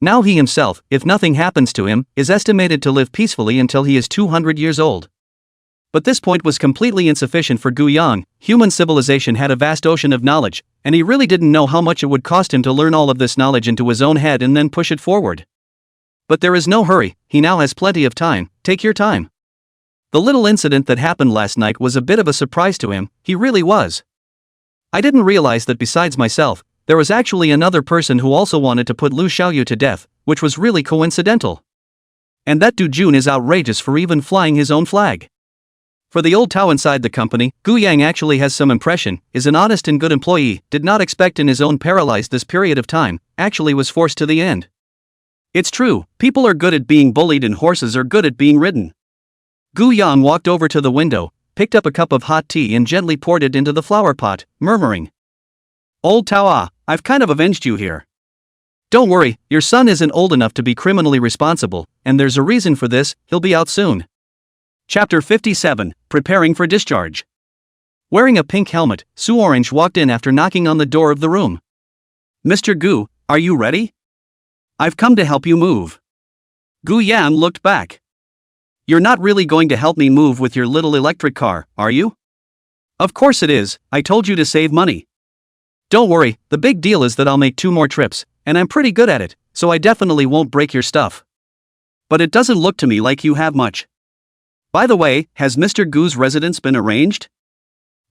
Speaker 1: Now he himself, if nothing happens to him, is estimated to live peacefully until he is 200 years old. But this point was completely insufficient for Gu Yang. Human civilization had a vast ocean of knowledge, and he really didn't know how much it would cost him to learn all of this knowledge into his own head and then push it forward. But there is no hurry, he now has plenty of time. Take your time. The little incident that happened last night was a bit of a surprise to him, he really was. I didn't realize that besides myself, there was actually another person who also wanted to put Lu Xiaoyu to death, which was really coincidental. And that Du Jun is outrageous for even flying his own flag. For the old Tao inside the company, Gu Yang actually has some impression, is an honest and good employee, did not expect in his own paralyzed this period of time, actually was forced to the end. It's true, people are good at being bullied and horses are good at being ridden. Gu Yang walked over to the window, picked up a cup of hot tea and gently poured it into the flower pot, murmuring. Old Tao, I've kind of avenged you here. Don't worry, your son isn't old enough to be criminally responsible, and there's a reason for this, he'll be out soon. Chapter 57, Preparing for Discharge. Wearing a pink helmet, Su Orange walked in after knocking on the door of the room. Mr. Gu, are you ready? I've come to help you move. Gu Yang looked back. You're not really going to help me move with your little electric car, are you? Of course it is, I told you to save money. Don't worry, the big deal is that I'll make 2 more trips, and I'm pretty good at it, so I definitely won't break your stuff. But it doesn't look to me like you have much. By the way, has Mr. Gu's residence been arranged?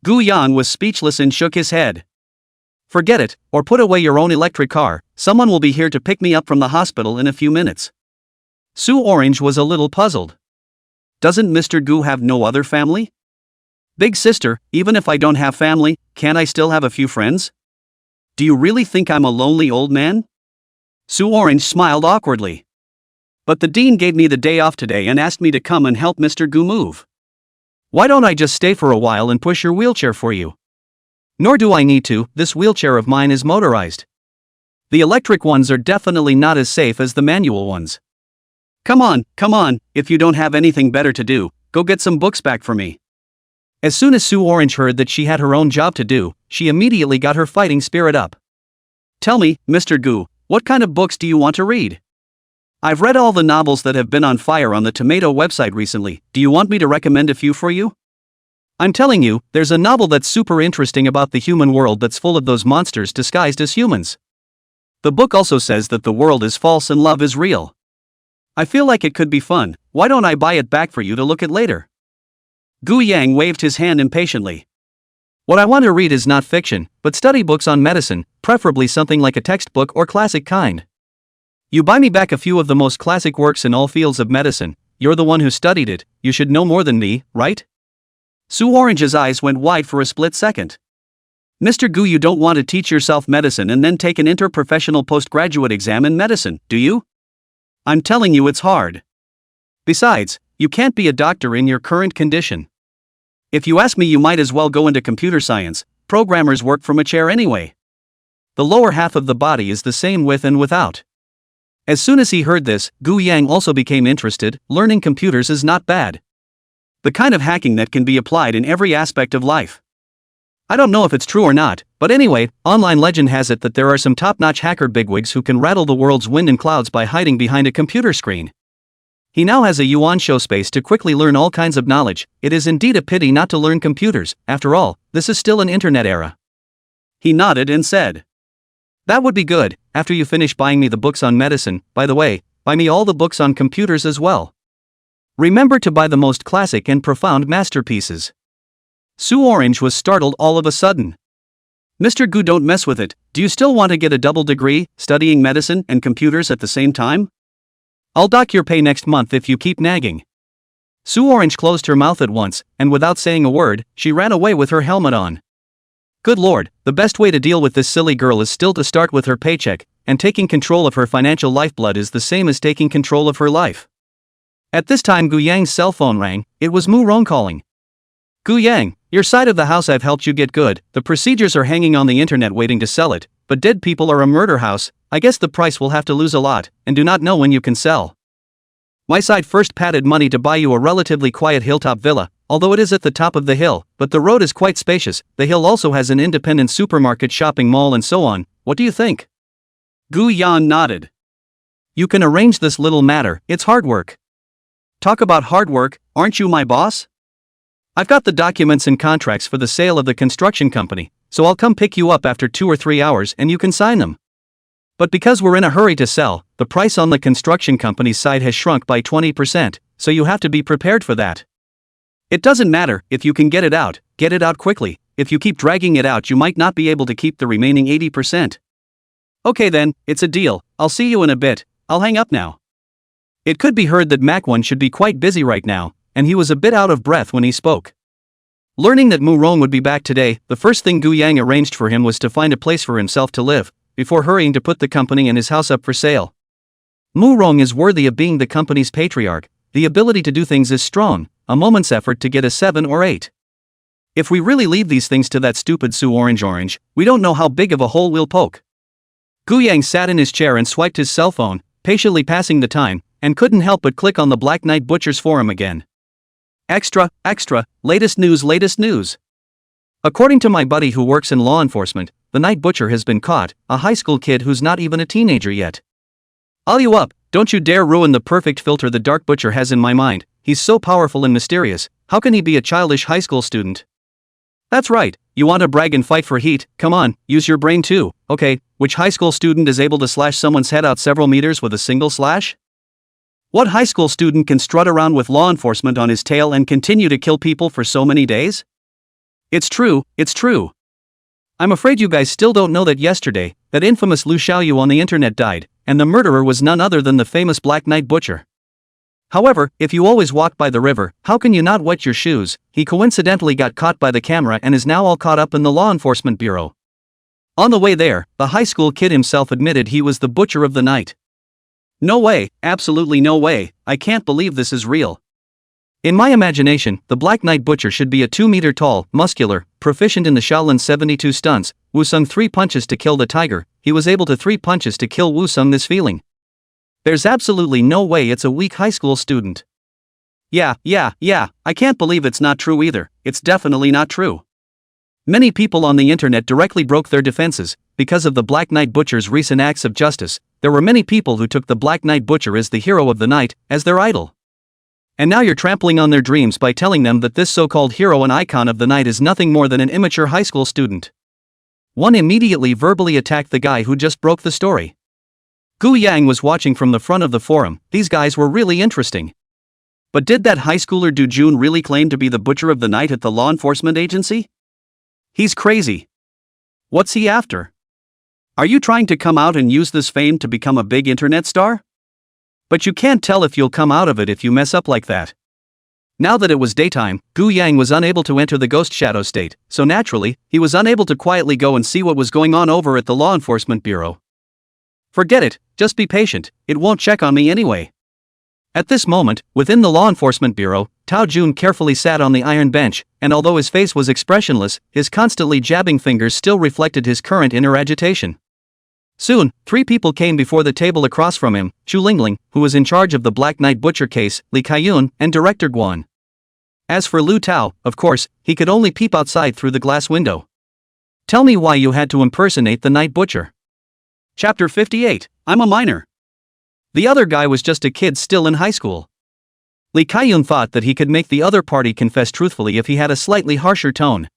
Speaker 1: Gu Yang was speechless and shook his head. Forget it, or put away your own electric car, someone will be here to pick me up from the hospital in a few minutes. Su Orange was a little puzzled. Doesn't Mr. Gu have no other family? Big sister, even if I don't have family, can't I still have a few friends? Do you really think I'm a lonely old man? Su Orange smiled awkwardly. But the dean gave me the day off today and asked me to come and help Mr. Gu move. Why don't I just stay for a while and push your wheelchair for you? Nor do I need to, this wheelchair of mine is motorized. The electric ones are definitely not as safe as the manual ones. Come on, if you don't have anything better to do, go get some books back for me. As soon as Su Orange heard that she had her own job to do, she immediately got her fighting spirit up. Tell me, Mr. Gu, what kind of books do you want to read? I've read all the novels that have been on fire on the Tomato website recently, do you want me to recommend a few for you? I'm telling you, there's a novel that's super interesting about the human world that's full of those monsters disguised as humans. The book also says that the world is false and love is real. I feel like it could be fun, why don't I buy it back for you to look at later? Gu Yang waved his hand impatiently. What I want to read is not fiction, but study books on medicine, preferably something like a textbook or classic kind. You buy me back a few of the most classic works in all fields of medicine, you're the one who studied it, you should know more than me, right? Su Orange's eyes went wide for a split second. Mr. Gu, you don't want to teach yourself medicine and then take an interprofessional postgraduate exam in medicine, do you? I'm telling you it's hard. Besides, you can't be a doctor in your current condition. If you ask me, you might as well go into computer science, programmers work from a chair anyway. The lower half of the body is the same with and without. As soon as he heard this, Gu Yang also became interested. Learning computers is not bad. The kind of hacking that can be applied in every aspect of life. I don't know if it's true or not, but anyway, online legend has it that there are some top-notch hacker bigwigs who can rattle the world's wind and clouds by hiding behind a computer screen. He now has a yuan show space to quickly learn all kinds of knowledge. It is indeed a pity not to learn computers, after all, this is still an internet era. He nodded and said, "That would be good. After you finish buying me the books on medicine, by the way, buy me all the books on computers as well. Remember to buy the most classic and profound masterpieces." Sue Orange was startled all of a sudden. "Mr. Gu, don't mess with it. Do you still want to get a double degree, studying medicine and computers at the same time? I'll dock your pay next month if you keep nagging." Sue Orange closed her mouth at once, and without saying a word, she ran away with her helmet on. Good lord, the best way to deal with this silly girl is still to start with her paycheck, and taking control of her financial lifeblood is the same as taking control of her life. At this time Gu Yang's cell phone rang. It was Mu Rong calling. "Gu Yang, your side of the house, I've helped you get good. The procedures are hanging on the internet waiting to sell it, but dead people are a murder house. I guess the price will have to lose a lot, and do not know when you can sell. My side first padded money to buy you a relatively quiet hilltop villa, although it is at the top of the hill, but the road is quite spacious. The hill also has an independent supermarket, shopping mall and so on. What do you think?" Gu Yan nodded. "You can arrange this little matter, it's hard work." "Talk about hard work, aren't you my boss? I've got the documents and contracts for the sale of the construction company, so I'll come pick you up after 2 or 3 hours and you can sign them. But because we're in a hurry to sell, the price on the construction company's side has shrunk by 20%, so you have to be prepared for that. It doesn't matter, if you can get it out quickly. If you keep dragging it out, you might not be able to keep the remaining 80%. Okay then, it's a deal. I'll see you in a bit. I'll hang up now." It could be heard that Mac1 should be quite busy right now, and he was a bit out of breath when he spoke. Learning that Mu Rong would be back today, the first thing Gu Yang arranged for him was to find a place for himself to live, before hurrying to put the company and his house up for sale. Mu Rong is worthy of being the company's patriarch. The ability to do things is strong, a moment's effort to get a 7 or 8. If we really leave these things to that stupid Sue Orange, we don't know how big of a hole we'll poke. Gu Yang sat in his chair and swiped his cell phone, patiently passing the time, and couldn't help but click on the Black Knight Butcher's forum again. Extra, latest news. According to my buddy who works in law enforcement, the Night Butcher has been caught, a high school kid who's not even a teenager yet. All you up, don't you dare ruin the perfect filter the Dark Butcher has in my mind. He's so powerful and mysterious, how can he be a childish high school student? That's right, you want to brag and fight for heat, come on, use your brain too. Okay, which high school student is able to slash someone's head out several meters with a single slash? What high school student can strut around with law enforcement on his tail and continue to kill people for so many days? It's true. I'm afraid you guys still don't know that yesterday, that infamous Lu Xiaoyu on the internet died, and the murderer was none other than the famous Black Knight Butcher. However, if you always walk by the river, how can you not wet your shoes? He coincidentally got caught by the camera and is now all caught up in the law enforcement bureau. On the way there, the high school kid himself admitted he was the butcher of the night. No way, absolutely no way, I can't believe this is real. In my imagination, the Black Knight Butcher should be a 2-meter tall, muscular, proficient in the Shaolin 72 stunts. Wusung 3 punches to kill the tiger. He was able to 3 punches to kill Wusung. This feeling. There's absolutely no way it's a weak high school student. Yeah, I can't believe it's not true either. It's definitely not true. Many people on the internet directly broke their defenses. Because of the Black Knight Butcher's recent acts of justice, there were many people who took the Black Knight Butcher as the hero of the night, as their idol. And now you're trampling on their dreams by telling them that this so-called hero and icon of the night is nothing more than an immature high school student. One immediately verbally attacked the guy who just broke the story. Gu Yang was watching from the front of the forum. These guys were really interesting. But did that high schooler Du Jun really claim to be the butcher of the night at the law enforcement agency? He's crazy. What's he after? Are you trying to come out and use this fame to become a big internet star? But you can't tell if you'll come out of it if you mess up like that. Now that it was daytime, Gu Yang was unable to enter the ghost shadow state, so naturally, he was unable to quietly go and see what was going on over at the law enforcement bureau. Forget it, just be patient, it won't check on me anyway. At this moment, within the law enforcement bureau, Tao Jun carefully sat on the iron bench, and although his face was expressionless, his constantly jabbing fingers still reflected his current inner agitation. Soon, 3 people came before the table across from him: Chu Lingling, who was in charge of the Black Knight Butcher case, Li Kaiyun, and Director Guan. As for Lu Tao, of course, he could only peep outside through the glass window. Tell me why you had to impersonate the Night Butcher. Chapter 58, I'm a minor. The other guy was just a kid still in high school. Li Kaiyun thought that he could make the other party confess truthfully if he had a slightly harsher tone.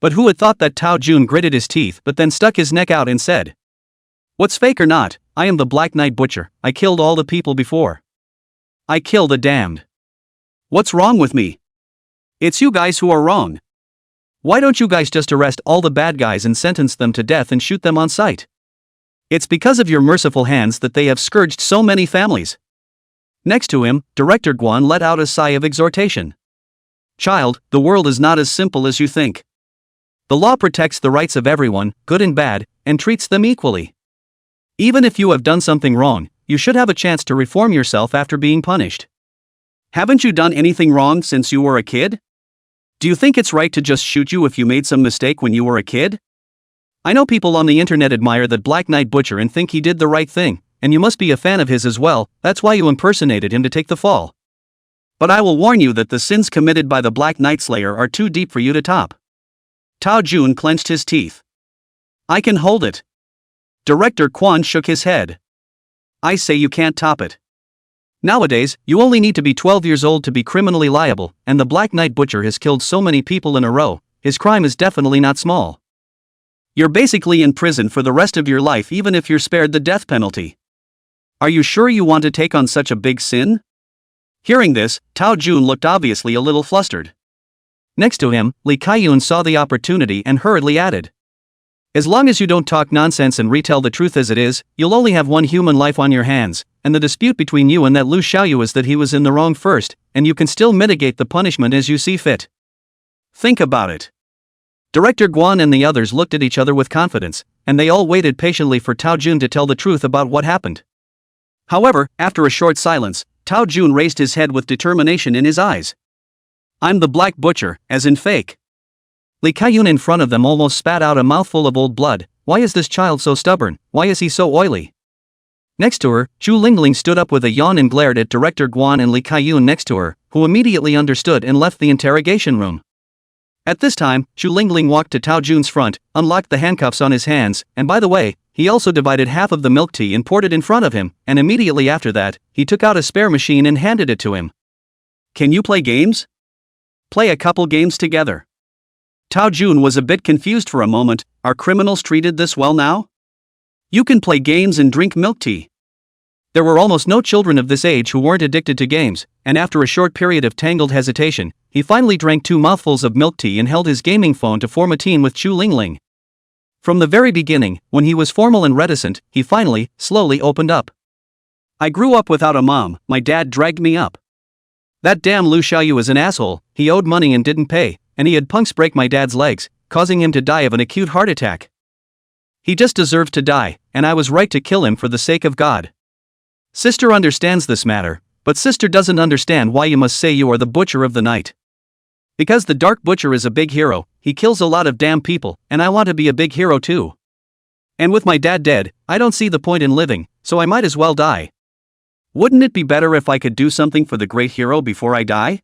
Speaker 1: But who had thought that Tao Jun gritted his teeth but then stuck his neck out and said, "What's fake or not, I am the Black Knight Butcher, I killed all the people before. I kill the damned. What's wrong with me? It's you guys who are wrong. Why don't you guys just arrest all the bad guys and sentence them to death and shoot them on sight? It's because of your merciful hands that they have scourged so many families." Next to him, Director Guan let out a sigh of exhortation. "Child, the world is not as simple as you think. The law protects the rights of everyone, good and bad, and treats them equally. Even if you have done something wrong, you should have a chance to reform yourself after being punished. Haven't you done anything wrong since you were a kid? Do you think it's right to just shoot you if you made some mistake when you were a kid? I know people on the internet admire that Black Knight Butcher and think he did the right thing, and you must be a fan of his as well, that's why you impersonated him to take the fall. But I will warn you that the sins committed by the Black Knight Slayer are too deep for you to top." Tao Jun clenched his teeth. "I can hold it." Director Quan shook his head. "I say you can't top it. Nowadays, you only need to be 12 years old to be criminally liable, and the Black Knight Butcher has killed so many people in a row, his crime is definitely not small. You're basically in prison for the rest of your life even if you're spared the death penalty. Are you sure you want to take on such a big sin?" Hearing this, Tao Jun looked obviously a little flustered. Next to him, Li Kaiyun saw the opportunity and hurriedly added, "As long as you don't talk nonsense and retell the truth as it is, you'll only have one human life on your hands, and the dispute between you and that Lu Xiaoyu is that he was in the wrong first, and you can still mitigate the punishment as you see fit. Think about it." Director Guan and the others looked at each other with confidence, and they all waited patiently for Tao Jun to tell the truth about what happened. However, after a short silence, Tao Jun raised his head with determination in his eyes. "I'm the Black Butcher, as in fake." Li Kaiyun in front of them almost spat out a mouthful of old blood. Why is this child so stubborn? Why is he so oily? Next to her, Zhu Lingling stood up with a yawn and glared at Director Guan and Li Kaiyun next to her, who immediately understood and left the interrogation room. At this time, Zhu Lingling walked to Tao Jun's front, unlocked the handcuffs on his hands, and by the way, he also divided half of the milk tea and poured it in front of him, and immediately after that, he took out a spare machine and handed it to him. "Can you play games? Play a couple games together." Tao Jun was a bit confused for a moment. Are criminals treated this well now? You can play games and drink milk tea. There were almost no children of this age who weren't addicted to games, and after a short period of tangled hesitation, he finally drank 2 mouthfuls of milk tea and held his gaming phone to form a team with Zhu Lingling. From the very beginning, when he was formal and reticent, he finally, slowly opened up. "I grew up without a mom, my dad dragged me up. That damn Lu Xiaoyu is an asshole, he owed money and didn't pay, and he had punks break my dad's legs, causing him to die of an acute heart attack. He just deserved to die, and I was right to kill him for the sake of God. Sister understands this matter, but sister doesn't understand why you must say you are the butcher of the night. Because the Dark Butcher is a big hero, he kills a lot of damn people, and I want to be a big hero too. And with my dad dead, I don't see the point in living, so I might as well die. Wouldn't it be better if I could do something for the great hero before I die?"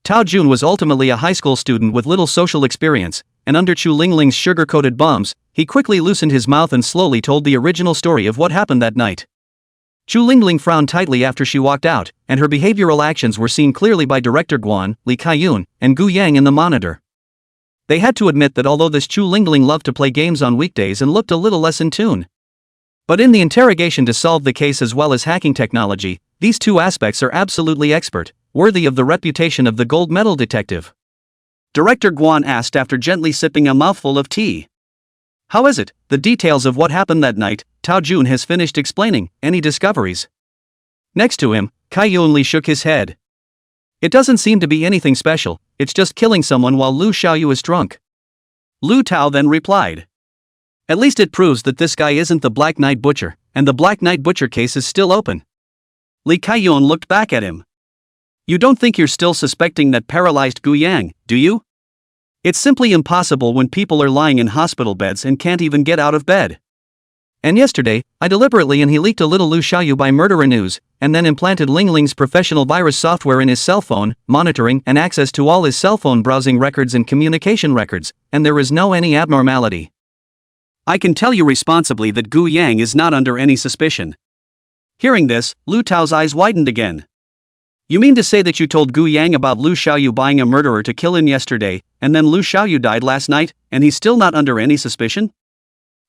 Speaker 1: Tao Jun was ultimately a high school student with little social experience, and under Zhu Lingling's sugar-coated bombs, he quickly loosened his mouth and slowly told the original story of what happened that night. Zhu Lingling frowned tightly after she walked out, and her behavioral actions were seen clearly by Director Guan, Li Kaiyun, and Gu Yang in the monitor. They had to admit that although this Zhu Lingling loved to play games on weekdays and looked a little less in tune, but in the interrogation to solve the case as well as hacking technology, these two aspects are absolutely expert, worthy of the reputation of the gold medal detective. Director Guan asked after gently sipping a mouthful of tea. "How is it, the details of what happened that night, Tao Jun has finished explaining, any discoveries?" Next to him, Kaiyun Li shook his head. "It doesn't seem to be anything special, it's just killing someone while Lu Xiaoyu is drunk." Lu Tao then replied, "At least it proves that this guy isn't the Black Knight Butcher, and the Black Knight Butcher case is still open." Li Kaiyun looked back at him. "You don't think you're still suspecting that paralyzed Gu Yang, do you? It's simply impossible when people are lying in hospital beds and can't even get out of bed. And yesterday, I deliberately and he leaked a little Lu Xiaoyu by murderer news, and then implanted Lingling's professional virus software in his cell phone, monitoring and access to all his cell phone browsing records and communication records, and there is no any abnormality. I can tell you responsibly that Gu Yang is not under any suspicion." Hearing this, Lu Tao's eyes widened again. You mean to say that you told Gu Yang about Lu Xiaoyu buying a murderer to kill him yesterday, and then Lu Xiaoyu died last night, and he's still not under any suspicion?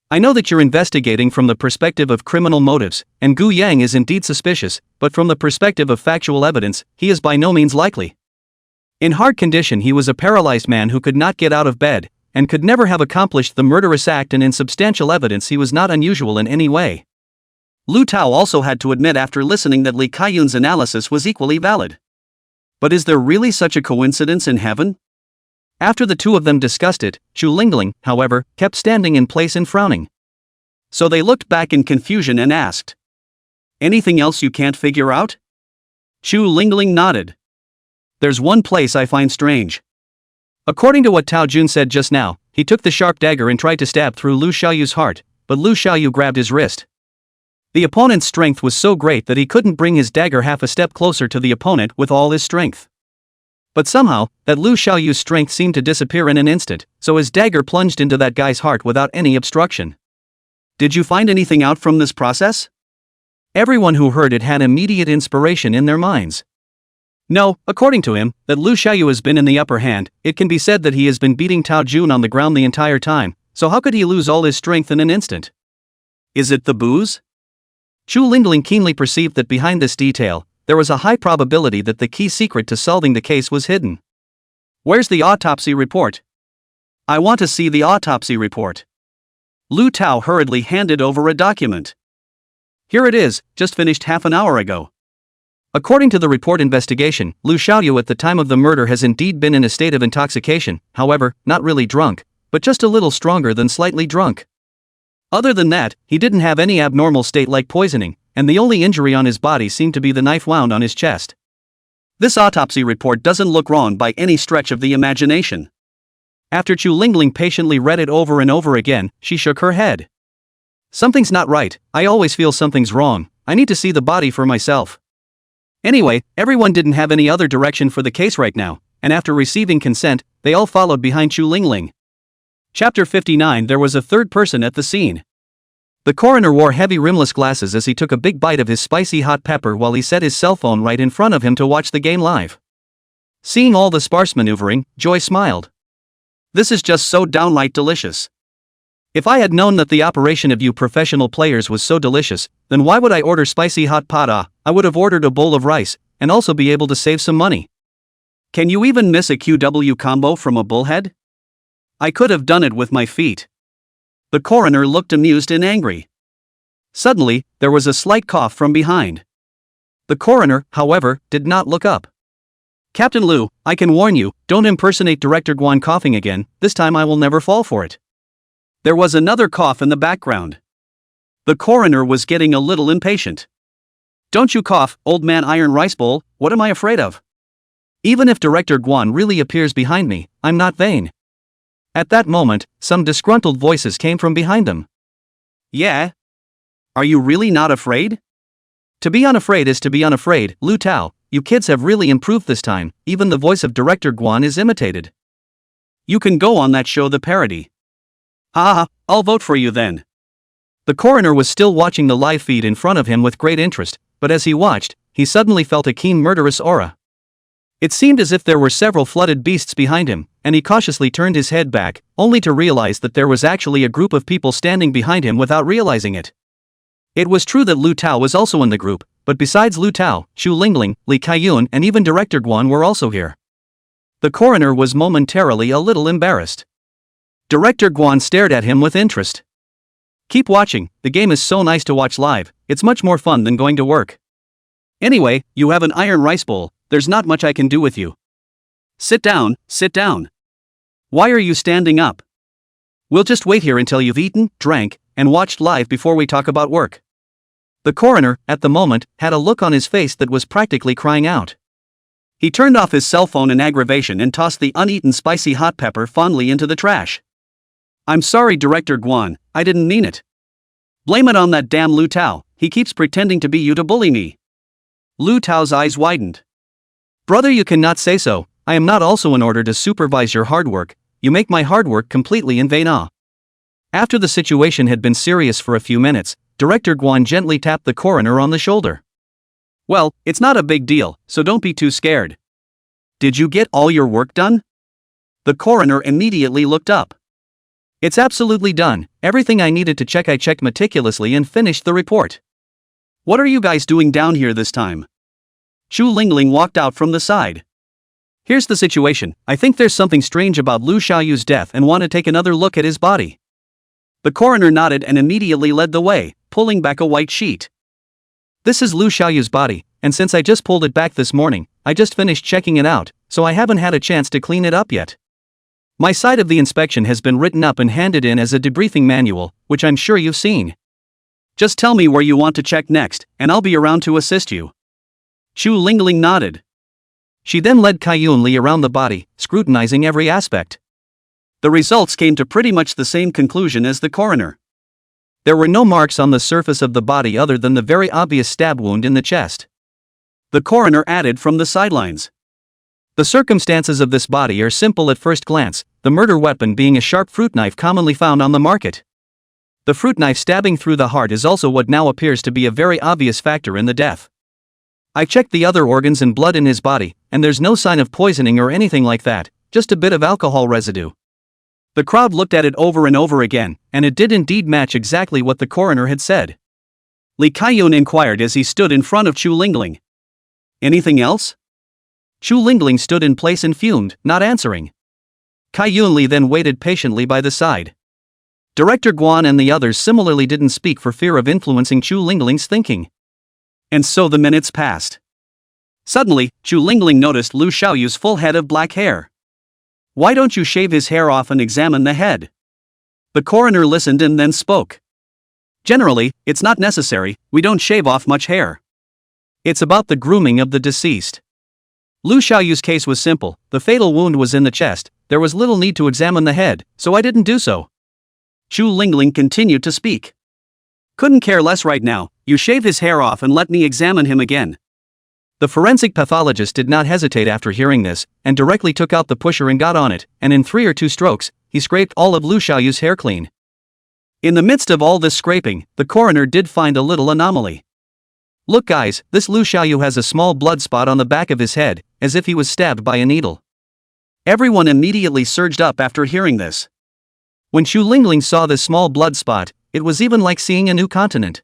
Speaker 1: I know that you're investigating from the perspective of criminal motives, and Gu Yang is indeed suspicious, but from the perspective of factual evidence, he is by no means likely. In hard condition, he was a paralyzed man who could not get out of bed, and could never have accomplished the murderous act, and in substantial evidence he was not unusual in any way. Lu Tao also had to admit after listening that Li Kaiyun's analysis was equally valid. But is there really such a coincidence in heaven? After the two of them discussed it, Chu Lingling, however, kept standing in place and frowning. So they looked back in confusion and asked, "Anything else you can't figure out?" Chu Lingling nodded. "There's one place I find strange." According to what Tao Jun said just now, he took the sharp dagger and tried to stab through Lu Xiaoyu's heart, but Lu Xiaoyu grabbed his wrist. The opponent's strength was so great that he couldn't bring his dagger half a step closer to the opponent with all his strength. But somehow, that Lu Xiaoyu's strength seemed to disappear in an instant, so his dagger plunged into that guy's heart without any obstruction. Did you find anything out from this process? Everyone who heard it had immediate inspiration in their minds. No, according to him, that Lu Xiaoyu has been in the upper hand. It can be said that he has been beating Tao Jun on the ground the entire time, so how could he lose all his strength in an instant? Is it the booze? Chu Lingling keenly perceived that behind this detail, there was a high probability that the key secret to solving the case was hidden. Where's the autopsy report? I want to see the autopsy report. Lu Tao hurriedly handed over a document. Here it is, just finished half an hour ago. According to the report investigation, Lu Xiaoyu at the time of the murder has indeed been in a state of intoxication, however, not really drunk, but just a little stronger than slightly drunk. Other than that, he didn't have any abnormal state like poisoning, and the only injury on his body seemed to be the knife wound on his chest. This autopsy report doesn't look wrong by any stretch of the imagination. After Chu Lingling patiently read it over and over again, she shook her head. Something's not right, I always feel something's wrong, I need to see the body for myself. Anyway, everyone didn't have any other direction for the case right now, and after receiving consent, they all followed behind Chu Lingling. Chapter 59. There was a third person at the scene. The coroner wore heavy rimless glasses as he took a big bite of his spicy hot pepper while he set his cell phone right in front of him to watch the game live. Seeing all the sparse maneuvering, Joy smiled. This is just so downright delicious. If I had known that the operation of you professional players was so delicious, then why would I order spicy hot pada? I would have ordered a bowl of rice, and also be able to save some money. Can you even miss a QW combo from a bullhead? I could have done it with my feet. The coroner looked amused and angry. Suddenly, there was a slight cough from behind. The coroner, however, did not look up. Captain Liu, I can warn you, don't impersonate Director Guan coughing again, this time I will never fall for it. There was another cough in the background. The coroner was getting a little impatient. Don't you cough, old man Iron Rice Bowl, what am I afraid of? Even if Director Guan really appears behind me, I'm not vain. At that moment, some disgruntled voices came from behind them. Yeah? Are you really not afraid? To be unafraid is to be unafraid, Lu Tao, you kids have really improved this time, even the voice of Director Guan is imitated. You can go on that show, the parody. Haha, I'll vote for you then. The coroner was still watching the live feed in front of him with great interest, but as he watched, he suddenly felt a keen murderous aura. It seemed as if there were several flooded beasts behind him, and he cautiously turned his head back, only to realize that there was actually a group of people standing behind him without realizing it. It was true that Lu Tao was also in the group, but besides Lu Tao, Chu Lingling, Li Kaiyun and even Director Guan were also here. The coroner was momentarily a little embarrassed. Director Guan stared at him with interest. Keep watching, the game is so nice to watch live, it's much more fun than going to work. Anyway, you have an iron rice bowl, there's not much I can do with you. Sit down, sit down. Why are you standing up? We'll just wait here until you've eaten, drank, and watched live before we talk about work. The coroner, at the moment, had a look on his face that was practically crying out. He turned off his cell phone in aggravation and tossed the uneaten spicy hot pepper fondly into the trash. I'm sorry, Director Guan, I didn't mean it. Blame it on that damn Lu Tao, he keeps pretending to be you to bully me. Lu Tao's eyes widened. Brother, you cannot say so, I am not also in order to supervise your hard work, you make my hard work completely in vain. After the situation had been serious for a few minutes, Director Guan gently tapped the coroner on the shoulder. Well, it's not a big deal, so don't be too scared. Did you get all your work done? The coroner immediately looked up. It's absolutely done. Everything I needed to check I checked meticulously and finished the report. What are you guys doing down here this time? Chu Lingling walked out from the side. Here's the situation. I think there's something strange about Lu Xiaoyu's death and want to take another look at his body. The coroner nodded and immediately led the way, pulling back a white sheet. This is Lu Xiaoyu's body, and since I just pulled it back this morning, I just finished checking it out, so I haven't had a chance to clean it up yet. My side of the inspection has been written up and handed in as a debriefing manual, which I'm sure you've seen. Just tell me where you want to check next, and I'll be around to assist you. Chu Lingling nodded. She then led Kaiyun Li around the body, scrutinizing every aspect. The results came to pretty much the same conclusion as the coroner. There were no marks on the surface of the body other than the very obvious stab wound in the chest. The coroner added from the sidelines. The circumstances of this body are simple at first glance, the murder weapon being a sharp fruit knife commonly found on the market. The fruit knife stabbing through the heart is also what now appears to be a very obvious factor in the death. I checked the other organs and blood in his body, and there's no sign of poisoning or anything like that, just a bit of alcohol residue. The crowd looked at it over and over again, and it did indeed match exactly what the coroner had said. Li Kaiyun inquired as he stood in front of Chu Lingling. Anything else? Chu Lingling stood in place and fumed, not answering. Kaiyun Li then waited patiently by the side. Director Guan and the others similarly didn't speak for fear of influencing Chu Lingling's thinking. And so the minutes passed. Suddenly, Chu Lingling noticed Lu Xiaoyu's full head of black hair. Why don't you shave his hair off and examine the head? The coroner listened and then spoke. Generally, it's not necessary, we don't shave off much hair. It's about the grooming of the deceased. Lu Xiaoyu's case was simple, the fatal wound was in the chest, there was little need to examine the head, so I didn't do so. Chu Lingling continued to speak. Couldn't care less right now, you shave his hair off and let me examine him again. The forensic pathologist did not hesitate after hearing this, and directly took out the pusher and got on it, and in 3 or 2 strokes, he scraped all of Lu Xiaoyu's hair clean. In the midst of all this scraping, the coroner did find a little anomaly. Look guys, this Lu Xiaoyu has a small blood spot on the back of his head, as if he was stabbed by a needle. Everyone immediately surged up after hearing this. When Chu Lingling saw this small blood spot, it was even like seeing a new continent.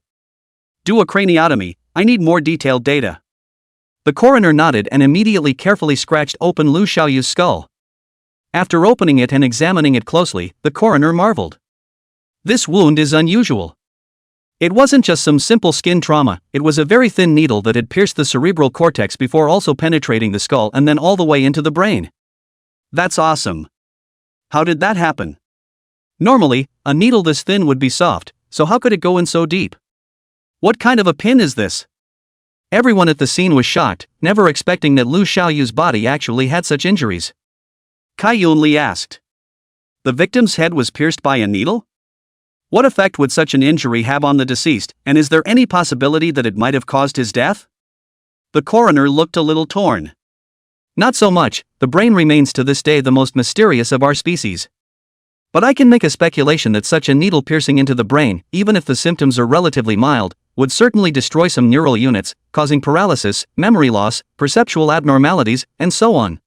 Speaker 1: Do a craniotomy, I need more detailed data. The coroner nodded and immediately carefully scratched open Lu Xiaoyu's skull. After opening it and examining it closely, the coroner marveled. This wound is unusual. It wasn't just some simple skin trauma, it was a very thin needle that had pierced the cerebral cortex before also penetrating the skull and then all the way into the brain. That's awesome. How did that happen? Normally, a needle this thin would be soft, so how could it go in so deep? What kind of a pin is this? Everyone at the scene was shocked, never expecting that Lu Xiaoyu's body actually had such injuries. Kaiyun Li asked. The victim's head was pierced by a needle? What effect would such an injury have on the deceased, and is there any possibility that it might have caused his death? The coroner looked a little torn. Not so much, the brain remains to this day the most mysterious of our species. But I can make a speculation that such a needle piercing into the brain, even if the symptoms are relatively mild, would certainly destroy some neural units, causing paralysis, memory loss, perceptual abnormalities, and so on.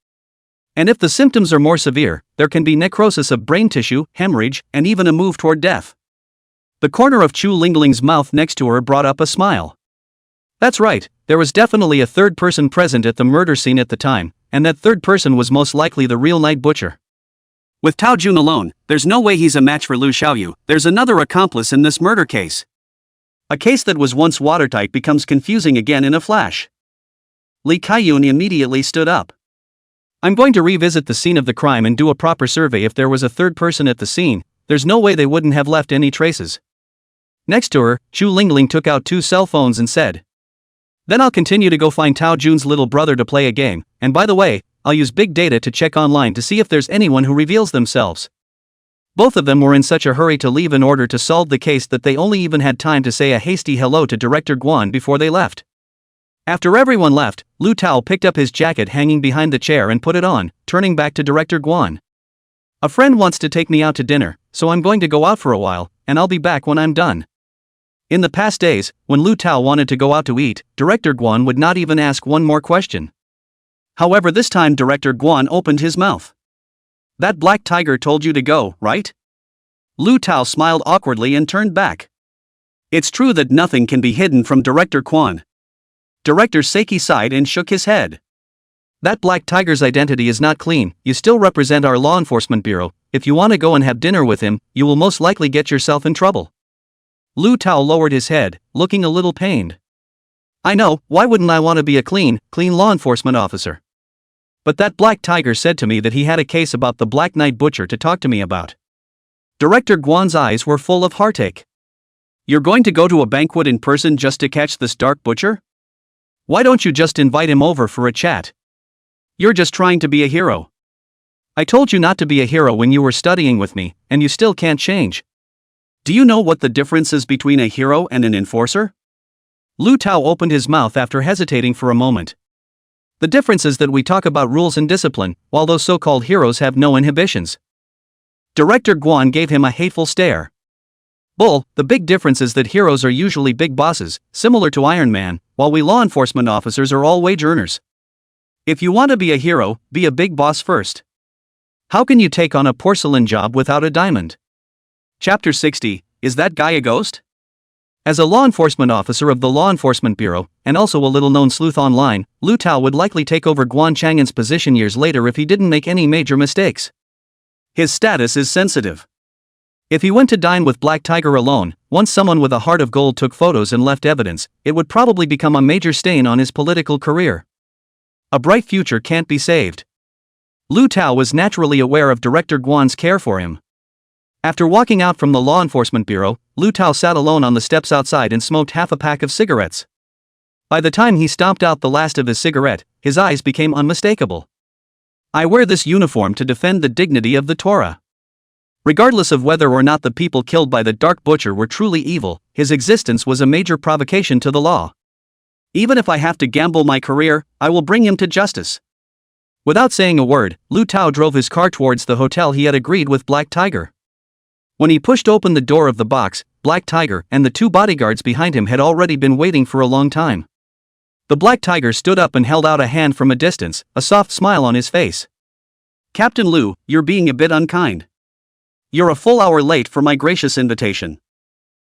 Speaker 1: And if the symptoms are more severe, there can be necrosis of brain tissue, hemorrhage, and even a move toward death. The corner of Chu Lingling's mouth next to her brought up a smile. That's right, there was definitely a third person present at the murder scene at the time, and that third person was most likely the real night butcher. With Tao Jun alone, there's no way he's a match for Lu Xiaoyu. There's another accomplice in this murder case. A case that was once watertight becomes confusing again in a flash. Li Kaiyun immediately stood up. I'm going to revisit the scene of the crime and do a proper survey. If there was a third person at the scene, there's no way they wouldn't have left any traces. Next to her, Chu Lingling took out 2 cell phones and said. Then I'll continue to go find Tao Jun's little brother to play a game, and by the way, I'll use big data to check online to see if there's anyone who reveals themselves. Both of them were in such a hurry to leave in order to solve the case that they only even had time to say a hasty hello to Director Guan before they left. After everyone left, Lu Tao picked up his jacket hanging behind the chair and put it on, turning back to Director Guan. A friend wants to take me out to dinner, so I'm going to go out for a while, and I'll be back when I'm done. In the past days, when Lu Tao wanted to go out to eat, Director Guan would not even ask one more question. However, this time Director Guan opened his mouth. "That black tiger told you to go, right?" Lu Tao smiled awkwardly and turned back. It's true that nothing can be hidden from Director Guan. Director Seki sighed and shook his head. "That black tiger's identity is not clean. You still represent our law enforcement bureau. If you want to go and have dinner with him, you will most likely get yourself in trouble." Lu Tao lowered his head, looking a little pained. "I know, why wouldn't I want to be a clean law enforcement officer? But that black tiger said to me that he had a case about the Black Knight Butcher to talk to me about." Director Guan's eyes were full of heartache. "You're going to go to a banquet in person just to catch this dark butcher? Why don't you just invite him over for a chat? You're just trying to be a hero. I told you not to be a hero when you were studying with me, and you still can't change. Do you know what the difference is between a hero and an enforcer?" Lu Tao opened his mouth after hesitating for a moment. "The difference is that we talk about rules and discipline, while those so-called heroes have no inhibitions." Director Guan gave him a hateful stare. "Bull, the big difference is that heroes are usually big bosses, similar to Iron Man, while we law enforcement officers are all wage earners. If you want to be a hero, be a big boss first. How can you take on a porcelain job without a diamond?" Chapter 60, Is That Guy a Ghost? As a law enforcement officer of the Law Enforcement Bureau, and also a little-known sleuth online, Lu Tao would likely take over Guan Chang'an's position years later if he didn't make any major mistakes. His status is sensitive. If he went to dine with Black Tiger alone, once someone with a heart of gold took photos and left evidence, it would probably become a major stain on his political career. A bright future can't be saved. Lu Tao was naturally aware of Director Guan's care for him. After walking out from the Law Enforcement Bureau, Lu Tao sat alone on the steps outside and smoked half a pack of cigarettes. By the time he stomped out the last of his cigarette, his eyes became unmistakable. "I wear this uniform to defend the dignity of the Torah." Regardless of whether or not the people killed by the Dark Butcher were truly evil, his existence was a major provocation to the law. "Even if I have to gamble my career, I will bring him to justice." Without saying a word, Lu Tao drove his car towards the hotel he had agreed with Black Tiger. When he pushed open the door of the box, Black Tiger and the two bodyguards behind him had already been waiting for a long time. The Black Tiger stood up and held out a hand from a distance, a soft smile on his face. "Captain Lu, you're being a bit unkind. You're a full hour late for my gracious invitation.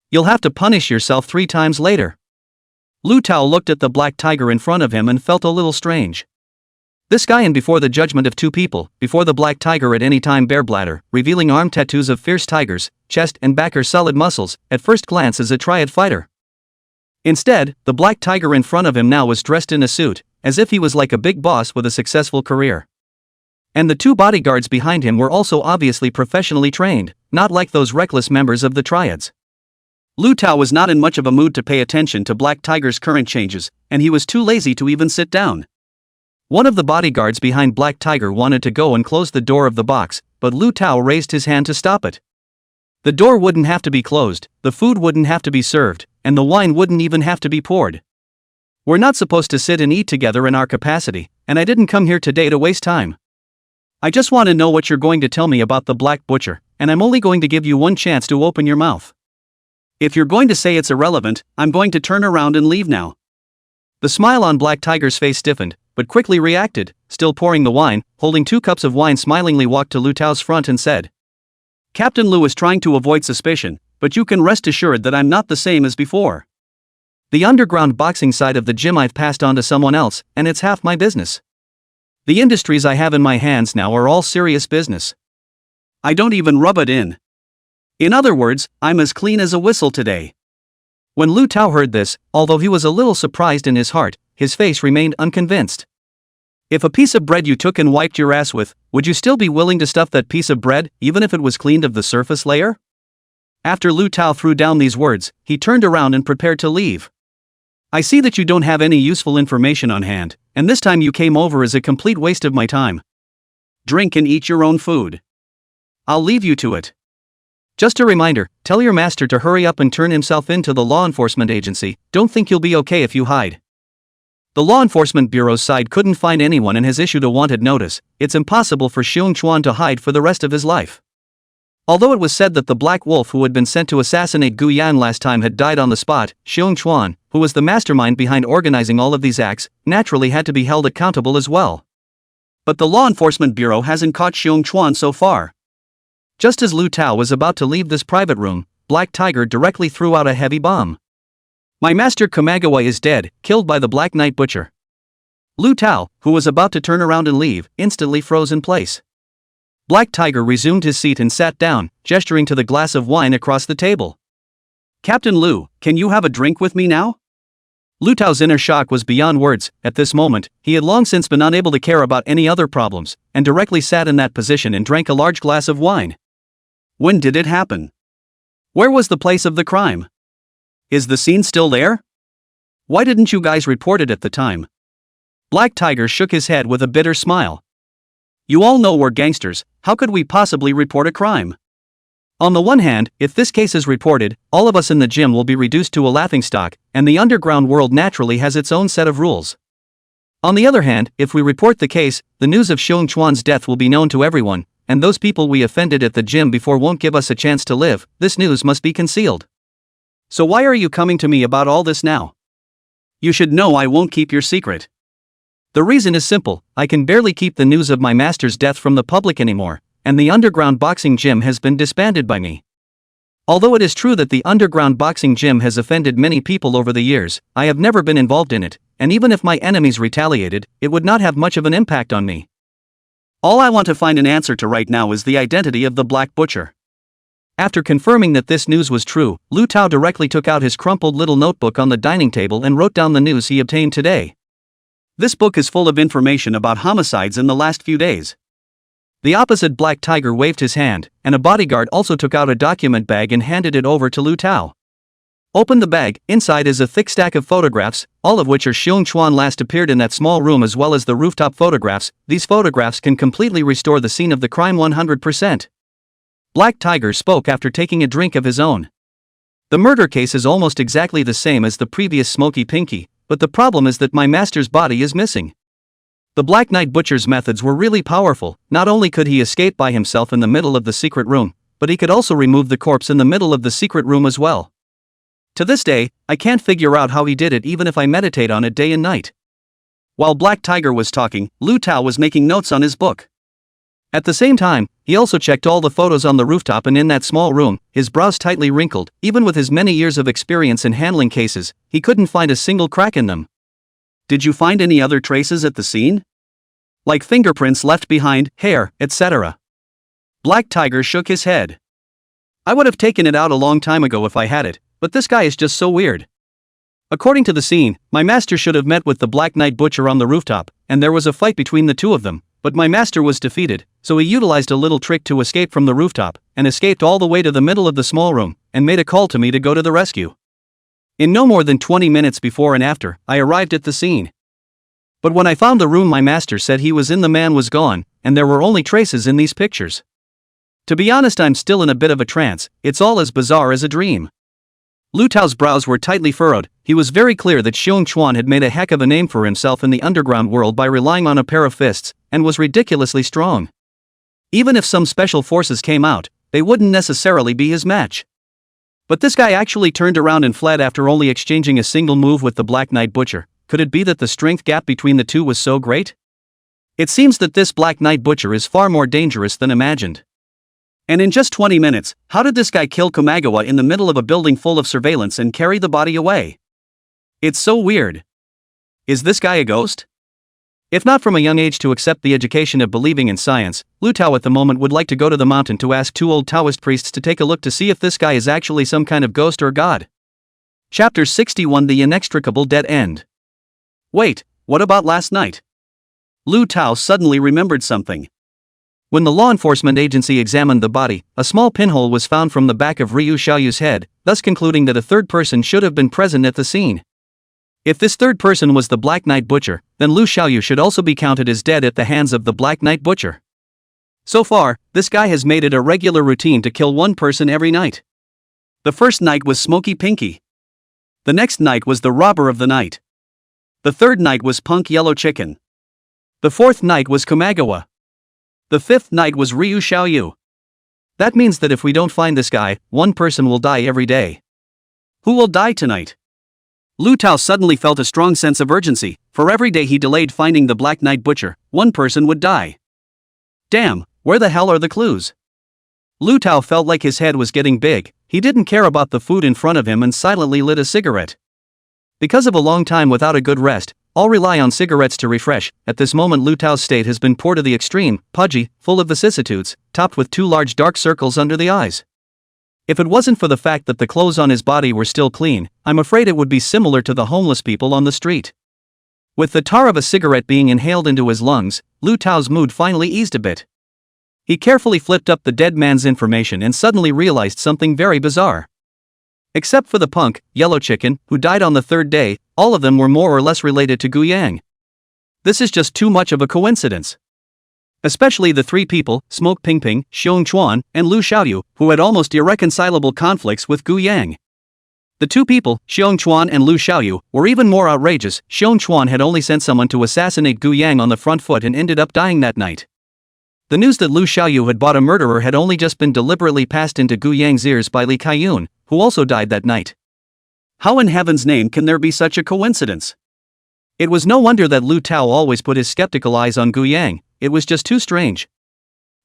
Speaker 1: You'll have to punish yourself 3 times later." Lu Tao looked at the Black Tiger in front of him and felt a little strange. This guy, and before the judgment of 2 people, before the Black Tiger at any time bare bladder, revealing arm tattoos of fierce tigers, chest and back are solid muscles, at first glance is a triad fighter. Instead, the Black Tiger in front of him now was dressed in a suit, as if he was like a big boss with a successful career. And the 2 bodyguards behind him were also obviously professionally trained, not like those reckless members of the triads. Lu Tao was not in much of a mood to pay attention to Black Tiger's current changes, and he was too lazy to even sit down. One of the bodyguards behind Black Tiger wanted to go and close the door of the box, but Lu Tao raised his hand to stop it. The door wouldn't have to be closed, the food wouldn't have to be served, and the wine wouldn't even have to be poured. We're not supposed to sit and eat together in our capacity, and I didn't come here today to waste time. I just want to know what you're going to tell me about the Black Butcher, and I'm only going to give you one chance to open your mouth. If you're going to say it's irrelevant, I'm going to turn around and leave now." The smile on Black Tiger's face stiffened, but quickly reacted, still pouring the wine, holding 2 cups of wine, smilingly walked to Lu Tao's front and said, "Captain Lu is trying to avoid suspicion, but you can rest assured that I'm not the same as before. The underground boxing side of the gym I've passed on to someone else, and it's half my business. The industries I have in my hands now are all serious business. I don't even rub it in. In other words, I'm as clean as a whistle today." When Lu Tao heard this, although he was a little surprised in his heart, his face remained unconvinced. "If a piece of bread you took and wiped your ass with, would you still be willing to stuff that piece of bread, even if it was cleaned of the surface layer?" After Lu Tao threw down these words, he turned around and prepared to leave. "I see that you don't have any useful information on hand, and this time you came over is a complete waste of my time. Drink and eat your own food. I'll leave you to it. Just a reminder, tell your master to hurry up and turn himself in to the law enforcement agency. Don't think you'll be okay if you hide." The Law Enforcement Bureau's side couldn't find anyone and has issued a wanted notice. It's impossible for Xiong Chuan to hide for the rest of his life. Although it was said that the black wolf who had been sent to assassinate Gu Yan last time had died on the spot, Xiong Chuan, who was the mastermind behind organizing all of these acts, naturally had to be held accountable as well. But the Law Enforcement Bureau hasn't caught Xiong Chuan so far. Just as Lu Tao was about to leave this private room, Black Tiger directly threw out a heavy bomb. My master Kamagawa is dead, killed by the Black Knight Butcher. Lu Tao, who was about to turn around and leave, instantly froze in place. Black Tiger resumed his seat and sat down, gesturing to the glass of wine across the table. Captain Lu, can you have a drink with me now? Lu Tao's inner shock was beyond words. At this moment, he had long since been unable to care about any other problems, and directly sat in that position and drank a large glass of wine. When did it happen? Where was the place of the crime? Is the scene still there? Why didn't you guys report it at the time? Black Tiger shook his head with a bitter smile. You all know we're gangsters, how could we possibly report a crime? On the one hand, if this case is reported, all of us in the gym will be reduced to a laughingstock, and the underground world naturally has its own set of rules. On the other hand, if we report the case, the news of Xiong Chuan's death will be known to everyone, and those people we offended at the gym before won't give us a chance to live. This news must be concealed. So why are you coming to me about all this now? You should know I won't keep your secret. The reason is simple, I can barely keep the news of my master's death from the public anymore, and the underground boxing gym has been disbanded by me. Although it is true that the underground boxing gym has offended many people over the years, I have never been involved in it, and even if my enemies retaliated, it would not have much of an impact on me. All I want to find an answer to right now is the identity of the Black Butcher. After confirming that this news was true, Lu Tao directly took out his crumpled little notebook on the dining table and wrote down the news he obtained today. This book is full of information about homicides in the last few days. The opposite Black Tiger waved his hand, and a bodyguard also took out a document bag and handed it over to Lu Tao. Open the bag, inside is a thick stack of photographs, all of which are Xiong Chuan last appeared in that small room as well as the rooftop photographs. These photographs can completely restore the scene of the crime 100%. Black Tiger spoke after taking a drink of his own. The murder case is almost exactly the same as the previous Smoky Pinky, but the problem is that my master's body is missing. The Black Knight Butcher's methods were really powerful. Not only could he escape by himself in the middle of the secret room, but he could also remove the corpse in the middle of the secret room as well. To this day, I can't figure out how he did it even if I meditate on it day and night. While Black Tiger was talking, Lu Tao was making notes on his book. At the same time, he also checked all the photos on the rooftop and in that small room, his brows tightly wrinkled. Even with his many years of experience in handling cases, he couldn't find a single crack in them. Did you find any other traces at the scene? Like fingerprints left behind, hair, etc. Black Tiger shook his head. I would have taken it out a long time ago if I had it, but this guy is just so weird. According to the scene, my master should have met with the Black Knight Butcher on the rooftop, and there was a fight between the two of them, but my master was defeated, so he utilized a little trick to escape from the rooftop, and escaped all the way to the middle of the small room, and made a call to me to go to the rescue. In no more than 20 minutes before and after, I arrived at the scene. But when I found the room my master said he was in, the man was gone, and there were only traces in these pictures. To be honest, I'm still in a bit of a trance, it's all as bizarre as a dream. Lu Tao's brows were tightly furrowed. He was very clear that Xiong Chuan had made a heck of a name for himself in the underground world by relying on a pair of fists, and was ridiculously strong. Even if some special forces came out, they wouldn't necessarily be his match. But this guy actually turned around and fled after only exchanging a single move with the Black Knight Butcher. Could it be that the strength gap between the two was so great? It seems that this Black Knight Butcher is far more dangerous than imagined. And in just 20 minutes, how did this guy kill Kamagawa in the middle of a building full of surveillance and carry the body away? It's so weird. Is this guy a ghost? If not from a young age to accept the education of believing in science, Lu Tao at the moment would like to go to the mountain to ask two old Taoist priests to take a look to see if this guy is actually some kind of ghost or god. Chapter 61: The Inextricable Dead End. Wait, what about last night? Lu Tao suddenly remembered something. When the law enforcement agency examined the body, a small pinhole was found from the back of Ryu Xiaoyu's head, thus concluding that a third person should have been present at the scene. If this third person was the Black Knight Butcher, then Lu Xiaoyu should also be counted as dead at the hands of the Black Knight Butcher. So far, this guy has made it a regular routine to kill one person every night. The first night was Smoky Pinky. The next night was the Robber of the Night. The third night was Punk Yellow Chicken. The fourth night was Kamagawa. The fifth night was Ryu Xiaoyu. That means that if we don't find this guy, one person will die every day. Who will die tonight? Lu Tao suddenly felt a strong sense of urgency. For every day he delayed finding the Black Knight Butcher, one person would die. Damn, where the hell are the clues? Lu Tao felt like his head was getting big. He didn't care about the food in front of him and silently lit a cigarette. Because of a long time without a good rest, all rely on cigarettes to refresh. At this moment Lu Tao's state has been poor to the extreme, pudgy, full of vicissitudes, topped with 2 large dark circles under the eyes. If it wasn't for the fact that the clothes on his body were still clean, I'm afraid it would be similar to the homeless people on the street. With the tar of a cigarette being inhaled into his lungs, Lu Tao's mood finally eased a bit. He carefully flipped up the dead man's information and suddenly realized something very bizarre. Except for the punk, Yellow Chicken, who died on the 3rd day, all of them were more or less related to Gu Yang. This is just too much of a coincidence. Especially the 3 people, Smoke Ping Ping, Xiong Chuan, and Lu Xiaoyu, who had almost irreconcilable conflicts with Gu Yang. The 2 people, Xiong Chuan and Lu Xiaoyu, were even more outrageous. Xiong Chuan had only sent someone to assassinate Gu Yang on the front foot and ended up dying that night. The news that Lu Xiaoyu had bought a murderer had only just been deliberately passed into Gu Yang's ears by Li Kaiyun, who also died that night. How in heaven's name can there be such a coincidence? It was no wonder that Lu Tao always put his skeptical eyes on Gu Yang. It was just too strange.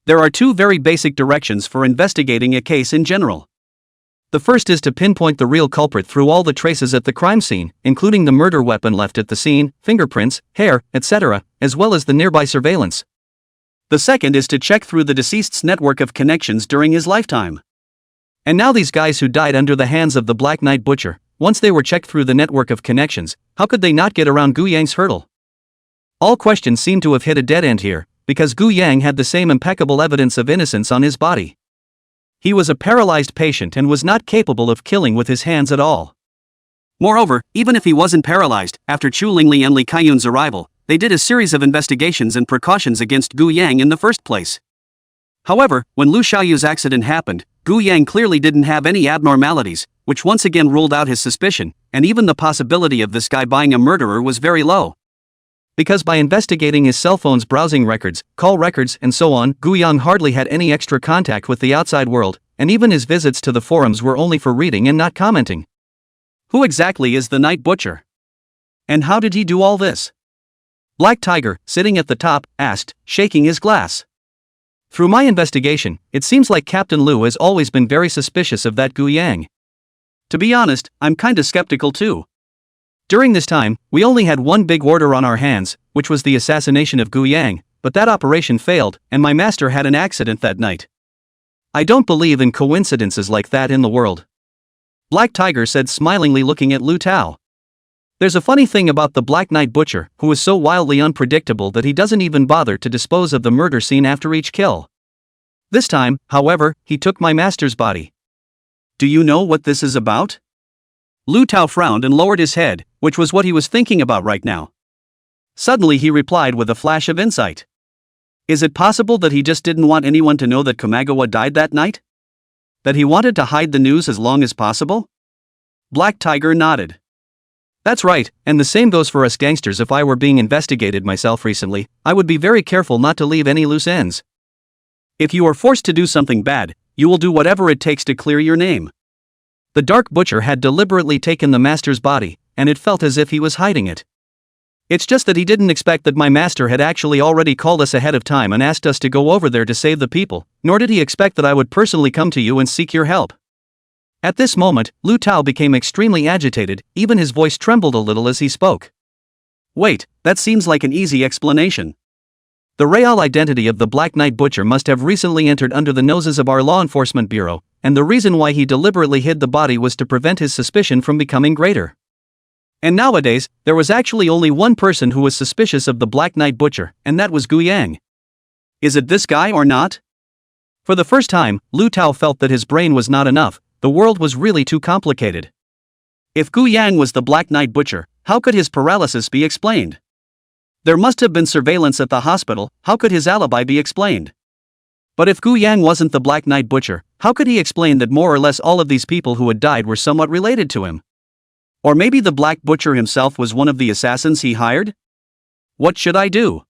Speaker 1: There are 2 very basic directions for investigating a case in general. The first is to pinpoint the real culprit through all the traces at the crime scene, including the murder weapon left at the scene, fingerprints, hair, etc., as well as the nearby surveillance. The second is to check through the deceased's network of connections during his lifetime. And now these guys who died under the hands of the Black Knight Butcher, once they were checked through the network of connections, how could they not get around Gu Yang's hurdle? All questions seem to have hit a dead end here, because Gu Yang had the same impeccable evidence of innocence on his body. He was a paralyzed patient and was not capable of killing with his hands at all. Moreover, even if he wasn't paralyzed, after Chu Lingli and Li Kaiyun's arrival, they did a series of investigations and precautions against Gu Yang in the first place. However, when Lu Xiaoyu's accident happened, Gu Yang clearly didn't have any abnormalities, which once again ruled out his suspicion, and even the possibility of this guy buying a murderer was very low. Because by investigating his cell phone's browsing records, call records, and so on, Gu Yang hardly had any extra contact with the outside world, and even his visits to the forums were only for reading and not commenting. Who exactly is the Night Butcher? And how did he do all this? Black Tiger, sitting at the top, asked, shaking his glass. Through my investigation, it seems like Captain Lu has always been very suspicious of that Gu Yang. To be honest, I'm kinda skeptical too. During this time, we only had one big order on our hands, which was the assassination of Gu Yang, but that operation failed, and my master had an accident that night. I don't believe in coincidences like that in the world. Black Tiger said, smilingly looking at Lu Tao. There's a funny thing about the Black Knight Butcher, who is so wildly unpredictable that he doesn't even bother to dispose of the murder scene after each kill. This time, however, he took my master's body. Do you know what this is about? Lu Tao frowned and lowered his head, which was what he was thinking about right now. Suddenly he replied with a flash of insight. Is it possible that he just didn't want anyone to know that Kamagawa died that night? That he wanted to hide the news as long as possible? Black Tiger nodded. That's right, and the same goes for us gangsters. If I were being investigated myself recently, I would be very careful not to leave any loose ends. If you are forced to do something bad, you will do whatever it takes to clear your name. The Dark Butcher had deliberately taken the master's body, and it felt as if he was hiding it. It's just that he didn't expect that my master had actually already called us ahead of time and asked us to go over there to save the people, nor did he expect that I would personally come to you and seek your help. At this moment, Lu Tao became extremely agitated, even his voice trembled a little as he spoke. Wait, that seems like an easy explanation. The real identity of the Black Knight Butcher must have recently entered under the noses of our law enforcement bureau, and the reason why he deliberately hid the body was to prevent his suspicion from becoming greater. And nowadays, there was actually only one person who was suspicious of the Black Knight Butcher, and that was Gu Yang. Is it this guy or not? For the first time, Lu Tao felt that his brain was not enough, the world was really too complicated. If Gu Yang was the Black Knight Butcher, how could his paralysis be explained? There must have been surveillance at the hospital, how could his alibi be explained? But if Gu Yang wasn't the Black Knight Butcher, how could he explain that more or less all of these people who had died were somewhat related to him? Or maybe the Black Butcher himself was one of the assassins he hired? What should I do?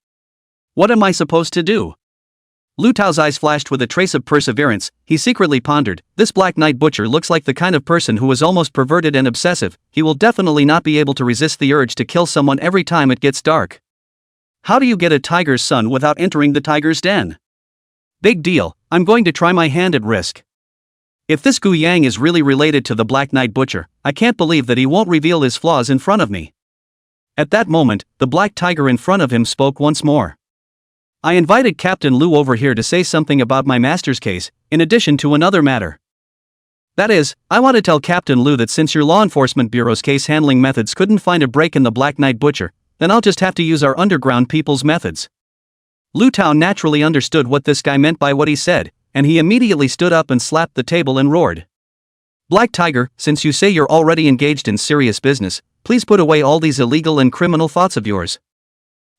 Speaker 1: What am I supposed to do? Lu Tao's eyes flashed with a trace of perseverance. He secretly pondered, this Black Knight Butcher looks like the kind of person who is almost perverted and obsessive. He will definitely not be able to resist the urge to kill someone every time it gets dark. How do you get a tiger's son without entering the tiger's den? Big deal, I'm going to try my hand at risk. If this Gu Yang is really related to the Black Knight Butcher, I can't believe that he won't reveal his flaws in front of me. At that moment, the black tiger in front of him spoke once more. I invited Captain Lu over here to say something about my master's case, in addition to another matter. That is, I want to tell Captain Lu that since your law enforcement bureau's case handling methods couldn't find a break in the Black Knight Butcher, then I'll just have to use our underground people's methods. Lu Tao naturally understood what this guy meant by what he said, and he immediately stood up and slapped the table and roared. Black Tiger, since you say you're already engaged in serious business, please put away all these illegal and criminal thoughts of yours.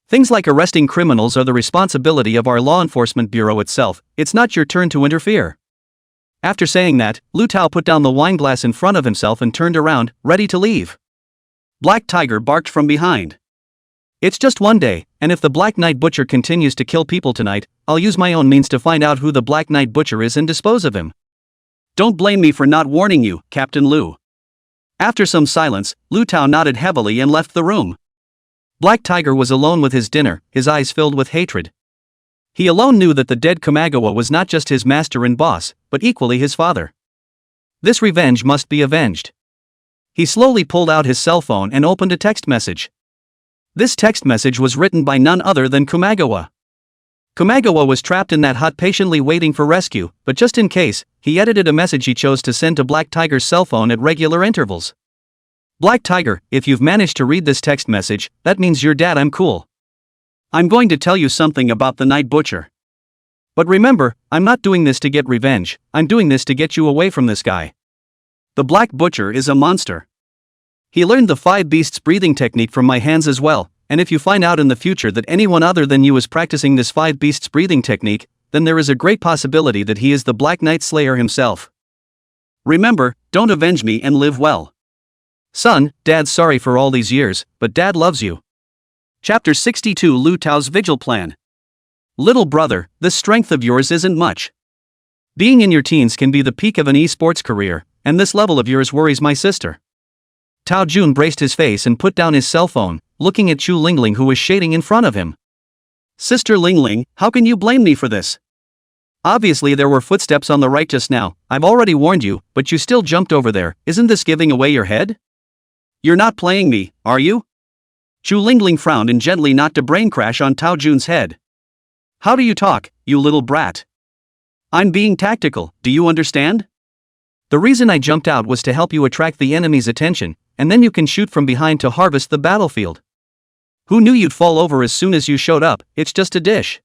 Speaker 1: Things like arresting criminals are the responsibility of our law enforcement bureau itself, it's not your turn to interfere. After saying that, Lu Tao put down the wine glass in front of himself and turned around, ready to leave. Black Tiger barked from behind. It's just one day, and if the Black Knight Butcher continues to kill people tonight, I'll use my own means to find out who the Black Knight Butcher is and dispose of him. Don't blame me for not warning you, Captain Lu. After some silence, Lu Tao nodded heavily and left the room. Black Tiger was alone with his dinner, his eyes filled with hatred. He alone knew that the dead Kamagawa was not just his master and boss, but equally his father. This revenge must be avenged. He slowly pulled out his cell phone and opened a text message. This text message was written by none other than Kamagawa. Kamagawa was trapped in that hut patiently waiting for rescue, but just in case, he edited a message he chose to send to Black Tiger's cell phone at regular intervals. Black Tiger, if you've managed to read this text message, that means you're dead. I'm cool. I'm going to tell you something about the Night Butcher. But remember, I'm not doing this to get revenge, I'm doing this to get you away from this guy. The Black Butcher is a monster. He learned the 5 beasts breathing technique from my hands as well, and if you find out in the future that anyone other than you is practicing this 5 beasts breathing technique, then there is a great possibility that he is the Black Knight Slayer himself. Remember, don't avenge me and live well. Son, Dad's sorry for all these years, but Dad loves you. Chapter 62 Lu Tao's Vigil Plan. Little brother, this strength of yours isn't much. Being in your teens can be the peak of an esports career, and this level of yours worries my sister. Tao Jun braced his face and put down his cell phone, looking at Chu Lingling who was shading in front of him. Sister Lingling, how can you blame me for this? Obviously there were footsteps on the right just now, I've already warned you, but you still jumped over there, isn't this giving away your head? You're not playing me, are you? Chu Lingling frowned and gently knocked a brain crash on Tao Jun's head. How do you talk, you little brat? I'm being tactical, do you understand? The reason I jumped out was to help you attract the enemy's attention, and then you can shoot from behind to harvest the battlefield. Who knew you'd fall over as soon as you showed up, it's just a dish.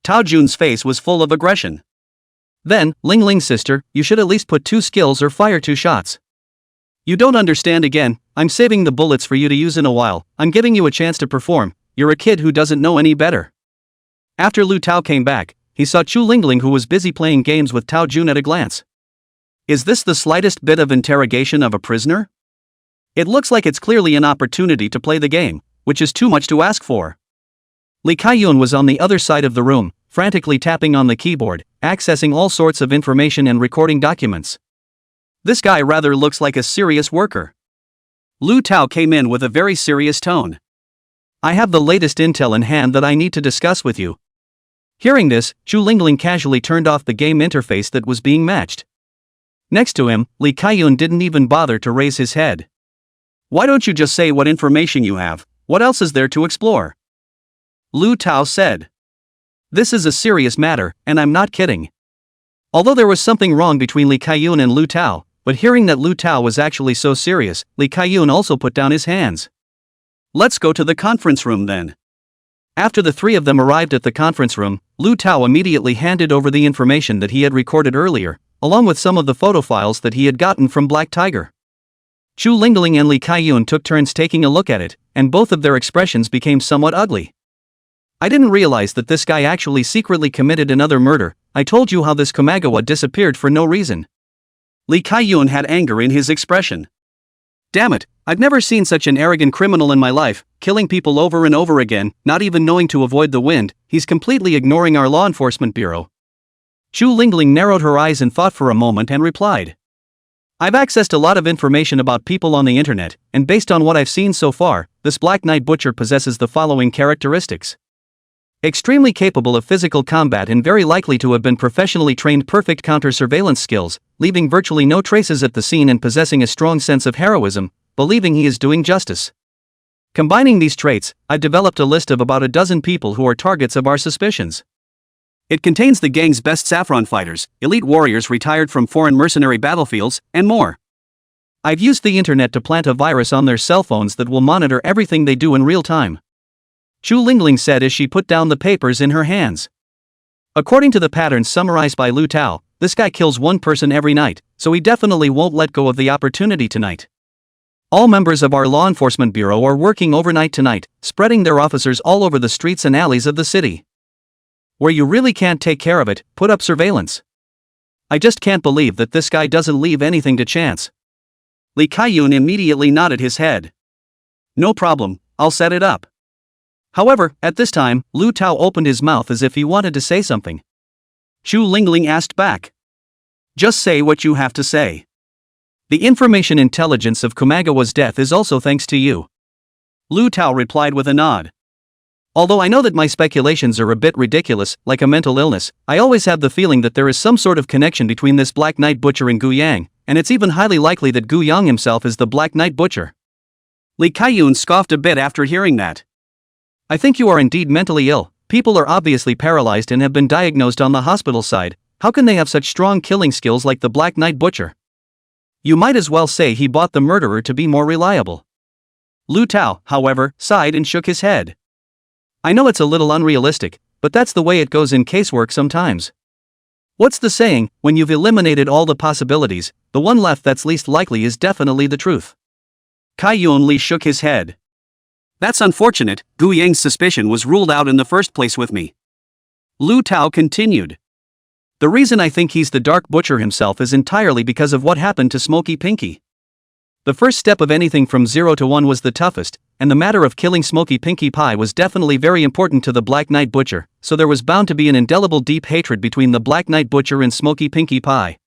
Speaker 1: Tao Jun's face was full of aggression. Then, Lingling sister, you should at least put 2 skills or fire 2 shots. You don't understand again, I'm saving the bullets for you to use in a while, I'm giving you a chance to perform, you're a kid who doesn't know any better. After Lu Tao came back, he saw Chu Lingling who was busy playing games with Tao Jun at a glance. Is this the slightest bit of interrogation of a prisoner? It looks like it's clearly an opportunity to play the game, which is too much to ask for. Li Kaiyun was on the other side of the room, frantically tapping on the keyboard, accessing all sorts of information and recording documents. This guy rather looks like a serious worker. Lu Tao came in with a very serious tone. I have the latest intel in hand that I need to discuss with you. Hearing this, Chu Lingling casually turned off the game interface that was being matched. Next to him, Li Kaiyun didn't even bother to raise his head. Why don't you just say what information you have, what else is there to explore? Lu Tao said. This is a serious matter, and I'm not kidding. Although there was something wrong between Li Kaiyun and Lu Tao, but hearing that Lu Tao was actually so serious, Li Kaiyun also put down his hands. Let's go to the conference room then. After the 3 of them arrived at the conference room, Lu Tao immediately handed over the information that he had recorded earlier, along with some of the photo files that he had gotten from Black Tiger. Chu Lingling and Li Kaiyun took turns taking a look at it, and both of their expressions became somewhat ugly. I didn't realize that this guy actually secretly committed another murder. I told you how this Kamagawa disappeared for no reason. Li Kaiyun had anger in his expression. Damn it, I've never seen such an arrogant criminal in my life, killing people over and over again, not even knowing to avoid the wind. He's completely ignoring our law enforcement bureau. Chu Lingling narrowed her eyes and thought for a moment and replied. I've accessed a lot of information about people on the internet, and based on what I've seen so far, this Black Knight Butcher possesses the following characteristics. Extremely capable of physical combat and very likely to have been professionally trained, perfect counter-surveillance skills, leaving virtually no traces at the scene and possessing a strong sense of heroism, believing he is doing justice. Combining these traits, I've developed a list of about a dozen people who are targets of our suspicions. It contains the gang's best saffron fighters, elite warriors retired from foreign mercenary battlefields, and more. I've used the internet to plant a virus on their cell phones that will monitor everything they do in real time. Chu Lingling said as she put down the papers in her hands. According to the patterns summarized by Lu Tao, this guy kills one person every night, so he definitely won't let go of the opportunity tonight. All members of our law enforcement bureau are working overnight tonight, spreading their officers all over the streets and alleys of the city. Where you really can't take care of it, put up surveillance. I just can't believe that this guy doesn't leave anything to chance. Li Kaiyun immediately nodded his head. No problem, I'll set it up. However, at this time, Lu Tao opened his mouth as if he wanted to say something. Chu Lingling asked back. Just say what you have to say. The information intelligence of Kumagawa's death is also thanks to you. Lu Tao replied with a nod. Although I know that my speculations are a bit ridiculous, like a mental illness, I always have the feeling that there is some sort of connection between this Black Knight Butcher and Gu Yang, and it's even highly likely that Gu Yang himself is the Black Knight Butcher. Li Kaiyun scoffed a bit after hearing that. I think you are indeed mentally ill. People are obviously paralyzed and have been diagnosed on the hospital side. How can they have such strong killing skills like the Black Knight Butcher? You might as well say he bought the murderer to be more reliable. Lu Tao, however, sighed and shook his head. I know it's a little unrealistic, but that's the way it goes in casework sometimes. What's the saying, when you've eliminated all the possibilities, the one left that's least likely is definitely the truth. Kaiyun Li shook his head. That's unfortunate, Gu Yang's suspicion was ruled out in the first place with me. Lu Tao continued. The reason I think he's the Dark Butcher himself is entirely because of what happened to Smoky Pinky. The first step of anything from 0 to 1 was the toughest, and the matter of killing Smoky Pinky Pie was definitely very important to the Black Knight Butcher, so there was bound to be an indelible deep hatred between the Black Knight Butcher and Smoky Pinky Pie.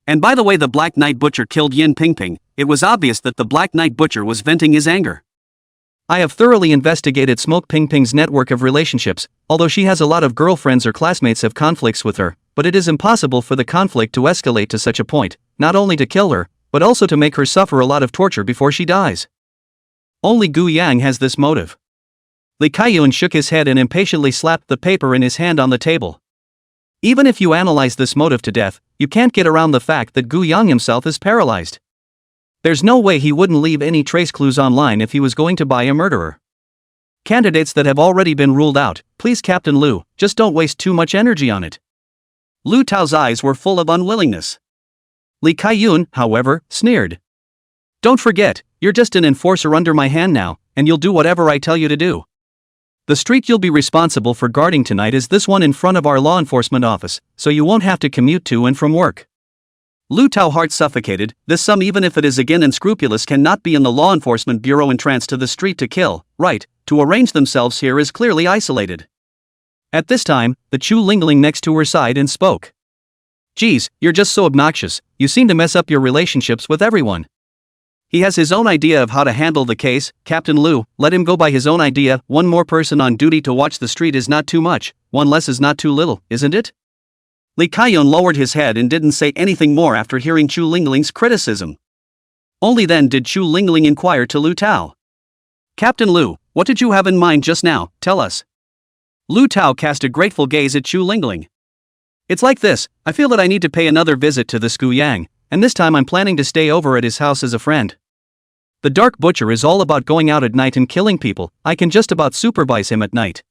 Speaker 1: And by the way the Black Knight Butcher killed Yin Pingping, it was obvious that the Black Knight Butcher was venting his anger. I have thoroughly investigated Smoke Pingping's network of relationships, although she has a lot of girlfriends or classmates have conflicts with her, but it is impossible for the conflict to escalate to such a point, not only to kill her, but also to make her suffer a lot of torture before she dies. Only Gu Yang has this motive. Li Kaiyun shook his head and impatiently slapped the paper in his hand on the table. Even if you analyze this motive to death, you can't get around the fact that Gu Yang himself is paralyzed. There's no way he wouldn't leave any trace clues online if he was going to buy a murderer. Candidates that have already been ruled out, please Captain Lu, just don't waste too much energy on it. Lu Tao's eyes were full of unwillingness. Li Kaiyun, however, sneered. Don't forget, you're just an enforcer under my hand now, and you'll do whatever I tell you to do. The street you'll be responsible for guarding tonight is this one in front of our law enforcement office, so you won't have to commute to and from work. Lu Tao heart suffocated. This sum, even if it is again unscrupulous, cannot be in the law enforcement bureau entranced to the street to kill, right, to arrange themselves here is clearly isolated. At this time, the Chu Lingling next to her sighed and spoke. Geez, you're just so obnoxious, you seem to mess up your relationships with everyone. He has his own idea of how to handle the case, Captain Lu, let him go by his own idea. One more person on duty to watch the street is not too much, one less is not too little, isn't it? Li Kaiyun lowered his head and didn't say anything more after hearing Chu Lingling's criticism. Only then did Chu Lingling inquire to Lu Tao. Captain Lu, what did you have in mind just now, tell us. Lu Tao cast a grateful gaze at Chu Lingling. It's like this, I feel that I need to pay another visit to this Gu Yang, and this time I'm planning to stay over at his house as a friend. The Dark Butcher is all about going out at night and killing people. I can just about supervise him at night.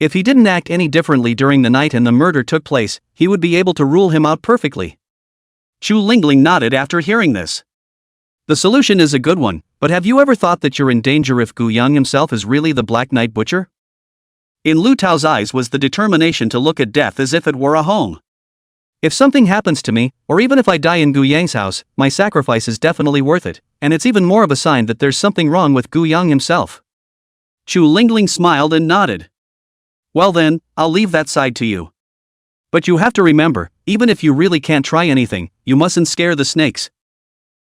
Speaker 1: If he didn't act any differently during the night and the murder took place, he would be able to rule him out perfectly. Chu Lingling nodded after hearing this. The solution is a good one, but have you ever thought that you're in danger if Gu Yang himself is really the Black Knight Butcher? In Lu Tao's eyes was the determination to look at death as if it were a home. If something happens to me, or even if I die in Gu Yang's house, my sacrifice is definitely worth it, and it's even more of a sign that there's something wrong with Gu Yang himself. Chu Lingling smiled and nodded. Well then, I'll leave that side to you. But you have to remember, even if you really can't try anything, you mustn't scare the snakes.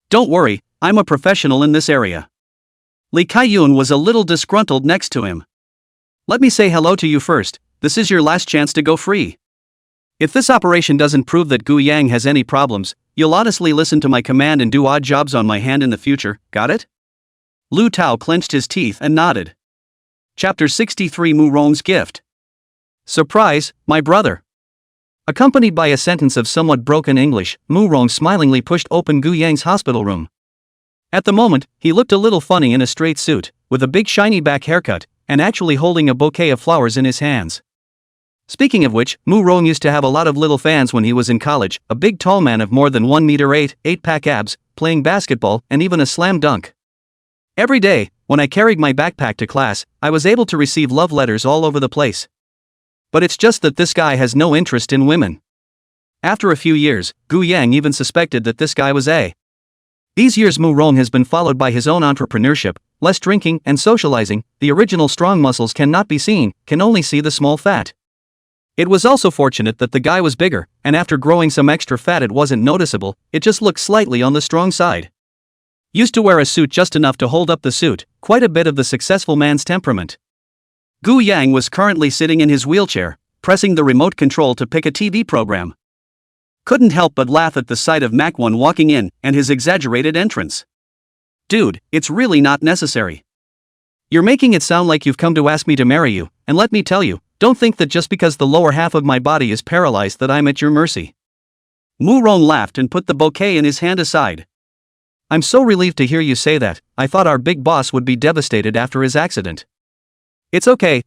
Speaker 1: Don't worry, I'm a professional in this area. Li Kaiyun was a little disgruntled next to him. Let me say hello to you first, this is your last chance to go free. If this operation doesn't prove that Gu Yang has any problems, you'll honestly listen to my command and do odd jobs on my hand in the future, got it? Lu Tao clenched his teeth and nodded. Chapter 63 Mu Rong's Gift. Surprise, my brother. Accompanied by a sentence of somewhat broken English, Mu Rong smilingly pushed open Gu Yang's hospital room. At the moment, he looked a little funny in a straight suit, with a big shiny back haircut, and actually holding a bouquet of flowers in his hands. Speaking of which, Mu Rong used to have a lot of little fans when he was in college, a big tall man of more than 1 meter 8-pack abs, playing basketball, and even a slam dunk. Every day, when I carried my backpack to class, I was able to receive love letters all over the place. But it's just that this guy has no interest in women. After a few years, Gu Yang even suspected that this guy was a. These years Mu Rong has been followed by his own entrepreneurship, less drinking and socializing, the original strong muscles cannot be seen, can only see the small fat. It was also fortunate that the guy was bigger, and after growing some extra fat it wasn't noticeable, it just looked slightly on the strong side. Used to wear a suit just enough to hold up the suit, quite a bit of the successful man's temperament. Gu Yang was currently sitting in his wheelchair, pressing the remote control to pick a TV program. Couldn't help but laugh at the sight of Manhwa walking in, and his exaggerated entrance. Dude, it's really not necessary. You're making it sound like you've come to ask me to marry you, and let me tell you, don't think that just because the lower half of my body is paralyzed that I'm at your mercy. Mu Rong laughed and put the bouquet in his hand aside. I'm so relieved to hear you say that, I thought our big boss would be devastated after his accident. It's okay,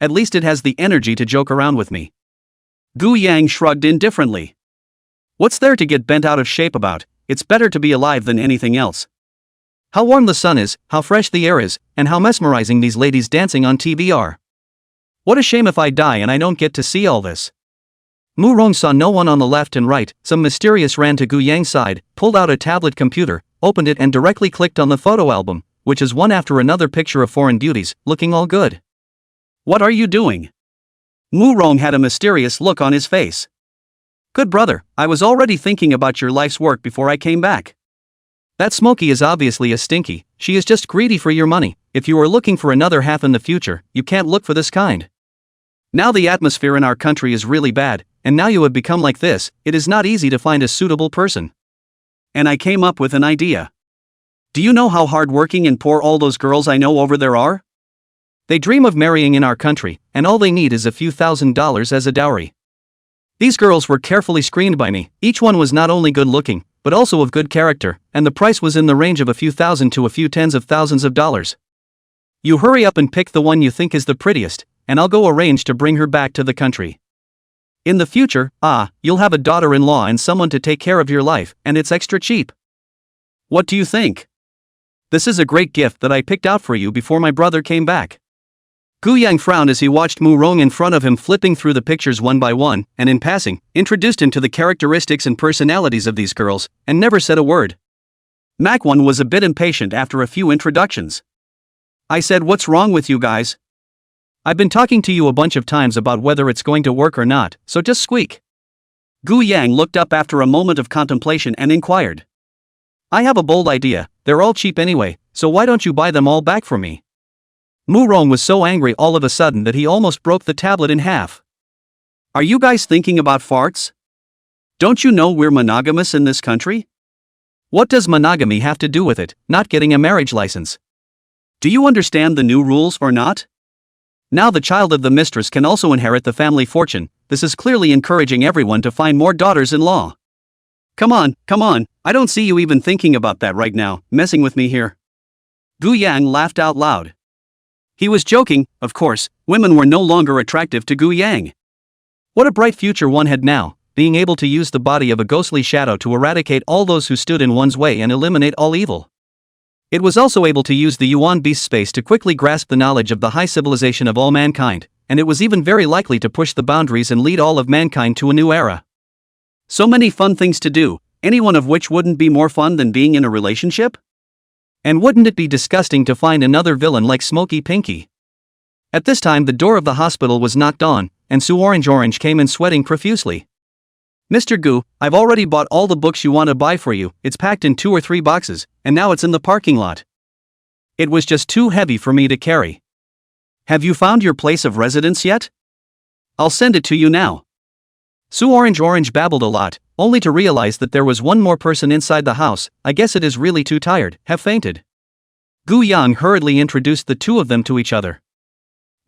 Speaker 1: at least it has the energy to joke around with me. Gu Yang shrugged indifferently. What's there to get bent out of shape about, it's better to be alive than anything else. How warm the sun is, how fresh the air is, and how mesmerizing these ladies dancing on TV are. What a shame if I die and I don't get to see all this. Mu Rong saw no one on the left and right, some mysterious ran to Gu Yang's side, pulled out a tablet computer, opened it and directly clicked on the photo album, which is one after another picture of foreign beauties, looking all good. What are you doing? Mu Rong had a mysterious look on his face. Good brother, I was already thinking about your life's work before I came back. That Smokey is obviously a stinky, she is just greedy for your money, if you are looking for another half in the future, you can't look for this kind. Now the atmosphere in our country is really bad, and now you have become like this, it is not easy to find a suitable person. And I came up with an idea. Do you know how hard-working and poor all those girls I know over there are? They dream of marrying in our country, and all they need is a few $1,000s as a dowry. These girls were carefully screened by me, each one was not only good-looking, but also of good character, and the price was in the range of a few thousand to a few tens of thousands of dollars. You hurry up and pick the one you think is the prettiest, and I'll go arrange to bring her back to the country. In the future, you'll have a daughter-in-law and someone to take care of your life, and it's extra cheap. What do you think? This is a great gift that I picked out for you before my brother came back. Gu Yang frowned as he watched Mu Rong in front of him flipping through the pictures one by one, and in passing, introduced him to the characteristics and personalities of these girls, and never said a word. Manhwa was a bit impatient after a few introductions. I said, what's wrong with you guys? I've been talking to you a bunch of times about whether it's going to work or not, so just squeak. Gu Yang looked up after a moment of contemplation and inquired. I have a bold idea, they're all cheap anyway, so why don't you buy them all back for me? Mu Rong was so angry all of a sudden that he almost broke the tablet in half. Are you guys thinking about farts? Don't you know we're monogamous in this country? What does monogamy have to do with it, not getting a marriage license? Do you understand the new rules or not? Now the child of the mistress can also inherit the family fortune, this is clearly encouraging everyone to find more daughters-in-law. Come on, I don't see you even thinking about that right now, messing with me here. Gu Yang laughed out loud. He was joking, of course, women were no longer attractive to Gu Yang. What a bright future one had now, being able to use the body of a ghostly shadow to eradicate all those who stood in one's way and eliminate all evil. It was also able to use the Yuan beast space to quickly grasp the knowledge of the high civilization of all mankind, and it was even very likely to push the boundaries and lead all of mankind to a new era. So many fun things to do, any one of which wouldn't be more fun than being in a relationship? And wouldn't it be disgusting to find another villain like Smokey Pinky? At this time the door of the hospital was knocked on, and Sue Orange came in sweating profusely. Mr. Goo, I've already bought all the books you want to buy for you, it's packed in 2 or 3 boxes, and now it's in the parking lot. It was just too heavy for me to carry. Have you found your place of residence yet? I'll send it to you now. Sue Orange babbled a lot, only to realize that there was one more person inside the house. I guess it is really too tired, have fainted. Gu Yang hurriedly introduced the two of them to each other.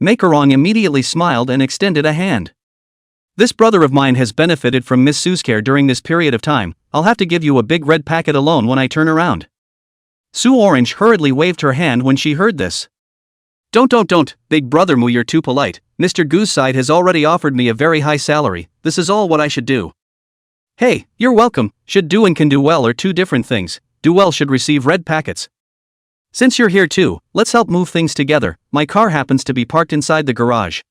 Speaker 1: Macarong immediately smiled and extended a hand. This brother of mine has benefited from Miss Sue's care during this period of time. I'll have to give you a big red packet alone when I turn around. Sue Orange hurriedly waved her hand when she heard this. Don't, big brother Moo, you're too polite. Mr. Goo's side has already offered me a very high salary, this is all what I should do. Hey, you're welcome. Should do and can do well are two different things. Do well should receive red packets. Since you're here too, let's help move things together. My car happens to be parked inside the garage.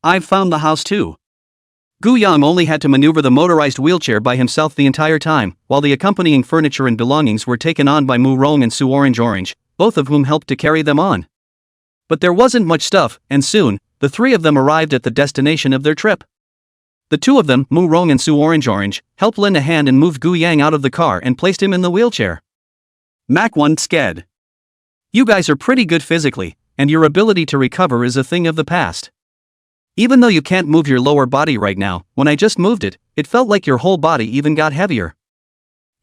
Speaker 1: I've found the house too. Gu Yang only had to maneuver the motorized wheelchair by himself the entire time, while the accompanying furniture and belongings were taken on by Moo Rong and Sue Orange, both of whom helped to carry them on. But there wasn't much stuff, and soon, the three of them arrived at the destination of their trip. The two of them, Moo Rong and Sue Orange, helped lend a hand and moved Gu Yang out of the car and placed him in the wheelchair. Mac 1 sked. You guys are pretty good physically, and your ability to recover is a thing of the past. Even though you can't move your lower body right now, when I just moved it, it felt like your whole body even got heavier.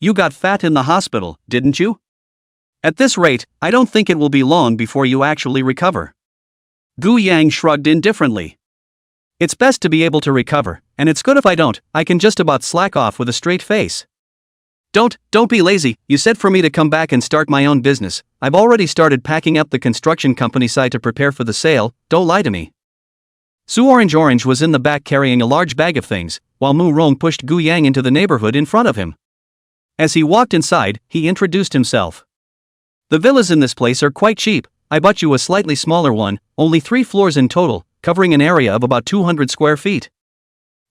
Speaker 1: You got fat in the hospital, didn't you? At this rate, I don't think it will be long before you actually recover. Gu Yang shrugged indifferently. It's best to be able to recover, and it's good if I don't. I can just about slack off with a straight face. Don't be lazy. You said for me to come back and start my own business. I've already started packing up the construction company side to prepare for the sale, don't lie to me. Sue Orange was in the back carrying a large bag of things, while Moo Rong pushed Gu Yang into the neighborhood in front of him. As he walked inside, he introduced himself. The villas in this place are quite cheap. I bought you a slightly smaller one, only 3 floors in total, covering an area of about 200 square feet.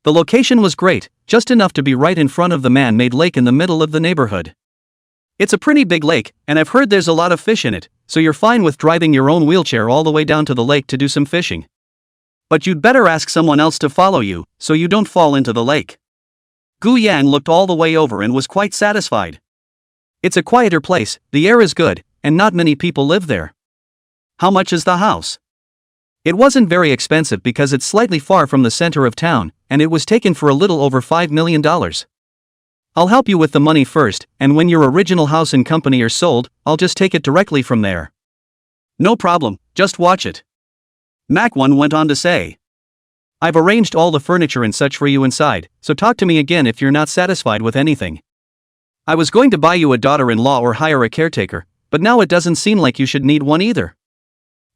Speaker 1: The location was great, just enough to be right in front of the man-made lake in the middle of the neighborhood. It's a pretty big lake, and I've heard there's a lot of fish in it, so you're fine with driving your own wheelchair all the way down to the lake to do some fishing. But you'd better ask someone else to follow you, so you don't fall into the lake. Gu Yang looked all the way over and was quite satisfied. It's a quieter place, the air is good, and not many people live there. How much is the house? It wasn't very expensive because it's slightly far from the center of town, and it was taken for a little over $5 million. I'll help you with the money first, and when your original house and company are sold, I'll just take it directly from there. No problem, just watch it. Mac 1 went on to say. I've arranged all the furniture and such for you inside, so talk to me again if you're not satisfied with anything. I was going to buy you a daughter-in-law or hire a caretaker, but now it doesn't seem like you should need one either.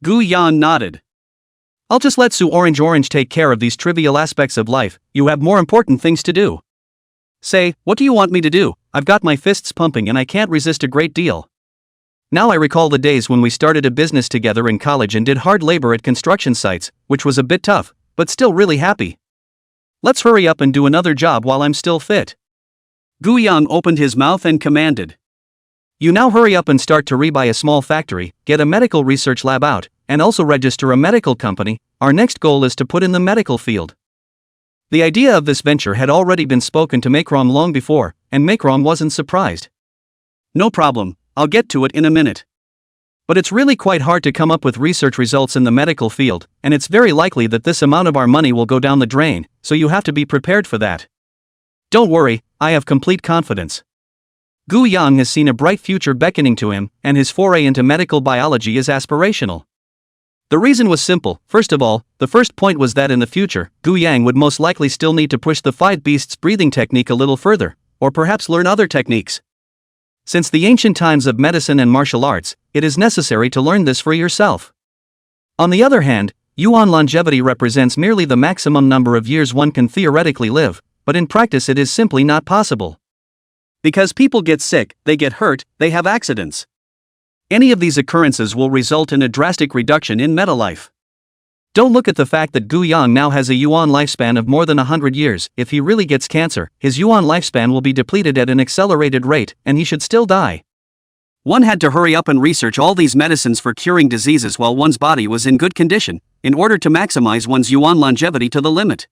Speaker 1: Gu Yan nodded. I'll just let Sue Orange take care of these trivial aspects of life. You have more important things to do. Say, what do you want me to do? I've got my fists pumping and I can't resist a great deal. Now I recall the days when we started a business together in college and did hard labor at construction sites, which was a bit tough, but still really happy. Let's hurry up and do another job while I'm still fit. Gu Yang opened his mouth and commanded. You now hurry up and start to rebuy a small factory, get a medical research lab out, and also register a medical company. Our next goal is to put in the medical field. The idea of this venture had already been spoken to Macron long before, and Macron wasn't surprised. No problem, I'll get to it in a minute. But it's really quite hard to come up with research results in the medical field, and it's very likely that this amount of our money will go down the drain, so you have to be prepared for that. Don't worry, I have complete confidence. Gu Yang has seen a bright future beckoning to him, and his foray into medical biology is aspirational. The reason was simple. First of all, the first point was that in the future, Gu Yang would most likely still need to push the 5 beasts breathing technique a little further, or perhaps learn other techniques. Since the ancient times of medicine and martial arts, it is necessary to learn this for yourself. On the other hand, Yuan longevity represents merely the maximum number of years one can theoretically live, but in practice it is simply not possible. Because people get sick, they get hurt, they have accidents. Any of these occurrences will result in a drastic reduction in meta life. Don't look at the fact that Gu Yang now has a yuan lifespan of more than 100 years. If he really gets cancer, his yuan lifespan will be depleted at an accelerated rate, and he should still die. One had to hurry up and research all these medicines for curing diseases while one's body was in good condition, in order to maximize one's yuan longevity to the limit.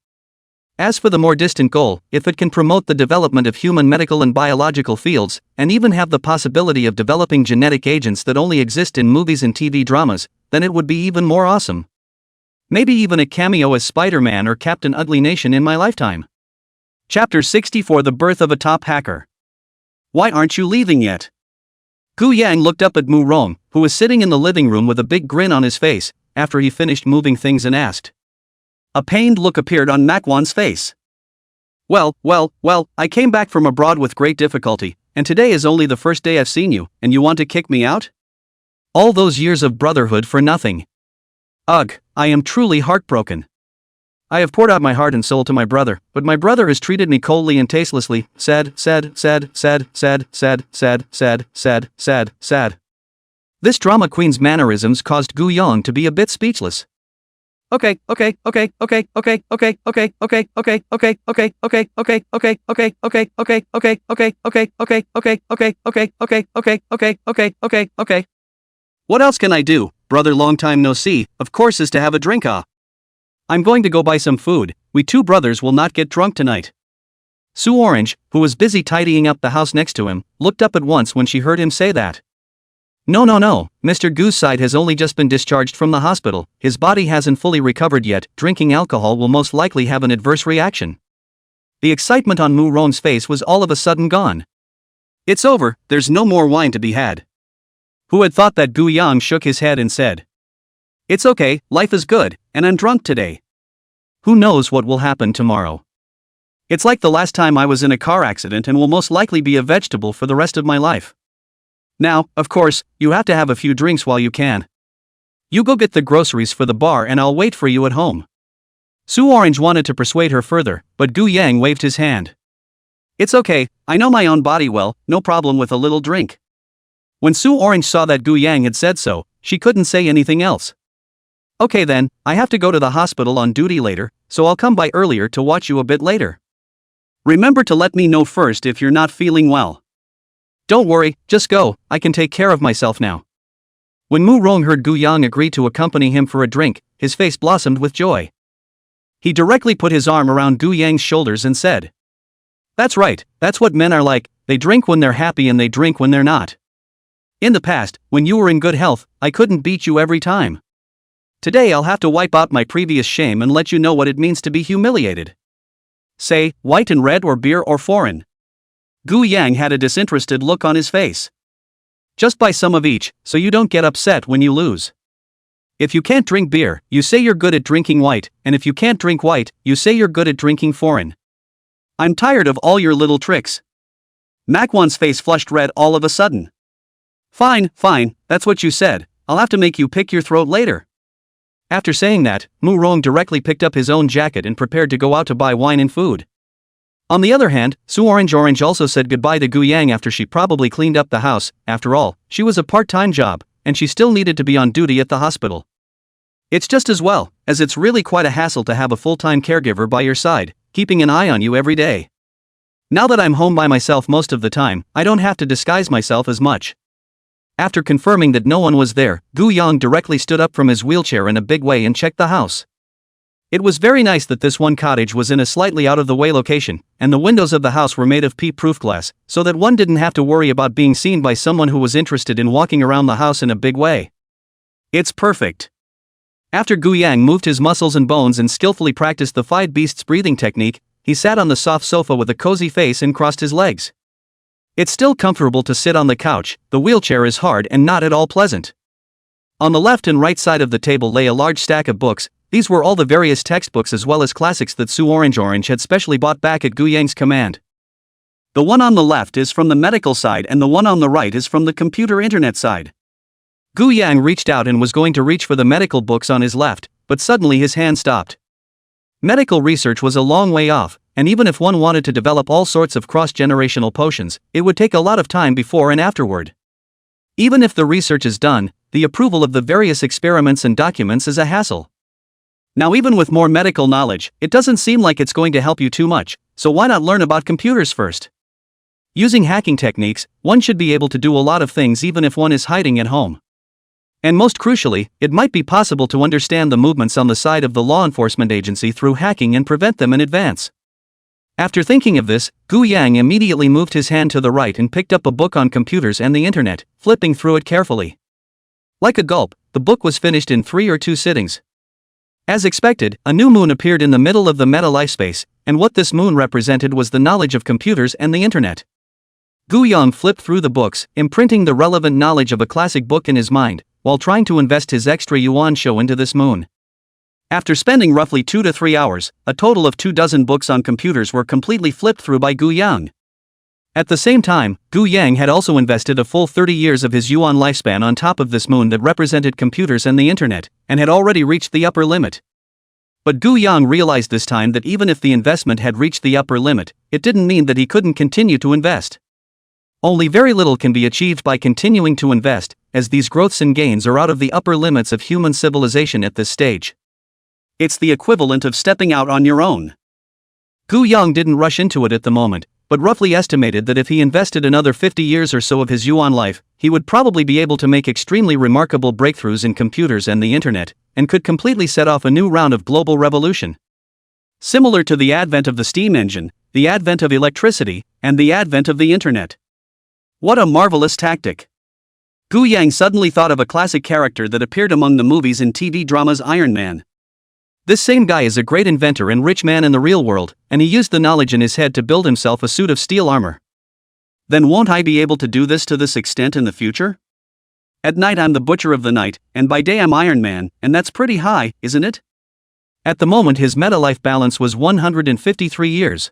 Speaker 1: As for the more distant goal, if it can promote the development of human medical and biological fields, and even have the possibility of developing genetic agents that only exist in movies and TV dramas, then it would be even more awesome. Maybe even a cameo as Spider-Man or Captain Ugly Nation in my lifetime. Chapter 64: The Birth of a Top Hacker. Why aren't you leaving yet? Gu Yang looked up at Mu Rong, who was sitting in the living room with a big grin on his face, after he finished moving things and asked. A pained look appeared on Manhwa's face. Well, I came back from abroad with great difficulty, and today is only the first day I've seen you, and you want to kick me out? All those years of brotherhood for nothing. Ugh, I am truly heartbroken. I have poured out my heart and soul to my brother, but my brother has treated me coldly and tastelessly. Sad. This drama queen's mannerisms caused Gu Yang to be a bit speechless. Okay. What else can I do, brother? Long time no see, of course, is to have a drink. I'm going to go buy some food. We two brothers will not get drunk tonight. Sue Orange, who was busy tidying up the house next to him, looked up at once when she heard him say that. No, Mr. Gu's side has only just been discharged from the hospital, his body hasn't fully recovered yet, drinking alcohol will most likely have an adverse reaction. The excitement on Mu Rong's face was all of a sudden gone. It's over, there's no more wine to be had. Who had thought that? Gu Yang shook his head and said. It's okay, life is good, and I'm drunk today. Who knows what will happen tomorrow? It's like the last time I was in a car accident and will most likely be a vegetable for the rest of my life. Now, of course, you have to have a few drinks while you can. You go get the groceries for the bar and I'll wait for you at home. Sue Orange wanted to persuade her further, but Gu Yang waved his hand. It's okay, I know my own body well, no problem with a little drink. When Sue Orange saw that Gu Yang had said so, she couldn't say anything else. Okay then, I have to go to the hospital on duty later, so I'll come by earlier to watch you a bit later. Remember to let me know first if you're not feeling well. Don't worry, just go, I can take care of myself now. When Mu Rong heard Gu Yang agree to accompany him for a drink, his face blossomed with joy. He directly put his arm around Gu Yang's shoulders and said. That's right, that's what men are like, they drink when they're happy and they drink when they're not. In the past, when you were in good health, I couldn't beat you every time. Today I'll have to wipe out my previous shame and let you know what it means to be humiliated. Say, white and red or beer or foreign. Gu Yang had a disinterested look on his face. Just buy some of each, so you don't get upset when you lose. If you can't drink beer, you say you're good at drinking white, and if you can't drink white, you say you're good at drinking foreign. I'm tired of all your little tricks. Manhwa's face flushed red all of a sudden. Fine, that's what you said, I'll have to make you pick your throat later. After saying that, Mu Rong directly picked up his own jacket and prepared to go out to buy wine and food. On the other hand, Sue Orange also said goodbye to Gu Yang after she probably cleaned up the house. After all, she was a part-time job, and she still needed to be on duty at the hospital. It's just as well, as it's really quite a hassle to have a full-time caregiver by your side, keeping an eye on you every day. Now that I'm home by myself most of the time, I don't have to disguise myself as much. After confirming that no one was there, Gu Yang directly stood up from his wheelchair in a big way and checked the house. It was very nice that this one cottage was in a slightly out-of-the-way location, and the windows of the house were made of pea-proof glass, so that one didn't have to worry about being seen by someone who was interested in walking around the house in a big way. It's perfect. After Gu Yang moved his muscles and bones and skillfully practiced the 5 beasts breathing technique, he sat on the soft sofa with a cozy face and crossed his legs. It's still comfortable to sit on the couch, the wheelchair is hard and not at all pleasant. On the left and right side of the table lay a large stack of books. These were all the various textbooks as well as classics that Sue Orange had specially bought back at Gu Yang's command. The one on the left is from the medical side and the one on the right is from the computer internet side. Gu Yang reached out and was going to reach for the medical books on his left, but suddenly his hand stopped. Medical research was a long way off, and even if one wanted to develop all sorts of cross-generational potions, it would take a lot of time before and afterward. Even if the research is done, the approval of the various experiments and documents is a hassle. Now even with more medical knowledge, it doesn't seem like it's going to help you too much, so why not learn about computers first? Using hacking techniques, one should be able to do a lot of things even if one is hiding at home. And most crucially, it might be possible to understand the movements on the side of the law enforcement agency through hacking and prevent them in advance. After thinking of this, Gu Yang immediately moved his hand to the right and picked up a book on computers and the internet, flipping through it carefully. Like a gulp, the book was finished in 3 or 2 sittings. As expected, a new moon appeared in the middle of the meta life space, and what this moon represented was the knowledge of computers and the internet. Gu Yang flipped through the books, imprinting the relevant knowledge of a classic book in his mind, while trying to invest his extra yuan show into this moon. After spending roughly 2 to 3 hours, a total of 24 books on computers were completely flipped through by Gu Yang. At the same time, Gu Yang had also invested a full 30 years of his yuan lifespan on top of this moon that represented computers and the internet, and had already reached the upper limit. But Gu Yang realized this time that even if the investment had reached the upper limit, it didn't mean that he couldn't continue to invest. Only very little can be achieved by continuing to invest, as these growths and gains are out of the upper limits of human civilization at this stage. It's the equivalent of stepping out on your own. Gu Yang didn't rush into it at the moment, but roughly estimated that if he invested another 50 years or so of his yuan life, he would probably be able to make extremely remarkable breakthroughs in computers and the internet, and could completely set off a new round of global revolution. Similar to the advent of the steam engine, the advent of electricity, and the advent of the internet. What a marvelous tactic! Gu Yang suddenly thought of a classic character that appeared among the movies and TV dramas Iron Man. This same guy is a great inventor and rich man in the real world, and he used the knowledge in his head to build himself a suit of steel armor. Then won't I be able to do this to this extent in the future? At night I'm the butcher of the night, and by day I'm Iron Man, and that's pretty high, isn't it? At the moment his meta-life balance was 153 years.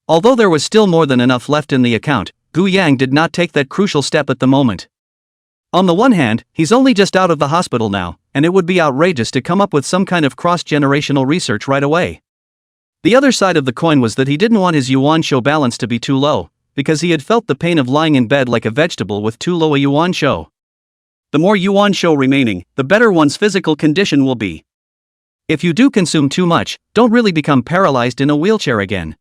Speaker 1: Although there was still more than enough left in the account, Gu Yang did not take that crucial step at the moment. On the one hand, he's only just out of the hospital now, and it would be outrageous to come up with some kind of cross-generational research right away. The other side of the coin was that he didn't want his yuan show balance to be too low, because he had felt the pain of lying in bed like a vegetable with too low a yuan show. The more yuan show remaining, the better one's physical condition will be. If you do consume too much, don't really become paralyzed in a wheelchair again.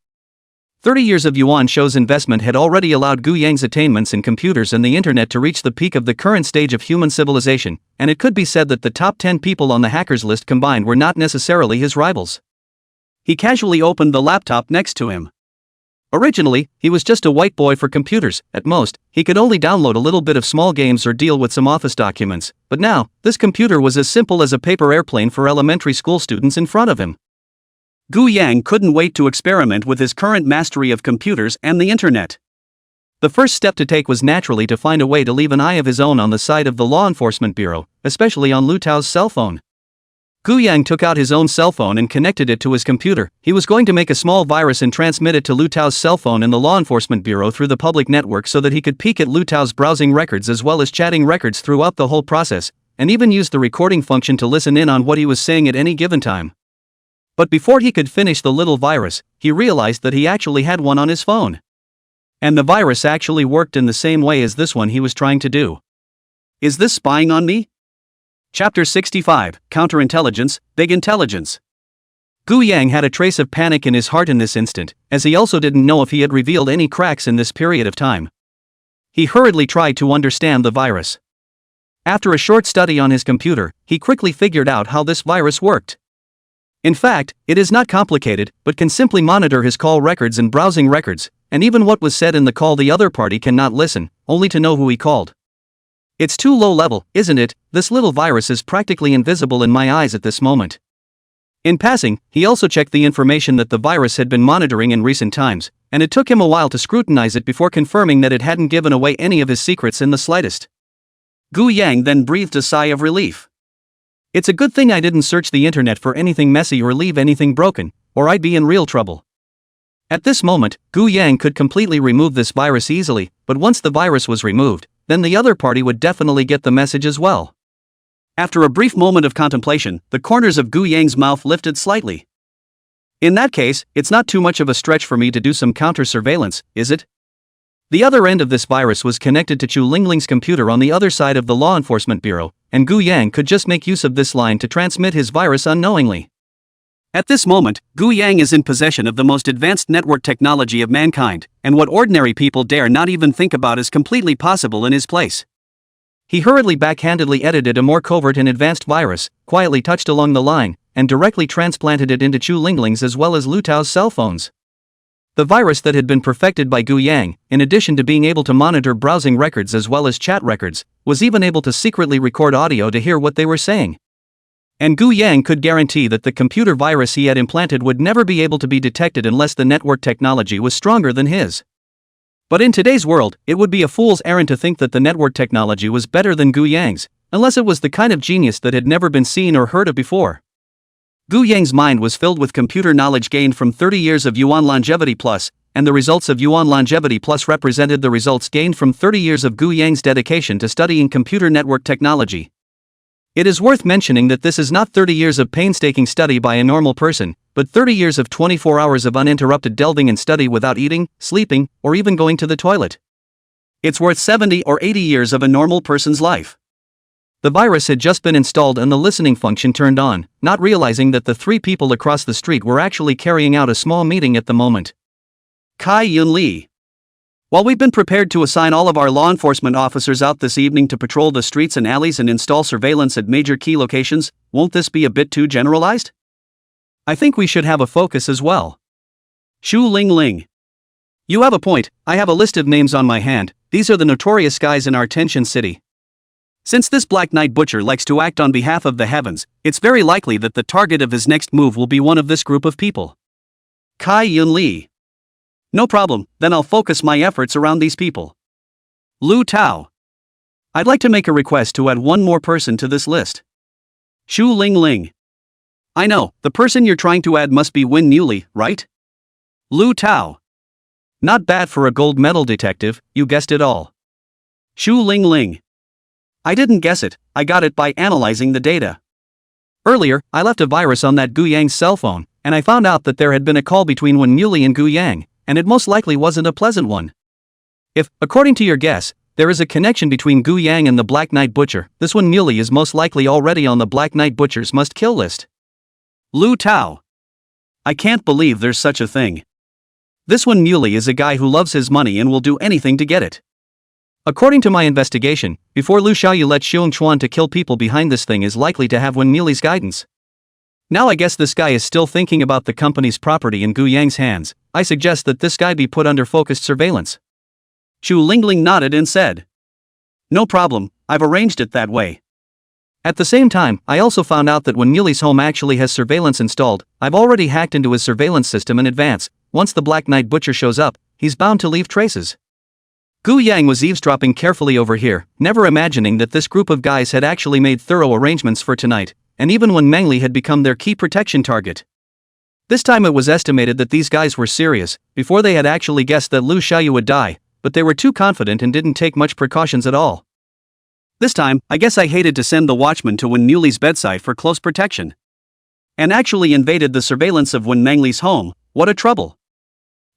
Speaker 1: 30 years of yuan show's investment had already allowed Gu Yang's attainments in computers and the internet to reach the peak of the current stage of human civilization, and it could be said that the top 10 people on the hackers list combined were not necessarily his rivals. He casually opened the laptop next to him. Originally, he was just a white boy for computers. At most, he could only download a little bit of small games or deal with some office documents, but now, this computer was as simple as a paper airplane for elementary school students in front of him. Gu Yang couldn't wait to experiment with his current mastery of computers and the internet. The first step to take was naturally to find a way to leave an eye of his own on the side of the law enforcement bureau, especially on Lu Tao's cell phone. Gu Yang took out his own cell phone and connected it to his computer. He was going to make a small virus and transmit it to Lu Tao's cell phone in the law enforcement bureau through the public network so that he could peek at Lu Tao's browsing records as well as chatting records throughout the whole process, and even use the recording function to listen in on what he was saying at any given time. But before he could finish the little virus, he realized that he actually had one on his phone. And the virus actually worked in the same way as this one he was trying to do. Is this spying on me? Chapter 65, Counterintelligence, Big Intelligence. Gu Yang had a trace of panic in his heart in this instant, as he also didn't know if he had revealed any cracks in this period of time. He hurriedly tried to understand the virus. After a short study on his computer, he quickly figured out how this virus worked. In fact, it is not complicated, but can simply monitor his call records and browsing records, and even what was said in the call the other party cannot listen, only to know who he called. It's too low level, isn't it? This little virus is practically invisible in my eyes at this moment. In passing, he also checked the information that the virus had been monitoring in recent times, and it took him a while to scrutinize it before confirming that it hadn't given away any of his secrets in the slightest. Gu Yang then breathed a sigh of relief. It's a good thing I didn't search the internet for anything messy or leave anything broken, or I'd be in real trouble. At this moment, Gu Yang could completely remove this virus easily, but once the virus was removed, then the other party would definitely get the message as well. After a brief moment of contemplation, the corners of Gu Yang's mouth lifted slightly. In that case, it's not too much of a stretch for me to do some counter-surveillance, is it? The other end of this virus was connected to Chu Lingling's computer on the other side of the law enforcement bureau, and Gu Yang could just make use of this line to transmit his virus unknowingly. At this moment, Gu Yang is in possession of the most advanced network technology of mankind, and what ordinary people dare not even think about is completely possible in his place. He hurriedly backhandedly edited a more covert and advanced virus, quietly touched along the line, and directly transplanted it into Chu Lingling's as well as Lu Tao's cell phones. The virus that had been perfected by Gu Yang, in addition to being able to monitor browsing records as well as chat records, was even able to secretly record audio to hear what they were saying. And Gu Yang could guarantee that the computer virus he had implanted would never be able to be detected unless the network technology was stronger than his. But in today's world, it would be a fool's errand to think that the network technology was better than Gu Yang's, unless it was the kind of genius that had never been seen or heard of before. Gu Yang's mind was filled with computer knowledge gained from 30 years of Yuan Longevity Plus, and the results of Yuan Longevity Plus represented the results gained from 30 years of Gu Yang's dedication to studying computer network technology. It is worth mentioning that this is not 30 years of painstaking study by a normal person, but 30 years of 24 hours of uninterrupted delving in study without eating, sleeping, or even going to the toilet. It's worth 70 or 80 years of a normal person's life. The virus had just been installed and the listening function turned on, not realizing that the three people across the street were actually carrying out a small meeting at the moment. Kai Yun Li. While we've been prepared to assign all of our law enforcement officers out this evening to patrol the streets and alleys and install surveillance at major key locations, won't this be a bit too generalized? I think we should have a focus as well. Shu Ling Ling. You have a point. I have a list of names on my hand. These are the notorious guys in our Tenshin city. Since this Black Knight Butcher likes to act on behalf of the heavens, it's very likely that the target of his next move will be one of this group of people. Kai Yun Li. No problem, then I'll focus my efforts around these people. Lu Tao. I'd like to make a request to add one more person to this list. Shu Ling Ling. I know, the person you're trying to add must be Win Newly, right? Lu Tao. Not bad for a gold medal detective, you guessed it all. Shu Ling Ling. I didn't guess it, I got it by analyzing the data. Earlier, I left a virus on that Gu Yang's cell phone, and I found out that there had been a call between Wen Muley and Gu Yang, and it most likely wasn't a pleasant one. If, according to your guess, there is a connection between Gu Yang and the Black Knight Butcher, this Wen Muley is most likely already on the Black Knight Butcher's must-kill list. Lu Tao. I can't believe there's such a thing. This Wen Muley is a guy who loves his money and will do anything to get it. According to my investigation, before Lu Xiaoyu let Xiong Chuan to kill people behind this thing is likely to have Wen Muley's guidance. Now I guess this guy is still thinking about the company's property in Gu Yang's hands. I suggest that this guy be put under focused surveillance. Chu Lingling nodded and said, no problem, I've arranged it that way. At the same time, I also found out that when Muley's home actually has surveillance installed, I've already hacked into his surveillance system in advance. Once the Black Knight Butcher shows up, he's bound to leave traces. Gu Yang was eavesdropping carefully over here, never imagining that this group of guys had actually made thorough arrangements for tonight, and even when Meng Li had become their key protection target. This time it was estimated that these guys were serious, before they had actually guessed that Lu Xiaoyu would die, but they were too confident and didn't take much precautions at all. This time, I guess I hated to send the watchman to Wen Muley's bedside for close protection. And actually invaded the surveillance of Wen Meng Li's home. What a trouble.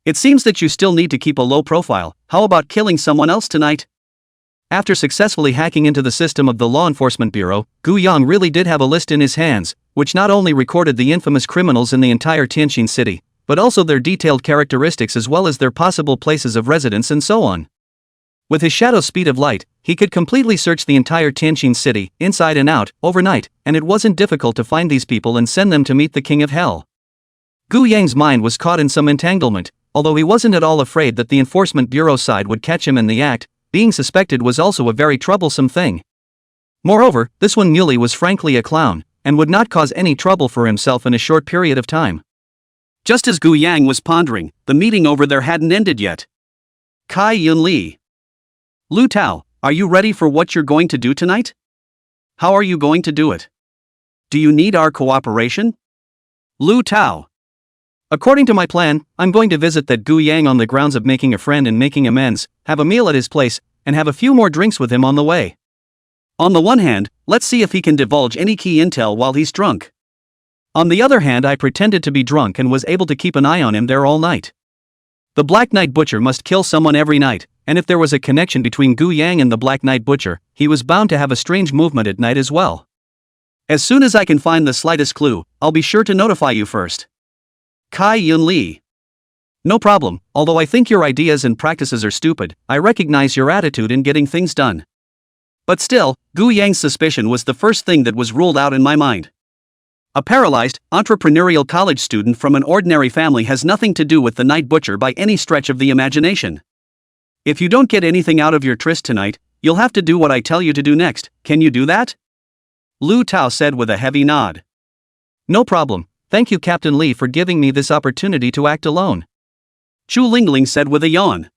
Speaker 1: It seems that you still need to keep a low profile. How about killing someone else tonight? After successfully hacking into the system of the Law Enforcement Bureau, Gu Yang really did have a list in his hands, which not only recorded the infamous criminals in the entire Tianjin city, but also their detailed characteristics as well as their possible places of residence and so on. With his shadow speed of light, he could completely search the entire Tianjin city, inside and out, overnight, and it wasn't difficult to find these people and send them to meet the King of Hell. Gu Yang's mind was caught in some entanglement, although he wasn't at all afraid that the Enforcement Bureau side would catch him in the act. Being suspected was also a very troublesome thing. Moreover, this one Muley was frankly a clown, and would not cause any trouble for himself in a short period of time. Just as Gu Yang was pondering, the meeting over there hadn't ended yet. Kai Yun Li. Lu Tao, are you ready for what you're going to do tonight? How are you going to do it? Do you need our cooperation? Lu Tao. According to my plan, I'm going to visit that Gu Yang on the grounds of making a friend and making amends, have a meal at his place, and have a few more drinks with him on the way. On the one hand, let's see if he can divulge any key intel while he's drunk. On the other hand, I pretended to be drunk and was able to keep an eye on him there all night. The Black Knight Butcher must kill someone every night, and if there was a connection between Gu Yang and the Black Knight Butcher, he was bound to have a strange movement at night as well. As soon as I can find the slightest clue, I'll be sure to notify you first. Kai Yun Lee. No problem, although I think your ideas and practices are stupid, I recognize your attitude in getting things done. But still, Gu Yang's suspicion was the first thing that was ruled out in my mind. A paralyzed, entrepreneurial college student from an ordinary family has nothing to do with the night butcher by any stretch of the imagination. If you don't get anything out of your tryst tonight, you'll have to do what I tell you to do next. Can you do that? Lu Tao said with a heavy nod. No problem, thank you Captain Lee for giving me this opportunity to act alone. Chu Lingling said with a yawn.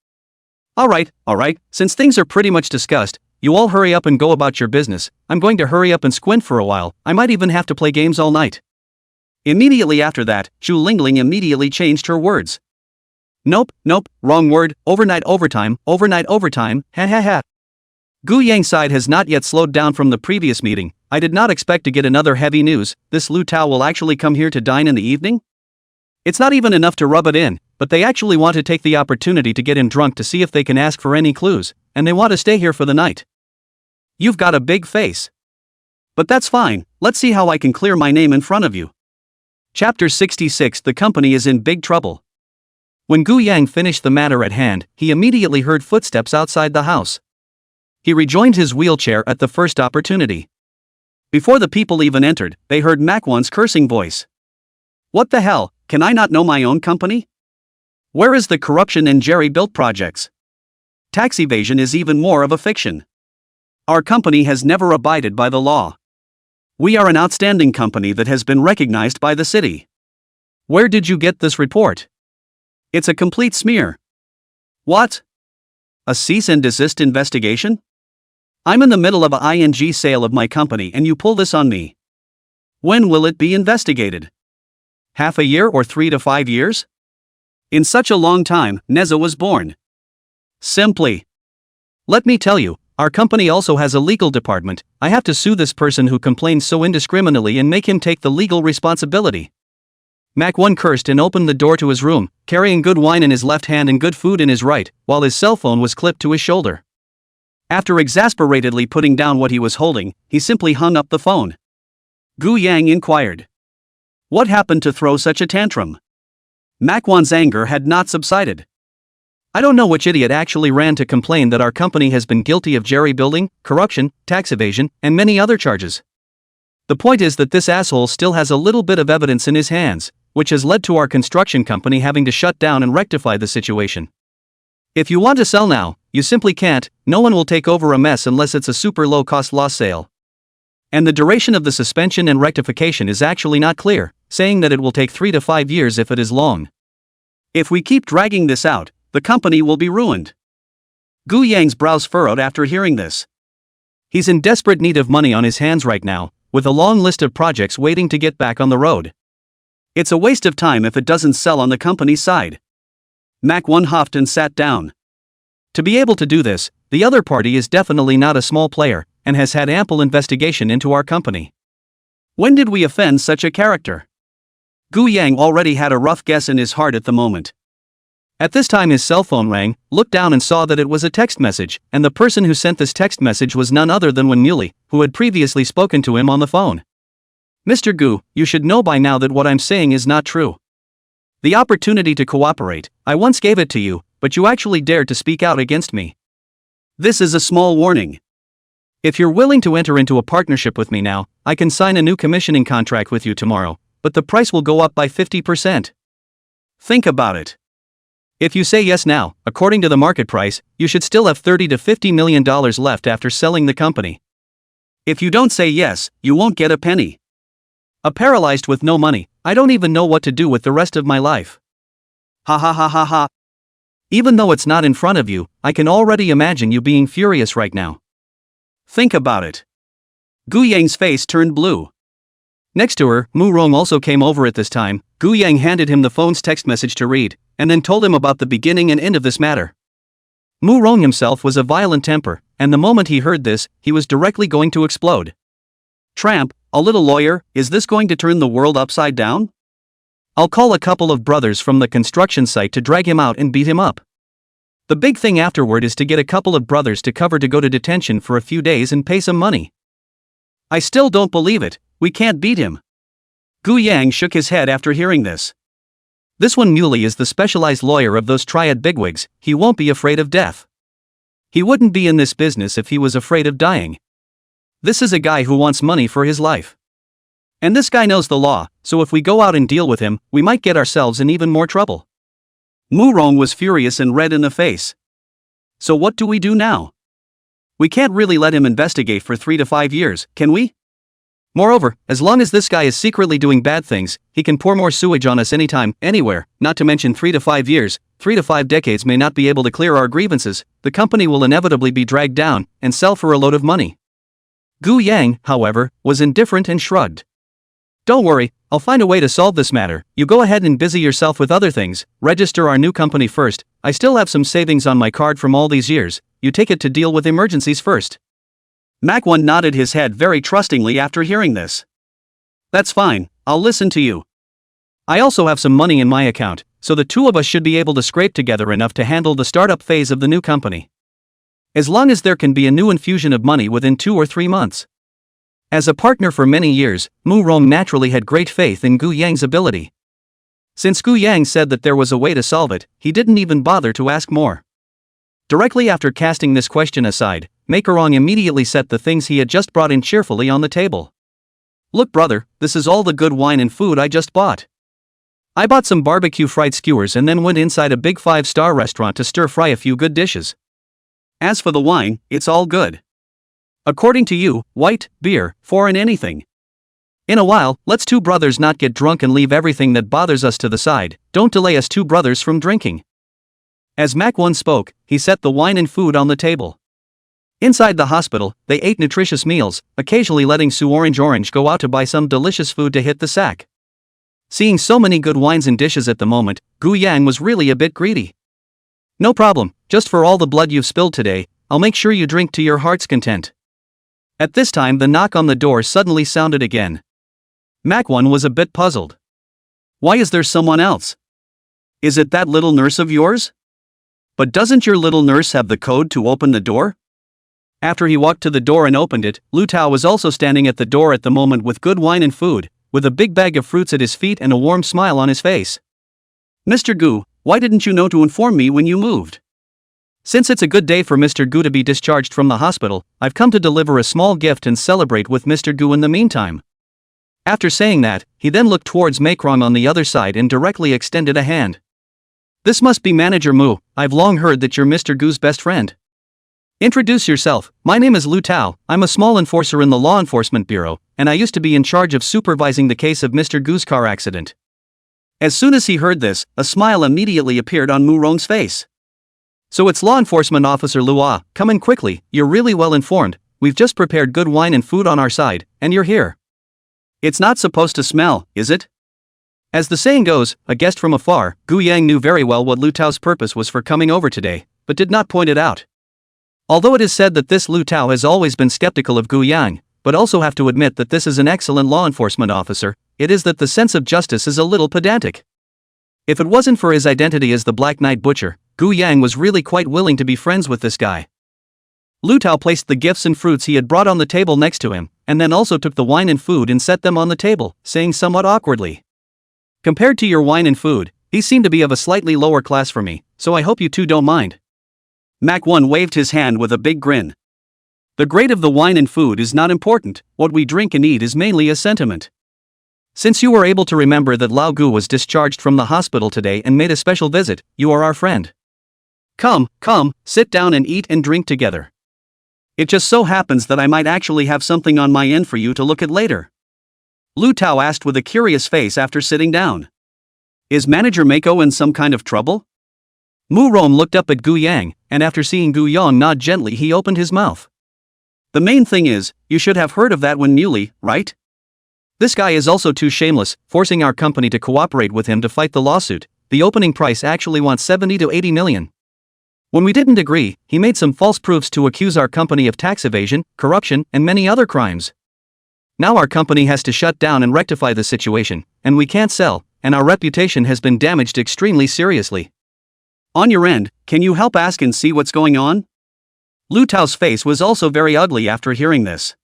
Speaker 1: Alright, since things are pretty much discussed, you all hurry up and go about your business. I'm going to hurry up and squint for a while, I might even have to play games all night. Immediately after that, Chu Lingling immediately changed her words. Nope, wrong word, overnight overtime, ha ha ha. Gu Yang's side has not yet slowed down from the previous meeting. I did not expect to get another heavy news. This Lu Tao will actually come here to dine in the evening? It's not even enough to rub it in, but they actually want to take the opportunity to get him drunk to see if they can ask for any clues, and they want to stay here for the night. You've got a big face. But that's fine, let's see how I can clear my name in front of you. Chapter 66. The company is in big trouble. When Gu Yang finished the matter at hand, he immediately heard footsteps outside the house. He rejoined his wheelchair at the first opportunity. Before the people even entered, they heard Manhwa's cursing voice. What the hell, can I not know my own company? Where is the corruption in Jerry-built projects? Tax evasion is even more of a fiction. Our company has never abided by the law. We are an outstanding company that has been recognized by the city. Where did you get this report? It's a complete smear. What? A cease and desist investigation? I'm in the middle of a ING sale of my company and you pull this on me. When will it be investigated? Half a year or 3 to 5 years? In such a long time, Neza was born. Simply. Let me tell you, our company also has a legal department. I have to sue this person who complains so indiscriminately and make him take the legal responsibility. Manhwa cursed and opened the door to his room, carrying good wine in his left hand and good food in his right, while his cell phone was clipped to his shoulder. After exasperatedly putting down what he was holding, he simply hung up the phone. Gu Yang inquired. What happened to throw such a tantrum? Manhwa's anger had not subsided. I don't know which idiot actually ran to complain that our company has been guilty of jerry building, corruption, tax evasion, and many other charges. The point is that this asshole still has a little bit of evidence in his hands, which has led to our construction company having to shut down and rectify the situation. If you want to sell now, you simply can't. No one will take over a mess unless it's a super low-cost loss sale. And the duration of the suspension and rectification is actually not clear, saying that it will take 3 to 5 years if it is long. If we keep dragging this out, the company will be ruined. Gu Yang's brows furrowed after hearing this. He's in desperate need of money on his hands right now, with a long list of projects waiting to get back on the road. It's a waste of time if it doesn't sell on the company's side. Manhwa huffed and sat down. To be able to do this, the other party is definitely not a small player, and has had ample investigation into our company. When did we offend such a character? Gu Yang already had a rough guess in his heart at the moment. At this time his cell phone rang, looked down and saw that it was a text message, and the person who sent this text message was none other than Wen Muley, who had previously spoken to him on the phone. Mr. Gu, you should know by now that what I'm saying is not true. The opportunity to cooperate, I once gave it to you, but you actually dared to speak out against me. This is a small warning. If you're willing to enter into a partnership with me now, I can sign a new commissioning contract with you tomorrow, but the price will go up by 50%. Think about it. If you say yes now, according to the market price, you should still have $30 to $50 million left after selling the company. If you don't say yes, you won't get a penny. A paralyzed with no money, I don't even know what to do with the rest of my life. Ha ha ha ha ha. Even though it's not in front of you, I can already imagine you being furious right now. Think about it. Gu Yang's face turned blue. Next to her, Mu Rong also came over at this time. Gu Yang handed him the phone's text message to read, and then told him about the beginning and end of this matter. Mu Rong himself was a violent temper, and the moment he heard this, he was directly going to explode. Tramp, a little lawyer, is this going to turn the world upside down? I'll call a couple of brothers from the construction site to drag him out and beat him up. The big thing afterward is to get a couple of brothers to cover to go to detention for a few days and pay some money. I still don't believe it. we can't beat him. Gu Yang shook his head after hearing this. This one Muley is the specialized lawyer of those triad bigwigs, he won't be afraid of death. He wouldn't be in this business if he was afraid of dying. This is a guy who wants money for his life. And this guy knows the law, so if we go out and deal with him, we might get ourselves in even more trouble. Mu Rong was furious and red in the face. So what do we do now? We can't really let him investigate for 3 to 5 years, can we? Moreover, as long as this guy is secretly doing bad things, he can pour more sewage on us anytime, anywhere, not to mention 3 to 5 years, 3 to 5 decades may not be able to clear our grievances, the company will inevitably be dragged down, and sell for a load of money. Gu Yang, however, was indifferent and shrugged. Don't worry, I'll find a way to solve this matter, you go ahead and busy yourself with other things, register our new company first, I still have some savings on my card from all these years, you take it to deal with emergencies first. Manhwa nodded his head very trustingly after hearing this. That's fine, I'll listen to you. I also have some money in my account, so the two of us should be able to scrape together enough to handle the startup phase of the new company. As long as there can be a new infusion of money within 2 or 3 months. As a partner for many years, Mu Rong naturally had great faith in Gu Yang's ability. Since Gu Yang said that there was a way to solve it, he didn't even bother to ask more. Directly after casting this question aside, Makerong immediately set the things he had just brought in cheerfully on the table. Look brother, this is all the good wine and food I just bought. I bought some barbecue fried skewers and then went inside a big 5-star restaurant to stir-fry a few good dishes. As for the wine, it's all good. According to you, white, beer, foreign anything. In a while, let's two brothers not get drunk and leave everything that bothers us to the side, don't delay us two brothers from drinking. As Manhwa spoke, he set the wine and food on the table. Inside the hospital, they ate nutritious meals, occasionally letting Su Orange go out to buy some delicious food to hit the sack. Seeing so many good wines and dishes at the moment, Gu Yang was really a bit greedy. No problem, just for all the blood you've spilled today, I'll make sure you drink to your heart's content. At this time the knock on the door suddenly sounded again. Manhwa was a bit puzzled. Why is there someone else? Is it that little nurse of yours? But doesn't your little nurse have the code to open the door? After he walked to the door and opened it, Lu Tao was also standing at the door at the moment with good wine and food, with a big bag of fruits at his feet and a warm smile on his face. Mr. Gu, why didn't you know to inform me when you moved? Since it's a good day for Mr. Gu to be discharged from the hospital, I've come to deliver a small gift and celebrate with Mr. Gu in the meantime. After saying that, he then looked towards Makerong on the other side and directly extended a hand. This must be Manager Mu, I've long heard that you're Mr. Gu's best friend. Introduce yourself, my name is Lu Tao, I'm a small enforcer in the Law Enforcement Bureau, and I used to be in charge of supervising the case of Mr. Gu's car accident. As soon as he heard this, a smile immediately appeared on Mu Rong's face. So it's Law Enforcement Officer Lua, come in quickly, you're really well informed, we've just prepared good wine and food on our side, and you're here. It's not supposed to smell, is it? As the saying goes, a guest from afar, Gu Yang knew very well what Lu Tao's purpose was for coming over today, but did not point it out. Although it is said that this Lu Tao has always been skeptical of Gu Yang, but also have to admit that this is an excellent law enforcement officer, it is that the sense of justice is a little pedantic. If it wasn't for his identity as the Black Knight Butcher, Gu Yang was really quite willing to be friends with this guy. Lu Tao placed the gifts and fruits he had brought on the table next to him, and then also took the wine and food and set them on the table, saying somewhat awkwardly. Compared to your wine and food, these seem to be of a slightly lower class for me, so I hope you two don't mind. Manhwa waved his hand with a big grin. The grade of the wine and food is not important, what we drink and eat is mainly a sentiment. Since you were able to remember that Lao Gu was discharged from the hospital today and made a special visit, you are our friend. Come, sit down and eat and drink together. It just so happens that I might actually have something on my end for you to look at later. Lu Tao asked with a curious face after sitting down. Is Manager Mako in some kind of trouble? Mu Rong looked up at Gu Yang, and after seeing Gu Yang nod gently he opened his mouth. The main thing is, you should have heard of that one Muley, right? This guy is also too shameless, forcing our company to cooperate with him to fight the lawsuit. The opening price actually wants 70 to 80 million. When we didn't agree, he made some false proofs to accuse our company of tax evasion, corruption, and many other crimes. Now our company has to shut down and rectify the situation, and we can't sell, and our reputation has been damaged extremely seriously. On your end, can you help ask and see what's going on? Lu Tao's face was also very ugly after hearing this.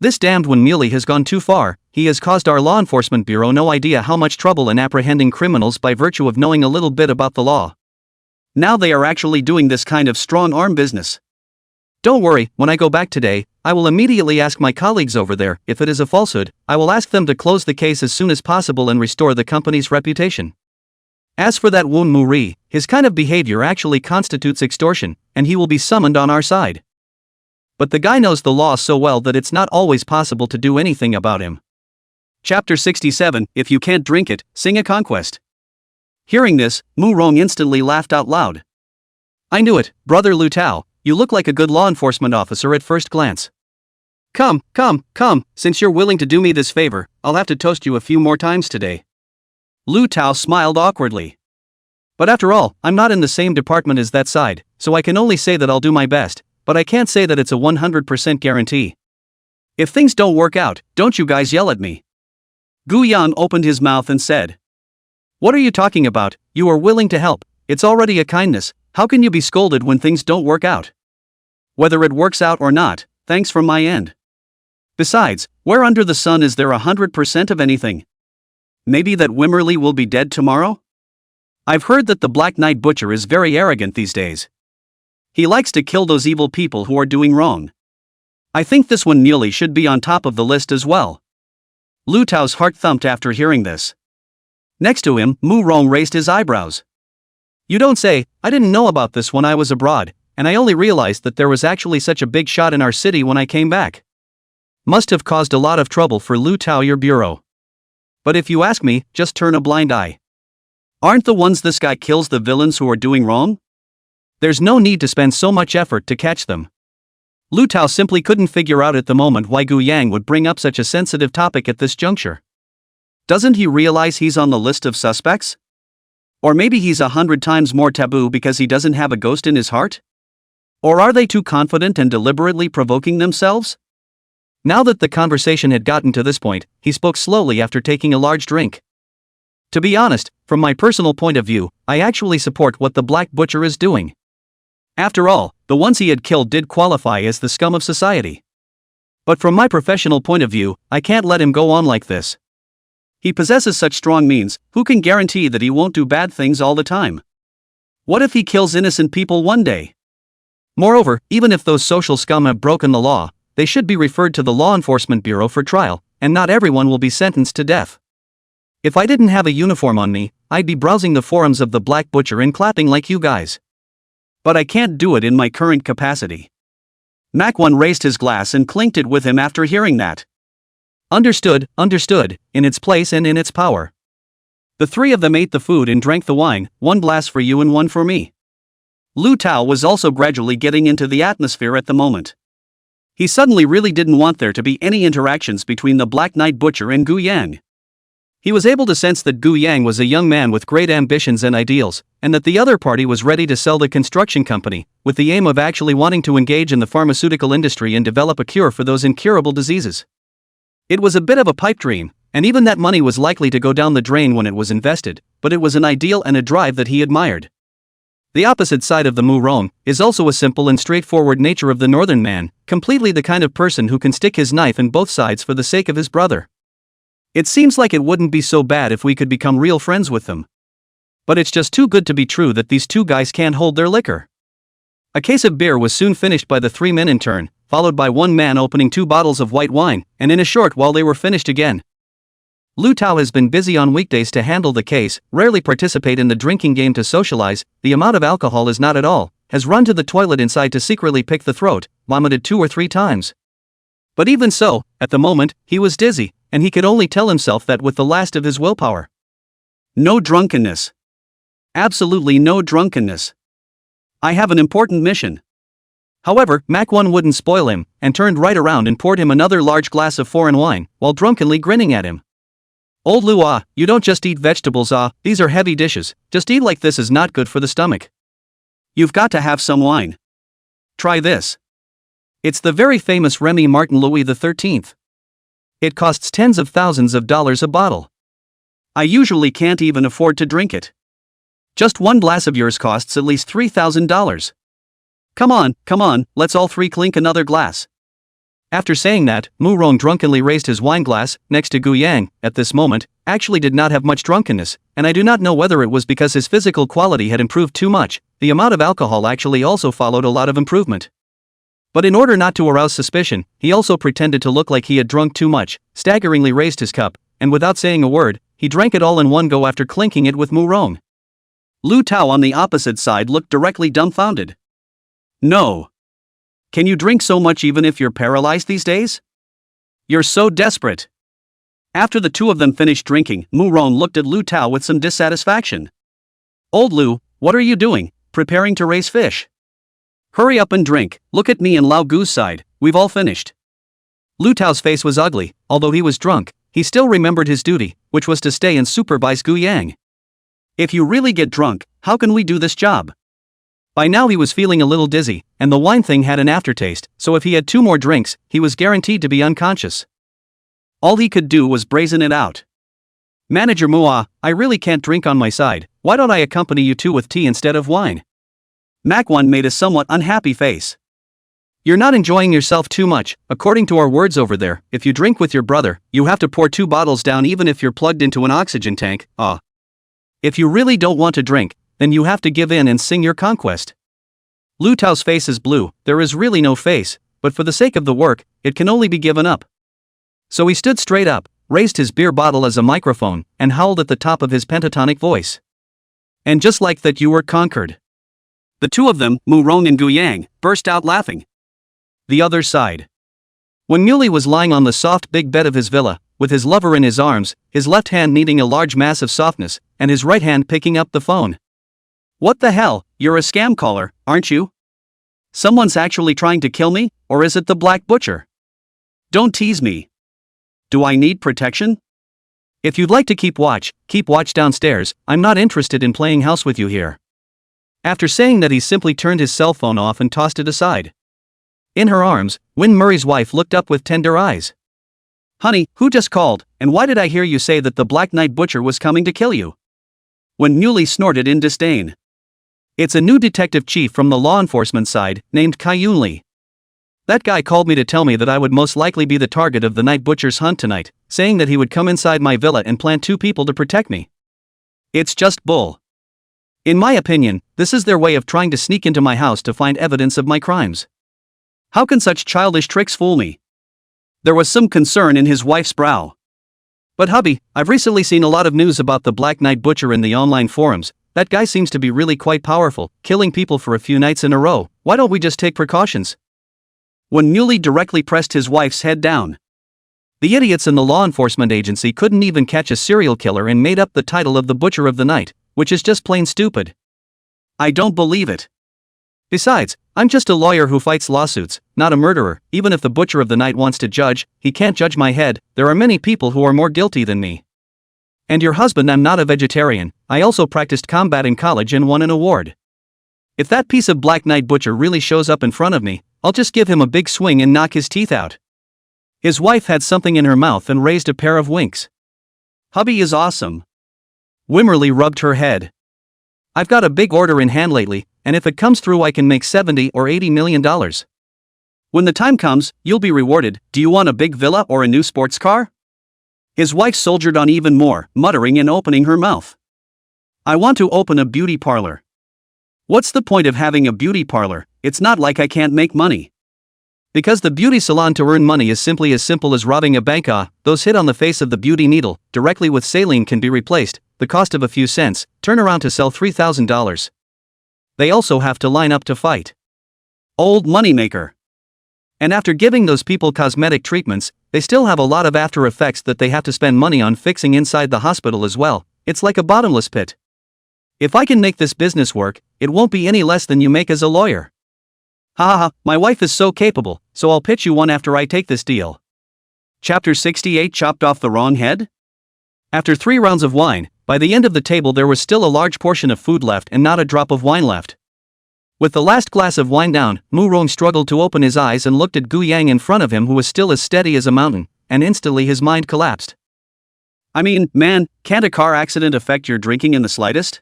Speaker 1: This damned one Muley has gone too far. He has caused our law enforcement bureau no idea how much trouble in apprehending criminals by virtue of knowing a little bit about the law. Now they are actually doing this kind of strong-arm business. Don't worry, when I go back today, I will immediately ask my colleagues over there. If it is a falsehood, I will ask them to close the case as soon as possible and restore the company's reputation. As for that Woon Moo-ri, his kind of behavior actually constitutes extortion, and he will be summoned on our side. But the guy knows the law so well that it's not always possible to do anything about him. Chapter 67, If You Can't Drink It, Sing a Conquest. Hearing this, Mu Rong instantly laughed out loud. I knew it, Brother Lu Tao, you look like a good law enforcement officer at first glance. Come, since you're willing to do me this favor, I'll have to toast you a few more times today. Lu Tao smiled awkwardly. But after all, I'm not in the same department as that side, so I can only say that I'll do my best, but I can't say that it's a 100% guarantee. If things don't work out, don't you guys yell at me. Gu Yan opened his mouth and said, What are you talking about? You are willing to help. It's already a kindness. How can you be scolded when things don't work out? Whether it works out or not, thanks from my end. Besides, where under the sun is there 100% of anything? Maybe that Wimmerly will be dead tomorrow? I've heard that the Black Knight Butcher is very arrogant these days. He likes to kill those evil people who are doing wrong. I think this one Neely should be on top of the list as well. Lu Tao's heart thumped after hearing this. Next to him, Mu Rong raised his eyebrows. You don't say. I didn't know about this when I was abroad, and I only realized that there was actually such a big shot in our city when I came back. Must have caused a lot of trouble for Lu Tao, your bureau. But if you ask me, just turn a blind eye. Aren't the ones this guy kills the villains who are doing wrong? There's no need to spend so much effort to catch them. Lu Tao simply couldn't figure out at the moment why Gu Yang would bring up such a sensitive topic at this juncture. Doesn't he realize he's on the list of suspects? Or maybe he's 100 times more taboo because he doesn't have a ghost in his heart? Or are they too confident and deliberately provoking themselves? Now that the conversation had gotten to this point, he spoke slowly after taking a large drink. To be honest, from my personal point of view, I actually support what the Black Butcher is doing. After all, the ones he had killed did qualify as the scum of society. But from my professional point of view, I can't let him go on like this. He possesses such strong means, who can guarantee that he won't do bad things all the time? What if he kills innocent people one day? Moreover, even if those social scum have broken the law, they should be referred to the Law Enforcement Bureau for trial, and not everyone will be sentenced to death. If I didn't have a uniform on me, I'd be browsing the forums of the Black Butcher and clapping like you guys. But I can't do it in my current capacity. Mac 1 raised his glass and clinked it with him after hearing that. Understood, in its place and in its power. The three of them ate the food and drank the wine, one glass for you and one for me. Lu Tao was also gradually getting into the atmosphere at the moment. He suddenly really didn't want there to be any interactions between the Black Knight Butcher and Gu Yang. He was able to sense that Gu Yang was a young man with great ambitions and ideals, and that the other party was ready to sell the construction company, with the aim of actually wanting to engage in the pharmaceutical industry and develop a cure for those incurable diseases. It was a bit of a pipe dream, and even that money was likely to go down the drain when it was invested, but it was an ideal and a drive that he admired. The opposite side of the Mu Rong is also a simple and straightforward nature of the northern man, completely the kind of person who can stick his knife in both sides for the sake of his brother. It seems like it wouldn't be so bad if we could become real friends with them. But it's just too good to be true that these two guys can't hold their liquor. A case of beer was soon finished by the three men in turn, followed by one man opening 2 bottles of white wine, and in a short while they were finished again. Lu Tao has been busy on weekdays to handle the case, rarely participate in the drinking game to socialize, the amount of alcohol is not at all, has run to the toilet inside to secretly pick the throat, vomited 2 or 3 times. But even so, at the moment, he was dizzy, and he could only tell himself that with the last of his willpower. No drunkenness. Absolutely no drunkenness. I have an important mission. However, Mac 1 wouldn't spoil him, and turned right around and poured him another large glass of foreign wine, while drunkenly grinning at him. Old Lu you don't just eat vegetables these are heavy dishes, just eat like this is not good for the stomach. You've got to have some wine. Try this. It's the very famous Remy Martin Louis XIII. It costs tens of thousands of dollars a bottle. I usually can't even afford to drink it. Just one glass of yours costs at least $3,000. Come on, let's all three clink another glass. After saying that, Mu Rong drunkenly raised his wine glass, next to Gu Yang, at this moment, actually did not have much drunkenness, and I do not know whether it was because his physical quality had improved too much, the amount of alcohol actually also followed a lot of improvement. But in order not to arouse suspicion, he also pretended to look like he had drunk too much, staggeringly raised his cup, and without saying a word, he drank it all in one go after clinking it with Mu Rong. Lu Tao on the opposite side looked directly dumbfounded. No. Can you drink so much even if you're paralyzed these days? You're so desperate. After the two of them finished drinking, Mu Rong looked at Lu Tao with some dissatisfaction. Old Lu, what are you doing, preparing to raise fish? Hurry up and drink, look at me and Lao Gu's side, we've all finished. Lu Tao's face was ugly, although he was drunk, he still remembered his duty, which was to stay and supervise Gu Yang. If you really get drunk, how can we do this job? By now he was feeling a little dizzy, and the wine thing had an aftertaste, so if he had 2 more drinks, he was guaranteed to be unconscious. All he could do was brazen it out. Manager Mua, I really can't drink on my side, why don't I accompany you two with tea instead of wine? Makwan made a somewhat unhappy face. You're not enjoying yourself too much, according to our words over there, if you drink with your brother, you have to pour 2 bottles down even if you're plugged into an oxygen tank, If you really don't want to drink, then you have to give in and sing your conquest. Lu Tao's face is blue, there is really no face, but for the sake of the work, it can only be given up. So he stood straight up, raised his beer bottle as a microphone, and howled at the top of his pentatonic voice. And just like that you were conquered. The two of them, Mu Rong and Gu Yang, burst out laughing. The other side. When Muley was lying on the soft big bed of his villa, with his lover in his arms, his left hand kneading a large mass of softness, and his right hand picking up the phone. What the hell, you're a scam caller, aren't you? Someone's actually trying to kill me, or is it the Black Butcher? Don't tease me. Do I need protection? If you'd like to keep watch downstairs, I'm not interested in playing house with you here. After saying that, he simply turned his cell phone off and tossed it aside. In her arms, Win Murray's wife looked up with tender eyes. Honey, who just called, and why did I hear you say that the Black Knight Butcher was coming to kill you? When Muley snorted in disdain. It's a new detective chief from the law enforcement side, named Kai Yun Lee. That guy called me to tell me that I would most likely be the target of the Night Butcher's hunt tonight, saying that he would come inside my villa and plant 2 people to protect me. It's just bull. In my opinion, this is their way of trying to sneak into my house to find evidence of my crimes. How can such childish tricks fool me? There was some concern in his wife's brow. But hubby, I've recently seen a lot of news about the Black Knight Butcher in the online forums. That guy seems to be really quite powerful, killing people for a few nights in a row. Why don't we just take precautions? When Muley directly pressed his wife's head down. The idiots in the law enforcement agency couldn't even catch a serial killer and made up the title of the Butcher of the Night, which is just plain stupid. I don't believe it. Besides, I'm just a lawyer who fights lawsuits, not a murderer. Even if the Butcher of the Night wants to judge, he can't judge my head. There are many people who are more guilty than me. And your husband, I'm not a vegetarian, I also practiced combat in college and won an award. If that piece of Black Knight Butcher really shows up in front of me, I'll just give him a big swing and knock his teeth out. His wife had something in her mouth and raised a pair of winks. Hubby is awesome. Wimmerly rubbed her head. I've got a big order in hand lately, and if it comes through I can make $70 or $80 million. When the time comes, you'll be rewarded. Do you want a big villa or a new sports car? His wife soldiered on even more, muttering and opening her mouth. I want to open a beauty parlor. What's the point of having a beauty parlor? It's not like I can't make money. Because the beauty salon to earn money is simply as simple as robbing a bank. Those hit on the face of the beauty needle, directly with saline can be replaced, the cost of a few cents, turn around to sell $3,000. They also have to line up to fight. Old moneymaker. And after giving those people cosmetic treatments, they still have a lot of after effects that they have to spend money on fixing inside the hospital as well. It's like a bottomless pit. If I can make this business work, it won't be any less than you make as a lawyer. Ha, my wife is so capable, so I'll pitch you one after I take this deal. Chapter 68 Chopped off the wrong head? After 3 rounds of wine, by the end of the table there was still a large portion of food left and not a drop of wine left. With the last glass of wine down, Mu Rong struggled to open his eyes and looked at Gu Yang in front of him, who was still as steady as a mountain, and instantly his mind collapsed. I mean, man, can't a car accident affect your drinking in the slightest?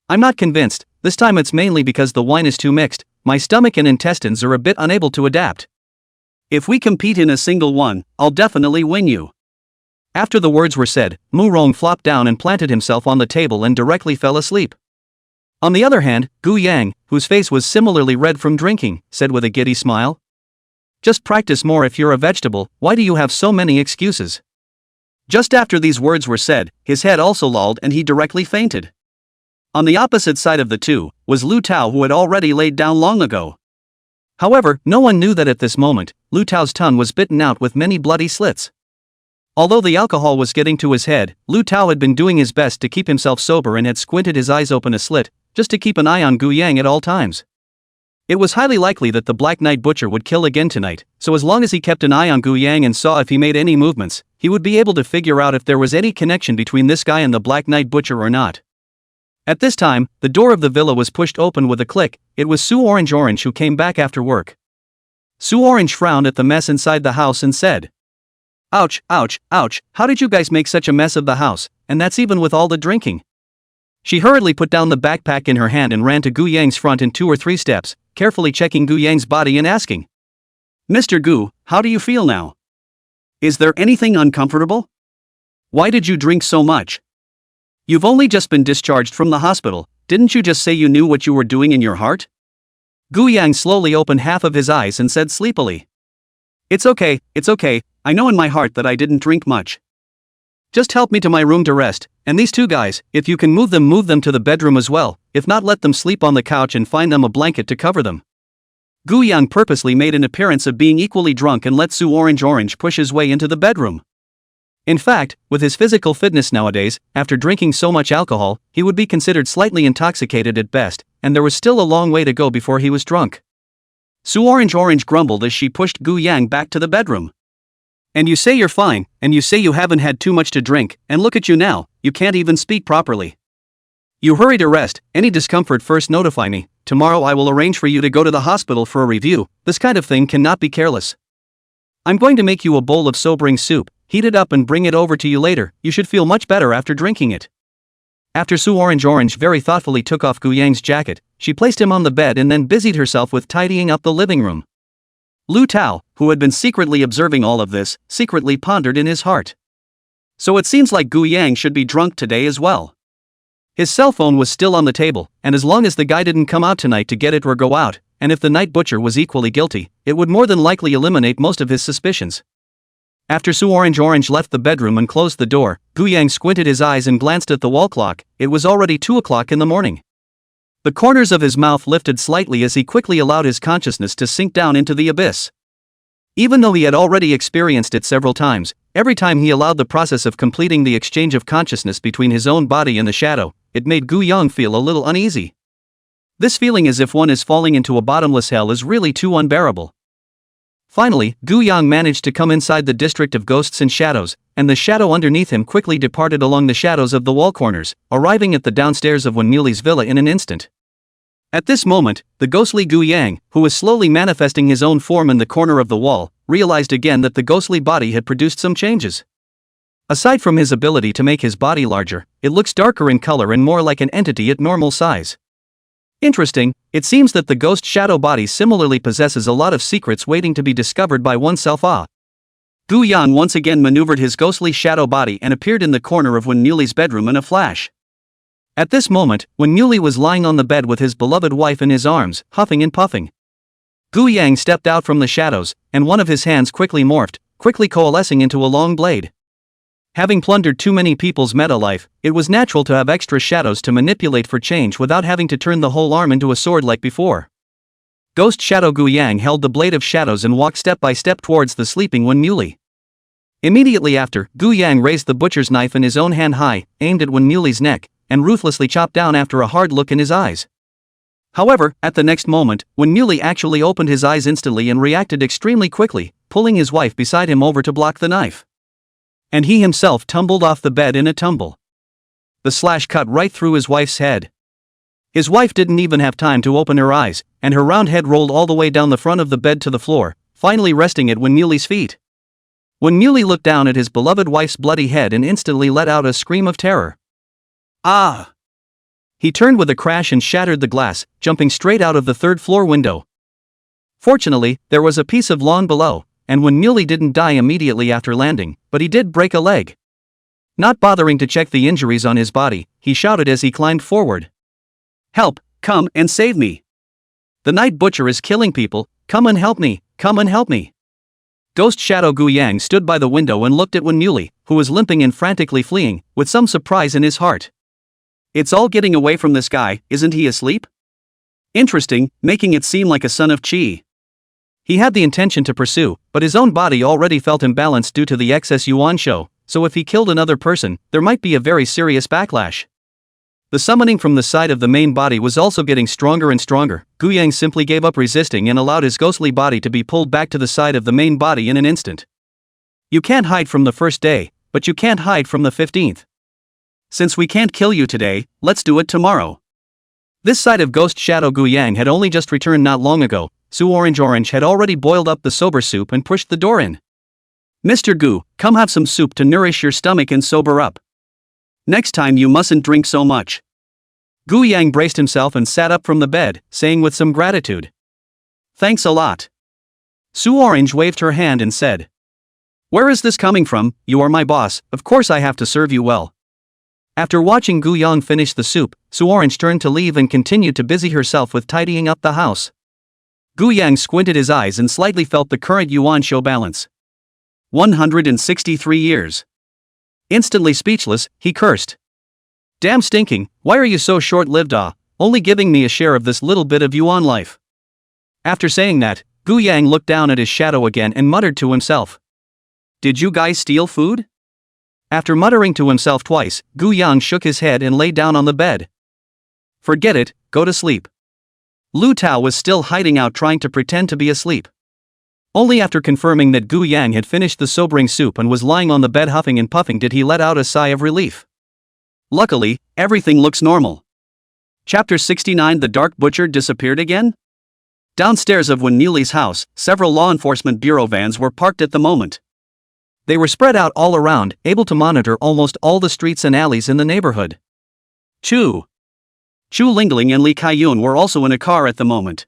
Speaker 1: I'm not convinced. This time it's mainly because the wine is too mixed, my stomach and intestines are a bit unable to adapt. If we compete in a single one, I'll definitely win you. After the words were said, Mu Rong flopped down and planted himself on the table and directly fell asleep. On the other hand, Gu Yang, whose face was similarly red from drinking, said with a giddy smile, "Just practice more if you're a vegetable, why do you have so many excuses?" Just after these words were said, his head also lolled and he directly fainted. On the opposite side of the two, was Lu Tao, who had already laid down long ago. However, no one knew that at this moment, Lu Tao's tongue was bitten out with many bloody slits. Although the alcohol was getting to his head, Lu Tao had been doing his best to keep himself sober and had squinted his eyes open a slit, just to keep an eye on Gu Yang at all times. It was highly likely that the Black Knight Butcher would kill again tonight, so as long as he kept an eye on Gu Yang and saw if he made any movements, he would be able to figure out if there was any connection between this guy and the Black Knight Butcher or not. At this time, the door of the villa was pushed open with a click. It was Su Orange who came back after work. Su Orange frowned at the mess inside the house and said, "Ouch, ouch, ouch, how did you guys make such a mess of the house, and that's even with all the drinking?" She hurriedly put down the backpack in her hand and ran to Gu Yang's front in 2 or 3 steps, carefully checking Gu Yang's body and asking, "Mr. Gu, how do you feel now? Is there anything uncomfortable? Why did you drink so much? You've only just been discharged from the hospital, didn't you just say you knew what you were doing in your heart?" Gu Yang slowly opened half of his eyes and said sleepily, it's okay, I know in my heart that I didn't drink much. Just help me to my room to rest, and these 2 guys, if you can move them to the bedroom as well, if not let them sleep on the couch and find them a blanket to cover them." Gu Yang purposely made an appearance of being equally drunk and let Su Orange push his way into the bedroom. In fact, with his physical fitness nowadays, after drinking so much alcohol, he would be considered slightly intoxicated at best, and there was still a long way to go before he was drunk. Su Orange grumbled as she pushed Gu Yang back to the bedroom. "And you say you're fine, and you say you haven't had too much to drink, and look at you now, you can't even speak properly. You hurry to rest, any discomfort first notify me, tomorrow I will arrange for you to go to the hospital for a review, this kind of thing cannot be careless. I'm going to make you a bowl of sobering soup, heat it up and bring it over to you later, you should feel much better after drinking it." After Su Orange very thoughtfully took off Gu Yang's jacket, she placed him on the bed and then busied herself with tidying up the living room. Lu Tao, who had been secretly observing all of this, secretly pondered in his heart. So it seems like Gu Yang should be drunk today as well. His cell phone was still on the table, and as long as the guy didn't come out tonight to get it or go out, and if the night butcher was equally guilty, it would more than likely eliminate most of his suspicions. After Su Orange left the bedroom and closed the door, Gu Yang squinted his eyes and glanced at the wall clock. It was already 2 o'clock in the morning. The corners of his mouth lifted slightly as he quickly allowed his consciousness to sink down into the abyss. Even though he had already experienced it several times, every time he allowed the process of completing the exchange of consciousness between his own body and the shadow, it made Gu Yang feel a little uneasy. This feeling as if one is falling into a bottomless hell is really too unbearable. Finally, Gu Yang managed to come inside the district of ghosts and shadows, and the shadow underneath him quickly departed along the shadows of the wall corners, arriving at the downstairs of Wanmuli's villa in an instant. At this moment, the ghostly Gu Yang, who was slowly manifesting his own form in the corner of the wall, realized again that the ghostly body had produced some changes. Aside from his ability to make his body larger, it looks darker in color and more like an entity at normal size. Interesting, it seems that the ghost shadow body similarly possesses a lot of secrets waiting to be discovered by oneself. Gu Yang once again maneuvered his ghostly shadow body and appeared in the corner of Wanmuli's bedroom in a flash. At this moment, Wanmuli was lying on the bed with his beloved wife in his arms, huffing and puffing. Gu Yang stepped out from the shadows, and one of his hands quickly morphed, quickly coalescing into a long blade. Having plundered too many people's meta life, it was natural to have extra shadows to manipulate for change without having to turn the whole arm into a sword like before. Ghost Shadow Gu Yang held the blade of shadows and walked step by step towards the sleeping Wanmuli. Immediately after, Gu Yang raised the butcher's knife in his own hand high, aimed at Wanmuli's neck, and ruthlessly chopped down after a hard look in his eyes. However, at the next moment, Wanmuli actually opened his eyes instantly and reacted extremely quickly, pulling his wife beside him over to block the knife. And he himself tumbled off the bed in a tumble. The slash cut right through his wife's head. His wife didn't even have time to open her eyes, and her round head rolled all the way down the front of the bed to the floor, finally resting at Wanmuli's feet. Wanmuli looked down at his beloved wife's bloody head and instantly let out a scream of terror. Ah! He turned with a crash and shattered the glass, jumping straight out of the 3rd floor window. Fortunately, there was a piece of lawn below, and Wen Muley didn't die immediately after landing, but he did break a leg. Not bothering to check the injuries on his body, he shouted as he climbed forward. "Help, come and save me. The night butcher is killing people, come and help me, come and help me." Ghost Shadow Gu Yang stood by the window and looked at Wen Muley, who was limping and frantically fleeing, with some surprise in his heart. "It's all getting away from this guy, isn't he asleep? Interesting, making it seem like a son of Qi." He had the intention to pursue, but his own body already felt imbalanced due to the excess yuan show, so if he killed another person, there might be a very serious backlash. The summoning from the side of the main body was also getting stronger and stronger. Gu Yang simply gave up resisting and allowed his ghostly body to be pulled back to the side of the main body in an instant. "You can't hide from the first day, but you can't hide from the 15th. Since we can't kill you today, let's do it tomorrow." This side of Ghost Shadow Gu Yang had only just returned not long ago. Su Orange had already boiled up the sober soup and pushed the door in. "Mr. Gu, come have some soup to nourish your stomach and sober up. Next time you mustn't drink so much." Gu Yang braced himself and sat up from the bed, saying with some gratitude, "Thanks a lot." Su Orange waved her hand and said, "Where is this coming from? You are my boss, of course I have to serve you well." After watching Gu Yang finish the soup, Su Orange turned to leave and continued to busy herself with tidying up the house. Gu Yang squinted his eyes and slightly felt the current yuan show balance. 163 years. Instantly speechless, he cursed. "Damn stinking, why are you so short-lived only giving me a share of this little bit of yuan life?" After saying that, Gu Yang looked down at his shadow again and muttered to himself. "Did you guys steal food?" After muttering to himself twice, Gu Yang shook his head and lay down on the bed. "Forget it, go to sleep." Lu Tao was still hiding out trying to pretend to be asleep. Only after confirming that Gu Yang had finished the sobering soup and was lying on the bed huffing and puffing did he let out a sigh of relief. Luckily, everything looks normal. Chapter 69. The Dark Butcher disappeared again? Downstairs of Wen Muley's house, several law enforcement bureau vans were parked at the moment. They were spread out all around, able to monitor almost all the streets and alleys in the neighborhood. Chu Lingling and Li Kaiyun were also in a car at the moment.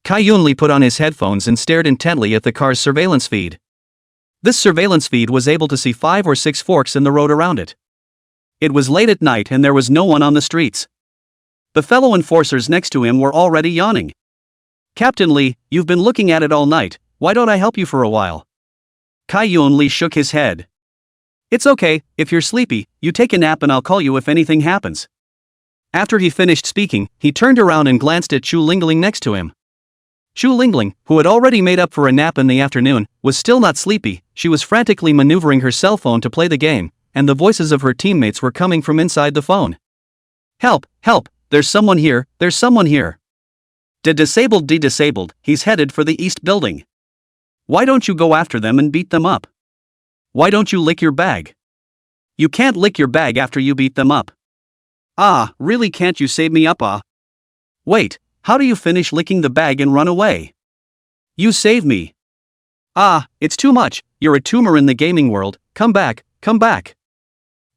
Speaker 1: Kaiyun Li put on his headphones and stared intently at the car's surveillance feed. This surveillance feed was able to see 5 or 6 forks in the road around it. It was late at night and there was no one on the streets. The fellow enforcers next to him were already yawning. "Captain Li, you've been looking at it all night, why don't I help you for a while?" Kaiyun Li shook his head. "It's okay, if you're sleepy, you take a nap and I'll call you if anything happens." After he finished speaking, he turned around and glanced at Chu Lingling next to him. Chu Lingling, who had already made up for a nap in the afternoon, was still not sleepy. She was frantically maneuvering her cell phone to play the game, and the voices of her teammates were coming from inside the phone. "Help, help, there's someone here, there's someone here. Disabled, he's headed for the east building. Why don't you go after them and beat them up? Why don't you lick your bag? You can't lick your bag after you beat them up. Really can't you save me up Wait, how do you finish licking the bag and run away? You save me. It's too much, you're a tumor in the gaming world, come back, come back."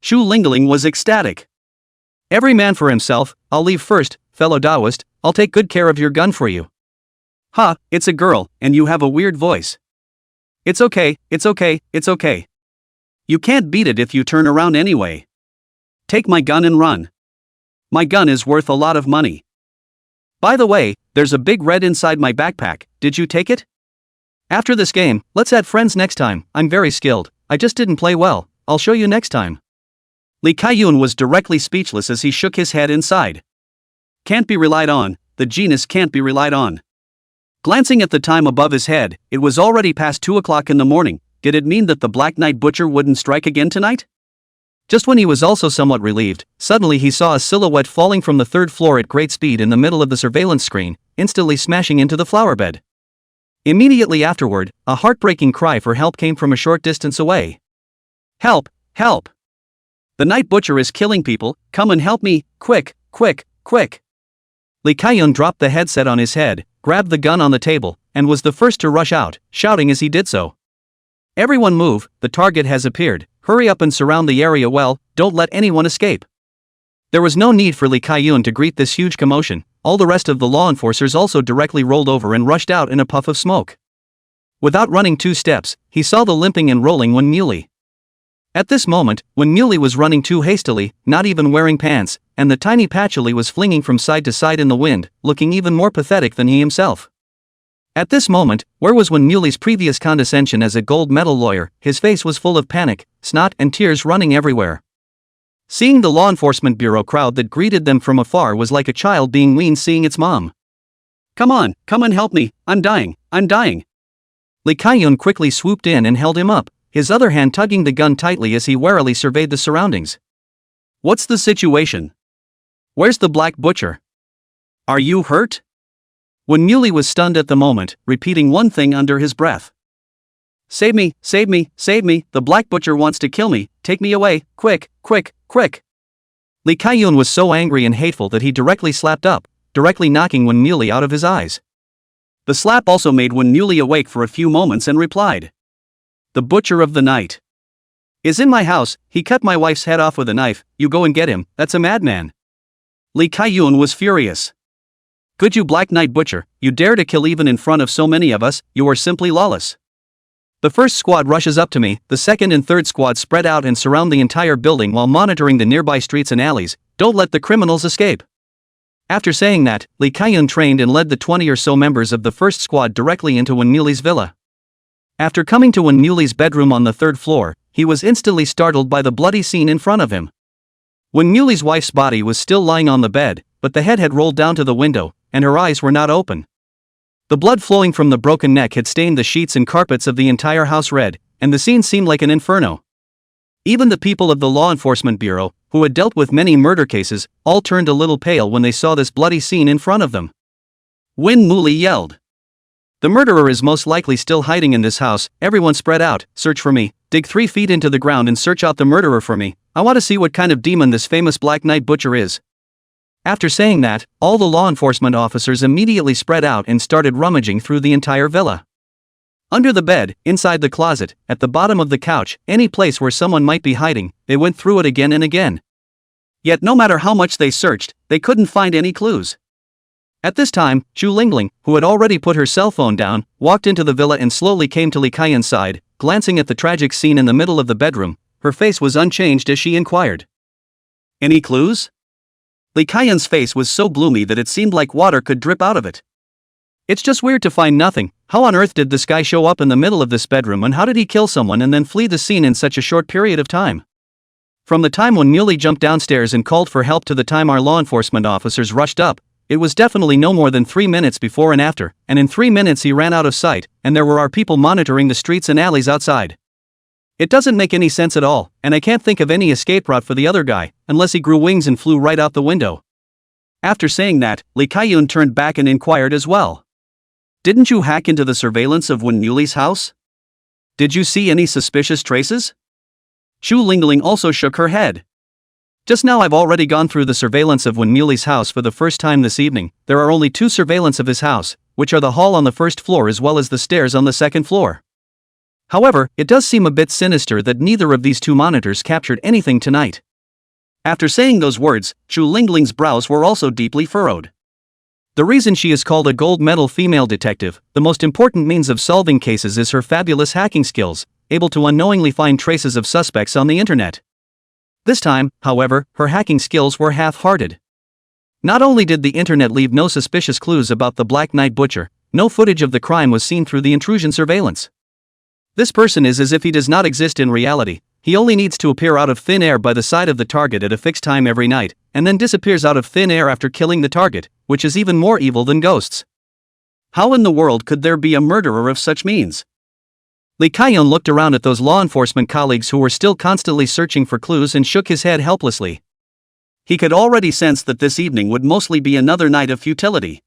Speaker 1: Chu Lingling was ecstatic. "Every man for himself, I'll leave first, fellow Taoist, I'll take good care of your gun for you." It's a girl, and you have a weird voice. It's okay. You can't beat it if you turn around anyway. Take my gun and run. My gun is worth a lot of money. By the way, there's a big red inside my backpack, did you take it? After this game, let's add friends next time, I'm very skilled, I just didn't play well, I'll show you next time. Li Kaiyun was directly speechless as he shook his head inside. Can't be relied on, the genius can't be relied on. Glancing at the time above his head, it was already past 2 o'clock in the morning. Did it mean that the Black Knight Butcher wouldn't strike again tonight? Just when he was also somewhat relieved, suddenly he saw a silhouette falling from the 3rd floor at great speed in the middle of the surveillance screen, instantly smashing into the flower bed. Immediately afterward, a heartbreaking cry for help came from a short distance away. "Help! Help! The Night Butcher is killing people, come and help me, quick, quick, quick!" Li Kaiyun dropped the headset on his head, grabbed the gun on the table, and was the first to rush out, shouting as he did so. "Everyone move, the target has appeared, hurry up and surround the area well, don't let anyone escape." There was no need for Li Kaiyun to greet this huge commotion, all the rest of the law enforcers also directly rolled over and rushed out in a puff of smoke. Without running 2 steps, he saw the limping and rolling Wen Muley. At this moment, Wen Muley was running too hastily, not even wearing pants, and the tiny Patchouli was flinging from side to side in the wind, looking even more pathetic than he himself. At this moment, where was Wen Muley's previous condescension as a gold medal lawyer? His face was full of panic, snot and tears running everywhere. Seeing the law enforcement bureau crowd that greeted them from afar was like a child being weaned seeing its mom. "Come on, come and help me, I'm dying, I'm dying." Lee Kai-yun quickly swooped in and held him up, his other hand tugging the gun tightly as he warily surveyed the surroundings. "What's the situation? Where's the Black Butcher? Are you hurt?" Wen Muley was stunned at the moment, repeating one thing under his breath. "Save me, save me, save me, the Black Butcher wants to kill me, take me away, quick, quick, quick." Lee Kai-yun was so angry and hateful that he directly slapped up, directly knocking Wen Muley out of his eyes. The slap also made Wen Muley awake for a few moments and replied. "The Butcher of the Night is in my house, he cut my wife's head off with a knife, you go and get him, that's a madman." Lee Kai-yun was furious. "Could you Black Knight Butcher, you dare to kill even in front of so many of us, you are simply lawless. The first squad rushes up to me, the second and third squad spread out and surround the entire building while monitoring the nearby streets and alleys, don't let the criminals escape." After saying that, Lee Kai-yun trained and led the 20 or so members of the first squad directly into Wen Muley's villa. After coming to Wen Muley's bedroom on the 3rd floor, he was instantly startled by the bloody scene in front of him. Wen Muley's wife's body was still lying on the bed, but the head had rolled down to the window, and her eyes were not open. The blood flowing from the broken neck had stained the sheets and carpets of the entire house red, and the scene seemed like an inferno. Even the people of the law enforcement bureau, who had dealt with many murder cases, all turned a little pale when they saw this bloody scene in front of them. Wen Muley yelled. "The murderer is most likely still hiding in this house, everyone spread out, search for me, dig 3 feet into the ground and search out the murderer for me, I want to see what kind of demon this famous Black Knight Butcher is." After saying that, all the law enforcement officers immediately spread out and started rummaging through the entire villa. Under the bed, inside the closet, at the bottom of the couch, any place where someone might be hiding, they went through it again and again. Yet no matter how much they searched, they couldn't find any clues. At this time, Chu Lingling, who had already put her cell phone down, walked into the villa and slowly came to Lee Kai-yun's side, glancing at the tragic scene in the middle of the bedroom. Her face was unchanged as she inquired. "Any clues?" Lee Kai-yun's face was so gloomy that it seemed like water could drip out of it. "It's just weird to find nothing. How on earth did this guy show up in the middle of this bedroom and how did he kill someone and then flee the scene in such a short period of time? From the time when Muley jumped downstairs and called for help to the time our law enforcement officers rushed up, it was definitely no more than 3 minutes before and after, and in 3 minutes he ran out of sight, and there were our people monitoring the streets and alleys outside. It doesn't make any sense at all, and I can't think of any escape route for the other guy, unless he grew wings and flew right out the window." After saying that, Lee Kai-yun turned back and inquired as well. "Didn't you hack into the surveillance of Wen Muley's house? Did you see any suspicious traces?" Chu Lingling also shook her head. "Just now I've already gone through the surveillance of Wen Muley's house for the first time this evening. There are only 2 surveillance of his house, which are the hall on the 1st floor as well as the stairs on the 2nd floor. However, it does seem a bit sinister that neither of these 2 monitors captured anything tonight." After saying those words, Chu Lingling's brows were also deeply furrowed. The reason she is called a gold medal female detective, the most important means of solving cases is her fabulous hacking skills, able to unknowingly find traces of suspects on the internet. This time, however, her hacking skills were half-hearted. Not only did the internet leave no suspicious clues about the Black Knight Butcher, no footage of the crime was seen through the intrusion surveillance. This person is as if he does not exist in reality. He only needs to appear out of thin air by the side of the target at a fixed time every night, and then disappears out of thin air after killing the target, which is even more evil than ghosts. How in the world could there be a murderer of such means? Lee Kai-yun looked around at those law enforcement colleagues who were still constantly searching for clues and shook his head helplessly. He could already sense that this evening would mostly be another night of futility.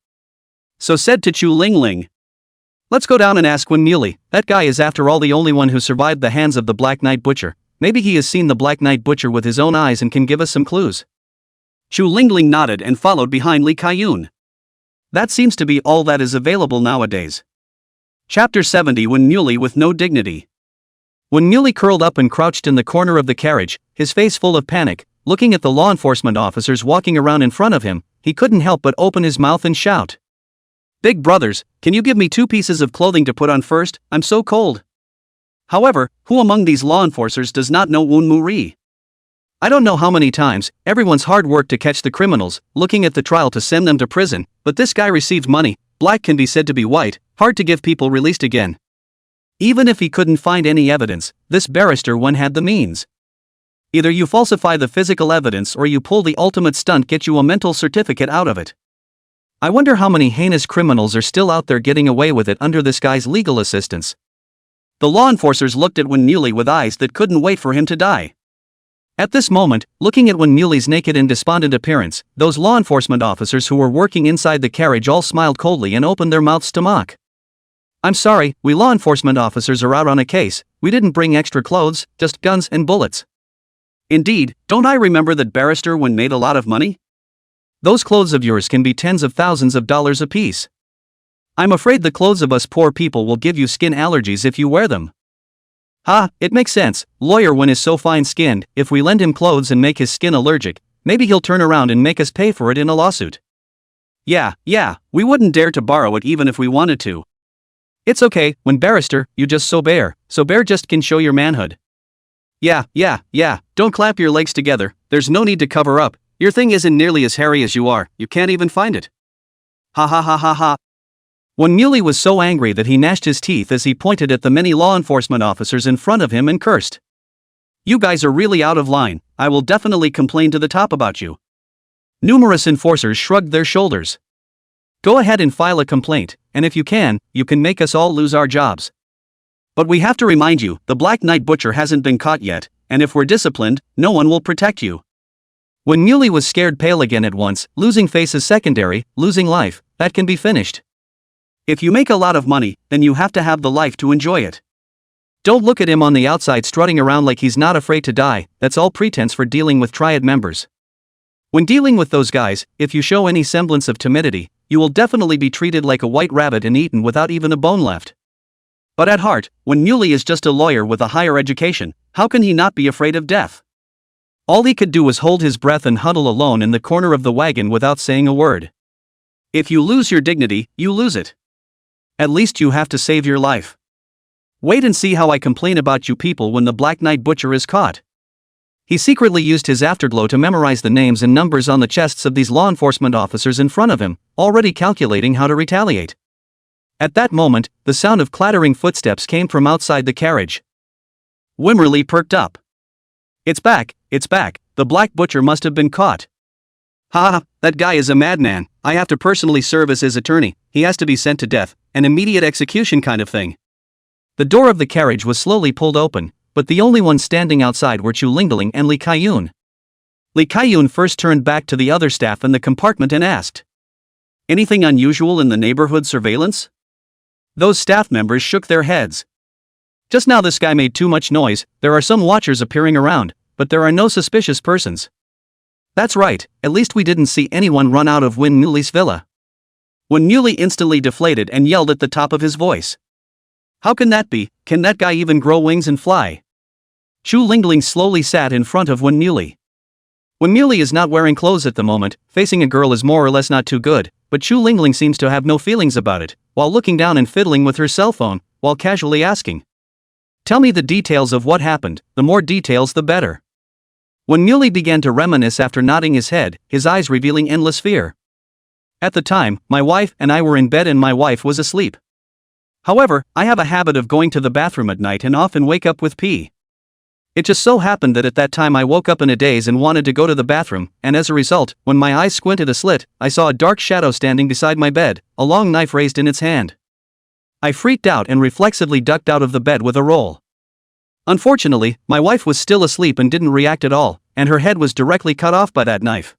Speaker 1: So said to Chu Lingling, "Let's go down and ask Wen Muley. That guy is after all the only one who survived the hands of the Black Knight Butcher. Maybe he has seen the Black Knight Butcher with his own eyes and can give us some clues." Chu Lingling nodded and followed behind Lee Kai-yun. That seems to be all that is available nowadays. Chapter 70. Wen Muley with no dignity. Wen Muley curled up and crouched in the corner of the carriage, his face full of panic, looking at the law enforcement officers walking around in front of him. He couldn't help but open his mouth and shout. Big brothers, can you give me 2 pieces of clothing to put on first? I'm so cold. However, who among these law enforcers does not know Woon Moo Ri? I don't know how many times, everyone's hard work to catch the criminals, looking at the trial to send them to prison, but this guy received money. Black can be said to be white, hard to give people released again. Even if he couldn't find any evidence, this barrister one had the means. Either you falsify the physical evidence or you pull the ultimate stunt, get you a mental certificate out of it. I wonder how many heinous criminals are still out there getting away with it under this guy's legal assistance. The law enforcers looked at Woon Muley with eyes that couldn't wait for him to die. At this moment, looking at Woon Muley's naked and despondent appearance, those law enforcement officers who were working inside the carriage all smiled coldly and opened their mouths to mock. I'm sorry, we law enforcement officers are out on a case. We didn't bring extra clothes, just guns and bullets. Indeed, don't I remember that barrister Woon made a lot of money? Those clothes of yours can be tens of thousands of dollars apiece. I'm afraid the clothes of us poor people will give you skin allergies if you wear them. Ha, it makes sense. Lawyer Woon is so fine-skinned, if we lend him clothes and make his skin allergic, maybe he'll turn around and make us pay for it in a lawsuit. Yeah, we wouldn't dare to borrow it even if we wanted to. It's okay, when barrister, you just so bear just can show your manhood. Yeah, don't clap your legs together, there's no need to cover up, your thing isn't nearly as hairy as you are, you can't even find it. Ha. Woon Muley was so angry that he gnashed his teeth as he pointed at the many law enforcement officers in front of him and cursed. You guys are really out of line, I will definitely complain to the top about you. Numerous enforcers shrugged their shoulders. Go ahead and file a complaint, and if you can make us all lose our jobs. But we have to remind you, the Black Knight Butcher hasn't been caught yet, and if we're disciplined, no one will protect you. Woon Muley was scared pale again at once. Losing face is secondary, losing life, that can be finished. If you make a lot of money, then you have to have the life to enjoy it. Don't look at him on the outside strutting around like he's not afraid to die, that's all pretense for dealing with triad members. When dealing with those guys, if you show any semblance of timidity, you will definitely be treated like a white rabbit and eaten without even a bone left. But at heart, Woon Muley is just a lawyer with a higher education, how can he not be afraid of death? All he could do was hold his breath and huddle alone in the corner of the wagon without saying a word. If you lose your dignity, you lose it. At least you have to save your life. Wait and see how I complain about you people when the Black Knight Butcher is caught. He secretly used his afterglow to memorize the names and numbers on the chests of these law enforcement officers in front of him, already calculating how to retaliate. At that moment, the sound of clattering footsteps came from outside the carriage. Wimmerly perked up. It's back, the Black Butcher must have been caught. Ha, that guy is a madman, I have to personally serve as his attorney, he has to be sent to death, an immediate execution kind of thing. The door of the carriage was slowly pulled open, but the only ones standing outside were Chu Lingling and Li Kaiyun. Li Kaiyun first turned back to the other staff in the compartment and asked, anything unusual in the neighborhood surveillance? Those staff members shook their heads. Just now this guy made too much noise, there are some watchers appearing around, but there are no suspicious persons. That's right, at least we didn't see anyone run out of Woon Muley's villa. Woon Muley instantly deflated and yelled at the top of his voice. How can that be, can that guy even grow wings and fly? Chu Lingling slowly sat in front of Woon Muley. Woon Muley is not wearing clothes at the moment, facing a girl is more or less not too good, but Chu Lingling seems to have no feelings about it, while looking down and fiddling with her cell phone, while casually asking. Tell me the details of what happened, the more details the better. Woon Muley began to reminisce after nodding his head, his eyes revealing endless fear. At the time, my wife and I were in bed and my wife was asleep. However, I have a habit of going to the bathroom at night and often wake up with pee. It just so happened that at that time I woke up in a daze and wanted to go to the bathroom, and as a result, when my eyes squinted a slit, I saw a dark shadow standing beside my bed, a long knife raised in its hand. I freaked out and reflexively ducked out of the bed with a roll. Unfortunately, my wife was still asleep and didn't react at all, and her head was directly cut off by that knife.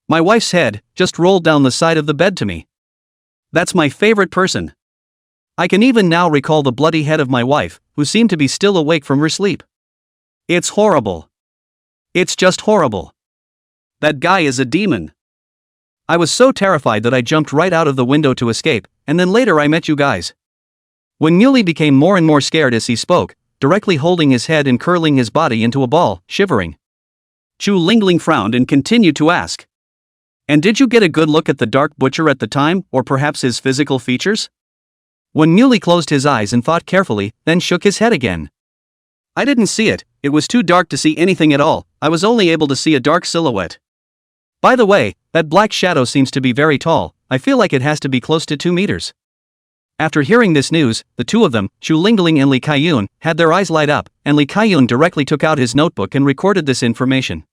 Speaker 1: My wife's head just rolled down the side of the bed to me. That's my favorite person. I can even now recall the bloody head of my wife, who seemed to be still awake from her sleep. It's horrible. It's just horrible. That guy is a demon. I was so terrified that I jumped right out of the window to escape, and then later I met you guys. When Muley became more and more scared as he spoke, directly holding his head and curling his body into a ball, shivering. Chu Lingling frowned and continued to ask. And did you get a good look at the dark butcher at the time, or perhaps his physical features? Wen Muley closed his eyes and thought carefully, then shook his head again. I didn't see it, it was too dark to see anything at all, I was only able to see a dark silhouette. By the way, that black shadow seems to be very tall, I feel like it has to be close to 2 meters. After hearing this news, the two of them, Chu Lingling and Li Kaiyun, had their eyes light up, and Li Kaiyun directly took out his notebook and recorded this information.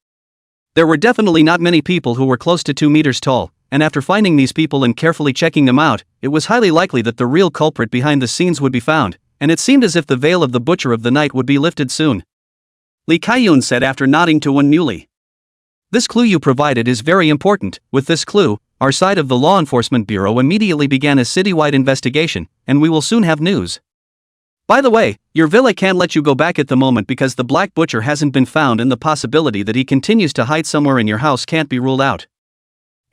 Speaker 1: There were definitely not many people who were close to 2 meters tall, and after finding these people and carefully checking them out, it was highly likely that the real culprit behind the scenes would be found, and it seemed as if the veil of the butcher of the night would be lifted soon. Li Kaiyun said after nodding to Wen Muley. This clue you provided is very important. With this clue, our side of the Law Enforcement Bureau immediately began a citywide investigation, and we will soon have news. By the way, your villa can't let you go back at the moment because the Black Butcher hasn't been found and the possibility that he continues to hide somewhere in your house can't be ruled out.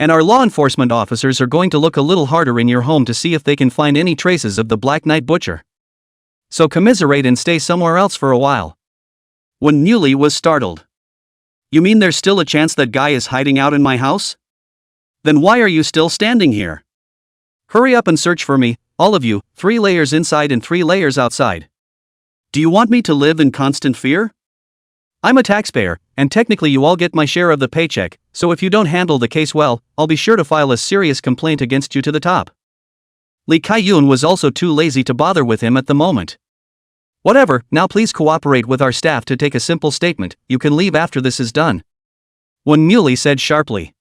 Speaker 1: And our law enforcement officers are going to look a little harder in your home to see if they can find any traces of the Black Knight Butcher. So commiserate and stay somewhere else for a while. Wen Muley was startled. You mean there's still a chance that guy is hiding out in my house? Then why are you still standing here? Hurry up and search for me, all of you, 3 layers inside and 3 layers outside. Do you want me to live in constant fear? I'm a taxpayer, and technically you all get my share of the paycheck, so if you don't handle the case well, I'll be sure to file a serious complaint against you to the top. Li Kaiyun was also too lazy to bother with him at the moment. Whatever, now please cooperate with our staff to take a simple statement, you can leave after this is done. Wen Muley said sharply.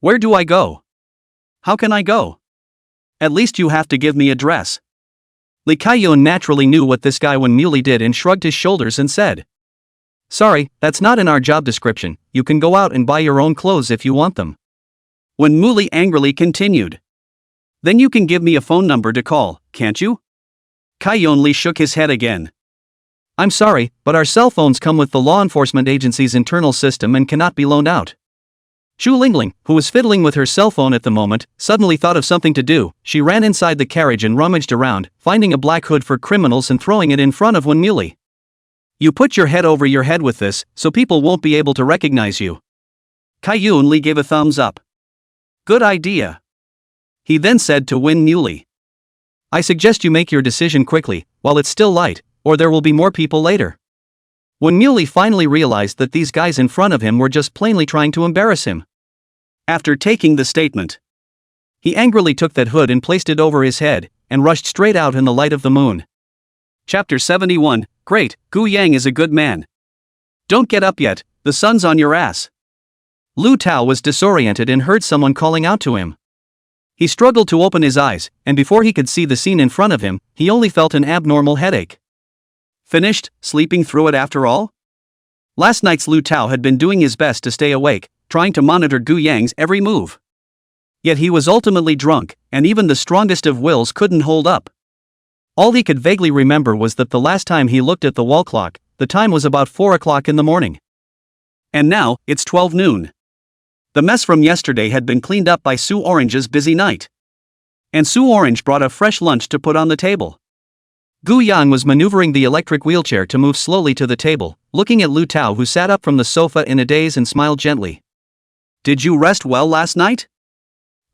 Speaker 1: Where do I go? How can I go? At least you have to give me address. Li Kaiyun naturally knew what this guy Wen Muley did and shrugged his shoulders and said. Sorry, that's not in our job description, you can go out and buy your own clothes if you want them. Wen Muley angrily continued. Then you can give me a phone number to call, can't you? Kaiyun Li shook his head again. I'm sorry, but our cell phones come with the law enforcement agency's internal system and cannot be loaned out. Chu Lingling, who was fiddling with her cell phone at the moment, suddenly thought of something to do. She ran inside the carriage and rummaged around, finding a black hood for criminals and throwing it in front of Wen Muley. You put your head over your head with this, so people won't be able to recognize you. Kaiyun Li gave a thumbs up. Good idea. He then said to Wen Muley. I suggest you make your decision quickly, while it's still light, or there will be more people later. Wen Muley finally realized that these guys in front of him were just plainly trying to embarrass him. After taking the statement, he angrily took that hood and placed it over his head, and rushed straight out in the light of the moon. Chapter 71, Great, Gu Yang is a good man. Don't get up yet, the sun's on your ass. Lu Tao was disoriented and heard someone calling out to him. He struggled to open his eyes, and before he could see the scene in front of him, he only felt an abnormal headache. Finished, sleeping through it after all? Last night's Lu Tao had been doing his best to stay awake, trying to monitor Gu Yang's every move. Yet he was ultimately drunk, and even the strongest of wills couldn't hold up. All he could vaguely remember was that the last time he looked at the wall clock, the time was about 4 o'clock in the morning. And now, it's 12 noon. The mess from yesterday had been cleaned up by Sue Orange's busy night. And Sue Orange brought a fresh lunch to put on the table. Gu Yang was maneuvering the electric wheelchair to move slowly to the table, looking at Lu Tao, who sat up from the sofa in a daze and smiled gently. Did you rest well last night?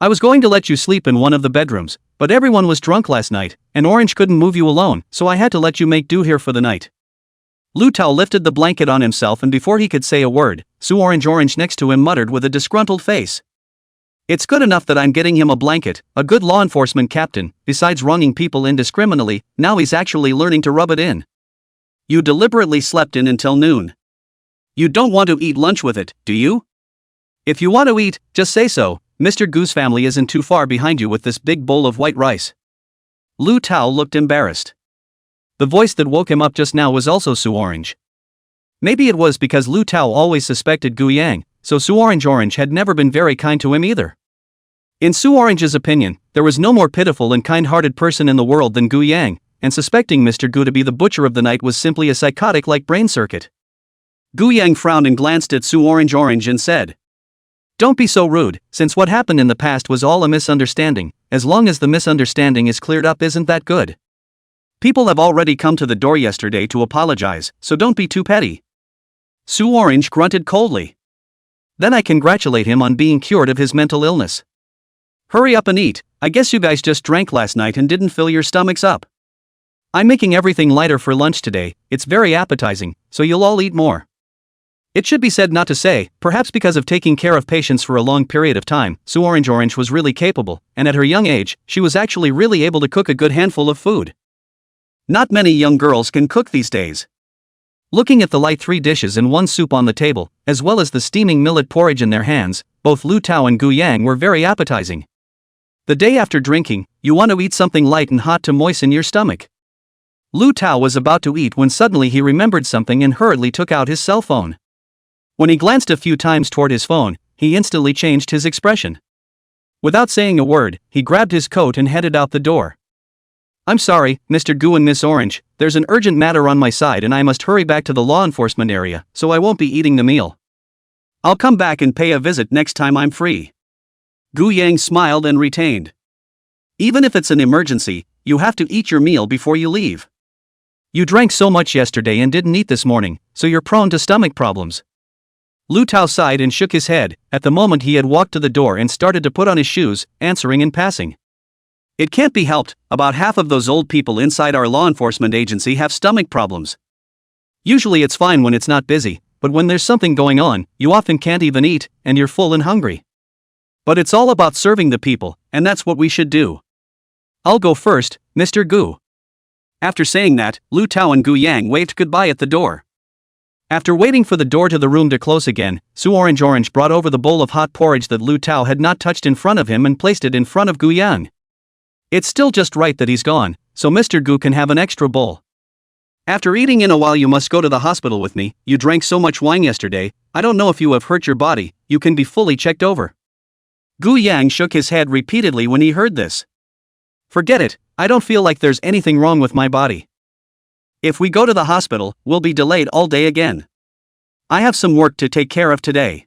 Speaker 1: I was going to let you sleep in one of the bedrooms, but everyone was drunk last night, and Orange couldn't move you alone, so I had to let you make do here for the night. Lu Tao lifted the blanket on himself, and before he could say a word, Sue Orange next to him muttered with a disgruntled face. It's good enough that I'm getting him a blanket, a good law enforcement captain, besides wronging people indiscriminately, now he's actually learning to rub it in. You deliberately slept in until noon. You don't want to eat lunch with it, do you? If you want to eat, just say so, Mr. Gu's family isn't too far behind you with this big bowl of white rice. Lu Tao looked embarrassed. The voice that woke him up just now was also Sue Orange. Maybe it was because Lu Tao always suspected Gu Yang, so Sue Orange had never been very kind to him either. In Sue Orange's opinion, there was no more pitiful and kind-hearted person in the world than Gu Yang, and suspecting Mr. Gu to be the butcher of the night was simply a psychotic-like brain circuit. Gu Yang frowned and glanced at Sue Orange and said, Don't be so rude, since what happened in the past was all a misunderstanding, as long as the misunderstanding is cleared up isn't that good. People have already come to the door yesterday to apologize, so don't be too petty. Sue Orange grunted coldly. Then I congratulate him on being cured of his mental illness. Hurry up and eat, I guess you guys just drank last night and didn't fill your stomachs up. I'm making everything lighter for lunch today, it's very appetizing, so you'll all eat more. It should be said not to say, perhaps because of taking care of patients for a long period of time, Sue Orange was really capable, and at her young age, she was actually really able to cook a good handful of food. Not many young girls can cook these days. Looking at the light 3 dishes and 1 soup on the table, as well as the steaming millet porridge in their hands, both Lu Tao and Gu Yang were very appetizing. The day after drinking, you want to eat something light and hot to moisten your stomach. Lu Tao was about to eat when suddenly he remembered something and hurriedly took out his cell phone. When he glanced a few times toward his phone, he instantly changed his expression. Without saying a word, he grabbed his coat and headed out the door. I'm sorry, Mr. Gu and Miss Orange, there's an urgent matter on my side and I must hurry back to the law enforcement area, so I won't be eating the meal. I'll come back and pay a visit next time I'm free. Gu Yang smiled and retained. Even if it's an emergency, you have to eat your meal before you leave. You drank so much yesterday and didn't eat this morning, so you're prone to stomach problems. Lu Tao sighed and shook his head. At the moment he had walked to the door and started to put on his shoes, answering in passing. It can't be helped, about half of those old people inside our law enforcement agency have stomach problems. Usually it's fine when it's not busy, but when there's something going on, you often can't even eat, and you're full and hungry. But it's all about serving the people, and that's what we should do. I'll go first, Mr. Gu. After saying that, Lu Tao and Gu Yang waved goodbye at the door. After waiting for the door to the room to close again, Sue Orange brought over the bowl of hot porridge that Lu Tao had not touched in front of him and placed it in front of Gu Yang. It's still just right that he's gone, so Mr. Gu can have an extra bowl. After eating in a while you must go to the hospital with me, you drank so much wine yesterday, I don't know if you have hurt your body, you can be fully checked over. Gu Yang shook his head repeatedly when he heard this. Forget it, I don't feel like there's anything wrong with my body. If we go to the hospital, we'll be delayed all day again. I have some work to take care of today.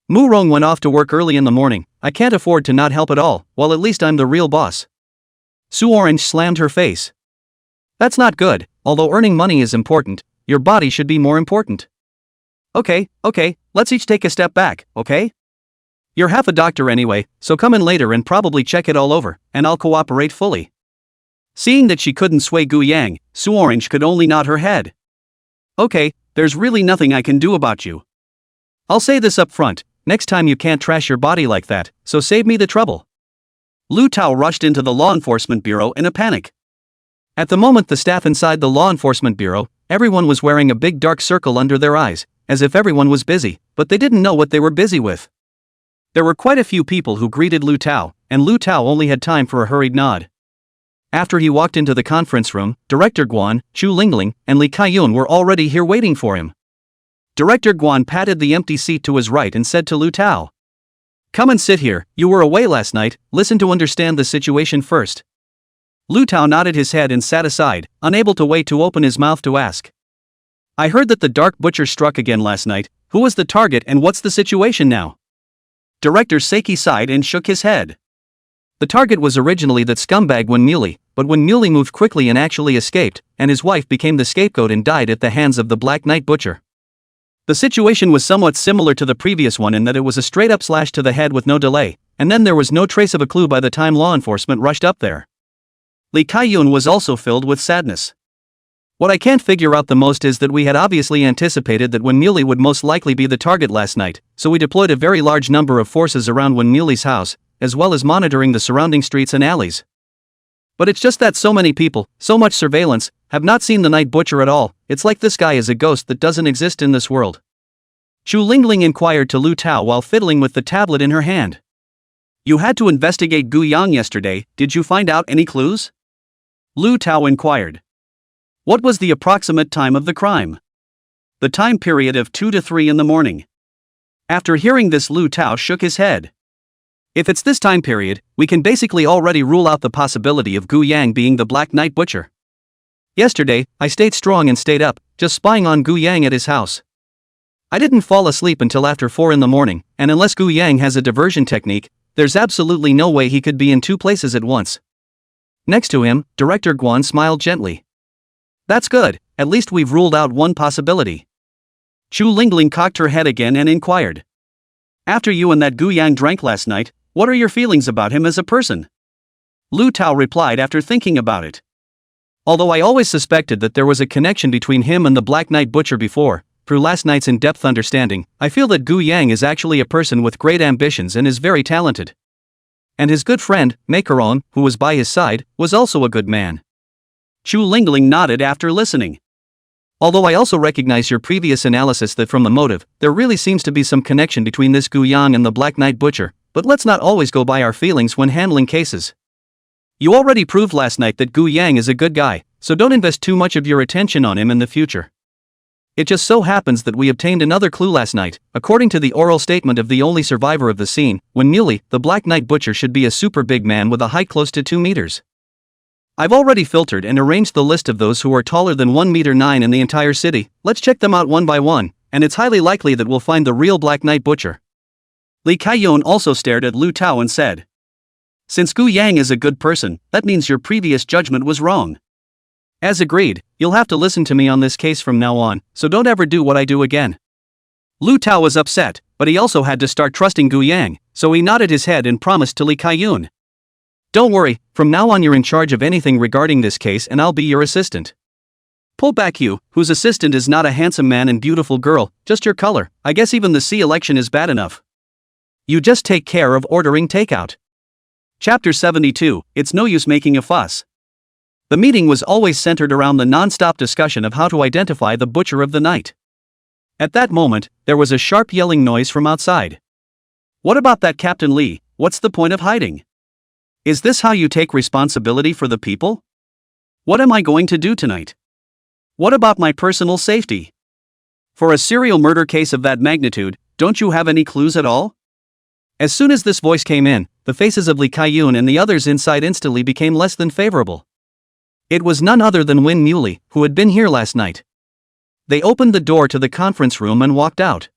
Speaker 1: Mu Rong went off to work early in the morning, I can't afford to not help at all, well at least I'm the real boss. Sue Orange slammed her face. That's not good, although earning money is important, your body should be more important. Okay, let's each take a step back, okay? You're half a doctor anyway, so come in later and probably check it all over, and I'll cooperate fully. Seeing that she couldn't sway Gu Yang, Sue Orange could only nod her head. Okay, there's really nothing I can do about you. I'll say this up front, next time you can't trash your body like that, so save me the trouble. Lu Tao rushed into the law enforcement bureau in a panic. At the moment the staff inside the law enforcement bureau, everyone was wearing a big dark circle under their eyes, as if everyone was busy, but they didn't know what they were busy with. There were quite a few people who greeted Lu Tao, and Lu Tao only had time for a hurried nod. After he walked into the conference room, Director Guan, Chu Lingling, and Li Kaiyun were already here waiting for him. Director Guan patted the empty seat to his right and said to Lu Tao, "Come and sit here, you were away last night, listen to understand the situation first." Lu Tao nodded his head and sat aside, unable to wait to open his mouth to ask. "I heard that the Dark Butcher struck again last night, who was the target and what's the situation now?" Director Seiki sighed and shook his head. The target was originally that scumbag Wen Muley, but when Muley moved quickly and actually escaped, and his wife became the scapegoat and died at the hands of the Black Knight Butcher. The situation was somewhat similar to the previous one in that it was a straight-up slash to the head with no delay, and then there was no trace of a clue by the time law enforcement rushed up there. Li Kaiyun was also filled with sadness. What I can't figure out the most is that we had obviously anticipated that Wen Muley would most likely be the target last night, so we deployed a very large number of forces around Wen Muley's house, as well as monitoring the surrounding streets and alleys. But it's just that so many people, so much surveillance, have not seen the Night Butcher at all, it's like this guy is a ghost that doesn't exist in this world. Chu Lingling inquired to Lu Tao while fiddling with the tablet in her hand. You had to investigate Gu Yang yesterday, did you find out any clues? Lu Tao inquired. What was the approximate time of the crime? The time period of 2 to 3 in the morning. After hearing this, Lu Tao shook his head. If it's this time period, we can basically already rule out the possibility of Gu Yang being the Black Knight Butcher. Yesterday, I stayed strong and stayed up, just spying on Gu Yang at his house. I didn't fall asleep until after 4 in the morning, and unless Gu Yang has a diversion technique, there's absolutely no way he could be in 2 places at once. Next to him, Director Guan smiled gently. That's good, at least we've ruled out one possibility. Chu Lingling cocked her head again and inquired. After you and that Gu Yang drank last night, what are your feelings about him as a person? Lu Tao replied after thinking about it. Although I always suspected that there was a connection between him and the Black Knight Butcher before, through last night's in-depth understanding, I feel that Gu Yang is actually a person with great ambitions and is very talented. And his good friend, Macaron, who was by his side, was also a good man. Chu Lingling nodded after listening. Although I also recognize your previous analysis that from the motive, there really seems to be some connection between this Gu Yang and the Black Knight Butcher, but let's not always go by our feelings when handling cases. You already proved last night that Gu Yang is a good guy, so don't invest too much of your attention on him in the future. It just so happens that we obtained another clue last night, according to the oral statement of the only survivor of the scene, when Muley, the Black Knight Butcher should be a super big man with a height close to 2 meters. I've already filtered and arranged the list of those who are taller than 1 meter 9 in the entire city. Let's check them out one by one, and it's highly likely that we'll find the real Black Knight Butcher. Li Kaiyun also stared at Lu Tao and said, "Since Gu Yang is a good person, that means your previous judgment was wrong. As agreed, you'll have to listen to me on this case from now on, so don't ever do what I do again." Lu Tao was upset, but he also had to start trusting Gu Yang, so he nodded his head and promised to Li Kaiyun. "Don't worry, from now on you're in charge of anything regarding this case and I'll be your assistant." Pull back you, whose assistant is not a handsome man and beautiful girl, just your color. I guess even the C election is bad enough. You just take care of ordering takeout. Chapter 72, It's no use making a fuss. The meeting was always centered around the non-stop discussion of how to identify the butcher of the night. At that moment, there was a sharp yelling noise from outside. "What about that Captain Lee? What's the point of hiding? Is this how you take responsibility for the people? What am I going to do tonight? What about my personal safety? For a serial murder case of that magnitude, don't you have any clues at all?" As soon as this voice came in, the faces of Li Kaiyun and the others inside instantly became less than favorable. It was none other than Win Muley, who had been here last night. They opened the door to the conference room and walked out.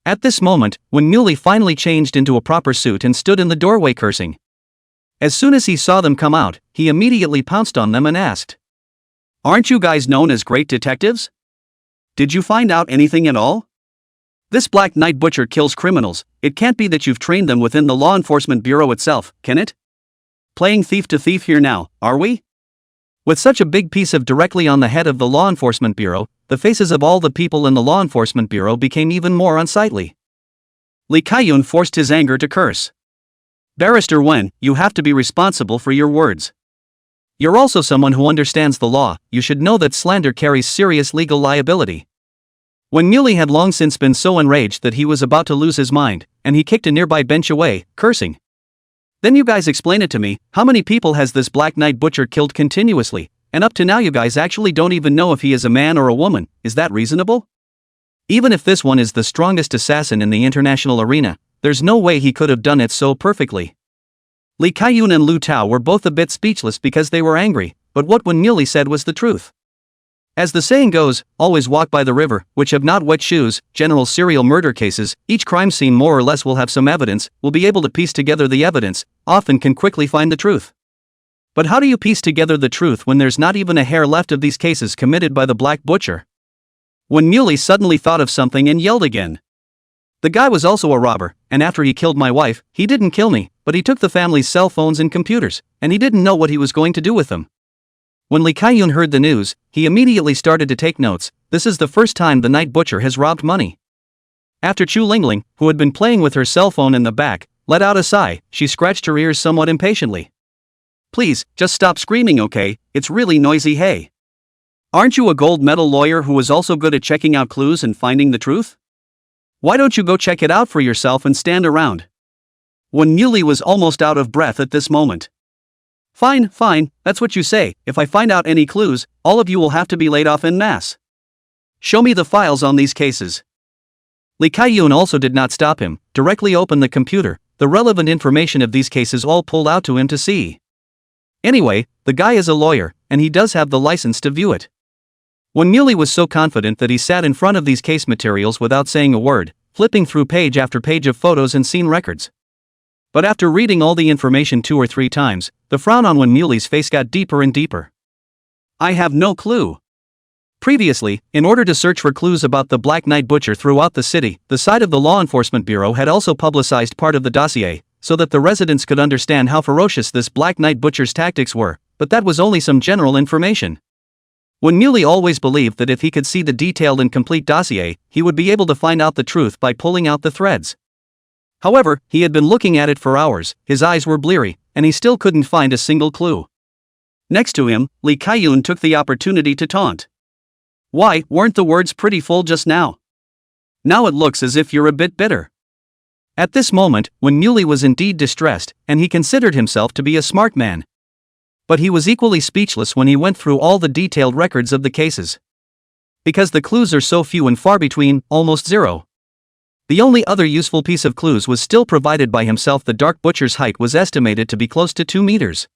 Speaker 1: At this moment, Win Muley finally changed into a proper suit and stood in the doorway cursing. As soon as he saw them come out, he immediately pounced on them and asked, "Aren't you guys known as great detectives? Did you find out anything at all? This Black Knight Butcher kills criminals. It can't be that you've trained them within the law enforcement bureau itself, can it? Playing thief to thief here now, are we?" With such a big piece of directly on the head of the Law Enforcement Bureau, the faces of all the people in the Law Enforcement Bureau became even more unsightly. Li Kaiyun forced his anger to curse. "Barrister Wen, you have to be responsible for your words. You're also someone who understands the law. You should know that slander carries serious legal liability." When Muley had long since been so enraged that he was about to lose his mind, and he kicked a nearby bench away, cursing. "Then you guys explain it to me, how many people has this Black Knight Butcher killed continuously, and up to now you guys actually don't even know if he is a man or a woman, is that reasonable? Even if this one is the strongest assassin in the international arena, there's no way he could have done it so perfectly." Li Kaiyun and Lu Tao were both a bit speechless because they were angry, but what Wen Muley said was the truth. As the saying goes, always walk by the river, which have not wet shoes. General serial murder cases, each crime scene more or less will have some evidence, will be able to piece together the evidence, often can quickly find the truth. But how do you piece together the truth when there's not even a hair left of these cases committed by the Black Butcher? When Muley suddenly thought of something and yelled again. "The guy was also a robber, and after he killed my wife, he didn't kill me, but he took the family's cell phones and computers, and he didn't know what he was going to do with them." When Li Kaiyun heard the news, he immediately started to take notes. This is the first time the Night Butcher has robbed money. After Chu Lingling, who had been playing with her cell phone in the back, let out a sigh. She scratched her ears somewhat impatiently. "Please, just stop screaming, okay? It's really noisy, hey. Aren't you a gold medal lawyer who is also good at checking out clues and finding the truth? Why don't you go check it out for yourself and stand around?" When Muley was almost out of breath at this moment. Fine, that's what you say. If I find out any clues, all of you will have to be laid off en masse. Show me the files on these cases." Li Kaiyun also did not stop him, directly opened the computer, the relevant information of these cases all pulled out to him to see. Anyway, the guy is a lawyer, and he does have the license to view it. When Muley was so confident that he sat in front of these case materials without saying a word, flipping through page after page of photos and scene records. But after reading all the information 2 or 3 times, the frown on Wen Muley's face got deeper and deeper. "I have no clue. Previously, in order to search for clues about the Black Knight Butcher throughout the city, the side of the Law Enforcement Bureau had also publicized part of the dossier, so that the residents could understand how ferocious this Black Knight Butcher's tactics were, but that was only some general information. When Muley always believed that if he could see the detailed and complete dossier, he would be able to find out the truth by pulling out the threads. However, he had been looking at it for hours, his eyes were bleary, and he still couldn't find a single clue. Next to him, Lee Kai-yoon took the opportunity to taunt. "Why, weren't the words pretty full just now? Now it looks as if you're a bit bitter." At this moment, when Muley was indeed distressed, and he considered himself to be a smart man. But he was equally speechless when he went through all the detailed records of the cases. Because the clues are so few and far between, almost zero. The only other useful piece of clues was still provided by himself. The Dark Butcher's height was estimated to be close to 2 meters.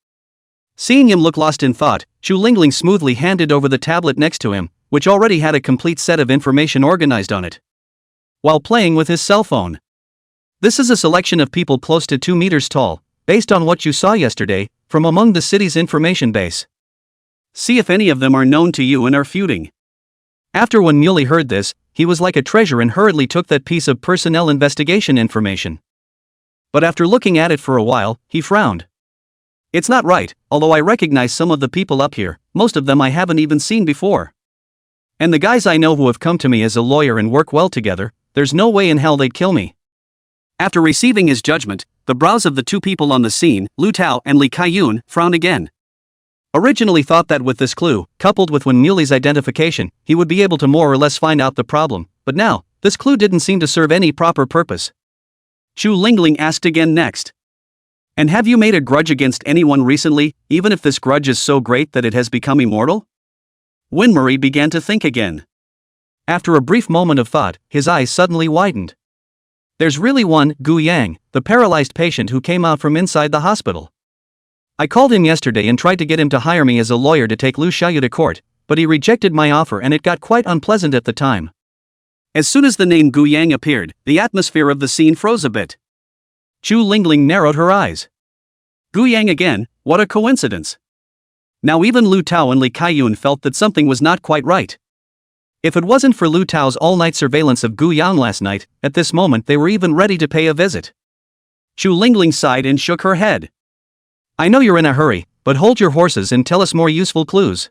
Speaker 1: Seeing him look lost in thought, Chu Lingling smoothly handed over the tablet next to him, which already had a complete set of information organized on it, while playing with his cell phone. "This is a selection of people close to 2 meters tall, based on what you saw yesterday, from among the city's information base. See if any of them are known to you and are feuding." After when Muley heard this, he was like a treasure and hurriedly took that piece of personnel investigation information. But after looking at it for a while, he frowned. "It's not right, although I recognize some of the people up here, most of them I haven't even seen before. And the guys I know who have come to me as a lawyer and work well together, there's no way in hell they'd kill me." After receiving his judgment, the brows of the two people on the scene, Lu Tao and Lee Kai-yoon, frowned again. Originally thought that with this clue, coupled with Wen Muley's identification, he would be able to more or less find out the problem, but now, this clue didn't seem to serve any proper purpose. Chu Lingling asked again next. "And have you made a grudge against anyone recently, even if this grudge is so great that it has become immortal?" Winmarie began to think again. After a brief moment of thought, his eyes suddenly widened. "There's really one, Gu Yang, the paralyzed patient who came out from inside the hospital. I called him yesterday and tried to get him to hire me as a lawyer to take Lu Xiaoyu to court, but he rejected my offer and it got quite unpleasant at the time." As soon as the name Gu Yang appeared, the atmosphere of the scene froze a bit. Chu Lingling narrowed her eyes. Gu Yang again, what a coincidence. Now even Lu Tao and Lee Kai-yoon felt that something was not quite right. If it wasn't for Lu Tao's all-night surveillance of Gu Yang last night, at this moment they were even ready to pay a visit. Chu Lingling sighed and shook her head. "I know you're in a hurry, but hold your horses and tell us more useful clues.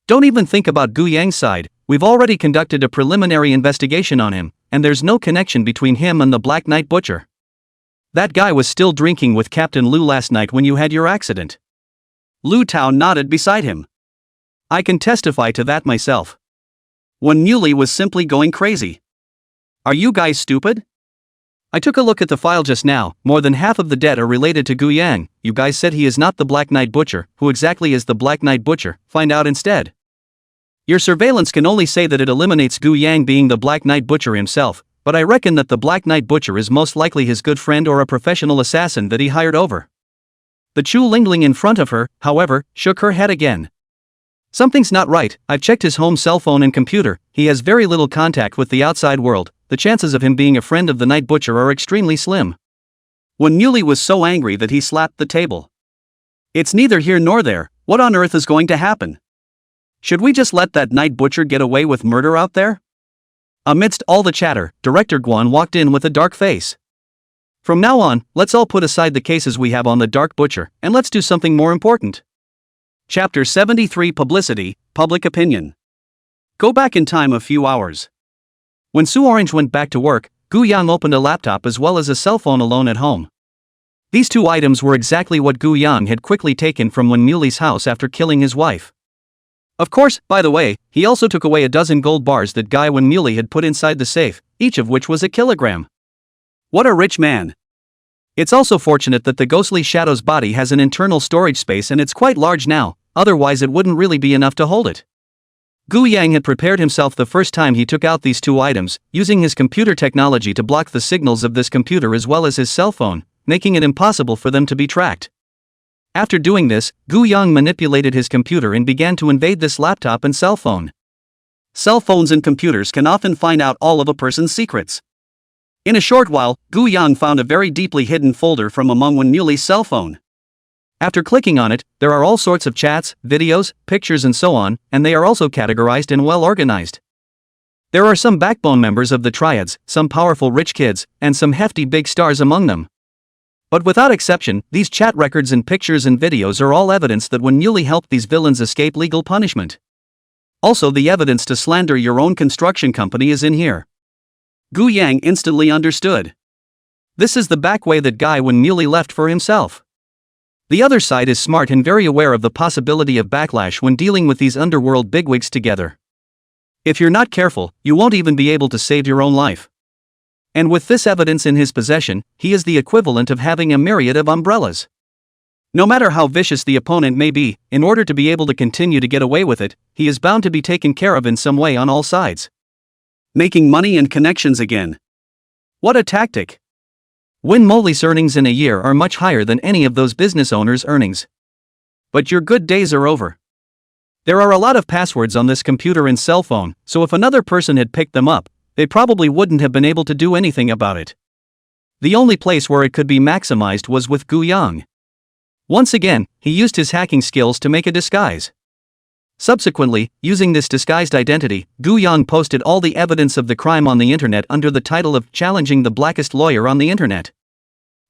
Speaker 1: Don't even think about Gu Yang's side, we've already conducted a preliminary investigation on him, and there's no connection between him and the Black Knight Butcher. That guy was still drinking with Captain Lu last night when you had your accident." Lu Tao nodded beside him. "I can testify to that myself. When Muley was simply going crazy. Are you guys stupid? I took a look at the file just now, more than half of the dead are related to Gu Yang. You guys said he is not the Black Knight Butcher. Who exactly is the Black Knight Butcher? Find out instead. Your surveillance can only say that it eliminates Gu Yang being the Black Knight Butcher himself, but I reckon that the Black Knight Butcher is most likely his good friend or a professional assassin that he hired over." The Chu Lingling in front of her, however, shook her head again. "Something's not right. I've checked his home cell phone and computer, he has very little contact with the outside world, the chances of him being a friend of the Night Butcher are extremely slim." When Muley was so angry that he slapped the table. "It's neither here nor there, what on earth is going to happen? Should we just let that Night Butcher get away with murder out there?" Amidst all the chatter, Director Guan walked in with a dark face. "From now on, let's all put aside the cases we have on the Dark Butcher, and let's do something more important." Chapter 73 Publicity, Public Opinion. Go back in time a few hours. When Su Orange went back to work, Gu Yang opened a laptop as well as a cell phone alone at home. These two items were exactly what Gu Yang had quickly taken from Wen Muley's house after killing his wife. Of course, by the way, he also took away a dozen gold bars that Guy Wen Muley had put inside the safe, each of which was a kilogram. What a rich man. It's also fortunate that the ghostly Shadow's body has an internal storage space and it's quite large now, otherwise it wouldn't really be enough to hold it. Gu Yang had prepared himself the first time he took out these two items, using his computer technology to block the signals of this computer as well as his cell phone, making it impossible for them to be tracked. After doing this, Gu Yang manipulated his computer and began to invade this laptop and cell phone. Cell phones and computers can often find out all of a person's secrets. In a short while, Gu Yang found a very deeply hidden folder from among Wen Muley's cell phone. After clicking on it, there are all sorts of chats, videos, pictures and so on, and they are also categorized and well organized. There are some backbone members of the triads, some powerful rich kids, and some hefty big stars among them. But without exception, these chat records and pictures and videos are all evidence that Wen Yuli helped these villains escape legal punishment. Also, the evidence to slander your own construction company is in here. Gu Yang instantly understood. This is the back way that guy Wen Yuli left for himself. The other side is smart and very aware of the possibility of backlash when dealing with these underworld bigwigs together. If you're not careful, you won't even be able to save your own life. And with this evidence in his possession, he is the equivalent of having a myriad of umbrellas. No matter how vicious the opponent may be, in order to be able to continue to get away with it, he is bound to be taken care of in some way on all sides. Making money and connections again. What a tactic! Wen Moli's earnings in a year are much higher than any of those business owners' earnings. But your good days are over. There are a lot of passwords on this computer and cell phone, so if another person had picked them up, they probably wouldn't have been able to do anything about it. The only place where it could be maximized was with Gu Yang. Once again, he used his hacking skills to make a disguise. Subsequently, using this disguised identity, Gu Yang posted all the evidence of the crime on the internet under the title of Challenging the Blackest Lawyer on the Internet.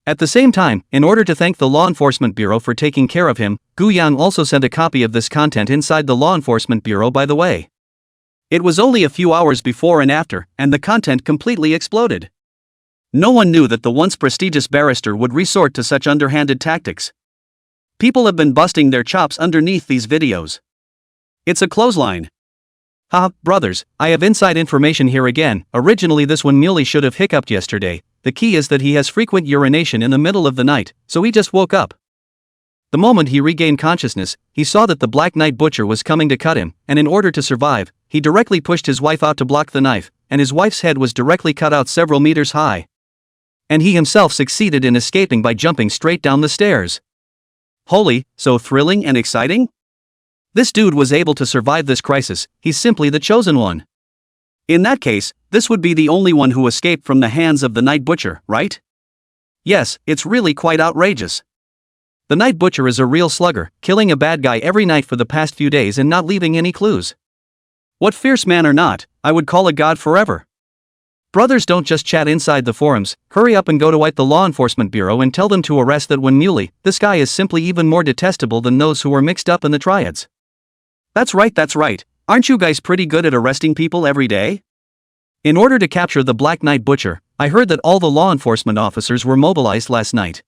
Speaker 1: At the same time, in order to thank the Law Enforcement Bureau for taking care of him, Gu Yang also sent a copy of this content inside the Law Enforcement Bureau by the way. It was only a few hours before and after, and the content completely exploded. No one knew that the once prestigious barrister would resort to such underhanded tactics. People have been busting their chops underneath these videos. It's a clothesline. Ha, brothers, I have inside information here again. Originally this one Muley should have hiccuped yesterday. The key is that he has frequent urination in the middle of the night, so he just woke up. The moment he regained consciousness, he saw that the Black Knight Butcher was coming to cut him, and in order to survive, he directly pushed his wife out to block the knife, and his wife's head was directly cut out several meters high. And he himself succeeded in escaping by jumping straight down the stairs. Holy, so thrilling and exciting? This dude was able to survive this crisis, he's simply the chosen one. In that case, this would be the only one who escaped from the hands of the Night Butcher, right? Yes, it's really quite outrageous. The Night Butcher is a real slugger, killing a bad guy every night for the past few days and not leaving any clues. What fierce man or not, I would call a god forever. Brothers, don't just chat inside the forums, hurry up and go to the Law Enforcement Bureau and tell them to arrest that Wen Muley. This guy is simply even more detestable than those who were mixed up in the triads. That's right. Aren't you guys pretty good at arresting people every day? In order to capture the Black Knight Butcher, I heard that all the law enforcement officers were mobilized last night.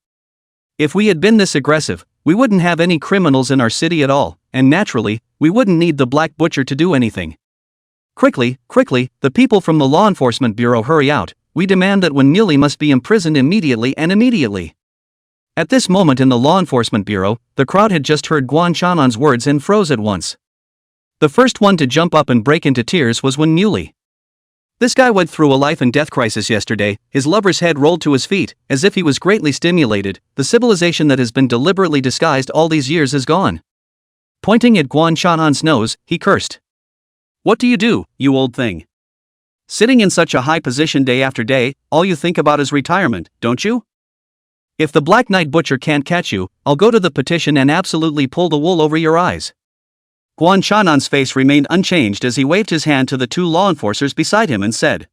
Speaker 1: If we had been this aggressive, we wouldn't have any criminals in our city at all, and naturally, we wouldn't need the Black Butcher to do anything. Quickly, the people from the Law Enforcement Bureau hurry out, we demand that Wen Muley must be imprisoned immediately and immediately. At this moment in the Law Enforcement Bureau, the crowd had just heard Guan Chanan's words and froze at once. The first one to jump up and break into tears was Wen Muley. This guy went through a life and death crisis yesterday, his lover's head rolled to his feet, as if he was greatly stimulated. The civilization that has been deliberately disguised all these years is gone. Pointing at Guan Chanan's nose, he cursed. What do, you old thing? Sitting in such a high position day after day, all you think about is retirement, don't you? If the Black Knight Butcher can't catch you, I'll go to the petition and absolutely pull the wool over your eyes. Guan Chanan's face remained unchanged as he waved his hand to the two law enforcers beside him and said,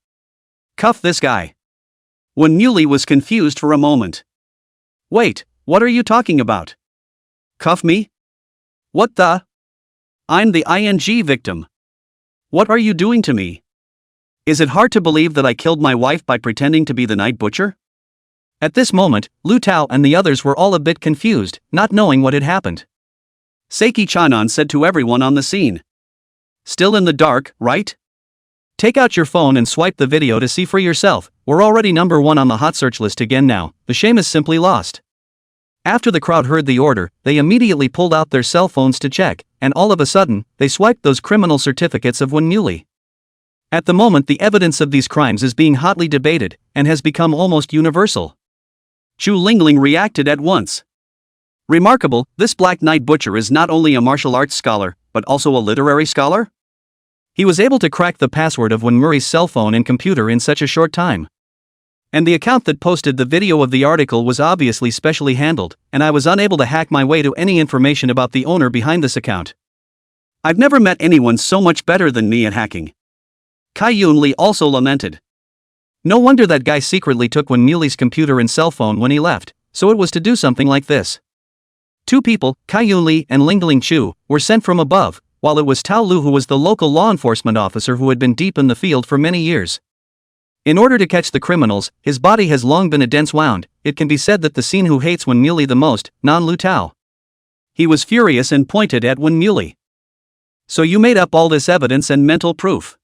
Speaker 1: "Cuff this guy." Wen Muley was confused for a moment. Wait, what are you talking about? Cuff me? What the? I'm the ING victim. What are you doing to me? Is it hard to believe that I killed my wife by pretending to be the Night Butcher? At this moment, Lu Tao and the others were all a bit confused, not knowing what had happened. Seiki Chanan said to everyone on the scene. Still in the dark, right? Take out your phone and swipe the video to see for yourself. We're already number 1 on the hot search list again now. The shame is simply lost. After the crowd heard the order, they immediately pulled out their cell phones to check, and all of a sudden, they swiped those criminal certificates of Wen Muley. At the moment, the evidence of these crimes is being hotly debated, and has become almost universal. Chu Lingling reacted at once. Remarkable, this Black Knight Butcher is not only a martial arts scholar, but also a literary scholar? He was able to crack the password of Wen Murray's cell phone and computer in such a short time. And the account that posted the video of the article was obviously specially handled, and I was unable to hack my way to any information about the owner behind this account. I've never met anyone so much better than me at hacking. Kai Yun Lee also lamented. No wonder that guy secretly took Wen Muley's computer and cell phone when he left, so it was to do something like this. Two people, Kai Yun Lee and Lingling Chu, were sent from above, while it was Tao Lu who was the local law enforcement officer who had been deep in the field for many years. In order to catch the criminals, his body has long been a dense wound. It can be said that the scene who hates Wen Muley the most, Nan Lu Tao. He was furious and pointed at Wen Muley. So you made up all this evidence and mental proof.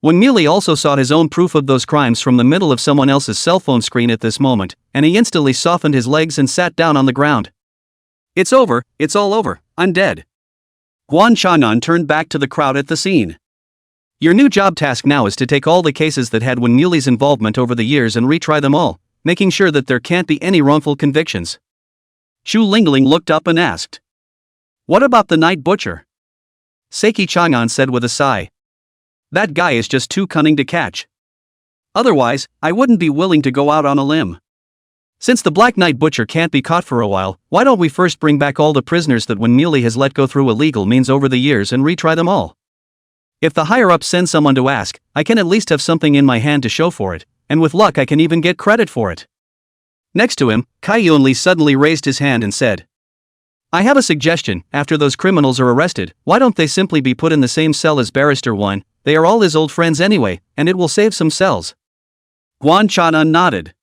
Speaker 1: Wen Muley also sought his own proof of those crimes from the middle of someone else's cell phone screen at this moment, and he instantly softened his legs and sat down on the ground. It's over, it's all over, I'm dead. Guan Chanan turned back to the crowd at the scene. Your new job task now is to take all the cases that had Wen Muley's involvement over the years and retry them all, making sure that there can't be any wrongful convictions. Shu Lingling looked up and asked. What about the night butcher? Seiki Chang'an said with a sigh. That guy is just too cunning to catch. Otherwise, I wouldn't be willing to go out on a limb. Since the Black Knight Butcher can't be caught for a while, why don't we first bring back all the prisoners that Wen Muley has let go through illegal means over the years and retry them all? If the higher-ups send someone to ask, I can at least have something in my hand to show for it, and with luck I can even get credit for it. Next to him, Kai Yun Lee suddenly raised his hand and said, I have a suggestion. After those criminals are arrested, why don't they simply be put in the same cell as Barrister One? They are all his old friends anyway, and it will save some cells. Guan Chanan nodded.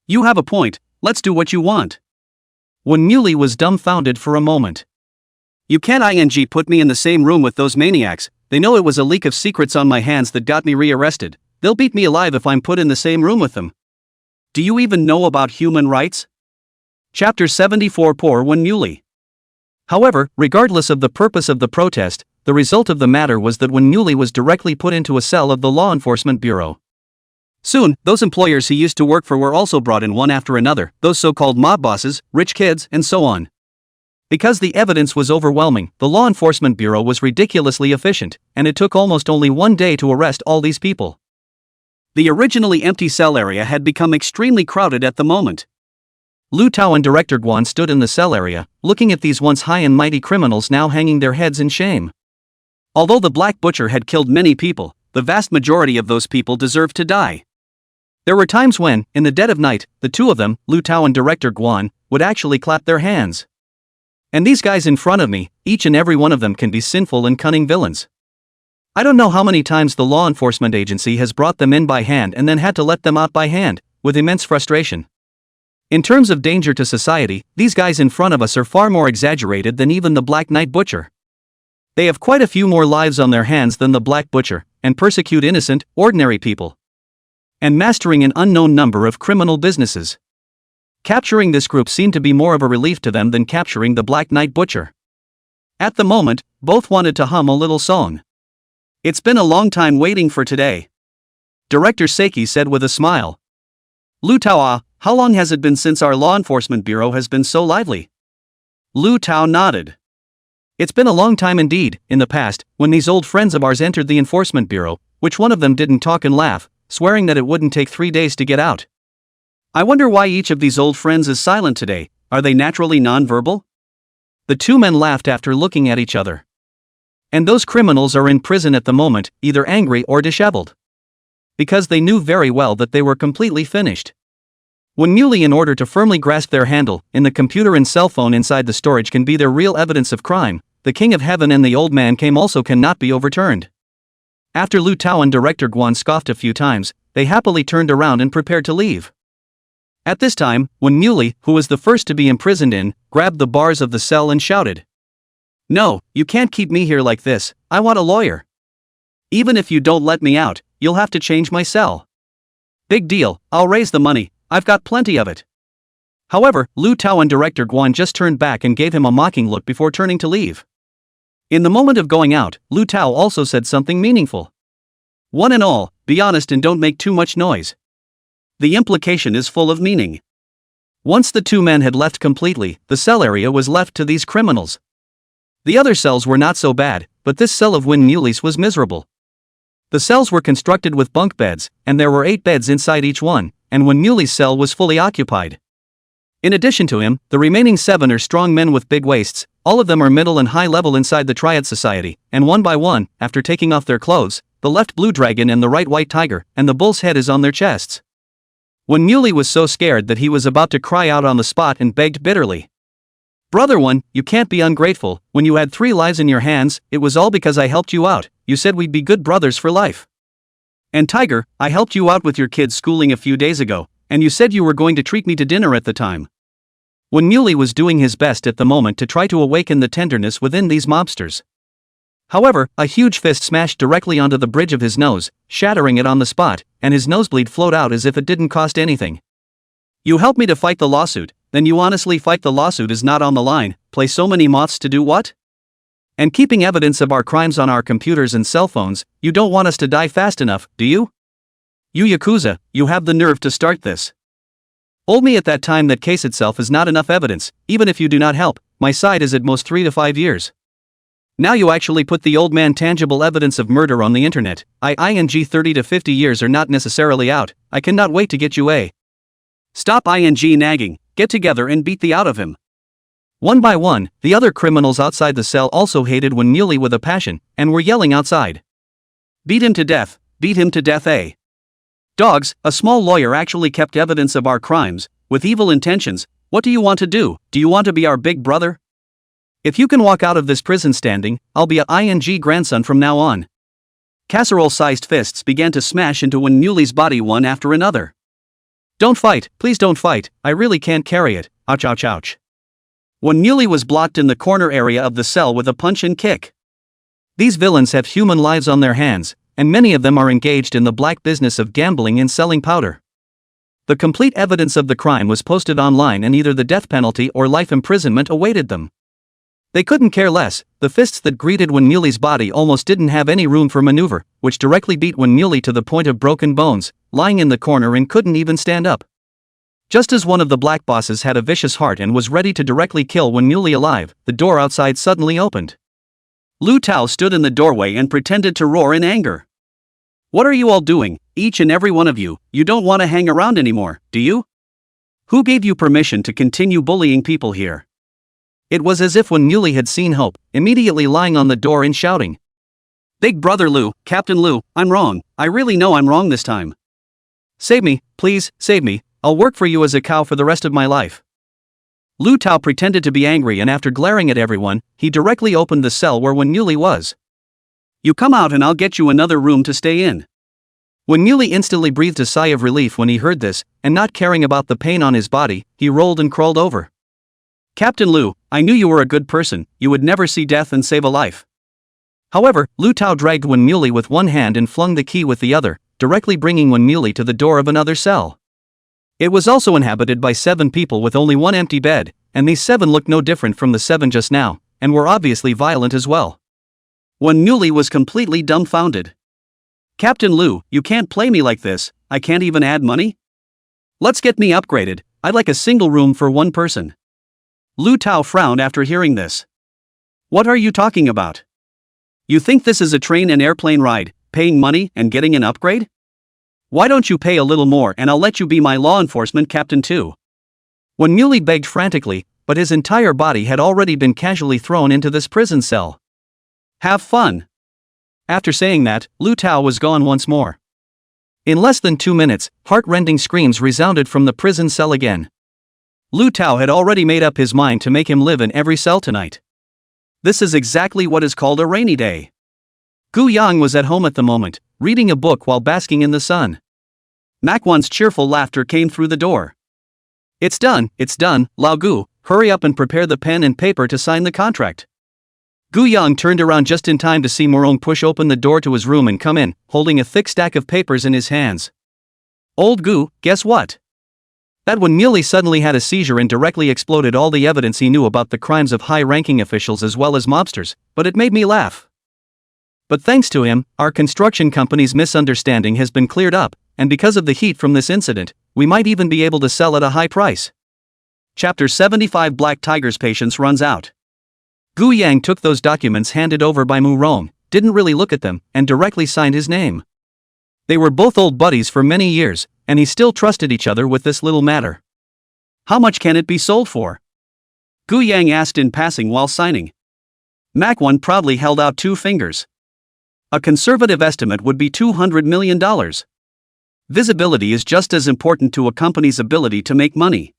Speaker 1: You have a point, let's do what you want. Wen Muley was dumbfounded for a moment. You can't put me in the same room with those maniacs. They know it was a leak of secrets on my hands that got me rearrested. They'll beat me alive if I'm put in the same room with them. Do you even know about human rights? Chapter 74. Poor Wen Muley. However, regardless of the purpose of the protest, the result of the matter was that Wen Muley was directly put into a cell of the Law Enforcement Bureau. Soon, those employers he used to work for were also brought in one after another, those so-called mob bosses, rich kids, and so on. Because the evidence was overwhelming, the Law Enforcement Bureau was ridiculously efficient, and it took almost only one day to arrest all these people. The originally empty cell area had become extremely crowded at the moment. Lu Tao and Director Guan stood in the cell area, looking at these once high and mighty criminals now hanging their heads in shame. Although the Black Butcher had killed many people, the vast majority of those people deserved to die. There were times when, in the dead of night, the two of them, Lu Tao and Director Guan, would actually clap their hands. And these guys in front of me, each and every one of them can be sinful and cunning villains. I don't know how many times the law enforcement agency has brought them in by hand and then had to let them out by hand, with immense frustration. In terms of danger to society, these guys in front of us are far more exaggerated than even the Black Knight Butcher. They have quite a few more lives on their hands than the Black Butcher, and persecute innocent, ordinary people. And mastering an unknown number of criminal businesses. Capturing this group seemed to be more of a relief to them than capturing the Black Knight Butcher. At the moment, both wanted to hum a little song. It's been a long time waiting for today. Director Seiki said with a smile. Lu Tao, how long has it been since our law enforcement bureau has been so lively? Lu Tao nodded. It's been a long time indeed. In the past, when these old friends of ours entered the enforcement bureau, which one of them didn't talk and laugh, swearing that it wouldn't take 3 days to get out? I wonder why each of these old friends is silent today. Are they naturally non-verbal? The two men laughed after looking at each other. And those criminals are in prison at the moment, either angry or disheveled. Because they knew very well that they were completely finished. Wen Muley, in order to firmly grasp their handle, in the computer and cell phone inside the storage can be their real evidence of crime, the King of Heaven and the old man came also cannot be overturned. After Lu Tao and Director Guan scoffed a few times, they happily turned around and prepared to leave. At this time, Wen Muley, who was the first to be imprisoned in, grabbed the bars of the cell and shouted. No, you can't keep me here like this, I want a lawyer. Even if you don't let me out, you'll have to change my cell. Big deal, I'll raise the money, I've got plenty of it. However, Lu Tao and Director Guan just turned back and gave him a mocking look before turning to leave. In the moment of going out, Lu Tao also said something meaningful. One and all, be honest and don't make too much noise. The implication is full of meaning. Once the two men had left completely, the cell area was left to these criminals. The other cells were not so bad, but this cell of Wen Muley's was miserable. The cells were constructed with bunk beds, and there were 8 beds inside each one, and when Muley's cell was fully occupied. In addition to him, the remaining 7 are strong men with big waists, all of them are middle and high level inside the Triad Society, and one by one, after taking off their clothes, the left blue dragon and the right white tiger, and the bull's head is on their chests. When Muley was so scared that he was about to cry out on the spot and begged bitterly. "Brother one, you can't be ungrateful, when you had 3 lives in your hands, it was all because I helped you out, you said we'd be good brothers for life. And Tiger, I helped you out with your kids' schooling a few days ago, and you said you were going to treat me to dinner at the time." When Muley was doing his best at the moment to try to awaken the tenderness within these mobsters. However, a huge fist smashed directly onto the bridge of his nose, shattering it on the spot, and his nosebleed flowed out as if it didn't cost anything. "You helped me to fight the lawsuit, then you honestly fight the lawsuit is not on the line, play so many moths to do what? And keeping evidence of our crimes on our computers and cell phones, you don't want us to die fast enough, do you? You Yakuza, you have the nerve to start this. Told me at that time that case itself is not enough evidence, even if you do not help, my side is at most 3 to 5 years. Now you actually put the old man tangible evidence of murder on the internet, ing 30 to 50 years are not necessarily out, I cannot wait to get you a. Stop ing nagging, get together and beat the out of him." One by one, the other criminals outside the cell also hated when Muley with a passion, and were yelling outside. "Beat him to death, eh? Dogs, a small lawyer actually kept evidence of our crimes, with evil intentions, what do you want to do, do you want to be our big brother? If you can walk out of this prison standing, I'll be a ing grandson from now on." Casserole-sized fists began to smash into when Muley's body one after another. "Don't fight, please don't fight, I really can't carry it, ouch ouch ouch." When Muley was blocked in the corner area of the cell with a punch and kick. These villains have human lives on their hands, and many of them are engaged in the black business of gambling and selling powder. The complete evidence of the crime was posted online and either the death penalty or life imprisonment awaited them. They couldn't care less, the fists that greeted when Muley's body almost didn't have any room for maneuver, which directly beat when Muley to the point of broken bones, lying in the corner and couldn't even stand up. Just as one of the black bosses had a vicious heart and was ready to directly kill when Muley alive, the door outside suddenly opened. Lu Tao stood in the doorway and pretended to roar in anger. "What are you all doing, each and every one of you, you don't want to hang around anymore, do you? Who gave you permission to continue bullying people here?" It was as if when Muley had seen hope, immediately lying on the door and shouting. "Big brother Lu, Captain Lu, I'm wrong, I really know I'm wrong this time. Save me, please, save me, I'll work for you as a cow for the rest of my life." Lu Tao pretended to be angry and after glaring at everyone, he directly opened the cell where when Muley was. "You come out and I'll get you another room to stay in." When Muley instantly breathed a sigh of relief when he heard this, and not caring about the pain on his body, he rolled and crawled over. "Captain Lu, I knew you were a good person, you would never see death and save a life." However, Lu Tao dragged when Muley with one hand and flung the key with the other, directly bringing when Muley to the door of another cell. It was also inhabited by 7 people with only one empty bed, and these 7 looked no different from the 7 just now, and were obviously violent as well. When Muley was completely dumbfounded. "Captain Lu, you can't play me like this, I can't even add money? Let's get me upgraded, I'd like a single room for one person." Lu Tao frowned after hearing this. "What are you talking about? You think this is a train and airplane ride, paying money and getting an upgrade? Why don't you pay a little more and I'll let you be my law enforcement captain too?" When Muley begged frantically, but his entire body had already been casually thrown into this prison cell. "Have fun." After saying that, Lu Tao was gone once more. In less than 2 minutes, heart-rending screams resounded from the prison cell again. Lu Tao had already made up his mind to make him live in every cell tonight. This is exactly what is called a rainy day. Gu Yang was at home at the moment, reading a book while basking in the sun. Makwan's cheerful laughter came through the door. It's done, Lao Gu, hurry up and prepare the pen and paper to sign the contract." Gu Yang turned around just in time to see Morong push open the door to his room and come in, holding a thick stack of papers in his hands. "Old Gu, guess what? That when Muley suddenly had a seizure and directly exploded all the evidence he knew about the crimes of high-ranking officials as well as mobsters, but it made me laugh. But thanks to him, our construction company's misunderstanding has been cleared up, and because of the heat from this incident, we might even be able to sell at a high price." Chapter 75 Black Tiger's patience runs out. Gu Yang took those documents handed over by Mu Rong, didn't really look at them, and directly signed his name. They were both old buddies for many years, and he still trusted each other with this little matter. How much can it be sold for? Gu Yang asked in passing while signing. manhwa proudly held out 2 fingers. A conservative estimate would be $200 million. Visibility is just as important to a company's ability to make money.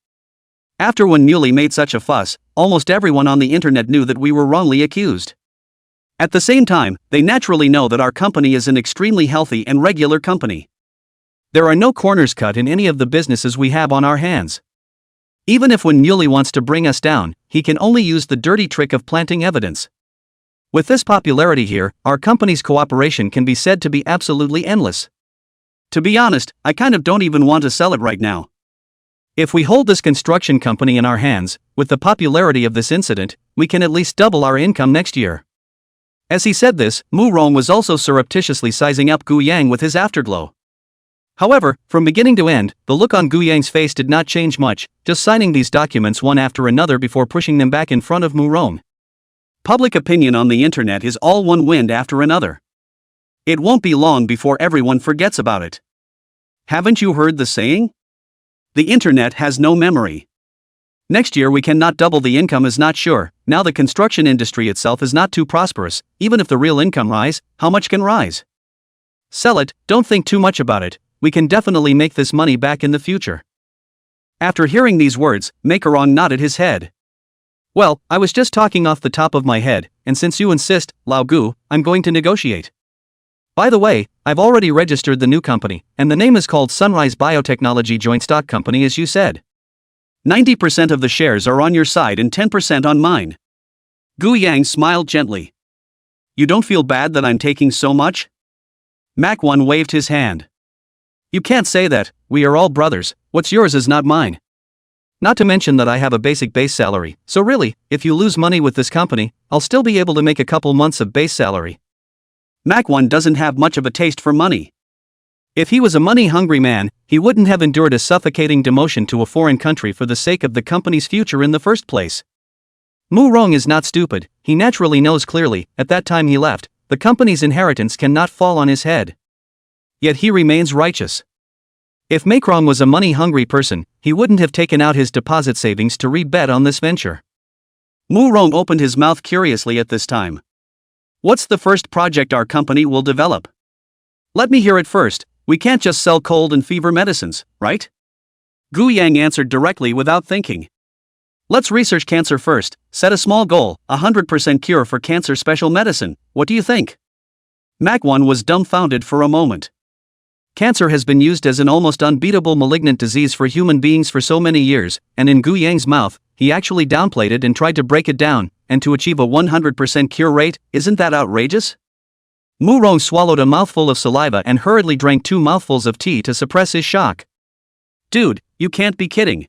Speaker 1: After when Muley made such a fuss, almost everyone on the internet knew that we were wrongly accused. At the same time, they naturally know that our company is an extremely healthy and regular company. There are no corners cut in any of the businesses we have on our hands. Even if when Muley wants to bring us down, he can only use the dirty trick of planting evidence. With this popularity here, our company's cooperation can be said to be absolutely endless. To be honest, I kind of don't even want to sell it right now. If we hold this construction company in our hands, with the popularity of this incident, we can at least double our income next year. As he said this, Mu Rong was also surreptitiously sizing up Gu Yang with his afterglow. However, from beginning to end, the look on Gu Yang's face did not change much, just signing these documents one after another before pushing them back in front of Mu Rong. Public opinion on the internet is all one wind after another. It won't be long before everyone forgets about it. Haven't you heard the saying? The internet has no memory. Next year we cannot double the income is not sure. Now the construction industry itself is not too prosperous. Even if the real income rise, how much can rise? Sell it, don't think too much about it. We can definitely make this money back in the future. After hearing these words, Makerong nodded his head. Well, I was just talking off the top of my head, and since you insist, Lao Gu, I'm going to negotiate. By the way, I've already registered the new company, and the name is called Sunrise Biotechnology Joint Stock Company as you said. 90% of the shares are on your side and 10% on mine. Gu Yang smiled gently. You don't feel bad that I'm taking so much? manhwa waved his hand. You can't say that, we are all brothers, what's yours is not mine. Not to mention that I have a basic base salary, so really, if you lose money with this company, I'll still be able to make a couple months of base salary. manhwa doesn't have much of a taste for money. If he was a money-hungry man, he wouldn't have endured a suffocating demotion to a foreign country for the sake of the company's future in the first place. Mu Rong is not stupid, he naturally knows clearly, at that time he left, the company's inheritance cannot fall on his head. Yet he remains righteous. If Makerong was a money-hungry person, he wouldn't have taken out his deposit savings to re-bet on this venture. Mu Rong opened his mouth curiously at this time. What's the first project our company will develop? Let me hear it first. We can't just sell cold and fever medicines, right? Gu Yang answered directly without thinking. Let's research cancer first, set a small goal, 100% cure for cancer special medicine, what do you think? manhwa was dumbfounded for a moment. Cancer has been used as an almost unbeatable malignant disease for human beings for so many years, and in Gu Yang's mouth, he actually downplayed it and tried to break it down, and to achieve a 100% cure rate, isn't that outrageous? Mu Rong swallowed a mouthful of saliva and hurriedly drank 2 mouthfuls of tea to suppress his shock. Dude, you can't be kidding.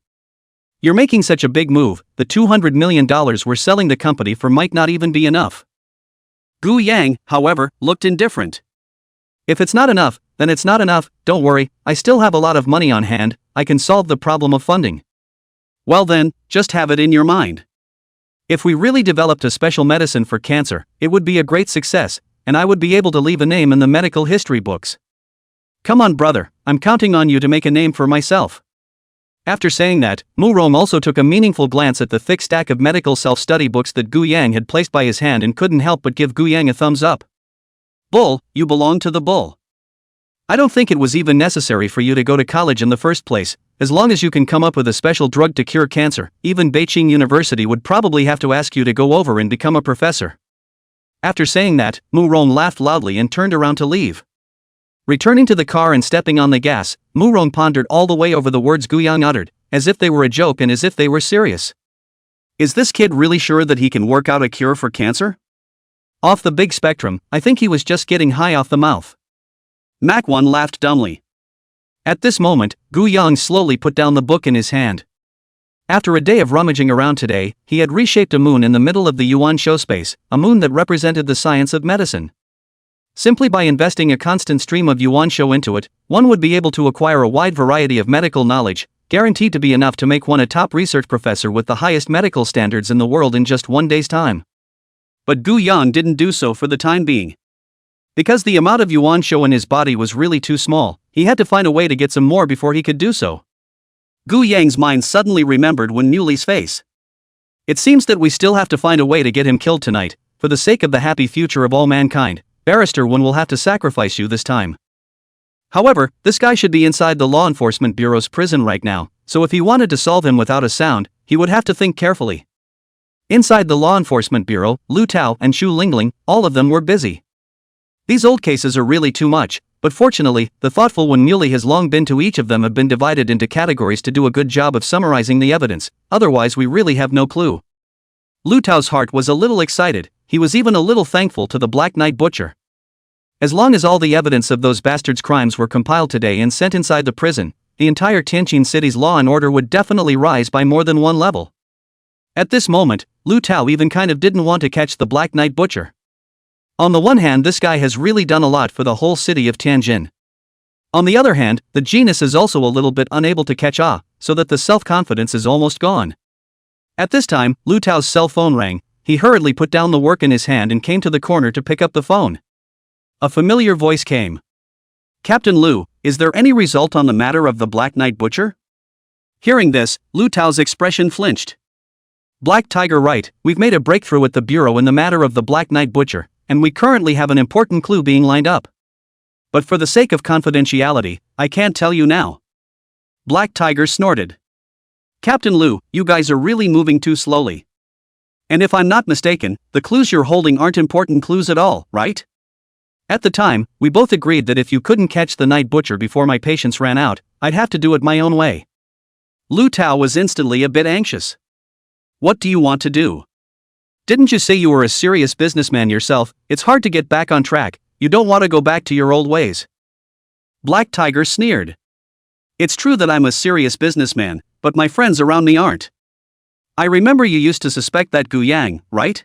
Speaker 1: You're making such a big move, the $200 million we're selling the company for might not even be enough. Gu Yang, however, looked indifferent. If it's not enough, then it's not enough, don't worry, I still have a lot of money on hand, I can solve the problem of funding. Well then, just have it in your mind. If we really developed a special medicine for cancer, it would be a great success, and I would be able to leave a name in the medical history books. Come on brother, I'm counting on you to make a name for myself. After saying that, Mu Rong also took a meaningful glance at the thick stack of medical self-study books that Gu Yang had placed by his hand and couldn't help but give Gu Yang a thumbs up. Bull, you belong to the bull. I don't think it was even necessary for you to go to college in the first place, as long as you can come up with a special drug to cure cancer, even Beijing University would probably have to ask you to go over and become a professor. After saying that, Mu Rong laughed loudly and turned around to leave. Returning to the car and stepping on the gas, Mu Rong pondered all the way over the words Gu Yang uttered, as if they were a joke and as if they were serious. Is this kid really sure that he can work out a cure for cancer? Off the big spectrum, I think he was just getting high off the mouth. manhwa laughed dumbly. At this moment, Gu Yang slowly put down the book in his hand. After a day of rummaging around today, he had reshaped a moon in the middle of the Yuan show space, a moon that represented the science of medicine. Simply by investing a constant stream of Yuan show into it, one would be able to acquire a wide variety of medical knowledge, guaranteed to be enough to make one a top research professor with the highest medical standards in the world in just one day's time. But Gu Yang didn't do so for the time being. Because the amount of Yuan show in his body was really too small, he had to find a way to get some more before he could do so. Gu Yang's mind suddenly remembered Wen Yuli's face. It seems that we still have to find a way to get him killed tonight. For the sake of the happy future of all mankind, Barrister Wen will have to sacrifice you this time. However, this guy should be inside the Law Enforcement Bureau's prison right now, so if he wanted to solve him without a sound, he would have to think carefully. Inside the Law Enforcement Bureau, Lu Tao and Xu Lingling, all of them were busy. These old cases are really too much, but fortunately, the thoughtful Wen Yuli has long been to each of them have been divided into categories to do a good job of summarizing the evidence, otherwise we really have no clue. Lu Tao's heart was a little excited, he was even a little thankful to the Black Knight Butcher. As long as all the evidence of those bastards' crimes were compiled today and sent inside the prison, the entire Tianjin city's law and order would definitely rise by more than one level. At this moment, Lu Tao even kind of didn't want to catch the Black Knight Butcher. On the one hand, this guy has really done a lot for the whole city of Tianjin. On the other hand, the genius is also a little bit unable to catch so that the self-confidence is almost gone. At this time, Lu Tao's cell phone rang. He hurriedly put down the work in his hand and came to the corner to pick up the phone. A familiar voice came. "Captain Lu, is there any result on the matter of the Black Knight Butcher?" Hearing this, Lu Tao's expression flinched. "Black Tiger, right, we've made a breakthrough at the bureau in the matter of the Black Knight Butcher, and we currently have an important clue being lined up. But for the sake of confidentiality, I can't tell you now." Black Tiger snorted. "Captain Lu, you guys are really moving too slowly. And if I'm not mistaken, the clues you're holding aren't important clues at all, right? At the time, we both agreed that if you couldn't catch the Night Butcher before my patience ran out, I'd have to do it my own way." Lu Tao was instantly a bit anxious. "What do you want to do? Didn't you say you were a serious businessman yourself? It's hard to get back on track, you don't want to go back to your old ways." Black Tiger sneered. "It's true that I'm a serious businessman, but my friends around me aren't. I remember you used to suspect that Gu Yang, right?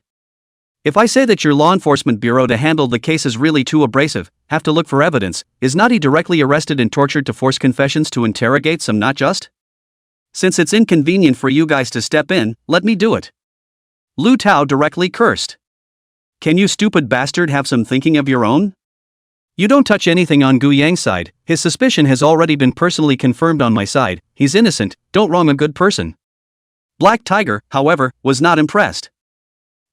Speaker 1: If I say that your law enforcement bureau to handle the case is really too abrasive, have to look for evidence, is not he directly arrested and tortured to force confessions to interrogate some not just? Since it's inconvenient for you guys to step in, let me do it." Lu Tao directly cursed. "Can you stupid bastard have some thinking of your own? You don't touch anything on Gu Yang's side, his suspicion has already been personally confirmed on my side, he's innocent, don't wrong a good person." Black Tiger, however, was not impressed.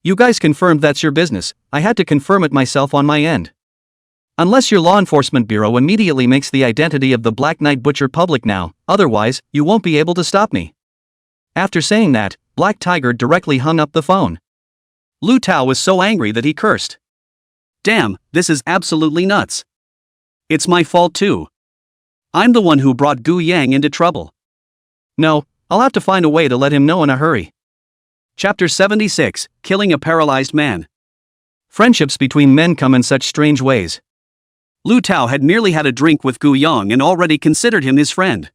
Speaker 1: "You guys confirmed that's your business, I had to confirm it myself on my end. Unless your law enforcement bureau immediately makes the identity of the Black Knight Butcher public now, otherwise, you won't be able to stop me." After saying that, Black Tiger directly hung up the phone. Lu Tao was so angry that he cursed. "Damn, this is absolutely nuts. It's my fault too. I'm the one who brought Gu Yang into trouble. No, I'll have to find a way to let him know in a hurry." Chapter 76, Killing a Paralyzed Man. Friendships between men come in such strange ways. Lu Tao had merely had a drink with Gu Yang and already considered him his friend.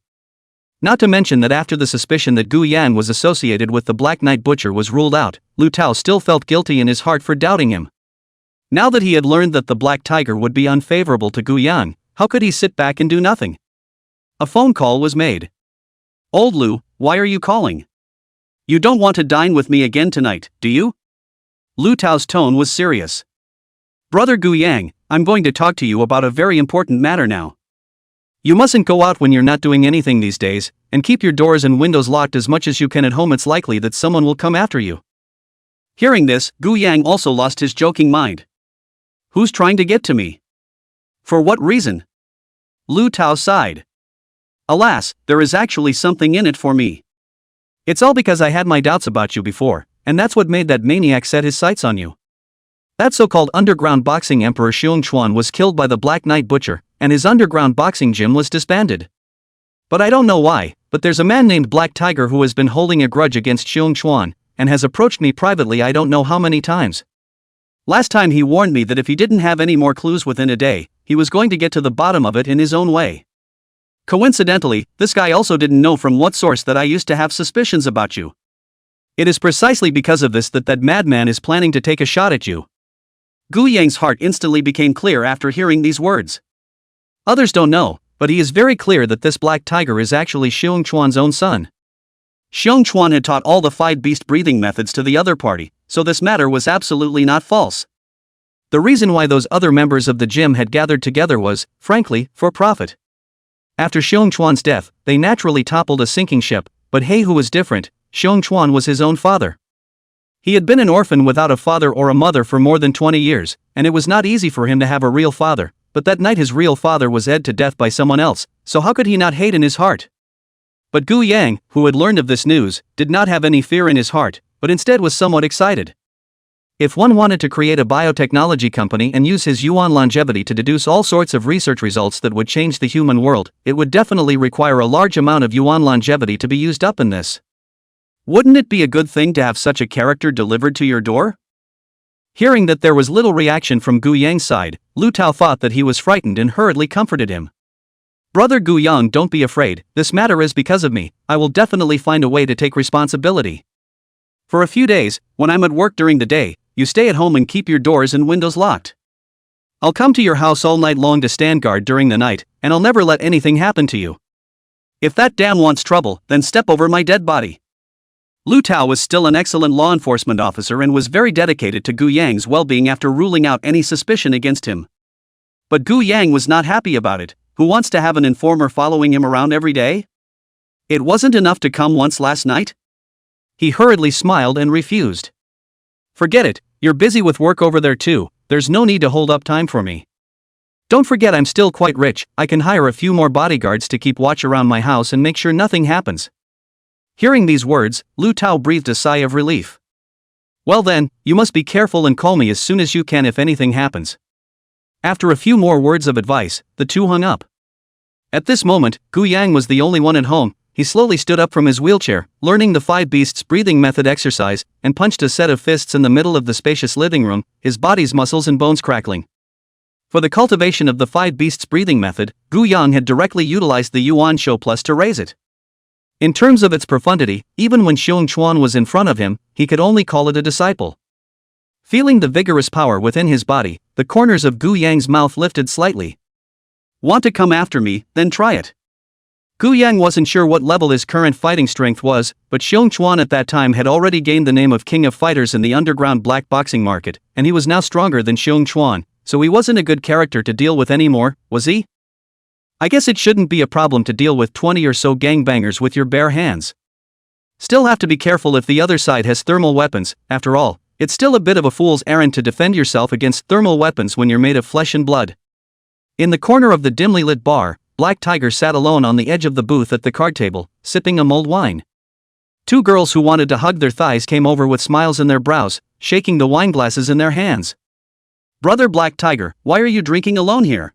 Speaker 1: Not to mention that after the suspicion that Gu Yan was associated with the Black Knight Butcher was ruled out, Lu Tao still felt guilty in his heart for doubting him. Now that he had learned that the Black Tiger would be unfavorable to Gu Yan, how could he sit back and do nothing? A phone call was made. "Old Lu, why are you calling? You don't want to dine with me again tonight, do you?" Lu Tao's tone was serious. "Brother Gu Yang, I'm going to talk to you about a very important matter now. You mustn't go out when you're not doing anything these days, and keep your doors and windows locked as much as you can at home. It's likely that someone will come after you." Hearing this, Gu Yang also lost his joking mind. "Who's trying to get to me? For what reason?" Lu Tao sighed. "Alas, there is actually something in it for me. It's all because I had my doubts about you before, and that's what made that maniac set his sights on you. That so-called underground boxing emperor Xiong Chuan was killed by the Black Knight Butcher, and his underground boxing gym was disbanded. But I don't know why, but there's a man named Black Tiger who has been holding a grudge against Xiong Chuan, and has approached me privately I don't know how many times. Last time he warned me that if he didn't have any more clues within a day, he was going to get to the bottom of it in his own way. Coincidentally, this guy also didn't know from what source that I used to have suspicions about you. It is precisely because of this that madman is planning to take a shot at you." Gu Yang's heart instantly became clear after hearing these words. Others don't know, but he is very clear that this Black Tiger is actually Xiong Chuan's own son. Xiong Chuan had taught all the 5 beast breathing methods to the other party, so this matter was absolutely not false. The reason why those other members of the gym had gathered together was, frankly, for profit. After Xiong Chuan's death, they naturally toppled a sinking ship, but He Hu was different. Xiong Chuan was his own father. He had been an orphan without a father or a mother for more than 20 years, and it was not easy for him to have a real father, but that night his real father was ed to death by someone else, so how could he not hate in his heart? But Gu Yang, who had learned of this news, did not have any fear in his heart, but instead was somewhat excited. If one wanted to create a biotechnology company and use his yuan longevity to deduce all sorts of research results that would change the human world, it would definitely require a large amount of yuan longevity to be used up in this. Wouldn't it be a good thing to have such a character delivered to your door? Hearing that there was little reaction from Gu Yang's side, Lu Tao thought that he was frightened and hurriedly comforted him. Brother Gu Yang, don't be afraid, this matter is because of me, I will definitely find a way to take responsibility. For a few days, when I'm at work during the day, you stay at home and keep your doors and windows locked. I'll come to your house all night long to stand guard during the night, and I'll never let anything happen to you. If that damn wants trouble, then step over my dead body. Lu Tao was still an excellent law enforcement officer and was very dedicated to Gu Yang's well-being after ruling out any suspicion against him. But Gu Yang was not happy about it. Who wants to have an informer following him around every day? It wasn't enough to come once last night? He hurriedly smiled and refused. Forget it, you're busy with work over there too, there's no need to hold up time for me. Don't forget I'm still quite rich, I can hire a few more bodyguards to keep watch around my house and make sure nothing happens. Hearing these words, Lu Tao breathed a sigh of relief. Well then, you must be careful and call me as soon as you can if anything happens. After a few more words of advice, the two hung up. At this moment, Gu Yang was the only one at home. He slowly stood up from his wheelchair, learning the 5 beasts breathing method exercise, and punched a set of fists in the middle of the spacious living room, his body's muscles and bones crackling. For the cultivation of the 5 beasts breathing method, Gu Yang had directly utilized the Yuan Shou Plus to raise it. In terms of its profundity, even when Xiong Chuan was in front of him, he could only call it a disciple. Feeling the vigorous power within his body, the corners of Gu Yang's mouth lifted slightly. Want to come after me, then try it. Gu Yang wasn't sure what level his current fighting strength was, but Xiong Chuan at that time had already gained the name of king of fighters in the underground black boxing market, and he was now stronger than Xiong Chuan, so he wasn't a good character to deal with anymore, was he? I guess it shouldn't be a problem to deal with 20 or so gangbangers with your bare hands. Still have to be careful if the other side has thermal weapons, after all. It's still a bit of a fool's errand to defend yourself against thermal weapons when you're made of flesh and blood. In the corner of the dimly lit bar, Black Tiger sat alone on the edge of the booth at the card table, sipping a mulled wine. 2 girls who wanted to hug their thighs came over with smiles in their brows, shaking the wine glasses in their hands. Brother Black Tiger, why are you drinking alone here?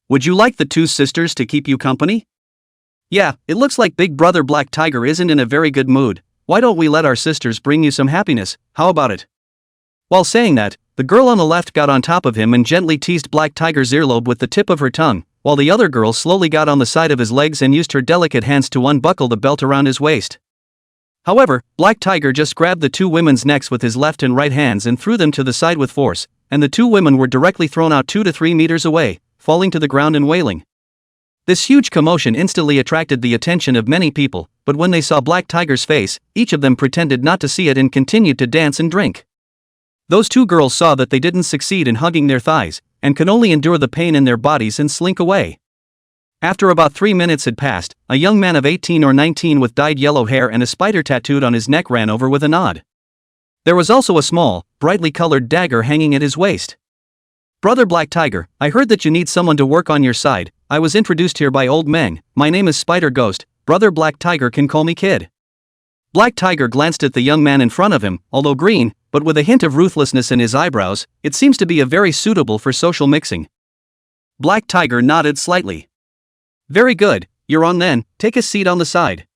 Speaker 1: Would you like the 2 sisters to keep you company? Yeah, it looks like Big Brother Black Tiger isn't in a very good mood. Why don't we let our sisters bring you some happiness, how about it? While saying that, the girl on the left got on top of him and gently teased Black Tiger's earlobe with the tip of her tongue, while the other girl slowly got on the side of his legs and used her delicate hands to unbuckle the belt around his waist. However, Black Tiger just grabbed the 2 women's necks with his left and right hands and threw them to the side with force, and the 2 women were directly thrown out 2 to 3 meters away, falling to the ground and wailing. This huge commotion instantly attracted the attention of many people, but when they saw Black Tiger's face, each of them pretended not to see it and continued to dance and drink. Those 2 girls saw that they didn't succeed in hugging their thighs, and could only endure the pain in their bodies and slink away. After about 3 minutes had passed, a young man of 18 or 19 with dyed yellow hair and a spider tattooed on his neck ran over with a nod. There was also a small, brightly colored dagger hanging at his waist. Brother Black Tiger, I heard that you need someone to work on your side. I was introduced here by Old Meng. My name is Spider Ghost. Brother Black Tiger can call me Kid. Black Tiger glanced at the young man in front of him, although green, but with a hint of ruthlessness in his eyebrows. It seems to be a very suitable for social mixing. Black Tiger nodded slightly. Very good, you're on then, take a seat on the side.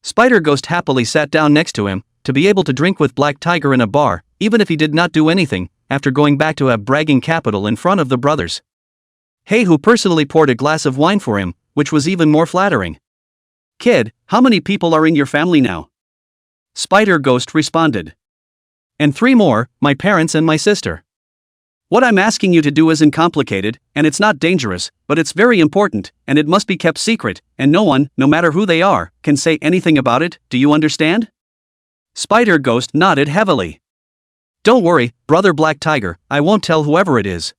Speaker 1: Spider Ghost happily sat down next to him. To be able to drink with Black Tiger in a bar, even if he did not do anything, after going back to have bragging capital in front of the brothers. He Hu personally poured a glass of wine for him, which was even more flattering. Kid, how many people are in your family now? Spider Ghost responded. And 3 more, my parents and my sister. What I'm asking you to do isn't complicated, and it's not dangerous, but it's very important, and it must be kept secret, and no one, no matter who they are, can say anything about it, do you understand? Spider Ghost nodded heavily. Don't worry, Brother Black Tiger, I won't tell whoever it is.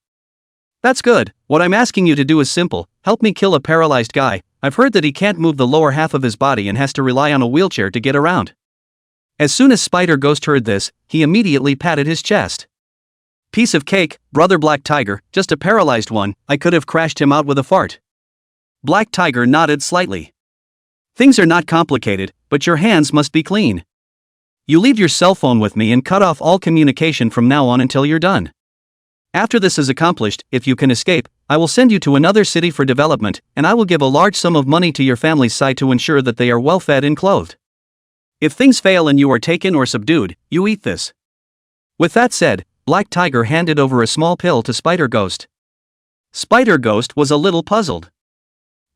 Speaker 1: That's good. What I'm asking you to do is simple. Help me kill a paralyzed guy. I've heard that he can't move the lower half of his body and has to rely on a wheelchair to get around. As soon as Spider Ghost heard this, he immediately patted his chest. Piece of cake, brother Black Tiger, just a paralyzed one. I could have crashed him out with a fart. Black Tiger nodded slightly. Things are not complicated, but your hands must be clean. You leave your cell phone with me and cut off all communication from now on until you're done. After this is accomplished, if you can escape, I will send you to another city for development, and I will give a large sum of money to your family's side to ensure that they are well fed and clothed. If things fail and you are taken or subdued, you eat this. With that said, Black Tiger handed over a small pill to Spider Ghost. Spider Ghost was a little puzzled.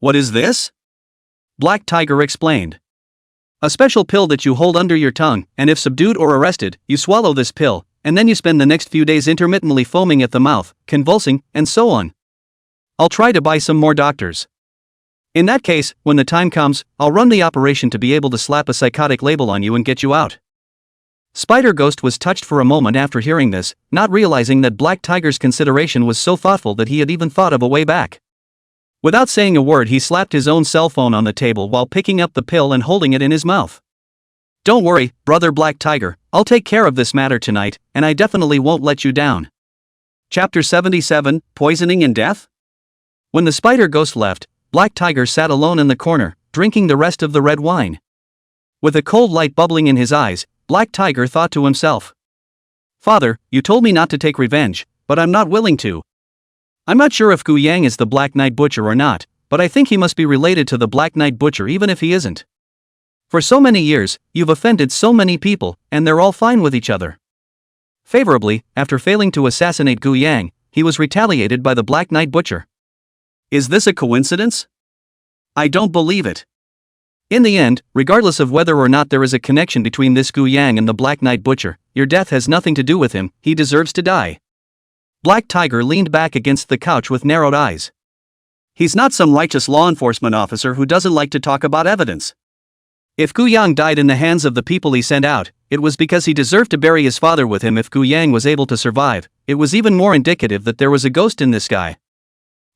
Speaker 1: What is this? Black Tiger explained. A special pill that you hold under your tongue, and if subdued or arrested, you swallow this pill, and then you spend the next few days intermittently foaming at the mouth, convulsing, and so on. I'll try to buy some more doctors. In that case, when the time comes, I'll run the operation to be able to slap a psychotic label on you and get you out. Spider Ghost was touched for a moment after hearing this, not realizing that Black Tiger's consideration was so thoughtful that he had even thought of a way back. Without saying a word, he slapped his own cell phone on the table while picking up the pill and holding it in his mouth. Don't worry, brother Black Tiger, I'll take care of this matter tonight, and I definitely won't let you down. Chapter 77, Poisoning and Death? When the Spider Ghost left, Black Tiger sat alone in the corner, drinking the rest of the red wine. With a cold light bubbling in his eyes, Black Tiger thought to himself. Father, you told me not to take revenge, but I'm not willing to. I'm not sure if Gu Yang is the Black Knight Butcher or not, but I think he must be related to the Black Knight Butcher even if he isn't. For so many years, you've offended so many people, and they're all fine with each other. Favorably, after failing to assassinate Gu Yang, he was retaliated by the Black Knight Butcher. Is this a coincidence? I don't believe it. In the end, regardless of whether or not there is a connection between this Gu Yang and the Black Knight Butcher, your death has nothing to do with him, he deserves to die. Black Tiger leaned back against the couch with narrowed eyes. He's not some righteous law enforcement officer who doesn't like to talk about evidence. If Gu Yang died in the hands of the people he sent out, it was because he deserved to bury his father with him. If Gu Yang was able to survive, it was even more indicative that there was a ghost in this guy.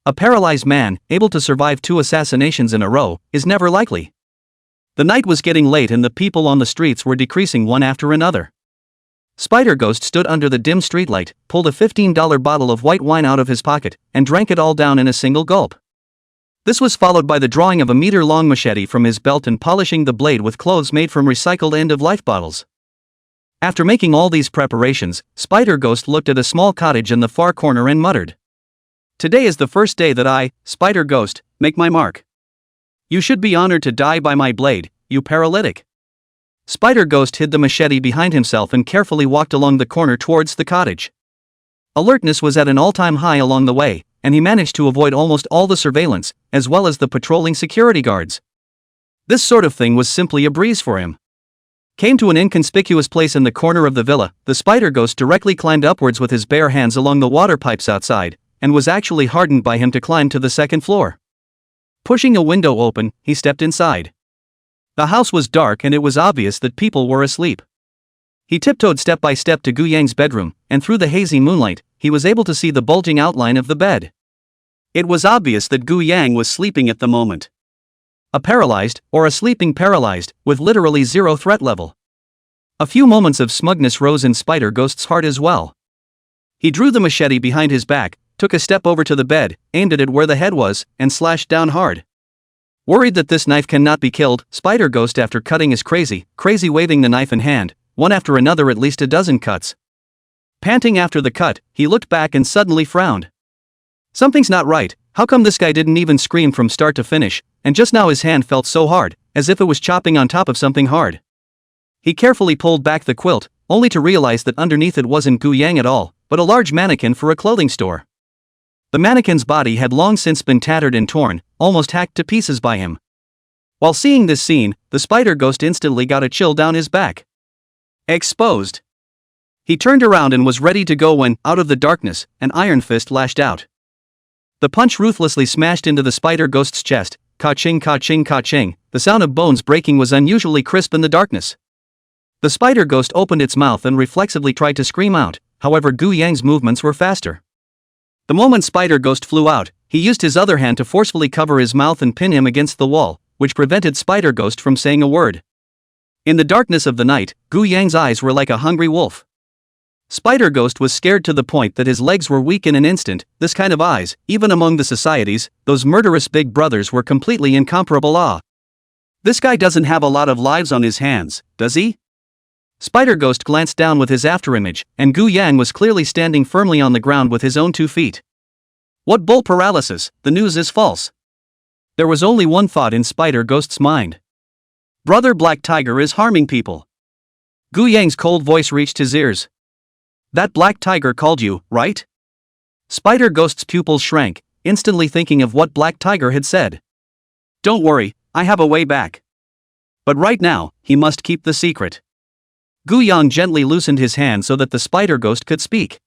Speaker 1: A paralyzed man, able to survive 2 assassinations in a row, is never likely. The night was getting late and the people on the streets were decreasing one after another. Spider Ghost stood under the dim streetlight, pulled a $15 bottle of white wine out of his pocket, and drank it all down in a single gulp. This was followed by the drawing of a meter-long machete from his belt and polishing the blade with clothes made from recycled end-of-life bottles. After making all these preparations, Spider Ghost looked at a small cottage in the far corner and muttered. Today is the first day that I, Spider Ghost, make my mark. You should be honored to die by my blade, you paralytic. Spider Ghost hid the machete behind himself and carefully walked along the corner towards the cottage. Alertness was at an all-time high along the way, and he managed to avoid almost all the surveillance, as well as the patrolling security guards. This sort of thing was simply a breeze for him. Came to an inconspicuous place in the corner of the villa, the Spider Ghost directly climbed upwards with his bare hands along the water pipes outside, and was actually hardened by him to climb to the second floor. Pushing a window open, he stepped inside. The house was dark and it was obvious that people were asleep. He tiptoed step by step to Gu Yang's bedroom, and through the hazy moonlight, he was able to see the bulging outline of the bed. It was obvious that Gu Yang was sleeping at the moment. A paralyzed, or a sleeping paralyzed, with literally 0 threat level. A few moments of smugness rose in Spider Ghost's heart as well. He drew the machete behind his back, took a step over to the bed, aimed at it where the head was, and slashed down hard. Worried that this knife cannot be killed, Spider Ghost after cutting is crazy waving the knife in hand, one after another at least a dozen cuts. Panting after the cut, he looked back and suddenly frowned. Something's not right, how come this guy didn't even scream from start to finish, and just now his hand felt so hard, as if it was chopping on top of something hard. He carefully pulled back the quilt, only to realize that underneath it wasn't Gu Yang at all, but a large mannequin for a clothing store. The mannequin's body had long since been tattered and torn, almost hacked to pieces by him. While seeing this scene, the Spider Ghost instantly got a chill down his back. Exposed. He turned around and was ready to go when, out of the darkness, an iron fist lashed out. The punch ruthlessly smashed into the Spider Ghost's chest, ka-ching ka-ching ka-ching. The sound of bones breaking was unusually crisp in the darkness. The Spider Ghost opened its mouth and reflexively tried to scream out, however Gu Yang's movements were faster. The moment Spider Ghost flew out, he used his other hand to forcefully cover his mouth and pin him against the wall, which prevented Spider Ghost from saying a word. In the darkness of the night, Gu Yang's eyes were like a hungry wolf. Spider Ghost was scared to the point that his legs were weak in an instant. This kind of eyes, even among the societies, those murderous big brothers, were completely incomparable. This guy doesn't have a lot of lives on his hands, does he? Spider Ghost glanced down with his afterimage, and Gu Yang was clearly standing firmly on the ground with his own 2 feet. What bull paralysis, the news is false. There was only one thought in Spider Ghost's mind. Brother Black Tiger is harming people. Gu Yang's cold voice reached his ears. That Black Tiger called you, right? Spider Ghost's pupils shrank, instantly thinking of what Black Tiger had said. Don't worry, I have a way back. But right now, he must keep the secret. Gu Yang gently loosened his hand so that the Spider Ghost could speak.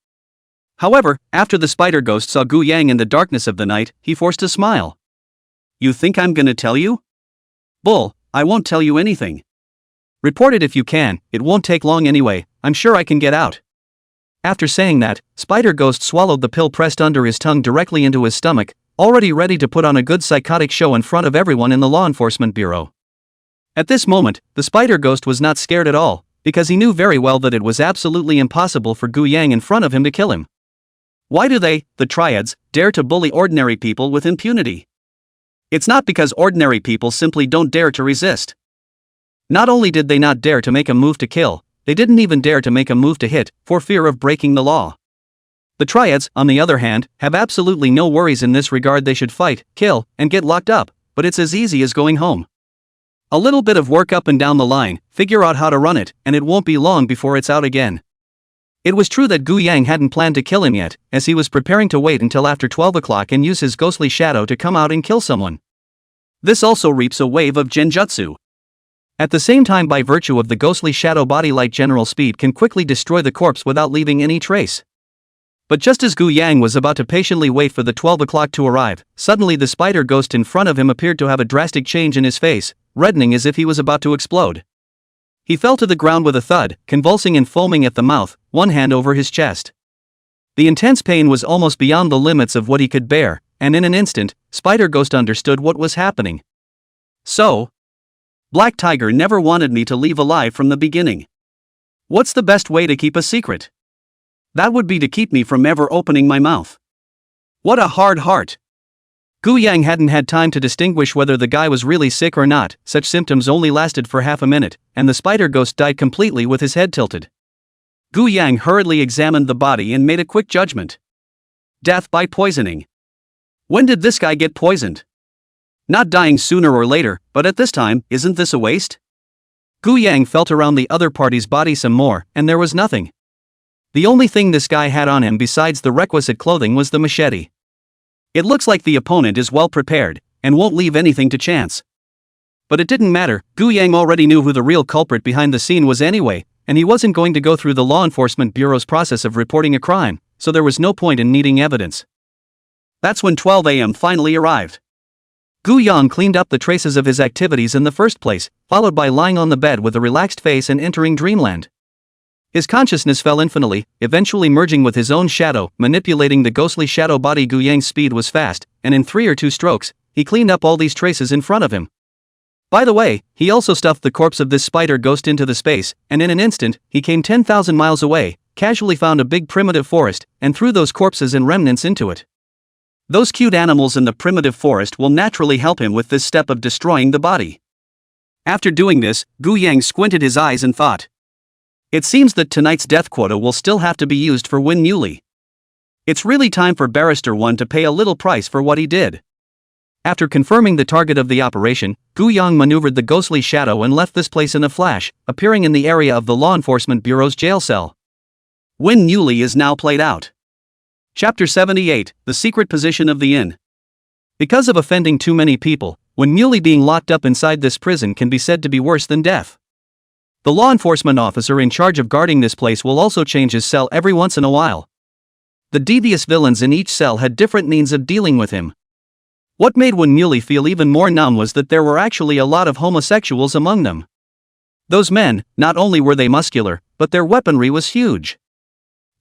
Speaker 1: However, after the Spider Ghost saw Gu Yang in the darkness of the night, he forced a smile. You think I'm gonna tell you? Bull, I won't tell you anything. Report it if you can, it won't take long anyway, I'm sure I can get out. After saying that, Spider Ghost swallowed the pill pressed under his tongue directly into his stomach, already ready to put on a good psychotic show in front of everyone in the law enforcement bureau. At this moment, the Spider Ghost was not scared at all, because he knew very well that it was absolutely impossible for Gu Yang in front of him to kill him. Why do they, the triads, dare to bully ordinary people with impunity? It's not because ordinary people simply don't dare to resist. Not only did they not dare to make a move to kill, they didn't even dare to make a move to hit, for fear of breaking the law. The triads, on the other hand, have absolutely no worries in this regard. They should fight, kill, and get locked up, but it's as easy as going home. A little bit of work up and down the line, figure out how to run it, and it won't be long before it's out again. It was true that Gu Yang hadn't planned to kill him yet, as he was preparing to wait until after 12 o'clock and use his ghostly shadow to come out and kill someone. This also reaps a wave of genjutsu. At the same time, by virtue of the ghostly shadow body, light general speed can quickly destroy the corpse without leaving any trace. But just as Gu Yang was about to patiently wait for the 12 o'clock to arrive, suddenly the Spider Ghost in front of him appeared to have a drastic change in his face, reddening as if he was about to explode. He fell to the ground with a thud, convulsing and foaming at the mouth, one hand over his chest. The intense pain was almost beyond the limits of what he could bear, and in an instant, Spider Ghost understood what was happening. So, Black Tiger never wanted me to leave alive from the beginning. What's the best way to keep a secret? That would be to keep me from ever opening my mouth. What a hard heart. Gu Yang hadn't had time to distinguish whether the guy was really sick or not. Such symptoms only lasted for half a minute, and the Spider Ghost died completely with his head tilted. Gu Yang hurriedly examined the body and made a quick judgment. Death by poisoning. When did this guy get poisoned? Not dying sooner or later, but at this time, isn't this a waste? Gu Yang felt around the other party's body some more, and there was nothing. The only thing this guy had on him besides the requisite clothing was the machete. It looks like the opponent is well prepared, and won't leave anything to chance. But it didn't matter. Gu Yang already knew who the real culprit behind the scene was anyway, and he wasn't going to go through the law enforcement bureau's process of reporting a crime, so there was no point in needing evidence. That's when 12 a.m. finally arrived. Gu Yang cleaned up the traces of his activities in the first place, followed by lying on the bed with a relaxed face and entering dreamland. His consciousness fell infinitely, eventually merging with his own shadow, manipulating the ghostly shadow body. Gu Yang's speed was fast, and in 3 or 2 strokes, he cleaned up all these traces in front of him. By the way, he also stuffed the corpse of this Spider Ghost into the space, and in an instant, he came 10,000 miles away, casually found a big primitive forest, and threw those corpses and remnants into it. Those cute animals in the primitive forest will naturally help him with this step of destroying the body. After doing this, Gu Yang squinted his eyes and thought. It seems that tonight's death quota will still have to be used for Win Muley. It's really time for Barrister 1 to pay a little price for what he did. After confirming the target of the operation, Gu Yang maneuvered the ghostly shadow and left this place in a flash, appearing in the area of the Law Enforcement Bureau's jail cell. Win Muley is now played out. Chapter 78, The Secret Position of the Inn. Because of offending too many people, Win Muley being locked up inside this prison can be said to be worse than death. The law enforcement officer in charge of guarding this place will also change his cell every once in a while. The devious villains in each cell had different means of dealing with him. What made Win Muley feel even more numb was that there were actually a lot of homosexuals among them. Those men, not only were they muscular, but their weaponry was huge.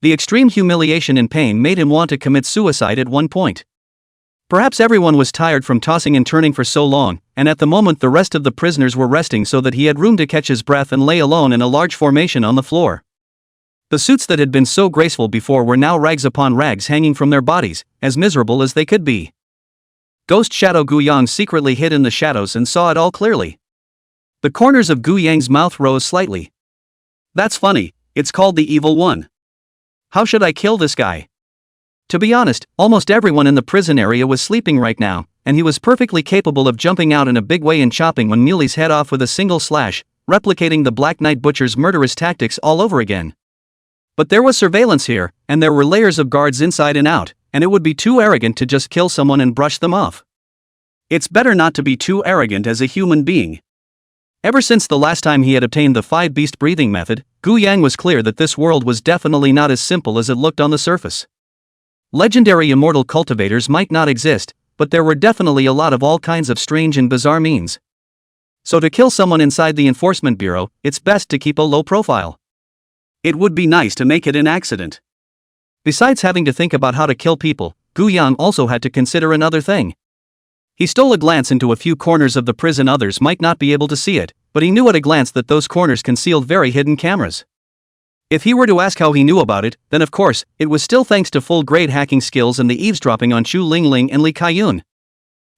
Speaker 1: The extreme humiliation and pain made him want to commit suicide at one point. Perhaps everyone was tired from tossing and turning for so long, and at the moment the rest of the prisoners were resting so that he had room to catch his breath and lay alone in a large formation on the floor. The suits that had been so graceful before were now rags upon rags hanging from their bodies, as miserable as they could be. Ghost Shadow Gu Yang secretly hid in the shadows and saw it all clearly. The corners of Gu Yang's mouth rose slightly. That's funny, it's called the Evil One. How should I kill this guy? To be honest, almost everyone in the prison area was sleeping right now, and he was perfectly capable of jumping out in a big way and chopping Wen Muley's head off with a single slash, replicating the Black Knight Butcher's murderous tactics all over again. But there was surveillance here, and there were layers of guards inside and out, and it would be too arrogant to just kill someone and brush them off. It's better not to be too arrogant as a human being. Ever since the last time he had obtained the 5-beast breathing method, Gu Yang was clear that this world was definitely not as simple as it looked on the surface. Legendary immortal cultivators might not exist, but there were definitely a lot of all kinds of strange and bizarre means. So to kill someone inside the Enforcement Bureau, it's best to keep a low profile. It would be nice to make it an accident. Besides having to think about how to kill people, Gu Yang also had to consider another thing. He stole a glance into a few corners of the prison. Others might not be able to see it, but he knew at a glance that those corners concealed very hidden cameras. If he were to ask how he knew about it, then of course, it was still thanks to full-grade hacking skills and the eavesdropping on Chu Lingling and Li Kaiyun.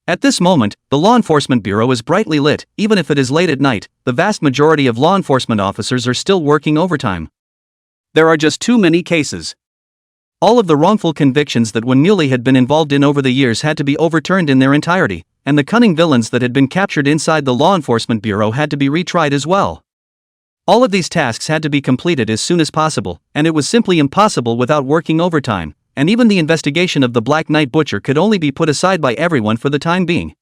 Speaker 1: At this moment, the Law Enforcement Bureau is brightly lit. Even if it is late at night, the vast majority of law enforcement officers are still working overtime. There are just too many cases. All of the wrongful convictions that Wen Muley had been involved in over the years had to be overturned in their entirety, and the cunning villains that had been captured inside the Law Enforcement Bureau had to be retried as well. All of these tasks had to be completed as soon as possible, and it was simply impossible without working overtime, and even the investigation of the Black Knight Butcher could only be put aside by everyone for the time being.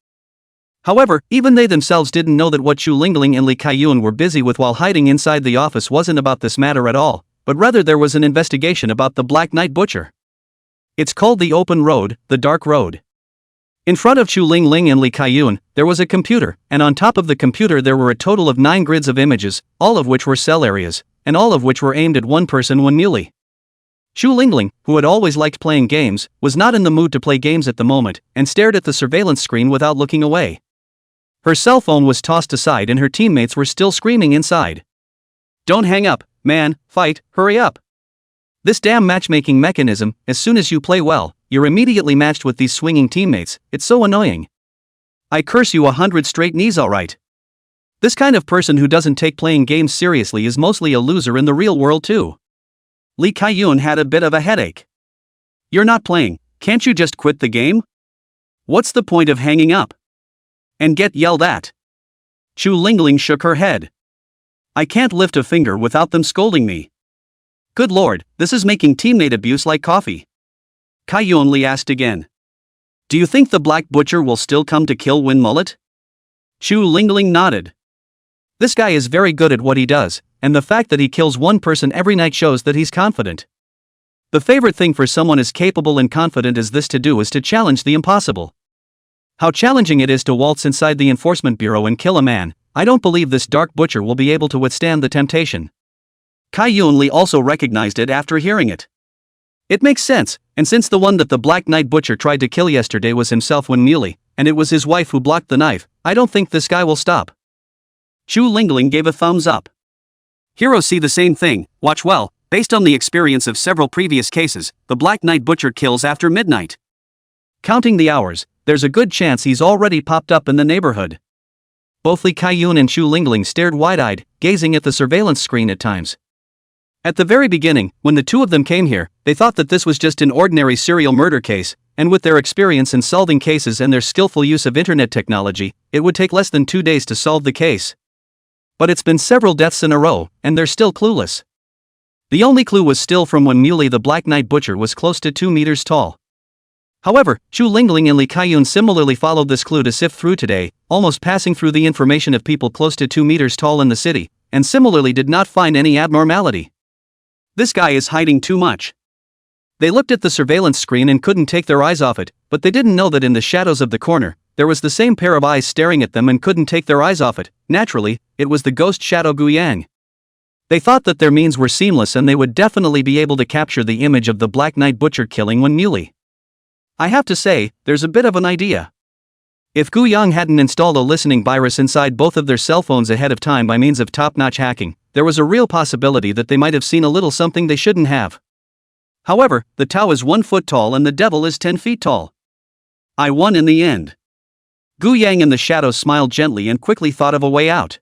Speaker 1: However, even they themselves didn't know that what Chu Lingling and Li Kaiyun were busy with while hiding inside the office wasn't about this matter at all, but rather there was an investigation about the Black Knight Butcher. It's called the Open Road, the Dark Road. In front of Chu Lingling and Li Kaiyun, there was a computer, and on top of the computer there were a total of 9 grids of images, all of which were cell areas, and all of which were aimed at one person, Wen Muley. Chu Lingling, who had always liked playing games, was not in the mood to play games at the moment, and stared at the surveillance screen without looking away. Her cell phone was tossed aside and her teammates were still screaming inside. Don't hang up, man, fight, hurry up. This damn matchmaking mechanism, as soon as you play well, you're immediately matched with these swinging teammates. It's so annoying. I curse you 100 straight knees, alright. This kind of person who doesn't take playing games seriously is mostly a loser in the real world too. Li Kaiyun had a bit of a headache. You're not playing, can't you just quit the game? What's the point of hanging up? And get yelled at? Chu Lingling shook her head. I can't lift a finger without them scolding me. Good lord, this is making teammate abuse like coffee. Kaiyun Li asked again. Do you think the Black Butcher will still come to kill Wen Mullet? Chu Lingling nodded. This guy is very good at what he does, and the fact that he kills one person every night shows that he's confident. The favorite thing for someone as capable and confident as this to do is to challenge the impossible. How challenging it is to waltz inside the Enforcement Bureau and kill a man. I don't believe this Dark Butcher will be able to withstand the temptation. Kaiyun Li also recognized it after hearing it. It makes sense, and since the one that the Black Knight Butcher tried to kill yesterday was himself, Wen Muley, and it was his wife who blocked the knife, I don't think this guy will stop. Chu Lingling gave a thumbs up. Heroes see the same thing. Watch well. Based on the experience of several previous cases, the Black Knight Butcher kills after midnight. Counting the hours, there's a good chance he's already popped up in the neighborhood. Both Li Kaiyun and Chu Lingling stared wide-eyed, gazing at the surveillance screen at times. At the very beginning, when the two of them came here, they thought that this was just an ordinary serial murder case, and with their experience in solving cases and their skillful use of internet technology, it would take less than 2 days to solve the case. But it's been several deaths in a row, and they're still clueless. The only clue was still from when Muley the Black Knight Butcher was close to 2 meters tall. However, Chu Lingling and Li Kaiyun similarly followed this clue to sift through today, almost passing through the information of people close to 2 meters tall in the city, and similarly did not find any abnormality. This guy is hiding too much. They looked at the surveillance screen and couldn't take their eyes off it, but they didn't know that in the shadows of the corner, there was the same pair of eyes staring at them and couldn't take their eyes off it. Naturally, it was the ghost Shadow Gu Yang. They thought that their means were seamless and they would definitely be able to capture the image of the Black Knight Butcher killing one Muley. I have to say, there's a bit of an idea. If Gu Yang hadn't installed a listening virus inside both of their cell phones ahead of time by means of top-notch hacking, there was a real possibility that they might have seen a little something they shouldn't have. However, the Tao is 1 foot tall and the devil is 10 feet tall. I won in the end. Gu Yang in the shadows smiled gently and quickly thought of a way out.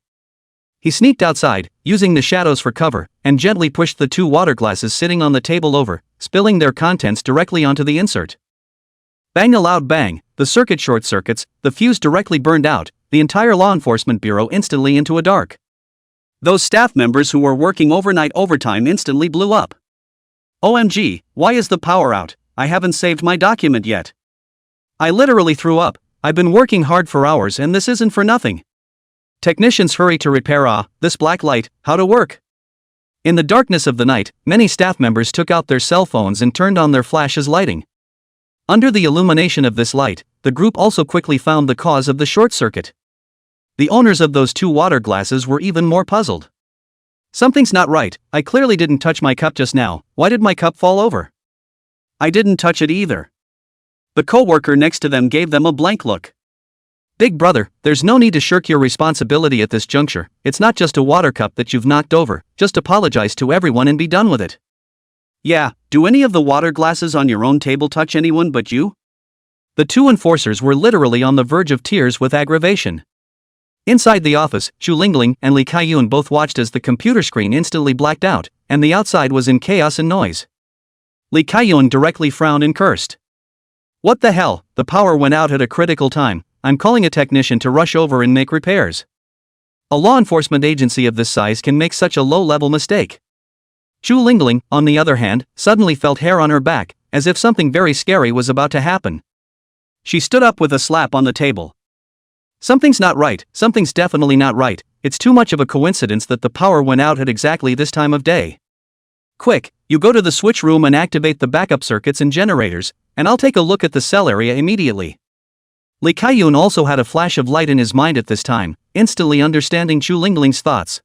Speaker 1: He sneaked outside, using the shadows for cover, and gently pushed the 2 water glasses sitting on the table over, spilling their contents directly onto the insert. Bang, a loud bang, the circuit short circuits, the fuse directly burned out, the entire law enforcement bureau instantly into a dark. Those staff members who were working overnight overtime instantly blew up. OMG, why is the power out? I haven't saved my document yet. I literally threw up. I've been working hard for hours and this isn't for nothing. Technicians hurry to repair this black light, how to work. In the darkness of the night, many staff members took out their cell phones and turned on their flashes lighting. Under the illumination of this light, the group also quickly found the cause of the short circuit. The owners of those 2 water glasses were even more puzzled. Something's not right, I clearly didn't touch my cup just now, why did my cup fall over? I didn't touch it either. The co-worker next to them gave them a blank look. Big brother, there's no need to shirk your responsibility at this juncture, it's not just a water cup that you've knocked over, just apologize to everyone and be done with it. Yeah, do any of the water glasses on your own table touch anyone but you? The 2 enforcers were literally on the verge of tears with aggravation. Inside the office, Xu Lingling and Li Kaiyun both watched as the computer screen instantly blacked out, and the outside was in chaos and noise. Li Kaiyun directly frowned and cursed. What the hell, the power went out at a critical time, I'm calling a technician to rush over and make repairs. A law enforcement agency of this size can make such a low-level mistake. Xu Lingling, on the other hand, suddenly felt hair on her back, as if something very scary was about to happen. She stood up with a slap on the table. Something's not right, something's definitely not right, it's too much of a coincidence that the power went out at exactly this time of day. Quick, you go to the switch room and activate the backup circuits and generators, and I'll take a look at the cell area immediately. Li Kaiyun also had a flash of light in his mind at this time, instantly understanding Xu Lingling's thoughts.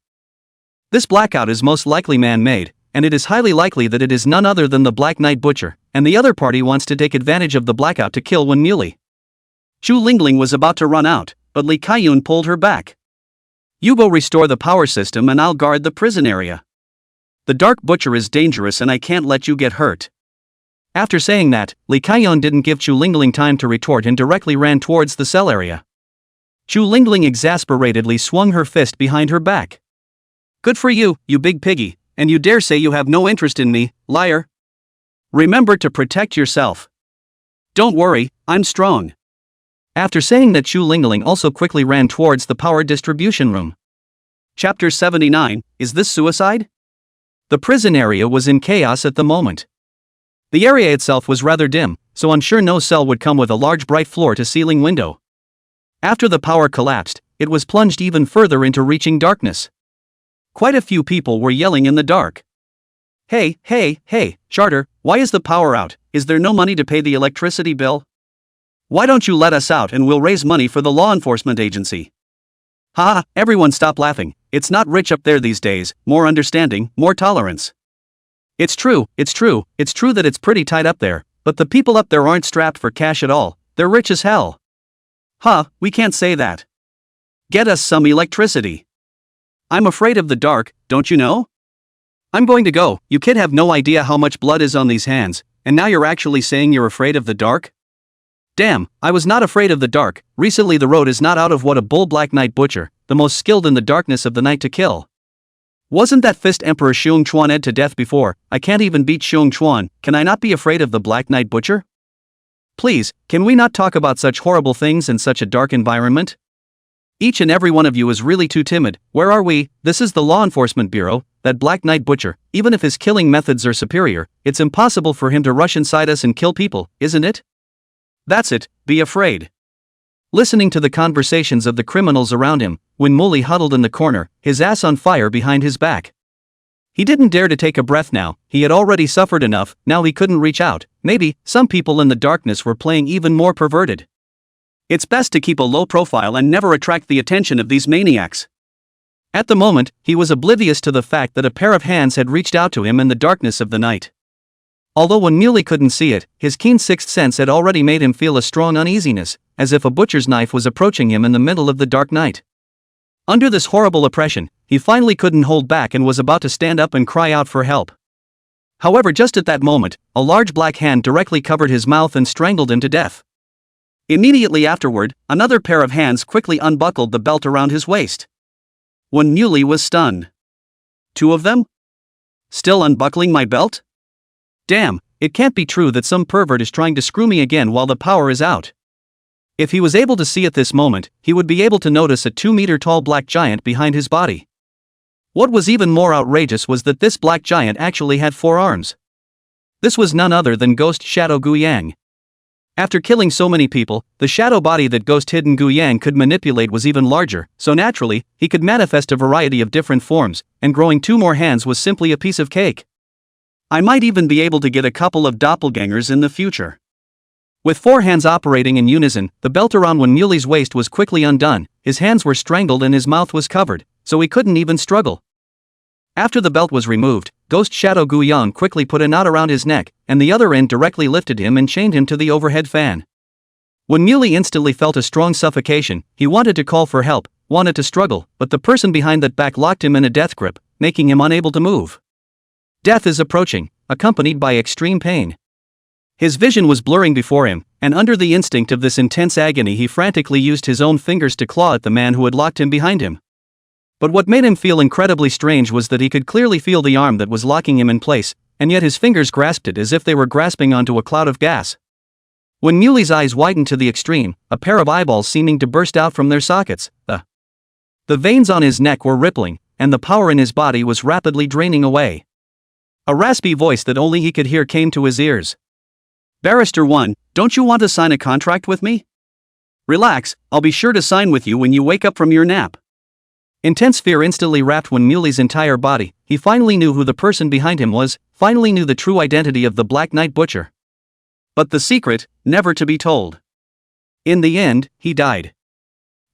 Speaker 1: This blackout is most likely man-made, and it is highly likely that it is none other than the Black Knight Butcher, and the other party wants to take advantage of the blackout to kill one Muley. Xu Lingling was about to run out, but Li Kaiyun pulled her back. You go restore the power system and I'll guard the prison area. The Dark Butcher is dangerous and I can't let you get hurt. After saying that, Li Kaiyun didn't give Xu Lingling time to retort and directly ran towards the cell area. Xu Lingling exasperatedly swung her fist behind her back. Good for you, you big piggy, and you dare say you have no interest in me, liar. Remember to protect yourself. Don't worry, I'm strong. After saying that, Xu Lingling also quickly ran towards the power distribution room. Chapter 79, Is this suicide? The prison area was in chaos at the moment. The area itself was rather dim, so I'm sure no cell would come with a large bright floor-to-ceiling window. After the power collapsed, it was plunged even further into reaching darkness. Quite a few people were yelling in the dark. Hey, Charter, why is the power out? Is there no money to pay the electricity bill? Why don't you let us out and we'll raise money for the law enforcement agency? Ha, everyone stop laughing, it's not rich up there these days, more understanding, more tolerance. It's true that it's pretty tight up there, but the people up there aren't strapped for cash at all, they're rich as hell. Huh, we can't say that. Get us some electricity. I'm afraid of the dark, don't you know? I'm going to go, you kid have no idea how much blood is on these hands, and now you're actually saying you're afraid of the dark? Damn, I was not afraid of the dark, recently the road is not out of what a bull Black Knight Butcher, the most skilled in the darkness of the night to kill. Wasn't that fist Emperor Xiong Chuan ed to death before? I can't even beat Xiong Chuan, can I not be afraid of the Black Knight Butcher? Please, can we not talk about such horrible things in such a dark environment? Each and every one of you is really too timid, where are we? This is the Law Enforcement Bureau, that Black Knight Butcher, even if his killing methods are superior, it's impossible for him to rush inside us and kill people, isn't it? That's it, be afraid. Listening to the conversations of the criminals around him, when Muley huddled in the corner, his ass on fire behind his back. He didn't dare to take a breath now, he had already suffered enough, now he couldn't reach out, maybe, some people in the darkness were playing even more perverted. It's best to keep a low profile and never attract the attention of these maniacs. At the moment, he was oblivious to the fact that a pair of hands had reached out to him in the darkness of the night. Although Wan Muley couldn't see it, his keen sixth sense had already made him feel a strong uneasiness, as if a butcher's knife was approaching him in the middle of the dark night. Under this horrible oppression, he finally couldn't hold back and was about to stand up and cry out for help. However, just at that moment, a large black hand directly covered his mouth and strangled him to death. Immediately afterward, another pair of hands quickly unbuckled the belt around his waist. Wan Muley was stunned. Two of them? Still unbuckling my belt? Damn, it can't be true that some pervert is trying to screw me again while the power is out. If he was able to see at this moment, he would be able to notice a 2-meter-tall black giant behind his body. What was even more outrageous was that this black giant actually had 4 arms. This was none other than Ghost Shadow Guyang. After killing so many people, the shadow body that Ghost Hidden Guyang could manipulate was even larger, so naturally, he could manifest a variety of different forms, and growing 2 more hands was simply a piece of cake. I might even be able to get a couple of doppelgangers in the future. With 4 hands operating in unison, the belt around Wan Muley's waist was quickly undone, his hands were strangled and his mouth was covered, so he couldn't even struggle. After the belt was removed, Ghost Shadow Guyang quickly put a knot around his neck, and the other end directly lifted him and chained him to the overhead fan. Wan Muley instantly felt a strong suffocation. He wanted to call for help, wanted to struggle, but the person behind that back locked him in a death grip, making him unable to move. Death is approaching, accompanied by extreme pain. His vision was blurring before him, and under the instinct of this intense agony he frantically used his own fingers to claw at the man who had locked him behind him. But what made him feel incredibly strange was that he could clearly feel the arm that was locking him in place, and yet his fingers grasped it as if they were grasping onto a cloud of gas. Wan Muley's eyes widened to the extreme, a pair of eyeballs seeming to burst out from their sockets. The veins on his neck were rippling, and the power in his body was rapidly draining away. A raspy voice that only he could hear came to his ears. "Barrister 1, don't you want to sign a contract with me? Relax, I'll be sure to sign with you when you wake up from your nap." Intense fear instantly wrapped Wan Muley's entire body. He finally knew who the person behind him was, finally knew the true identity of the Black Knight Butcher. But the secret, never to be told. In the end, he died.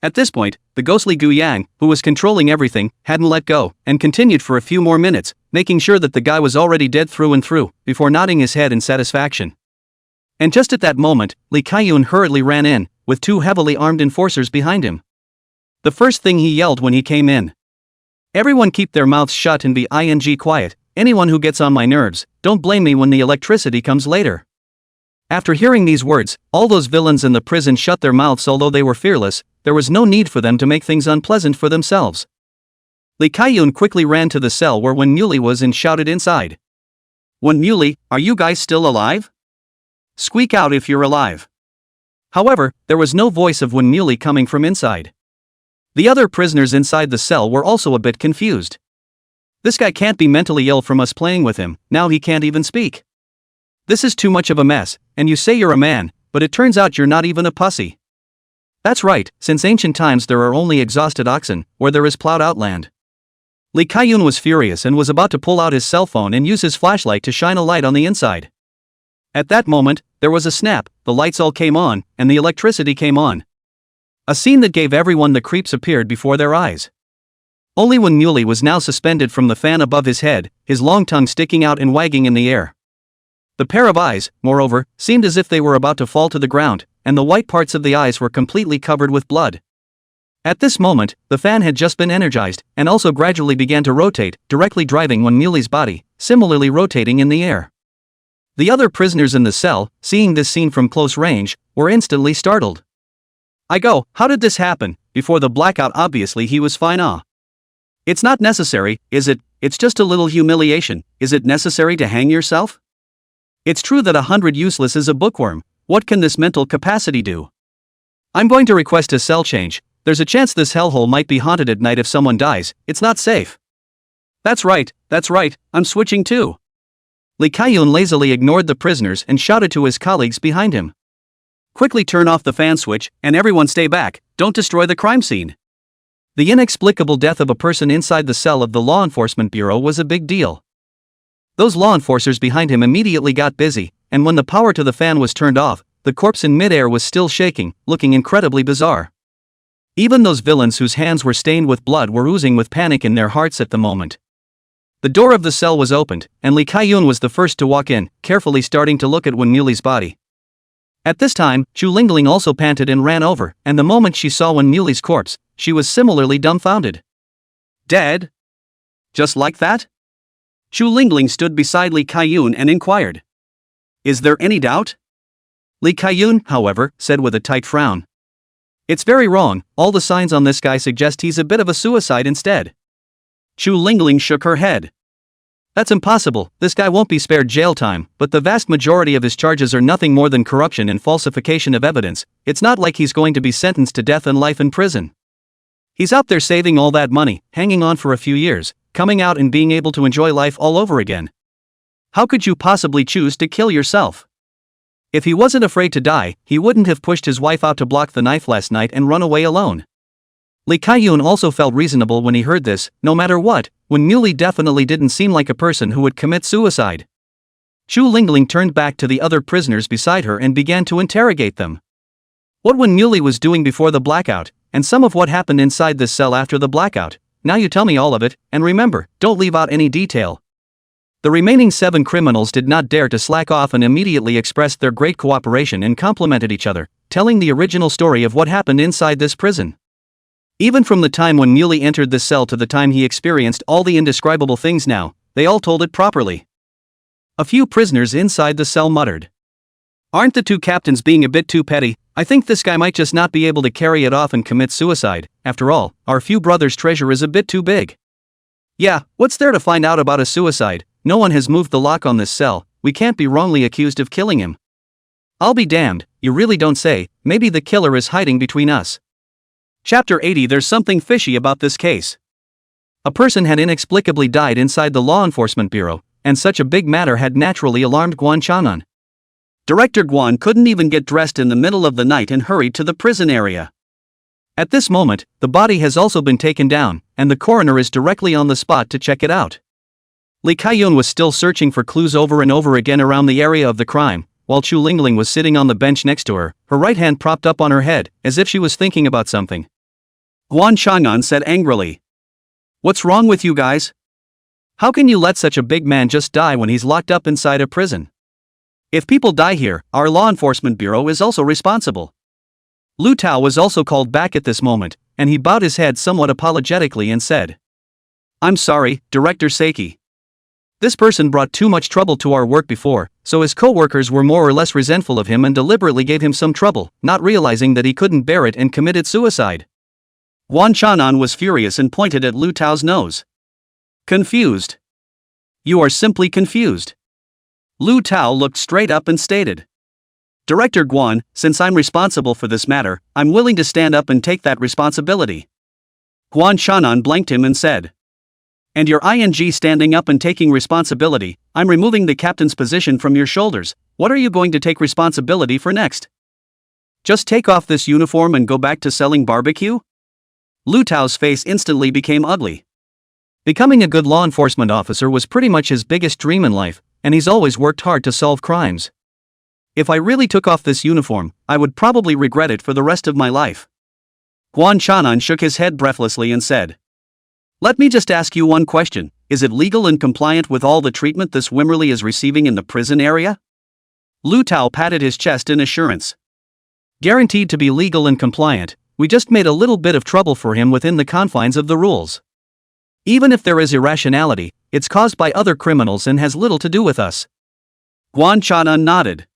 Speaker 1: At this point, the ghostly Guyang, who was controlling everything, hadn't let go, and continued for a few more minutes, making sure that the guy was already dead through and through, before nodding his head in satisfaction. And just at that moment, Lee Kaiyun hurriedly ran in, with 2 heavily armed enforcers behind him. The first thing he yelled when he came in. "Everyone keep their mouths shut and be quiet, anyone who gets on my nerves, don't blame me when the electricity comes later." After hearing these words, all those villains in the prison shut their mouths. Although they were fearless, there was no need for them to make things unpleasant for themselves. Lee Kaiyun quickly ran to the cell where Wan Muley was and shouted inside. "Wan Muley, are you guys still alive? Squeak out if you're alive." However, there was no voice of Wan Muley coming from inside. The other prisoners inside the cell were also a bit confused. This guy can't be mentally ill from us playing with him, now he can't even speak. This is too much of a mess, and you say you're a man, but it turns out you're not even a pussy. That's right, since ancient times there are only exhausted oxen, where there is plowed out land. Lee Kaiyun was furious and was about to pull out his cell phone and use his flashlight to shine a light on the inside. At that moment, there was a snap, the lights all came on, and the electricity came on. A scene that gave everyone the creeps appeared before their eyes. Only Wan Muley was now suspended from the fan above his head, his long tongue sticking out and wagging in the air. The pair of eyes, moreover, seemed as if they were about to fall to the ground, and the white parts of the eyes were completely covered with blood. At this moment, the fan had just been energized, and also gradually began to rotate, directly driving Wan Muley's body, similarly rotating in the air. The other prisoners in the cell, seeing this scene from close range, were instantly startled. How did this happen? Before the blackout obviously he was fine. It's not necessary, is it? It's just a little humiliation. Is it necessary to hang yourself? It's true that 100 useless is a bookworm. What can this mental capacity do? I'm going to request a cell change. There's a chance this hellhole might be haunted at night if someone dies. It's not safe. That's right, I'm switching too. Lee Kaiyun lazily ignored the prisoners and shouted to his colleagues behind him. Quickly turn off the fan switch, and everyone stay back, don't destroy the crime scene. The inexplicable death of a person inside the cell of the Law Enforcement Bureau was a big deal. Those law enforcers behind him immediately got busy, and when the power to the fan was turned off, the corpse in midair was still shaking, looking incredibly bizarre. Even those villains whose hands were stained with blood were oozing with panic in their hearts at the moment. The door of the cell was opened, and Lee Kai-yun was the first to walk in, carefully starting to look at Wen Muli's body. At this time, Chu Lingling also panted and ran over, and the moment she saw Wen Muli's corpse, she was similarly dumbfounded. Dead? Just like that? Chu Lingling stood beside Lee Kai-yun and inquired. Is there any doubt? Lee Kai-yun, however, said with a tight frown. It's very wrong, all the signs on this guy suggest he's a bit of a suicide instead. Chu Lingling shook her head. That's impossible, this guy won't be spared jail time, but the vast majority of his charges are nothing more than corruption and falsification of evidence. It's not like he's going to be sentenced to death and life in prison. He's out there saving all that money, hanging on for a few years, coming out and being able to enjoy life all over again. How could you possibly choose to kill yourself? If he wasn't afraid to die, he wouldn't have pushed his wife out to block the knife last night and run away alone. Lee Kai-yun also felt reasonable when he heard this. No matter what, Wen Muli definitely didn't seem like a person who would commit suicide. Chu Lingling turned back to the other prisoners beside her and began to interrogate them. What Wen Muli was doing before the blackout, and some of what happened inside this cell after the blackout. Now you tell me all of it, and remember, don't leave out any detail. The remaining 7 criminals did not dare to slack off and immediately expressed their great cooperation and complimented each other, telling the original story of what happened inside this prison. Even from the time when Muli entered this cell to the time he experienced all the indescribable things now, they all told it properly. A few prisoners inside the cell muttered. Aren't the 2 captains being a bit too petty? I think this guy might just not be able to carry it off and commit suicide. After all, our few brothers' treasure is a bit too big. Yeah, what's there to find out about a suicide? No one has moved the lock on this cell, we can't be wrongly accused of killing him. I'll be damned, you really don't say, maybe the killer is hiding between us. Chapter 80. There's something fishy about this case. A person had inexplicably died inside the law enforcement bureau, and such a big matter had naturally alarmed Guan Chang'an. Director Guan couldn't even get dressed in the middle of the night and hurried to the prison area. At this moment, the body has also been taken down, and the coroner is directly on the spot to check it out. Lee Kai-yun was still searching for clues over and over again around the area of the crime, while Chu Lingling was sitting on the bench next to her, her right hand propped up on her head, as if she was thinking about something. Guan Chang'an said angrily. What's wrong with you guys? How can you let such a big man just die when he's locked up inside a prison? If people die here, our law enforcement bureau is also responsible. Lu Tao was also called back at this moment, and he bowed his head somewhat apologetically and said, I'm sorry, Director Seiki. This person brought too much trouble to our work before, so his co-workers were more or less resentful of him and deliberately gave him some trouble, not realizing that he couldn't bear it and committed suicide. Guan Chang'an was furious and pointed at Lu Tao's nose. Confused. You are simply confused. Lu Tao looked straight up and stated. Director Guan, since I'm responsible for this matter, I'm willing to stand up and take that responsibility. Guan Chang'an blanked him and said. And you're standing up and taking responsibility, I'm removing the captain's position from your shoulders, what are you going to take responsibility for next? Just take off this uniform and go back to selling barbecue? Lu Tao's face instantly became ugly. Becoming a good law enforcement officer was pretty much his biggest dream in life, and he's always worked hard to solve crimes. If I really took off this uniform, I would probably regret it for the rest of my life. Guan Chang'an shook his head breathlessly and said. Let me just ask you one question, is it legal and compliant with all the treatment this Wimmerly is receiving in the prison area? Lu Tao patted his chest in assurance. Guaranteed to be legal and compliant, we just made a little bit of trouble for him within the confines of the rules. Even if there is irrationality, it's caused by other criminals and has little to do with us. Guan Chang'an nodded.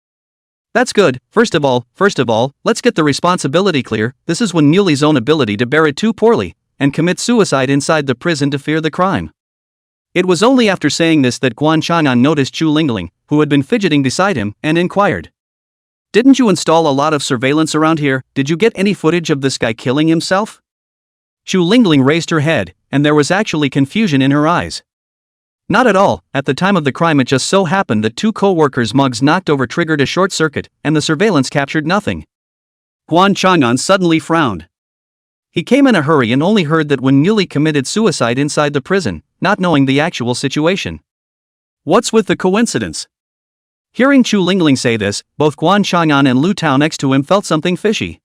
Speaker 1: That's good. First of all, let's get the responsibility clear. This is Wen Muli's own ability to bear it too poorly, and commit suicide inside the prison to fear the crime. It was only after saying this that Guan Chang'an noticed Chu Lingling, who had been fidgeting beside him, and inquired. Didn't you install a lot of surveillance around here? Did you get any footage of this guy killing himself? Chu Lingling raised her head, and there was actually confusion in her eyes. Not at all, at the time of the crime it just so happened that 2 co-workers' mugs knocked over triggered a short circuit, and the surveillance captured nothing. Guan Chang'an suddenly frowned. He came in a hurry and only heard that Wen Muli committed suicide inside the prison, not knowing the actual situation. What's with the coincidence? Hearing Chu Lingling say this, both Guan Chang'an and Lu Tao next to him felt something fishy.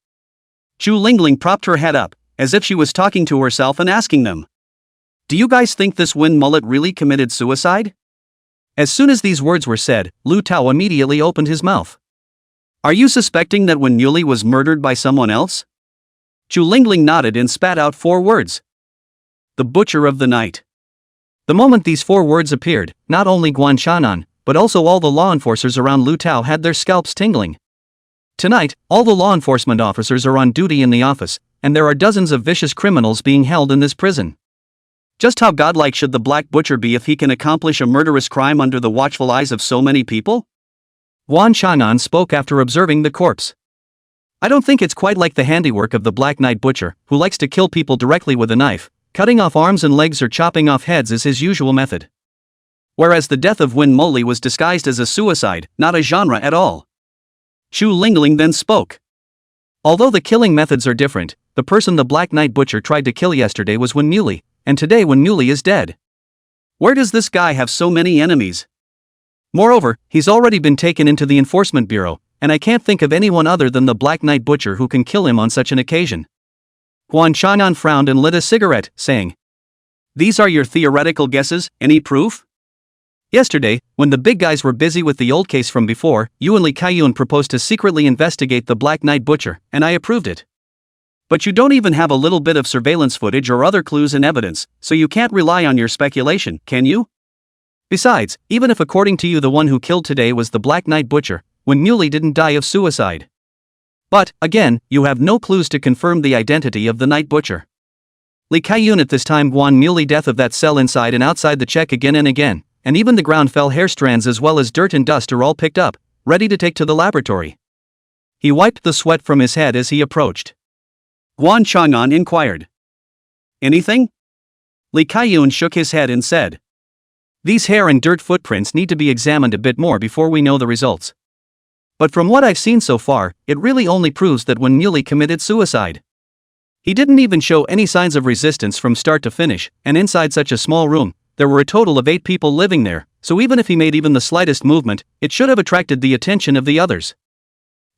Speaker 1: Chu Lingling propped her head up, as if she was talking to herself and asking them. Do you guys think this Win mullet really committed suicide? As soon as these words were said, Lu Tao immediately opened his mouth. Are you suspecting that Wen Yuli was murdered by someone else? Chu Lingling nodded and spat out 4 words. The Butcher of the Night. The moment these 4 words appeared, not only Guan Shanan, but also all the law enforcers around Lu Tao had their scalps tingling. Tonight, all the law enforcement officers are on duty in the office, and there are dozens of vicious criminals being held in this prison. Just how godlike should the Black Butcher be if he can accomplish a murderous crime under the watchful eyes of so many people? Guan Shanan spoke after observing the corpse. I don't think it's quite like the handiwork of the Black Knight Butcher, who likes to kill people directly with a knife. Cutting off arms and legs or chopping off heads is his usual method. Whereas the death of Wen Moli was disguised as a suicide, not a genre at all. Chu Lingling then spoke. Although the killing methods are different, the person the Black Knight Butcher tried to kill yesterday was Wen Muli, and today Wen Muli is dead. Where does this guy have so many enemies? Moreover, he's already been taken into the Enforcement Bureau, and I can't think of anyone other than the Black Knight Butcher who can kill him on such an occasion. Guan Shanan frowned and lit a cigarette, saying, These are your theoretical guesses, any proof? Yesterday, when the big guys were busy with the old case from before, you and Li Kaiyun proposed to secretly investigate the Black Knight Butcher, and I approved it. But you don't even have a little bit of surveillance footage or other clues and evidence, so you can't rely on your speculation, can you? Besides, even if according to you the one who killed today was the Black Knight Butcher, Wen Muli didn't die of suicide. But, again, you have no clues to confirm the identity of the Night Butcher. Li Kaiyun at this time Guan Muli death of that cell inside and outside the check again and again, and even the ground fell hair strands as well as dirt and dust are all picked up, ready to take to the laboratory. He wiped the sweat from his head as he approached. Guan Chang'an inquired. Anything? Li Kaiyun shook his head and said. These hair and dirt footprints need to be examined a bit more before we know the results. But from what I've seen so far, it really only proves that Wen Muli committed suicide. He didn't even show any signs of resistance from start to finish, and inside such a small room, there were a total of 8 people living there, so even if he made even the slightest movement, it should have attracted the attention of the others.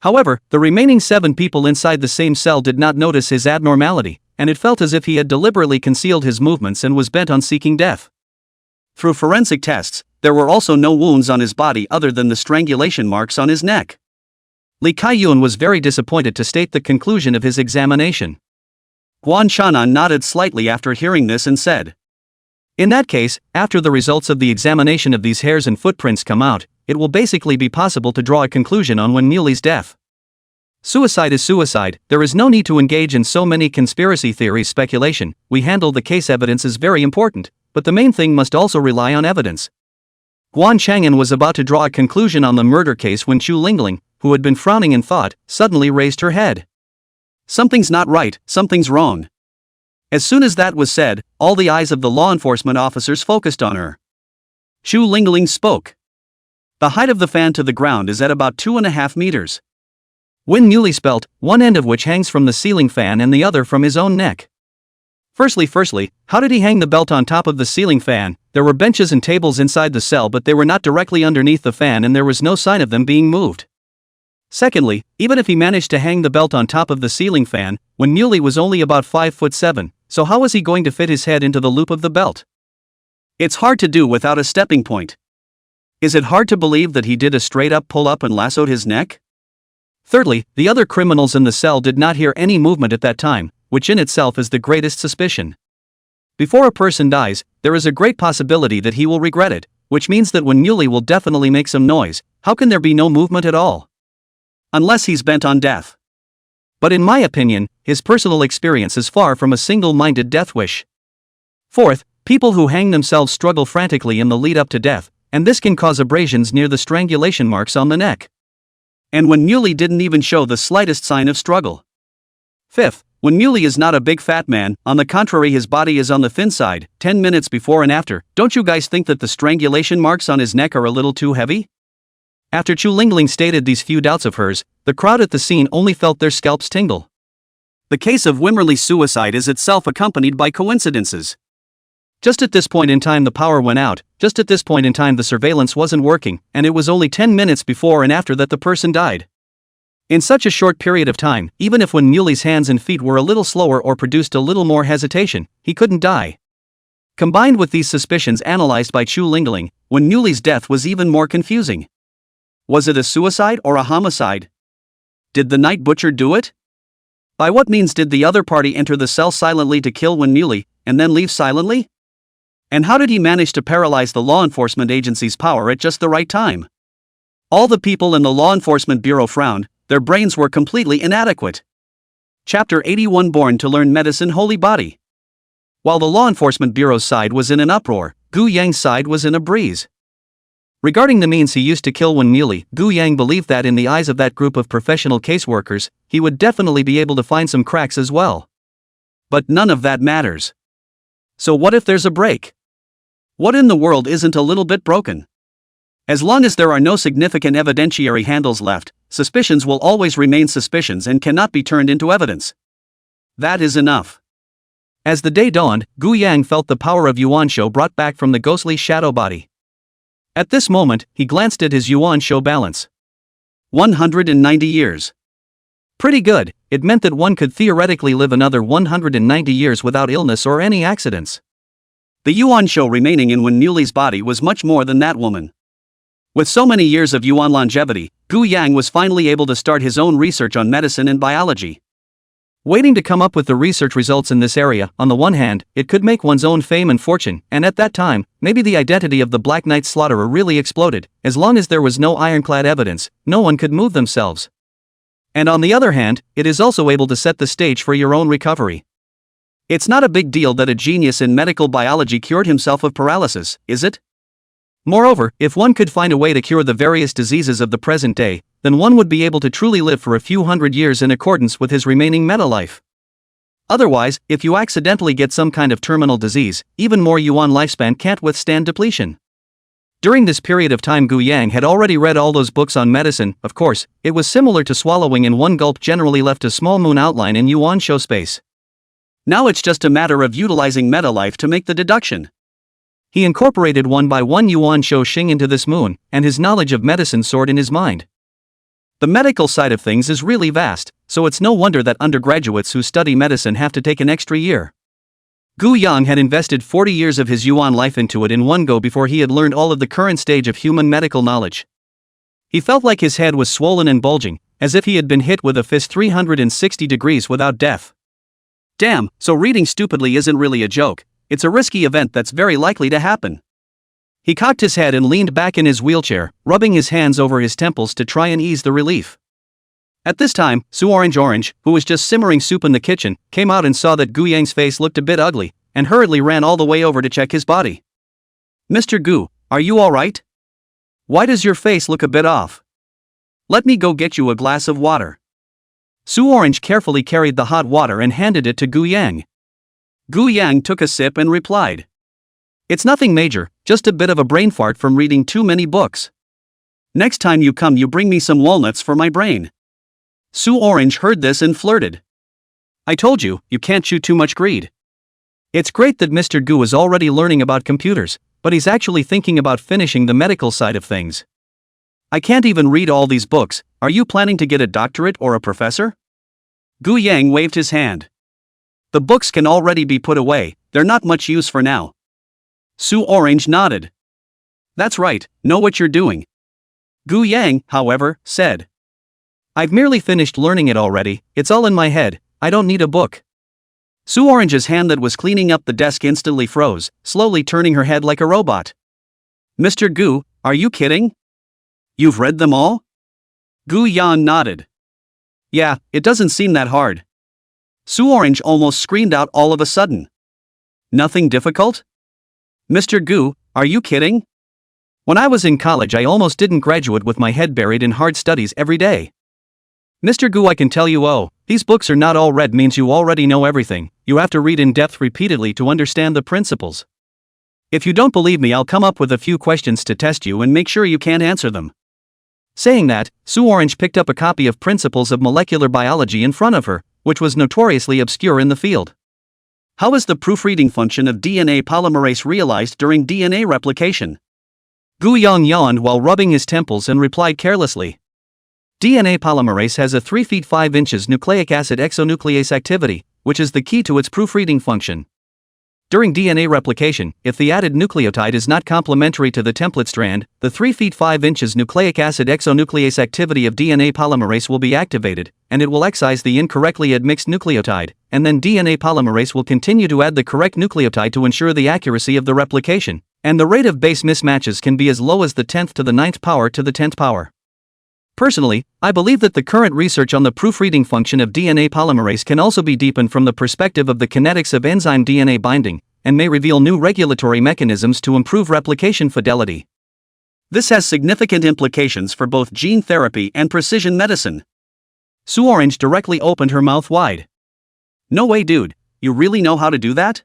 Speaker 1: However, the remaining 7 people inside the same cell did not notice his abnormality, and it felt as if he had deliberately concealed his movements and was bent on seeking death. Through forensic tests, there were also no wounds on his body other than the strangulation marks on his neck. Li Kaiyun was very disappointed to state the conclusion of his examination. Guan Shanan nodded slightly after hearing this and said, In that case, after the results of the examination of these hairs and footprints come out, it will basically be possible to draw a conclusion on Wen Muli's death. Suicide is suicide, there is no need to engage in so many conspiracy theories speculation, we handle the case evidence is very important, but the main thing must also rely on evidence. Guan Chang'an was about to draw a conclusion on the murder case when Chu Lingling, who had been frowning in thought, suddenly raised her head. Something's not right, something's wrong. As soon as that was said, all the eyes of the law enforcement officers focused on her. Chu Lingling spoke. The height of the fan to the ground is at about 2.5 meters. Wen Muli spelt, one end of which hangs from the ceiling fan and the other from his own neck. Firstly, how did he hang the belt on top of the ceiling fan? There were benches and tables inside the cell but they were not directly underneath the fan and there was no sign of them being moved. Secondly, even if he managed to hang the belt on top of the ceiling fan, Wen Muli was only about 5'7", so how was he going to fit his head into the loop of the belt? It's hard to do without a stepping point. Is it hard to believe that he did a straight-up pull-up and lassoed his neck? Thirdly, the other criminals in the cell did not hear any movement at that time, which in itself is the greatest suspicion. Before a person dies, there is a great possibility that he will regret it, which means that Wen Muli will definitely make some noise. How can there be no movement at all? Unless he's bent on death. But in my opinion, his personal experience is far from a single-minded death wish. Fourth, people who hang themselves struggle frantically in the lead up to death, and this can cause abrasions near the strangulation marks on the neck. And Wen Muli didn't even show the slightest sign of struggle. Fifth, Wen Muli is not a big fat man, on the contrary his body is on the thin side. 10 minutes before and after, don't you guys think that the strangulation marks on his neck are a little too heavy? After Chu Lingling stated these few doubts of hers, the crowd at the scene only felt their scalps tingle. The case of Wimmerly's suicide is itself accompanied by coincidences. Just at this point in time the power went out, just at this point in time the surveillance wasn't working, and it was only 10 minutes before and after that the person died. In such a short period of time, even if when Muley's hands and feet were a little slower or produced a little more hesitation, he couldn't die. Combined with these suspicions analyzed by Chu Lingling, when Muley's death was even more confusing. Was it a suicide or a homicide? Did the night butcher do it? By what means did the other party enter the cell silently to kill Wen Muley, and then leave silently? And how did he manage to paralyze the law enforcement agency's power at just the right time? All the people in the law enforcement bureau frowned, their brains were completely inadequate. Chapter 81 Born to Learn Medicine Holy Body. While the law enforcement bureau's side was in an uproar, Gu Yang's side was in a breeze. Regarding the means he used to kill Wen Muley, Gu Yang believed that in the eyes of that group of professional caseworkers, he would definitely be able to find some cracks as well. But none of that matters. So what if there's a break? What in the world isn't a little bit broken? As long as there are no significant evidentiary handles left, suspicions will always remain suspicions and cannot be turned into evidence. That is enough. As the day dawned, Gu Yang felt the power of Yuan Shou brought back from the ghostly shadow body. At this moment, he glanced at his Yuan Shou balance. 190 years. Pretty good. It meant that one could theoretically live another 190 years without illness or any accidents. The Yuan Shou remaining in Wen Muley's body was much more than that woman. With so many years of Yuan longevity, Gu Yang was finally able to start his own research on medicine and biology. Waiting to come up with the research results in this area, on the one hand, it could make one's own fame and fortune, and at that time, maybe the identity of the Black Knight slaughterer really exploded. As long as there was no ironclad evidence, no one could move themselves. And on the other hand, it is also able to set the stage for your own recovery. It's not a big deal that a genius in medical biology cured himself of paralysis, is it? Moreover, if one could find a way to cure the various diseases of the present day, then one would be able to truly live for a few hundred years in accordance with his remaining meta life. Otherwise, if you accidentally get some kind of terminal disease, even more Yuan lifespan can't withstand depletion. During this period of time, Gu Yang had already read all those books on medicine. Of course, it was similar to swallowing in one gulp generally left a small moon outline in Yuan Shou space. Now it's just a matter of utilizing meta life to make the deduction. He incorporated one by one Yuan Shou Xing into this moon, and his knowledge of medicine soared in his mind. The medical side of things is really vast, so it's no wonder that undergraduates who study medicine have to take an extra year. Gu Yang had invested 40 years of his Yuan life into it in one go before he had learned all of the current stage of human medical knowledge. He felt like his head was swollen and bulging, as if he had been hit with a fist 360 degrees without death. Damn, so reading stupidly isn't really a joke. It's a risky event that's very likely to happen. He cocked his head and leaned back in his wheelchair, rubbing his hands over his temples to try and ease the relief. At this time, Su Orange, who was just simmering soup in the kitchen, came out and saw that Gu Yang's face looked a bit ugly, and hurriedly ran all the way over to check his body. "Mr. Gu, are you alright? Why does your face look a bit off? Let me go get you a glass of water." Su Orange carefully carried the hot water and handed it to Gu Yang. Gu Yang took a sip and replied, "It's nothing major, just a bit of a brain fart from reading too many books. Next time you come, you bring me some walnuts for my brain." Su Orange heard this and flirted. "I told you, you can't chew too much greed." It's great that Mr. Gu is already learning about computers, but he's actually thinking about finishing the medical side of things. "I can't even read all these books. Are you planning to get a doctorate or a professor?" Gu Yang waved his hand. "The books can already be put away, they're not much use for now." Su Orange nodded. "That's right, know what you're doing." Gu Yang, however, said, "I've merely finished learning it already, it's all in my head, I don't need a book." Su Orange's hand that was cleaning up the desk instantly froze, slowly turning her head like a robot. "Mr. Gu, are you kidding? You've read them all?" Gu Yan nodded. "Yeah, it doesn't seem that hard." Su Orange almost screamed out all of a sudden. "Nothing difficult? Mr. Gu, are you kidding? When I was in college I almost didn't graduate with my head buried in hard studies every day. Mr. Gu, I can tell you, these books are not all read means you already know everything, you have to read in depth repeatedly to understand the principles. If you don't believe me, I'll come up with a few questions to test you and make sure you can't answer them." Saying that, Su Orange picked up a copy of Principles of Molecular Biology in front of her, which was notoriously obscure in the field. How is the proofreading function of DNA polymerase realized during DNA replication? Gu Yang yawned while rubbing his temples and replied carelessly. DNA polymerase has a 3 feet 5 inches nucleic acid exonuclease activity, which is the key to its proofreading function. During DNA replication, if the added nucleotide is not complementary to the template strand, the 3 feet 5 inches nucleic acid exonuclease activity of DNA polymerase will be activated, and it will excise the incorrectly admixed nucleotide, and then DNA polymerase will continue to add the correct nucleotide to ensure the accuracy of the replication, and the rate of base mismatches can be as low as the 10th to the 9th power to the 10th power. Personally, I believe that the current research on the proofreading function of DNA polymerase can also be deepened from the perspective of the kinetics of enzyme DNA binding, and may reveal new regulatory mechanisms to improve replication fidelity. This has significant implications for both gene therapy and precision medicine. Sue Orange directly opened her mouth wide. No way, dude, you really know how to do that?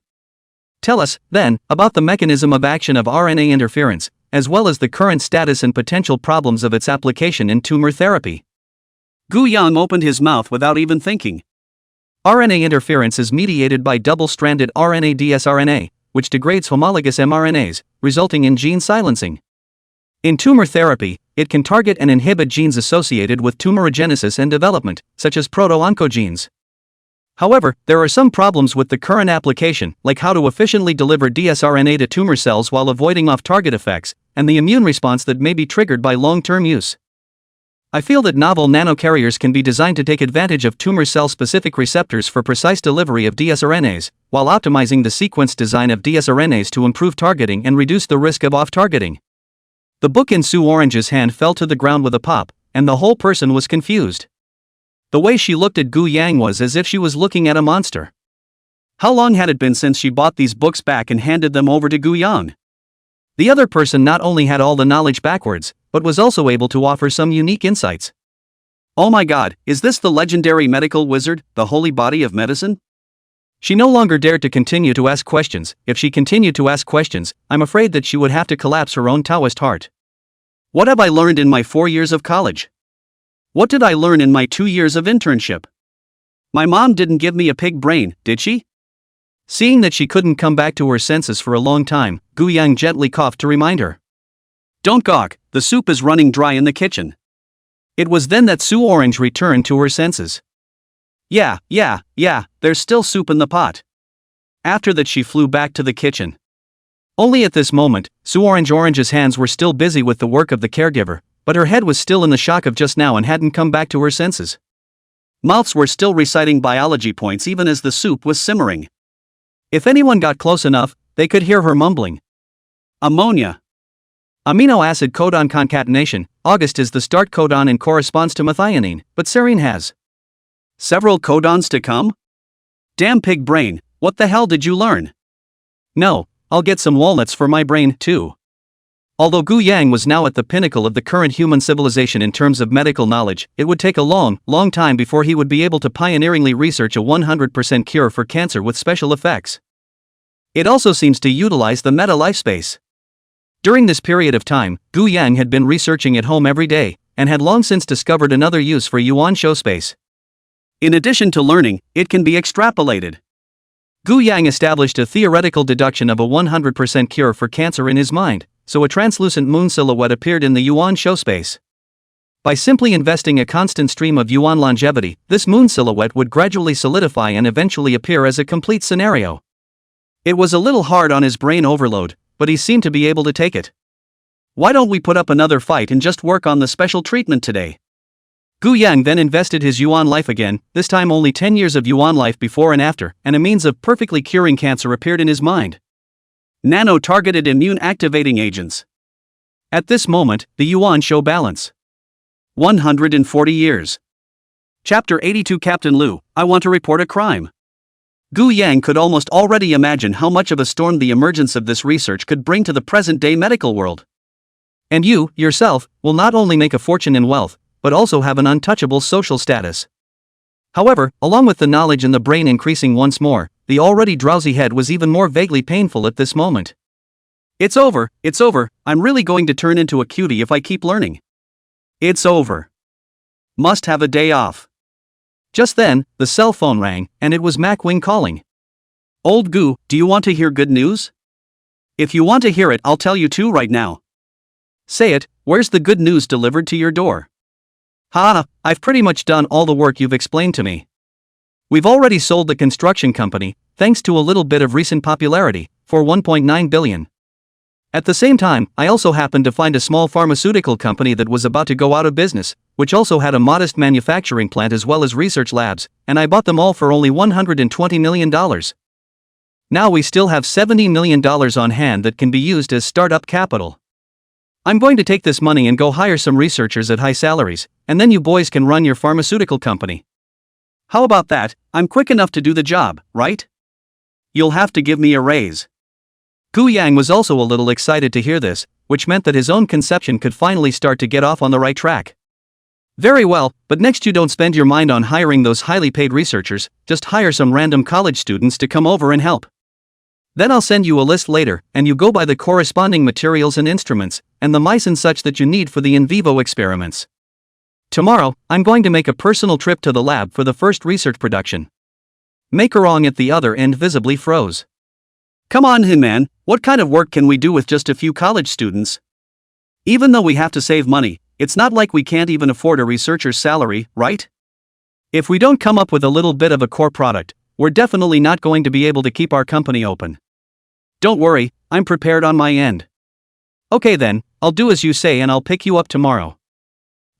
Speaker 1: Tell us, then, about the mechanism of action of RNA interference, as well as the current status and potential problems of its application in tumor therapy. Gu Yang opened his mouth without even thinking. RNA interference is mediated by double-stranded RNA dsRNA, which degrades homologous mRNAs, resulting in gene silencing. In tumor therapy, it can target and inhibit genes associated with tumorigenesis and development, such as proto-oncogenes. However, there are some problems with the current application, like how to efficiently deliver dsRNA to tumor cells while avoiding off-target effects, and the immune response that may be triggered by long-term use. I feel that novel nanocarriers can be designed to take advantage of tumor cell-specific receptors for precise delivery of dsRNAs, while optimizing the sequence design of dsRNAs to improve targeting and reduce the risk of off-targeting. The book in Sue Orange's hand fell to the ground with a pop, and the whole person was confused. The way she looked at Gu Yang was as if she was looking at a monster. How long had it been since she bought these books back and handed them over to Gu Yang? The other person not only had all the knowledge backwards, but was also able to offer some unique insights. Oh my god, is this the legendary medical wizard, the holy body of medicine? She no longer dared to continue to ask questions. If she continued to ask questions, I'm afraid that she would have to collapse her own Taoist heart. What have I learned in my 4 years of college? What did I learn in my 2 years of internship? My mom didn't give me a pig brain, did she? Seeing that she couldn't come back to her senses for a long time, Gu Yang gently coughed to remind her. Don't gawk, the soup is running dry in the kitchen. It was then that Sue Orange returned to her senses. Yeah, there's still soup in the pot. After that she flew back to the kitchen. Only at this moment, Sue Orange's hands were still busy with the work of the caregiver, but her head was still in the shock of just now and hadn't come back to her senses. Mouths were still reciting biology points even as the soup was simmering. If anyone got close enough, they could hear her mumbling. Ammonia. Amino acid codon concatenation. August is the start codon and corresponds to methionine, but serine has several codons to come? Damn pig brain, what the hell did you learn? No, I'll get some walnuts for my brain, too. Although Gu Yang was now at the pinnacle of the current human civilization in terms of medical knowledge, it would take a long time before he would be able to pioneeringly research a 100% cure for cancer with special effects. It also seems to utilize the meta-life space. During this period of time, Gu Yang had been researching at home every day, and had long since discovered another use for Yuan show space. In addition to learning, it can be extrapolated. Gu Yang established a theoretical deduction of a 100% cure for cancer in his mind, so a translucent moon silhouette appeared in the Yuan show space. By simply investing a constant stream of Yuan longevity, this moon silhouette would gradually solidify and eventually appear as a complete scenario. It was a little hard on his brain overload, but he seemed to be able to take it. Why don't we put up another fight and just work on the special treatment today? Gu Yang then invested his Yuan life again, this time only 10 years of Yuan life before and after, and a means of perfectly curing cancer appeared in his mind. Nano-targeted immune-activating agents. At this moment, the Yuan show balance. 140 years. Chapter 82 Captain Liu, I want to report a crime. Gu Yang could almost already imagine how much of a storm the emergence of this research could bring to the present-day medical world. And you, yourself, will not only make a fortune in wealth, but also have an untouchable social status. However, along with the knowledge in the brain increasing once more, the already drowsy head was even more vaguely painful at this moment. It's over, I'm really going to turn into a cutie if I keep learning. It's over. Must have a day off. Just then, the cell phone rang, and it was Mac Wing calling. Old Gu, do you want to hear good news? If you want to hear it, I'll tell you too right now. Say it, where's the good news delivered to your door? Ha, I've pretty much done all the work you've explained to me. We've already sold the construction company, thanks to a little bit of recent popularity, for 1.9 billion. At the same time, I also happened to find a small pharmaceutical company that was about to go out of business, which also had a modest manufacturing plant as well as research labs, and I bought them all for only $120 million. Now we still have $70 million on hand that can be used as startup capital. I'm going to take this money and go hire some researchers at high salaries, and then you boys can run your pharmaceutical company. How about that? I'm quick enough to do the job, right? You'll have to give me a raise. Gu Yang was also a little excited to hear this, which meant that his own conception could finally start to get off on the right track. Very well, but next you don't spend your mind on hiring those highly paid researchers, just hire some random college students to come over and help. Then I'll send you a list later, and you go buy the corresponding materials and instruments, and the mice and such that you need for the in vivo experiments. Tomorrow, I'm going to make a personal trip to the lab for the first research production. Makerong at the other end visibly froze. Come on, Hinman, what kind of work can we do with just a few college students? Even though we have to save money, it's not like we can't even afford a researcher's salary, right? If we don't come up with a little bit of a core product, we're definitely not going to be able to keep our company open. Don't worry, I'm prepared on my end. Okay then, I'll do as you say and I'll pick you up tomorrow.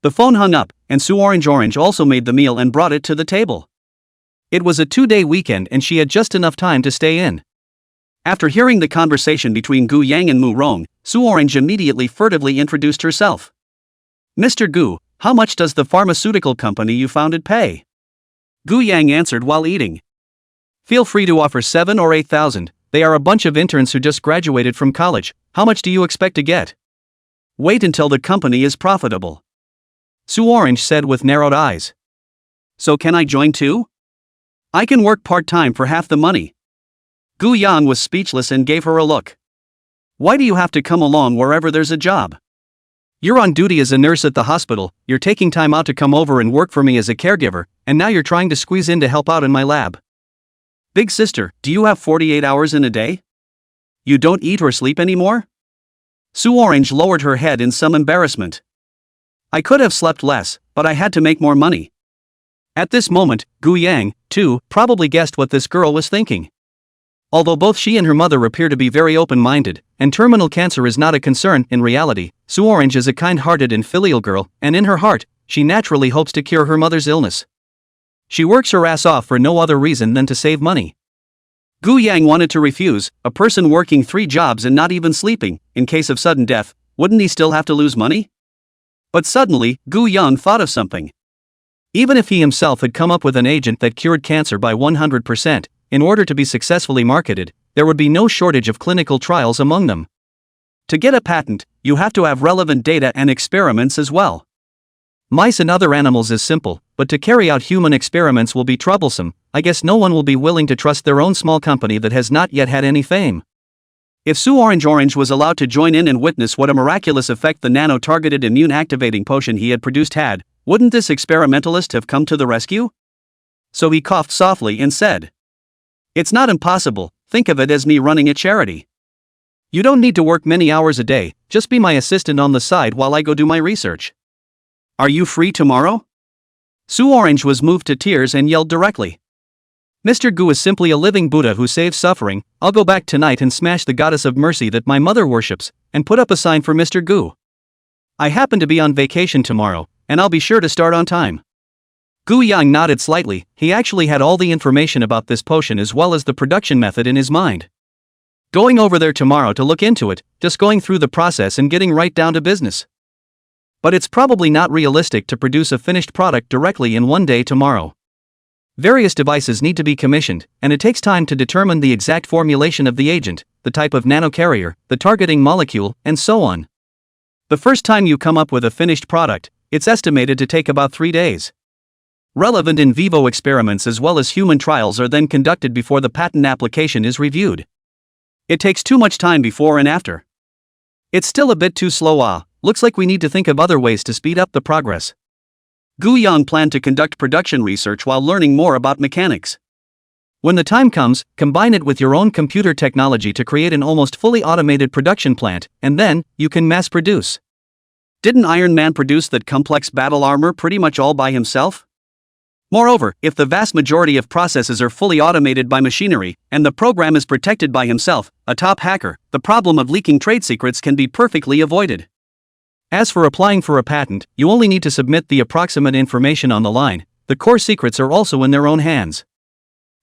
Speaker 1: The phone hung up, and Sue Orange also made the meal and brought it to the table. It was a 2-day weekend and she had just enough time to stay in. After hearing the conversation between Gu Yang and Mu Rong, Sue Orange immediately furtively introduced herself. Mr. Gu, how much does the pharmaceutical company you founded pay? Gu Yang answered while eating. Feel free to offer 7 or 8,000, they are a bunch of interns who just graduated from college, how much do you expect to get? Wait until the company is profitable. Sue Orange said with narrowed eyes. So can I join too? I can work part-time for half the money. Gu Yang was speechless and gave her a look. Why do you have to come along wherever there's a job? You're on duty as a nurse at the hospital, you're taking time out to come over and work for me as a caregiver, and now you're trying to squeeze in to help out in my lab. Big sister, do you have 48 hours in a day? You don't eat or sleep anymore? Sue Orange lowered her head in some embarrassment. I could have slept less, but I had to make more money. At this moment, Gu Yang, too, probably guessed what this girl was thinking. Although both she and her mother appear to be very open-minded, and terminal cancer is not a concern in reality, Sue Orange is a kind-hearted and filial girl, and in her heart, she naturally hopes to cure her mother's illness. She works her ass off for no other reason than to save money. Gu Yang wanted to refuse, a person working 3 jobs and not even sleeping, in case of sudden death, wouldn't he still have to lose money? But suddenly, Gu Yang thought of something. Even if he himself had come up with an agent that cured cancer by 100%, in order to be successfully marketed, there would be no shortage of clinical trials among them. To get a patent, you have to have relevant data and experiments as well. Mice and other animals is simple, but to carry out human experiments will be troublesome. I guess no one will be willing to trust their own small company that has not yet had any fame. If Sue Orange was allowed to join in and witness what a miraculous effect the nano-targeted immune-activating potion he had produced had, wouldn't this experimentalist have come to the rescue? So he coughed softly and said, "It's not impossible, think of it as me running a charity. You don't need to work many hours a day, just be my assistant on the side while I go do my research. Are you free tomorrow?" Sue Orange was moved to tears and yelled directly. Mr. Gu is simply a living Buddha who saves suffering. I'll go back tonight and smash the goddess of mercy that my mother worships, and put up a sign for Mr. Gu. I happen to be on vacation tomorrow, and I'll be sure to start on time. Gu Yang nodded slightly, he actually had all the information about this potion as well as the production method in his mind. Going over there tomorrow to look into it, just going through the process and getting right down to business. But it's probably not realistic to produce a finished product directly in one day tomorrow. Various devices need to be commissioned, and it takes time to determine the exact formulation of the agent, the type of nanocarrier, the targeting molecule, and so on. The first time you come up with a finished product, it's estimated to take about 3 days. Relevant in vivo experiments as well as human trials are then conducted before the patent application is reviewed. It takes too much time before and after. It's still a bit too slow. Looks like we need to think of other ways to speed up the progress. Gu Yang planned to conduct production research while learning more about mechanics. When the time comes, combine it with your own computer technology to create an almost fully automated production plant, and then, you can mass produce. Didn't Iron Man produce that complex battle armor pretty much all by himself? Moreover, if the vast majority of processes are fully automated by machinery, and the program is protected by himself, a top hacker, the problem of leaking trade secrets can be perfectly avoided. As for applying for a patent, you only need to submit the approximate information on the line. The core secrets are also in their own hands.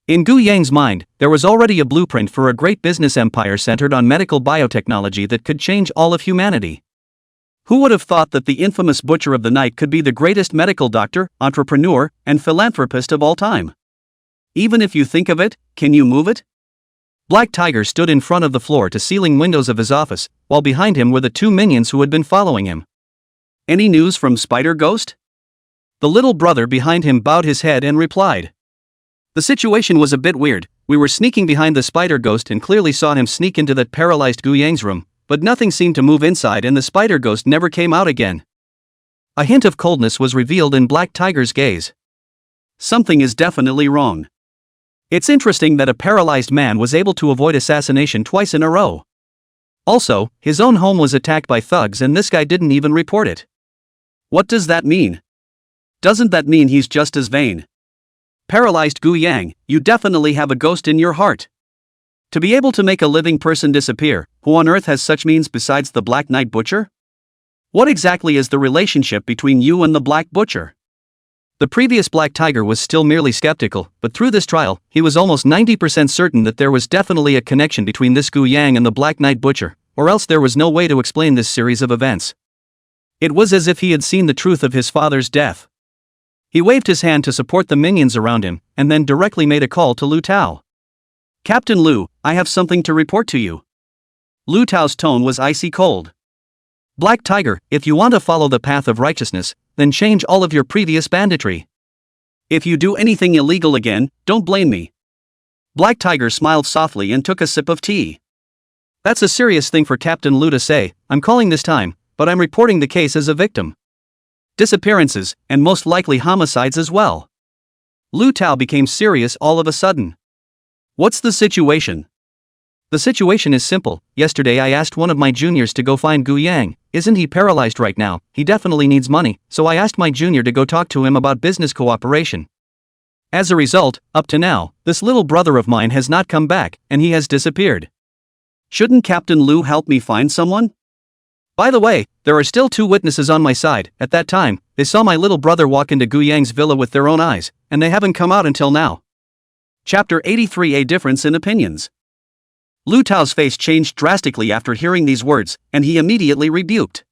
Speaker 1: In Gu Yang's mind, there was already a blueprint for a great business empire centered on medical biotechnology that could change all of humanity. Who would have thought that the infamous Butcher of the Night could be the greatest medical doctor, entrepreneur, and philanthropist of all time? Even if you think of it, can you move it? Black Tiger stood in front of the floor-to-ceiling windows of his office, while behind him were the two minions who had been following him. Any news from Spider Ghost? The little brother behind him bowed his head and replied. The situation was a bit weird. We were sneaking behind the Spider Ghost and clearly saw him sneak into that paralyzed Gu Yang's room, but nothing seemed to move inside and the Spider Ghost never came out again. A hint of coldness was revealed in Black Tiger's gaze. Something is definitely wrong. It's interesting that a paralyzed man was able to avoid assassination twice in a row. Also, his own home was attacked by thugs and this guy didn't even report it. What does that mean? Doesn't that mean he's just as vain? Paralyzed Gu Yang, you definitely have a ghost in your heart. To be able to make a living person disappear, who on earth has such means besides the Black Knight Butcher? What exactly is the relationship between you and the Black Butcher? The previous Black Tiger was still merely skeptical, but through this trial, he was almost 90% certain that there was definitely a connection between this Gu Yang and the Black Knight Butcher, or else there was no way to explain this series of events. It was as if he had seen the truth of his father's death. He waved his hand to support the minions around him, and then directly made a call to Lu Tao. Captain Lu, I have something to report to you. Lu Tao's tone was icy cold. Black Tiger, if you want to follow the path of righteousness, then change all of your previous banditry. If you do anything illegal again, don't blame me. Black Tiger smiled softly and took a sip of tea. That's a serious thing for Captain Lu to say. I'm calling this time, but I'm reporting the case as a victim. Disappearances, and most likely homicides as well. Lu Tao became serious all of a sudden. What's the situation? The situation is simple. Yesterday I asked one of my juniors to go find Gu Yang. Isn't he paralyzed right now? He definitely needs money, so I asked my junior to go talk to him about business cooperation. As a result, up to now, this little brother of mine has not come back, and he has disappeared. Shouldn't Captain Lu help me find someone? By the way, there are still two witnesses on my side. At that time, they saw my little brother walk into Gu Yang's villa with their own eyes, and they haven't come out until now. Chapter 83: A Difference in Opinions. Lu Tao's face changed drastically after hearing these words, and he immediately rebuked.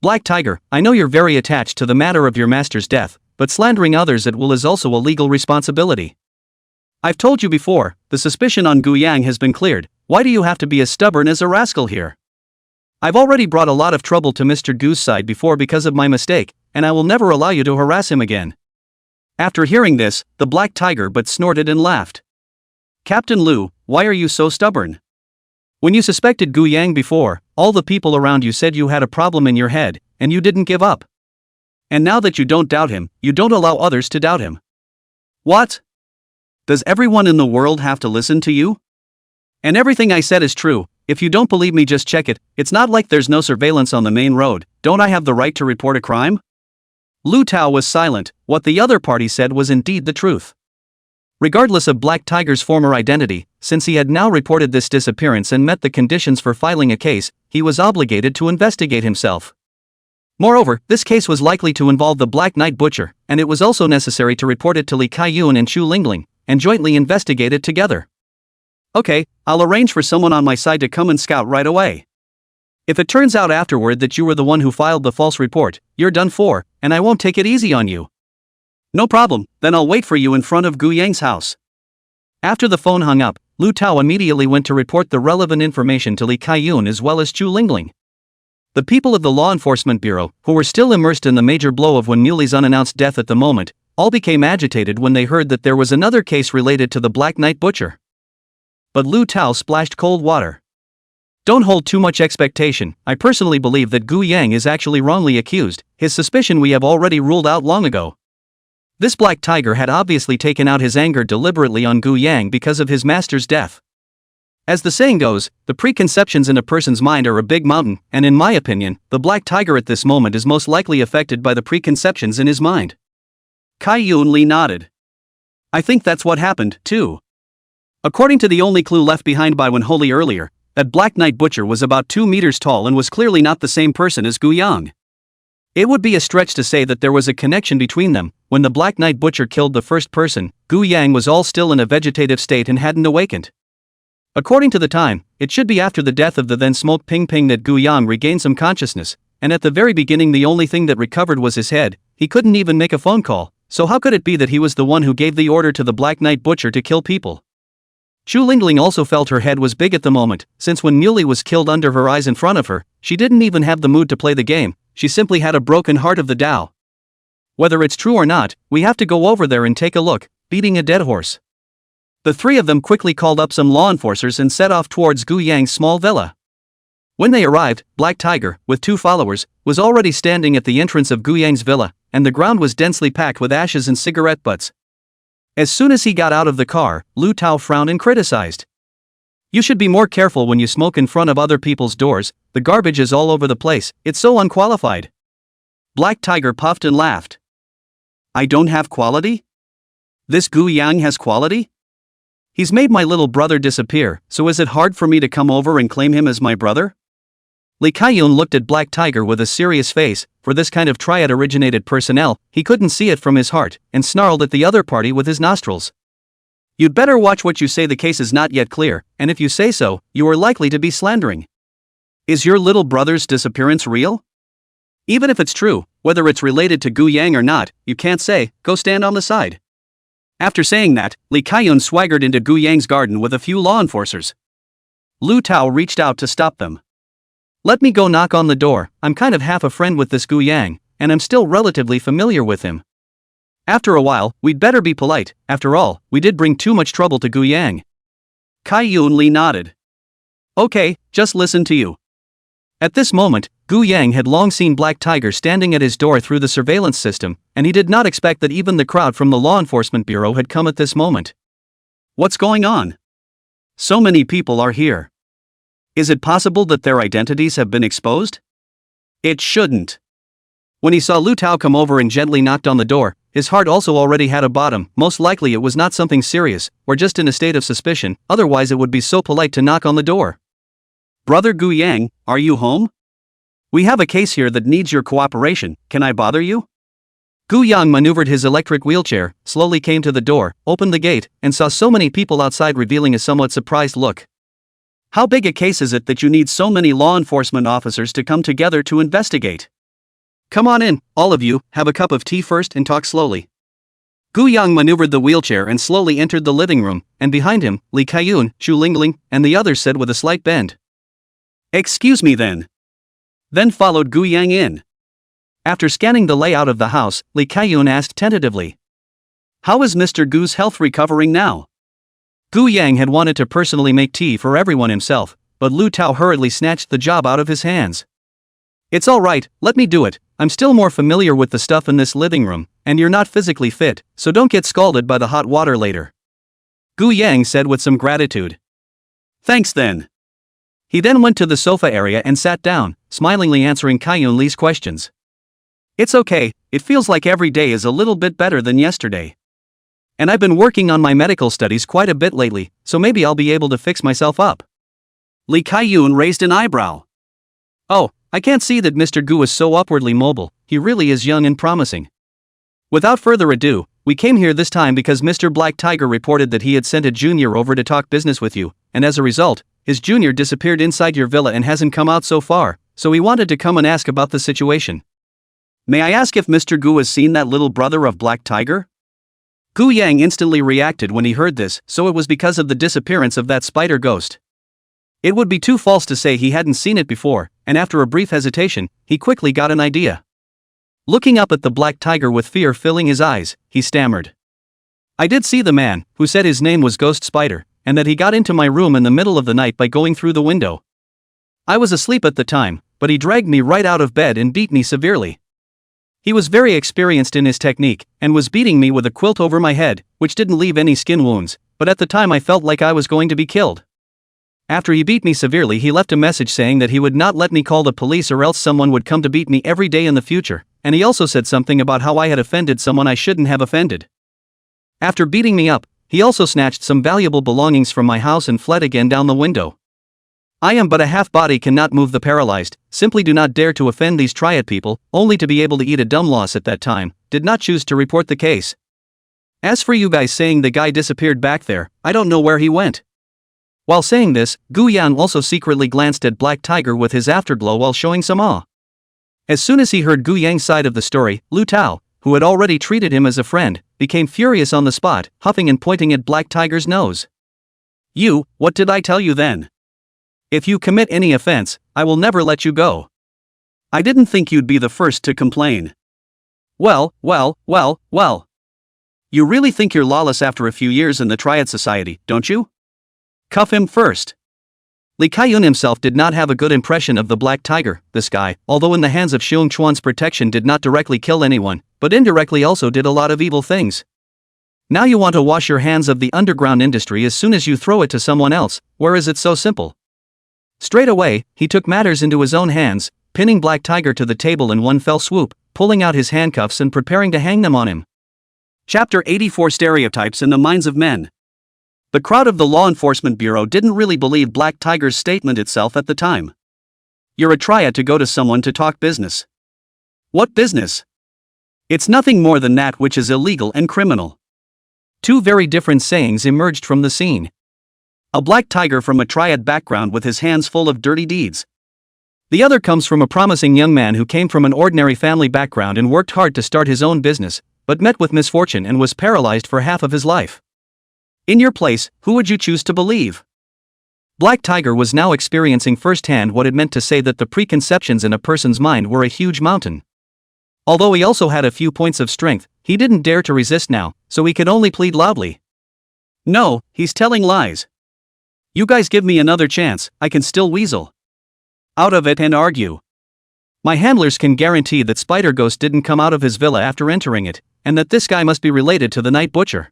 Speaker 1: Black Tiger, I know you're very attached to the matter of your master's death, but slandering others at will is also a legal responsibility. I've told you before, the suspicion on Gu Yang has been cleared. Why do you have to be as stubborn as a rascal here? I've already brought a lot of trouble to Mr. Gu's side before because of my mistake, and I will never allow you to harass him again. After hearing this, the Black Tiger but snorted and laughed. Captain Lu, why are you so stubborn? When you suspected Gu Yang before, all the people around you said you had a problem in your head, and you didn't give up. And now that you don't doubt him, you don't allow others to doubt him. What? Does everyone in the world have to listen to you? And everything I said is true. If you don't believe me, just check it. It's not like there's no surveillance on the main road. Don't I have the right to report a crime? Lu Tao was silent. What the other party said was indeed the truth. Regardless of Black Tiger's former identity, since he had now reported this disappearance and met the conditions for filing a case, he was obligated to investigate himself. Moreover, this case was likely to involve the Black Knight Butcher, and it was also necessary to report it to Li Kaiyun and Chu Lingling, and jointly investigate it together. Okay, I'll arrange for someone on my side to come and scout right away. If it turns out afterward that you were the one who filed the false report, you're done for, and I won't take it easy on you. No problem, then I'll wait for you in front of Gu Yang's house. After the phone hung up, Lu Tao immediately went to report the relevant information to Li Kaiyun as well as Chu Lingling. The people of the Law Enforcement Bureau, who were still immersed in the major blow of Wen Muli's unannounced death at the moment, all became agitated when they heard that there was another case related to the Black Knight Butcher. But Lu Tao splashed cold water. Don't hold too much expectation. I personally believe that Gu Yang is actually wrongly accused. His suspicion we have already ruled out long ago. This Black Tiger had obviously taken out his anger deliberately on Gu Yang because of his master's death. As the saying goes, the preconceptions in a person's mind are a big mountain, and in my opinion, the black tiger at this moment is most likely affected by the preconceptions in his mind. Kai-yoon Lee nodded. I think that's what happened, too. According to the only clue left behind by Wenholi earlier, that Black Knight Butcher was about 2 meters tall and was clearly not the same person as Gu Yang. It would be a stretch to say that there was a connection between them. When the Black Knight Butcher killed the first person, Gu Yang was all still in a vegetative state and hadn't awakened. According to the time, it should be after the death of the then smoked Ping Ping that Gu Yang regained some consciousness, and at the very beginning the only thing that recovered was his head. He couldn't even make a phone call, so how could it be that he was the one who gave the order to the Black Knight Butcher to kill people? Chu Lingling also felt her head was big at the moment, since when Muley was killed under her eyes in front of her, she didn't even have the mood to play the game, she simply had a broken heart of the Tao. Whether it's true or not, we have to go over there and take a look, beating a dead horse. The three of them quickly called up some law enforcers and set off towards Gu Yang's small villa. When they arrived, Black Tiger, with 2 followers, was already standing at the entrance of Gu Yang's villa, and the ground was densely packed with ashes and cigarette butts. As soon as he got out of the car, Lu Tao frowned and criticized. You should be more careful when you smoke in front of other people's doors, the garbage is all over the place, it's so unqualified. Black Tiger puffed and laughed. I don't have quality? This Gu Yang has quality? He's made my little brother disappear, so is it hard for me to come over and claim him as my brother? Lee Kai-yoon looked at Black Tiger with a serious face. For this kind of triad-originated personnel, he couldn't see it from his heart, and snarled at the other party with his nostrils. You'd better watch what you say, the case is not yet clear, and if you say so, you are likely to be slandering. Is your little brother's disappearance real? Even if it's true, whether it's related to Gu Yang or not, you can't say, go stand on the side. After saying that, Lee Kai-yoon swaggered into Gu Yang's garden with a few law enforcers. Lu Tao reached out to stop them. Let me go knock on the door, I'm kind of half a friend with this Gu Yang, and I'm still relatively familiar with him. After a while, we'd better be polite, after all, we did bring too much trouble to Gu Yang. Kai-yoon Lee nodded. Okay, just listen to you. At this moment, Gu Yang had long seen Black Tiger standing at his door through the surveillance system, and he did not expect that even the crowd from the Law Enforcement Bureau had come at this moment. What's going on? So many people are here. Is it possible that their identities have been exposed? It shouldn't. When he saw Lu Tao come over and gently knocked on the door, his heart also already had a bottom. Most likely it was not something serious, or just in a state of suspicion, otherwise it would be so polite to knock on the door. Brother Gu Yang, are you home? We have a case here that needs your cooperation, can I bother you? Gu Yang maneuvered his electric wheelchair, slowly came to the door, opened the gate, and saw so many people outside, revealing a somewhat surprised look. How big a case is it that you need so many law enforcement officers to come together to investigate? Come on in, all of you, have a cup of tea first and talk slowly. Gu Yang maneuvered the wheelchair and slowly entered the living room, and behind him, Lee Kai-yoon, Chu Lingling, and the others said with a slight bend. Excuse me then. Then followed Gu Yang in. After scanning the layout of the house, Lee Kai-yoon asked tentatively. How is Mr. Gu's health recovering now? Gu Yang had wanted to personally make tea for everyone himself, but Lu Tao hurriedly snatched the job out of his hands. It's all right, let me do it, I'm still more familiar with the stuff in this living room, and you're not physically fit, so don't get scalded by the hot water later. Gu Yang said with some gratitude. Thanks then. He then went to the sofa area and sat down, smilingly answering Kai-yoon Lee's questions. It's okay, it feels like every day is a little bit better than yesterday. And I've been working on my medical studies quite a bit lately, so maybe I'll be able to fix myself up. Lee Kai-yoon raised an eyebrow. Oh, I can't see that Mr. Gu is so upwardly mobile, he really is young and promising. Without further ado, we came here this time because Mr. Black Tiger reported that he had sent a junior over to talk business with you, and as a result, his junior disappeared inside your villa and hasn't come out so far, so he wanted to come and ask about the situation. May I ask if Mr. Gu has seen that little brother of Black Tiger? Gu Yang instantly reacted when he heard this, so it was because of the disappearance of that spider ghost. It would be too false to say he hadn't seen it before, and after a brief hesitation, he quickly got an idea. Looking up at the Black Tiger with fear filling his eyes, he stammered. I did see the man, who said his name was Ghost Spider, and that he got into my room in the middle of the night by going through the window. I was asleep at the time, but he dragged me right out of bed and beat me severely. He was very experienced in his technique, and was beating me with a quilt over my head, which didn't leave any skin wounds, but at the time I felt like I was going to be killed. After he beat me severely, he left a message saying that he would not let me call the police or else someone would come to beat me every day in the future, and he also said something about how I had offended someone I shouldn't have offended. After beating me up, he also snatched some valuable belongings from my house and fled again down the window. I am but a half-body, cannot move the paralyzed, simply do not dare to offend these triad people, only to be able to eat a dumb loss at that time, did not choose to report the case. As for you guys saying the guy disappeared back there, I don't know where he went. While saying this, Gu Yan also secretly glanced at Black Tiger with his afterglow while showing some awe. As soon as he heard Gu Yang's side of the story, Lu Tao, who had already treated him as a friend, became furious on the spot, huffing and pointing at Black Tiger's nose. You, what did I tell you then? If you commit any offense, I will never let you go. I didn't think you'd be the first to complain. Well. You really think you're lawless after a few years in the Triad Society, don't you? Cuff him first. Li Kaiyun himself did not have a good impression of the Black Tiger, this guy, although in the hands of Xiong Chuan's protection did not directly kill anyone, but indirectly also did a lot of evil things. Now you want to wash your hands of the underground industry as soon as you throw it to someone else, where is it so simple? Straight away, he took matters into his own hands, pinning Black Tiger to the table in one fell swoop, pulling out his handcuffs and preparing to hang them on him. Chapter 84: Stereotypes in the Minds of Men. The crowd of the Law Enforcement Bureau didn't really believe Black Tiger's statement itself at the time. You're a triad to go to someone to talk business. What business? It's nothing more than that which is illegal and criminal. Two very different sayings emerged from the scene. A Black Tiger from a triad background with his hands full of dirty deeds. The other comes from a promising young man who came from an ordinary family background and worked hard to start his own business, but met with misfortune and was paralyzed for half of his life. In your place, who would you choose to believe? Black Tiger was now experiencing firsthand what it meant to say that the preconceptions in a person's mind were a huge mountain. Although he also had a few points of strength, he didn't dare to resist now, so he could only plead loudly. No, he's telling lies. You guys give me another chance, I can still weasel out of it and argue. My handlers can guarantee that Spider Ghost didn't come out of his villa after entering it, and that this guy must be related to the Night Butcher.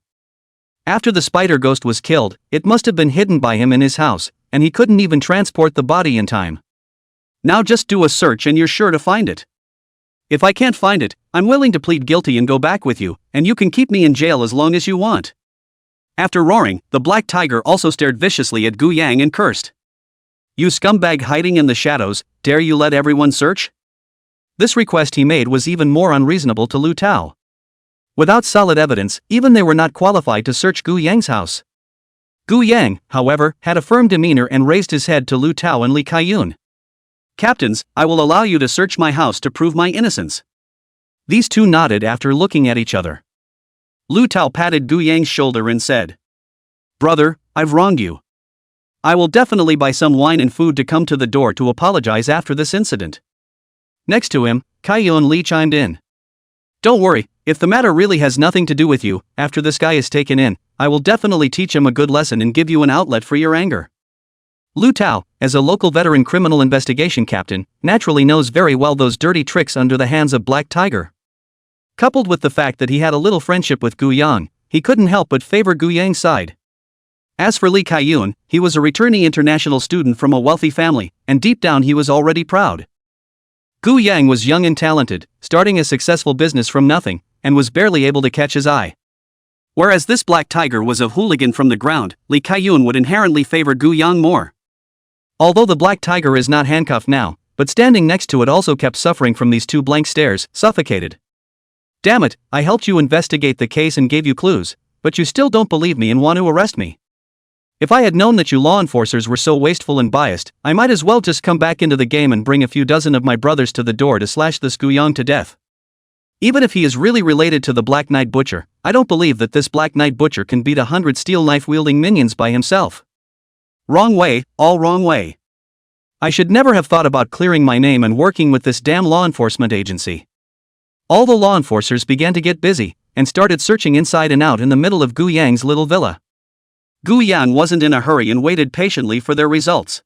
Speaker 1: After the Spider Ghost was killed, it must have been hidden by him in his house, and he couldn't even transport the body in time. Now just do a search and you're sure to find it. If I can't find it, I'm willing to plead guilty and go back with you, and you can keep me in jail as long as you want. After roaring, the Black Tiger also stared viciously at Gu Yang and cursed. You scumbag hiding in the shadows, dare you let everyone search? This request he made was even more unreasonable to Lu Tao. Without solid evidence, even they were not qualified to search Gu Yang's house. Gu Yang, however, had a firm demeanor and raised his head to Lu Tao and Li Kaiyun. Captains, I will allow you to search my house to prove my innocence. These two nodded after looking at each other. Lu Tao patted Gu Yang's shoulder and said, Brother, I've wronged you. I will definitely buy some wine and food to come to the door to apologize after this incident. Next to him, Kaiyun Li chimed in. Don't worry, if the matter really has nothing to do with you, after this guy is taken in, I will definitely teach him a good lesson and give you an outlet for your anger. Lu Tao, as a local veteran criminal investigation captain, naturally knows very well those dirty tricks under the hands of Black Tiger. Coupled with the fact that he had a little friendship with Gu Yang, he couldn't help but favor Gu Yang's side. As for Li Kaiyun, he was a returning international student from a wealthy family, and deep down he was already proud. Gu Yang was young and talented, starting a successful business from nothing, and was barely able to catch his eye. Whereas this Black Tiger was a hooligan from the ground, Li Kaiyun would inherently favor Gu Yang more. Although the Black Tiger is not handcuffed now, but standing next to it also kept suffering from these two blank stares, suffocated. Damn it, I helped you investigate the case and gave you clues, but you still don't believe me and want to arrest me. If I had known that you law enforcers were so wasteful and biased, I might as well just come back into the game and bring a few dozen of my brothers to the door to slash this Gu Yang to death. Even if he is really related to the Black Knight Butcher, I don't believe that this Black Knight Butcher can beat 100 steel knife-wielding minions by himself. Wrong way, all wrong way. I should never have thought about clearing my name and working with this damn law enforcement agency. All the law enforcers began to get busy, and started searching inside and out in the middle of Gu Yang's little villa. Gu Yang wasn't in a hurry and waited patiently for their results.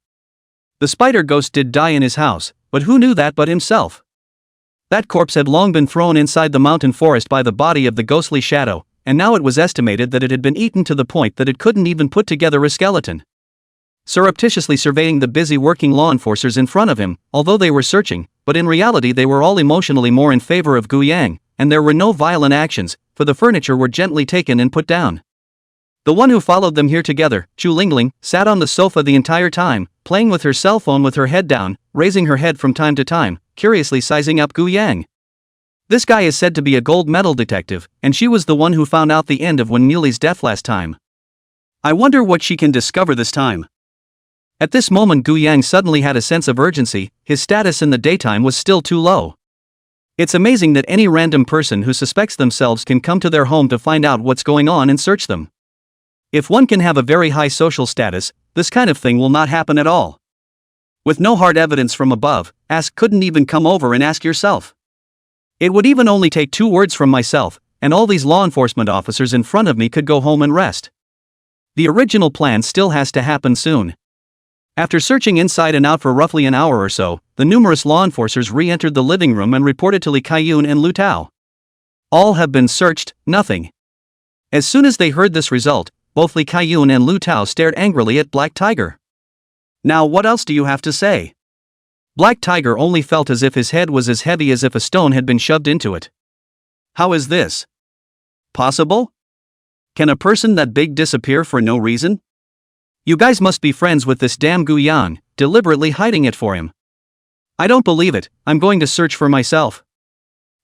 Speaker 1: The Spider Ghost did die in his house, but who knew that but himself? That corpse had long been thrown inside the mountain forest by the body of the ghostly shadow, and now it was estimated that it had been eaten to the point that it couldn't even put together a skeleton. surreptitiously surveying the busy working law enforcers in front of him, although they were searching, but in reality they were all emotionally more in favor of Gu Yang, and there were no violent actions, for the furniture were gently taken and put down. The one who followed them here together, Chu Lingling, sat on the sofa the entire time, playing with her cell phone with her head down, raising her head from time to time, curiously sizing up Gu Yang. This guy is said to be a gold medal detective, and she was the one who found out the end of Wen Muli's death last time. I wonder what she can discover this time. At this moment Gu Yang suddenly had a sense of urgency, his status in the daytime was still too low. It's amazing that any random person who suspects themselves can come to their home to find out what's going on and search them. If one can have a very high social status, this kind of thing will not happen at all. With no hard evidence from above, couldn't even come over and ask yourself. It would even only take 2 words from myself, and all these law enforcement officers in front of me could go home and rest. The original plan still has to happen soon. After searching inside and out for roughly an hour or so, the numerous law enforcers re-entered the living room and reported to Li Kaiyun and Lu Tao. All have been searched, nothing. As soon as they heard this result, both Li Kaiyun and Lu Tao stared angrily at Black Tiger. Now what else do you have to say? Black Tiger only felt as if his head was as heavy as if a stone had been shoved into it. How is this possible? Can a person that big disappear for no reason? You guys must be friends with this damn Gu Yang, deliberately hiding it for him. I don't believe it, I'm going to search for myself.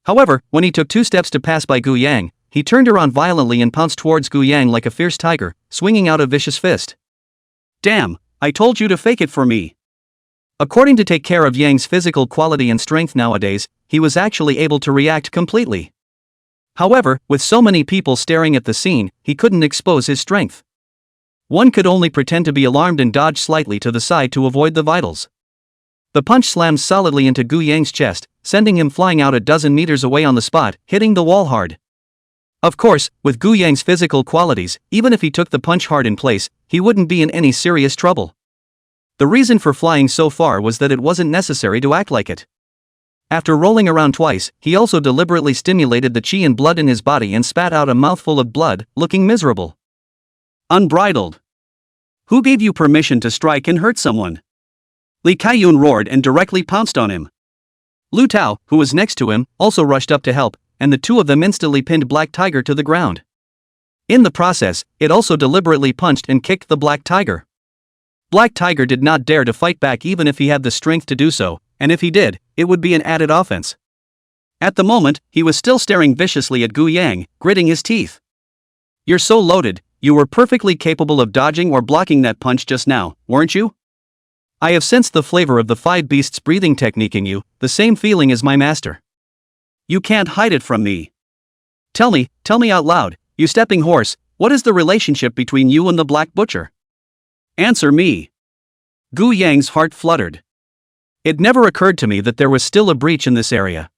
Speaker 1: However, when he took 2 steps to pass by Gu Yang, he turned around violently and pounced towards Gu Yang like a fierce tiger, swinging out a vicious fist. Damn, I told you to fake it for me. According to take care of Yang's physical quality and strength nowadays, he was actually able to react completely. However, with so many people staring at the scene, he couldn't expose his strength. One could only pretend to be alarmed and dodge slightly to the side to avoid the vitals. The punch slammed solidly into Gu Yang's chest, sending him flying out a dozen meters away on the spot, hitting the wall hard. Of course, with Gu Yang's physical qualities, even if he took the punch hard in place, he wouldn't be in any serious trouble. The reason for flying so far was that it wasn't necessary to act like it. After rolling around twice, he also deliberately stimulated the qi and blood in his body and spat out a mouthful of blood, looking miserable. Unbridled. Who gave you permission to strike and hurt someone? Li Kaiyun roared and directly pounced on him. Lu Tao, who was next to him, also rushed up to help, and the 2 of them instantly pinned Black Tiger to the ground. In the process, it also deliberately punched and kicked the Black Tiger. Black Tiger did not dare to fight back even if he had the strength to do so, and if he did, it would be an added offense. At the moment, he was still staring viciously at Gu Yang, gritting his teeth. You're so loaded, you were perfectly capable of dodging or blocking that punch just now, weren't you? I have sensed the flavor of the 5 beasts breathing technique in you, the same feeling as my master. You can't hide it from me. Tell me out loud, you stepping horse, what is the relationship between you and the Black Butcher? Answer me. Gu Yang's heart fluttered. It never occurred to me that there was still a breach in this area.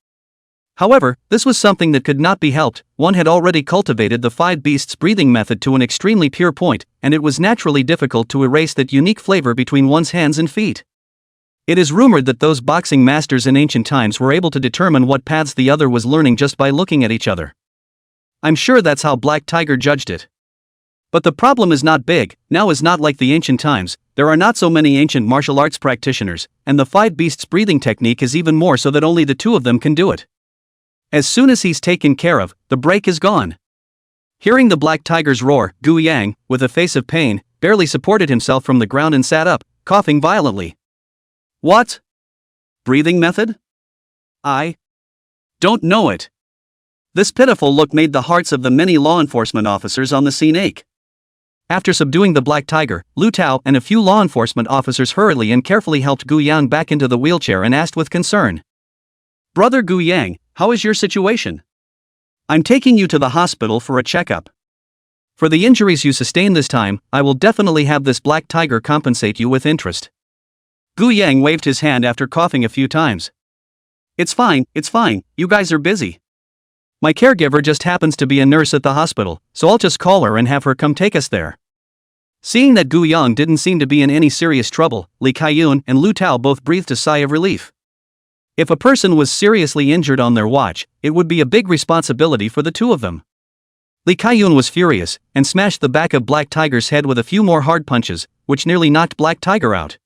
Speaker 1: However, this was something that could not be helped. One had already cultivated the 5 beasts breathing method to an extremely pure point, and it was naturally difficult to erase that unique flavor between one's hands and feet. It is rumored that those boxing masters in ancient times were able to determine what paths the other was learning just by looking at each other. I'm sure that's how Black Tiger judged it. But the problem is not big, now is not like the ancient times, there are not so many ancient martial arts practitioners, and the 5 beasts breathing technique is even more so that only the 2 of them can do it. As soon as he's taken care of, the break is gone. Hearing the Black Tiger's roar, Gu Yang, with a face of pain, barely supported himself from the ground and sat up, coughing violently. What? Breathing method? I don't know it. This pitiful look made the hearts of the many law enforcement officers on the scene ache. After subduing the Black Tiger, Lu Tao and a few law enforcement officers hurriedly and carefully helped Gu Yang back into the wheelchair and asked with concern. Brother Gu Yang, how is your situation? I'm taking you to the hospital for a checkup. For the injuries you sustained this time, I will definitely have this Black Tiger compensate you with interest. Gu Yang waved his hand after coughing a few times. It's fine, you guys are busy. My caregiver just happens to be a nurse at the hospital, so I'll just call her and have her come take us there. Seeing that Gu Yang didn't seem to be in any serious trouble, Li Kaiyun and Lu Tao both breathed a sigh of relief. If a person was seriously injured on their watch, it would be a big responsibility for the 2 of them. Li Kaiyun was furious, and smashed the back of Black Tiger's head with a few more hard punches, which nearly knocked Black Tiger out.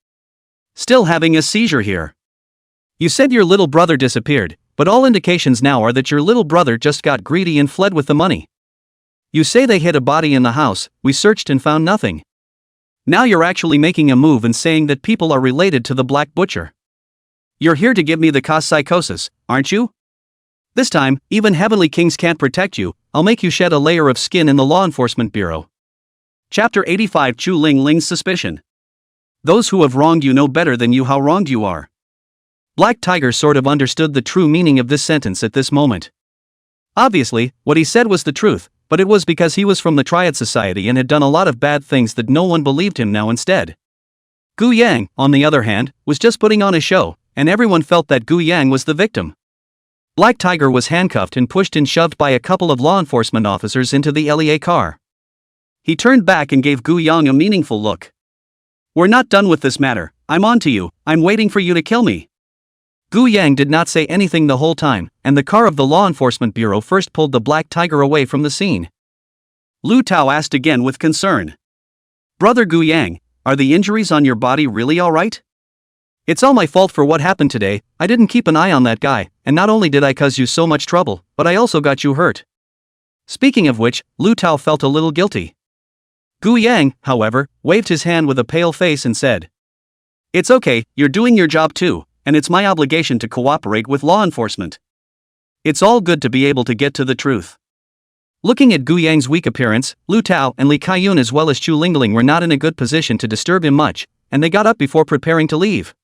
Speaker 1: Still having a seizure here. You said your little brother disappeared, but all indications now are that your little brother just got greedy and fled with the money. You say they hid a body in the house, we searched and found nothing. Now you're actually making a move and saying that people are related to the Black Butcher. You're here to give me the cause psychosis, aren't you? This time, even heavenly kings can't protect you, I'll make you shed a layer of skin in the Law Enforcement Bureau. Chapter 85 Chu Ling Ling's Suspicion. Those who have wronged you know better than you how wronged you are. Black Tiger sort of understood the true meaning of this sentence at this moment. Obviously, what he said was the truth, but it was because he was from the Triad Society and had done a lot of bad things that no one believed him now instead. Gu Yang, on the other hand, was just putting on a show, and everyone felt that Gu Yang was the victim. Black Tiger was handcuffed and pushed and shoved by a couple of law enforcement officers into the LEA car. He turned back and gave Gu Yang a meaningful look. We're not done with this matter, I'm on to you, I'm waiting for you to kill me. Gu Yang did not say anything the whole time, and the car of the Law Enforcement Bureau first pulled the Black Tiger away from the scene. Lu Tao asked again with concern. Brother Gu Yang, are the injuries on your body really alright? It's all my fault for what happened today, I didn't keep an eye on that guy, and not only did I cause you so much trouble, but I also got you hurt. Speaking of which, Lu Tao felt a little guilty. Gu Yang, however, waved his hand with a pale face and said, It's okay, you're doing your job too, and it's my obligation to cooperate with law enforcement. It's all good to be able to get to the truth. Looking at Gu Yang's weak appearance, Lu Tao and Li Kaiyun as well as Chu Lingling were not in a good position to disturb him much, and they got up before preparing to leave.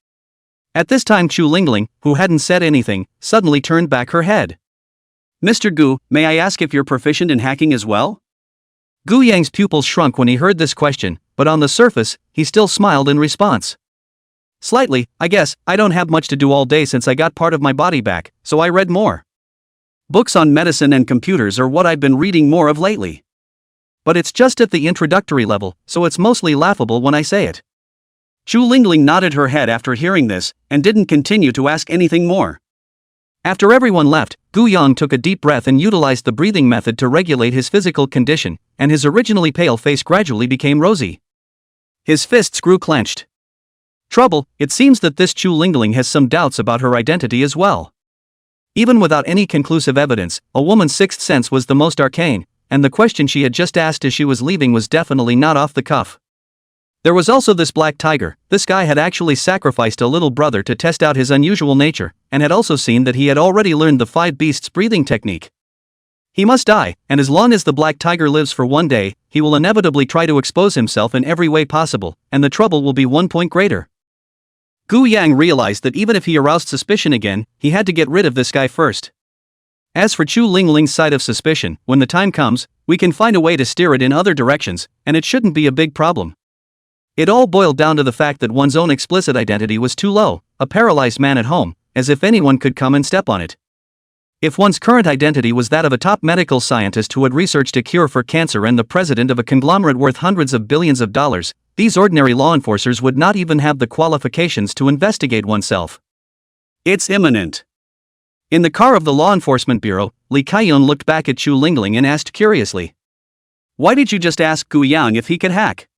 Speaker 1: At this time Chu Lingling, who hadn't said anything, suddenly turned back her head. Mr. Gu, may I ask if you're proficient in hacking as well? Gu Yang's pupils shrunk when he heard this question, but on the surface, he still smiled in response. Slightly, I guess, I don't have much to do all day since I got part of my body back, so I read more. Books on medicine and computers are what I've been reading more of lately. But it's just at the introductory level, so it's mostly laughable when I say it. Chu Lingling nodded her head after hearing this, and didn't continue to ask anything more. After everyone left, Gu Yang took a deep breath and utilized the breathing method to regulate his physical condition, and his originally pale face gradually became rosy. His fists grew clenched. Trouble, it seems that this Chu Lingling has some doubts about her identity as well. Even without any conclusive evidence, a woman's sixth sense was the most arcane, and the question she had just asked as she was leaving was definitely not off the cuff. There was also this Black Tiger. This guy had actually sacrificed a little brother to test out his unusual nature, and had also seen that he had already learned the five beasts breathing technique. He must die, and as long as the Black Tiger lives for one day, he will inevitably try to expose himself in every way possible, and the trouble will be 1 point greater. Gu Yang realized that even if he aroused suspicion again, he had to get rid of this guy first. As for Chu Lingling's side of suspicion, when the time comes, we can find a way to steer it in other directions, and it shouldn't be a big problem. It all boiled down to the fact that one's own explicit identity was too low, a paralyzed man at home, as if anyone could come and step on it. If one's current identity was that of a top medical scientist who had researched a cure for cancer and the president of a conglomerate worth hundreds of billions of dollars, these ordinary law enforcers would not even have the qualifications to investigate oneself. It's imminent. In the car of the Law Enforcement Bureau, Li Kaiyun looked back at Chu Lingling and asked curiously, Why did you just ask Gu Yang if he could hack?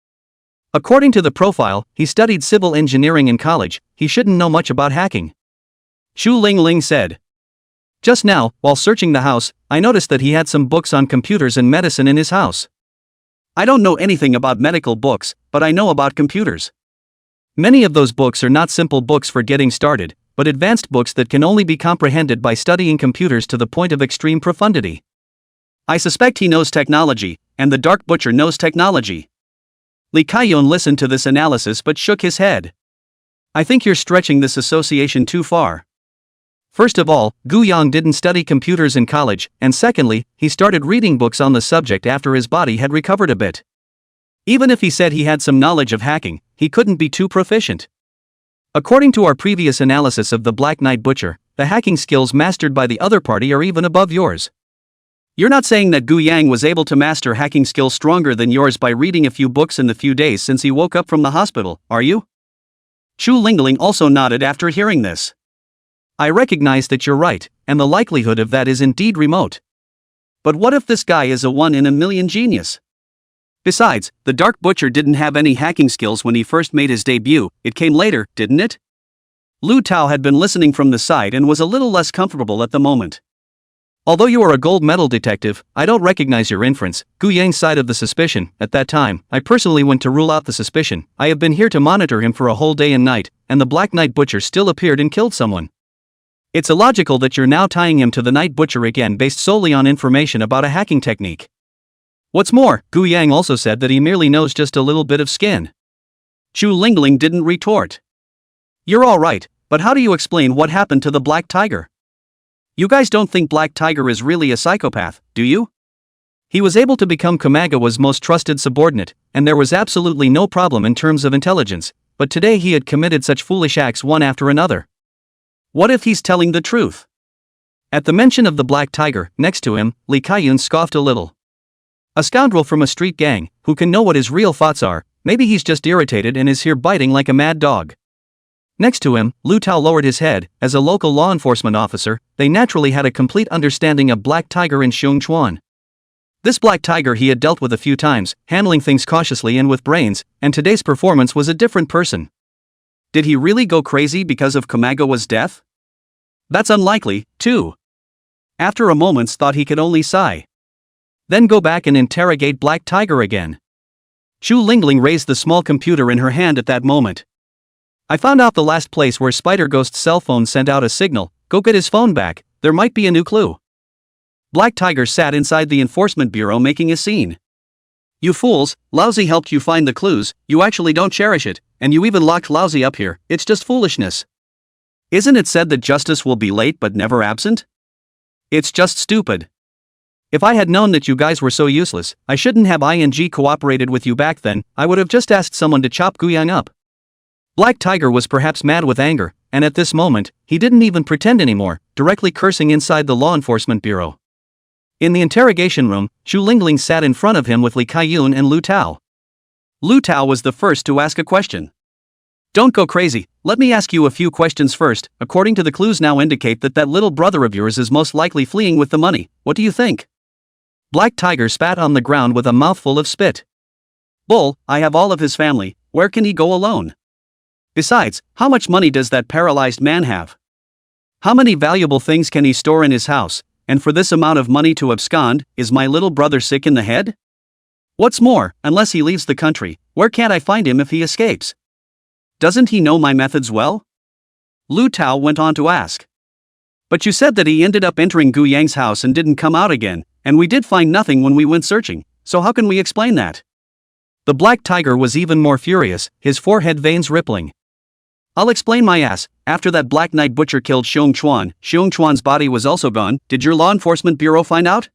Speaker 1: According to the profile, he studied civil engineering in college, he shouldn't know much about hacking. Chu Lingling said. Just now, while searching the house, I noticed that he had some books on computers and medicine in his house. I don't know anything about medical books, but I know about computers. Many of those books are not simple books for getting started, but advanced books that can only be comprehended by studying computers to the point of extreme profundity. I suspect he knows technology, and the Dark Butcher knows technology. Li Kaiyun listened to this analysis but shook his head. I think you're stretching this association too far. First of all, Gu Yang didn't study computers in college, and secondly, he started reading books on the subject after his body had recovered a bit. Even if he said he had some knowledge of hacking, he couldn't be too proficient. According to our previous analysis of the Black Knight Butcher, the hacking skills mastered by the other party are even above yours. You're not saying that Gu Yang was able to master hacking skills stronger than yours by reading a few books in the few days since he woke up from the hospital, are you? Chu Lingling also nodded after hearing this. I recognize that you're right, and the likelihood of that is indeed remote. But what if this guy is a 1 in a million genius? Besides, the Dark Butcher didn't have any hacking skills when he first made his debut, it came later, didn't it? Lu Tao had been listening from the side and was a little less comfortable at the moment. Although you are a gold medal detective, I don't recognize your inference, Gu Yang's side of the suspicion. At that time, I personally went to rule out the suspicion. I have been here to monitor him for a whole day and night, and the Black Night Butcher still appeared and killed someone. It's illogical that you're now tying him to the Night Butcher again based solely on information about a hacking technique. What's more, Gu Yang also said that he merely knows just a little bit of skin. Chu Lingling didn't retort. You're alright, but how do you explain what happened to the Black Tiger? You guys don't think Black Tiger is really a psychopath, do you? He was able to become Kamagawa's most trusted subordinate, and there was absolutely no problem in terms of intelligence, but today he had committed such foolish acts one after another. What if he's telling the truth? At the mention of the Black Tiger, next to him, Li Kaiyun scoffed a little. A scoundrel from a street gang, who can know what his real thoughts are, maybe he's just irritated and is here biting like a mad dog. Next to him, Lu Tao lowered his head. As a local law enforcement officer, they naturally had a complete understanding of Black Tiger and Xiong Chuan. This Black Tiger he had dealt with a few times, handling things cautiously and with brains, and today's performance was a different person. Did he really go crazy because of Kamagawa's death? That's unlikely, too. After a moment's thought he could only sigh. Then go back and interrogate Black Tiger again. Chu Lingling raised the small computer in her hand at that moment. I found out the last place where Spider Ghost's cell phone sent out a signal. Go get his phone back, there might be a new clue. Black Tiger sat inside the enforcement bureau making a scene. You fools, Lousy helped you find the clues, you actually don't cherish it, and you even locked Lousy up here, it's just foolishness. Isn't it said that justice will be late but never absent? It's just stupid. If I had known that you guys were so useless, I shouldn't have cooperated with you back then, I would have just asked someone to chop Guyang up. Black Tiger was perhaps mad with anger, and at this moment, he didn't even pretend anymore, directly cursing inside the law enforcement bureau. In the interrogation room, Chu Lingling sat in front of him with Li Kaiyun and Lu Tao. Lu Tao was the first to ask a question. Don't go crazy, let me ask you a few questions first. According to the clues now indicate that little brother of yours is most likely fleeing with the money, what do you think? Black Tiger spat on the ground with a mouthful of spit. Bull, I have all of his family, where can he go alone? Besides, how much money does that paralyzed man have? How many valuable things can he store in his house, and for this amount of money to abscond, is my little brother sick in the head? What's more, unless he leaves the country, where can't I find him if he escapes? Doesn't he know my methods well? Lu Tao went on to ask. But you said that he ended up entering Gu Yang's house and didn't come out again, and we did find nothing when we went searching, so how can we explain that? The Black Tiger was even more furious, his forehead veins rippling. I'll explain my ass. After that Black Night Butcher killed Xiong Chuan's body was also gone. Did your law enforcement bureau find out?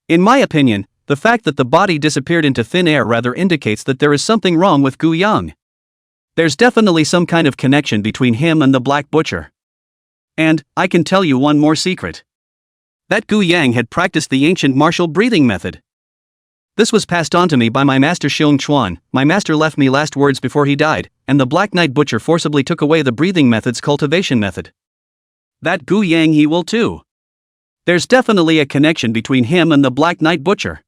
Speaker 1: In my opinion, the fact that the body disappeared into thin air rather indicates that there is something wrong with Gu Yang. There's definitely some kind of connection between him and the Black Butcher. And, I can tell you one more secret. That Gu Yang had practiced the ancient martial breathing method. This was passed on to me by my master Xiong Chuan. My master left me last words before he died, and the Black Night Butcher forcibly took away the breathing method's cultivation method. That Gu Yang he will too. There's definitely a connection between him and the Black Night Butcher.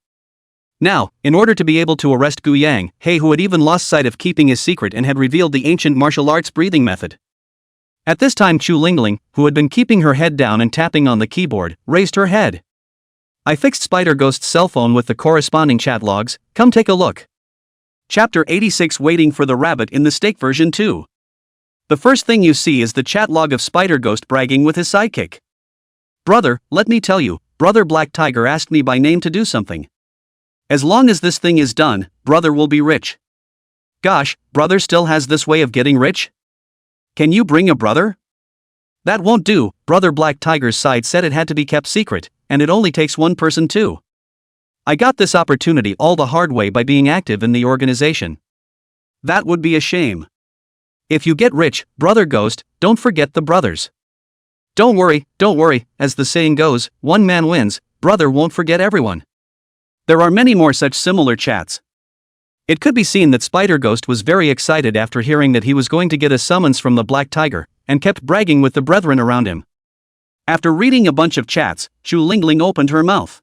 Speaker 1: Now, in order to be able to arrest Gu Yang, who had even lost sight of keeping his secret and had revealed the ancient martial arts breathing method. At this time Chu Lingling, who had been keeping her head down and tapping on the keyboard, raised her head. I fixed Spider Ghost's cell phone with the corresponding chat logs, come take a look. Chapter 86 Waiting for the Rabbit in the Steak version 2. The first thing you see is the chat log of Spider Ghost bragging with his sidekick. Brother, let me tell you, Brother Black Tiger asked me by name to do something. As long as this thing is done, brother will be rich. Gosh, brother still has this way of getting rich? Can you bring a brother? That won't do, Brother Black Tiger's side said it had to be kept secret, and it only takes one person too. I got this opportunity all the hard way by being active in the organization. That would be a shame. If you get rich, Brother Ghost, don't forget the brothers. Don't worry, as the saying goes, one man wins, brother won't forget everyone. There are many more such similar chats. It could be seen that Spider Ghost was very excited after hearing that he was going to get a summons from the Black Tiger, and kept bragging with the brethren around him. After reading a bunch of chats, Chu Lingling opened her mouth.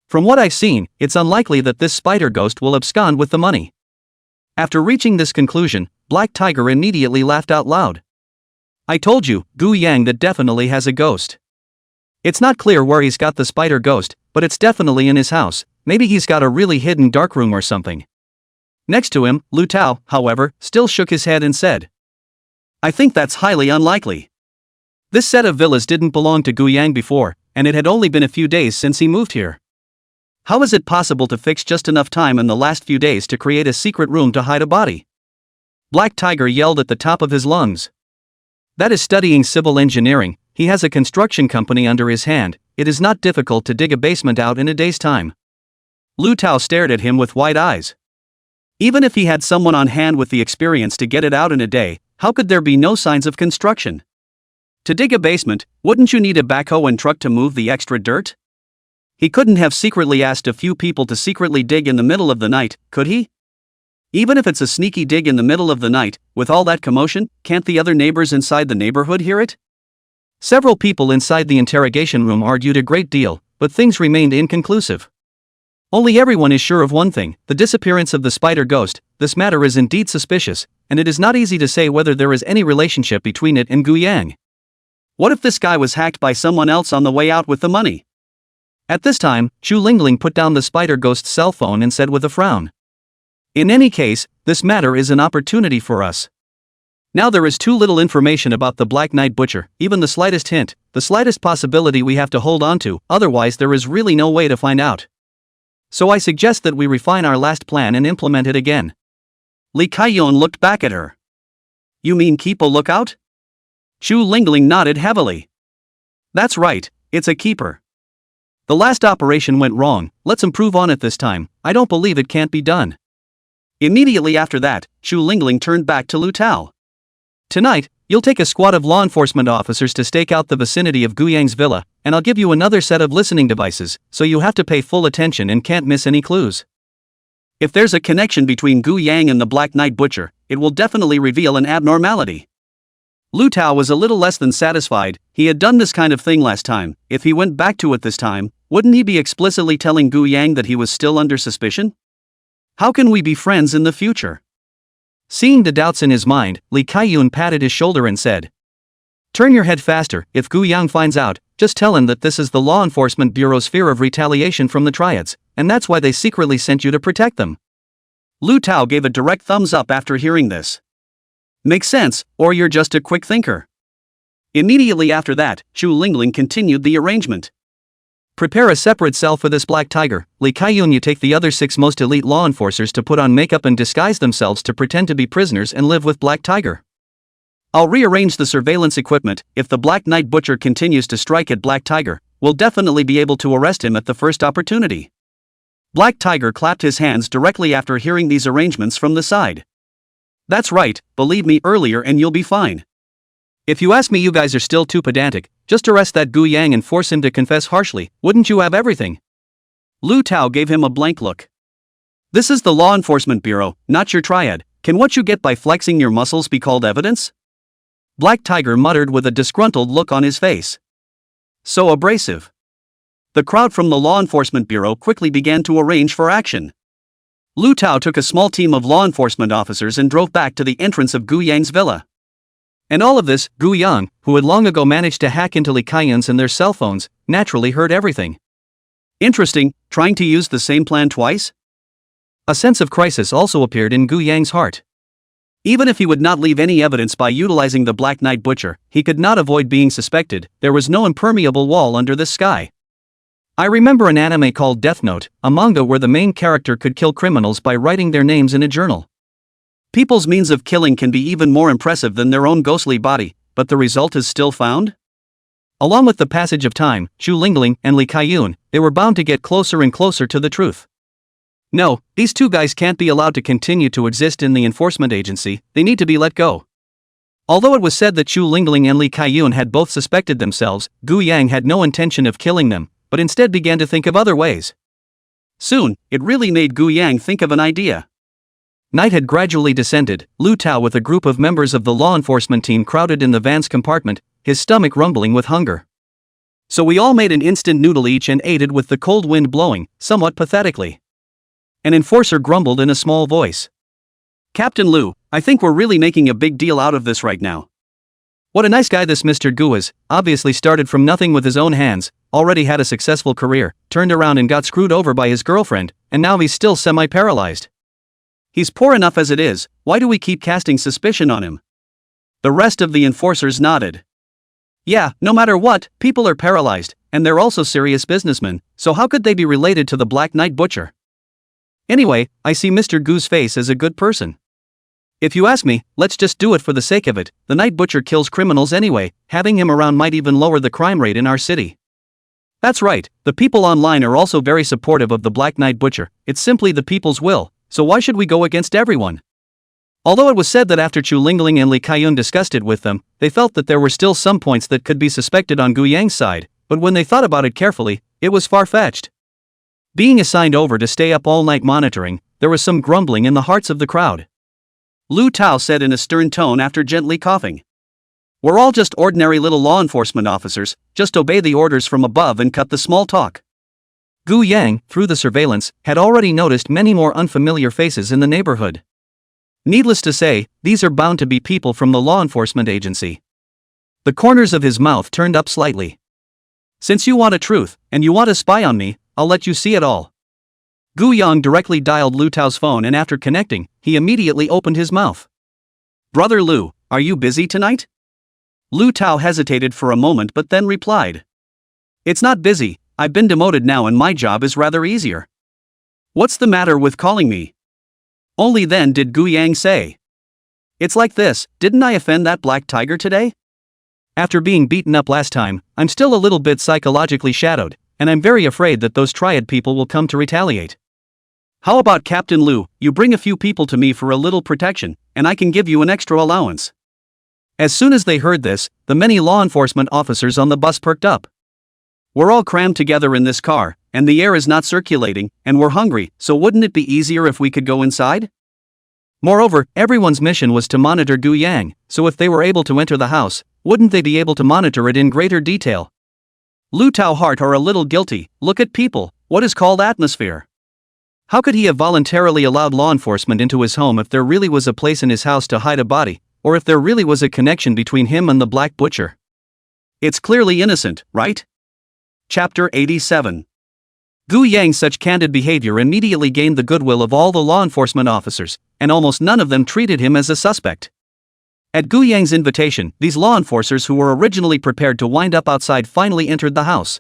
Speaker 1: From what I've seen, it's unlikely that this spider ghost will abscond with the money. After reaching this conclusion, Black Tiger immediately laughed out loud. I told you, Gu Yang, that definitely has a ghost. It's not clear where he's got the spider ghost, but it's definitely in his house. Maybe he's got a really hidden darkroom or something. Next to him, Lu Tao, however, still shook his head and said, I think that's highly unlikely. This set of villas didn't belong to Gu Yang before, and it had only been a few days since he moved here. How is it possible to fix just enough time in the last few days to create a secret room to hide a body? Black Tiger yelled at the top of his lungs. That is studying civil engineering. He has a construction company under his hand. It is not difficult to dig a basement out in a day's time. Lu Tao stared at him with wide eyes. Even if he had someone on hand with the experience to get it out in a day, how could there be no signs of construction? To dig a basement, wouldn't you need a backhoe and truck to move the extra dirt? He couldn't have secretly asked a few people to secretly dig in the middle of the night, could he? Even if it's a sneaky dig in the middle of the night, with all that commotion, can't the other neighbors inside the neighborhood hear it? Several people inside the interrogation room argued a great deal, but things remained inconclusive. Only everyone is sure of one thing, the disappearance of the spider ghost. This matter is indeed suspicious, and it is not easy to say whether there is any relationship between it and Gu Yang. What if this guy was hacked by someone else on the way out with the money? At this time, Chu Lingling put down the spider ghost's cell phone and said with a frown, in any case, this matter is an opportunity for us. Now there is too little information about the Black Knight Butcher, even the slightest hint, the slightest possibility we have to hold on to, otherwise there is really no way to find out. So I suggest that we refine our last plan and implement it again. Li Kaiyun looked back at her. You mean keep a lookout? Chu Lingling nodded heavily. That's right, it's a keeper. The last operation went wrong, let's improve on it this time. I don't believe it can't be done. Immediately after that, Chu Lingling turned back to Lu Tao. Tonight, you'll take a squad of law enforcement officers to stake out the vicinity of Gu Yang's villa, and I'll give you another set of listening devices, so you have to pay full attention and can't miss any clues. If there's a connection between Gu Yang and the Black Knight Butcher, it will definitely reveal an abnormality. Lu Tao was a little less than satisfied. He had done this kind of thing last time. If he went back to it this time, wouldn't he be explicitly telling Gu Yang that he was still under suspicion? How can we be friends in the future? Seeing the doubts in his mind, Li Kaiyun patted his shoulder and said, turn your head faster. If Gu Yang finds out, just tell him that this is the Law Enforcement Bureau's fear of retaliation from the Triads, and that's why they secretly sent you to protect them. Lu Tao gave a direct thumbs up after hearing this. Makes sense, or you're just a quick thinker. Immediately after that, Chu Lingling continued the arrangement. Prepare a separate cell for this Black Tiger. Li Kaiyun, you take the other 6 most elite law enforcers to put on makeup and disguise themselves to pretend to be prisoners and live with Black Tiger. I'll rearrange the surveillance equipment. If the Black Knight Butcher continues to strike at Black Tiger, we'll definitely be able to arrest him at the first opportunity. Black Tiger clapped his hands directly after hearing these arrangements from the side. That's right, believe me earlier and you'll be fine. If you ask me, you guys are still too pedantic. Just arrest that Gu Yang and force him to confess harshly, wouldn't you have everything? Lu Tao gave him a blank look. This is the Law Enforcement Bureau, not your triad. Can what you get by flexing your muscles be called evidence? Black Tiger muttered with a disgruntled look on his face. So abrasive. The crowd from the Law Enforcement Bureau quickly began to arrange for action. Lu Tao took a small team of law enforcement officers and drove back to the entrance of Gu Yang's villa. And all of this, Gu Yang, who had long ago managed to hack into Li Kaiyun's and their cell phones, naturally heard everything. Interesting, trying to use the same plan twice? A sense of crisis also appeared in Gu Yang's heart. Even if he would not leave any evidence by utilizing the Black Knight Butcher, he could not avoid being suspected. There was no impermeable wall under this sky. I remember an anime called Death Note, a manga where the main character could kill criminals by writing their names in a journal. People's means of killing can be even more impressive than their own ghostly body, but the result is still found? Along with the passage of time, Chu Lingling and Li Kaiyun, they were bound to get closer and closer to the truth. No, these 2 guys can't be allowed to continue to exist in the enforcement agency. They need to be let go. Although it was said that Chu Lingling and Li Kaiyun had both suspected themselves, Gu Yang had no intention of killing them, but instead began to think of other ways. Soon, it really made Gu Yang think of an idea. Night had gradually descended. Lu Tao with a group of members of the law enforcement team crowded in the van's compartment, his stomach rumbling with hunger. So we all made an instant noodle each and ate it with the cold wind blowing, somewhat pathetically. An enforcer grumbled in a small voice. Captain Lu, I think we're really making a big deal out of this right now. What a nice guy this Mr. Gu is, obviously started from nothing with his own hands, already had a successful career, turned around and got screwed over by his girlfriend, and now he's still semi-paralyzed. He's poor enough as it is, why do we keep casting suspicion on him? The rest of the enforcers nodded. Yeah, no matter what, people are paralyzed, and they're also serious businessmen, so how could they be related to the Black Knight Butcher? Anyway, I see Mr. Gu's face as a good person. If you ask me, let's just do it for the sake of it. The Night Butcher kills criminals anyway, having him around might even lower the crime rate in our city. That's right, the people online are also very supportive of the Black Knight Butcher, it's simply the people's will, so why should we go against everyone? Although it was said that after Chu Lingling and Li Kaiyun discussed it with them, they felt that there were still some points that could be suspected on Gu Yang's side, but when they thought about it carefully, it was far-fetched. Being assigned over to stay up all night monitoring, there was some grumbling in the hearts of the crowd. Lu Tao said in a stern tone after gently coughing. We're all just ordinary little law enforcement officers, just obey the orders from above and cut the small talk. Gu Yang, through the surveillance, had already noticed many more unfamiliar faces in the neighborhood. Needless to say, these are bound to be people from the law enforcement agency. The corners of his mouth turned up slightly. Since you want a truth, and you want to spy on me, I'll let you see it all. Gu Yang directly dialed Lu Tao's phone and after connecting, he immediately opened his mouth. Brother Lu, are you busy tonight? Lu Tao hesitated for a moment but then replied. It's not busy, I've been demoted now and my job is rather easier. What's the matter with calling me? Only then did Gu Yang say. It's like this, didn't I offend that black tiger today? After being beaten up last time, I'm still a little bit psychologically shadowed, and I'm very afraid that those triad people will come to retaliate. How about Captain Lu, you bring a few people to me for a little protection, and I can give you an extra allowance. As soon as they heard this, the many law enforcement officers on the bus perked up. We're all crammed together in this car, and the air is not circulating, and we're hungry, so wouldn't it be easier if we could go inside? Moreover, everyone's mission was to monitor Gu Yang, so if they were able to enter the house, wouldn't they be able to monitor it in greater detail? Lu Tao heart are a little guilty, look at people, what is called atmosphere. How could he have voluntarily allowed law enforcement into his home if there really was a place in his house to hide a body, or if there really was a connection between him and the Black Butcher? It's clearly innocent, right? Chapter 87. Gu Yang's such candid behavior immediately gained the goodwill of all the law enforcement officers, and almost none of them treated him as a suspect. At Gu Yang's invitation, these law enforcers who were originally prepared to wind up outside finally entered the house.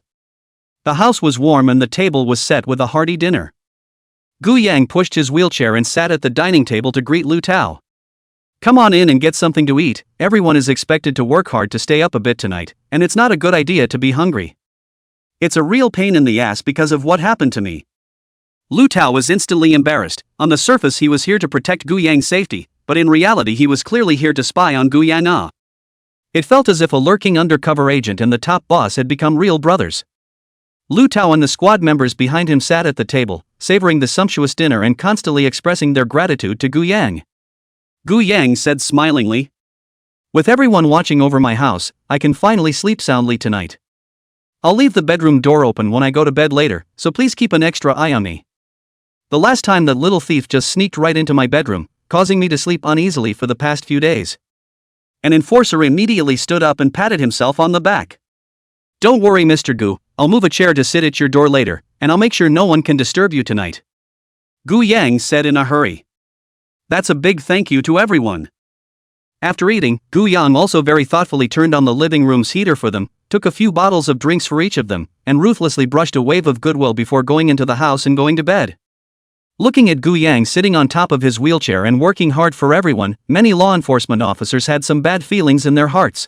Speaker 1: The house was warm and the table was set with a hearty dinner. Gu Yang pushed his wheelchair and sat at the dining table to greet Lu Tao. Come on in and get something to eat, everyone is expected to work hard to stay up a bit tonight, and it's not a good idea to be hungry. It's a real pain in the ass because of what happened to me. Lu Tao was instantly embarrassed. On the surface he was here to protect Gu Yang's safety, but in reality he was clearly here to spy on Gu Yang. It felt as if a lurking undercover agent and the top boss had become real brothers. Lu Tao and the squad members behind him sat at the table, savoring the sumptuous dinner and constantly expressing their gratitude to Gu Yang. Gu Yang said smilingly, with everyone watching over my house, I can finally sleep soundly tonight. I'll leave the bedroom door open when I go to bed later, so please keep an extra eye on me. The last time that little thief just sneaked right into my bedroom, causing me to sleep uneasily for the past few days. An enforcer immediately stood up and patted himself on the back. Don't worry Mr. Gu, I'll move a chair to sit at your door later, and I'll make sure no one can disturb you tonight. Gu Yang said in a hurry. That's a big thank you to everyone. After eating, Gu Yang also very thoughtfully turned on the living room's heater for them, took a few bottles of drinks for each of them, and ruthlessly brushed a wave of goodwill before going into the house and going to bed. Looking at Gu Yang sitting on top of his wheelchair and working hard for everyone, many law enforcement officers had some bad feelings in their hearts.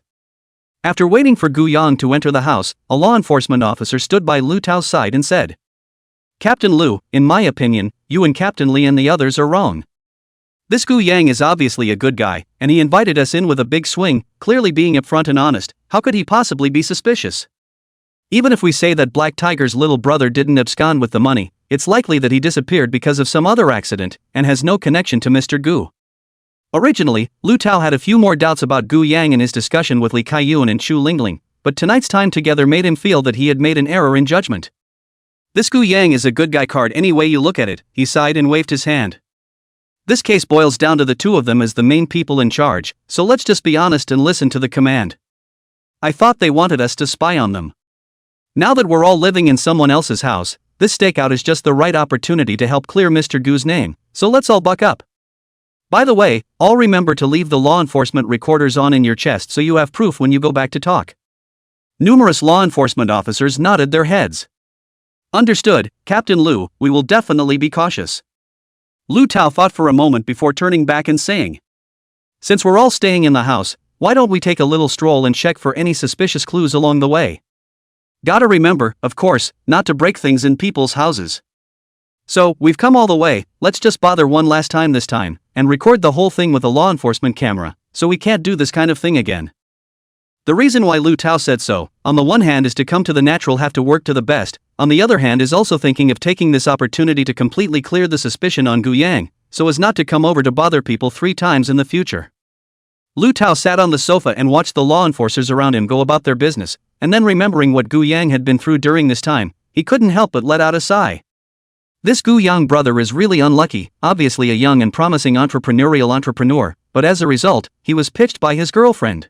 Speaker 1: After waiting for Gu Yang to enter the house, a law enforcement officer stood by Lu Tao's side and said, Captain Lu, in my opinion, you and Captain Li and the others are wrong. This Gu Yang is obviously a good guy, and he invited us in with a big swing, clearly being upfront and honest. How could he possibly be suspicious? Even if we say that Black Tiger's little brother didn't abscond with the money, it's likely that he disappeared because of some other accident, and has no connection to Mr. Gu. Originally, Lu Tao had a few more doubts about Gu Yang and his discussion with Li Kaiyun and Chu Lingling, but tonight's time together made him feel that he had made an error in judgment. This Gu Yang is a good guy card any way you look at it, he sighed and waved his hand. This case boils down to the two of them as the main people in charge, so let's just be honest and listen to the command. I thought they wanted us to spy on them. Now that we're all living in someone else's house, this stakeout is just the right opportunity to help clear Mr. Gu's name, so let's all buck up. By the way, all remember to leave the law enforcement recorders on in your chest so you have proof when you go back to talk. Numerous law enforcement officers nodded their heads. Understood, Captain Liu, we will definitely be cautious. Lu Tao thought for a moment before turning back and saying, since we're all staying in the house, why don't we take a little stroll and check for any suspicious clues along the way? Gotta remember, of course, not to break things in people's houses. So, we've come all the way, let's just bother one last time this time, and record the whole thing with a law enforcement camera, so we can't do this kind of thing again. The reason why Lu Tao said so, on the one hand is to come to the natural have to work to the best, on the other hand is also thinking of taking this opportunity to completely clear the suspicion on Gu Yang, so as not to come over to bother people 3 times in the future. Lu Tao sat on the sofa and watched the law enforcers around him go about their business, and then remembering what Gu Yang had been through during this time, he couldn't help but let out a sigh. This Gu Yang brother is really unlucky, obviously a young and promising entrepreneur, but as a result, he was pitched by his girlfriend.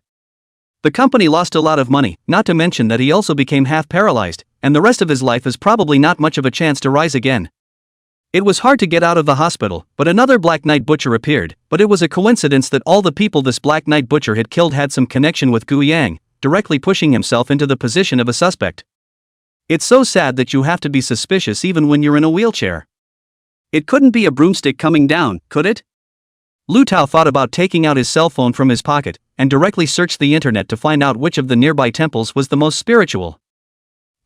Speaker 1: The company lost a lot of money, not to mention that he also became half paralyzed, and the rest of his life is probably not much of a chance to rise again. It was hard to get out of the hospital, but another Black Knight Butcher appeared, but it was a coincidence that all the people this Black Knight Butcher had killed had some connection with Gu Yang, directly pushing himself into the position of a suspect. It's so sad that you have to be suspicious even when you're in a wheelchair. It couldn't be a broomstick coming down, could it? Lu Tao thought about taking out his cell phone from his pocket, and directly searched the internet to find out which of the nearby temples was the most spiritual.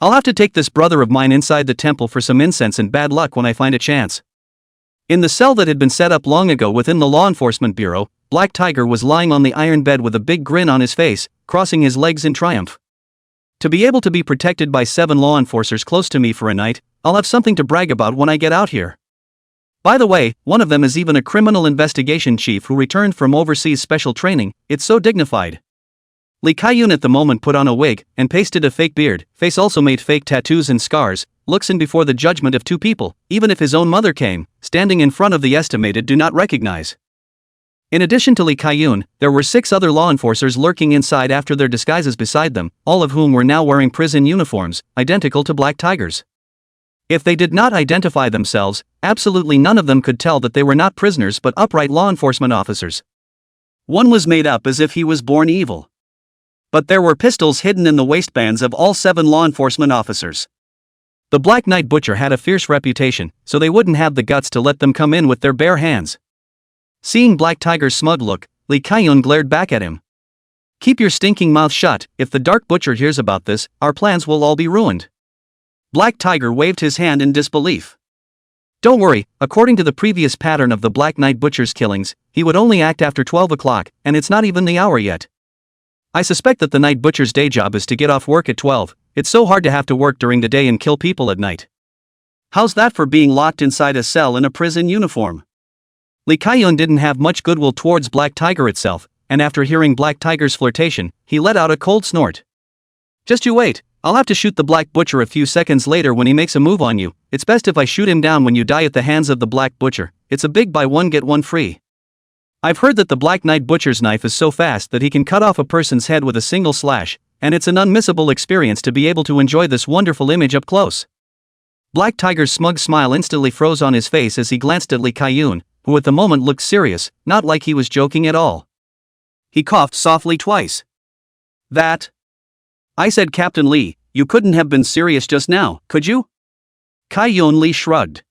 Speaker 1: I'll have to take this brother of mine inside the temple for some incense and bad luck when I find a chance. In the cell that had been set up long ago within the law enforcement bureau, Black Tiger was lying on the iron bed with a big grin on his face, crossing his legs in triumph. To be able to be protected by 7 law enforcers close to me for a night, I'll have something to brag about when I get out here. By the way, one of them is even a criminal investigation chief who returned from overseas special training, it's so dignified. Li Kaiyun at the moment put on a wig, and pasted a fake beard, face also made fake tattoos and scars, looks in before the judgment of 2 people, even if his own mother came, standing in front of the estimated do not recognize. In addition to Li Kaiyun, there were 6 other law enforcers lurking inside after their disguises beside them, all of whom were now wearing prison uniforms, identical to Black Tiger's. If they did not identify themselves, absolutely none of them could tell that they were not prisoners but upright law enforcement officers. One was made up as if he was born evil. But there were pistols hidden in the waistbands of all 7 law enforcement officers. The Black Knight Butcher had a fierce reputation, so they wouldn't have the guts to let them come in with their bare hands. Seeing Black Tiger's smug look, Li Kaiyun glared back at him. Keep your stinking mouth shut, if the Dark Butcher hears about this, our plans will all be ruined. Black Tiger waved his hand in disbelief. Don't worry, according to the previous pattern of the Black Knight Butcher's killings, he would only act after 12 o'clock, and it's not even the hour yet. I suspect that the Night Butcher's day job is to get off work at 12, it's so hard to have to work during the day and kill people at night. How's that for being locked inside a cell in a prison uniform? Li Kaiyun didn't have much goodwill towards Black Tiger itself, and after hearing Black Tiger's flirtation, he let out a cold snort. Just you wait. I'll have to shoot the Black Butcher a few seconds later when he makes a move on you. It's best if I shoot him down when you die at the hands of the Black Butcher. It's a big buy one get one free. I've heard that the Black Knight Butcher's knife is so fast that he can cut off a person's head with a single slash, and it's an unmissable experience to be able to enjoy this wonderful image up close. Black Tiger's smug smile instantly froze on his face as he glanced at Li Kaiyun, who at the moment looked serious, not like he was joking at all. He coughed softly twice. That? I said, Captain Li, you couldn't have been serious just now, could you? Kaiyun Li shrugged.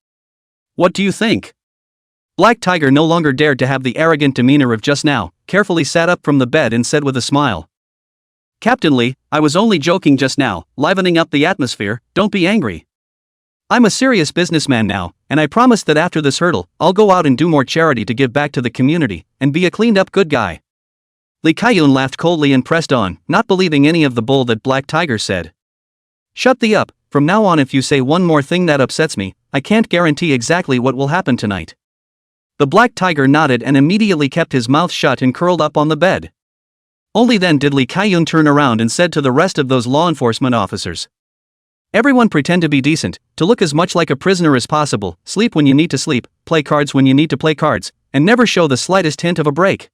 Speaker 1: What do you think? Black Tiger no longer dared to have the arrogant demeanor of just now, carefully sat up from the bed and said with a smile. Captain Li, I was only joking just now, livening up the atmosphere, don't be angry. I'm a serious businessman now, and I promise that after this hurdle, I'll go out and do more charity to give back to the community, and be a cleaned up good guy. Li Kaiyun laughed coldly and pressed on, not believing any of the bull that Black Tiger said. Shut thee up, from now on if you say one more thing that upsets me, I can't guarantee exactly what will happen tonight. The Black Tiger nodded and immediately kept his mouth shut and curled up on the bed. Only then did Lee Kai-yun turn around and said to the rest of those law enforcement officers, "Everyone pretend to be decent, to look as much like a prisoner as possible, sleep when you need to sleep, play cards when you need to play cards, and never show the slightest hint of a break."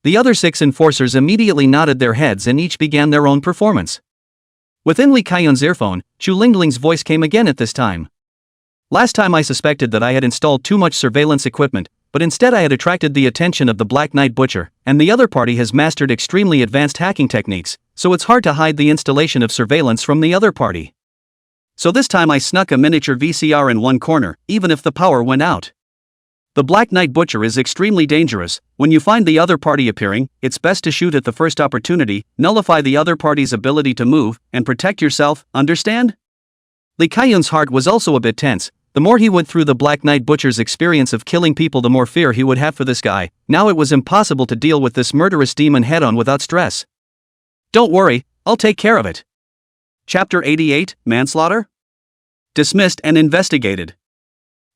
Speaker 1: The other 6 enforcers immediately nodded their heads and each began their own performance. Within Lee Kai-yun's earphone, Chu Lingling's voice came again at this time. "Last time I suspected that I had installed too much surveillance equipment, but instead I had attracted the attention of the Black Knight Butcher, and the other party has mastered extremely advanced hacking techniques, so it's hard to hide the installation of surveillance from the other party. So this time I snuck a miniature VCR in one corner, even if the power went out. The Black Knight Butcher is extremely dangerous. When you find the other party appearing, it's best to shoot at the first opportunity, nullify the other party's ability to move, and protect yourself, understand?" Lee Kai-yun's heart was also a bit tense. The more he went through the Black Knight Butcher's experience of killing people, the more fear he would have for this guy. Now it was impossible to deal with this murderous demon head-on without stress. "Don't worry, I'll take care of it." Chapter 88, Manslaughter? Dismissed and investigated.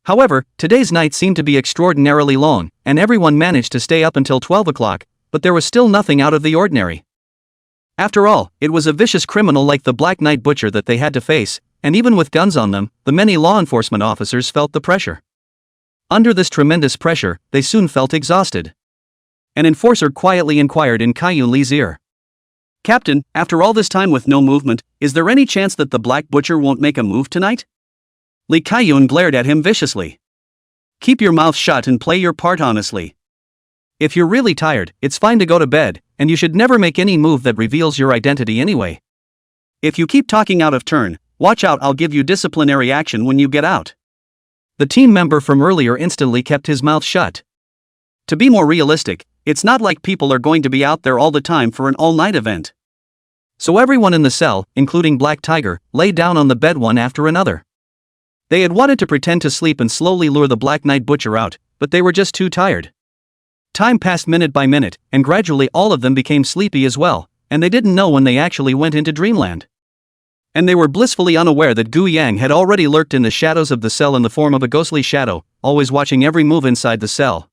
Speaker 1: However, today's night seemed to be extraordinarily long, and everyone managed to stay up until 12 o'clock, but there was still nothing out of the ordinary. After all, it was a vicious criminal like the Black Knight Butcher that they had to face, and even with guns on them, the many law enforcement officers felt the pressure. Under this tremendous pressure, they soon felt exhausted. An enforcer quietly inquired in Kai-yun Lee's ear, "Captain, after all this time with no movement, is there any chance that the Black Butcher won't make a move tonight?" Lee Kai-yun glared at him viciously. "Keep your mouth shut and play your part honestly. If you're really tired, it's fine to go to bed, and you should never make any move that reveals your identity anyway. If you keep talking out of turn, watch out, I'll give you disciplinary action when you get out." The team member from earlier instantly kept his mouth shut. To be more realistic, it's not like people are going to be out there all the time for an all-night event. So everyone in the cell, including Black Tiger, lay down on the bed one after another. They had wanted to pretend to sleep and slowly lure the Black Knight Butcher out, but they were just too tired. Time passed minute by minute, and gradually all of them became sleepy as well, and they didn't know when they actually went into dreamland. And they were blissfully unaware that Gu Yang had already lurked in the shadows of the cell in the form of a ghostly shadow, always watching every move inside the cell.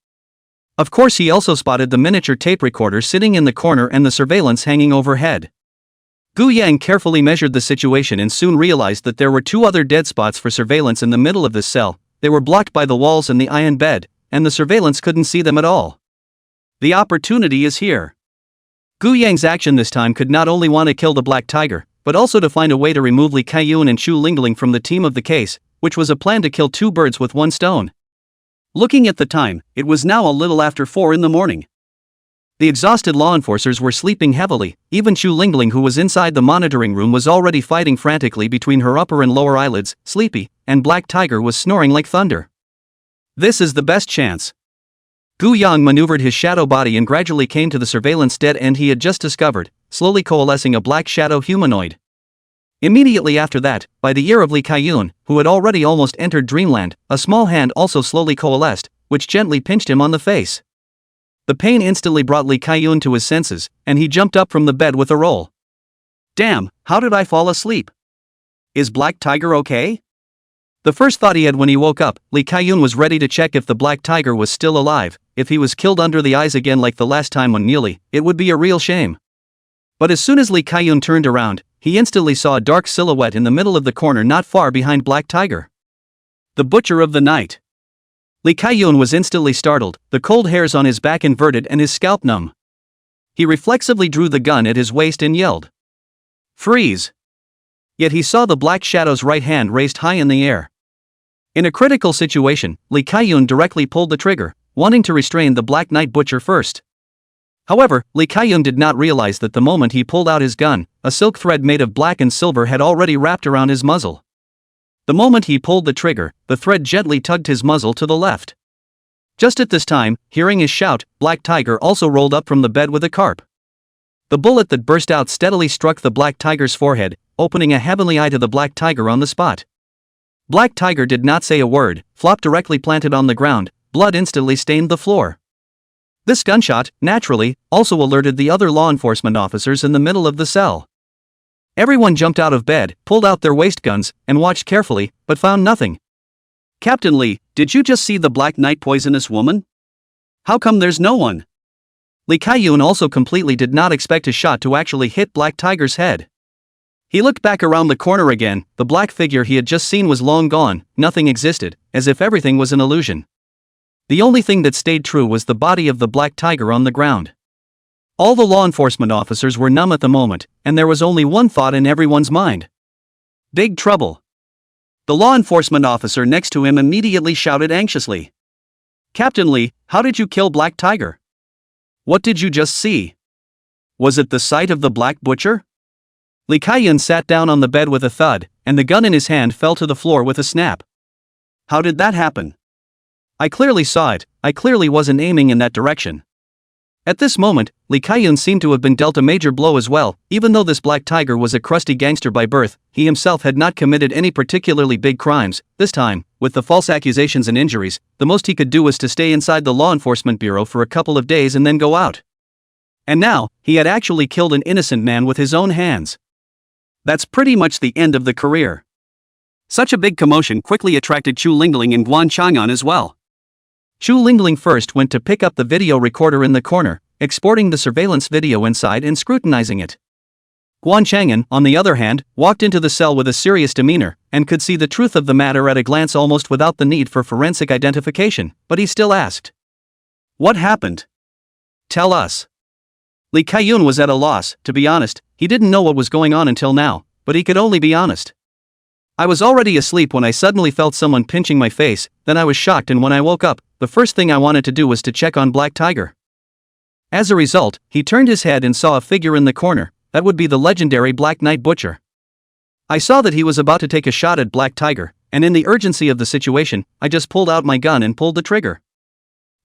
Speaker 1: Of course, he also spotted the miniature tape recorder sitting in the corner and the surveillance hanging overhead. Gu Yang carefully measured the situation and soon realized that there were 2 other dead spots for surveillance in the middle of this cell. They were blocked by the walls and the iron bed, and the surveillance couldn't see them at all. The opportunity is here. Gu Yang's action this time could not only want to kill the Black Tiger, but also to find a way to remove Lee Kai-yun and Chu Lingling from the team of the case, which was a plan to kill 2 birds with 1 stone. Looking at the time, it was now a little after 4 in the morning. The exhausted law enforcers were sleeping heavily. Even Chu Lingling, who was inside the monitoring room, was already fighting frantically between her upper and lower eyelids, sleepy, and Black Tiger was snoring like thunder. This is the best chance. Gu Yang maneuvered his shadow body and gradually came to the surveillance dead end he had just discovered, slowly coalescing a black shadow humanoid. Immediately after that, by the ear of Lee Kai-yun, who had already almost entered dreamland, a small hand also slowly coalesced, which gently pinched him on the face. The pain instantly brought Lee Kai-yun to his senses, and he jumped up from the bed with a roll. "Damn, how did I fall asleep? Is Black Tiger okay?" The first thought he had when he woke up, Lee Kai-yun was ready to check if the Black Tiger was still alive. If he was killed under the eyes again like the last time on Neely, it would be a real shame. But as soon as Lee Kai-yun turned around, he instantly saw a dark silhouette in the middle of the corner not far behind Black Tiger. The Butcher of the Night. Lee Kai-yun was instantly startled, the cold hairs on his back inverted and his scalp numb. He reflexively drew the gun at his waist and yelled, "Freeze!" Yet he saw the Black Shadow's right hand raised high in the air. In a critical situation, Lee Kai-yun directly pulled the trigger, wanting to restrain the Black Knight Butcher first. However, Lee Kai-yun did not realize that the moment he pulled out his gun, a silk thread made of black and silver had already wrapped around his muzzle. The moment he pulled the trigger, the thread gently tugged his muzzle to the left. Just at this time, hearing his shout, Black Tiger also rolled up from the bed with a carp. The bullet that burst out steadily struck the Black Tiger's forehead, opening a heavenly eye to the Black Tiger on the spot. Black Tiger did not say a word, flopped directly planted on the ground, blood instantly stained the floor. This gunshot, naturally, also alerted the other law enforcement officers in the middle of the cell. Everyone jumped out of bed, pulled out their waist guns, and watched carefully, but found nothing. "Captain Lee, did you just see the Black Knight poisonous woman? How come there's no one?" Lee Kai-yoon also completely did not expect his shot to actually hit Black Tiger's head. He looked back around the corner again. The black figure he had just seen was long gone, nothing existed, as if everything was an illusion. The only thing that stayed true was the body of the Black Tiger on the ground. All the law enforcement officers were numb at the moment, and there was only one thought in everyone's mind. Big trouble. The law enforcement officer next to him immediately shouted anxiously. Captain Lee, how did you kill Black Tiger? What did you just see? Was it the sight of the Black Butcher? Lee Kai-yoon sat down on the bed with a thud, and the gun in his hand fell to the floor with a snap. How did that happen? I clearly saw it. I clearly wasn't aiming in that direction. At this moment, Lee Kai-yoon seemed to have been dealt a major blow as well. Even though this Black Tiger was a crusty gangster by birth, he himself had not committed any particularly big crimes. This time, with the false accusations and injuries, the most he could do was to stay inside the law enforcement bureau for a couple of days and then go out. And now, he had actually killed an innocent man with his own hands. That's pretty much the end of the career. Such a big commotion quickly attracted Chu Lingling and Guan Chang'an as well. Chu Lingling first went to pick up the video recorder in the corner, exporting the surveillance video inside and scrutinizing it. Guan Chang'an, on the other hand, walked into the cell with a serious demeanor, and could see the truth of the matter at a glance almost without the need for forensic identification, but he still asked. What happened? Tell us. Lee Kai-yoon was at a loss. To be honest, he didn't know what was going on until now, but he could only be honest. I was already asleep when I suddenly felt someone pinching my face, then I was shocked, and when I woke up, the first thing I wanted to do was to check on Black Tiger. As a result, he turned his head and saw a figure in the corner. That would be the legendary Black Knight Butcher. I saw that he was about to take a shot at Black Tiger, and in the urgency of the situation, I just pulled out my gun and pulled the trigger.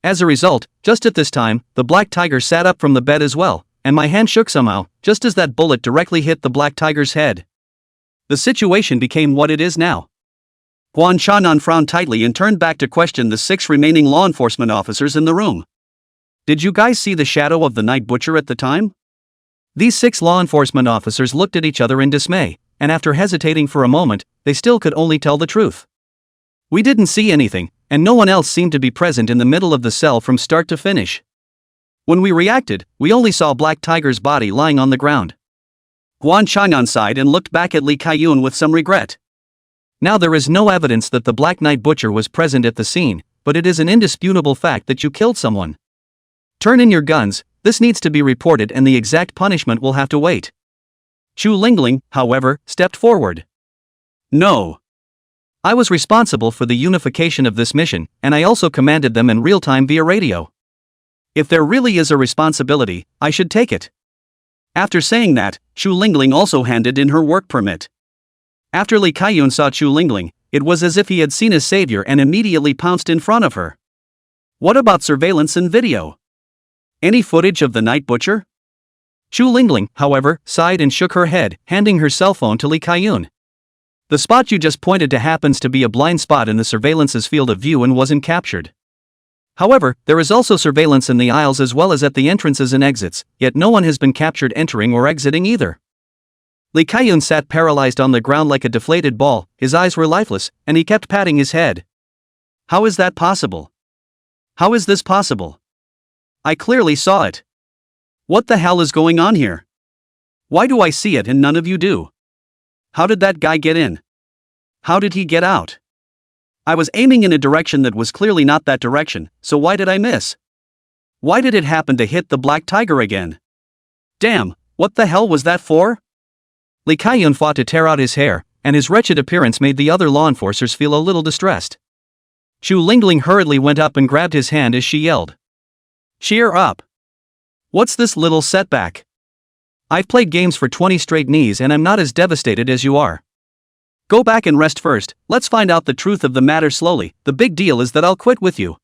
Speaker 1: As a result, just at this time, the Black Tiger sat up from the bed as well, and my hand shook somehow, just as that bullet directly hit the Black Tiger's head. The situation became what it is now. Guan Chang'an frowned tightly and turned back to question the 6 remaining law enforcement officers in the room. Did you guys see the shadow of the Night Butcher at the time? These 6 law enforcement officers looked at each other in dismay, and after hesitating for a moment, they still could only tell the truth. We didn't see anything, and no one else seemed to be present in the middle of the cell from start to finish. When we reacted, we only saw Black Tiger's body lying on the ground. Guan Chang'an sighed and looked back at Lee Kai-yoon with some regret. Now there is no evidence that the Black Knight Butcher was present at the scene, but it is an indisputable fact that you killed someone. Turn in your guns. This needs to be reported and the exact punishment will have to wait. Chu Lingling, however, stepped forward. No. I was responsible for the unification of this mission, and I also commanded them in real time via radio. If there really is a responsibility, I should take it. After saying that, Chu Lingling also handed in her work permit. After Lee Kai-yoon saw Chu Lingling, it was as if he had seen his savior and immediately pounced in front of her. What about surveillance and video? Any footage of the Night Butcher? Chu Lingling, however, sighed and shook her head, handing her cell phone to Lee Kai-yoon. The spot you just pointed to happens to be a blind spot in the surveillance's field of view and wasn't captured. However, there is also surveillance in the aisles as well as at the entrances and exits, yet no one has been captured entering or exiting either. Lee Kai-yoon sat paralyzed on the ground like a deflated ball, his eyes were lifeless, and he kept patting his head. How is that possible? How is this possible? I clearly saw it. What the hell is going on here? Why do I see it and none of you do? How did that guy get in? How did he get out? I was aiming in a direction that was clearly not that direction, so why did I miss? Why did it happen to hit the Black Tiger again? Damn, what the hell was that for? Lee Kai-yoon fought to tear out his hair, and his wretched appearance made the other law enforcers feel a little distressed. Chu Lingling hurriedly went up and grabbed his hand as she yelled. Cheer up. What's this little setback? I've played games for 20 straight knees and I'm not as devastated as you are. Go back and rest first. Let's find out the truth of the matter slowly. The big deal is that I'll quit with you.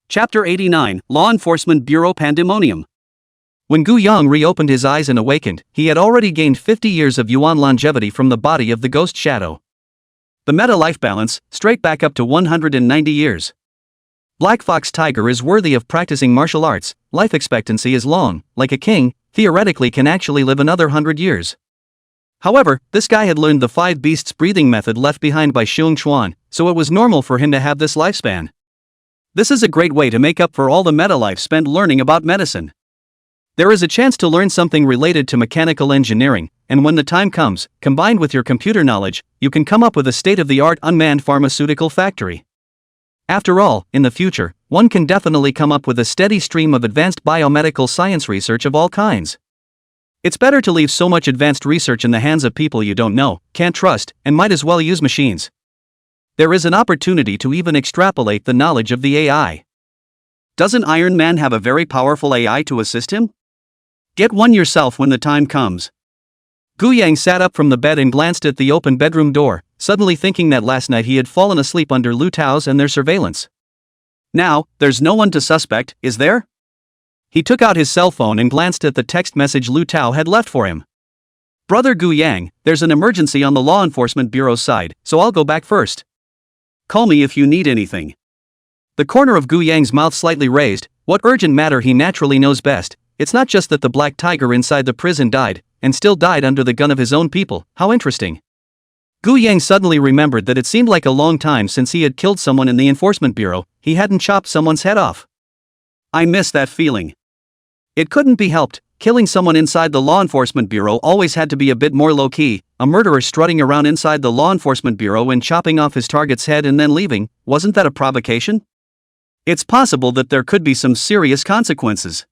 Speaker 1: Chapter 89, Law Enforcement Bureau Pandemonium. When Gu Yang reopened his eyes and awakened, he had already gained 50 years of yuan longevity from the body of the ghost shadow. The meta-life balance, straight back up to 190 years. Black Fox Tiger is worthy of practicing martial arts. Life expectancy is long, like a king, theoretically can actually live another 100 years. However, this guy had learned the 5 beasts breathing method left behind by Xiong Chuan, so it was normal for him to have this lifespan. This is a great way to make up for all the meta life spent learning about medicine. There is a chance to learn something related to mechanical engineering, and when the time comes, combined with your computer knowledge, you can come up with a state-of-the-art unmanned pharmaceutical factory. After all, in the future, one can definitely come up with a steady stream of advanced biomedical science research of all kinds. It's better to leave so much advanced research in the hands of people you don't know, can't trust, and might as well use machines. There is an opportunity to even extrapolate the knowledge of the AI. Doesn't Iron Man have a very powerful AI to assist him? Get one yourself when the time comes. Gu Yang sat up from the bed and glanced at the open bedroom door, suddenly thinking that last night he had fallen asleep under Lu Tao's and their surveillance. Now, there's no one to suspect, is there? He took out his cell phone and glanced at the text message Lu Tao had left for him. Brother Gu Yang, there's an emergency on the law enforcement bureau's side, so I'll go back first. Call me if you need anything. The corner of Gu Yang's mouth slightly raised. What urgent matter he naturally knows best. It's not just that the black tiger inside the prison died, and still died under the gun of his own people. How interesting. Gu Yang suddenly remembered that it seemed like a long time since he had killed someone in the enforcement bureau. He hadn't chopped someone's head off. I miss that feeling. It couldn't be helped. Killing someone inside the law enforcement bureau always had to be a bit more low-key. A murderer strutting around inside the law enforcement bureau and chopping off his target's head and then leaving, wasn't that a provocation? It's possible that there could be some serious consequences.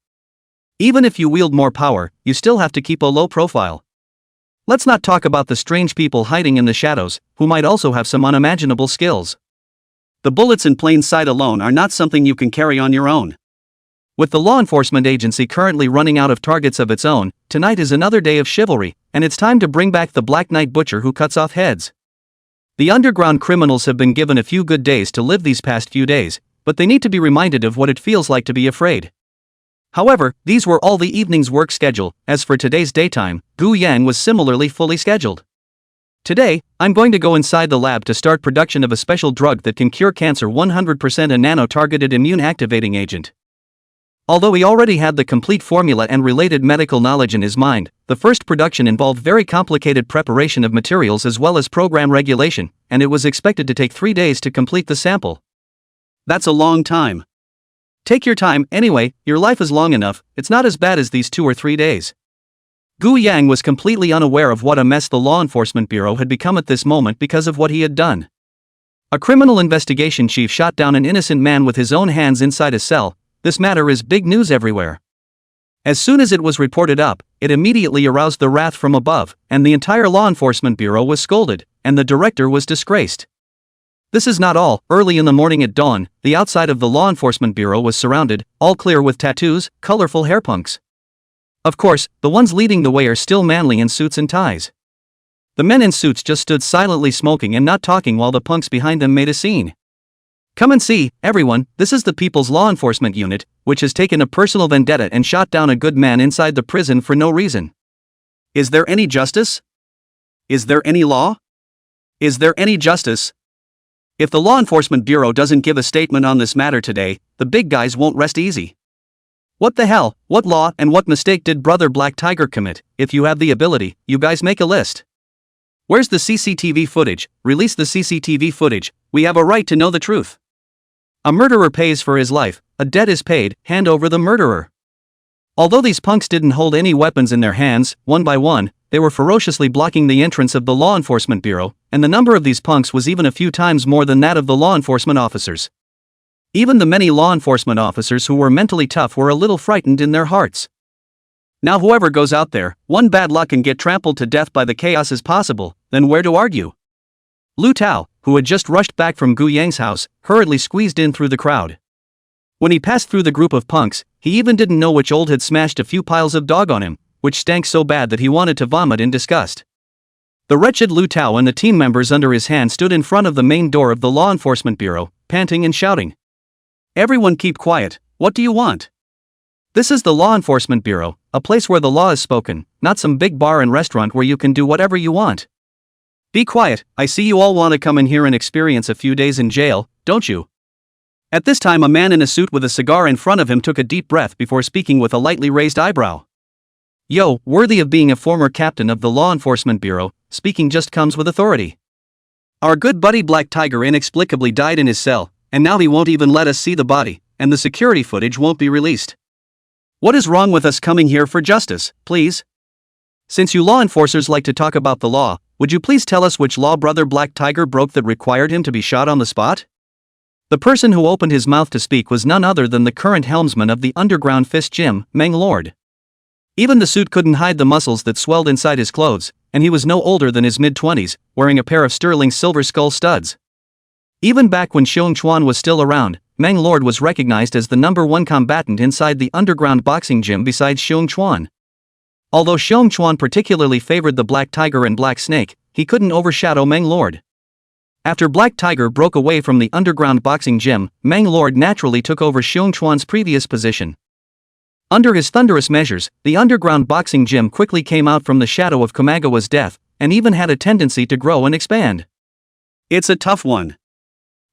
Speaker 1: Even if you wield more power, you still have to keep a low profile. Let's not talk about the strange people hiding in the shadows, who might also have some unimaginable skills. The bullets in plain sight alone are not something you can carry on your own. With the law enforcement agency currently running out of targets of its own, tonight is another day of chivalry, and it's time to bring back the Black Knight Butcher who cuts off heads. The underground criminals have been given a few good days to live these past few days, but they need to be reminded of what it feels like to be afraid. However, these were all the evening's work schedule. As for today's daytime, Gu Yang was similarly fully scheduled. Today, I'm going to go inside the lab to start production of a special drug that can cure cancer 100%, a nano-targeted immune-activating agent. Although he already had the complete formula and related medical knowledge in his mind, the first production involved very complicated preparation of materials as well as program regulation, and it was expected to take 3 days to complete the sample. That's a long time. Take your time, anyway, your life is long enough, it's not as bad as these 2 or 3 days. Gu Yang was completely unaware of what a mess the law enforcement bureau had become at this moment because of what he had done. A criminal investigation chief shot down an innocent man with his own hands inside a cell. This matter is big news everywhere. As soon as it was reported up, it immediately aroused the wrath from above, and the entire law enforcement bureau was scolded, and the director was disgraced. This is not all. Early in the morning at dawn, the outside of the law enforcement bureau was surrounded, all clear with tattoos, colorful hairpunks. Of course, the ones leading the way are still manly in suits and ties. The men in suits just stood silently smoking and not talking while the punks behind them made a scene. Come and see, everyone, this is the People's Law Enforcement Unit, which has taken a personal vendetta and shot down a good man inside the prison for no reason. Is there any justice? Is there any law? Is there any justice? If the Law Enforcement Bureau doesn't give a statement on this matter today, the big guys won't rest easy. What the hell, what law and what mistake did Brother Black Tiger commit? If you have the ability, you guys make a list. Where's the CCTV footage? Release the CCTV footage, we have a right to know the truth. A murderer pays for his life, a debt is paid, hand over the murderer. Although these punks didn't hold any weapons in their hands, one by one, they were ferociously blocking the entrance of the Law Enforcement Bureau, and the number of these punks was even a few times more than that of the law enforcement officers. Even the many law enforcement officers who were mentally tough were a little frightened in their hearts. Now whoever goes out there, one bad luck and get trampled to death by the chaos is possible, then where to argue? Lu Tao, who had just rushed back from Gu Yang's house, hurriedly squeezed in through the crowd. When he passed through the group of punks, he even didn't know which old had smashed a few piles of dog on him, which stank so bad that he wanted to vomit in disgust. The wretched Lu Tao and the team members under his hand stood in front of the main door of the Law Enforcement Bureau, panting and shouting. Everyone keep quiet, what do you want? This is the Law Enforcement Bureau, a place where the law is spoken, not some big bar and restaurant where you can do whatever you want. Be quiet, I see you all want to come in here and experience a few days in jail, don't you? At this time a man in a suit with a cigar in front of him took a deep breath before speaking with a lightly raised eyebrow. Yo, worthy of being a former captain of the Law Enforcement Bureau, speaking just comes with authority. Our good buddy Black Tiger inexplicably died in his cell, and now he won't even let us see the body, and the security footage won't be released. What is wrong with us coming here for justice, please? Since you law enforcers like to talk about the law, would you please tell us which law brother Black Tiger broke that required him to be shot on the spot? The person who opened his mouth to speak was none other than the current helmsman of the underground fist gym, Manhwa. Even the suit couldn't hide the muscles that swelled inside his clothes, and he was no older than his mid-20s, wearing a pair of sterling silver skull studs. Even back when Xiong Chuan was still around, Manhwa was recognized as the #1 combatant inside the underground boxing gym besides Xiong Chuan. Although Xiong Chuan particularly favored the Black Tiger and Black Snake, he couldn't overshadow Manhwa. After Black Tiger broke away from the underground boxing gym, Manhwa naturally took over Xiong Chuan's previous position. Under his thunderous measures, the underground boxing gym quickly came out from the shadow of Kamagawa's death, and even had a tendency to grow and expand. It's a tough one.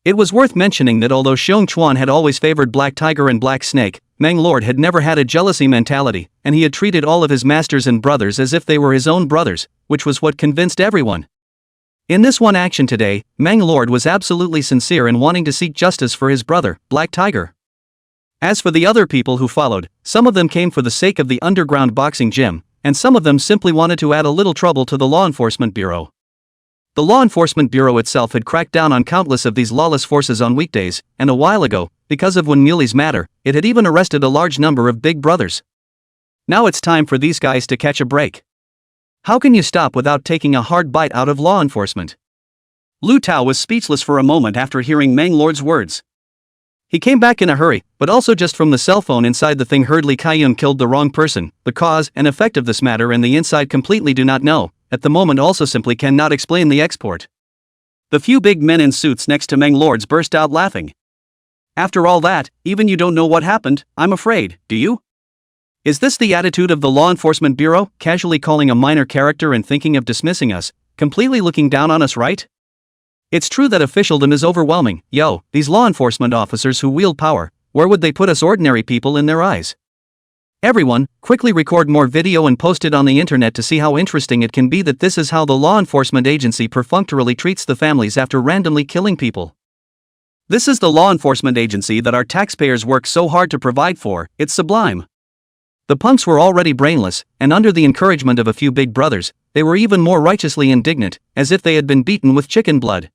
Speaker 1: It was worth mentioning that although Xiong Chuan had always favored Black Tiger and Black Snake, Manhwa had never had a jealousy mentality, and he had treated all of his masters and brothers as if they were his own brothers, which was what convinced everyone. In this one action today, Manhwa was absolutely sincere in wanting to seek justice for his brother, Black Tiger. As for the other people who followed, some of them came for the sake of the underground boxing gym, and some of them simply wanted to add a little trouble to the Law Enforcement Bureau. The Law Enforcement Bureau itself had cracked down on countless of these lawless forces on weekdays, and a while ago, because of Wen Muli's matter, it had even arrested a large number of big brothers. Now it's time for these guys to catch a break. How can you stop without taking a hard bite out of law enforcement? Lu Tao was speechless for a moment after hearing Manhwa's words. He came back in a hurry, but also just from the cell phone inside the thing heard Li Kaiyun killed the wrong person. The cause and effect of this matter and the inside completely do not know, at the moment also simply cannot explain the export. The few big men in suits next to Manhwa burst out laughing. After all that, even you don't know what happened, I'm afraid, do you? Is this the attitude of the Law Enforcement Bureau, casually calling a minor character and thinking of dismissing us, completely looking down on us, right? It's true that officialdom is overwhelming. These law enforcement officers who wield power, where would they put us ordinary people in their eyes? Everyone, quickly record more video and post it on the internet to see how interesting it can be that this is how the law enforcement agency perfunctorily treats the families after randomly killing people. This is the law enforcement agency that our taxpayers work so hard to provide for, it's sublime. The punks were already brainless, and under the encouragement of a few big brothers, they were even more righteously indignant, as if they had been beaten with chicken blood.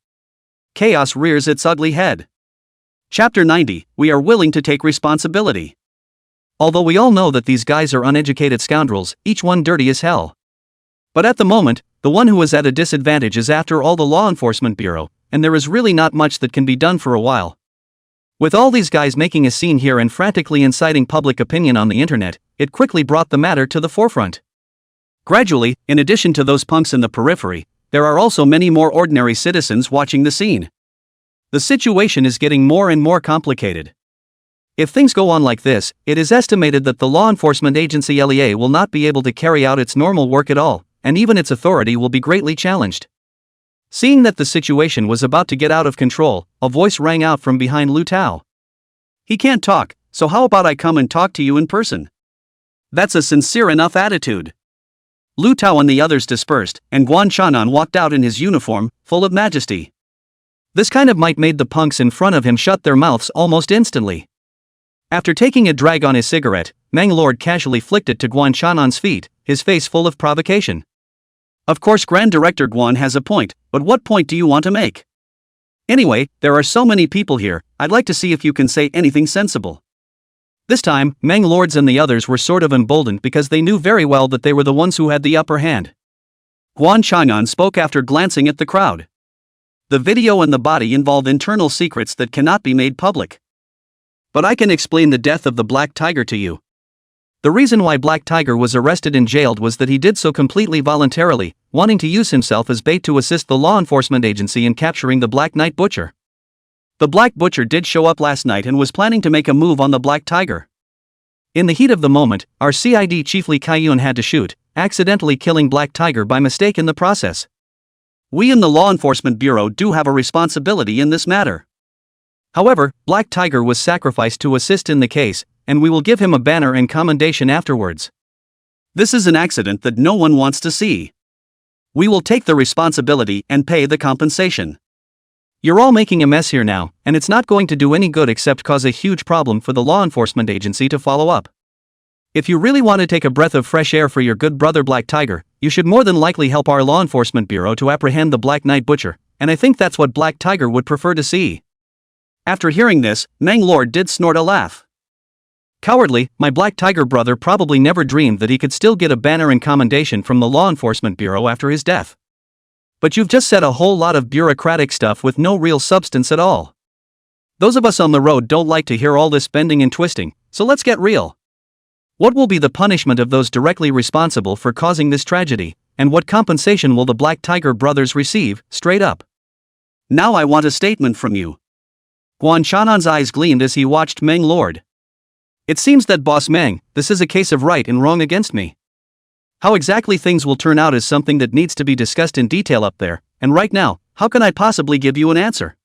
Speaker 1: Chaos rears its ugly head. Chapter 90, we are willing to take responsibility. Although we all know that these guys are uneducated scoundrels, each one dirty as hell. But at the moment, the one who is at a disadvantage is after all the Law Enforcement Bureau, and there is really not much that can be done for a while. With all these guys making a scene here and frantically inciting public opinion on the internet, it quickly brought the matter to the forefront. Gradually, in addition to those punks in the periphery, there are also many more ordinary citizens watching the scene. The situation is getting more and more complicated. If things go on like this, it is estimated that the law enforcement agency LEA will not be able to carry out its normal work at all, and even its authority will be greatly challenged. Seeing that the situation was about to get out of control, a voice rang out from behind Lu Tao. He can't talk, so how about I come and talk to you in person? That's a sincere enough attitude. Lu Tao and the others dispersed, and Guan Chanan walked out in his uniform, full of majesty. This kind of might made the punks in front of him shut their mouths almost instantly. After taking a drag on his cigarette, Manhwa casually flicked it to Guan Chanan's feet, his face full of provocation. Of course Grand Director Guan has a point, but what point do you want to make? Anyway, there are so many people here, I'd like to see if you can say anything sensible. This time, Manhwa and the others were sort of emboldened because they knew very well that they were the ones who had the upper hand. Guan Chanan spoke after glancing at the crowd. The video and the body involve internal secrets that cannot be made public. But I can explain the death of the Black Tiger to you. The reason why Black Tiger was arrested and jailed was that he did so completely voluntarily, wanting to use himself as bait to assist the law enforcement agency in capturing the Black Knight Butcher. The Black Butcher did show up last night and was planning to make a move on the Black Tiger. In the heat of the moment, our CID chief Li Kaiyun had to shoot, accidentally killing Black Tiger by mistake in the process. We in the Law Enforcement Bureau do have a responsibility in this matter. However, Black Tiger was sacrificed to assist in the case, and we will give him a banner and commendation afterwards. This is an accident that no one wants to see. We will take the responsibility and pay the compensation. You're all making a mess here now, and it's not going to do any good except cause a huge problem for the law enforcement agency to follow up. If you really want to take a breath of fresh air for your good brother Black Tiger, you should more than likely help our law enforcement bureau to apprehend the Black Knight Butcher, and I think that's what Black Tiger would prefer to see. After hearing this, Mang Lord did snort a laugh. Cowardly, my Black Tiger brother probably never dreamed that he could still get a banner and commendation from the law enforcement bureau after his death. But you've just said a whole lot of bureaucratic stuff with no real substance at all. Those of us on the road don't like to hear all this bending and twisting, so let's get real. What will be the punishment of those directly responsible for causing this tragedy, and what compensation will the Black Tiger brothers receive, straight up? Now I want a statement from you. Guan Shanan's eyes gleamed as he watched Mang Lord. It seems that Boss Mang, this is a case of right and wrong against me. How exactly things will turn out is something that needs to be discussed in detail up there, and right now, how can I possibly give you an answer?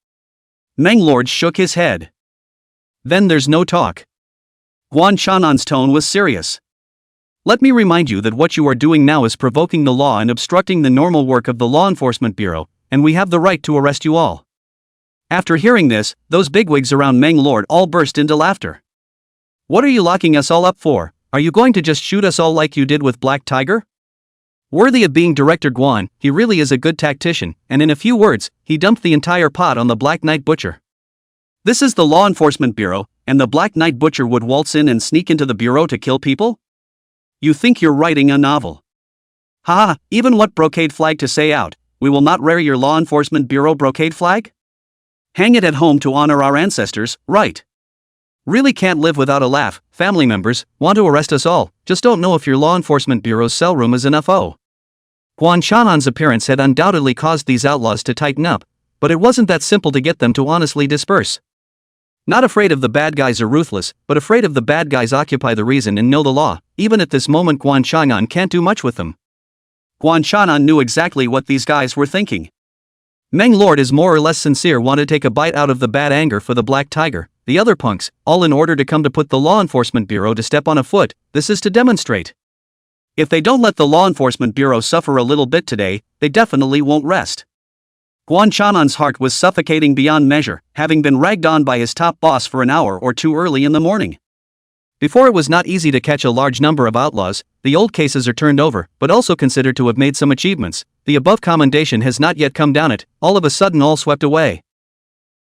Speaker 1: Mang Lord shook his head. Then there's no talk. Guan Shanan's tone was serious. Let me remind you that what you are doing now is provoking the law and obstructing the normal work of the Law Enforcement Bureau, and we have the right to arrest you all. After hearing this, those bigwigs around Mang Lord all burst into laughter. What are you locking us all up for? Are you going to just shoot us all like you did with Black Tiger? Worthy of being Director Guan, he really is a good tactician, and in a few words, he dumped the entire pot on the Black Knight Butcher. This is the Law Enforcement Bureau, and the Black Knight Butcher would waltz in and sneak into the bureau to kill people? You think you're writing a novel? Haha, even what brocade flag to say out, we will not wear your Law Enforcement Bureau brocade flag? Hang it at home to honor our ancestors, right? Really can't live without a laugh. Family members want to arrest us all, just don't know if your Law Enforcement Bureau's cell room is enough. Oh. Guan Shanan's appearance had undoubtedly caused these outlaws to tighten up, but it wasn't that simple to get them to honestly disperse. Not afraid of the bad guys are ruthless, but afraid of the bad guys occupy the reason and know the law. Even at this moment Guan Shannan can't do much with them. Guan Shannan knew exactly what these guys were thinking. Mang Lord is more or less sincere, want to take a bite out of the bad anger for the Black Tiger, the other punks, all in order to come to put the Law Enforcement Bureau to step on a foot. This is to demonstrate. If they don't let the Law Enforcement Bureau suffer a little bit today, they definitely won't rest. Guan Shanan's heart was suffocating beyond measure, having been ragged on by his top boss for an hour or two early in the morning. Before it was not easy to catch a large number of outlaws, the old cases are turned over, but also considered to have made some achievements. The above commendation has not yet come down it, all of a sudden all swept away.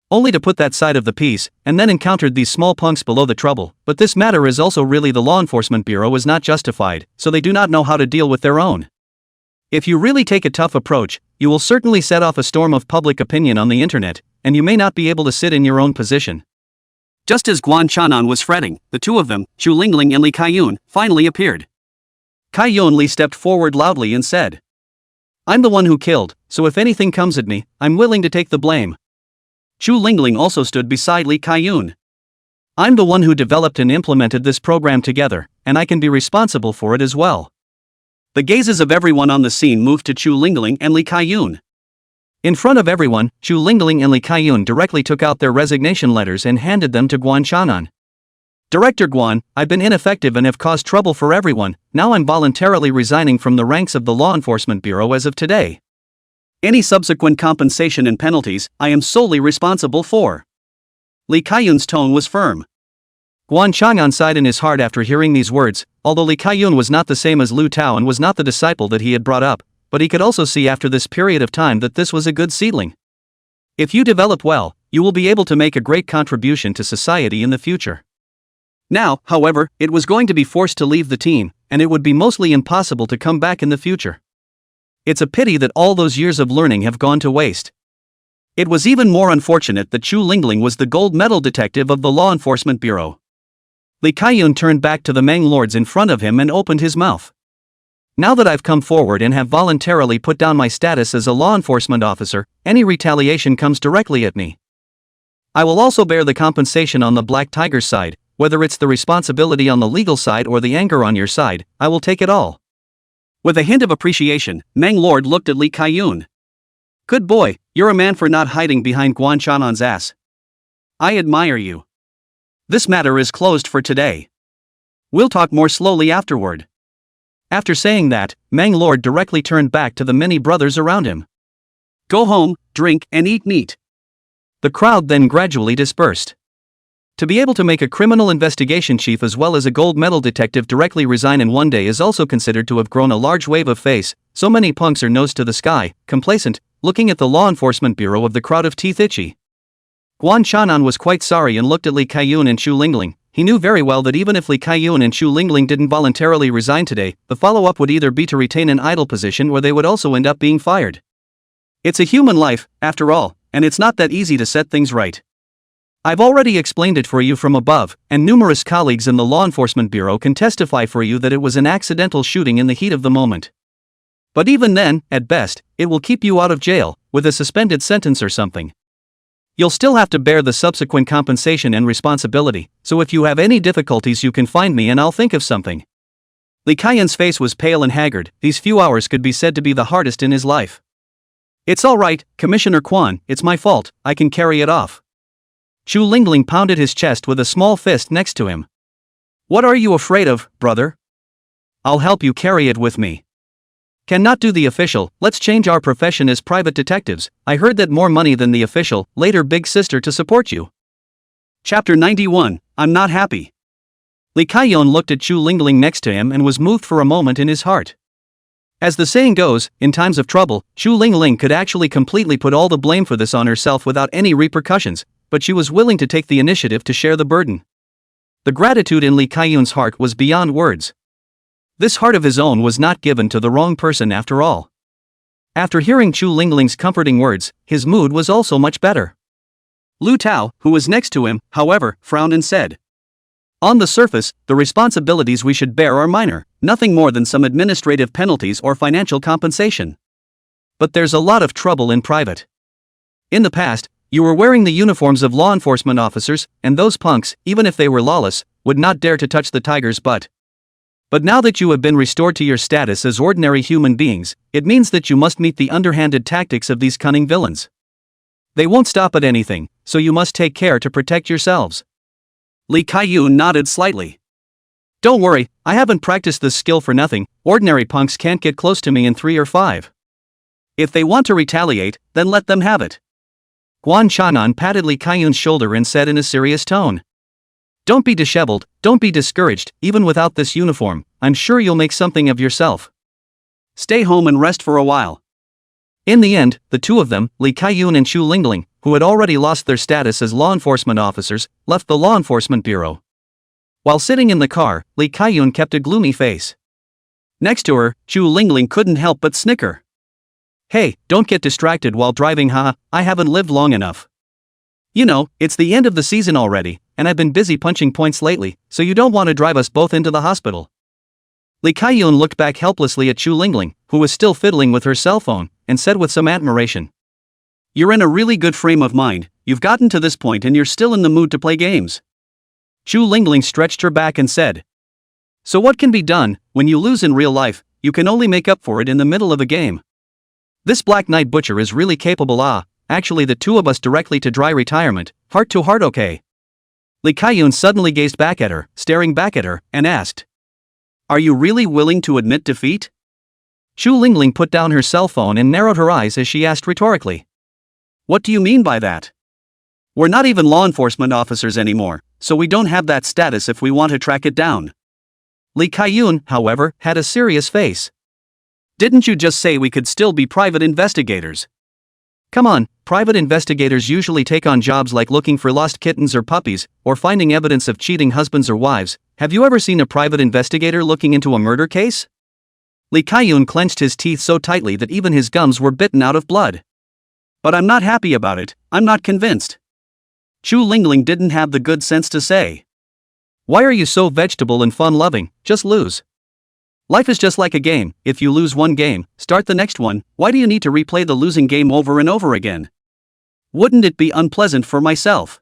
Speaker 1: Only to put that side of the piece, and then encountered these small punks below the trouble, but this matter is also really the Law Enforcement Bureau is not justified, so they do not know how to deal with their own. If you really take a tough approach, you will certainly set off a storm of public opinion on the internet, and you may not be able to sit in your own position. Just as Guan Shannan was fretting, the two of them, Chu Lingling and Li Kaiyun, finally appeared. Kaiyun Li stepped forward loudly and said, I'm the one who killed, so if anything comes at me, I'm willing to take the blame. Chu Lingling also stood beside Li Kaiyun. I'm the one who developed and implemented this program together, and I can be responsible for it as well. The gazes of everyone on the scene moved to Chu Lingling and Li Kaiyun. In front of everyone, Chu Lingling and Li Kaiyun directly took out their resignation letters and handed them to Guan Shannan. Director Guan, I've been ineffective and have caused trouble for everyone, now I'm voluntarily resigning from the ranks of the Law Enforcement Bureau as of today. Any subsequent compensation and penalties, I am solely responsible for. Li Kaiyun's tone was firm. Guan Shannan sighed in his heart after hearing these words. Although Li Kaiyun was not the same as Lu Tao and was not the disciple that he had brought up, but he could also see after this period of time that this was a good seedling. If you develop well, you will be able to make a great contribution to society in the future. Now, however, it was going to be forced to leave the team, and it would be mostly impossible to come back in the future. It's a pity that all those years of learning have gone to waste. It was even more unfortunate that Chu Lingling was the gold medal detective of the Law Enforcement Bureau. Li Kaiyun turned back to the Mang Lords in front of him and opened his mouth. Now that I've come forward and have voluntarily put down my status as a law enforcement officer, any retaliation comes directly at me. I will also bear the compensation on the Black Tiger's side, whether it's the responsibility on the legal side or the anger on your side, I will take it all. With a hint of appreciation, Mang Lord looked at Li Kaiyun. Good boy, you're a man for not hiding behind Guan Shanan's ass. I admire you. This matter is closed for today. We'll talk more slowly afterward. After saying that, Mang Lord directly turned back to the many brothers around him. Go home, drink, and eat meat. The crowd then gradually dispersed. To be able to make a criminal investigation chief as well as a gold medal detective directly resign in one day is also considered to have grown a large wave of face. So many punks are nose to the sky, complacent, looking at the law enforcement bureau of the crowd of teeth itchy. Guan Chanan was quite sorry and looked at Li Kaiyun and Chu Lingling. He knew very well that even if Li Kaiyun and Chu Lingling didn't voluntarily resign today, the follow-up would either be to retain an idle position or they would also end up being fired. It's a human life, after all, and it's not that easy to set things right. I've already explained it for you from above, and numerous colleagues in the Law Enforcement Bureau can testify for you that it was an accidental shooting in the heat of the moment. But even then, at best, it will keep you out of jail, with a suspended sentence or something. You'll still have to bear the subsequent compensation and responsibility, so if you have any difficulties you can find me and I'll think of something. Li Kaiyun's face was pale and haggard. These few hours could be said to be the hardest in his life. It's all right, Commissioner Quan, it's my fault, I can carry it off. Chu Lingling pounded his chest with a small fist next to him. What are you afraid of, brother? I'll help you carry it with me. Cannot do the official, let's change our profession as private detectives. I heard that more money than the official, later big sister to support you. Chapter 91, I'm not happy. Li Kaiyun looked at Chu Lingling next to him and was moved for a moment in his heart. As the saying goes, in times of trouble, Chu Lingling could actually completely put all the blame for this on herself without any repercussions, but she was willing to take the initiative to share the burden. The gratitude in Li Kaiyun's heart was beyond words. This heart of his own was not given to the wrong person after all. After hearing Chu Lingling's comforting words, his mood was also much better. Lu Tao, who was next to him, however, frowned and said, on the surface, the responsibilities we should bear are minor, nothing more than some administrative penalties or financial compensation. But there's a lot of trouble in private. In the past, you were wearing the uniforms of law enforcement officers, and those punks, even if they were lawless, would not dare to touch the tiger's butt. But now that you have been restored to your status as ordinary human beings, it means that you must meet the underhanded tactics of these cunning villains. They won't stop at anything, so you must take care to protect yourselves. Li Kaiyun nodded slightly. Don't worry, I haven't practiced this skill for nothing. Ordinary punks can't get close to me in 3 or 5. If they want to retaliate, then let them have it. Guan Chanan patted Li Kaiyun's shoulder and said in a serious tone. Don't be disheveled, don't be discouraged, even without this uniform, I'm sure you'll make something of yourself. Stay home and rest for a while. In the end, the two of them, Li Kaiyun and Chu Lingling, who had already lost their status as law enforcement officers, left the Law Enforcement Bureau. While sitting in the car, Li Kaiyun kept a gloomy face. Next to her, Chu Lingling couldn't help but snicker. Hey, don't get distracted while driving, I haven't lived long enough. You know, it's the end of the season already, and I've been busy punching points lately, so you don't want to drive us both into the hospital. Li Kaiyun looked back helplessly at Chu Lingling, who was still fiddling with her cell phone, and said with some admiration. You're in a really good frame of mind, you've gotten to this point and you're still in the mood to play games. Chu Lingling stretched her back and said. So what can be done? When you lose in real life, you can only make up for it in the middle of a game. This Black Knight Butcher is really capable. Actually the two of us directly to dry retirement, heart to heart, okay? Li Kaiyun suddenly gazed back at her, staring back at her, and asked. Are you really willing to admit defeat? Chu Lingling put down her cell phone and narrowed her eyes as she asked rhetorically. What do you mean by that? We're not even law enforcement officers anymore, so we don't have that status if we want to track it down. Li Kaiyun, however, had a serious face. Didn't you just say we could still be private investigators? Come on, private investigators usually take on jobs like looking for lost kittens or puppies, or finding evidence of cheating husbands or wives. Have you ever seen a private investigator looking into a murder case? Li Kaiyun clenched his teeth so tightly that even his gums were bitten out of blood. But I'm not happy about it, I'm not convinced. Chu Lingling didn't have the good sense to say. Why are you so vegetable and fun-loving? Just lose. Life is just like a game. If you lose one game, start the next one. Why do you need to replay the losing game over and over again? Wouldn't it be unpleasant for myself?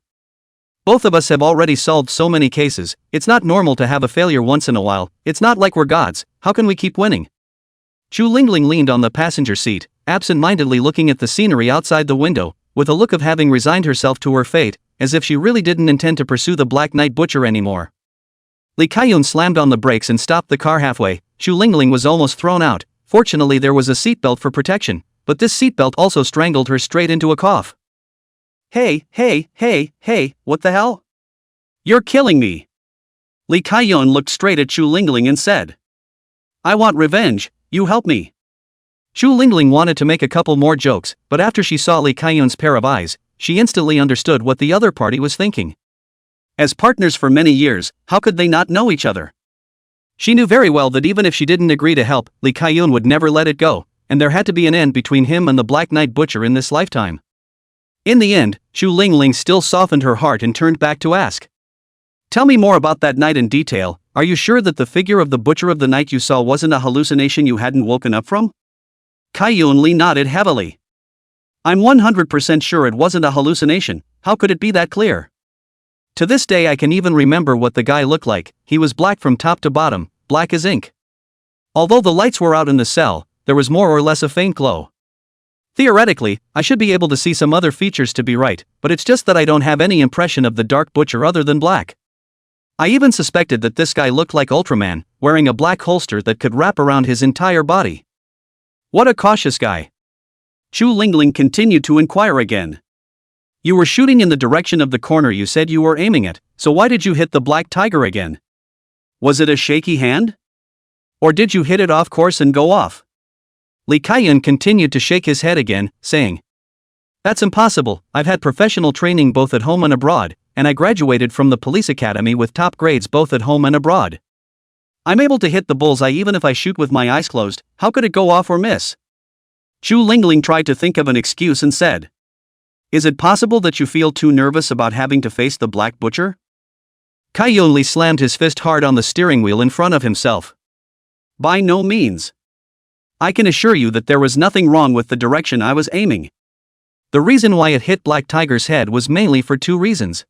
Speaker 1: Both of us have already solved so many cases. It's not normal to have a failure once in a while. It's not like we're gods. How can we keep winning? Chu Lingling leaned on the passenger seat, absent-mindedly looking at the scenery outside the window, with a look of having resigned herself to her fate, as if she really didn't intend to pursue the Black Knight Butcher anymore. Li Kaiyun slammed on the brakes and stopped the car halfway. Chu Lingling was almost thrown out. Fortunately there was a seatbelt for protection, but this seatbelt also strangled her straight into a cough. Hey, what the hell? You're killing me. Li Kaiyun looked straight at Chu Lingling and said. I want revenge, you help me. Chu Lingling wanted to make a couple more jokes, but after she saw Li Kaiyun's pair of eyes, she instantly understood what the other party was thinking. As partners for many years, how could they not know each other? She knew very well that even if she didn't agree to help, Li Kaiyun would never let it go, and there had to be an end between him and the Black Knight Butcher in this lifetime. In the end, Chu Lingling still softened her heart and turned back to ask. Tell me more about that night in detail. Are you sure that the figure of the butcher of the night you saw wasn't a hallucination you hadn't woken up from? Kaiyun Li nodded heavily. I'm 100% sure it wasn't a hallucination. How could it be that clear? To this day I can even remember what the guy looked like. He was black from top to bottom, black as ink. Although the lights were out in the cell, there was more or less a faint glow. Theoretically, I should be able to see some other features to be right, but it's just that I don't have any impression of the dark butcher other than black. I even suspected that this guy looked like Ultraman, wearing a black holster that could wrap around his entire body. What a cautious guy. Chu Lingling continued to inquire again. You were shooting in the direction of the corner you said you were aiming at, so why did you hit the black tiger again? Was it a shaky hand? Or did you hit it off course and go off? Li Kaiyun continued to shake his head again, saying. That's impossible. I've had professional training both at home and abroad, and I graduated from the police academy with top grades both at home and abroad. I'm able to hit the bullseye even if I shoot with my eyes closed. How could it go off or miss? Chu Lingling tried to think of an excuse and said. Is it possible that you feel too nervous about having to face the Black Butcher? Kaiyun Li slammed his fist hard on the steering wheel in front of himself. By no means. I can assure you that there was nothing wrong with the direction I was aiming. The reason why it hit Black Tiger's head was mainly for two reasons.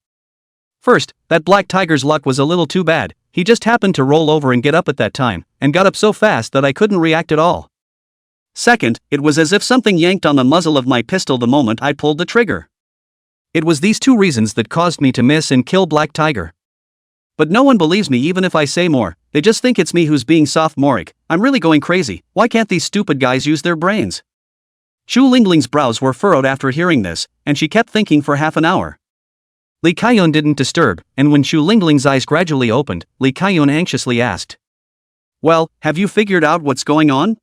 Speaker 1: First, that Black Tiger's luck was a little too bad. He just happened to roll over and get up at that time, and got up so fast that I couldn't react at all. Second, it was as if something yanked on the muzzle of my pistol the moment I pulled the trigger. It was these two reasons that caused me to miss and kill Black Tiger. But no one believes me even if I say more. They just think it's me who's being sophomoric. I'm really going crazy. Why can't these stupid guys use their brains? Chu Lingling's brows were furrowed after hearing this, and she kept thinking for half an hour. Li Kaiyun didn't disturb, and when Chu Lingling's eyes gradually opened, Li Kaiyun anxiously asked. Well, have you figured out what's going on?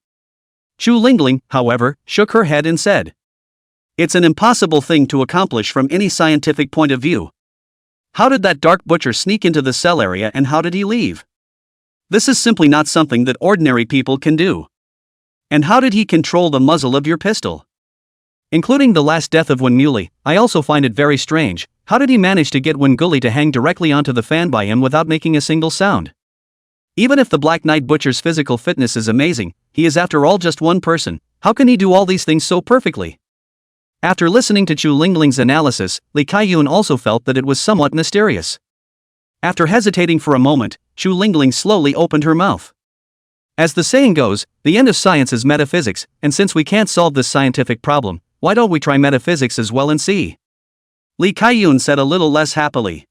Speaker 1: Chu Lingling, however, shook her head and said. It's an impossible thing to accomplish from any scientific point of view. How did that dark butcher sneak into the cell area and how did he leave? This is simply not something that ordinary people can do. And how did he control the muzzle of your pistol? Including the last death of Wen Muley, I also find it very strange. How did he manage to get Wen Gully to hang directly onto the fan by him without making a single sound? Even if the Black Knight Butcher's physical fitness is amazing, he is after all just one person. How can he do all these things so perfectly? After listening to Chu Lingling's analysis, Li Kaiyun also felt that it was somewhat mysterious. After hesitating for a moment, Chu Lingling slowly opened her mouth. As the saying goes, the end of science is metaphysics, and since we can't solve this scientific problem, why don't we try metaphysics as well and see? Li Kaiyun said a little less happily.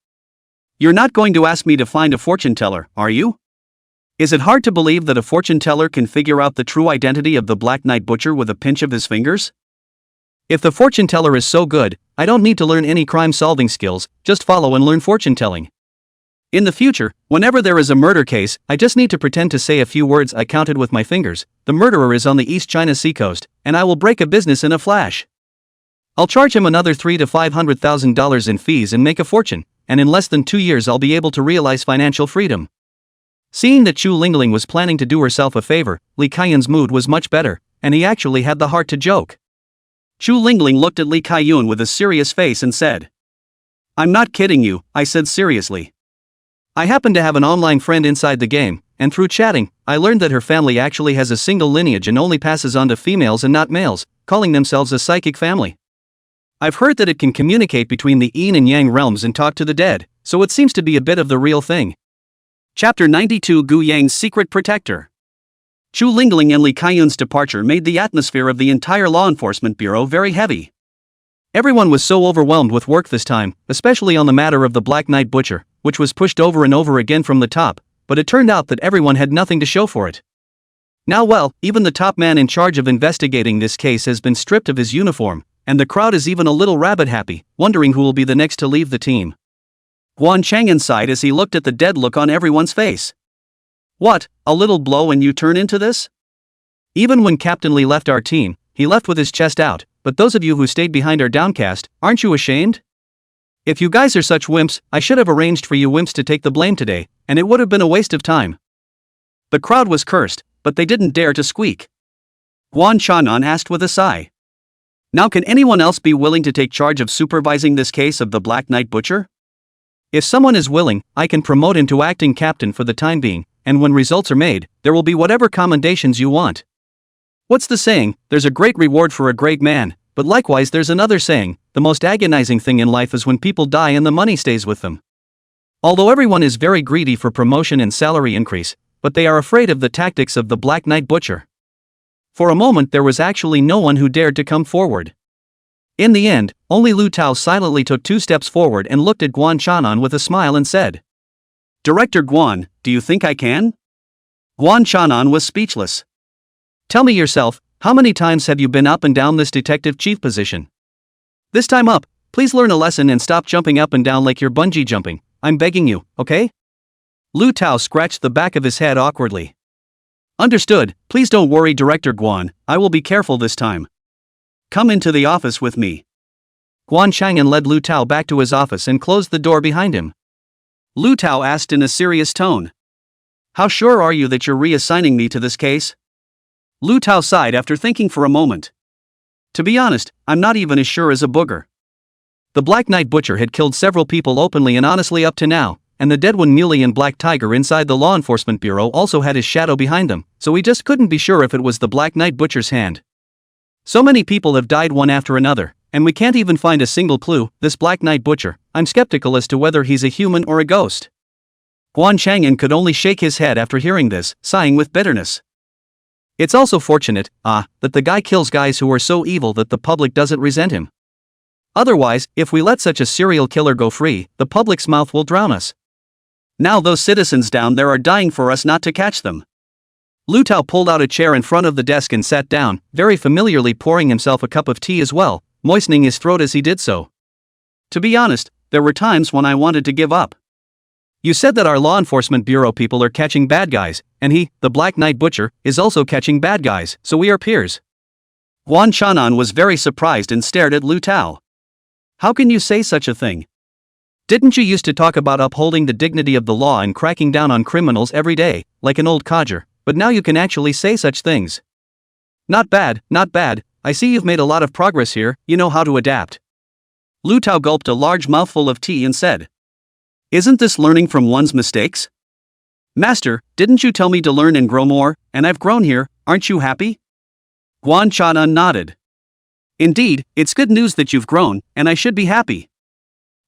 Speaker 1: You're not going to ask me to find a fortune teller, are you? Is it hard to believe that a fortune teller can figure out the true identity of the Black Knight Butcher with a pinch of his fingers? If the fortune teller is so good, I don't need to learn any crime-solving skills, just follow and learn fortune telling. In the future, whenever there is a murder case, I just need to pretend to say a few words I counted with my fingers. The murderer is on the East China seacoast, and I will break a business in a flash. I'll charge him another $300,000 to $500,000 in fees and make a fortune, and in less than 2 years I'll be able to realize financial freedom. Seeing that Chu Lingling was planning to do herself a favor, Li Kaiyun's mood was much better, and he actually had the heart to joke. Chu Lingling looked at Li Kaiyun with a serious face and said. I'm not kidding you, I said seriously. I happen to have an online friend inside the game, and through chatting, I learned that her family actually has a single lineage and only passes on to females and not males, calling themselves a psychic family. I've heard that it can communicate between the yin and yang realms and talk to the dead, so it seems to be a bit of the real thing. Chapter 92 Gu Yang's Secret Protector. Chu Lingling and Li Kaiyun's departure made the atmosphere of the entire law enforcement bureau very heavy. Everyone was so overwhelmed with work this time, especially on the matter of the Black Knight Butcher, which was pushed over and over again from the top, but it turned out that everyone had nothing to show for it. Now well, even the top man in charge of investigating this case has been stripped of his uniform, and the crowd is even a little rabbit happy, wondering who will be the next to leave the team. Guan Chang'an sighed as he looked at the dead look on everyone's face. What, a little blow and you turn into this? Even when Captain Lee left our team, he left with his chest out, but those of you who stayed behind are downcast, aren't you ashamed? If you guys are such wimps, I should have arranged for you wimps to take the blame today, and it would have been a waste of time. The crowd was cursed, but they didn't dare to squeak. Guan Chang'an asked with a sigh. Now can anyone else be willing to take charge of supervising this case of the Black Knight Butcher? If someone is willing, I can promote him to acting captain for the time being, and when results are made, there will be whatever commendations you want. What's the saying, there's a great reward for a great man, but likewise there's another saying, the most agonizing thing in life is when people die and the money stays with them. Although everyone is very greedy for promotion and salary increase, but they are afraid of the tactics of the Black Knight Butcher. For a moment there was actually no one who dared to come forward. In the end, only Lu Tao silently took 2 steps forward and looked at Guan Chang'an with a smile and said, Director Guan, do you think I can? Guan Chang'an was speechless. Tell me yourself, how many times have you been up and down this detective chief position? This time up, please learn a lesson and stop jumping up and down like you're bungee jumping, I'm begging you, okay? Lu Tao scratched the back of his head awkwardly. Understood, please don't worry Director Guan, I will be careful this time. Come into the office with me. Guan Chang'an led Lu Tao back to his office and closed the door behind him. Lu Tao asked in a serious tone. How sure are you that you're reassigning me to this case? Lu Tao sighed after thinking for a moment. To be honest, I'm not even as sure as a booger. The Black Knight Butcher had killed several people openly and honestly up to now, and the dead one Muley and Black Tiger inside the Law Enforcement Bureau also had his shadow behind them, so we just couldn't be sure if it was the Black Knight Butcher's hand. So many people have died one after another, and we can't even find a single clue, this Black Knight Butcher, I'm skeptical as to whether he's a human or a ghost. Guan Chang'an could only shake his head after hearing this, sighing with bitterness. It's also fortunate, that the guy kills guys who are so evil that the public doesn't resent him. Otherwise, if we let such a serial killer go free, the public's mouth will drown us. Now those citizens down there are dying for us not to catch them. Lu Tao pulled out a chair in front of the desk and sat down, very familiarly pouring himself a cup of tea as well, moistening his throat as he did so. To be honest, there were times when I wanted to give up. You said that our Law Enforcement Bureau people are catching bad guys, and he, the Black Knight Butcher, is also catching bad guys, so we are peers. Guan Chang'an was very surprised and stared at Lu Tao. How can you say such a thing? Didn't you used to talk about upholding the dignity of the law and cracking down on criminals every day, like an old codger, but now you can actually say such things. Not bad, not bad, I see you've made a lot of progress here, you know how to adapt. Lu Tao gulped a large mouthful of tea and said, Isn't this learning from one's mistakes? Master, didn't you tell me to learn and grow more, and I've grown here, aren't you happy? Guan Chang'an nodded. Indeed, it's good news that you've grown, and I should be happy.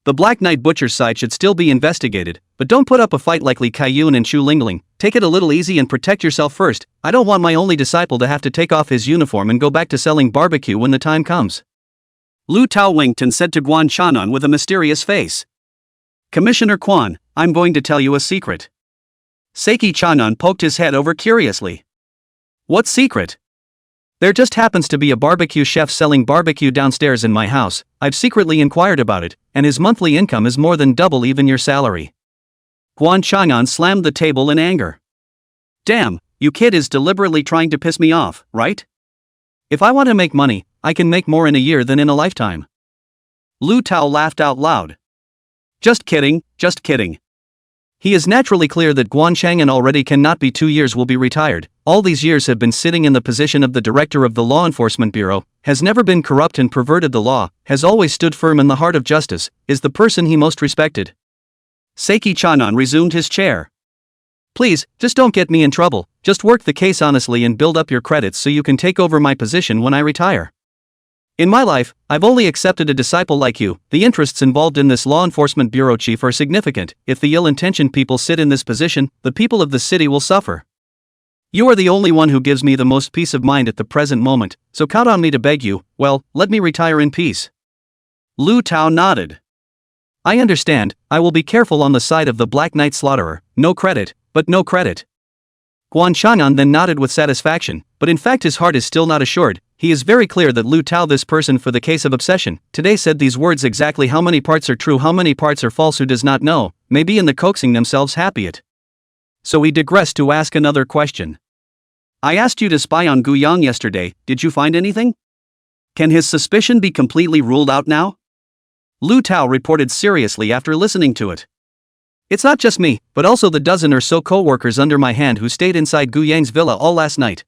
Speaker 1: The Black Knight Butcher's side should still be investigated, but don't put up a fight like Li Kaiyun and Chu Lingling, take it a little easy and protect yourself first, I don't want my only disciple to have to take off his uniform and go back to selling barbecue when the time comes. Lu Tao winked and said to Guan Chang'an with a mysterious face. Commissioner Quan, I'm going to tell you a secret. Seiki Chang'an poked his head over curiously. What secret? There just happens to be a barbecue chef selling barbecue downstairs in my house, I've secretly inquired about it, and his monthly income is more than double even your salary. Guan Chang'an slammed the table in anger. Damn, you kid is deliberately trying to piss me off, right? If I want to make money, I can make more in a year than in a lifetime. Lu Tao laughed out loud. Just kidding, just kidding. He is naturally clear that Guan Chang'an already cannot be 2 years will be retired, all these years have been sitting in the position of the director of the Law Enforcement Bureau, has never been corrupt and perverted the law, has always stood firm in the heart of justice, is the person he most respected. Seiki Chang'an resumed his chair. Please, just don't get me in trouble, just work the case honestly and build up your credits so you can take over my position when I retire. In my life, I've only accepted a disciple like you, the interests involved in this Law Enforcement Bureau chief are significant, if the ill-intentioned people sit in this position, the people of the city will suffer. You are the only one who gives me the most peace of mind at the present moment, so count on me to beg you, well, let me retire in peace. Lu Tao nodded. I understand, I will be careful on the side of the Black Knight Slaughterer, no credit, but no credit. Guan Chang'an then nodded with satisfaction, but in fact his heart is still not assured, he is very clear that Lu Tao, this person for the case of obsession, today said these words exactly. How many parts are true, how many parts are false, who does not know, maybe in the coaxing themselves happy it. So he digressed to ask another question. I asked you to spy on Gu Yang yesterday, did you find anything? Can his suspicion be completely ruled out now? Lu Tao reported seriously after listening to it. It's not just me, but also the dozen or so co-workers under my hand who stayed inside Gu Yang's villa all last night.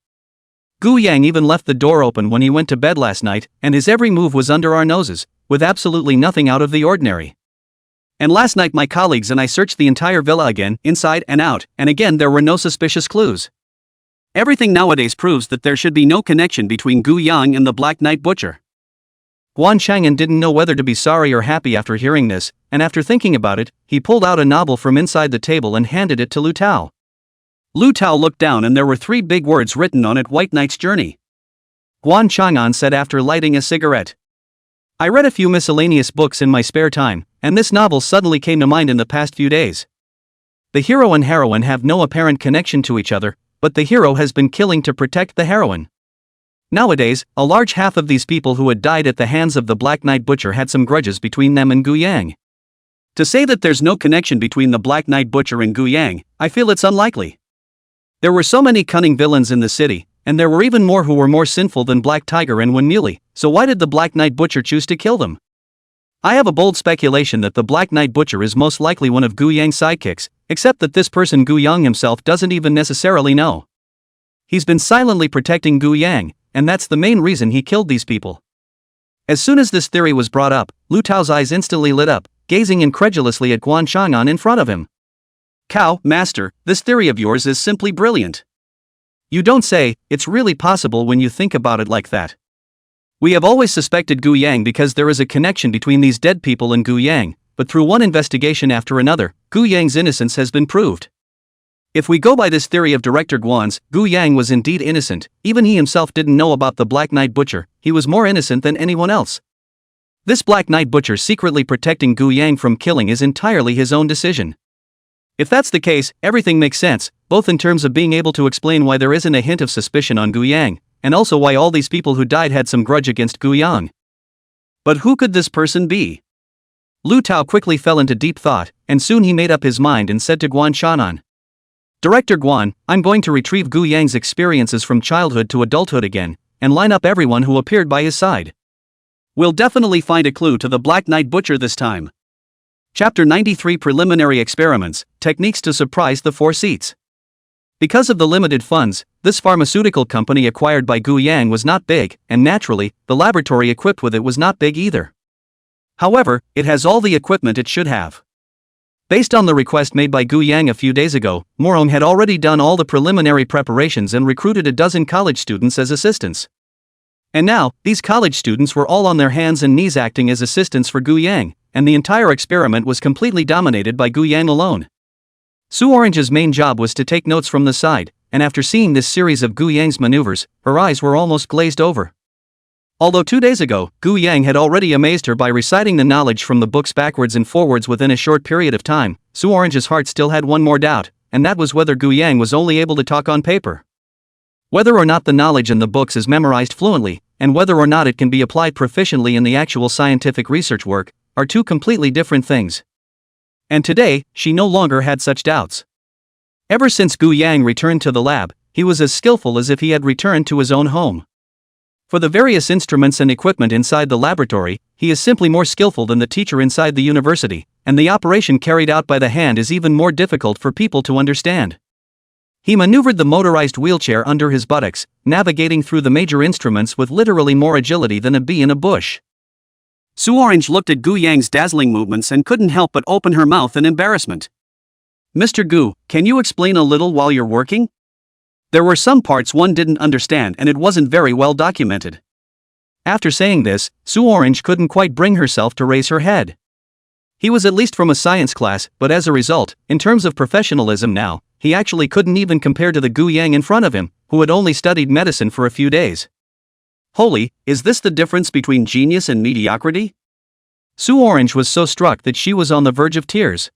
Speaker 1: Gu Yang even left the door open when he went to bed last night, and his every move was under our noses, with absolutely nothing out of the ordinary. And last night my colleagues and I searched the entire villa again, inside and out, and again there were no suspicious clues. Everything nowadays proves that there should be no connection between Gu Yang and the Black Knight Butcher. Guan Chang'an didn't know whether to be sorry or happy after hearing this, and after thinking about it, he pulled out a novel from inside the table and handed it to Lu Tao. Lu Tao looked down and there were 3 big words written on it: White Knight's Journey. Guan Chang'an said after lighting a cigarette. I read a few miscellaneous books in my spare time, and this novel suddenly came to mind in the past few days. The hero and heroine have no apparent connection to each other, but the hero has been killing to protect the heroine. Nowadays, a large half of these people who had died at the hands of the Black Knight Butcher had some grudges between them and Gu Yang. To say that there's no connection between the Black Knight Butcher and Gu Yang, I feel it's unlikely. There were so many cunning villains in the city, and there were even more who were more sinful than Black Tiger and Wen Muley, so why did the Black Knight Butcher choose to kill them? I have a bold speculation that the Black Knight Butcher is most likely one of Gu Yang's sidekicks, except that this person Gu Yang himself doesn't even necessarily know. He's been silently protecting Gu Yang, and that's the main reason he killed these people. As soon as this theory was brought up, Lu Tao's eyes instantly lit up, gazing incredulously at Guan Chang'an in front of him. Cow, master, this theory of yours is simply brilliant. You don't say, it's really possible when you think about it like that. We have always suspected Gu Yang because there is a connection between these dead people and Gu Yang, but through one investigation after another, Gu Yang's innocence has been proved. If we go by this theory of Director Guan's, Gu Yang was indeed innocent. Even he himself didn't know about the Black Knight Butcher, he was more innocent than anyone else. This Black Knight Butcher secretly protecting Gu Yang from killing is entirely his own decision. If that's the case, everything makes sense, both in terms of being able to explain why there isn't a hint of suspicion on Gu Yang, and also why all these people who died had some grudge against Gu Yang. But who could this person be? Lu Tao quickly fell into deep thought, and soon he made up his mind and said to Guan Chang'an, Director Guan, I'm going to retrieve Gu Yang's experiences from childhood to adulthood again, and line up everyone who appeared by his side. We'll definitely find a clue to the Black Knight Butcher this time. Chapter 93 Preliminary Experiments, Techniques to Surprise the 4 Seats. Because of the limited funds, this pharmaceutical company acquired by Gu Yang was not big, and naturally, the laboratory equipped with it was not big either. However, it has all the equipment it should have. Based on the request made by Gu Yang a few days ago, Morong had already done all the preliminary preparations and recruited a dozen college students as assistants. And now, these college students were all on their hands and knees acting as assistants for Gu Yang, and the entire experiment was completely dominated by Gu Yang alone. Sue Orange's main job was to take notes from the side, and after seeing this series of Gu Yang's maneuvers, her eyes were almost glazed over. Although 2 days ago, Gu Yang had already amazed her by reciting the knowledge from the books backwards and forwards within a short period of time, Sue Orange's heart still had one more doubt, and that was whether Gu Yang was only able to talk on paper. Whether or not the knowledge in the books is memorized fluently, and whether or not it can be applied proficiently in the actual scientific research work, are 2 completely different things. And today, she no longer had such doubts. Ever since Gu Yang returned to the lab, he was as skillful as if he had returned to his own home. For the various instruments and equipment inside the laboratory, he is simply more skillful than the teacher inside the university, and the operation carried out by the hand is even more difficult for people to understand. He maneuvered the motorized wheelchair under his buttocks, navigating through the major instruments with literally more agility than a bee in a bush. Sue Orange looked at Gu Yang's dazzling movements and couldn't help but open her mouth in embarrassment. Mr. Gu, can you explain a little while you're working? There were some parts one didn't understand and it wasn't very well documented. After saying this, Sue Orange couldn't quite bring herself to raise her head. He was at least from a science class, but as a result, in terms of professionalism now, he actually couldn't even compare to the Gu Yang in front of him, who had only studied medicine for a few days. Holy, is this the difference between genius and mediocrity? Sue Orange was so struck that she was on the verge of tears.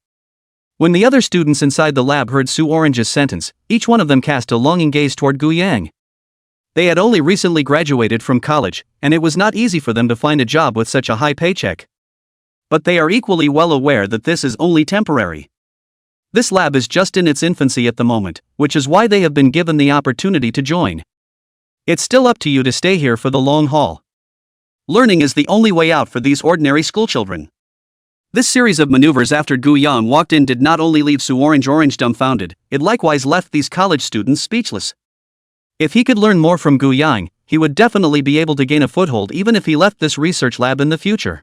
Speaker 1: When the other students inside the lab heard Sue Orange's sentence, each one of them cast a longing gaze toward Gu Yang. They had only recently graduated from college, and it was not easy for them to find a job with such a high paycheck. But they are equally well aware that this is only temporary. This lab is just in its infancy at the moment, which is why they have been given the opportunity to join. It's still up to you to stay here for the long haul. Learning is the only way out for these ordinary schoolchildren. This series of maneuvers after Gu Yang walked in did not only leave Su Orange dumbfounded, it likewise left these college students speechless. If he could learn more from Gu Yang, he would definitely be able to gain a foothold even if he left this research lab in the future.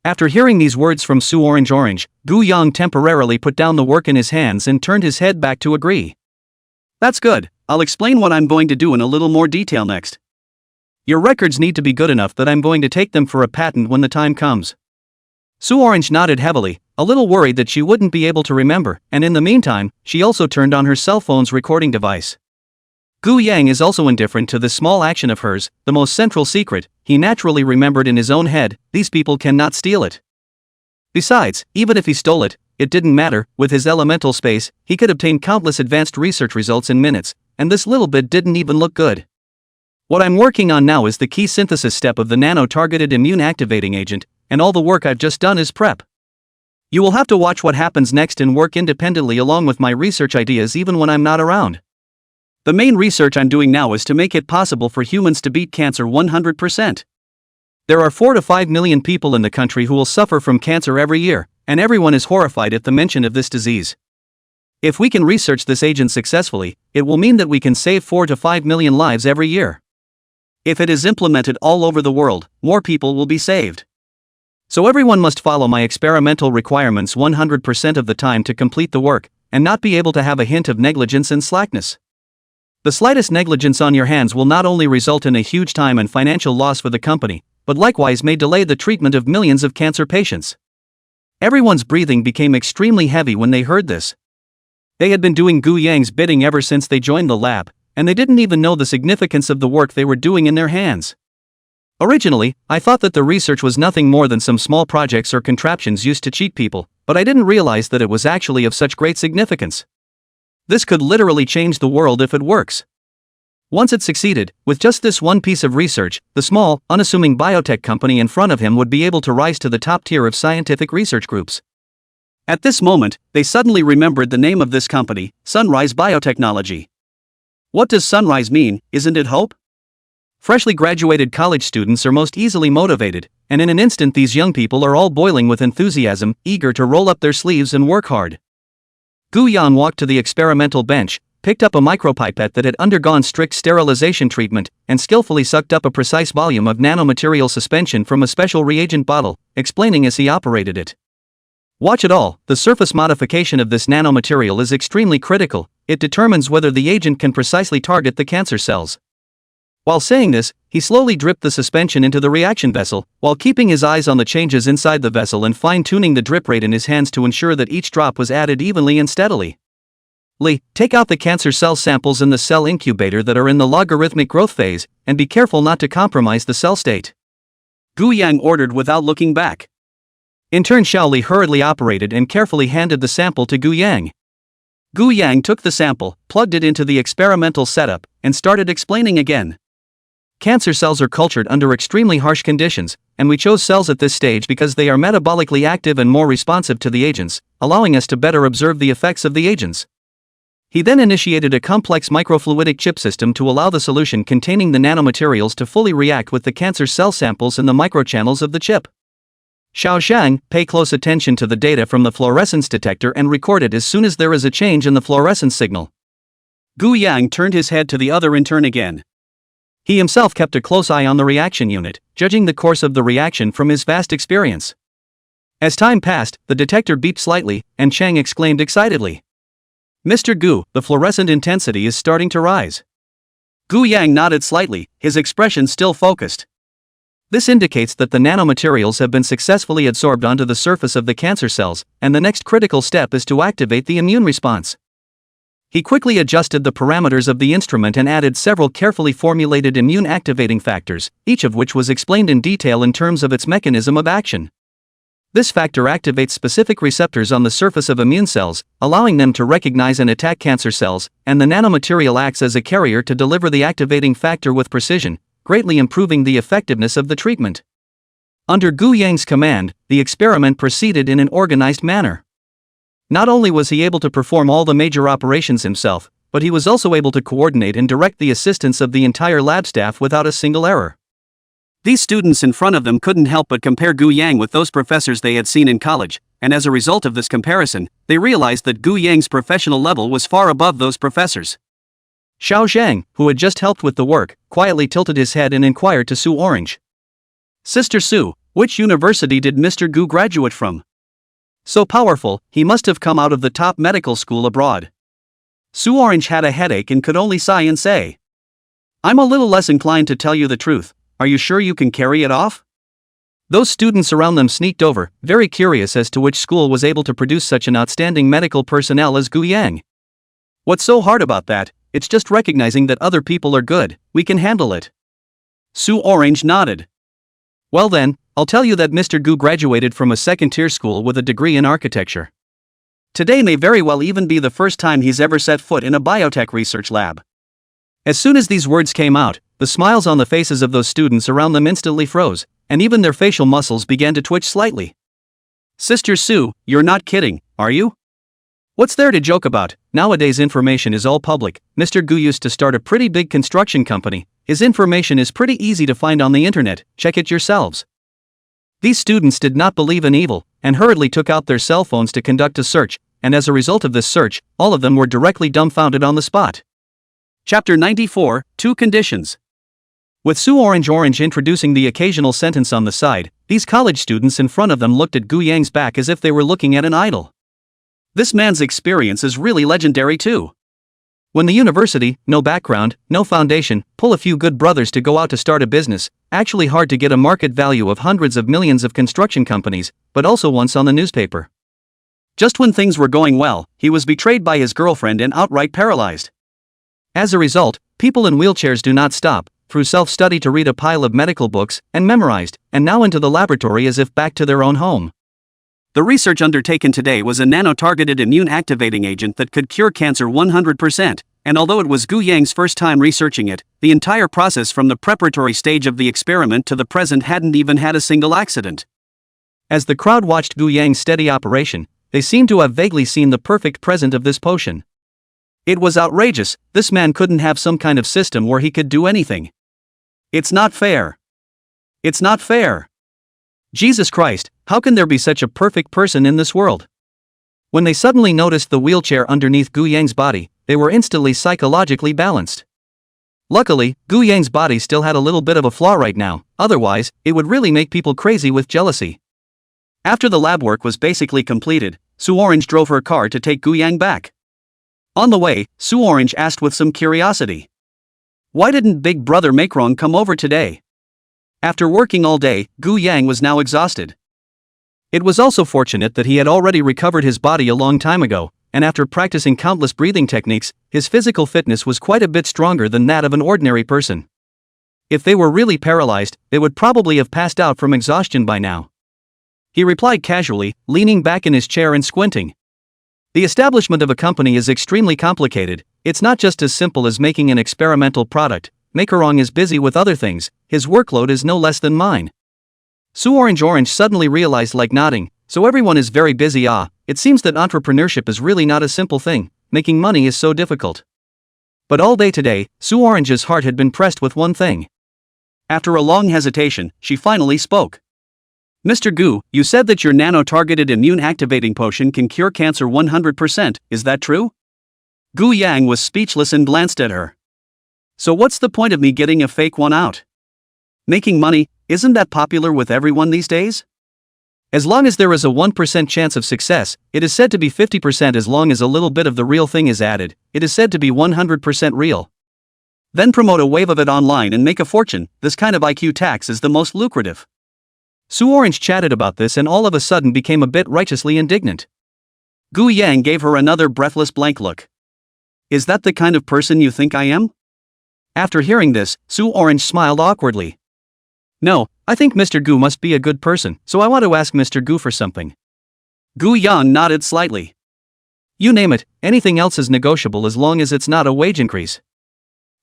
Speaker 1: After hearing these words from Su Orange, Gu Yang temporarily put down the work in his hands and turned his head back to agree. That's good, I'll explain what I'm going to do in a little more detail next. Your records need to be good enough that I'm going to take them for a patent when the time comes. Su Orange nodded heavily, a little worried that she wouldn't be able to remember, and in the meantime, she also turned on her cell phone's recording device. Gu Yang is also indifferent to this small action of hers, the most central secret. He naturally remembered in his own head, these people cannot steal it. Besides, even if he stole it, it didn't matter. With his elemental space, he could obtain countless advanced research results in minutes, and this little bit didn't even look good. What I'm working on now is the key synthesis step of the nano-targeted immune activating agent, and all the work I've just done is prep. You will have to watch what happens next and work independently along with my research ideas even when I'm not around. The main research I'm doing now is to make it possible for humans to beat cancer 100%. There are 4 to 5 million people in the country who will suffer from cancer every year, and everyone is horrified at the mention of this disease. If we can research this agent successfully, it will mean that we can save 4 to 5 million lives every year. If it is implemented all over the world, more people will be saved. So everyone must follow my experimental requirements 100% of the time to complete the work, and not be able to have a hint of negligence and slackness. The slightest negligence on your hands will not only result in a huge time and financial loss for the company, but likewise may delay the treatment of millions of cancer patients. Everyone's breathing became extremely heavy when they heard this. They had been doing Gu Yang's bidding ever since they joined the lab, and they didn't even know the significance of the work they were doing in their hands. Originally, I thought that the research was nothing more than some small projects or contraptions used to cheat people, but I didn't realize that it was actually of such great significance. This could literally change the world if it works. Once it succeeded, with just this one piece of research, the small, unassuming biotech company in front of him would be able to rise to the top tier of scientific research groups. At this moment, they suddenly remembered the name of this company, Sunrise Biotechnology. What does sunrise mean? Isn't it hope? Freshly graduated college students are most easily motivated, and in an instant these young people are all boiling with enthusiasm, eager to roll up their sleeves and work hard. Gu Yan walked to the experimental bench, picked up a micropipette that had undergone strict sterilization treatment, and skillfully sucked up a precise volume of nanomaterial suspension from a special reagent bottle, explaining as he operated it. Watch it all, the surface modification of this nanomaterial is extremely critical, it determines whether the agent can precisely target the cancer cells. While saying this, he slowly dripped the suspension into the reaction vessel, while keeping his eyes on the changes inside the vessel and fine-tuning the drip rate in his hands to ensure that each drop was added evenly and steadily. Li, take out the cancer cell samples in the cell incubator that are in the logarithmic growth phase, and be careful not to compromise the cell state. Gu Yang ordered without looking back. In turn Xiao Li hurriedly operated and carefully handed the sample to Gu Yang. Gu Yang took the sample, plugged it into the experimental setup, and started explaining again. Cancer cells are cultured under extremely harsh conditions, and we chose cells at this stage because they are metabolically active and more responsive to the agents, allowing us to better observe the effects of the agents. He then initiated a complex microfluidic chip system to allow the solution containing the nanomaterials to fully react with the cancer cell samples in the microchannels of the chip. Xiao Shang, pay close attention to the data from the fluorescence detector and record it as soon as there is a change in the fluorescence signal. Gu Yang turned his head to the other intern again. He himself kept a close eye on the reaction unit, judging the course of the reaction from his vast experience. As time passed, the detector beeped slightly, and Chang exclaimed excitedly. Mr. Gu, the fluorescent intensity is starting to rise. Gu Yang nodded slightly, his expression still focused. This indicates that the nanomaterials have been successfully adsorbed onto the surface of the cancer cells, and the next critical step is to activate the immune response. He quickly adjusted the parameters of the instrument and added several carefully formulated immune activating factors, each of which was explained in detail in terms of its mechanism of action. This factor activates specific receptors on the surface of immune cells, allowing them to recognize and attack cancer cells, and the nanomaterial acts as a carrier to deliver the activating factor with precision, greatly improving the effectiveness of the treatment. Under Gu Yang's command, the experiment proceeded in an organized manner. Not only was he able to perform all the major operations himself, but he was also able to coordinate and direct the assistance of the entire lab staff without a single error. These students in front of them couldn't help but compare Gu Yang with those professors they had seen in college, and as a result of this comparison, they realized that Gu Yang's professional level was far above those professors. Xiao Zhang, who had just helped with the work, quietly tilted his head and inquired to Su Orange. "Sister Su, which university did Mr. Gu graduate from? So powerful, he must have come out of the top medical school abroad." Su Orange had a headache and could only sigh and say, "I'm a little less inclined to tell you the truth. Are you sure you can carry it off?" Those students around them sneaked over, very curious as to which school was able to produce such an outstanding medical personnel as Gu Yang. "What's so hard about that? It's just recognizing that other people are good, we can handle it." Su Orange nodded. "Well then, I'll tell you that Mr. Gu graduated from a second-tier school with a degree in architecture. Today may very well even be the first time he's ever set foot in a biotech research lab." As soon as these words came out, the smiles on the faces of those students around them instantly froze, and even their facial muscles began to twitch slightly. "Sister Su, you're not kidding, are you? What's there to joke about? Nowadays information is all public. Mr. Gu used to start a pretty big construction company. His information is pretty easy to find on the internet, check it yourselves." These students did not believe in evil, and hurriedly took out their cell phones to conduct a search, and as a result of this search, all of them were directly dumbfounded on the spot. Chapter 94, Two Conditions. With Su Orange introducing the occasional sentence on the side, these college students in front of them looked at Gu Yang's back as if they were looking at an idol. This man's experience is really legendary too. When the university, no background, no foundation, pull a few good brothers to go out to start a business, actually hard to get a market value of hundreds of millions of construction companies, but also once on the newspaper. Just when things were going well, he was betrayed by his girlfriend and outright paralyzed. As a result, people in wheelchairs do not stop, through self-study to read a pile of medical books, and memorized, and now into the laboratory as if back to their own home. The research undertaken today was a nano-targeted immune-activating agent that could cure cancer 100%, and although it was Gu Yang's first time researching it, the entire process from the preparatory stage of the experiment to the present hadn't even had a single accident. As the crowd watched Gu Yang's steady operation, they seemed to have vaguely seen the perfect present of this potion. It was outrageous, this man couldn't have some kind of system where he could do anything. It's not fair. It's not fair. Jesus Christ, how can there be such a perfect person in this world? When they suddenly noticed the wheelchair underneath Gu Yang's body, they were instantly psychologically balanced. Luckily, Gu Yang's body still had a little bit of a flaw right now, otherwise, it would really make people crazy with jealousy. After the lab work was basically completed, Su Orange drove her car to take Gu Yang back. On the way, Su Orange asked with some curiosity, "Why didn't Big Brother Macron come over today?" After working all day, Gu Yang was now exhausted. It was also fortunate that he had already recovered his body a long time ago, and after practicing countless breathing techniques, his physical fitness was quite a bit stronger than that of an ordinary person. If they were really paralyzed, they would probably have passed out from exhaustion by now. He replied casually, leaning back in his chair and squinting. The establishment of a company is extremely complicated. It's not just as simple as making an experimental product. Macarong is busy with other things, his workload is no less than mine. Su Orange suddenly realized, like nodding, so everyone is very busy. It seems that entrepreneurship is really not a simple thing, making money is so difficult. But all day today, Su Orange's heart had been pressed with one thing. After a long hesitation, she finally spoke. "Mr. Gu, you said that your nano-targeted immune-activating potion can cure cancer 100%, is that true?" Gu Yang was speechless and glanced at her. "So what's the point of me getting a fake one out? Making money, isn't that popular with everyone these days? As long as there is a 1% chance of success, it is said to be 50%. As long as a little bit of the real thing is added, it is said to be 100% real. Then promote a wave of it online and make a fortune. This kind of IQ tax is the most lucrative." Su Orange chatted about this and all of a sudden became a bit righteously indignant. Gu Yang gave her another breathless blank look. "Is that the kind of person you think I am?" After hearing this, Su Orange smiled awkwardly. "No, I think Mr. Gu must be a good person, so I want to ask Mr. Gu for something. Gu Yan nodded slightly. You name it, anything else is negotiable as long as it's not a wage increase.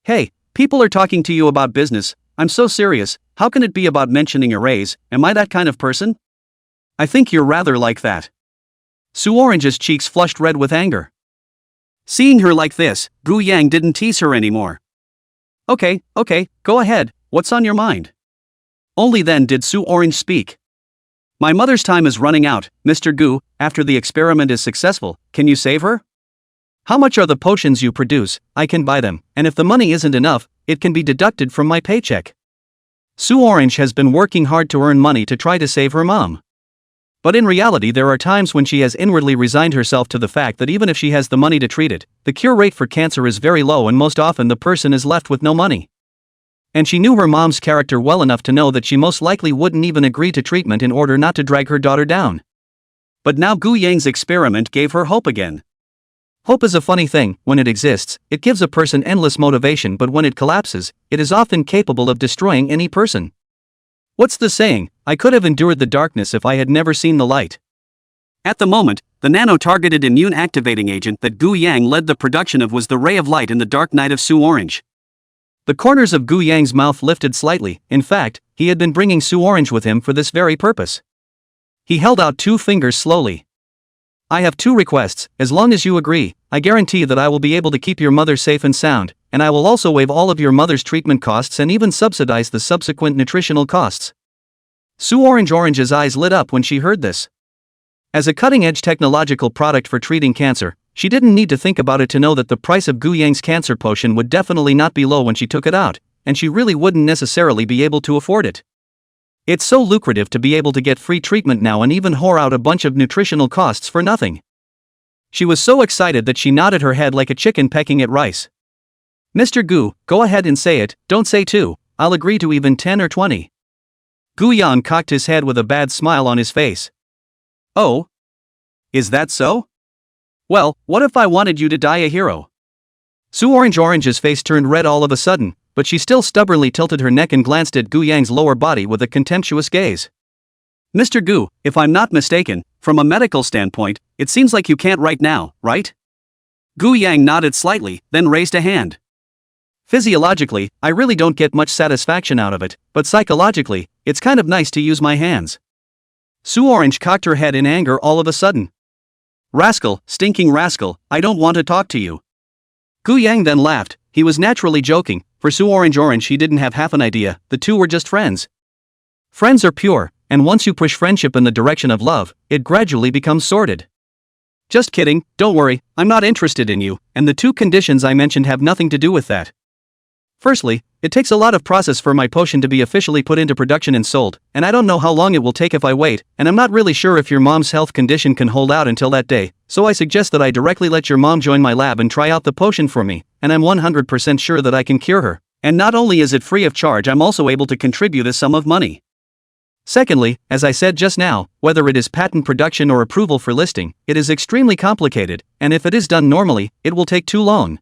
Speaker 1: Hey, people are talking to you about business, I'm so serious, how can it be about mentioning a raise, am I that kind of person? I think you're rather like that. Su Orange's cheeks flushed red with anger. Seeing her like this, Gu Yang didn't tease her anymore. Okay, go ahead, what's on your mind? Only then did Su Orange speak. My mother's time is running out, Mr. Gu, after the experiment is successful, can you save her? How much are the potions you produce? I can buy them, and if the money isn't enough, it can be deducted from my paycheck. Su Orange has been working hard to earn money to try to save her mom. But in reality there are times when she has inwardly resigned herself to the fact that even if she has the money to treat it, the cure rate for cancer is very low and most often the person is left with no money. And she knew her mom's character well enough to know that she most likely wouldn't even agree to treatment in order not to drag her daughter down. But now Gu Yang's experiment gave her hope again. Hope is a funny thing, when it exists, it gives a person endless motivation, but when it collapses, it is often capable of destroying any person. What's the saying, I could have endured the darkness if I had never seen the light. At the moment, the nano-targeted immune activating agent that Gu Yang led the production of was the ray of light in the dark night of Su Orange. The corners of Gu Yang's mouth lifted slightly, in fact, he had been bringing Su Orange with him for this very purpose. He held out 2 fingers slowly. I have 2 requests, as long as you agree, I guarantee that I will be able to keep your mother safe and sound, and I will also waive all of your mother's treatment costs and even subsidize the subsequent nutritional costs. Su Orange's eyes lit up when she heard this. As a cutting-edge technological product for treating cancer, she didn't need to think about it to know that the price of Gu Yang's cancer potion would definitely not be low when she took it out, and she really wouldn't necessarily be able to afford it. It's so lucrative to be able to get free treatment now and even whore out a bunch of nutritional costs for nothing. She was so excited that she nodded her head like a chicken pecking at rice. Mr. Gu, go ahead and say it, don't say 2, I'll agree to even 10 or 20. Gu Yan cocked his head with a bad smile on his face. Oh? Is that so? Well, what if I wanted you to die a hero? Su Orange's face turned red all of a sudden, but she still stubbornly tilted her neck and glanced at Gu Yang's lower body with a contemptuous gaze. Mr. Gu, if I'm not mistaken, from a medical standpoint, it seems like you can't right now, right? Gu Yang nodded slightly, then raised a hand. Physiologically, I really don't get much satisfaction out of it, but psychologically, it's kind of nice to use my hands. Su Orange cocked her head in anger all of a sudden. Rascal, stinking rascal, I don't want to talk to you. Gu Yang then laughed, he was naturally joking, for Su Orange he didn't have half an idea, the two were just friends. Friends are pure, and once you push friendship in the direction of love, it gradually becomes sordid. Just kidding, don't worry, I'm not interested in you, and the 2 conditions I mentioned have nothing to do with that. Firstly, it takes a lot of process for my potion to be officially put into production and sold, and I don't know how long it will take if I wait, and I'm not really sure if your mom's health condition can hold out until that day, so I suggest that I directly let your mom join my lab and try out the potion for me, and I'm 100% sure that I can cure her, and not only is it free of charge, I'm also able to contribute a sum of money. Secondly, as I said just now, whether it is patent production or approval for listing, it is extremely complicated, and if it is done normally, it will take too long.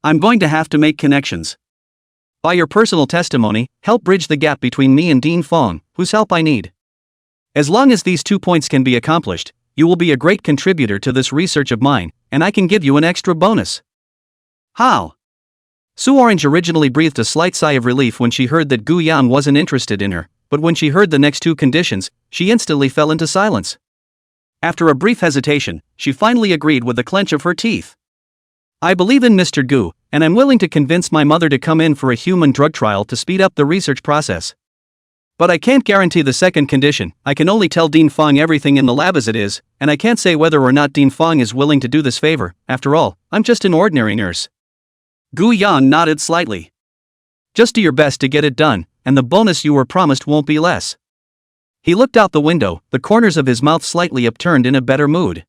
Speaker 1: I'm going to have to make connections. By your personal testimony, help bridge the gap between me and Dean Fong, whose help I need. As long as these 2 points can be accomplished, you will be a great contributor to this research of mine, and I can give you an extra bonus. How? Su Orange originally breathed a slight sigh of relief when she heard that Gu Yan wasn't interested in her, but when she heard the next 2 conditions, she instantly fell into silence. After a brief hesitation, she finally agreed with a clench of her teeth. I believe in Mr. Gu, and I'm willing to convince my mother to come in for a human drug trial to speed up the research process. But I can't guarantee the second condition, I can only tell Dean Fong everything in the lab as it is, and I can't say whether or not Dean Fong is willing to do this favor, after all, I'm just an ordinary nurse. Gu Yan nodded slightly. Just do your best to get it done, and the bonus you were promised won't be less. He looked out the window, the corners of his mouth slightly upturned in a better mood.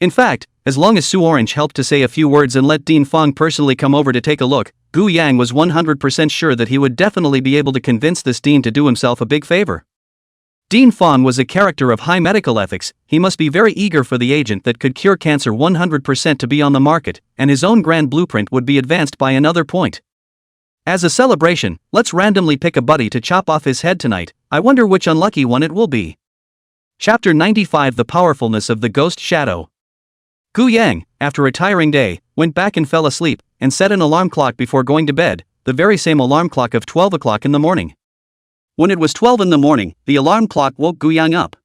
Speaker 1: In fact, as long as Su Orange helped to say a few words and let Dean Fong personally come over to take a look, Gu Yang was 100% sure that he would definitely be able to convince this Dean to do himself a big favor. Dean Fong was a character of high medical ethics, he must be very eager for the agent that could cure cancer 100% to be on the market, and his own grand blueprint would be advanced by another point. As a celebration, let's randomly pick a buddy to chop off his head tonight. I wonder which unlucky one it will be. Chapter 95 The Powerfulness of the Ghost Shadow. Gu Yang, after a tiring day, went back and fell asleep, and set an alarm clock before going to bed, the very same alarm clock of 12 o'clock in the morning. When it was 12 in the morning, the alarm clock woke Gu Yang up.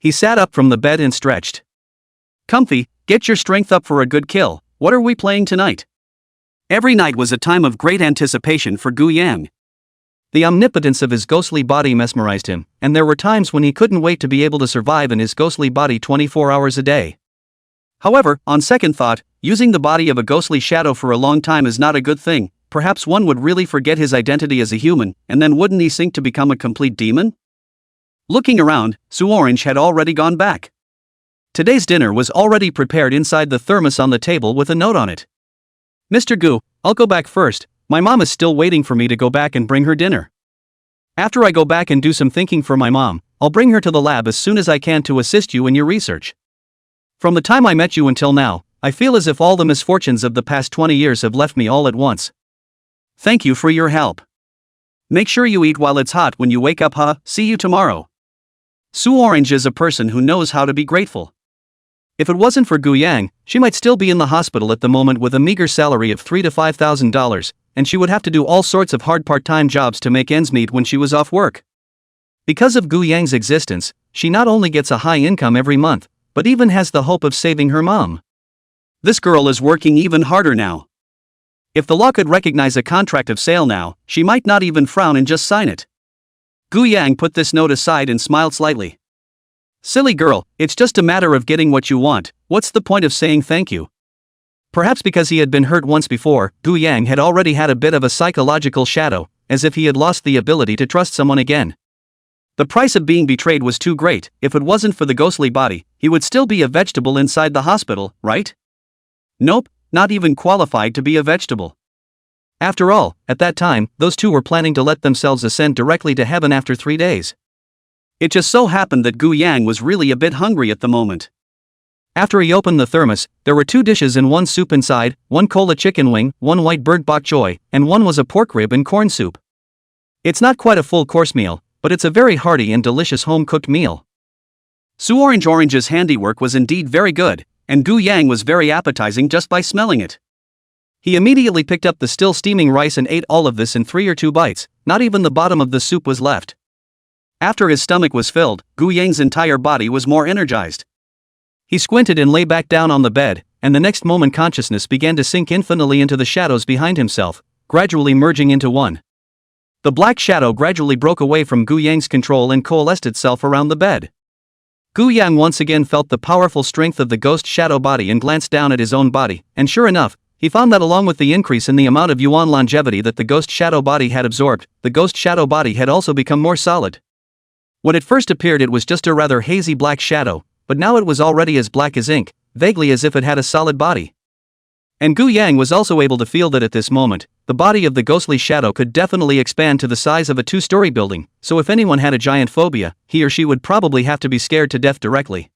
Speaker 1: He sat up from the bed and stretched. Comfy, get your strength up for a good kill. What are we playing tonight? Every night was a time of great anticipation for Gu Yang. The omnipotence of his ghostly body mesmerized him, and there were times when he couldn't wait to be able to survive in his ghostly body 24 hours a day. However, on second thought, using the body of a ghostly shadow for a long time is not a good thing. Perhaps one would really forget his identity as a human, and then wouldn't he sink to become a complete demon? Looking around, Su Orange had already gone back. Today's dinner was already prepared inside the thermos on the table with a note on it. Mr. Gu, I'll go back first. My mom is still waiting for me to go back and bring her dinner. After I go back and do some thinking for my mom, I'll bring her to the lab as soon as I can to assist you in your research. From the time I met you until now, I feel as if all the misfortunes of the past 20 years have left me all at once. Thank you for your help. Make sure you eat while it's hot when you wake up, huh? See you tomorrow. Su Orange is a person who knows how to be grateful. If it wasn't for Gu Yang, she might still be in the hospital at the moment with a meager salary of $3,000 to $5,000, and she would have to do all sorts of hard part-time jobs to make ends meet when she was off work. Because of Gu Yang's existence, she not only gets a high income every month, but even has the hope of saving her mom. This girl is working even harder now. If the law could recognize a contract of sale now, she might not even frown and just sign it. Gu Yang put this note aside and smiled slightly. Silly girl, it's just a matter of getting what you want. What's the point of saying thank you? Perhaps because he had been hurt once before, Gu Yang had already had a bit of a psychological shadow, as if he had lost the ability to trust someone again. The price of being betrayed was too great. If it wasn't for the ghostly body, he would still be a vegetable inside the hospital, right? Nope, not even qualified to be a vegetable. After all, at that time, those two were planning to let themselves ascend directly to heaven after 3 days. It just so happened that Gu Yang was really a bit hungry at the moment. After he opened the thermos, there were 2 dishes and 1 soup inside, 1 cola chicken wing, 1 white bird bok choy, and 1 was a pork rib and corn soup. It's not quite a full course meal, but it's a very hearty and delicious home-cooked meal. Su Orange's handiwork was indeed very good, and Gu Yang was very appetizing just by smelling it. He immediately picked up the still steaming rice and ate all of this in 3 or 2 bites. Not even the bottom of the soup was left. After his stomach was filled, Gu Yang's entire body was more energized. He squinted and lay back down on the bed, and the next moment consciousness began to sink infinitely into the shadows behind himself, gradually merging into one. The black shadow gradually broke away from Gu Yang's control and coalesced itself around the bed. Gu Yang once again felt the powerful strength of the ghost shadow body and glanced down at his own body, and sure enough, he found that along with the increase in the amount of yuan longevity that the ghost shadow body had absorbed, the ghost shadow body had also become more solid. When it first appeared it was just a rather hazy black shadow, but now it was already as black as ink, vaguely as if it had a solid body. And Gu Yang was also able to feel that at this moment, the body of the ghostly shadow could definitely expand to the size of a 2-story building, so if anyone had a giant phobia, he or she would probably have to be scared to death directly.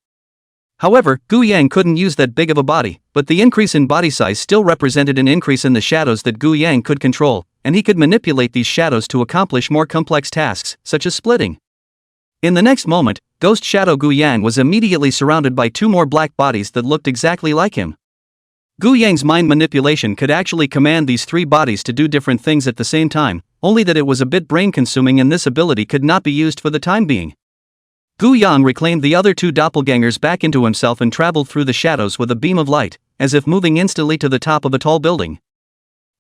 Speaker 1: However, Gu Yang couldn't use that big of a body, but the increase in body size still represented an increase in the shadows that Gu Yang could control, and he could manipulate these shadows to accomplish more complex tasks, such as splitting. In the next moment, ghost shadow Gu Yang was immediately surrounded by 2 more black bodies that looked exactly like him. Gu Yang's mind manipulation could actually command these 3 bodies to do different things at the same time, only that it was a bit brain-consuming and this ability could not be used for the time being. Gu Yang reclaimed the other 2 doppelgangers back into himself and traveled through the shadows with a beam of light, as if moving instantly to the top of a tall building.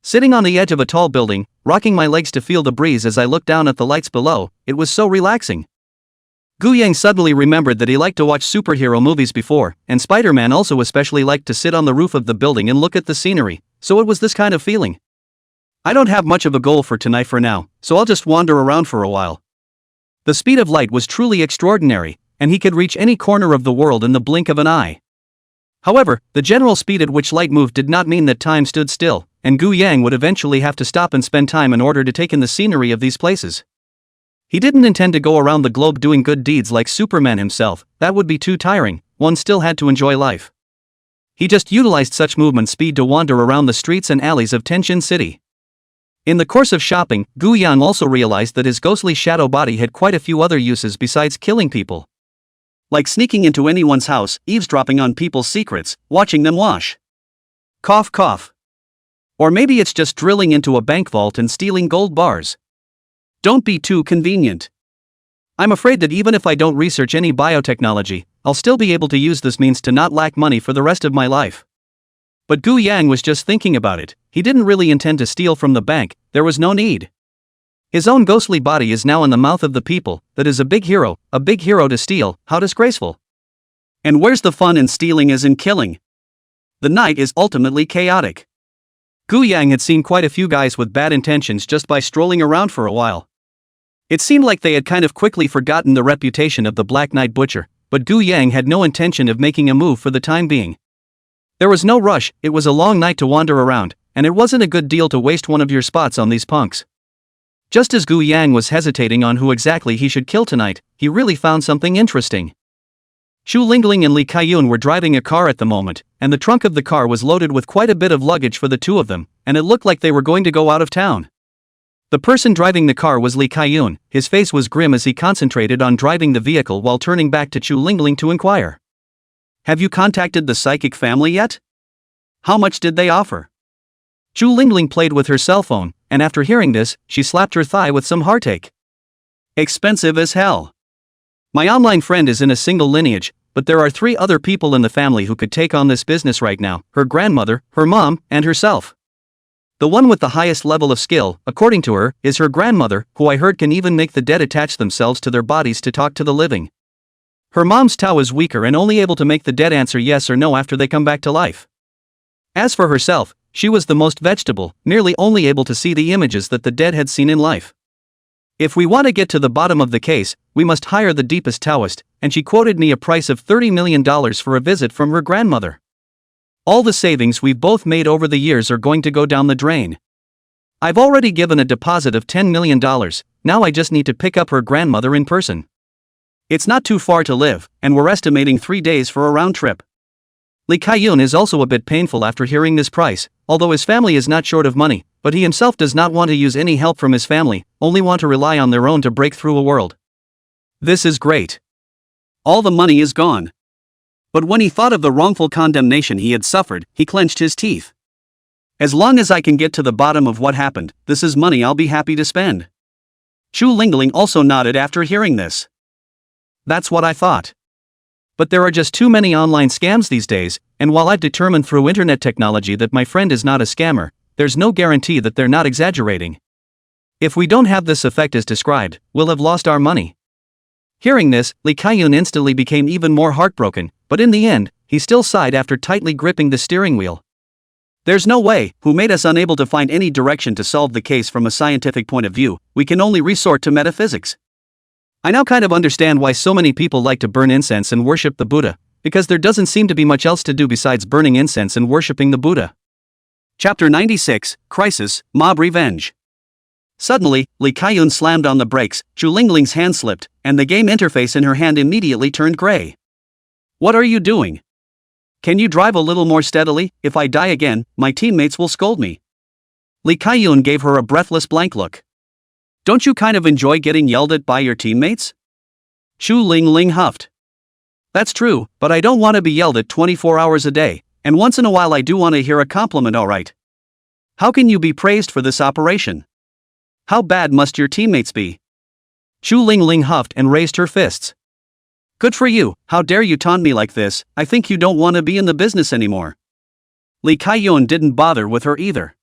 Speaker 1: Sitting on the edge of a tall building, rocking my legs to feel the breeze as I looked down at the lights below, it was so relaxing. Gu Yang suddenly remembered that he liked to watch superhero movies before, and Spider-Man also especially liked to sit on the roof of the building and look at the scenery, so it was this kind of feeling. I don't have much of a goal for tonight for now, so I'll just wander around for a while. The speed of light was truly extraordinary, and he could reach any corner of the world in the blink of an eye. However, the general speed at which light moved did not mean that time stood still, and Gu Yang would eventually have to stop and spend time in order to take in the scenery of these places. He didn't intend to go around the globe doing good deeds like Superman himself, that would be too tiring, one still had to enjoy life. He just utilized such movement speed to wander around the streets and alleys of Tenshin City. In the course of shopping, Gu Yang also realized that his ghostly shadow body had quite a few other uses besides killing people. Like sneaking into anyone's house, eavesdropping on people's secrets, watching them wash. Cough cough. Or maybe it's just drilling into a bank vault and stealing gold bars. Don't be too convenient. I'm afraid that even if I don't research any biotechnology, I'll still be able to use this means to not lack money for the rest of my life. But Gu Yang was just thinking about it. He didn't really intend to steal from the bank, there was no need. His own ghostly body is now in the mouth of the people. That is a big hero to steal, how disgraceful. And where's the fun in stealing as in killing? The night is ultimately chaotic. Gu Yang had seen quite a few guys with bad intentions just by strolling around for a while. It seemed like they had kind of quickly forgotten the reputation of the Black Knight Butcher, but Gu Yang had no intention of making a move for the time being. There was no rush, it was a long night to wander around, and it wasn't a good deal to waste one of your spots on these punks. Just as Gu Yang was hesitating on who exactly he should kill tonight, he really found something interesting. Chu Lingling and Li Kaiyun were driving a car at the moment, and the trunk of the car was loaded with quite a bit of luggage for the two of them, and it looked like they were going to go out of town. The person driving the car was Li Kaiyun. His face was grim as he concentrated on driving the vehicle while turning back to Chu Lingling to inquire. Have you contacted the psychic family yet? How much did they offer? Chu Lingling played with her cell phone, and after hearing this, she slapped her thigh with some heartache. Expensive as hell. My online friend is in a single lineage, but there are 3 other people in the family who could take on this business right now: her grandmother, her mom, and herself. The one with the highest level of skill, according to her, is her grandmother, who I heard can even make the dead attach themselves to their bodies to talk to the living. Her mom's Tao is weaker and only able to make the dead answer yes or no after they come back to life. As for herself, she was the most vegetable, merely only able to see the images that the dead had seen in life. If we want to get to the bottom of the case, we must hire the deepest Taoist, and she quoted me a price of $30 million for a visit from her grandmother. All the savings we've both made over the years are going to go down the drain. I've already given a deposit of $10 million, now I just need to pick up her grandmother in person. It's not too far to live, and we're estimating 3 days for a round trip. Li Kaiyun is also a bit painful after hearing this price, although his family is not short of money, but he himself does not want to use any help from his family, only want to rely on their own to break through a world. This is great. All the money is gone. But when he thought of the wrongful condemnation he had suffered, he clenched his teeth. As long as I can get to the bottom of what happened, this is money I'll be happy to spend. Chu Lingling also nodded after hearing this. That's what I thought. But there are just too many online scams these days, and while I've determined through internet technology that my friend is not a scammer, there's no guarantee that they're not exaggerating. If we don't have this effect as described, we'll have lost our money. Hearing this, Li Kaiyun instantly became even more heartbroken, but in the end, he still sighed after tightly gripping the steering wheel. There's no way, who made us unable to find any direction to solve the case from a scientific point of view, we can only resort to metaphysics. I now kind of understand why so many people like to burn incense and worship the Buddha, because there doesn't seem to be much else to do besides burning incense and worshipping the Buddha. Chapter 96, Crisis, Mob Revenge. Suddenly, Li Kaiyun slammed on the brakes, Chu Lingling's hand slipped, and the game interface in her hand immediately turned gray. What are you doing? Can you drive a little more steadily? If I die again, my teammates will scold me. Li Kaiyun gave her a breathless blank look. Don't you kind of enjoy getting yelled at by your teammates? Chu Lingling huffed. That's true, but I don't want to be yelled at 24 hours a day, and once in a while I do want to hear a compliment, alright. How can you be praised for this operation? How bad must your teammates be? Chu Lingling huffed and raised her fists. Good for you, how dare you taunt me like this, I think you don't want to be in the business anymore. Li Kaiyun didn't bother with her either.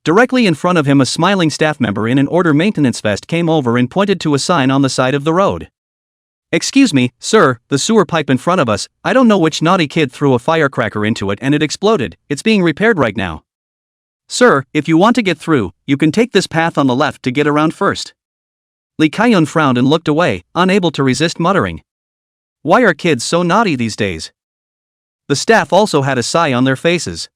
Speaker 1: Directly in front of him, a smiling staff member in an order maintenance vest came over and pointed to a sign on the side of the road. Excuse me, sir, the sewer pipe in front of us, I don't know which naughty kid threw a firecracker into it and it exploded, it's being repaired right now. Sir, if you want to get through, you can take this path on the left to get around first. Li Kaiyun frowned and looked away, unable to resist muttering. Why are kids so naughty these days? The staff also had a sigh on their faces.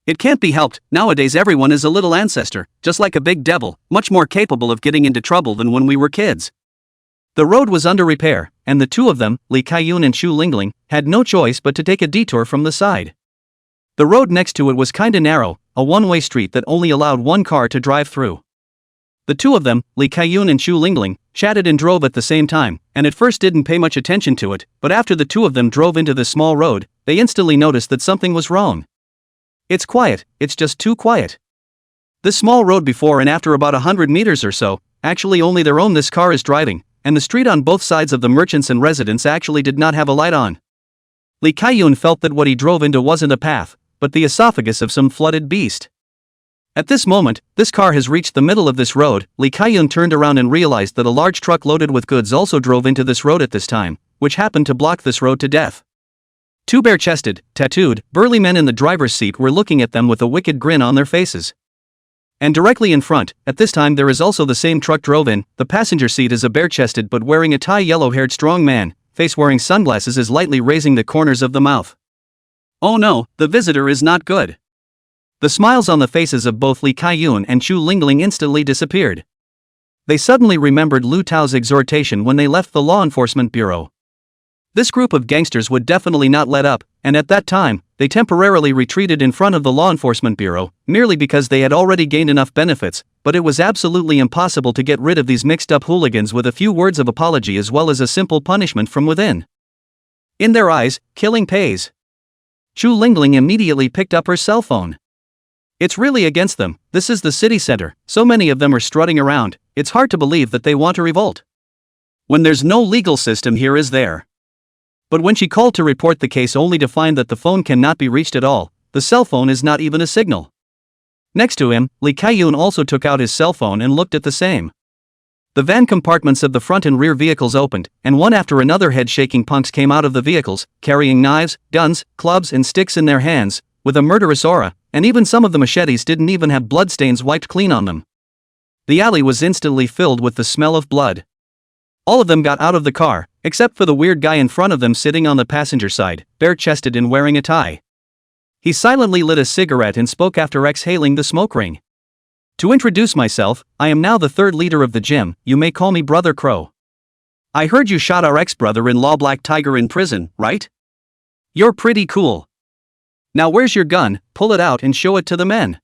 Speaker 1: It can't be helped, nowadays everyone is a little ancestor, just like a big devil, much more capable of getting into trouble than when we were kids. The road was under repair, and the two of them, Li Kaiyun and Chu Lingling, had no choice but to take a detour from the side. The road next to it was kinda narrow, a one-way street that only allowed one car to drive through. The two of them, Li Kaiyun and Chu Lingling, chatted and drove at the same time, and at first didn't pay much attention to it, but after the two of them drove into this small road, they instantly noticed that something was wrong. It's quiet, it's just too quiet. This small road before and after about 100 meters or so, actually only their own this car is driving, and the street on both sides of the merchants and residents actually did not have a light on. Li Kaiyun felt that what he drove into wasn't a path, but the esophagus of some flooded beast. At this moment, this car has reached the middle of this road. Li Kaiyun turned around and realized that a large truck loaded with goods also drove into this road at this time, which happened to block this road to death. Two bare-chested, tattooed, burly men in the driver's seat were looking at them with a wicked grin on their faces. And directly in front, at this time there is also the same truck drove in. The passenger seat is a bare-chested but wearing a tie yellow-haired strong man, face wearing sunglasses is lightly raising the corners of the mouth. Oh no, the visitor is not good. The smiles on the faces of both Li Kaiyun and Chu Lingling instantly disappeared. They suddenly remembered Lu Tao's exhortation when they left the law enforcement bureau. This group of gangsters would definitely not let up, and at that time, they temporarily retreated in front of the law enforcement bureau, merely because they had already gained enough benefits, but it was absolutely impossible to get rid of these mixed-up hooligans with a few words of apology as well as a simple punishment from within. In their eyes, killing pays. Chu Lingling immediately picked up her cell phone. It's really against them. This is the city center, so many of them are strutting around, it's hard to believe that they want to revolt. When there's no legal system here is there. But when she called to report the case only to find that the phone cannot be reached at all, the cell phone is not even a signal. Next to him, Li Kaiyun also took out his cell phone and looked at the same. The van compartments of the front and rear vehicles opened, and one after another head-shaking punks came out of the vehicles, carrying knives, guns, clubs and sticks in their hands, with a murderous aura, and even some of the machetes didn't even have bloodstains wiped clean on them. The alley was instantly filled with the smell of blood. All of them got out of the car, except for the weird guy in front of them sitting on the passenger side, bare-chested and wearing a tie. He silently lit a cigarette and spoke after exhaling the smoke ring. To introduce myself, I am now the third leader of the gym, you may call me Brother Crow. I heard you shot our ex-brother-in-law Black Tiger in prison, right? You're pretty cool. Now where's your gun, pull it out and show it to the men.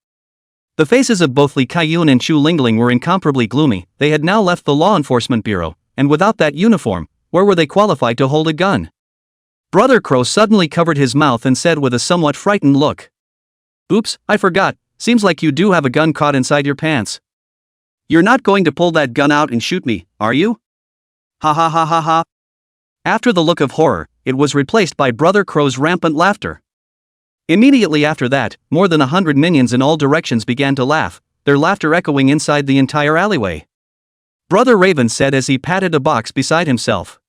Speaker 1: The faces of both Li Kaiyun and Chu Lingling were incomparably gloomy. They had now left the law enforcement bureau, and without that uniform, where were they qualified to hold a gun? Brother Crow suddenly covered his mouth and said with a somewhat frightened look. Oops, I forgot, seems like you do have a gun caught inside your pants. You're not going to pull that gun out and shoot me, are you? Ha ha ha ha ha. After the look of horror, it was replaced by Brother Crow's rampant laughter. Immediately after that, more than 100 minions in all directions began to laugh, their laughter echoing inside the entire alleyway. Brother Raven said as he patted a box beside himself.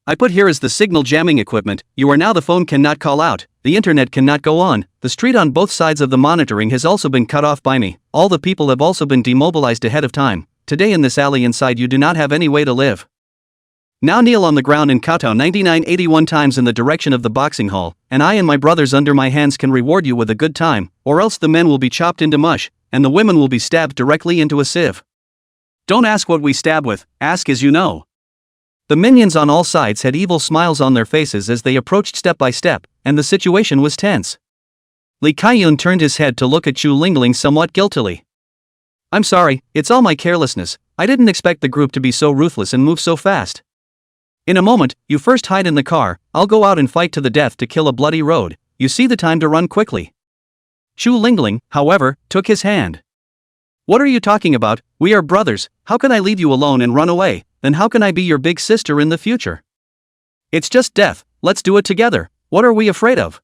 Speaker 1: I put here is the signal jamming equipment, you are now the phone cannot call out, the internet cannot go on, the street on both sides of the monitoring has also been cut off by me, all the people have also been demobilized ahead of time, today in this alley inside you do not have any way to live. Now kneel on the ground and kowtow 9981 times in the direction of the boxing hall, and I and my brothers under my hands can reward you with a good time, or else the men will be chopped into mush, and the women will be stabbed directly into a sieve. Don't ask what we stab with, ask as you know. The minions on all sides had evil smiles on their faces as they approached step by step, and the situation was tense. Li Kaiyun turned his head to look at Chu Lingling somewhat guiltily. I'm sorry, it's all my carelessness, I didn't expect the group to be so ruthless and move so fast. In a moment, you first hide in the car, I'll go out and fight to the death to kill a bloody road, you see the time to run quickly. Chu Lingling, however, took his hand. What are you talking about, we are brothers, how can I leave you alone and run away, then how can I be your big sister in the future? It's just death, let's do it together, what are we afraid of?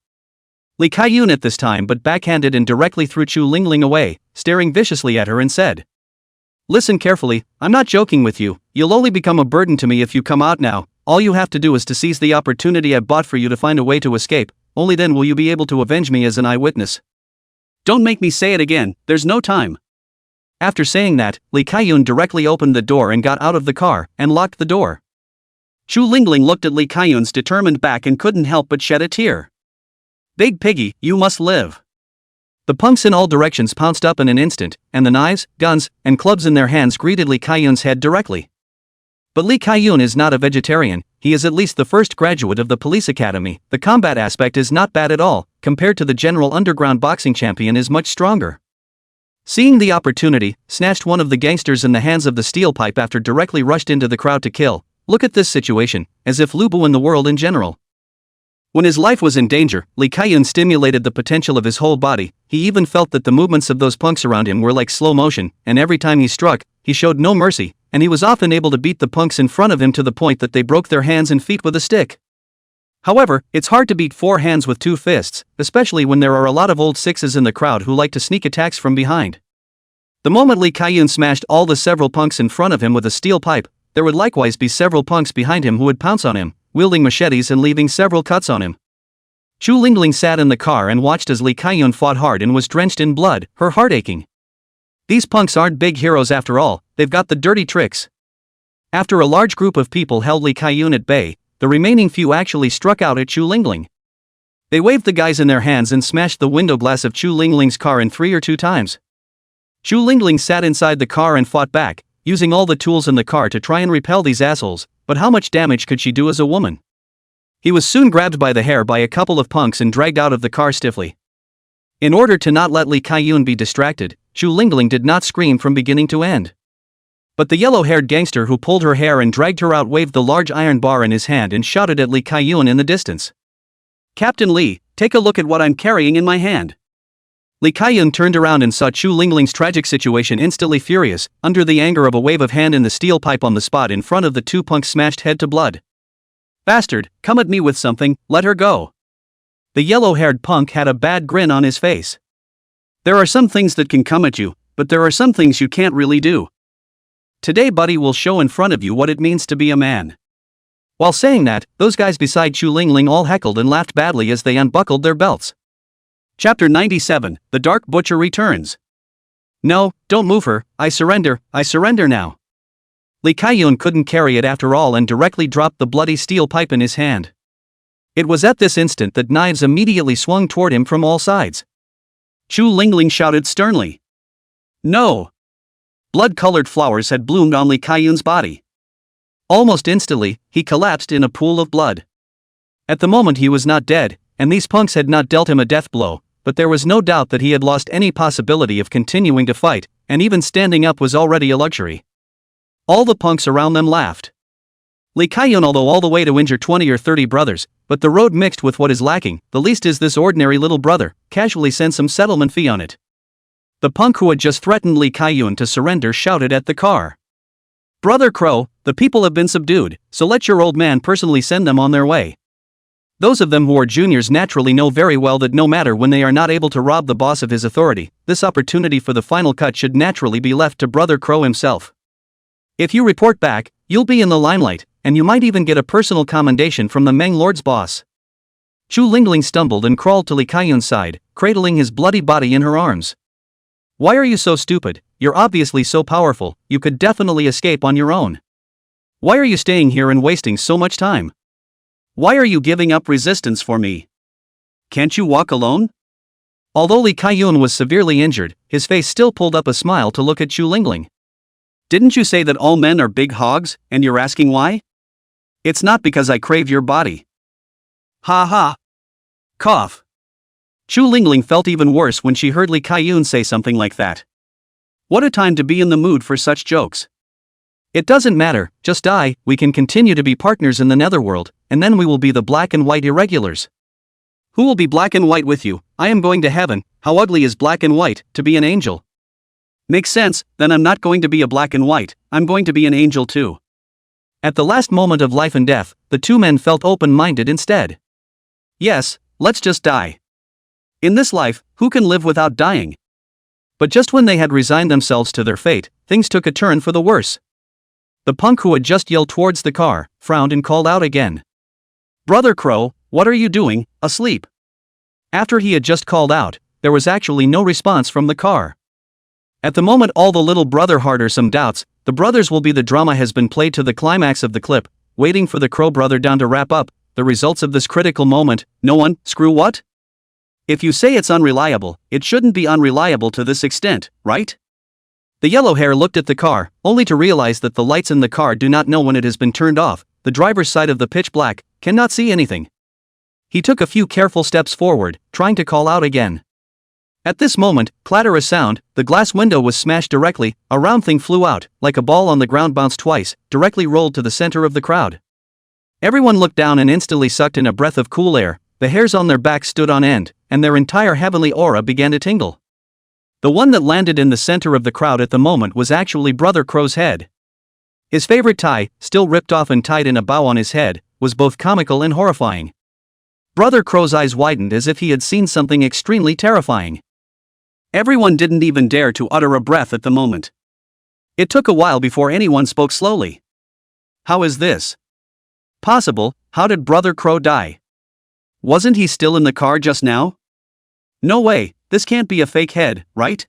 Speaker 1: Li Kaiyun at this time but backhanded and directly threw Chu Lingling away, staring viciously at her and said. Listen carefully, I'm not joking with you, you'll only become a burden to me if you come out now, all you have to do is to seize the opportunity I've bought for you to find a way to escape, only then will you be able to avenge me as an eyewitness. Don't make me say it again, there's no time. After saying that, Li Kaiyun directly opened the door and got out of the car, and locked the door. Chu Lingling looked at Li Kaiyun's determined back and couldn't help but shed a tear. Big piggy, you must live. The punks in all directions pounced up in an instant, and the knives, guns, and clubs in their hands greeted Li Kaiyun's head directly. But Lee Kai-yoon is not a vegetarian, he is at least the first graduate of the police academy. The combat aspect is not bad at all, compared to the general underground boxing champion is much stronger. Seeing the opportunity, snatched one of the gangsters in the hands of the steel pipe after directly rushed into the crowd to kill. Look at this situation, as if Lubu in the world in general. When his life was in danger, Lee Kai-yoon stimulated the potential of his whole body. He even felt that the movements of those punks around him were like slow motion, and every time he struck, he showed no mercy, and he was often able to beat the punks in front of him to the point that they broke their hands and feet with a stick. However, it's hard to beat 4 hands with 2 fists, especially when there are a lot of old sixes in the crowd who like to sneak attacks from behind. The moment Lee Kai-yoon smashed all the several punks in front of him with a steel pipe, there would likewise be several punks behind him who would pounce on him, wielding machetes and leaving several cuts on him. Chu Lingling sat in the car and watched as Lee Kai-yoon fought hard and was drenched in blood, her heart aching. These punks aren't big heroes after all, they've got the dirty tricks. After a large group of people held Lee Kai-yoon at bay, the remaining few actually struck out at Chu Lingling. They waved the guys in their hands and smashed the window glass of Chu Lingling's car in 3 or 2 times. Chu Lingling sat inside the car and fought back, using all the tools in the car to try and repel these assholes, but how much damage could she do as a woman? He was soon grabbed by the hair by a couple of punks and dragged out of the car stiffly. In order to not let Lee Kai-yoon be distracted, Chu Lingling did not scream from beginning to end. But the yellow-haired gangster who pulled her hair and dragged her out waved the large iron bar in his hand and shouted at Lee Kai-yoon in the distance. "Captain Lee, take a look at what I'm carrying in my hand." Lee Kai-yoon turned around and saw Chu Lingling's tragic situation, instantly furious, under the anger of a wave of hand in the steel pipe on the spot in front of the 2 punks smashed head to blood. "Bastard, come at me with something, let her go." The yellow-haired punk had a bad grin on his face. "There are some things that can come at you, but there are some things you can't really do. Today buddy will show in front of you what it means to be a man." While saying that, those guys beside Chu Lingling all heckled and laughed badly as they unbuckled their belts. Chapter 97, The Dark Butcher returns. "No, don't move her, I surrender now." Lee Kai-yoon couldn't carry it after all and directly dropped the bloody steel pipe in his hand. It was at this instant that knives immediately swung toward him from all sides. Chu Lingling shouted sternly, "No!" Blood-colored flowers had bloomed on Lee Kai-yoon's body. Almost instantly, he collapsed in a pool of blood. At the moment he was not dead, and these punks had not dealt him a death blow, but there was no doubt that he had lost any possibility of continuing to fight, and even standing up was already a luxury. All the punks around them laughed. Lee Kai-yoon although all the way to injure 20 or 30 brothers, but the road mixed with what is lacking, the least is this ordinary little brother, casually send some settlement fee on it. The punk who had just threatened Lee Kai-yoon to surrender shouted at the car. "Brother Crow, the people have been subdued, so let your old man personally send them on their way." Those of them who are juniors naturally know very well that no matter when they are not able to rob the boss of his authority, this opportunity for the final cut should naturally be left to Brother Crow himself. If you report back, you'll be in the limelight, and you might even get a personal commendation from the Meng Lord's boss. Chu Lingling stumbled and crawled to Lee Kai-yoon's side, cradling his bloody body in her arms. "Why are you so stupid? You're obviously so powerful, you could definitely escape on your own. Why are you staying here and wasting so much time? Why are you giving up resistance for me? Can't you walk alone?" Although Lee Kai-yoon was severely injured, his face still pulled up a smile to look at Chu Lingling. "Didn't you say that all men are big hogs, and you're asking why? It's not because I crave your body." Ha ha. Cough. Chu Lingling felt even worse when she heard Lee Kai-yoon say something like that. What a time to be in the mood for such jokes. "It doesn't matter, just die, we can continue to be partners in the netherworld, and then we will be the black and white irregulars." "Who will be black and white with you? I am going to heaven, how ugly is black and white, to be an angel." "Makes sense, then I'm not going to be a black and white, I'm going to be an angel too." At the last moment of life and death, the two men felt open-minded instead. Yes, let's just die. In this life, who can live without dying? But just when they had resigned themselves to their fate, things took a turn for the worse. The punk who had just yelled towards the car, frowned and called out again. "Brother Crow, what are you doing, asleep?" After he had just called out, there was actually no response from the car. At the moment all the little brother harder some doubts, the brothers will be the drama has been played to the climax of the clip, waiting for the Crow brother down to wrap up the results of this critical moment. No one, screw what? If you say it's unreliable, it shouldn't be unreliable to this extent, right? The yellow hair looked at the car, only to realize that the lights in the car do not know when it has been turned off. The driver's side of the pitch black cannot see anything. He took a few careful steps forward, trying to call out again. At this moment, clatter a sound, the glass window was smashed directly, a round thing flew out, like a ball on the ground bounced twice, directly rolled to the center of the crowd. Everyone looked down and instantly sucked in a breath of cool air, the hairs on their backs stood on end, and their entire heavenly aura began to tingle. The one that landed in the center of the crowd at the moment was actually Brother Crow's head. His favorite tie, still ripped off and tied in a bow on his head, was both comical and horrifying. Brother Crow's eyes widened as if he had seen something extremely terrifying. Everyone didn't even dare to utter a breath at the moment. It took a while before anyone spoke slowly. How is this possible? How did Brother Crow die? Wasn't he still in the car just now? No way, this can't be a fake head, right?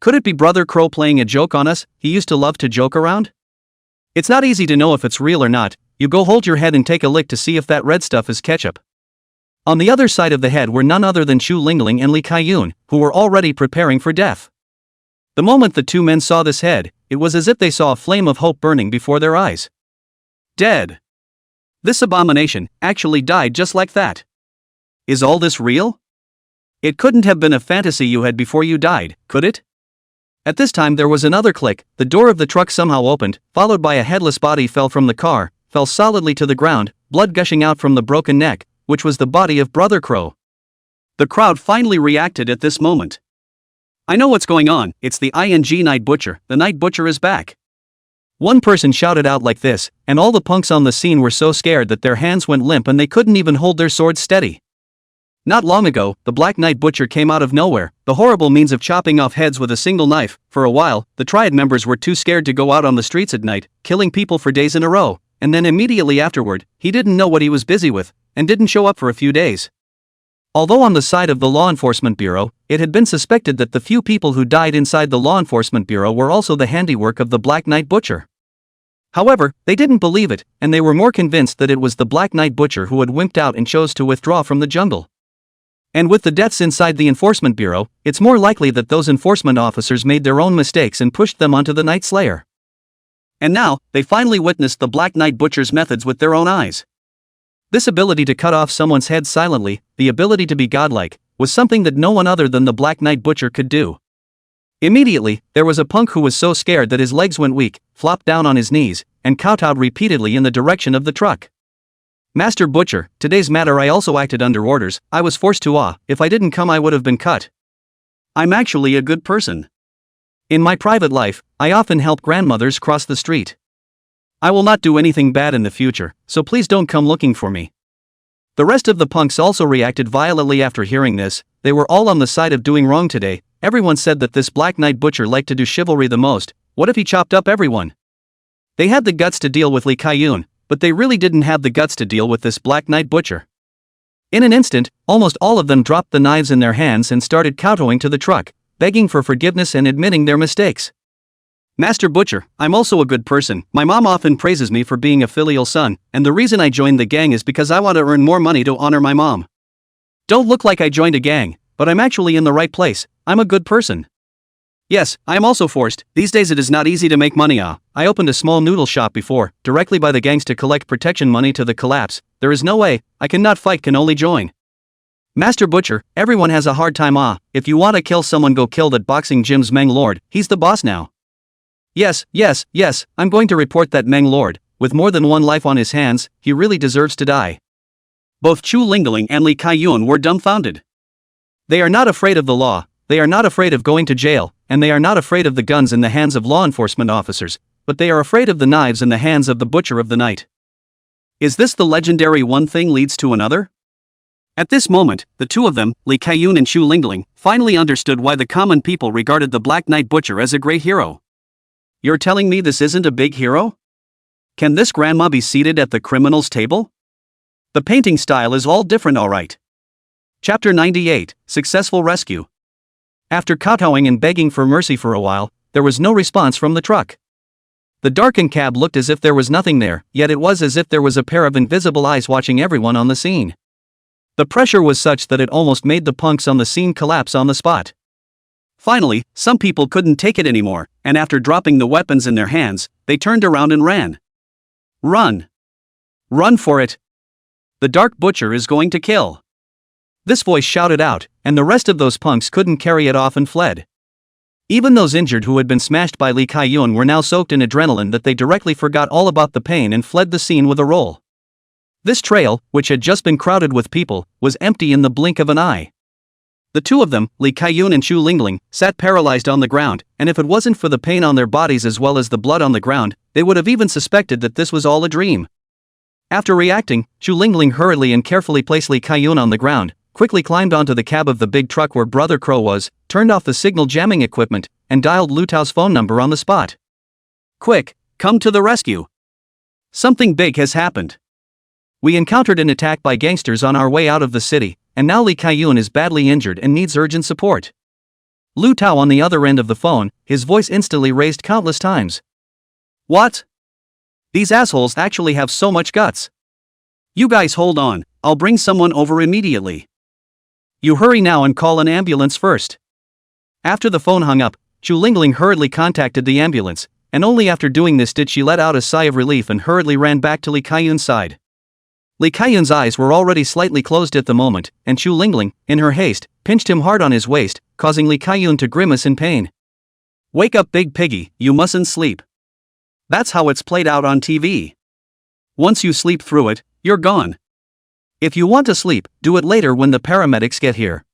Speaker 1: Could it be Brother Crow playing a joke on us? He used to love to joke around. It's not easy to know if it's real or not. You go hold your head and take a lick to see if that red stuff is ketchup. On the other side of the head were none other than Chu Lingling and Li Kaiyun, who were already preparing for death. The moment the two men saw this head, it was as if they saw a flame of hope burning before their eyes. Dead. This abomination actually died just like that. Is all this real? It couldn't have been a fantasy you had before you died, could it? At this time there was another click, the door of the truck somehow opened, followed by a headless body fell from the car, fell solidly to the ground, blood gushing out from the broken neck, which was the body of Brother Crow. The crowd finally reacted at this moment. I know what's going on, it's the Night Butcher, the Night Butcher is back. One person shouted out like this, and all the punks on the scene were so scared that their hands went limp and they couldn't even hold their swords steady. Not long ago, the Black Night Butcher came out of nowhere, the horrible means of chopping off heads with a single knife. For a while, the Triad members were too scared to go out on the streets at night, killing people for days in a row, and then immediately afterward, he didn't know what he was busy with, and didn't show up for a few days. Although on the side of the Law Enforcement Bureau, it had been suspected that the few people who died inside the Law Enforcement Bureau were also the handiwork of the Black Night Butcher. However, they didn't believe it, and they were more convinced that it was the Black Night Butcher who had wimped out and chose to withdraw from the jungle. And with the deaths inside the Enforcement Bureau, it's more likely that those enforcement officers made their own mistakes and pushed them onto the Night Slayer. And now, they finally witnessed the Black Night Butcher's methods with their own eyes. This ability to cut off someone's head silently, the ability to be godlike, was something that no one other than the Black Night Butcher could do. Immediately, there was a punk who was so scared that his legs went weak, flopped down on his knees, and kowtowed repeatedly in the direction of the truck. Master Butcher, today's matter I also acted under orders, I was forced to if I didn't come I would have been cut. I'm actually a good person. In my private life, I often help grandmothers cross the street. I will not do anything bad in the future, so please don't come looking for me. The rest of the punks also reacted violently after hearing this. They were all on the side of doing wrong today. Everyone said that this Black Night Butcher liked to do chivalry the most. What if he chopped up everyone? They had the guts to deal with Li Kaiyun, but they really didn't have the guts to deal with this Black Night Butcher. In an instant, almost all of them dropped the knives in their hands and started kowtowing to the truck, begging for forgiveness and admitting their mistakes. Master Butcher, I'm also a good person. My mom often praises me for being a filial son, and the reason I joined the gang is because I want to earn more money to honor my mom. Don't look like I joined a gang, but I'm actually in the right place. I'm a good person. Yes, I am also forced. These days it is not easy to make money. I opened a small noodle shop before, directly by the gangs to collect protection money to the collapse. There is no way, I cannot fight, can only join. Master Butcher, everyone has a hard time. If you want to kill someone, go kill that boxing gym's Meng Lord, he's the boss now. Yes, I'm going to report that Meng Lord, with more than one life on his hands, he really deserves to die. Both Chu Lingling and Li Kaiyun were dumbfounded. They are not afraid of the law, they are not afraid of going to jail, and they are not afraid of the guns in the hands of law enforcement officers, but they are afraid of the knives in the hands of the Butcher of the Night. Is this the legendary one thing leads to another? At this moment, the two of them, Li Kaiyun and Chu Lingling, finally understood why the common people regarded the Black Night Butcher as a great hero. You're telling me this isn't a big hero? Can this grandma be seated at the criminal's table? The painting style is all different, alright. Chapter 98, Successful Rescue. After kowtowing and begging for mercy for a while, there was no response from the truck. The darkened cab looked as if there was nothing there, yet it was as if there was a pair of invisible eyes watching everyone on the scene. The pressure was such that it almost made the punks on the scene collapse on the spot. Finally, some people couldn't take it anymore, and after dropping the weapons in their hands, they turned around and ran. Run! Run for it! The Dark Butcher is going to kill! This voice shouted out, and the rest of those punks couldn't carry it off and fled. Even those injured who had been smashed by Lee Kai-yun were now soaked in adrenaline that they directly forgot all about the pain and fled the scene with a roll. This trail, which had just been crowded with people, was empty in the blink of an eye. The two of them, Lee Kai-yun and Chu Lingling, sat paralyzed on the ground, and if it wasn't for the pain on their bodies as well as the blood on the ground, they would have even suspected that this was all a dream. After reacting, Chu Lingling hurriedly and carefully placed Lee Kai-yun on the ground, quickly climbed onto the cab of the big truck where Brother Crow was, turned off the signal jamming equipment, and dialed Lu Tao's phone number on the spot. Quick, come to the rescue. Something big has happened. We encountered an attack by gangsters on our way out of the city, and now Lee Kai-yun is badly injured and needs urgent support. Lu Tao on the other end of the phone, his voice instantly raised countless times. What? These assholes actually have so much guts. You guys hold on, I'll bring someone over immediately. You hurry now and call an ambulance first. After the phone hung up, Chu Lingling hurriedly contacted the ambulance, and only after doing this did she let out a sigh of relief and hurriedly ran back to Lee Kai-yun's side. Lee Kai-yun's eyes were already slightly closed at the moment, and Chu Lingling, in her haste, pinched him hard on his waist, causing Lee Kai-yun to grimace in pain. Wake up, big piggy, you mustn't sleep. That's how it's played out on TV. Once you sleep through it, you're gone. If you want to sleep, do it later when the paramedics get here.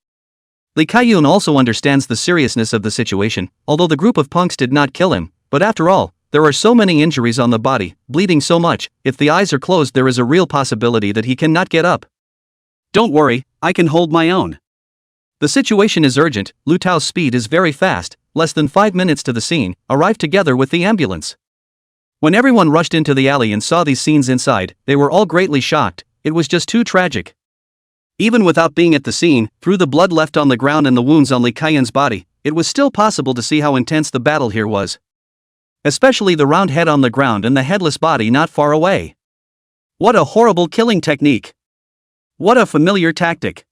Speaker 1: Lee Kai-yun also understands the seriousness of the situation, although the group of punks did not kill him, but after all, there are so many injuries on the body, bleeding so much, if the eyes are closed there is a real possibility that he cannot get up. Don't worry, I can hold my own. The situation is urgent, Lu Tao's speed is very fast, less than 5 minutes to the scene, arrived together with the ambulance. When everyone rushed into the alley and saw these scenes inside, they were all greatly shocked. It was just too tragic. Even without being at the scene, through the blood left on the ground and the wounds on Lee Kai-yun's body, it was still possible to see how intense the battle here was. Especially the round head on the ground and the headless body not far away. What a horrible killing technique! What a familiar tactic!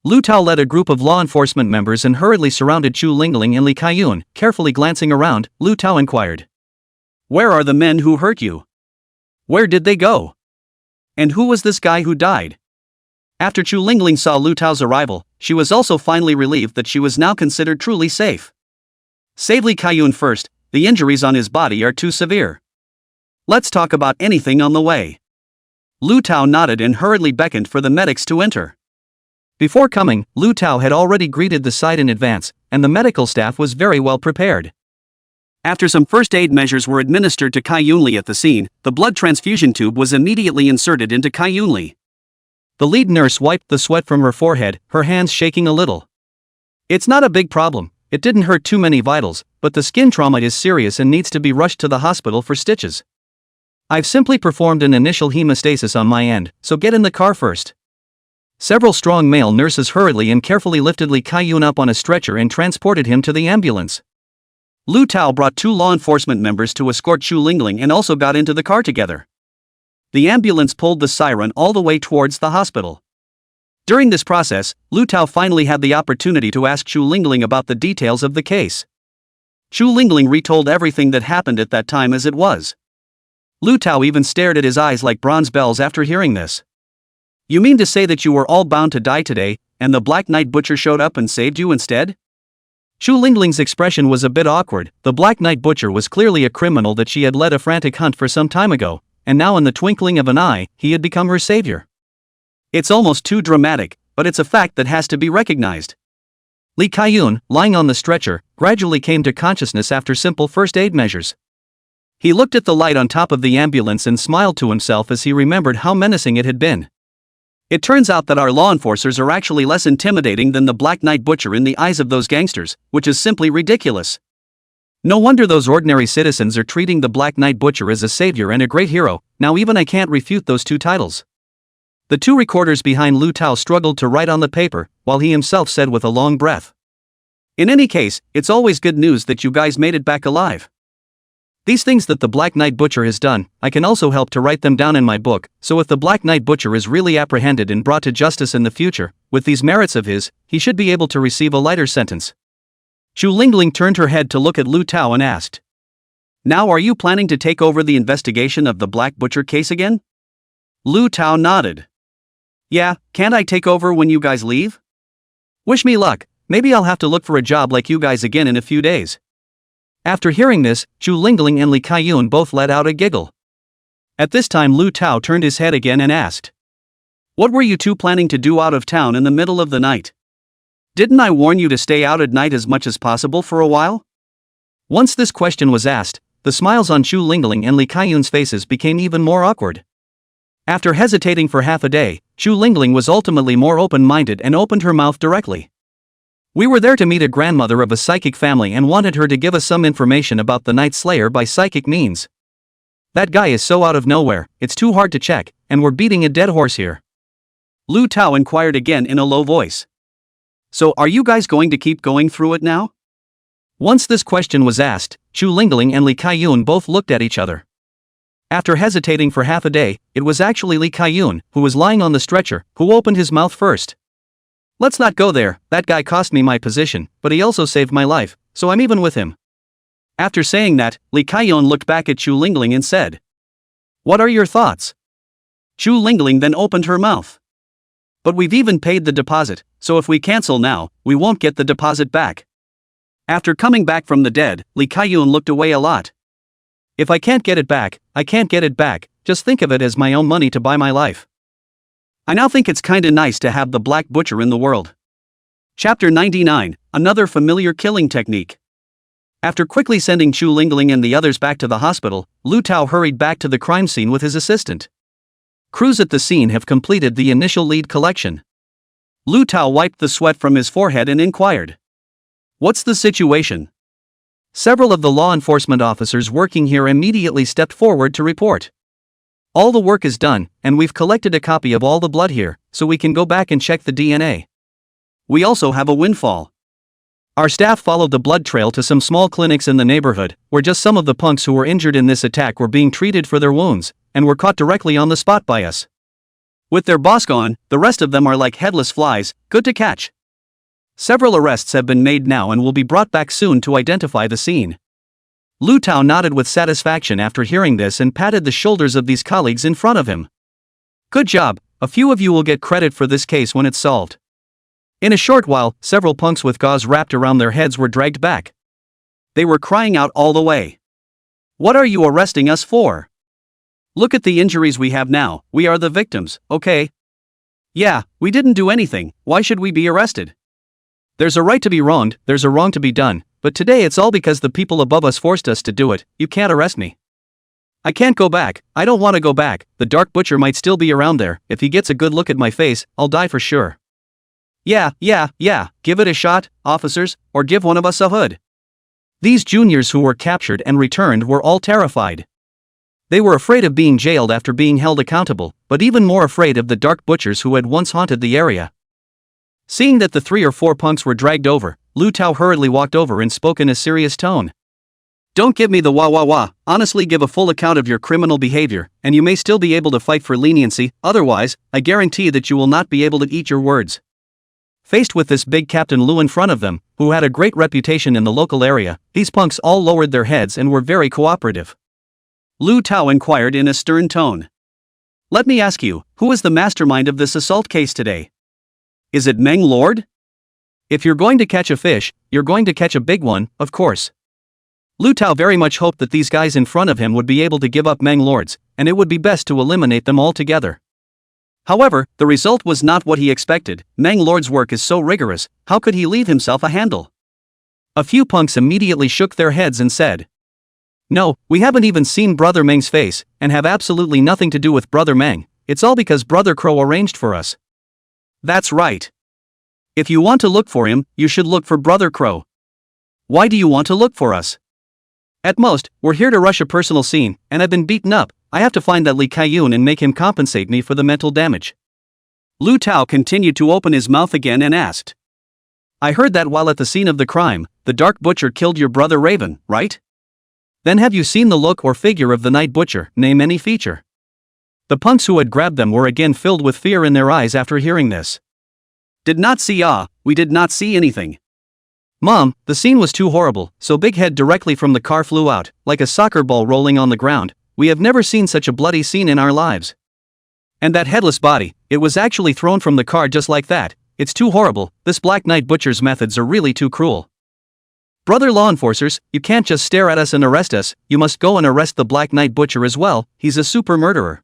Speaker 1: Lu Tao led a group of law enforcement members and hurriedly surrounded Chu Lingling and Lee Kai-yun. Carefully glancing around, Lu Tao inquired. Where are the men who hurt you? Where did they go? And who was this guy who died? After Chu Lingling saw Lu Tao's arrival, she was also finally relieved that she was now considered truly safe. Save Lee Kai-yun first, the injuries on his body are too severe. Let's talk about anything on the way. Lu Tao nodded and hurriedly beckoned for the medics to enter. Before coming, Lu Tao had already greeted the site in advance, and the medical staff was very well prepared. After some first aid measures were administered to Kai-yun Lee at the scene, the blood transfusion tube was immediately inserted into Kai-yun Lee. The lead nurse wiped the sweat from her forehead, her hands shaking a little. It's not a big problem, it didn't hurt too many vitals, but the skin trauma is serious and needs to be rushed to the hospital for stitches. I've simply performed an initial hemostasis on my end, so get in the car first. Several strong male nurses hurriedly and carefully lifted Lee Kai-yun up on a stretcher and transported him to the ambulance. Lu Tao brought 2 law enforcement members to escort Chu Lingling and also got into the car together. The ambulance pulled the siren all the way towards the hospital. During this process, Lu Tao finally had the opportunity to ask Chu Lingling about the details of the case. Chu Lingling retold everything that happened at that time as it was. Lu Tao even stared at his eyes like bronze bells after hearing this. You mean to say that you were all bound to die today, and the Black Knight Butcher showed up and saved you instead? Chu Lingling's expression was a bit awkward. The Black Knight Butcher was clearly a criminal that she had led a frantic hunt for some time ago, and now in the twinkling of an eye, he had become her savior. It's almost too dramatic, but it's a fact that has to be recognized. Lee Kai-yun, lying on the stretcher, gradually came to consciousness after simple first aid measures. He looked at the light on top of the ambulance and smiled to himself as he remembered how menacing it had been. It turns out that our law enforcers are actually less intimidating than the Black Knight Butcher in the eyes of those gangsters, which is simply ridiculous. No wonder those ordinary citizens are treating the Black Knight Butcher as a savior and a great hero. Now even I can't refute those 2 titles. The 2 recorders behind Lu Tao struggled to write on the paper, while he himself said with a long breath. In any case, it's always good news that you guys made it back alive. These things that the Black Knight Butcher has done, I can also help to write them down in my book, so if the Black Knight Butcher is really apprehended and brought to justice in the future, with these merits of his, he should be able to receive a lighter sentence. Zhu Lingling turned her head to look at Lu Tao and asked. Now are you planning to take over the investigation of the Black Butcher case again? Lu Tao nodded. Yeah, can't I take over when you guys leave? Wish me luck, maybe I'll have to look for a job like you guys again in a few days. After hearing this, Zhu Lingling and Li Kaiyun both let out a giggle. At this time Lu Tao turned his head again and asked. What were you two planning to do out of town in the middle of the night? Didn't I warn you to stay out at night as much as possible for a while? Once this question was asked, the smiles on Zhu Lingling and Li Kaiyun's faces became even more awkward. After hesitating for half a day, Zhu Lingling was ultimately more open-minded and opened her mouth directly. We were there to meet a grandmother of a psychic family and wanted her to give us some information about the Night Slayer by psychic means. That guy is so out of nowhere, it's too hard to check, and we're beating a dead horse here. Lu Tao inquired again in a low voice. So are you guys going to keep going through it now? Once this question was asked, Zhu Lingling and Li Kaiyun both looked at each other. After hesitating for half a day, it was actually Li Kaiyun, who was lying on the stretcher, who opened his mouth first. Let's not go there, that guy cost me my position, but he also saved my life, so I'm even with him. After saying that, Li Kaiyun looked back at Zhu Lingling and said. What are your thoughts? Zhu Lingling then opened her mouth. But we've even paid the deposit, so if we cancel now, we won't get the deposit back. After coming back from the dead, Li Kaiyun looked away a lot. If I can't get it back, I can't get it back, just think of it as my own money to buy my life. I now think it's kinda nice to have the Black Butcher in the world. Chapter 99, another familiar killing technique. After quickly sending Zhu Lingling and the others back to the hospital, Lu Tao hurried back to the crime scene with his assistant. Crews at the scene have completed the initial lead collection. Lu Tao wiped the sweat from his forehead and inquired. What's the situation? Several of the law enforcement officers working here immediately stepped forward to report. All the work is done, and we've collected a copy of all the blood here, so we can go back and check the DNA. We also have a windfall. Our staff followed the blood trail to some small clinics in the neighborhood, where just some of the punks who were injured in this attack were being treated for their wounds, and were caught directly on the spot by us. With their boss gone, the rest of them are like headless flies, good to catch. Several arrests have been made now and will be brought back soon to identify the scene. Lu Tao nodded with satisfaction after hearing this and patted the shoulders of these colleagues in front of him. Good job, a few of you will get credit for this case when it's solved. In a short while, several punks with gauze wrapped around their heads were dragged back. They were crying out all the way. What are you arresting us for? Look at the injuries we have now, we are the victims, okay? Yeah, we didn't do anything, why should we be arrested? There's a right to be wronged, there's a wrong to be done, but today it's all because the people above us forced us to do it, you can't arrest me. I can't go back, I don't want to go back, the Dark Butcher might still be around there, if he gets a good look at my face, I'll die for sure. Yeah, give it a shot, officers, or give one of us a hood. These juniors who were captured and returned were all terrified. They were afraid of being jailed after being held accountable, but even more afraid of the Dark Butchers who had once haunted the area. Seeing that the 3 or 4 punks were dragged over, Lu Tao hurriedly walked over and spoke in a serious tone. Don't give me the wah, honestly give a full account of your criminal behavior, and you may still be able to fight for leniency, otherwise, I guarantee that you will not be able to eat your words. Faced with this big Captain Lu in front of them, who had a great reputation in the local area, these punks all lowered their heads and were very cooperative. Lu Tao inquired in a stern tone. Let me ask you, who is the mastermind of this assault case today? Is it Meng Lord? If you're going to catch a fish, you're going to catch a big one, of course. Lu Tao very much hoped that these guys in front of him would be able to give up Meng Lords, and it would be best to eliminate them altogether. However, the result was not what he expected. Meng Lord's work is so rigorous, how could he leave himself a handle? A few punks immediately shook their heads and said, No, we haven't even seen Brother Meng's face, and have absolutely nothing to do with Brother Meng, it's all because Brother Crow arranged for us. That's right. If you want to look for him, you should look for Brother Crow. Why do you want to look for us? At most, we're here to rush a personal scene, and I've been beaten up, I have to find that Li Kaiyun and make him compensate me for the mental damage. Lu Tao continued to open his mouth again and asked. I heard that while at the scene of the crime, the Dark Butcher killed your brother Raven, right? Then have you seen the look or figure of the Night Butcher, name any feature? The punks who had grabbed them were again filled with fear in their eyes after hearing this. Did not see we did not see anything. Mom, the scene was too horrible, so Big Head directly from the car flew out, like a soccer ball rolling on the ground. We have never seen such a bloody scene in our lives. And that headless body, it was actually thrown from the car just like that. It's too horrible, this Black Knight Butcher's methods are really too cruel. Brother law enforcers, you can't just stare at us and arrest us, you must go and arrest the Black Knight Butcher as well, he's a super murderer.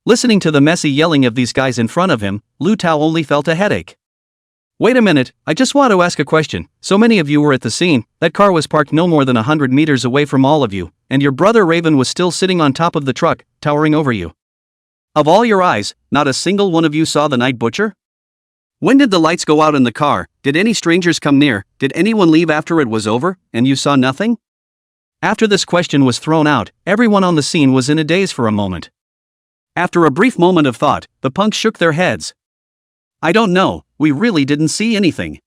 Speaker 1: Listening to the messy yelling of these guys in front of him, Lu Tao only felt a headache. Wait a minute, I just want to ask a question. So many of you were at the scene, that car was parked no more than 100 meters away from all of you, and your brother Raven was still sitting on top of the truck, towering over you. Of all your eyes, not a single one of you saw the Night Butcher? When did the lights go out in the car? Did any strangers come near? Did anyone leave after it was over, and you saw nothing? After this question was thrown out, everyone on the scene was in a daze for a moment. After a brief moment of thought, the punks shook their heads. I don't know, we really didn't see anything.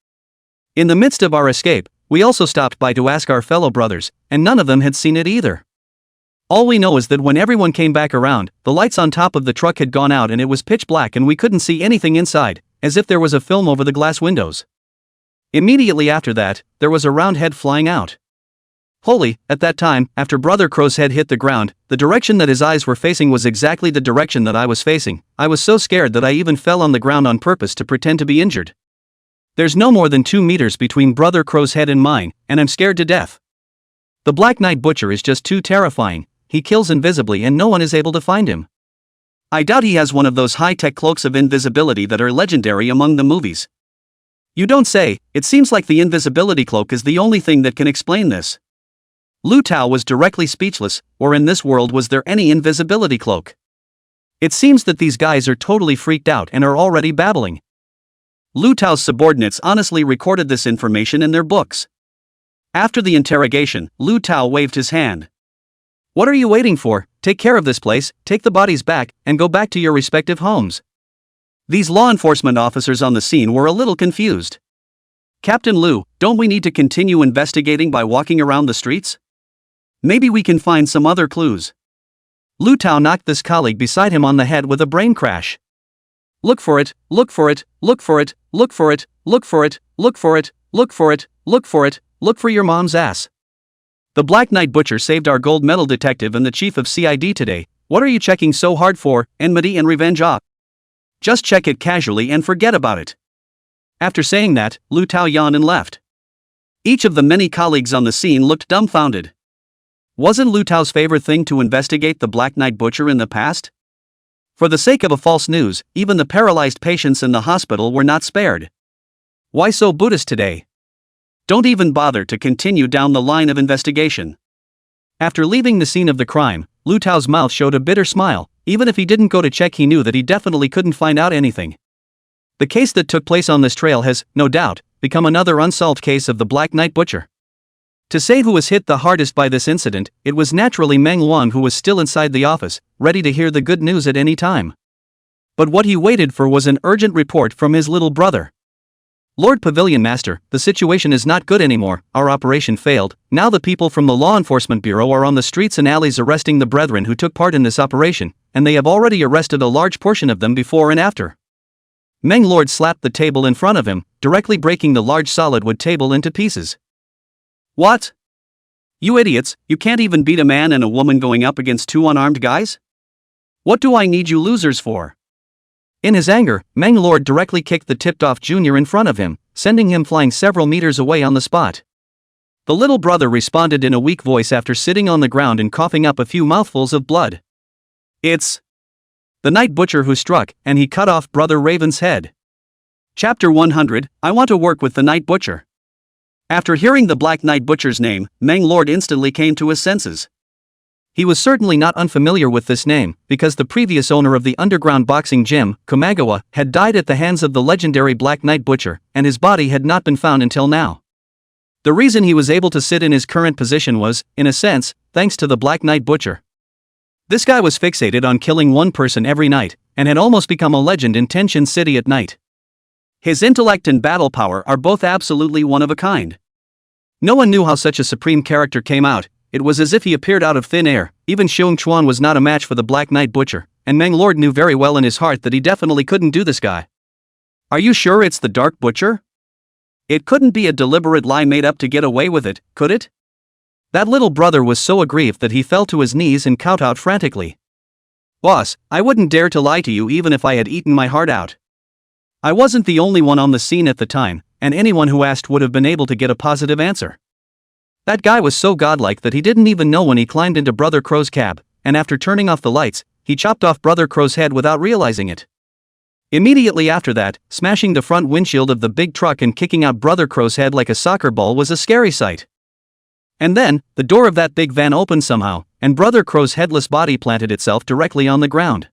Speaker 1: In the midst of our escape, we also stopped by to ask our fellow brothers, and none of them had seen it either. All we know is that when everyone came back around, the lights on top of the truck had gone out and it was pitch black and we couldn't see anything inside, as if there was a film over the glass windows. Immediately after that, there was a round head flying out. Holy, at that time, after Brother Crow's head hit the ground, the direction that his eyes were facing was exactly the direction that I was facing. I was so scared that I even fell on the ground on purpose to pretend to be injured. There's no more than 2 meters between Brother Crow's head and mine, and I'm scared to death. The Black Knight Butcher is just too terrifying. He kills invisibly and no one is able to find him. I doubt he has one of those high-tech cloaks of invisibility that are legendary among the movies. You don't say, it seems like the invisibility cloak is the only thing that can explain this. Lu Tao was directly speechless, or in this world was there any invisibility cloak? It seems that these guys are totally freaked out and are already babbling. Lu Tao's subordinates honestly recorded this information in their books. After the interrogation, Lu Tao waved his hand. What are you waiting for? Take care of this place, take the bodies back, and go back to your respective homes. These law enforcement officers on the scene were a little confused. Captain Lu, don't we need to continue investigating by walking around the streets? Maybe we can find some other clues. Lu Tao knocked this colleague beside him on the head with a brain crash. Look for it, look for it, look for it, look for it, look for it, look for it, look for it, look for it, look for your mom's ass. The Black Knight Butcher saved our gold medal detective and the chief of CID today. What are you checking so hard for, enmity and revenge? Just check it casually and forget about it. After saying that, Lu Tao yawned and left. Each of the many colleagues on the scene looked dumbfounded. Wasn't Lu Tao's favorite thing to investigate the Black Knight Butcher in the past? For the sake of a false news, even the paralyzed patients in the hospital were not spared. Why so Buddhist today? Don't even bother to continue down the line of investigation. After leaving the scene of the crime, Lu Tao's mouth showed a bitter smile. Even if he didn't go to check, he knew that he definitely couldn't find out anything. The case that took place on this trail has, no doubt, become another unsolved case of the Black Knight Butcher. To say who was hit the hardest by this incident, it was naturally manhwa, who was still inside the office, ready to hear the good news at any time. But what he waited for was an urgent report from his little brother. Lord Pavilion Master, the situation is not good anymore, our operation failed, now the people from the Law Enforcement Bureau are on the streets and alleys arresting the brethren who took part in this operation, and they have already arrested a large portion of them before and after. Meng Lord slapped the table in front of him, directly breaking the large solid wood table into pieces. What? You idiots, you can't even beat a man and a woman going up against 2 unarmed guys? What do I need you losers for? In his anger, Meng Lord directly kicked the tipped-off junior in front of him, sending him flying several meters away on the spot. The little brother responded in a weak voice after sitting on the ground and coughing up a few mouthfuls of blood. It's the Night Butcher who struck, and he cut off Brother Raven's head. Chapter 100, I want to work with the Night Butcher. After hearing the Black Knight Butcher's name, Meng Lord instantly came to his senses. He was certainly not unfamiliar with this name, because the previous owner of the underground boxing gym, Komagawa, had died at the hands of the legendary Black Knight Butcher, and his body had not been found until now. The reason he was able to sit in his current position was, in a sense, thanks to the Black Knight Butcher. This guy was fixated on killing one person every night, and had almost become a legend in Tenshin City at night. His intellect and battle power are both absolutely one of a kind. No one knew how such a supreme character came out. It was as if he appeared out of thin air. Even Xiong Chuan was not a match for the Black Knight Butcher, and Meng Lord knew very well in his heart that he definitely couldn't do this guy. Are you sure it's the Dark Butcher? It couldn't be a deliberate lie made up to get away with it, could it? That little brother was so aggrieved that he fell to his knees and kowtowed frantically. Boss, I wouldn't dare to lie to you even if I had eaten my heart out. I wasn't the only one on the scene at the time, and anyone who asked would have been able to get a positive answer. That guy was so godlike that he didn't even know when he climbed into Brother Crow's cab, and after turning off the lights, he chopped off Brother Crow's head without realizing it. Immediately after that, smashing the front windshield of the big truck and kicking out Brother Crow's head like a soccer ball was a scary sight. And then, the door of that big van opened somehow, and Brother Crow's headless body planted itself directly on the ground.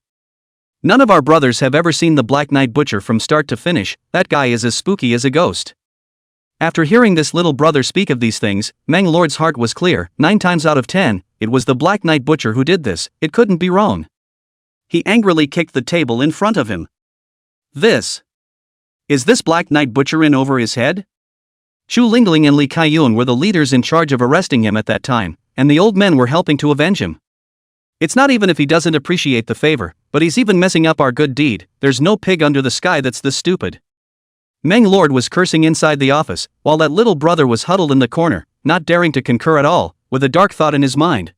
Speaker 1: None of our brothers have ever seen the Black Knight Butcher from start to finish. That guy is as spooky as a ghost. After hearing this little brother speak of these things, Mang Lord's heart was clear. 9 times out of 10, it was the Black Knight Butcher who did this. It couldn't be wrong. He angrily kicked the table in front of him. Is this Black Knight Butcher in over his head? Chu Lingling and Li Kaiyun were the leaders in charge of arresting him at that time, and the old men were helping to avenge him. It's not even if he doesn't appreciate the favor, but he's even messing up our good deed. There's no pig under the sky that's this stupid. Mang Lord was cursing inside the office, while that little brother was huddled in the corner, not daring to concur at all, with a dark thought in his mind.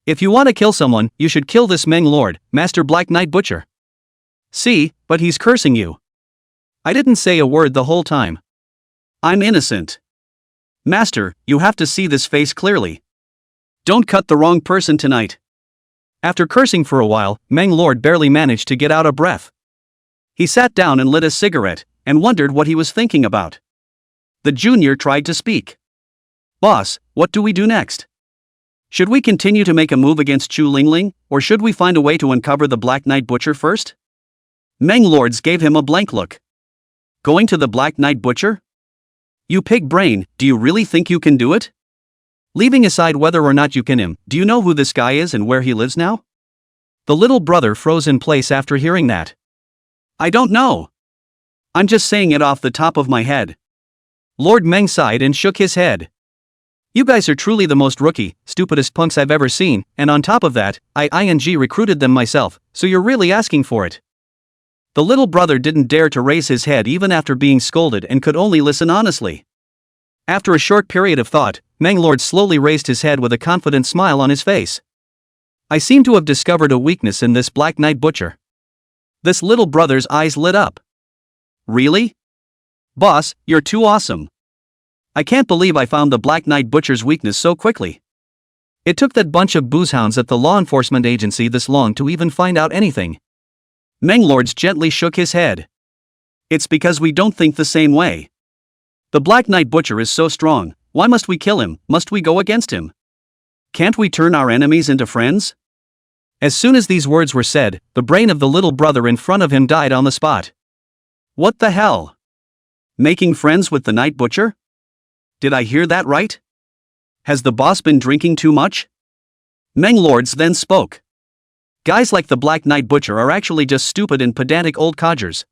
Speaker 1: If you want to kill someone, you should kill this Mang Lord, Master Black Knight Butcher. See, but he's cursing you. I didn't say a word the whole time. I'm innocent. Master, you have to see this face clearly. Don't cut the wrong person tonight. After cursing for a while, Mang Lord barely managed to get out a breath. He sat down and lit a cigarette, and wondered what he was thinking about. The junior tried to speak. Boss, what do we do next? Should we continue to make a move against Chu Lingling, or should we find a way to uncover the Black Knight Butcher first? Mang Lords gave him a blank look. Going to the Black Knight Butcher? You pig brain, do you really think you can do it? Leaving aside whether or not you can him, do you know who this guy is and where he lives now? The little brother froze in place after hearing that. I don't know. I'm just saying it off the top of my head. Lord Meng sighed and shook his head. You guys are truly the most rookie, stupidest punks I've ever seen, and on top of that, I recruited them myself, so you're really asking for it. The little brother didn't dare to raise his head even after being scolded and could only listen honestly. After a short period of thought, Mang Lord slowly raised his head with a confident smile on his face. I seem to have discovered a weakness in this Black Knight Butcher. This little brother's eyes lit up. Really? Boss, you're too awesome. I can't believe I found the Black Knight Butcher's weakness so quickly. It took that bunch of boozehounds at the law enforcement agency this long to even find out anything. Mang Lords gently shook his head. It's because we don't think the same way. The Black Knight Butcher is so strong, why must we kill him? Must we go against him? Can't we turn our enemies into friends? As soon as these words were said, the brain of the little brother in front of him died on the spot. What the hell? Making friends with the Night Butcher? Did I hear that right? Has the boss been drinking too much? Mang Lords then spoke. Guys like the Black Knight Butcher are actually just stupid and pedantic old codgers.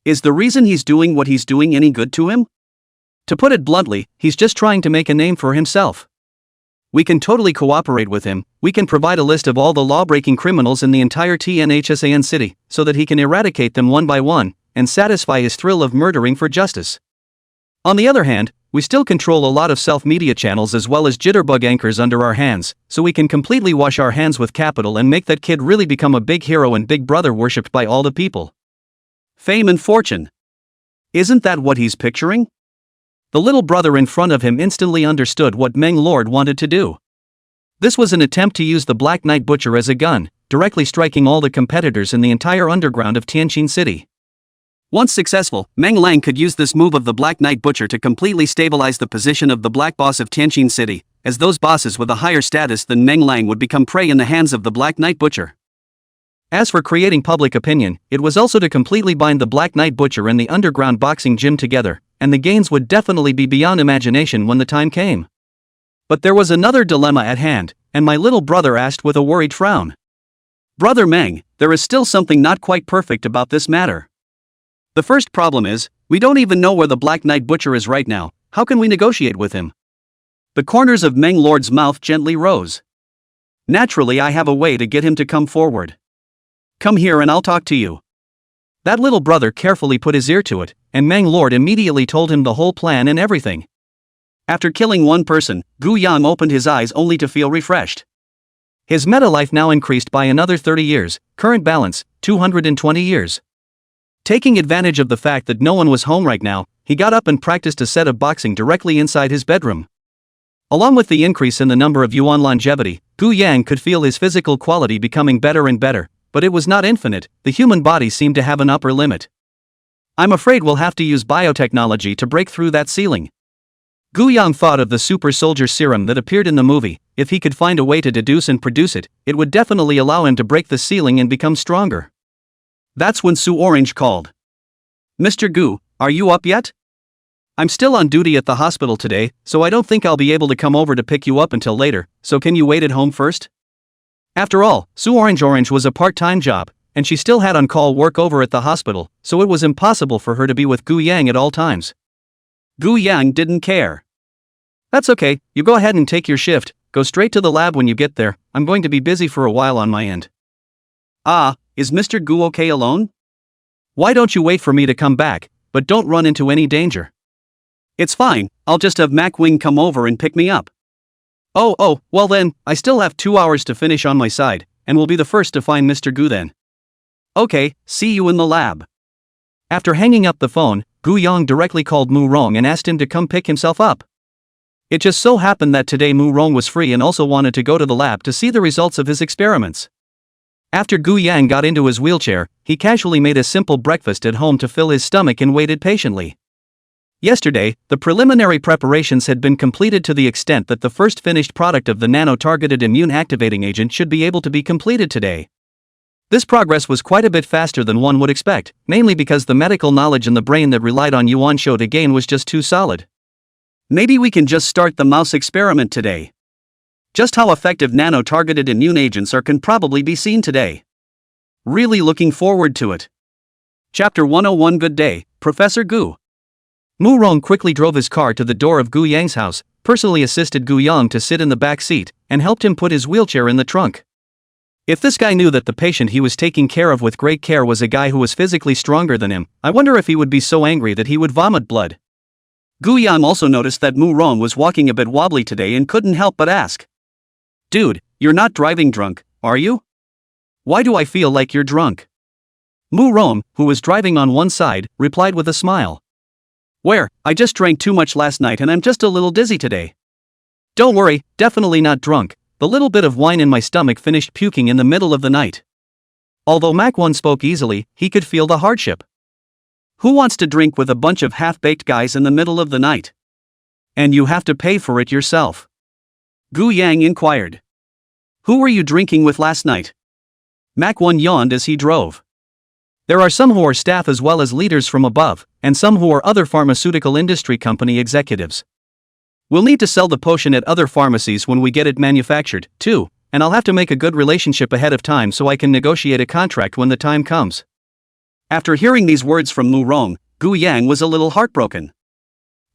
Speaker 1: Is the reason he's doing what he's doing any good to him? To put it bluntly, he's just trying to make a name for himself. We can totally cooperate with him. We can provide a list of all the law-breaking criminals in the entire TNHSAN city, so that he can eradicate them one by one, and satisfy his thrill of murdering for justice. On the other hand, we still control a lot of self-media channels as well as jitterbug anchors under our hands, so we can completely wash our hands with capital and make that kid really become a big hero and big brother worshipped by all the people. Fame and fortune. Isn't that what he's picturing? The little brother in front of him instantly understood what Meng Lord wanted to do. This was an attempt to use the Black Knight Butcher as a gun, directly striking all the competitors in the entire underground of Tianjin City. Once successful, Meng Lang could use this move of the Black Knight Butcher to completely stabilize the position of the Black Boss of Tianjin City, as those bosses with a higher status than Meng Lang would become prey in the hands of the Black Knight Butcher. As for creating public opinion, it was also to completely bind the Black Knight Butcher and the underground boxing gym together, and the gains would definitely be beyond imagination when the time came. But there was another dilemma at hand, and my little brother asked with a worried frown. Brother Meng, there is still something not quite perfect about this matter. The first problem is, we don't even know where the Black Knight Butcher is right now. How can we negotiate with him? The corners of Meng Lord's mouth gently rose. Naturally, I have a way to get him to come forward. Come here and I'll talk to you. That little brother carefully put his ear to it, and Mang Lord immediately told him the whole plan and everything. After killing one person, Gu Yang opened his eyes only to feel refreshed. His meta life now increased by another 30 years, current balance, 220 years. Taking advantage of the fact that no one was home right now, he got up and practiced a set of boxing directly inside his bedroom. Along with the increase in the number of yuan longevity, Gu Yang could feel his physical quality becoming better and better, but it was not infinite. The human body seemed to have an upper limit. I'm afraid we'll have to use biotechnology to break through that ceiling. Gu Yang thought of the super soldier serum that appeared in the movie. If he could find a way to deduce and produce it, it would definitely allow him to break the ceiling and become stronger. That's when Su Orange called. Mr. Gu, are you up yet? I'm still on duty at the hospital today, so I don't think I'll be able to come over to pick you up until later, so can you wait at home first? After all, Su Orange was a part-time job, and she still had on-call work over at the hospital, so it was impossible for her to be with Gu Yang at all times. Gu Yang didn't care. That's okay, you go ahead and take your shift, go straight to the lab when you get there, I'm going to be busy for a while on my end. Ah, is Mr. Gu okay alone? Why don't you wait for me to come back, but don't run into any danger. It's fine, I'll just have Mac Wing come over and pick me up. Oh, well then, I still have 2 hours to finish on my side, and will be the first to find Mr. Gu then. Okay, see you in the lab. After hanging up the phone, Gu Yang directly called Mu Rong and asked him to come pick himself up. It just so happened that today Mu Rong was free and also wanted to go to the lab to see the results of his experiments. After Gu Yang got into his wheelchair, he casually made a simple breakfast at home to fill his stomach and waited patiently. Yesterday, the preliminary preparations had been completed to the extent that the first finished product of the nano-targeted immune-activating agent should be able to be completed today. This progress was quite a bit faster than one would expect, mainly because the medical knowledge in the brain that relied on Yuan Shou to gain was just too solid. Maybe we can just start the mouse experiment today. Just how effective nano-targeted immune agents are can probably be seen today. Really looking forward to it. Chapter 101. Good day, Professor Gu. Mu Rong quickly drove his car to the door of Gu Yang's house, personally assisted Gu Yang to sit in the back seat, and helped him put his wheelchair in the trunk. If this guy knew that the patient he was taking care of with great care was a guy who was physically stronger than him, I wonder if he would be so angry that he would vomit blood. Gu Yang also noticed that Mu Rong was walking a bit wobbly today and couldn't help but ask. Dude, you're not driving drunk, are you? Why do I feel like you're drunk? Mu Rong, who was driving on one side, replied with a smile. Where, I just drank too much last night and I'm just a little dizzy today. Don't worry, definitely not drunk, the little bit of wine in my stomach finished puking in the middle of the night. Although Mac 1 spoke easily, he could feel the hardship. Who wants to drink with a bunch of half-baked guys in the middle of the night? And you have to pay for it yourself. Gu Yang inquired. Who were you drinking with last night? Mac 1 yawned as he drove. There are some who are staff as well as leaders from above, and some who are other pharmaceutical industry company executives. We'll need to sell the potion at other pharmacies when we get it manufactured, too, and I'll have to make a good relationship ahead of time so I can negotiate a contract when the time comes. After hearing these words from Mu Rong, Gu Yang was a little heartbroken.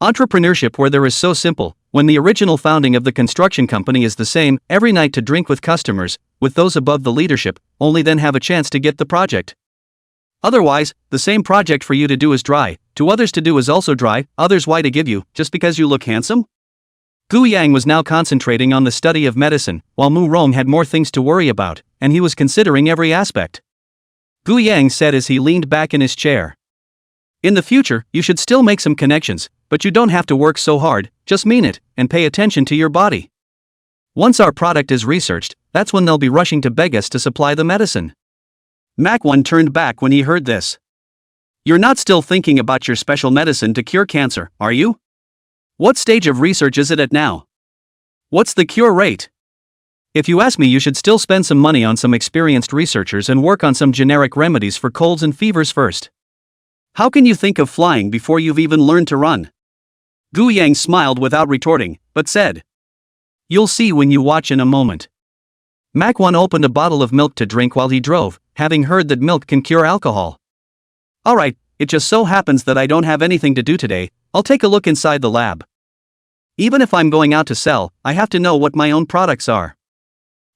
Speaker 1: Entrepreneurship where there is so simple, when the original founding of the construction company is the same, every night to drink with customers, with those above the leadership, only then have a chance to get the project. Otherwise, the same project for you to do is dry, to others to do is also dry, others why to give you, just because you look handsome? Gu Yang was now concentrating on the study of medicine, while Mu Rong had more things to worry about, and he was considering every aspect. Gu Yang said as he leaned back in his chair. In the future, you should still make some connections, but you don't have to work so hard, just mean it, and pay attention to your body. Once our product is researched, that's when they'll be rushing to beg us to supply the medicine. Mac 1 turned back when he heard this. You're not still thinking about your special medicine to cure cancer, are you? What stage of research is it at now? What's the cure rate? If you ask me, you should still spend some money on some experienced researchers and work on some generic remedies for colds and fevers first. How can you think of flying before you've even learned to run? Gu Yang smiled without retorting, but said. You'll see when you watch in a moment. Mac 1 opened a bottle of milk to drink while he drove, having heard that milk can cure alcohol. Alright, it just so happens that I don't have anything to do today, I'll take a look inside the lab. Even if I'm going out to sell, I have to know what my own products are.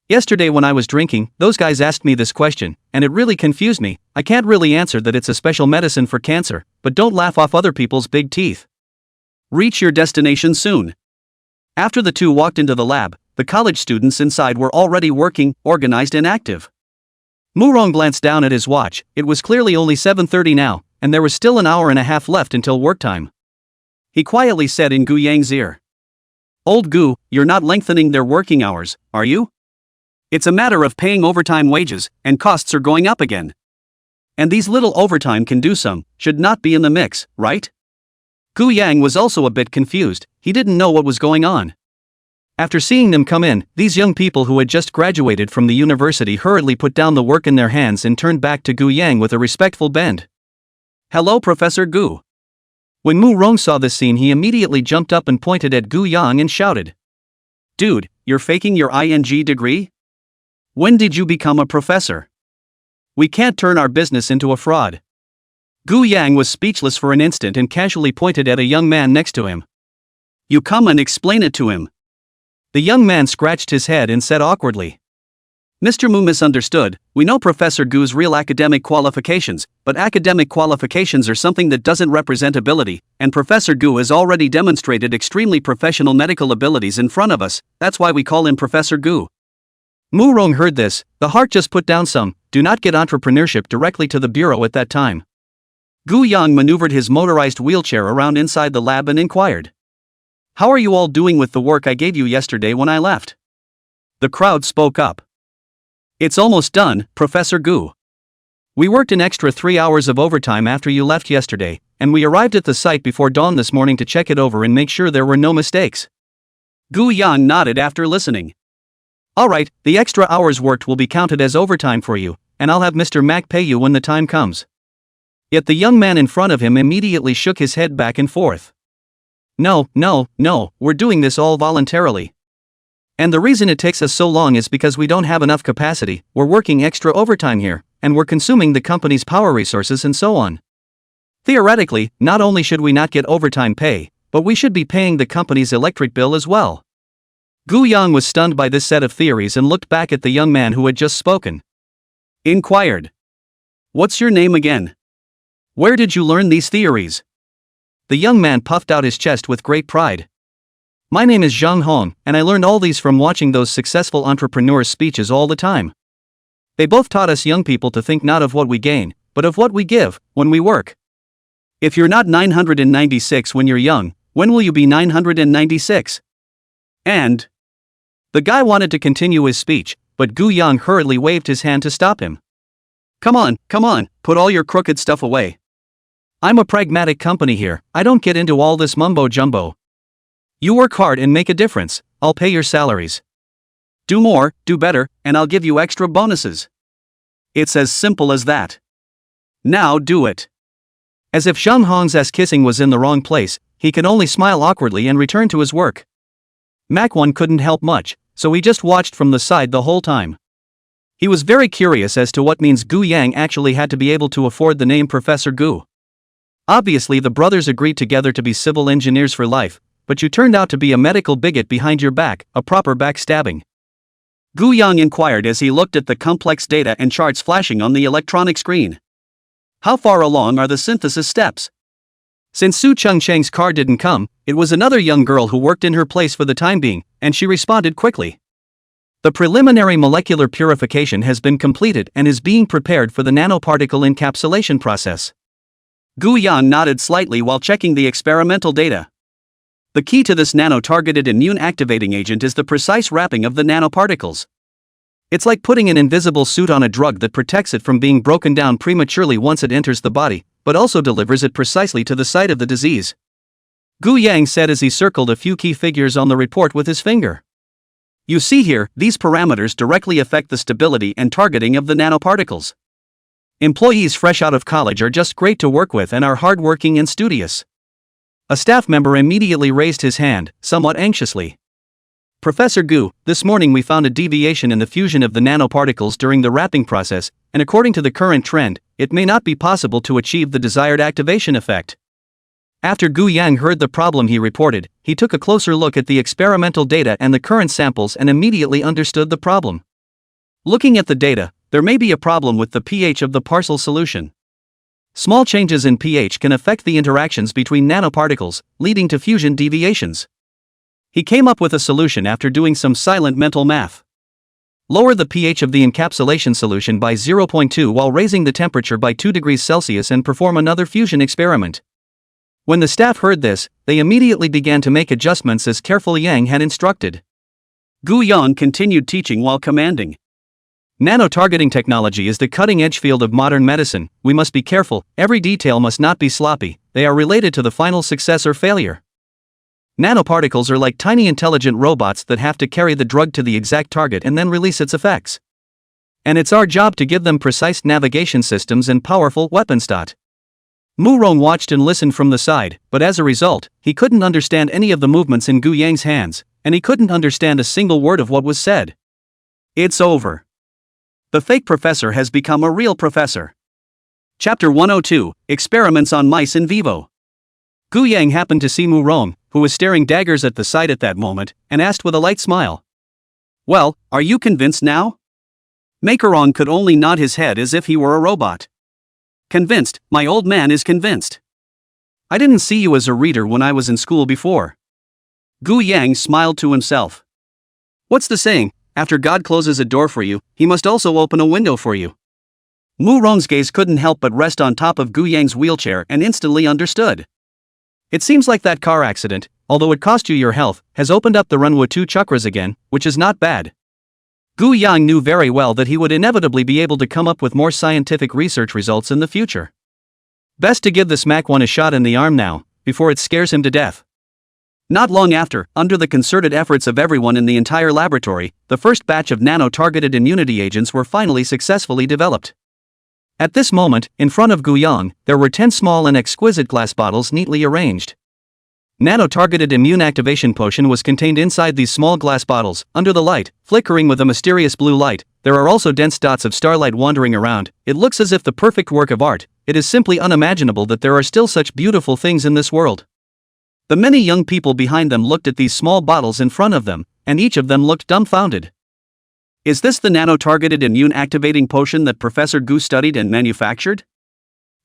Speaker 1: Yesterday when I was drinking, those guys asked me this question, and it really confused me. I can't really answer that it's a special medicine for cancer, but don't laugh off other people's big teeth. Reach your destination soon. After the two walked into the lab, the college students inside were already working, organized and active. Murong glanced down at his watch. It was clearly only 7:30 now, and there was still an hour and a half left until work time. He quietly said in Gu Yang's ear, "Old Gu, you're not lengthening their working hours, are you? It's a matter of paying overtime wages, and costs are going up again. And these little overtime can do some, should not be in the mix, right?" Gu Yang was also a bit confused. He didn't know what was going on. After seeing them come in, these young people who had just graduated from the university hurriedly put down the work in their hands and turned back to Gu Yang with a respectful bend. "Hello, Professor Gu." When Mu Rong saw this scene, he immediately jumped up and pointed at Gu Yang and shouted, "Dude, you're faking your ING degree? When did you become a professor? We can't turn our business into a fraud." Gu Yang was speechless for an instant and casually pointed at a young man next to him. "You come and explain it to him." The young man scratched his head and said awkwardly, "Mr. Mu misunderstood. We know Professor Gu's real academic qualifications, but academic qualifications are something that doesn't represent ability, and Professor Gu has already demonstrated extremely professional medical abilities in front of us. That's why we call him Professor Gu." Mu Rong heard this. The heart just put down some. Do not get entrepreneurship directly to the bureau at that time. Gu Yang maneuvered his motorized wheelchair around inside the lab and inquired, "How are you all doing with the work I gave you yesterday when I left?" The crowd spoke up. "It's almost done, Professor Gu. We worked an extra 3 hours of overtime after you left yesterday, and we arrived at the site before dawn this morning to check it over and make sure there were no mistakes." Gu Yang nodded after listening. "Alright, the extra hours worked will be counted as overtime for you, and I'll have Mr. Mac pay you when the time comes." Yet the young man in front of him immediately shook his head back and forth. No, we're doing this all voluntarily. And the reason it takes us so long is because we don't have enough capacity, we're working extra overtime here, and we're consuming the company's power resources and so on. Theoretically, not only should we not get overtime pay, but we should be paying the company's electric bill as well. Gu Yang was stunned by this set of theories and looked back at the young man who had just spoken. Inquired, "What's your name again? Where did you learn these theories?" The young man puffed out his chest with great pride. "My name is Zhang Hong, and I learned all these from watching those successful entrepreneurs' speeches all the time. They both taught us young people to think not of what we gain, but of what we give, when we work. If you're not 996 when you're young, when will you be 996? And..." The guy wanted to continue his speech, but Gu Yang hurriedly waved his hand to stop him. Come on, put all your crooked stuff away. I'm a pragmatic company here, I don't get into all this mumbo-jumbo. You work hard and make a difference, I'll pay your salaries. Do more, do better, and I'll give you extra bonuses. It's as simple as that. Now do it." As if Zhang Hong's ass-kissing was in the wrong place, he could only smile awkwardly and return to his work. Mac-1 couldn't help much, so he just watched from the side the whole time. He was very curious as to what means Gu Yang actually had to be able to afford the name Professor Gu. Obviously the brothers agreed together to be civil engineers for life, but you turned out to be a medical bigot behind your back, a proper backstabbing. Gu Yang inquired as he looked at the complex data and charts flashing on the electronic screen. How far along are the synthesis steps? Since Su Chengcheng's car didn't come, it was another young girl who worked in her place for the time being, and she responded quickly. The preliminary molecular purification has been completed and is being prepared for the nanoparticle encapsulation process. Gu Yang nodded slightly while checking the experimental data. The key to this nano-targeted immune activating agent is the precise wrapping of the nanoparticles. It's like putting an invisible suit on a drug that protects it from being broken down prematurely once it enters the body, but also delivers it precisely to the site of the disease. Gu Yang said as he circled a few key figures on the report with his finger. You see here, these parameters directly affect the stability and targeting of the nanoparticles. Employees fresh out of college are just great to work with and are hardworking and studious. A staff member immediately raised his hand, somewhat anxiously. Professor Gu, this morning we found a deviation in the fusion of the nanoparticles during the wrapping process, and according to the current trend, it may not be possible to achieve the desired activation effect. After Gu Yang heard the problem he reported, he took a closer look at the experimental data and the current samples and immediately understood the problem. Looking at the data, there may be a problem with the pH of the parcel solution. Small changes in pH can affect the interactions between nanoparticles, leading to fusion deviations. He came up with a solution after doing some silent mental math. Lower the pH of the encapsulation solution by 0.2 while raising the temperature by 2 degrees Celsius and perform another fusion experiment. When the staff heard this, they immediately began to make adjustments as carefully Yang had instructed. Gu Yang continued teaching while commanding. Nano-targeting technology is the cutting-edge field of modern medicine. We must be careful, every detail must not be sloppy, they are related to the final success or failure. Nanoparticles are like tiny intelligent robots that have to carry the drug to the exact target and then release its effects. And it's our job to give them precise navigation systems and powerful weapons. Mu Rong watched and listened from the side, but as a result, he couldn't understand any of the movements in Gu Yang's hands, and he couldn't understand a single word of what was said. It's over. The fake professor has become a real professor. Chapter 102, Experiments on Mice in Vivo. Gu Yang happened to see Mu Rong, who was staring daggers at the sight at that moment, and asked with a light smile. Well, are you convinced now? Macarong could only nod his head as if he were a robot. Convinced, my old man is convinced. I didn't see you as a reader when I was in school before. Gu Yang smiled to himself. What's the saying? After God closes a door for you, he must also open a window for you. Mu Rong's gaze couldn't help but rest on top of Gu Yang's wheelchair and instantly understood. It seems like that car accident, although it cost you your health, has opened up the Renhwa 2 chakras again, which is not bad. Gu Yang knew very well that he would inevitably be able to come up with more scientific research results in the future. Best to give this Mach 1 a shot in the arm now, before it scares him to death. Not long after, under the concerted efforts of everyone in the entire laboratory, the first batch of nano-targeted immunity agents were finally successfully developed. At this moment, in front of Gu Yang, there were 10 small and exquisite glass bottles neatly arranged. Nano-targeted immune activation potion was contained inside these small glass bottles. Under the light, flickering with a mysterious blue light, there are also dense dots of starlight wandering around. It looks as if the perfect work of art. It is simply unimaginable that there are still such beautiful things in this world. The many young people behind them looked at these small bottles in front of them, and each of them looked dumbfounded. Is this the nano-targeted immune-activating potion that Professor Gu studied and manufactured?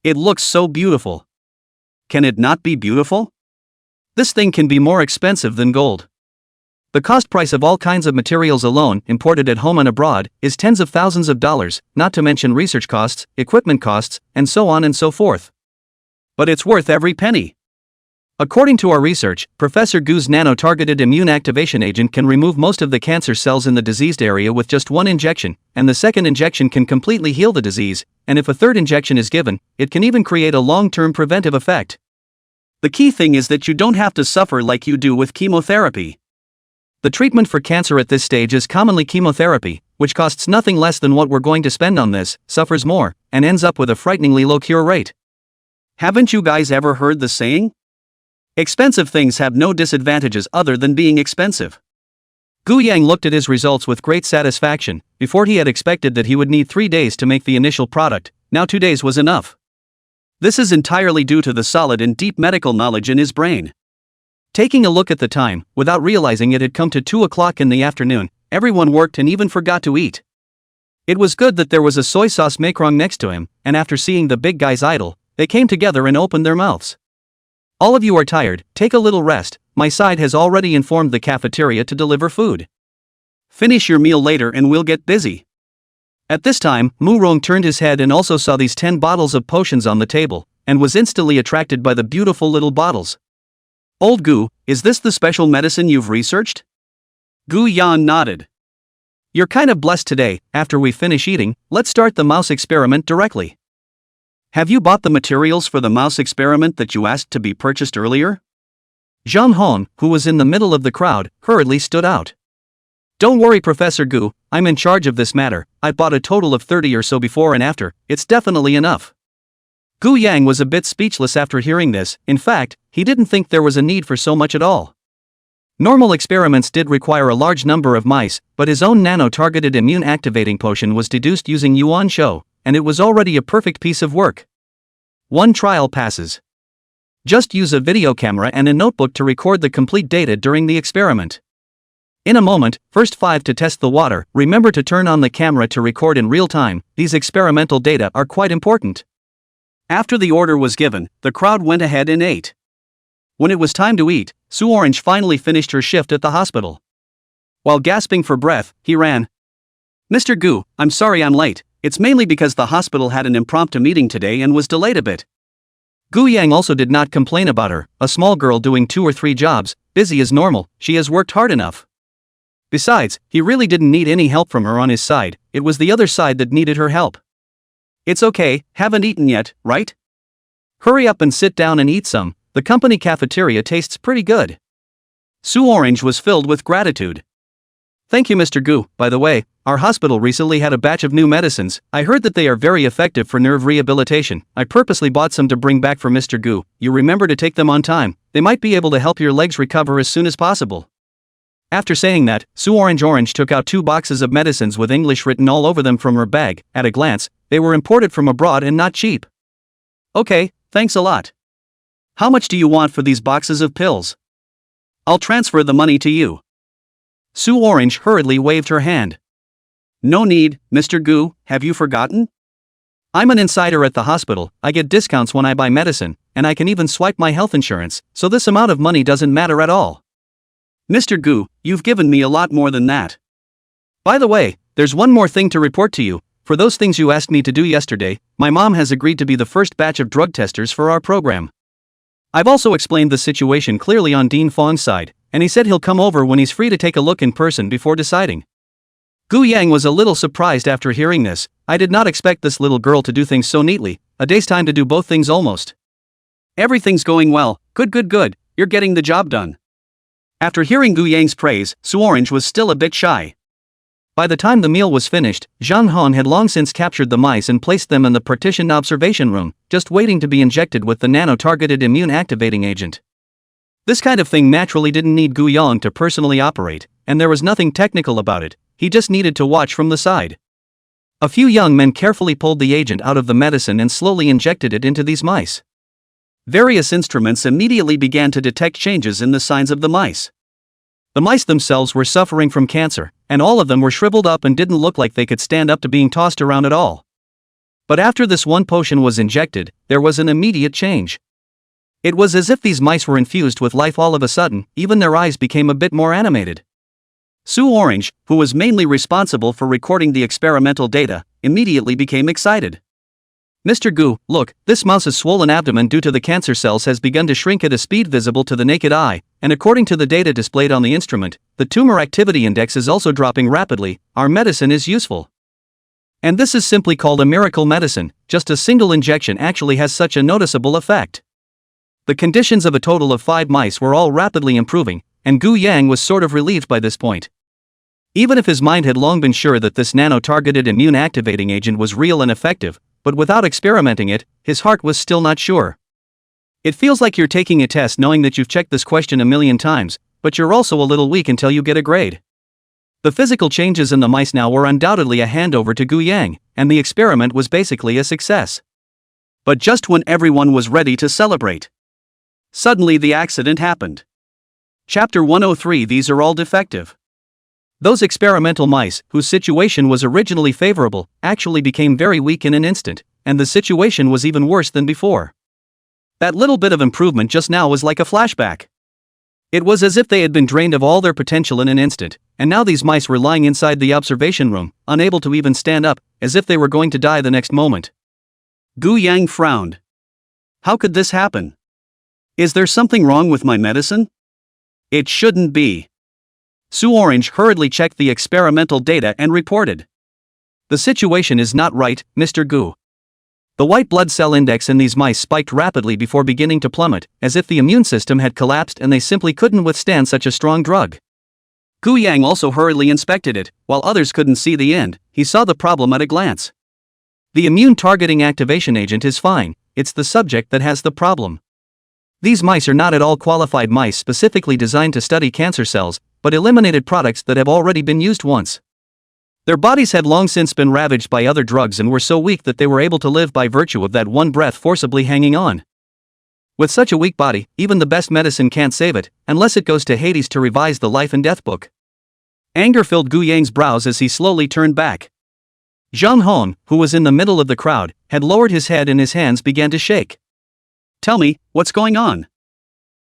Speaker 1: It looks so beautiful. Can it not be beautiful? This thing can be more expensive than gold. The cost price of all kinds of materials alone, imported at home and abroad, is tens of thousands of dollars, not to mention research costs, equipment costs, and so on and so forth. But it's worth every penny. According to our research, Professor Gu's nano-targeted immune activation agent can remove most of the cancer cells in the diseased area with just one injection, and the second injection can completely heal the disease, and if a third injection is given, it can even create a long-term preventive effect. The key thing is that you don't have to suffer like you do with chemotherapy. The treatment for cancer at this stage is commonly chemotherapy, which costs nothing less than what we're going to spend on this, suffers more, and ends up with a frighteningly low cure rate. Haven't you guys ever heard the saying? Expensive things have no disadvantages other than being expensive. Gu Yang looked at his results with great satisfaction. Before he had expected that he would need 3 days to make the initial product, now 2 days was enough. This is entirely due to the solid and deep medical knowledge in his brain. Taking a look at the time, without realizing it had come to 2 o'clock in the afternoon, everyone worked and even forgot to eat. It was good that there was a soy sauce macaroni next to him, and after seeing the big guys idle, they came together and opened their mouths. All of you are tired, take a little rest. My side has already informed the cafeteria to deliver food. Finish your meal later and we'll get busy. At this time, Mu Rong turned his head and also saw these 10 bottles of potions on the table, and was instantly attracted by the beautiful little bottles. Old Gu, is this the special medicine you've researched? Gu Yan nodded. You're kind of blessed today. After we finish eating, let's start the mouse experiment directly. Have you bought the materials for the mouse experiment that you asked to be purchased earlier? Zhang Hong, who was in the middle of the crowd, hurriedly stood out. Don't worry, Professor Gu, I'm in charge of this matter. I bought a total of 30 or so before and after, it's definitely enough. Gu Yang was a bit speechless after hearing this. In fact, he didn't think there was a need for so much at all. Normal experiments did require a large number of mice, but his own nano-targeted immune-activating potion was deduced using Yuan Shou, and it was already a perfect piece of work. One trial passes. Just use a video camera and a notebook to record the complete data during the experiment. In a moment, first 5 to test the water, remember to turn on the camera to record in real time, these experimental data are quite important. After the order was given, the crowd went ahead and ate. When it was time to eat, Sue Orange finally finished her shift at the hospital. While gasping for breath, he ran. "Mr. Gu, I'm sorry I'm late, it's mainly because the hospital had an impromptu meeting today and was delayed a bit." Gu Yang also did not complain about her, a small girl doing 2 or 3 jobs, busy as normal, she has worked hard enough. Besides, he really didn't need any help from her on his side, it was the other side that needed her help. "It's okay, haven't eaten yet, right? Hurry up and sit down and eat some, the company cafeteria tastes pretty good." Sue Orange was filled with gratitude. "Thank you, Mr. Gu. By the way, our hospital recently had a batch of new medicines, I heard that they are very effective for nerve rehabilitation, I purposely bought some to bring back for Mr. Gu, you remember to take them on time, they might be able to help your legs recover as soon as possible." After saying that, Sue Orange took out 2 boxes of medicines with English written all over them from her bag. At a glance, they were imported from abroad and not cheap. "Okay, thanks a lot. How much do you want for these boxes of pills? I'll transfer the money to you." Sue Orange hurriedly waved her hand. "No need, Mr. Gu, have you forgotten? I'm an insider at the hospital, I get discounts when I buy medicine, and I can even swipe my health insurance, so this amount of money doesn't matter at all. Mr. Gu, you've given me a lot more than that. By the way, there's one more thing to report to you, for those things you asked me to do yesterday, my mom has agreed to be the first batch of drug testers for our program. I've also explained the situation clearly on Dean Fong's side, and he said he'll come over when he's free to take a look in person before deciding." Gu Yang was a little surprised after hearing this. "I did not expect this little girl to do things so neatly, a day's time to do both things almost." "Everything's going well, good, you're getting the job done." After hearing Gu Yang's praise, Sue Orange was still a bit shy. By the time the meal was finished, Zhang Han had long since captured the mice and placed them in the partitioned observation room, just waiting to be injected with the nano-targeted immune-activating agent. This kind of thing naturally didn't need Gu Yang to personally operate, and there was nothing technical about it, he just needed to watch from the side. A few young men carefully pulled the agent out of the medicine and slowly injected it into these mice. Various instruments immediately began to detect changes in the signs of the mice. The mice themselves were suffering from cancer, and all of them were shriveled up and didn't look like they could stand up to being tossed around at all. But after this one potion was injected, there was an immediate change. It was as if these mice were infused with life all of a sudden, even their eyes became a bit more animated. Sue Orange, who was mainly responsible for recording the experimental data, immediately became excited. "Mr. Gu, look, this mouse's swollen abdomen due to the cancer cells has begun to shrink at a speed visible to the naked eye, and according to the data displayed on the instrument, the tumor activity index is also dropping rapidly, our medicine is useful. And this is simply called a miracle medicine, just a single injection actually has such a noticeable effect." The conditions of a total of 5 mice were all rapidly improving, and Gu Yang was sort of relieved by this point. Even if his mind had long been sure that this nano-targeted immune-activating agent was real and effective, but without experimenting it, his heart was still not sure. It feels like you're taking a test knowing that you've checked this question a million times, but you're also a little weak until you get a grade. The physical changes in the mice now were undoubtedly a handover to Gu Yang, and the experiment was basically a success. But just when everyone was ready to celebrate, suddenly the accident happened. Chapter 103. These are all defective. Those experimental mice, whose situation was originally favorable, actually became very weak in an instant, and the situation was even worse than before. That little bit of improvement just now was like a flashback. It was as if they had been drained of all their potential in an instant, and now these mice were lying inside the observation room, unable to even stand up, as if they were going to die the next moment. Gu Yang frowned. How could this happen? Is there something wrong with my medicine? It shouldn't be. Sue Orange hurriedly checked the experimental data and reported. The situation is not right, Mr. Gu. The white blood cell index in these mice spiked rapidly before beginning to plummet, as if the immune system had collapsed and they simply couldn't withstand such a strong drug. Gu Yang also hurriedly inspected it, while others couldn't see the end, he saw the problem at a glance. The immune targeting activation agent is fine, it's the subject that has the problem. These mice are not at all qualified mice specifically designed to study cancer cells, but eliminated products that have already been used once. Their bodies had long since been ravaged by other drugs and were so weak that they were able to live by virtue of that one breath forcibly hanging on. With such a weak body, even the best medicine can't save it, unless it goes to Hades to revise the life and death book. Anger filled Gu Yang's brows as he slowly turned back. Zhang Hong, who was in the middle of the crowd, had lowered his head and his hands began to shake. Tell me, what's going on?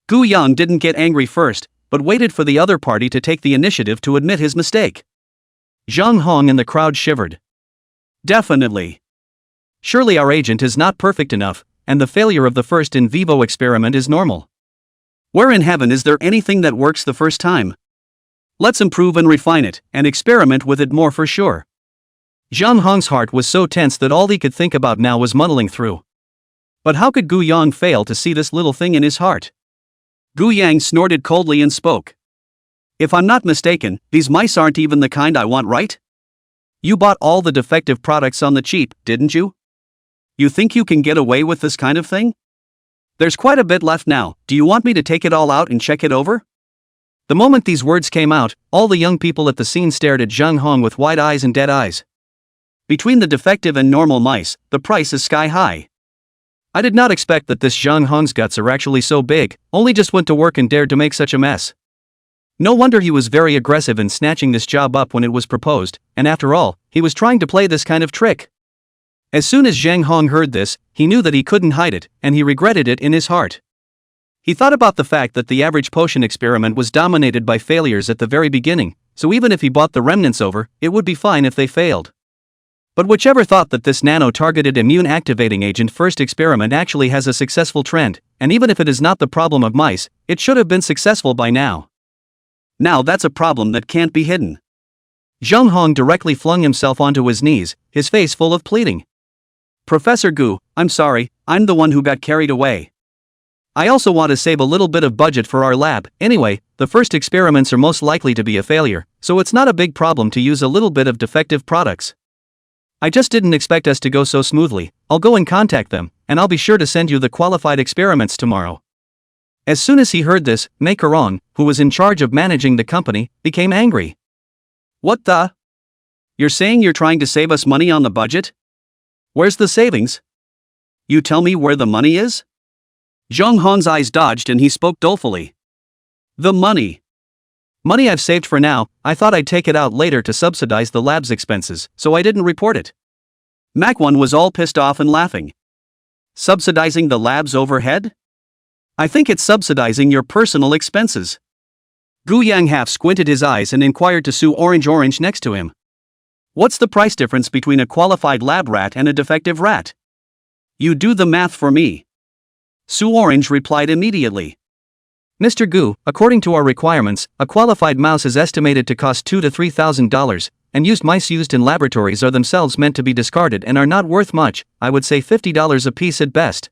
Speaker 1: Gu Yang didn't get angry first, but waited for the other party to take the initiative to admit his mistake. Zhang Hong and the crowd shivered. Definitely. Surely our agent is not perfect enough, and the failure of the first in vivo experiment is normal. Where in heaven is there anything that works the first time? Let's improve and refine it, and experiment with it more for sure. Zhang Hong's heart was so tense that all he could think about now was muddling through. But how could Gu Yang fail to see this little thing in his heart? Gu Yang snorted coldly and spoke. If I'm not mistaken, these mice aren't even the kind I want, right? You bought all the defective products on the cheap, didn't you? You think you can get away with this kind of thing? There's quite a bit left now. Do you want me to take it all out and check it over? The moment these words came out, all the young people at the scene stared at Zhang Hong with wide eyes and dead eyes. Between the defective and normal mice, the price is sky high. I did not expect that this Zhang Hong's guts are actually so big, only just went to work and dared to make such a mess. No wonder he was very aggressive in snatching this job up when it was proposed, and after all, he was trying to play this kind of trick. As soon as Zhang Hong heard this, he knew that he couldn't hide it, and he regretted it in his heart. He thought about the fact that the average potion experiment was dominated by failures at the very beginning, so even if he bought the remnants over, it would be fine if they failed. But whichever thought that this nano-targeted immune-activating agent first experiment actually has a successful trend, and even if it is not the problem of mice, it should have been successful by now. Now that's a problem that can't be hidden. Zhang Hong directly flung himself onto his knees, his face full of pleading. Professor Gu, I'm sorry, I'm the one who got carried away. I also want to save a little bit of budget for our lab. Anyway, the first experiments are most likely to be a failure, so it's not a big problem to use a little bit of defective products. I just didn't expect us to go so smoothly. I'll go and contact them, and I'll be sure to send you the qualified experiments tomorrow. As soon as he heard this, Mei Karong, who was in charge of managing the company, became angry. What the? You're saying you're trying to save us money on the budget? Where's the savings? You tell me where the money is? Zhang Hong's eyes dodged and he spoke dolefully. The money. Money I've saved for now. I thought I'd take it out later to subsidize the lab's expenses, so I didn't report it. Mac1 was all pissed off and laughing. Subsidizing the lab's overhead? I think it's subsidizing your personal expenses. Gu Yang half squinted his eyes and inquired to Su Orange next to him. What's the price difference between a qualified lab rat and a defective rat? You do the math for me. Su Orange replied immediately. Mr. Gu, according to our requirements, a qualified mouse is estimated to cost $2,000 to $3,000, and used mice used in laboratories are themselves meant to be discarded and are not worth much. I would say $50 a piece at best.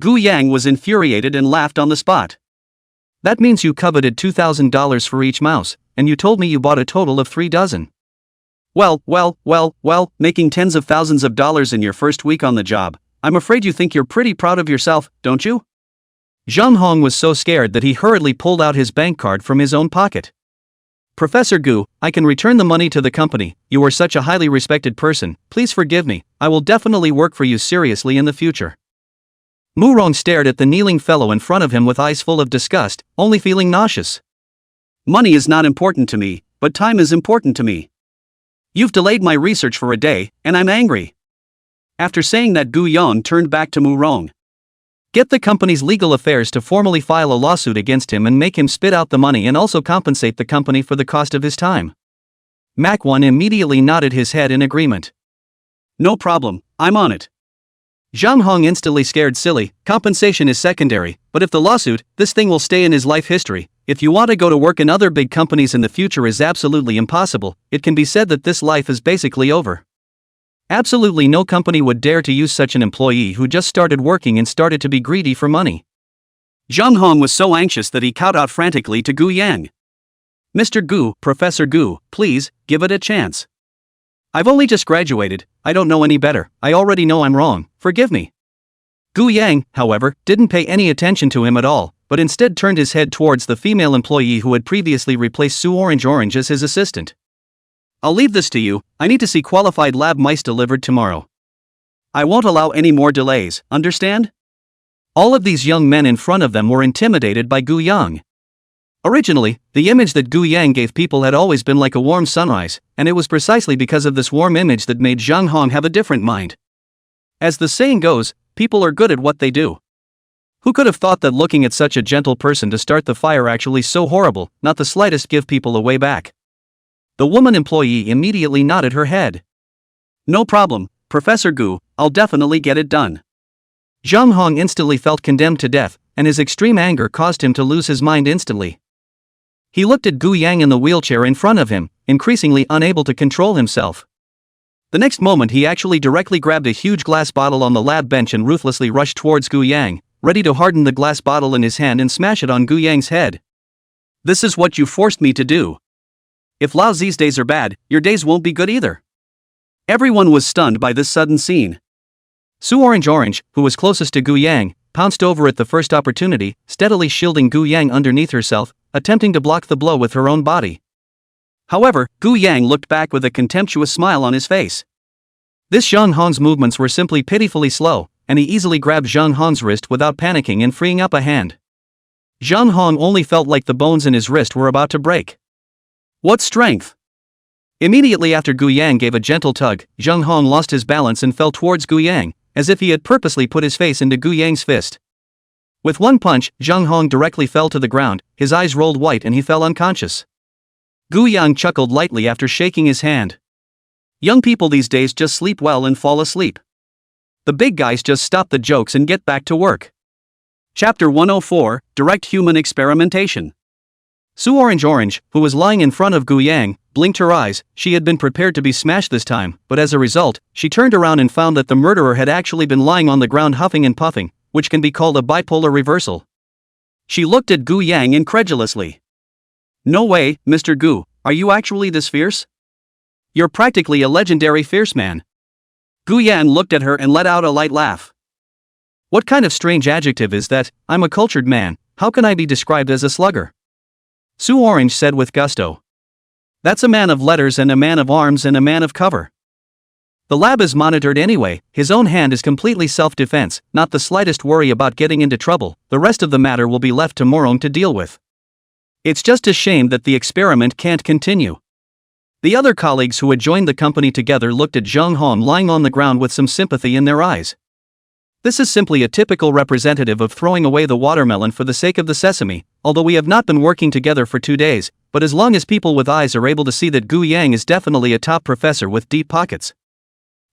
Speaker 1: Gu Yang was infuriated and laughed on the spot. That means you coveted $2,000 for each mouse, and you told me you bought a total of 3 dozen. Well, making tens of thousands of dollars in your first week on the job. I'm afraid you think you're pretty proud of yourself, don't you? Zhang Hong was so scared that he hurriedly pulled out his bank card from his own pocket. Professor Gu, I can return the money to the company. You are such a highly respected person. Please forgive me. I will definitely work for you seriously in the future. Mu Rong stared at the kneeling fellow in front of him with eyes full of disgust, only feeling nauseous. Money is not important to me, but time is important to me. You've delayed my research for a day, and I'm angry. After saying that, Gu Yang turned back to Mu Rong. Get the company's legal affairs to formally file a lawsuit against him and make him spit out the money and also compensate the company for the cost of his time. Mac1 immediately nodded his head in agreement. No problem, I'm on it. Zhang Hong instantly scared silly. Compensation is secondary, but if the lawsuit, this thing will stay in his life history. If you want to go to work in other big companies in the future is absolutely impossible, it can be said that this life is basically over. Absolutely no company would dare to use such an employee who just started working and started to be greedy for money. Zhang Hong was so anxious that he called out frantically to Gu Yang. Mr. Gu, Professor Gu, please, give it a chance. I've only just graduated, I don't know any better, I already know I'm wrong, forgive me. Gu Yang, however, didn't pay any attention to him at all, but instead turned his head towards the female employee who had previously replaced Su Orange as his assistant. I'll leave this to you, I need to see qualified lab mice delivered tomorrow. I won't allow any more delays, understand? All of these young men in front of them were intimidated by Gu Yang. Originally, the image that Gu Yang gave people had always been like a warm sunrise, and it was precisely because of this warm image that made Zhang Hong have a different mind. As the saying goes, people are good at what they do. Who could have thought that looking at such a gentle person to start the fire actually so horrible, not the slightest give people a way back? The woman employee immediately nodded her head. No problem, Professor Gu, I'll definitely get it done. Zhang Hong instantly felt condemned to death, and his extreme anger caused him to lose his mind instantly. He looked at Gu Yang in the wheelchair in front of him, increasingly unable to control himself. The next moment he actually directly grabbed a huge glass bottle on the lab bench and ruthlessly rushed towards Gu Yang, ready to harden the glass bottle in his hand and smash it on Gu Yang's head. This is what you forced me to do. If Lao Zi's days are bad, your days won't be good either. Everyone was stunned by this sudden scene. Su Orange, who was closest to Gu Yang, pounced over at the first opportunity, steadily shielding Gu Yang underneath herself, attempting to block the blow with her own body. However, Gu Yang looked back with a contemptuous smile on his face. This Zhang Hong's movements were simply pitifully slow, and he easily grabbed Zhang Hong's wrist without panicking and freeing up a hand. Zhang Hong only felt like the bones in his wrist were about to break. What strength! Immediately after Gu Yang gave a gentle tug, Zhang Hong lost his balance and fell towards Gu Yang, as if he had purposely put his face into Gu Yang's fist. With one punch, Zhang Hong directly fell to the ground, his eyes rolled white and he fell unconscious. Gu Yang chuckled lightly after shaking his hand. Young people these days just sleep well and fall asleep. The big guys just stop the jokes and get back to work. Chapter 104, Direct Human Experimentation. Su Orange, who was lying in front of Gu Yang, blinked her eyes. She had been prepared to be smashed this time, but as a result, she turned around and found that the murderer had actually been lying on the ground huffing and puffing, which can be called a bipolar reversal. She looked at Gu Yang incredulously. No way, Mr. Gu, are you actually this fierce? You're practically a legendary fierce man. Gu Yang looked at her and let out a light laugh. What kind of strange adjective is that? I'm a cultured man, how can I be described as a slugger? Su Orange said with gusto. That's a man of letters and a man of arms and a man of cover. The lab is monitored anyway, his own hand is completely self-defense, not the slightest worry about getting into trouble, the rest of the matter will be left to Morong to deal with. It's just a shame that the experiment can't continue. The other colleagues who had joined the company together looked at Zhang Hong lying on the ground with some sympathy in their eyes. This is simply a typical representative of throwing away the watermelon for the sake of the sesame, although we have not been working together for 2 days, but as long as people with eyes are able to see that Gu Yang is definitely a top professor with deep pockets.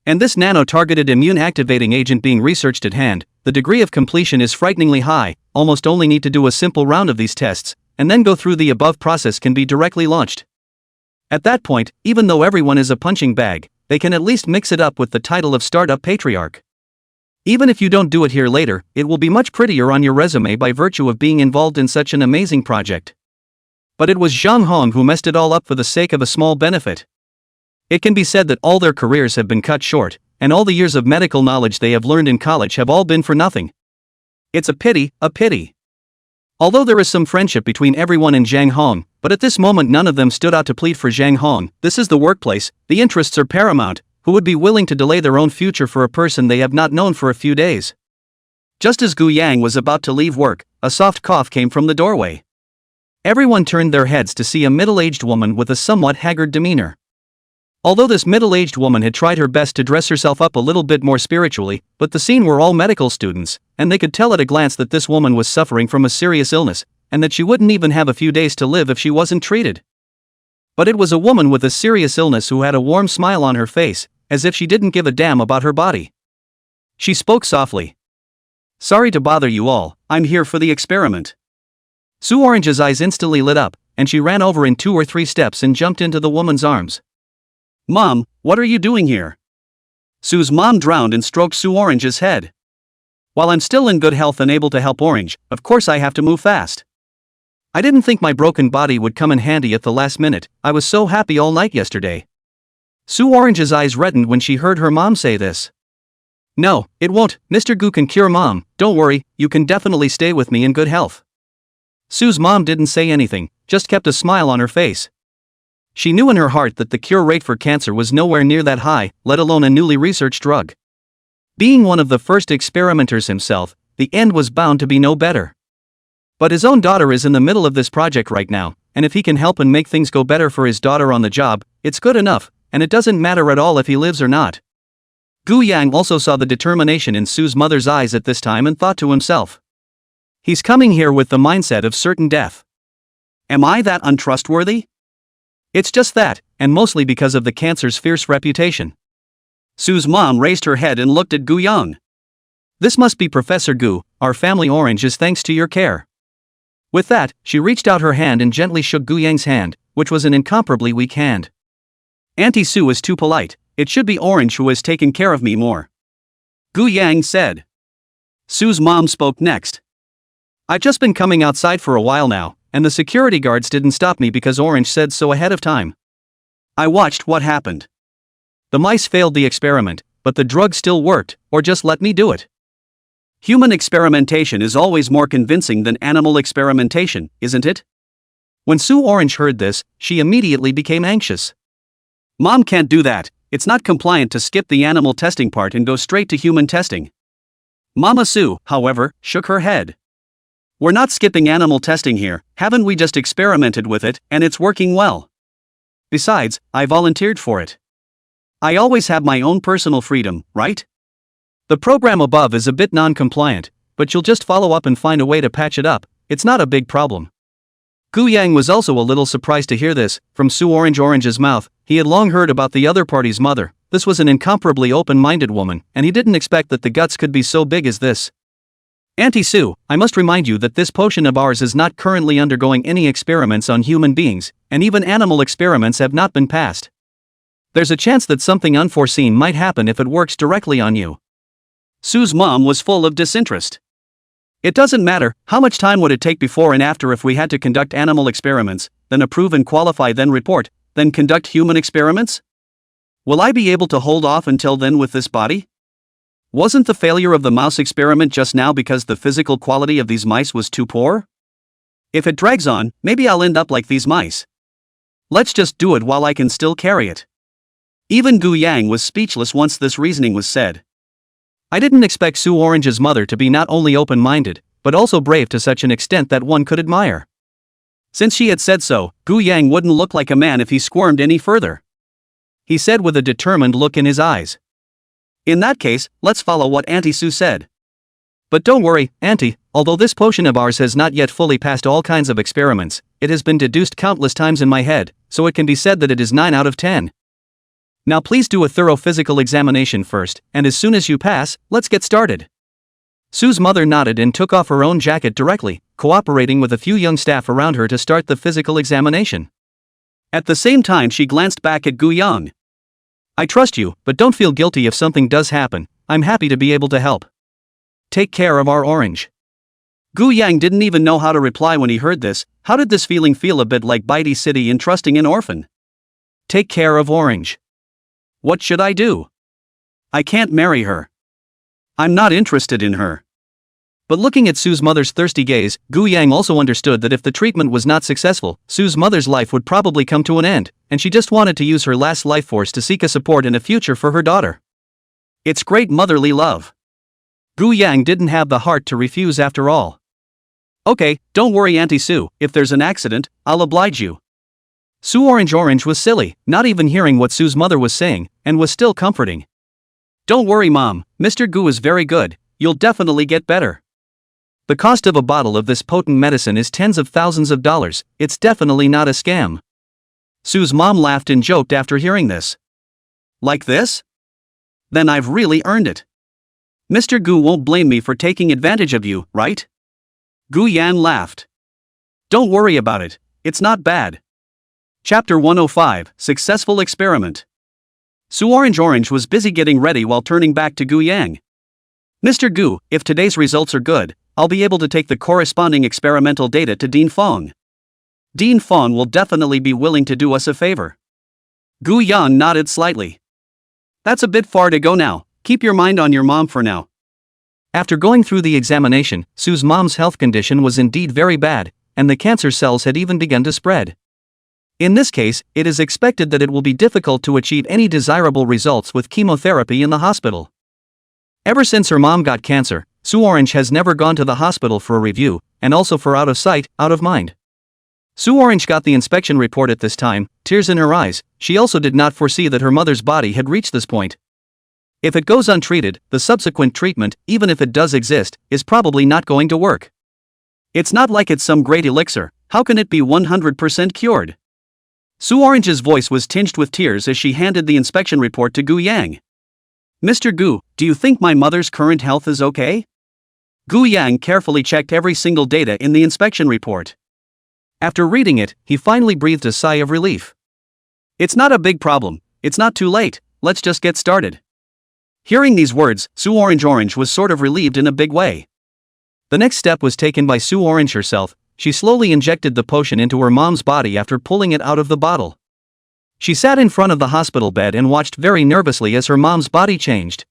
Speaker 1: And this nano-targeted immune-activating agent being researched at hand, the degree of completion is frighteningly high, almost only need to do a simple round of these tests, and then go through the above process can be directly launched. At that point, even though everyone is a punching bag, they can at least mix it up with the title of Startup Patriarch. Even if you don't do it here later, it will be much prettier on your resume by virtue of being involved in such an amazing project. But it was Zhang Hong who messed it all up for the sake of a small benefit. It can be said that all their careers have been cut short, and all the years of medical knowledge they have learned in college have all been for nothing. It's a pity, a pity. Although there is some friendship between everyone in Zhang Hong, but at this moment none of them stood out to plead for Zhang Hong. This is the workplace, the interests are paramount, who would be willing to delay their own future for a person they have not known for a few days. Just as Gu Yang was about to leave work, a soft cough came from the doorway. Everyone turned their heads to see a middle-aged woman with a somewhat haggard demeanor. Although this middle-aged woman had tried her best to dress herself up a little bit more spiritually, but the scene were all medical students, and they could tell at a glance that this woman was suffering from a serious illness, and that she wouldn't even have a few days to live if she wasn't treated. But it was a woman with a serious illness who had a warm smile on her face, as if she didn't give a damn about her body. She spoke softly. Sorry to bother you all, I'm here for the experiment. Su Orange's eyes instantly lit up, and she ran over in 2 or 3 steps and jumped into the woman's arms. Mom, what are you doing here? Su's mom drowned and stroked Su Orange's head. While I'm still in good health and able to help Orange, of course I have to move fast. I didn't think my broken body would come in handy at the last minute, I was so happy all night yesterday. Su Orange's eyes reddened when she heard her mom say this. No, it won't, Mr. Gu can cure Mom, don't worry, you can definitely stay with me in good health. Su's mom didn't say anything, just kept a smile on her face. She knew in her heart that the cure rate for cancer was nowhere near that high, let alone a newly researched drug. Being one of the first experimenters himself, the end was bound to be no better. But his own daughter is in the middle of this project right now, and if he can help and make things go better for his daughter on the job, it's good enough, and it doesn't matter at all if he lives or not. Gu Yang also saw the determination in Sue's mother's eyes at this time and thought to himself. He's coming here with the mindset of certain death. Am I that untrustworthy? It's just that, and mostly because of the cancer's fierce reputation. Sue's mom raised her head and looked at Gu Yang. This must be Professor Gu, our family orange is thanks to your care. With that, she reached out her hand and gently shook Gu Yang's hand, which was an incomparably weak hand. Auntie Sue is too polite, it should be Orange who has taken care of me more. Gu Yang said. Sue's mom spoke next. I've just been coming outside for a while now, and the security guards didn't stop me because Orange said so ahead of time. I watched what happened. The mice failed the experiment, but the drug still worked, or just let me do it. Human experimentation is always more convincing than animal experimentation, isn't it? When Sue Orange heard this, she immediately became anxious. Mom can't do that, it's not compliant to skip the animal testing part and go straight to human testing. Mama Sue, however, shook her head. We're not skipping animal testing here, haven't we just experimented with it, and it's working well? Besides, I volunteered for it. I always have my own personal freedom, right? The program above is a bit non-compliant, but you'll just follow up and find a way to patch it up, it's not a big problem. Gu Yang was also a little surprised to hear this, from Sue Orange's mouth. He had long heard about the other party's mother, this was an incomparably open-minded woman, and he didn't expect that the guts could be so big as this. Auntie Sue, I must remind you that this potion of ours is not currently undergoing any experiments on human beings, and even animal experiments have not been passed. There's a chance that something unforeseen might happen if it works directly on you. Sue's mom was full of disinterest. It doesn't matter, how much time would it take before and after if we had to conduct animal experiments, then approve and qualify then report, then conduct human experiments? Will I be able to hold off until then with this body? Wasn't the failure of the mouse experiment just now because the physical quality of these mice was too poor? If it drags on, maybe I'll end up like these mice. Let's just do it while I can still carry it. Even Gu Yang was speechless once this reasoning was said. I didn't expect Sue Orange's mother to be not only open-minded, but also brave to such an extent that one could admire. Since she had said so, Gu Yang wouldn't look like a man if he squirmed any further. He said with a determined look in his eyes. In that case, let's follow what Auntie Sue said. But don't worry, Auntie, although this potion of ours has not yet fully passed all kinds of experiments, it has been deduced countless times in my head, so it can be said that it is 9 out of 10. Now please do a thorough physical examination first, and as soon as you pass, let's get started. Sue's mother nodded and took off her own jacket directly, cooperating with a few young staff around her to start the physical examination. At the same time she glanced back at Gu Yang. I trust you, but don't feel guilty if something does happen, I'm happy to be able to help. Take care of our orange. Gu Yang didn't even know how to reply when he heard this. How did this feeling feel? A bit like Bitey City entrusting an orphan. Take care of orange. What should I do? I can't marry her. I'm not interested in her. But looking at Sue's mother's thirsty gaze, Gu Yang also understood that if the treatment was not successful, Sue's mother's life would probably come to an end, and she just wanted to use her last life force to seek a support and a future for her daughter. It's great motherly love. Gu Yang didn't have the heart to refuse after all. Okay, don't worry Auntie Sue, if there's an accident, I'll oblige you. Sue Orange was silly, not even hearing what Sue's mother was saying, and was still comforting. Don't worry Mom, Mr. Gu is very good, you'll definitely get better. The cost of a bottle of this potent medicine is tens of thousands of dollars, it's definitely not a scam. Sue's mom laughed and joked after hearing this. Like this? Then I've really earned it. Mr. Gu won't blame me for taking advantage of you, right? Gu Yan laughed. Don't worry about it, it's not bad. Chapter 105, Successful Experiment. Sue Orange was busy getting ready while turning back to Gu Yang. Mr. Gu, if today's results are good, I'll be able to take the corresponding experimental data to Dean Fong. Dean Fong will definitely be willing to do us a favor. Gu Yang nodded slightly. That's a bit far to go now, keep your mind on your mom for now. After going through the examination, Sue's mom's health condition was indeed very bad, and the cancer cells had even begun to spread. In this case, it is expected that it will be difficult to achieve any desirable results with chemotherapy in the hospital. Ever since her mom got cancer, Sue Orange has never gone to the hospital for a review, and also for out of sight, out of mind. Sue Orange got the inspection report at this time, tears in her eyes. She also did not foresee that her mother's body had reached this point. If it goes untreated, the subsequent treatment, even if it does exist, is probably not going to work. It's not like it's some great elixir. How can it be 100% cured? Sue Orange's voice was tinged with tears as she handed the inspection report to Gu Yang. Mr. Gu, do you think my mother's current health is okay? Gu Yang carefully checked every single data in the inspection report. After reading it, he finally breathed a sigh of relief. It's not a big problem. It's not too late. Let's just get started. Hearing these words, Sue Orange was sort of relieved in a big way. The next step was taken by Sue Orange herself. She slowly injected the potion into her mom's body after pulling it out of the bottle. She sat in front of the hospital bed and watched very nervously as her mom's body changed.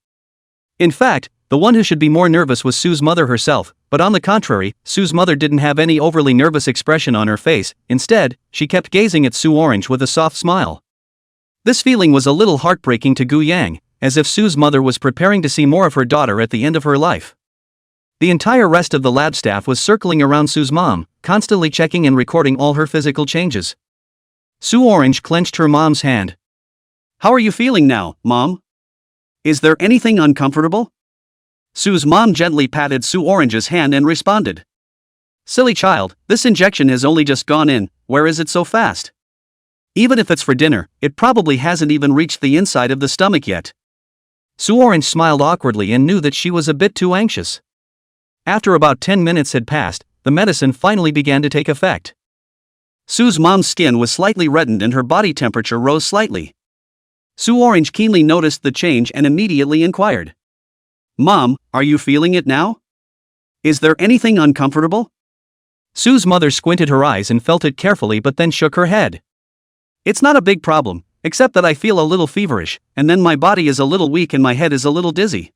Speaker 1: In fact, the one who should be more nervous was Sue's mother herself, but on the contrary, Sue's mother didn't have any overly nervous expression on her face. Instead, she kept gazing at Sue Orange with a soft smile. This feeling was a little heartbreaking to Gu Yang, as if Sue's mother was preparing to see more of her daughter at the end of her life. The entire rest of the lab staff was circling around Sue's mom, constantly checking and recording all her physical changes. Sue Orange clenched her mom's hand. How are you feeling now, Mom? Is there anything uncomfortable? Sue's mom gently patted Sue Orange's hand and responded. Silly child, this injection has only just gone in, where is it so fast? Even if it's for dinner, it probably hasn't even reached the inside of the stomach yet. Sue Orange smiled awkwardly and knew that she was a bit too anxious. After about 10 minutes had passed, the medicine finally began to take effect. Sue's mom's skin was slightly reddened and her body temperature rose slightly. Sue Orange keenly noticed the change and immediately inquired. Mom, are you feeling it now? Is there anything uncomfortable? Sue's mother squinted her eyes and felt it carefully but then shook her head. It's not a big problem, except that I feel a little feverish, and then my body is a little weak and my head is a little dizzy.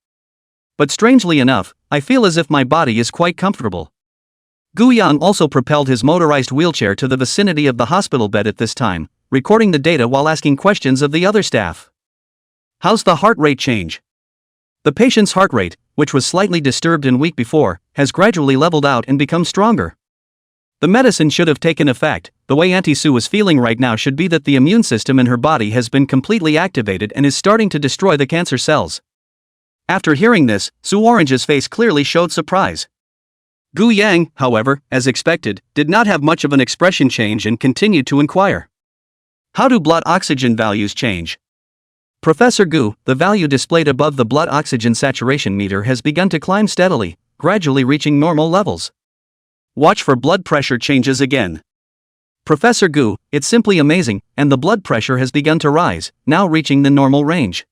Speaker 1: But strangely enough, I feel as if my body is quite comfortable. Gu Yang also propelled his motorized wheelchair to the vicinity of the hospital bed at this time, recording the data while asking questions of the other staff. How's the heart rate change? The patient's heart rate, which was slightly disturbed and weak before, has gradually leveled out and become stronger. The medicine should have taken effect. The way Auntie Sue is feeling right now should be that the immune system in her body has been completely activated and is starting to destroy the cancer cells. After hearing this, Sue Orange's face clearly showed surprise. Gu Yang, however, as expected, did not have much of an expression change and continued to inquire. How do blood oxygen values change? Professor Gu, the value displayed above the blood oxygen saturation meter has begun to climb steadily, gradually reaching normal levels. Watch for blood pressure changes again. Professor Gu, it's simply amazing, and the blood pressure has begun to rise, now reaching the normal range.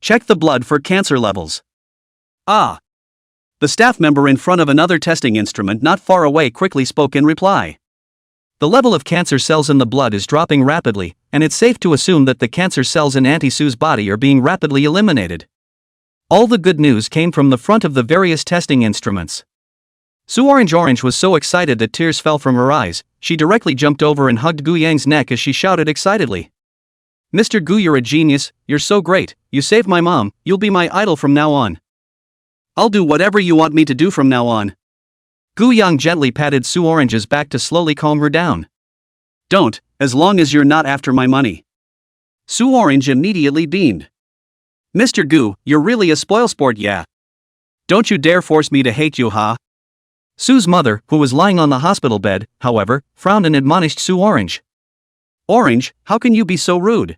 Speaker 1: Check the blood for cancer levels. Ah! The staff member in front of another testing instrument not far away quickly spoke in reply. The level of cancer cells in the blood is dropping rapidly, and it's safe to assume that the cancer cells in Auntie Sue's body are being rapidly eliminated. All the good news came from the front of the various testing instruments. Sue Orange was so excited that tears fell from her eyes. She directly jumped over and hugged Gu Yang's neck as she shouted excitedly. Mr. Gu, you're a genius, you're so great, you saved my mom, you'll be my idol from now on. I'll do whatever you want me to do from now on. Gu Yang gently patted Sue Orange's back to slowly calm her down. Don't, as long as you're not after my money. Sue Orange immediately beamed. Mr. Gu, you're really a spoilsport, yeah. Don't you dare force me to hate you, huh? Sue's mother, who was lying on the hospital bed, however, frowned and admonished Sue Orange. Orange, how can you be so rude?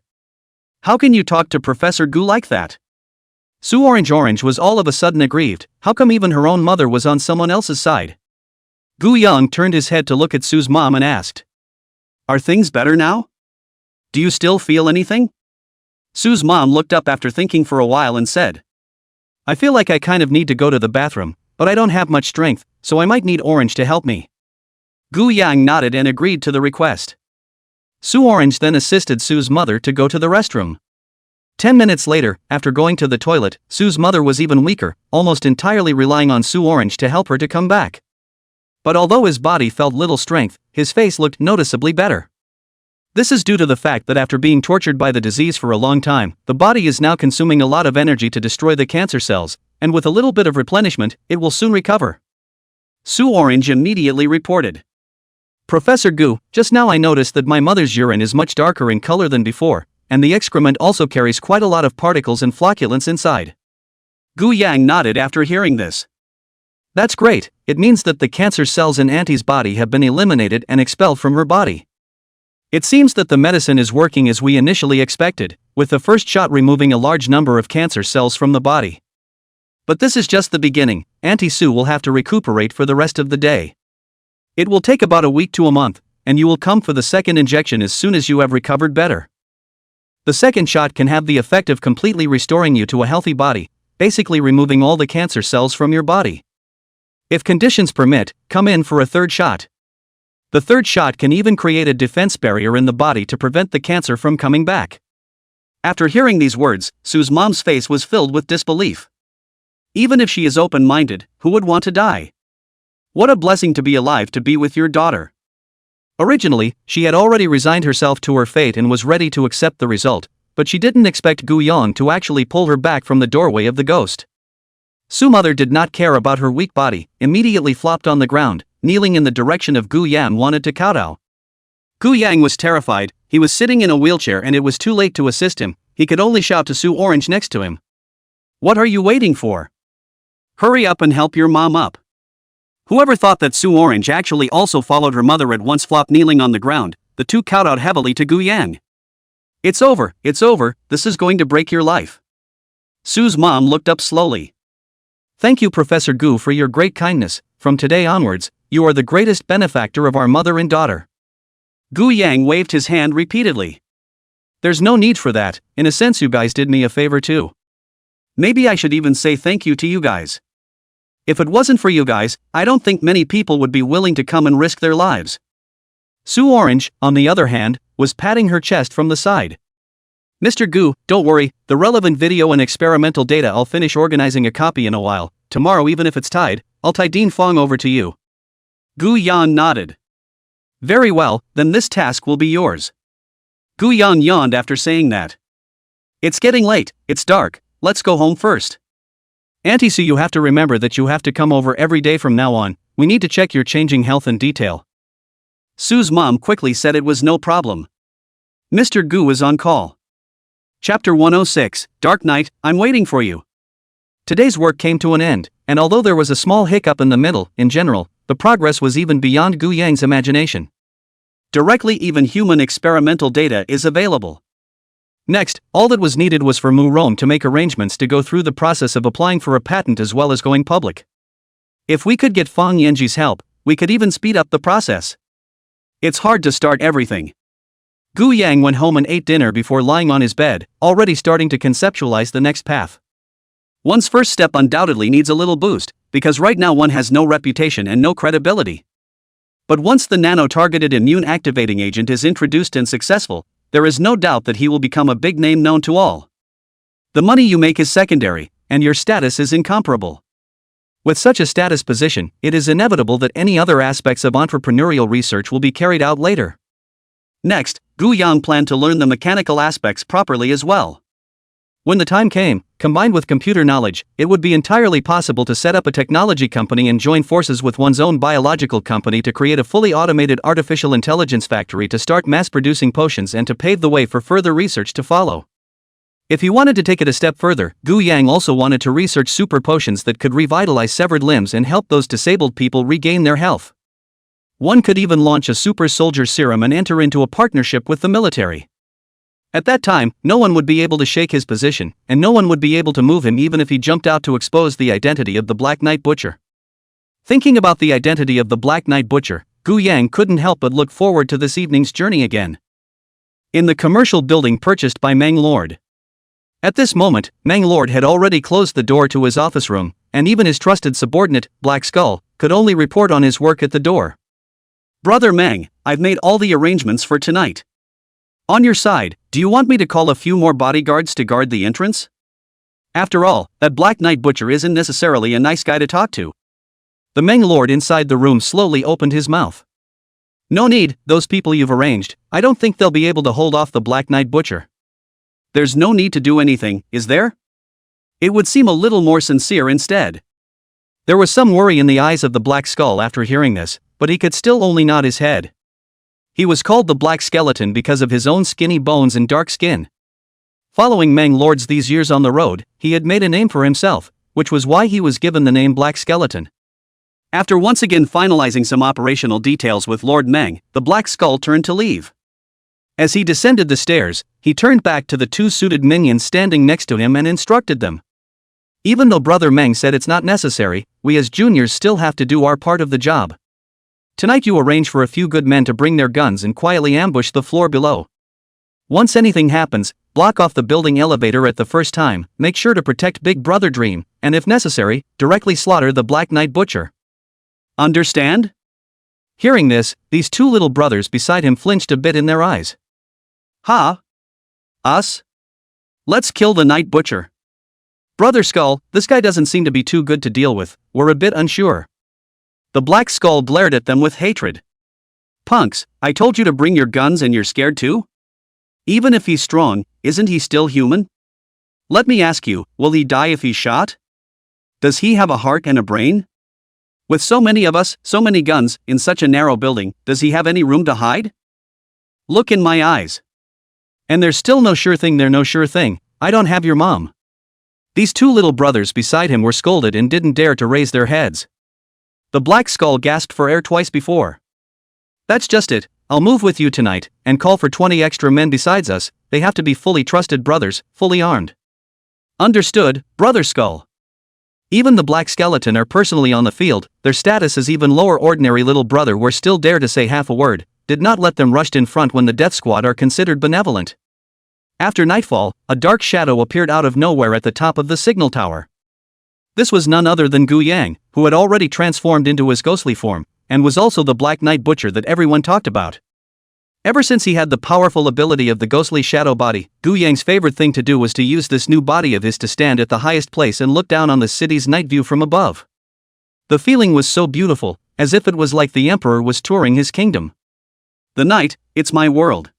Speaker 1: How can you talk to Professor Gu like that? Sue Orange was all of a sudden aggrieved. How come even her own mother was on someone else's side? Gu Yang turned his head to look at Sue's mom and asked. Are things better now? Do you still feel anything? Sue's mom looked up after thinking for a while and said. I feel like I kind of need to go to the bathroom, but I don't have much strength, so I might need Orange to help me. Gu Yang nodded and agreed to the request. Sue Orange then assisted Sue's mother to go to the restroom. 10 minutes later, after going to the toilet, Sue's mother was even weaker, almost entirely relying on Sue Orange to help her to come back. But although his body felt little strength, his face looked noticeably better. This is due to the fact that after being tortured by the disease for a long time, the body is now consuming a lot of energy to destroy the cancer cells. and with a little bit of replenishment, it will soon recover. Su Orange immediately reported. Professor Gu, just now I noticed that my mother's urine is much darker in color than before, and the excrement also carries quite a lot of particles and flocculence inside. Gu Yang nodded after hearing this. That's great, it means that the cancer cells in Auntie's body have been eliminated and expelled from her body. It seems that the medicine is working as we initially expected, with the first shot removing a large number of cancer cells from the body. But this is just the beginning. Auntie Sue will have to recuperate for the rest of the day. It will take about a week to a month, and you will come for the second injection as soon as you have recovered better. The second shot can have the effect of completely restoring you to a healthy body, basically removing all the cancer cells from your body. If conditions permit, come in for a third shot. The third shot can even create a defense barrier in the body to prevent the cancer from coming back. After hearing these words, Sue's mom's face was filled with disbelief. Even if she is open-minded, who would want to die? What a blessing to be alive to be with your daughter. Originally, she had already resigned herself to her fate and was ready to accept the result, but she didn't expect Gu Yang to actually pull her back from the doorway of the ghost. Su's mother did not care about her weak body, immediately flopped on the ground, kneeling in the direction of Gu Yang wanted to kowtow. Gu Yang was terrified, he was sitting in a wheelchair and it was too late to assist him, he could only shout to Su Orange next to him. What are you waiting for? Hurry up and help your mom up. Whoever thought that Su Orange actually also followed her mother at once flopped kneeling on the ground, the two kowtowed heavily to Gu Yang. It's over, this is going to break your life. Su's mom looked up slowly. Thank you Professor Gu for your great kindness, from today onwards, you are the greatest benefactor of our mother and daughter. Gu Yang waved his hand repeatedly. There's no need for that, in a sense you guys did me a favor too. Maybe I should even say thank you to you guys. If it wasn't for you guys, I don't think many people would be willing to come and risk their lives. Su Orange, on the other hand, was patting her chest from the side. Mr. Gu, don't worry, the relevant video and experimental data I'll finish organizing a copy in a while, tomorrow even if it's tied, I'll tie Dean Fong over to you. Gu Yan nodded. Very well, then this task will be yours. Gu Yan yawned after saying that. It's getting late, it's dark, let's go home first. Auntie Sue, you have to remember that you have to come over every day from now on, we need to check your changing health in detail. Su's mom quickly said it was no problem. Mr. Gu was on call. Chapter 106, Dark Knight, I'm waiting for you. Today's work came to an end, and although there was a small hiccup in the middle, in general, the progress was even beyond Gu Yang's imagination. Directly even human experimental data is available. Next, all that was needed was for Mu Rome to make arrangements to go through the process of applying for a patent as well as going public. If we could get Fang Yanji's help, we could even speed up the process. It's hard to start everything. Gu Yang went home and ate dinner before lying on his bed, already starting to conceptualize the next path. One's first step undoubtedly needs a little boost, because right now one has no reputation and no credibility. But once the nano-targeted immune activating agent is introduced and successful, there is no doubt that he will become a big name known to all. The money you make is secondary, and your status is incomparable. With such a status position, it is inevitable that any other aspects of entrepreneurial research will be carried out later. Next, Gu Yang planned to learn the mechanical aspects properly as well. When the time came, combined with computer knowledge, it would be entirely possible to set up a technology company and join forces with one's own biological company to create a fully automated artificial intelligence factory to start mass-producing potions and to pave the way for further research to follow. If he wanted to take it a step further, Gu Yang also wanted to research super potions that could revitalize severed limbs and help those disabled people regain their health. One could even launch a super soldier serum and enter into a partnership with the military. At that time, no one would be able to shake his position, and no one would be able to move him even if he jumped out to expose the identity of the Black Knight Butcher. Thinking about the identity of the Black Knight Butcher, Gu Yang couldn't help but look forward to this evening's journey again. In the commercial building purchased by Mang Lord. At this moment, Mang Lord had already closed the door to his office room, and even his trusted subordinate, Black Skull, could only report on his work at the door. Brother Mang, I've made all the arrangements for tonight. On your side, do you want me to call a few more bodyguards to guard the entrance? After all, that Black Knight Butcher isn't necessarily a nice guy to talk to. The Meng Lord inside the room slowly opened his mouth. No need, those people you've arranged, I don't think they'll be able to hold off the Black Knight Butcher. There's no need to do anything, is there? It would seem a little more sincere instead. There was some worry in the eyes of the Black Skull after hearing this, but he could still only nod his head. He was called the Black Skeleton because of his own skinny bones and dark skin. Following Meng Lords these years on the road, he had made a name for himself, which was why he was given the name Black Skeleton. After once again finalizing some operational details with Lord Meng, the Black Skull turned to leave. As he descended the stairs, he turned back to the two suited minions standing next to him and instructed them. Even though Brother Meng said it's not necessary, we as juniors still have to do our part of the job. Tonight you arrange for a few good men to bring their guns and quietly ambush the floor below. Once anything happens, block off the building elevator at the first time, make sure to protect Big Brother Dream, and if necessary, directly slaughter the Black Knight Butcher. Understand? Hearing this, these two little brothers beside him flinched a bit in their eyes. Ha? Us? Let's kill the Night Butcher. Brother Skull, this guy doesn't seem to be too good to deal with, we're a bit unsure. The Black Skull glared at them with hatred. Punks, I told you to bring your guns and you're scared too? Even if he's strong, isn't he still human? Let me ask you, will he die if he's shot? Does he have a heart and a brain? With so many of us, so many guns, in such a narrow building, does he have any room to hide? Look in my eyes. And there's still no sure thing, I don't have your mom. These two little brothers beside him were scolded and didn't dare to raise their heads. The Black Skull gasped for air twice before. That's just it, I'll move with you tonight, and call for 20 extra men besides us, they have to be fully trusted brothers, fully armed. Understood, Brother Skull. Even the Black Skeleton are personally on the field, their status as even lower ordinary little brother were still dare to say half a word, did not let them rushed in front when the Death Squad are considered benevolent. After nightfall, a dark shadow appeared out of nowhere at the top of the signal tower. This was none other than Gu Yang, who had already transformed into his ghostly form, and was also the Black Knight Butcher that everyone talked about. Ever since he had the powerful ability of the ghostly shadow body, Gu Yang's favorite thing to do was to use this new body of his to stand at the highest place and look down on the city's night view from above. The feeling was so beautiful, as if it was like the Emperor was touring his kingdom. The night, it's my world.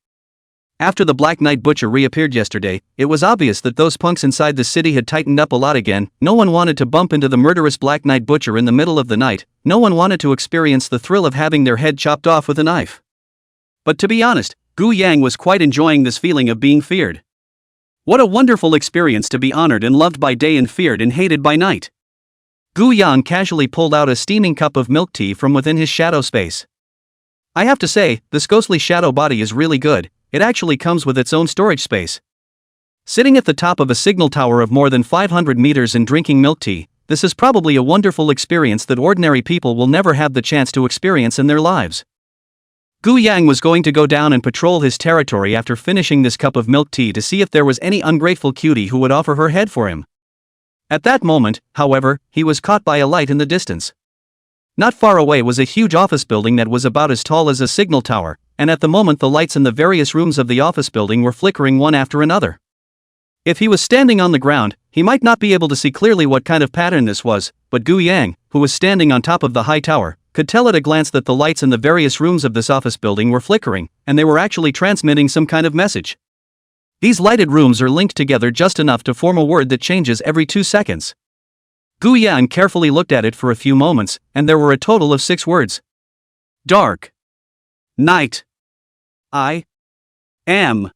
Speaker 1: After the Black Knight Butcher reappeared yesterday, it was obvious that those punks inside the city had tightened up a lot again. No one wanted to bump into the murderous Black Knight Butcher in the middle of the night, no one wanted to experience the thrill of having their head chopped off with a knife. But to be honest, Gu Yang was quite enjoying this feeling of being feared. What a wonderful experience to be honored and loved by day and feared and hated by night. Gu Yang casually pulled out a steaming cup of milk tea from within his shadow space. I have to say, this ghostly shadow body is really good. It actually comes with its own storage space. Sitting at the top of a signal tower of more than 500 meters and drinking milk tea, this is probably a wonderful experience that ordinary people will never have the chance to experience in their lives. Gu Yang was going to go down and patrol his territory after finishing this cup of milk tea to see if there was any ungrateful cutie who would offer her head for him. At that moment, however, he was caught by a light in the distance. Not far away was a huge office building that was about as tall as a signal tower, and at the moment the lights in the various rooms of the office building were flickering one after another. If he was standing on the ground, he might not be able to see clearly what kind of pattern this was, but Gu Yang, who was standing on top of the high tower, could tell at a glance that the lights in the various rooms of this office building were flickering, and they were actually transmitting some kind of message. These lighted rooms are linked together just enough to form a word that changes every 2 seconds. Gu Yang carefully looked at it for a few moments, and there were a total of 6 words. Dark. Night. I am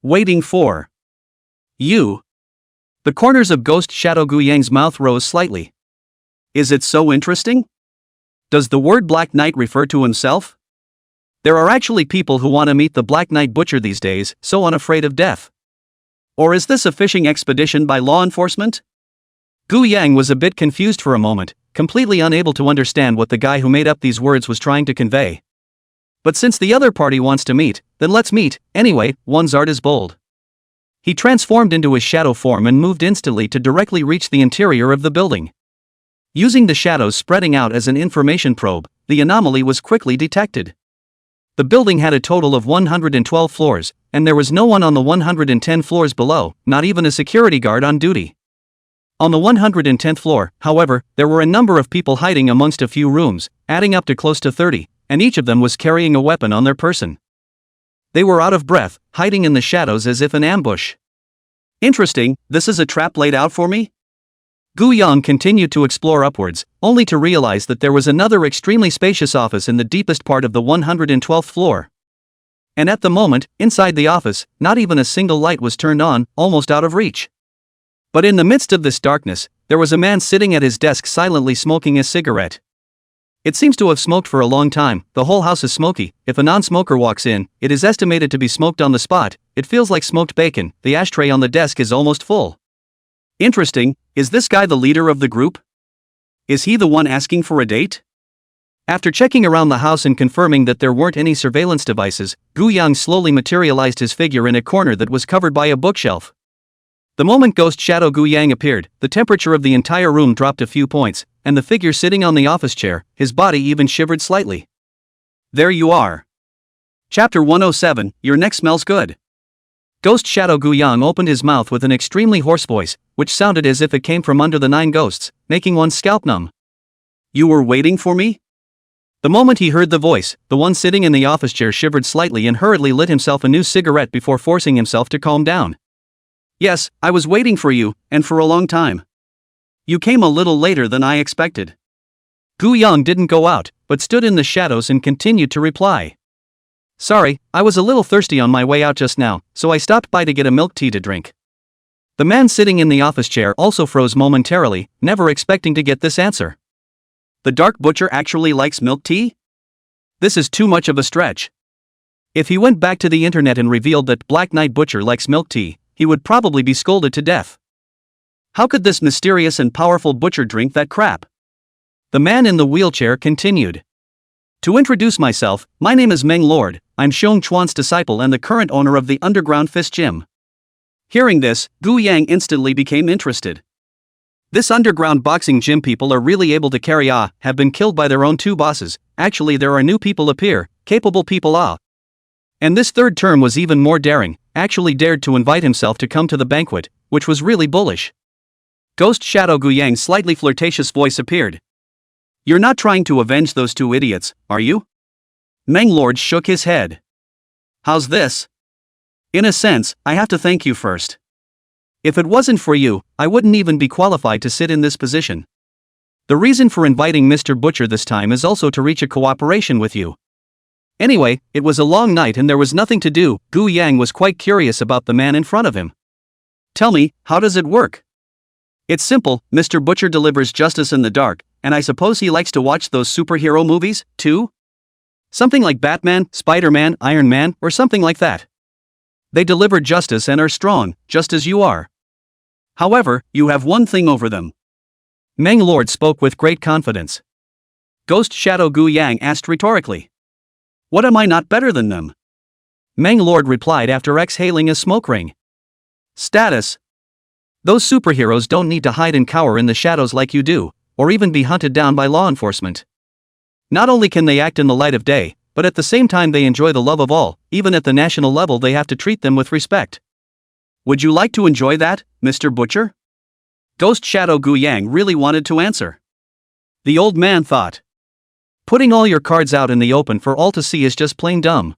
Speaker 1: waiting for you. The corners of Ghost Shadow Gu Yang's mouth rose slightly. Is it so interesting? Does the word Black Knight refer to himself? There are actually people who want to meet the Black Knight Butcher these days, so unafraid of death. Or is this a fishing expedition by law enforcement? Gu Yang was a bit confused for a moment, completely unable to understand what the guy who made up these words was trying to convey. But since the other party wants to meet, then let's meet. Anyway, one's art is bold. He transformed into his shadow form and moved instantly to directly reach the interior of the building. Using the shadows spreading out as an information probe, the anomaly was quickly detected. The building had a total of 112 floors, and there was no one on the 110 floors below, not even a security guard on duty. On the 110th floor, however, there were a number of people hiding amongst a few rooms, adding up to close to 30, and each of them was carrying a weapon on their person. They were out of breath, hiding in the shadows as if in ambush. Interesting, this is a trap laid out for me? Gu Yang continued to explore upwards, only to realize that there was another extremely spacious office in the deepest part of the 112th floor. And at the moment, inside the office, not even a single light was turned on, almost out of reach. But in the midst of this darkness, there was a man sitting at his desk silently smoking a cigarette. It seems to have smoked for a long time. The whole house is smoky. If a non-smoker walks in, it is estimated to be smoked on the spot. It feels like smoked bacon. The ashtray on the desk is almost full. Interesting, is this guy the leader of the group? Is he the one asking for a date? After checking around the house and confirming that there weren't any surveillance devices, Gu Yang slowly materialized his figure in a corner that was covered by a bookshelf. The moment Ghost Shadow Gu Yang appeared, the temperature of the entire room dropped a few points, and the figure sitting on the office chair, his body even shivered slightly. There you are. Chapter 107, Your neck smells good. Ghost Shadow Gu Yang opened his mouth with an extremely hoarse voice, which sounded as if it came from under the 9 ghosts, making one's scalp numb. You were waiting for me? The moment he heard the voice, the one sitting in the office chair shivered slightly and hurriedly lit himself a new cigarette before forcing himself to calm down. Yes, I was waiting for you, and for a long time. You came a little later than I expected. Gu Yang didn't go out, but stood in the shadows and continued to reply. Sorry, I was a little thirsty on my way out just now, so I stopped by to get a milk tea to drink. The man sitting in the office chair also froze momentarily, never expecting to get this answer. The Dark Butcher actually likes milk tea? This is too much of a stretch. If he went back to the internet and revealed that Black Knight Butcher likes milk tea, he would probably be scolded to death. How could this mysterious and powerful butcher drink that crap? The man in the wheelchair continued. To introduce myself, my name is Meng Lord, I'm Xiong Chuan's disciple and the current owner of the Underground Fist Gym. Hearing this, Gu Yang instantly became interested. This underground boxing gym people are really able to carry have been killed by their own 2 bosses, actually there are new people appear, capable people And this third term was even more daring, actually dared to invite himself to come to the banquet, which was really bullish. Ghost Shadow Gu Yang's slightly flirtatious voice appeared. You're not trying to avenge those 2 idiots, are you? Meng Lord shook his head. How's this? In a sense, I have to thank you first. If it wasn't for you, I wouldn't even be qualified to sit in this position. The reason for inviting Mr. Butcher this time is also to reach a cooperation with you. Anyway, it was a long night and there was nothing to do. Gu Yang was quite curious about the man in front of him. Tell me, how does it work? It's simple, Mr. Butcher delivers justice in the dark, and I suppose he likes to watch those superhero movies, too? Something like Batman, Spider-Man, Iron Man, or something like that. They deliver justice and are strong, just as you are. However, you have one thing over them. Meng Lord spoke with great confidence. Ghost Shadow Gu Yang asked rhetorically. What am I not better than them? Meng Lord replied after exhaling a smoke ring. Status. Those superheroes don't need to hide and cower in the shadows like you do, or even be hunted down by law enforcement. Not only can they act in the light of day, but at the same time they enjoy the love of all, even at the national level they have to treat them with respect. Would you like to enjoy that, Mr. Butcher? Ghost Shadow Gu Yang really wanted to answer. The old man thought. Putting all your cards out in the open for all to see is just plain dumb.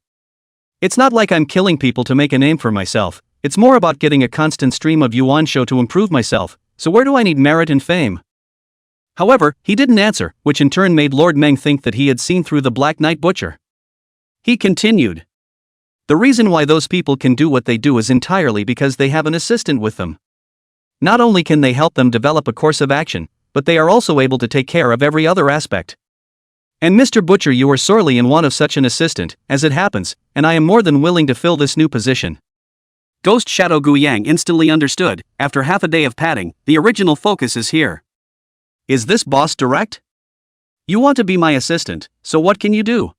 Speaker 1: It's not like I'm killing people to make a name for myself, it's more about getting a constant stream of yuan show to improve myself, so where do I need merit and fame? However, he didn't answer, which in turn made Lord Meng think that he had seen through the Black Knight Butcher. He continued. The reason why those people can do what they do is entirely because they have an assistant with them. Not only can they help them develop a course of action, but they are also able to take care of every other aspect. And Mr. Butcher, you are sorely in want of such an assistant, as it happens, and I am more than willing to fill this new position. Ghost Shadow Gu Yang instantly understood. After half a day of padding, the original focus is here. Is this boss direct? You want to be my assistant, so what can you do?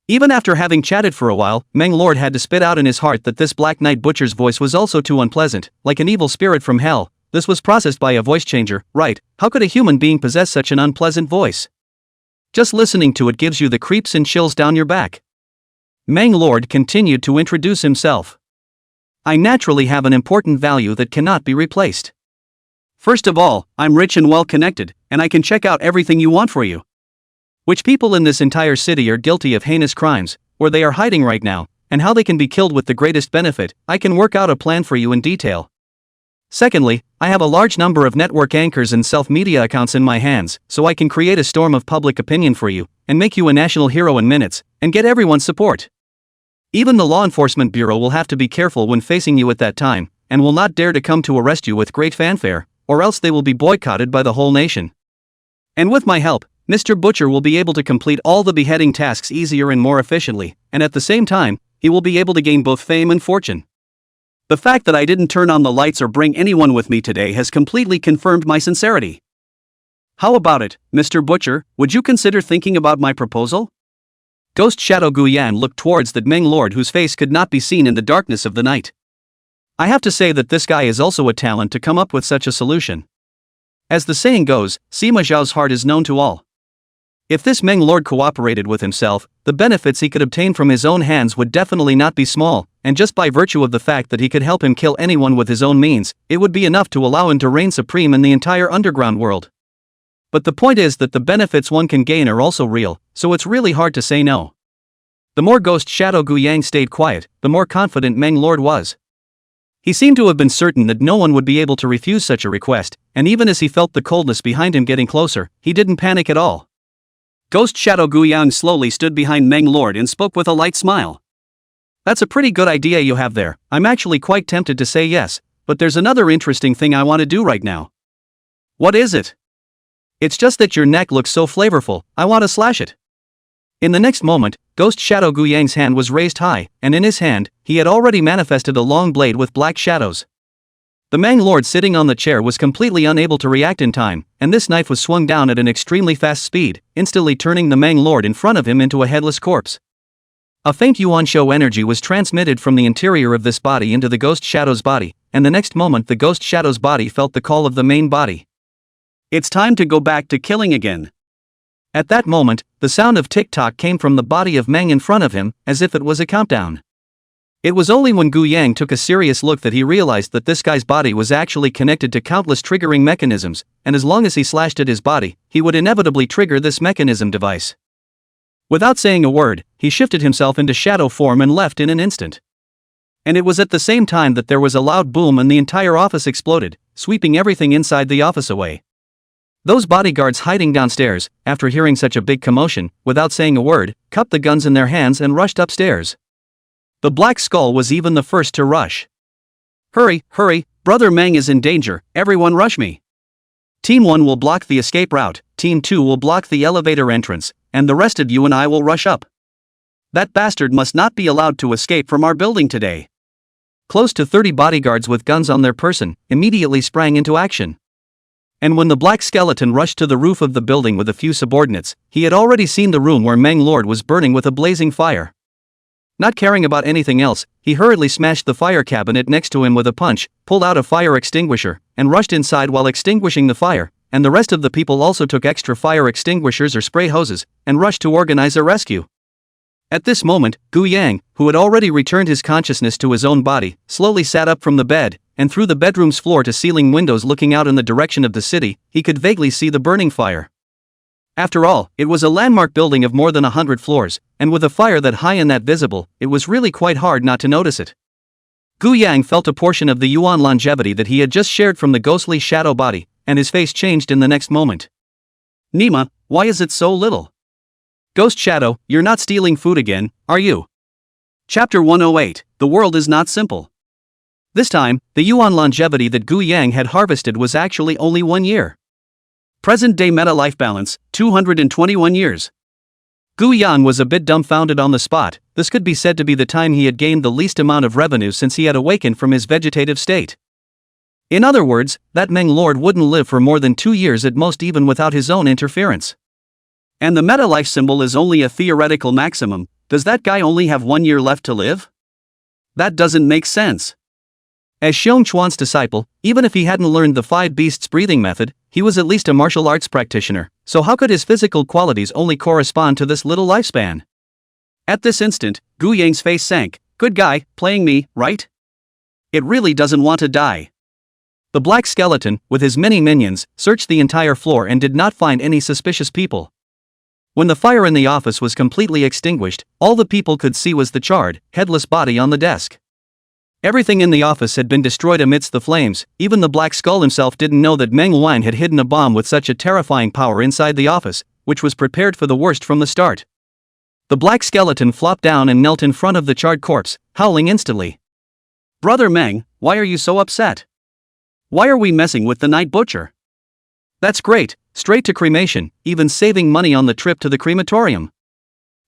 Speaker 1: Even after having chatted for a while, Meng Lord had to spit out in his heart that this Black Knight Butcher's voice was also too unpleasant, like an evil spirit from hell. This was processed by a voice changer, right? How could a human being possess such an unpleasant voice? Just listening to it gives you the creeps and chills down your back. Meng Lord continued to introduce himself. I naturally have an important value that cannot be replaced. First of all, I'm rich and well connected, and I can check out everything you want for you. Which people in this entire city are guilty of heinous crimes, where they are hiding right now, and how they can be killed with the greatest benefit. I can work out a plan for you in detail. Secondly, I have a large number of network anchors and self-media accounts in my hands, so I can create a storm of public opinion for you, and make you a national hero in minutes, and get everyone's support. Even the law enforcement bureau will have to be careful when facing you at that time, and will not dare to come to arrest you with great fanfare, or else they will be boycotted by the whole nation. And with my help, Mr. Butcher will be able to complete all the beheading tasks easier and more efficiently, and at the same time, he will be able to gain both fame and fortune. The fact that I didn't turn on the lights or bring anyone with me today has completely confirmed my sincerity. How about it, Mr. Butcher, would you consider thinking about my proposal? Ghost Shadow Guyan looked towards the Meng Lord, whose face could not be seen in the darkness of the night. I have to say that this guy is also a talent to come up with such a solution. As the saying goes, Sima Zhao's heart is known to all. If this Meng Lord cooperated with himself, the benefits he could obtain from his own hands would definitely not be small, and just by virtue of the fact that he could help him kill anyone with his own means, it would be enough to allow him to reign supreme in the entire underground world. But the point is that the benefits one can gain are also real, so it's really hard to say no. The more Ghost Shadow Guyang stayed quiet, the more confident Meng Lord was. He seemed to have been certain that no one would be able to refuse such a request, and even as he felt the coldness behind him getting closer, he didn't panic at all. Ghost Shadow Guyang slowly stood behind Meng Lord and spoke with a light smile. That's a pretty good idea you have there. I'm actually quite tempted to say yes, but there's another interesting thing I want to do right now. What is it? It's just that your neck looks so flavorful, I want to slash it. In the next moment, Ghost Shadow Guyang's hand was raised high, and in his hand, he had already manifested a long blade with black shadows. The Meng Lord sitting on the chair was completely unable to react in time, and this knife was swung down at an extremely fast speed, instantly turning the Meng Lord in front of him into a headless corpse. A faint Yuan Shou energy was transmitted from the interior of this body into the Ghost Shadow's body, and the next moment the Ghost Shadow's body felt the call of the main body. It's time to go back to killing again. At that moment, the sound of tick-tock came from the body of Meng in front of him, as if it was a countdown. It was only when Gu Yang took a serious look that he realized that this guy's body was actually connected to countless triggering mechanisms, and as long as he slashed at his body, he would inevitably trigger this mechanism device. Without saying a word, he shifted himself into shadow form and left in an instant. And it was at the same time that there was a loud boom and the entire office exploded, sweeping everything inside the office away. Those bodyguards hiding downstairs, after hearing such a big commotion, without saying a word, cupped the guns in their hands and rushed upstairs. The Black Skull was even the first to rush. Hurry, hurry, Brother Meng is in danger, everyone rush me. Team 1 will block the escape route, Team 2 will block the elevator entrance, and the rest of you and I will rush up. That bastard must not be allowed to escape from our building today. Close to 30 bodyguards with guns on their person immediately sprang into action. And when the Black Skeleton rushed to the roof of the building with a few subordinates, he had already seen the room where Meng Lord was burning with a blazing fire. Not caring about anything else, he hurriedly smashed the fire cabinet next to him with a punch, pulled out a fire extinguisher, and rushed inside while extinguishing the fire, and the rest of the people also took extra fire extinguishers or spray hoses, and rushed to organize a rescue. At this moment, Gu Yang, who had already returned his consciousness to his own body, slowly sat up from the bed, and through the bedroom's floor-to-ceiling windows looking out in the direction of the city, he could vaguely see the burning fire. After all, it was a landmark building of more than 100 floors, and with a fire that high and that visible, it was really quite hard not to notice it. Gu Yang felt a portion of the Yuan longevity that he had just shared from the ghostly shadow body, and his face changed in the next moment. Nima, why is it so little? Ghost Shadow, you're not stealing food again, are you? Chapter 108, The World is Not Simple. This time, the Yuan longevity that Gu Yang had harvested was actually only 1 year. Present-day meta-life balance, 221 years. Gu Yan was a bit dumbfounded on the spot. This could be said to be the time he had gained the least amount of revenue since he had awakened from his vegetative state. In other words, that Meng Lord wouldn't live for more than 2 years at most, even without his own interference. And the meta-life symbol is only a theoretical maximum. Does that guy only have 1 year left to live? That doesn't make sense. As Xiong Chuan's disciple, even if he hadn't learned the 5 beasts breathing method, he was at least a martial arts practitioner, so how could his physical qualities only correspond to this little lifespan? At this instant, Gu Yang's face sank. Good guy, playing me, right? It really doesn't want to die. The Black Skeleton, with his many minions, searched the entire floor and did not find any suspicious people. When the fire in the office was completely extinguished, all the people could see was the charred, headless body on the desk. Everything in the office had been destroyed amidst the flames. Even the Black Skull himself didn't know that manhwa had hidden a bomb with such a terrifying power inside the office, which was prepared for the worst from the start. The black skeleton flopped down and knelt in front of the charred corpse, howling instantly. "Brother Meng, why are you so upset? Why are we messing with the night butcher? That's great, straight to cremation, even saving money on the trip to the crematorium."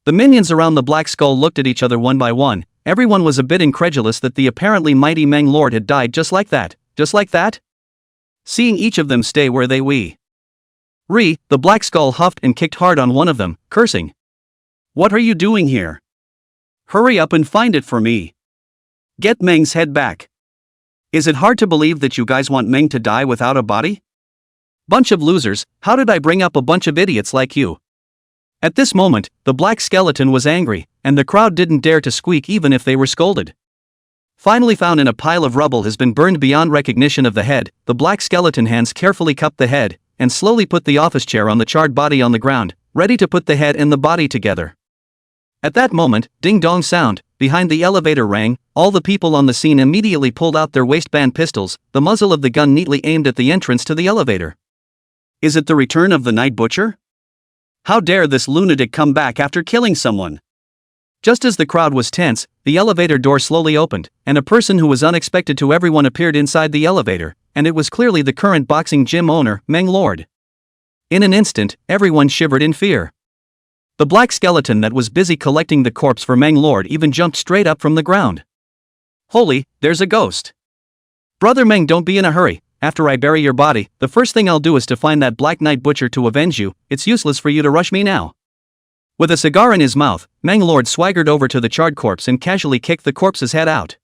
Speaker 1: The minions around the Black Skull looked at each other one by one. Everyone was a bit incredulous that the apparently mighty Meng Lord had died just like that. Seeing each of them stay where they were. The Black Skull huffed and kicked hard on one of them, cursing. "What are you doing here? Hurry up and find it for me. Get Meng's head back. Is it hard to believe that you guys want Meng to die without a body? Bunch of losers, how did I bring up a bunch of idiots like you?" At this moment, the black skeleton was angry, and the crowd didn't dare to squeak even if they were scolded. Finally found in a pile of rubble has been burned beyond recognition of the head. The black skeleton hands carefully cupped the head, and slowly put the office chair on the charred body on the ground, ready to put the head and the body together. At that moment, ding-dong sound behind the elevator rang. All the people on the scene immediately pulled out their waistband pistols, the muzzle of the gun neatly aimed at the entrance to the elevator. Is it the return of the night butcher? How dare this lunatic come back after killing someone? Just as the crowd was tense, the elevator door slowly opened, and a person who was unexpected to everyone appeared inside the elevator, and it was clearly the current boxing gym owner, Meng Lord. In an instant, everyone shivered in fear. The black skeleton that was busy collecting the corpse for Meng Lord even jumped straight up from the ground. "Holy, there's a ghost. Brother Meng, don't be in a hurry. After I bury your body, the first thing I'll do is to find that black night butcher to avenge you. It's useless for you to rush me now." With a cigar in his mouth, Meng Lord swaggered over to the charred corpse and casually kicked the corpse's head out.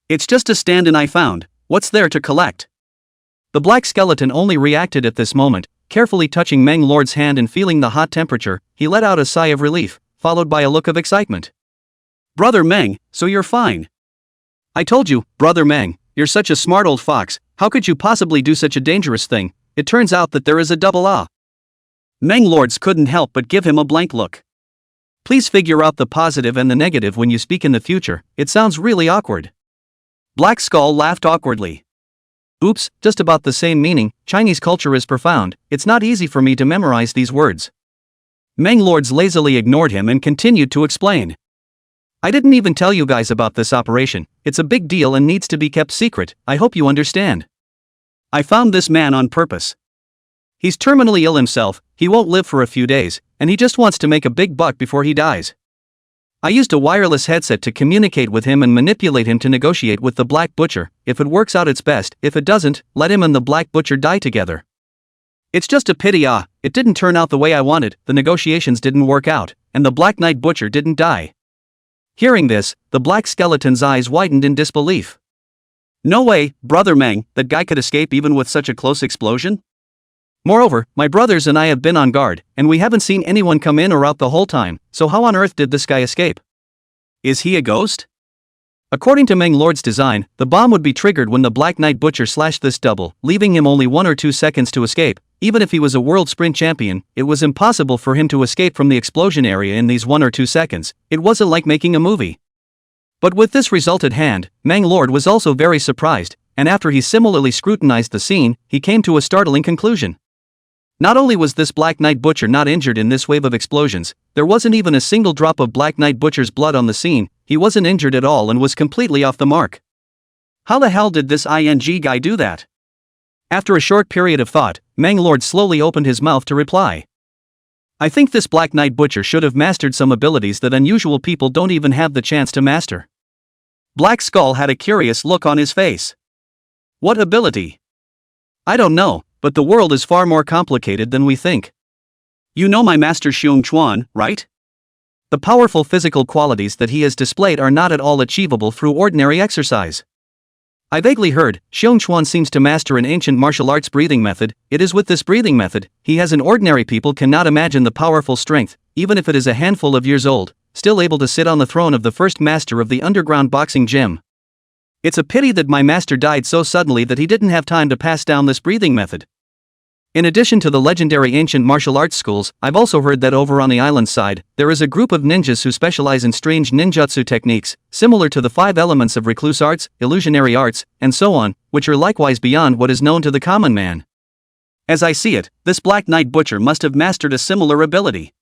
Speaker 1: "It's just a stand-in I found. What's there to collect?" The black skeleton only reacted at this moment. Carefully touching Meng Lord's hand and feeling the hot temperature, he let out a sigh of relief, followed by a look of excitement. "Brother Meng, so you're fine. I told you, Brother Meng, you're such a smart old fox. How could you possibly do such a dangerous thing? It turns out that there is a double A." Meng Lords couldn't help but give him a blank look. "Please figure out the positive and the negative when you speak in the future, it sounds really awkward." Black Skull laughed awkwardly. "Oops, just about the same meaning. Chinese culture is profound, it's not easy for me to memorize these words." Meng Lords lazily ignored him and continued to explain. "I didn't even tell you guys about this operation. It's a big deal and needs to be kept secret. I hope you understand. I found this man on purpose. He's terminally ill himself, he won't live for a few days, and he just wants to make a big buck before he dies. I used a wireless headset to communicate with him and manipulate him to negotiate with the Black Butcher. If it works out, it's best. If it doesn't, let him and the Black Butcher die together. It's just a pity it didn't turn out the way I wanted, the negotiations didn't work out, and the Black Knight Butcher didn't die." Hearing this, the black skeleton's eyes widened in disbelief. "No way, Brother Meng, that guy could escape even with such a close explosion? Moreover, my brothers and I have been on guard, and we haven't seen anyone come in or out the whole time, so how on earth did this guy escape? Is he a ghost?" According to Meng Lord's design, the bomb would be triggered when the Black Knight Butcher slashed this double, leaving him only 1 or 2 seconds to escape. Even if he was a world sprint champion, it was impossible for him to escape from the explosion area in these 1 or 2 seconds. It wasn't like making a movie. But with this result at hand, Meng Lord was also very surprised, and after he similarly scrutinized the scene, he came to a startling conclusion. Not only was this Black Knight Butcher not injured in this wave of explosions, there wasn't even a single drop of Black Knight Butcher's blood on the scene. He wasn't injured at all and was completely off the mark. How the hell did this ING guy do that? After a short period of thought, Meng Lord slowly opened his mouth to reply. "I think this Black Knight Butcher should have mastered some abilities that unusual people don't even have the chance to master." Black Skull had a curious look on his face. "What ability?" "I don't know, but the world is far more complicated than we think. You know my master Xiong Chuan, right? The powerful physical qualities that he has displayed are not at all achievable through ordinary exercise. I vaguely heard, Xiong Chuan seems to master an ancient martial arts breathing method. It is with this breathing method, he has an ordinary people cannot imagine the powerful strength, even if it is a handful of years old, still able to sit on the throne of the first master of the underground boxing gym. It's a pity that my master died so suddenly that he didn't have time to pass down this breathing method." In addition to the legendary ancient martial arts schools, I've also heard that over on the island side, there is a group of ninjas who specialize in strange ninjutsu techniques, similar to the 5 elements of recluse arts, illusionary arts, and so on, which are likewise beyond what is known to the common man. As I see it, this Black Knight Butcher must have mastered a similar ability.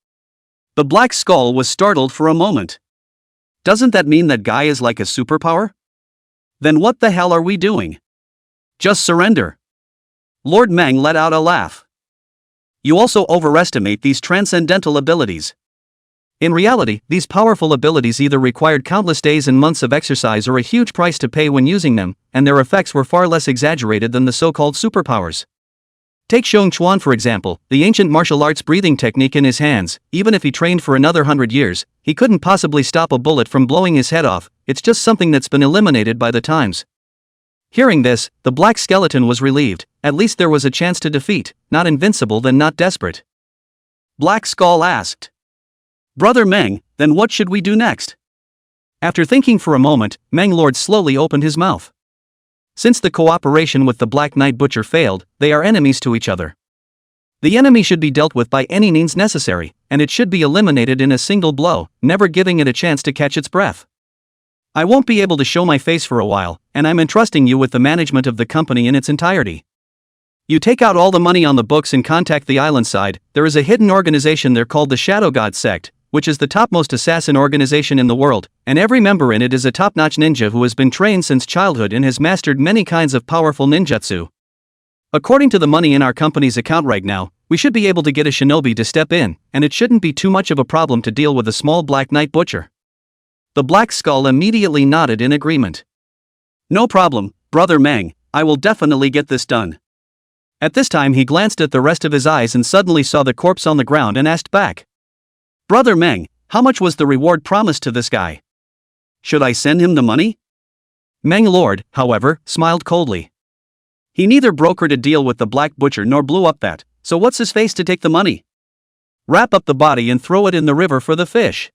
Speaker 1: The Black Skull was startled for a moment. Doesn't that mean that guy is like a superpower? Then what the hell are we doing? Just surrender. Lord Meng let out a laugh. You also overestimate these transcendental abilities. In reality, these powerful abilities either required countless days and months of exercise or a huge price to pay when using them, and their effects were far less exaggerated than the so-called superpowers. Take Xiong Chuan for example, the ancient martial arts breathing technique in his hands. Even if he trained for another 100 years, he couldn't possibly stop a bullet from blowing his head off. It's just something that's been eliminated by the times. Hearing this, the black skeleton was relieved. At least there was a chance to defeat, not invincible then not desperate. Black Skull asked. Brother Meng, then what should we do next? After thinking for a moment, Meng Lord slowly opened his mouth. Since the cooperation with the Black Knight Butcher failed, they are enemies to each other. The enemy should be dealt with by any means necessary, and it should be eliminated in a single blow, never giving it a chance to catch its breath. I won't be able to show my face for a while, and I'm entrusting you with the management of the company in its entirety. You take out all the money on the books and contact the island side. There is a hidden organization there called the Shadow God Sect, which is the topmost assassin organization in the world, and every member in it is a top-notch ninja who has been trained since childhood and has mastered many kinds of powerful ninjutsu. According to the money in our company's account right now, we should be able to get a shinobi to step in, and it shouldn't be too much of a problem to deal with a small Black Knight Butcher. The Black Skull immediately nodded in agreement. No problem, Brother Meng, I will definitely get this done. At this time he glanced at the rest of his eyes and suddenly saw the corpse on the ground and asked back. Brother Meng, how much was the reward promised to this guy? Should I send him the money? Meng Lord, however, smiled coldly. He neither brokered a deal with the Black Butcher nor blew up that, so what's his face to take the money? Wrap up the body and throw it in the river for the fish.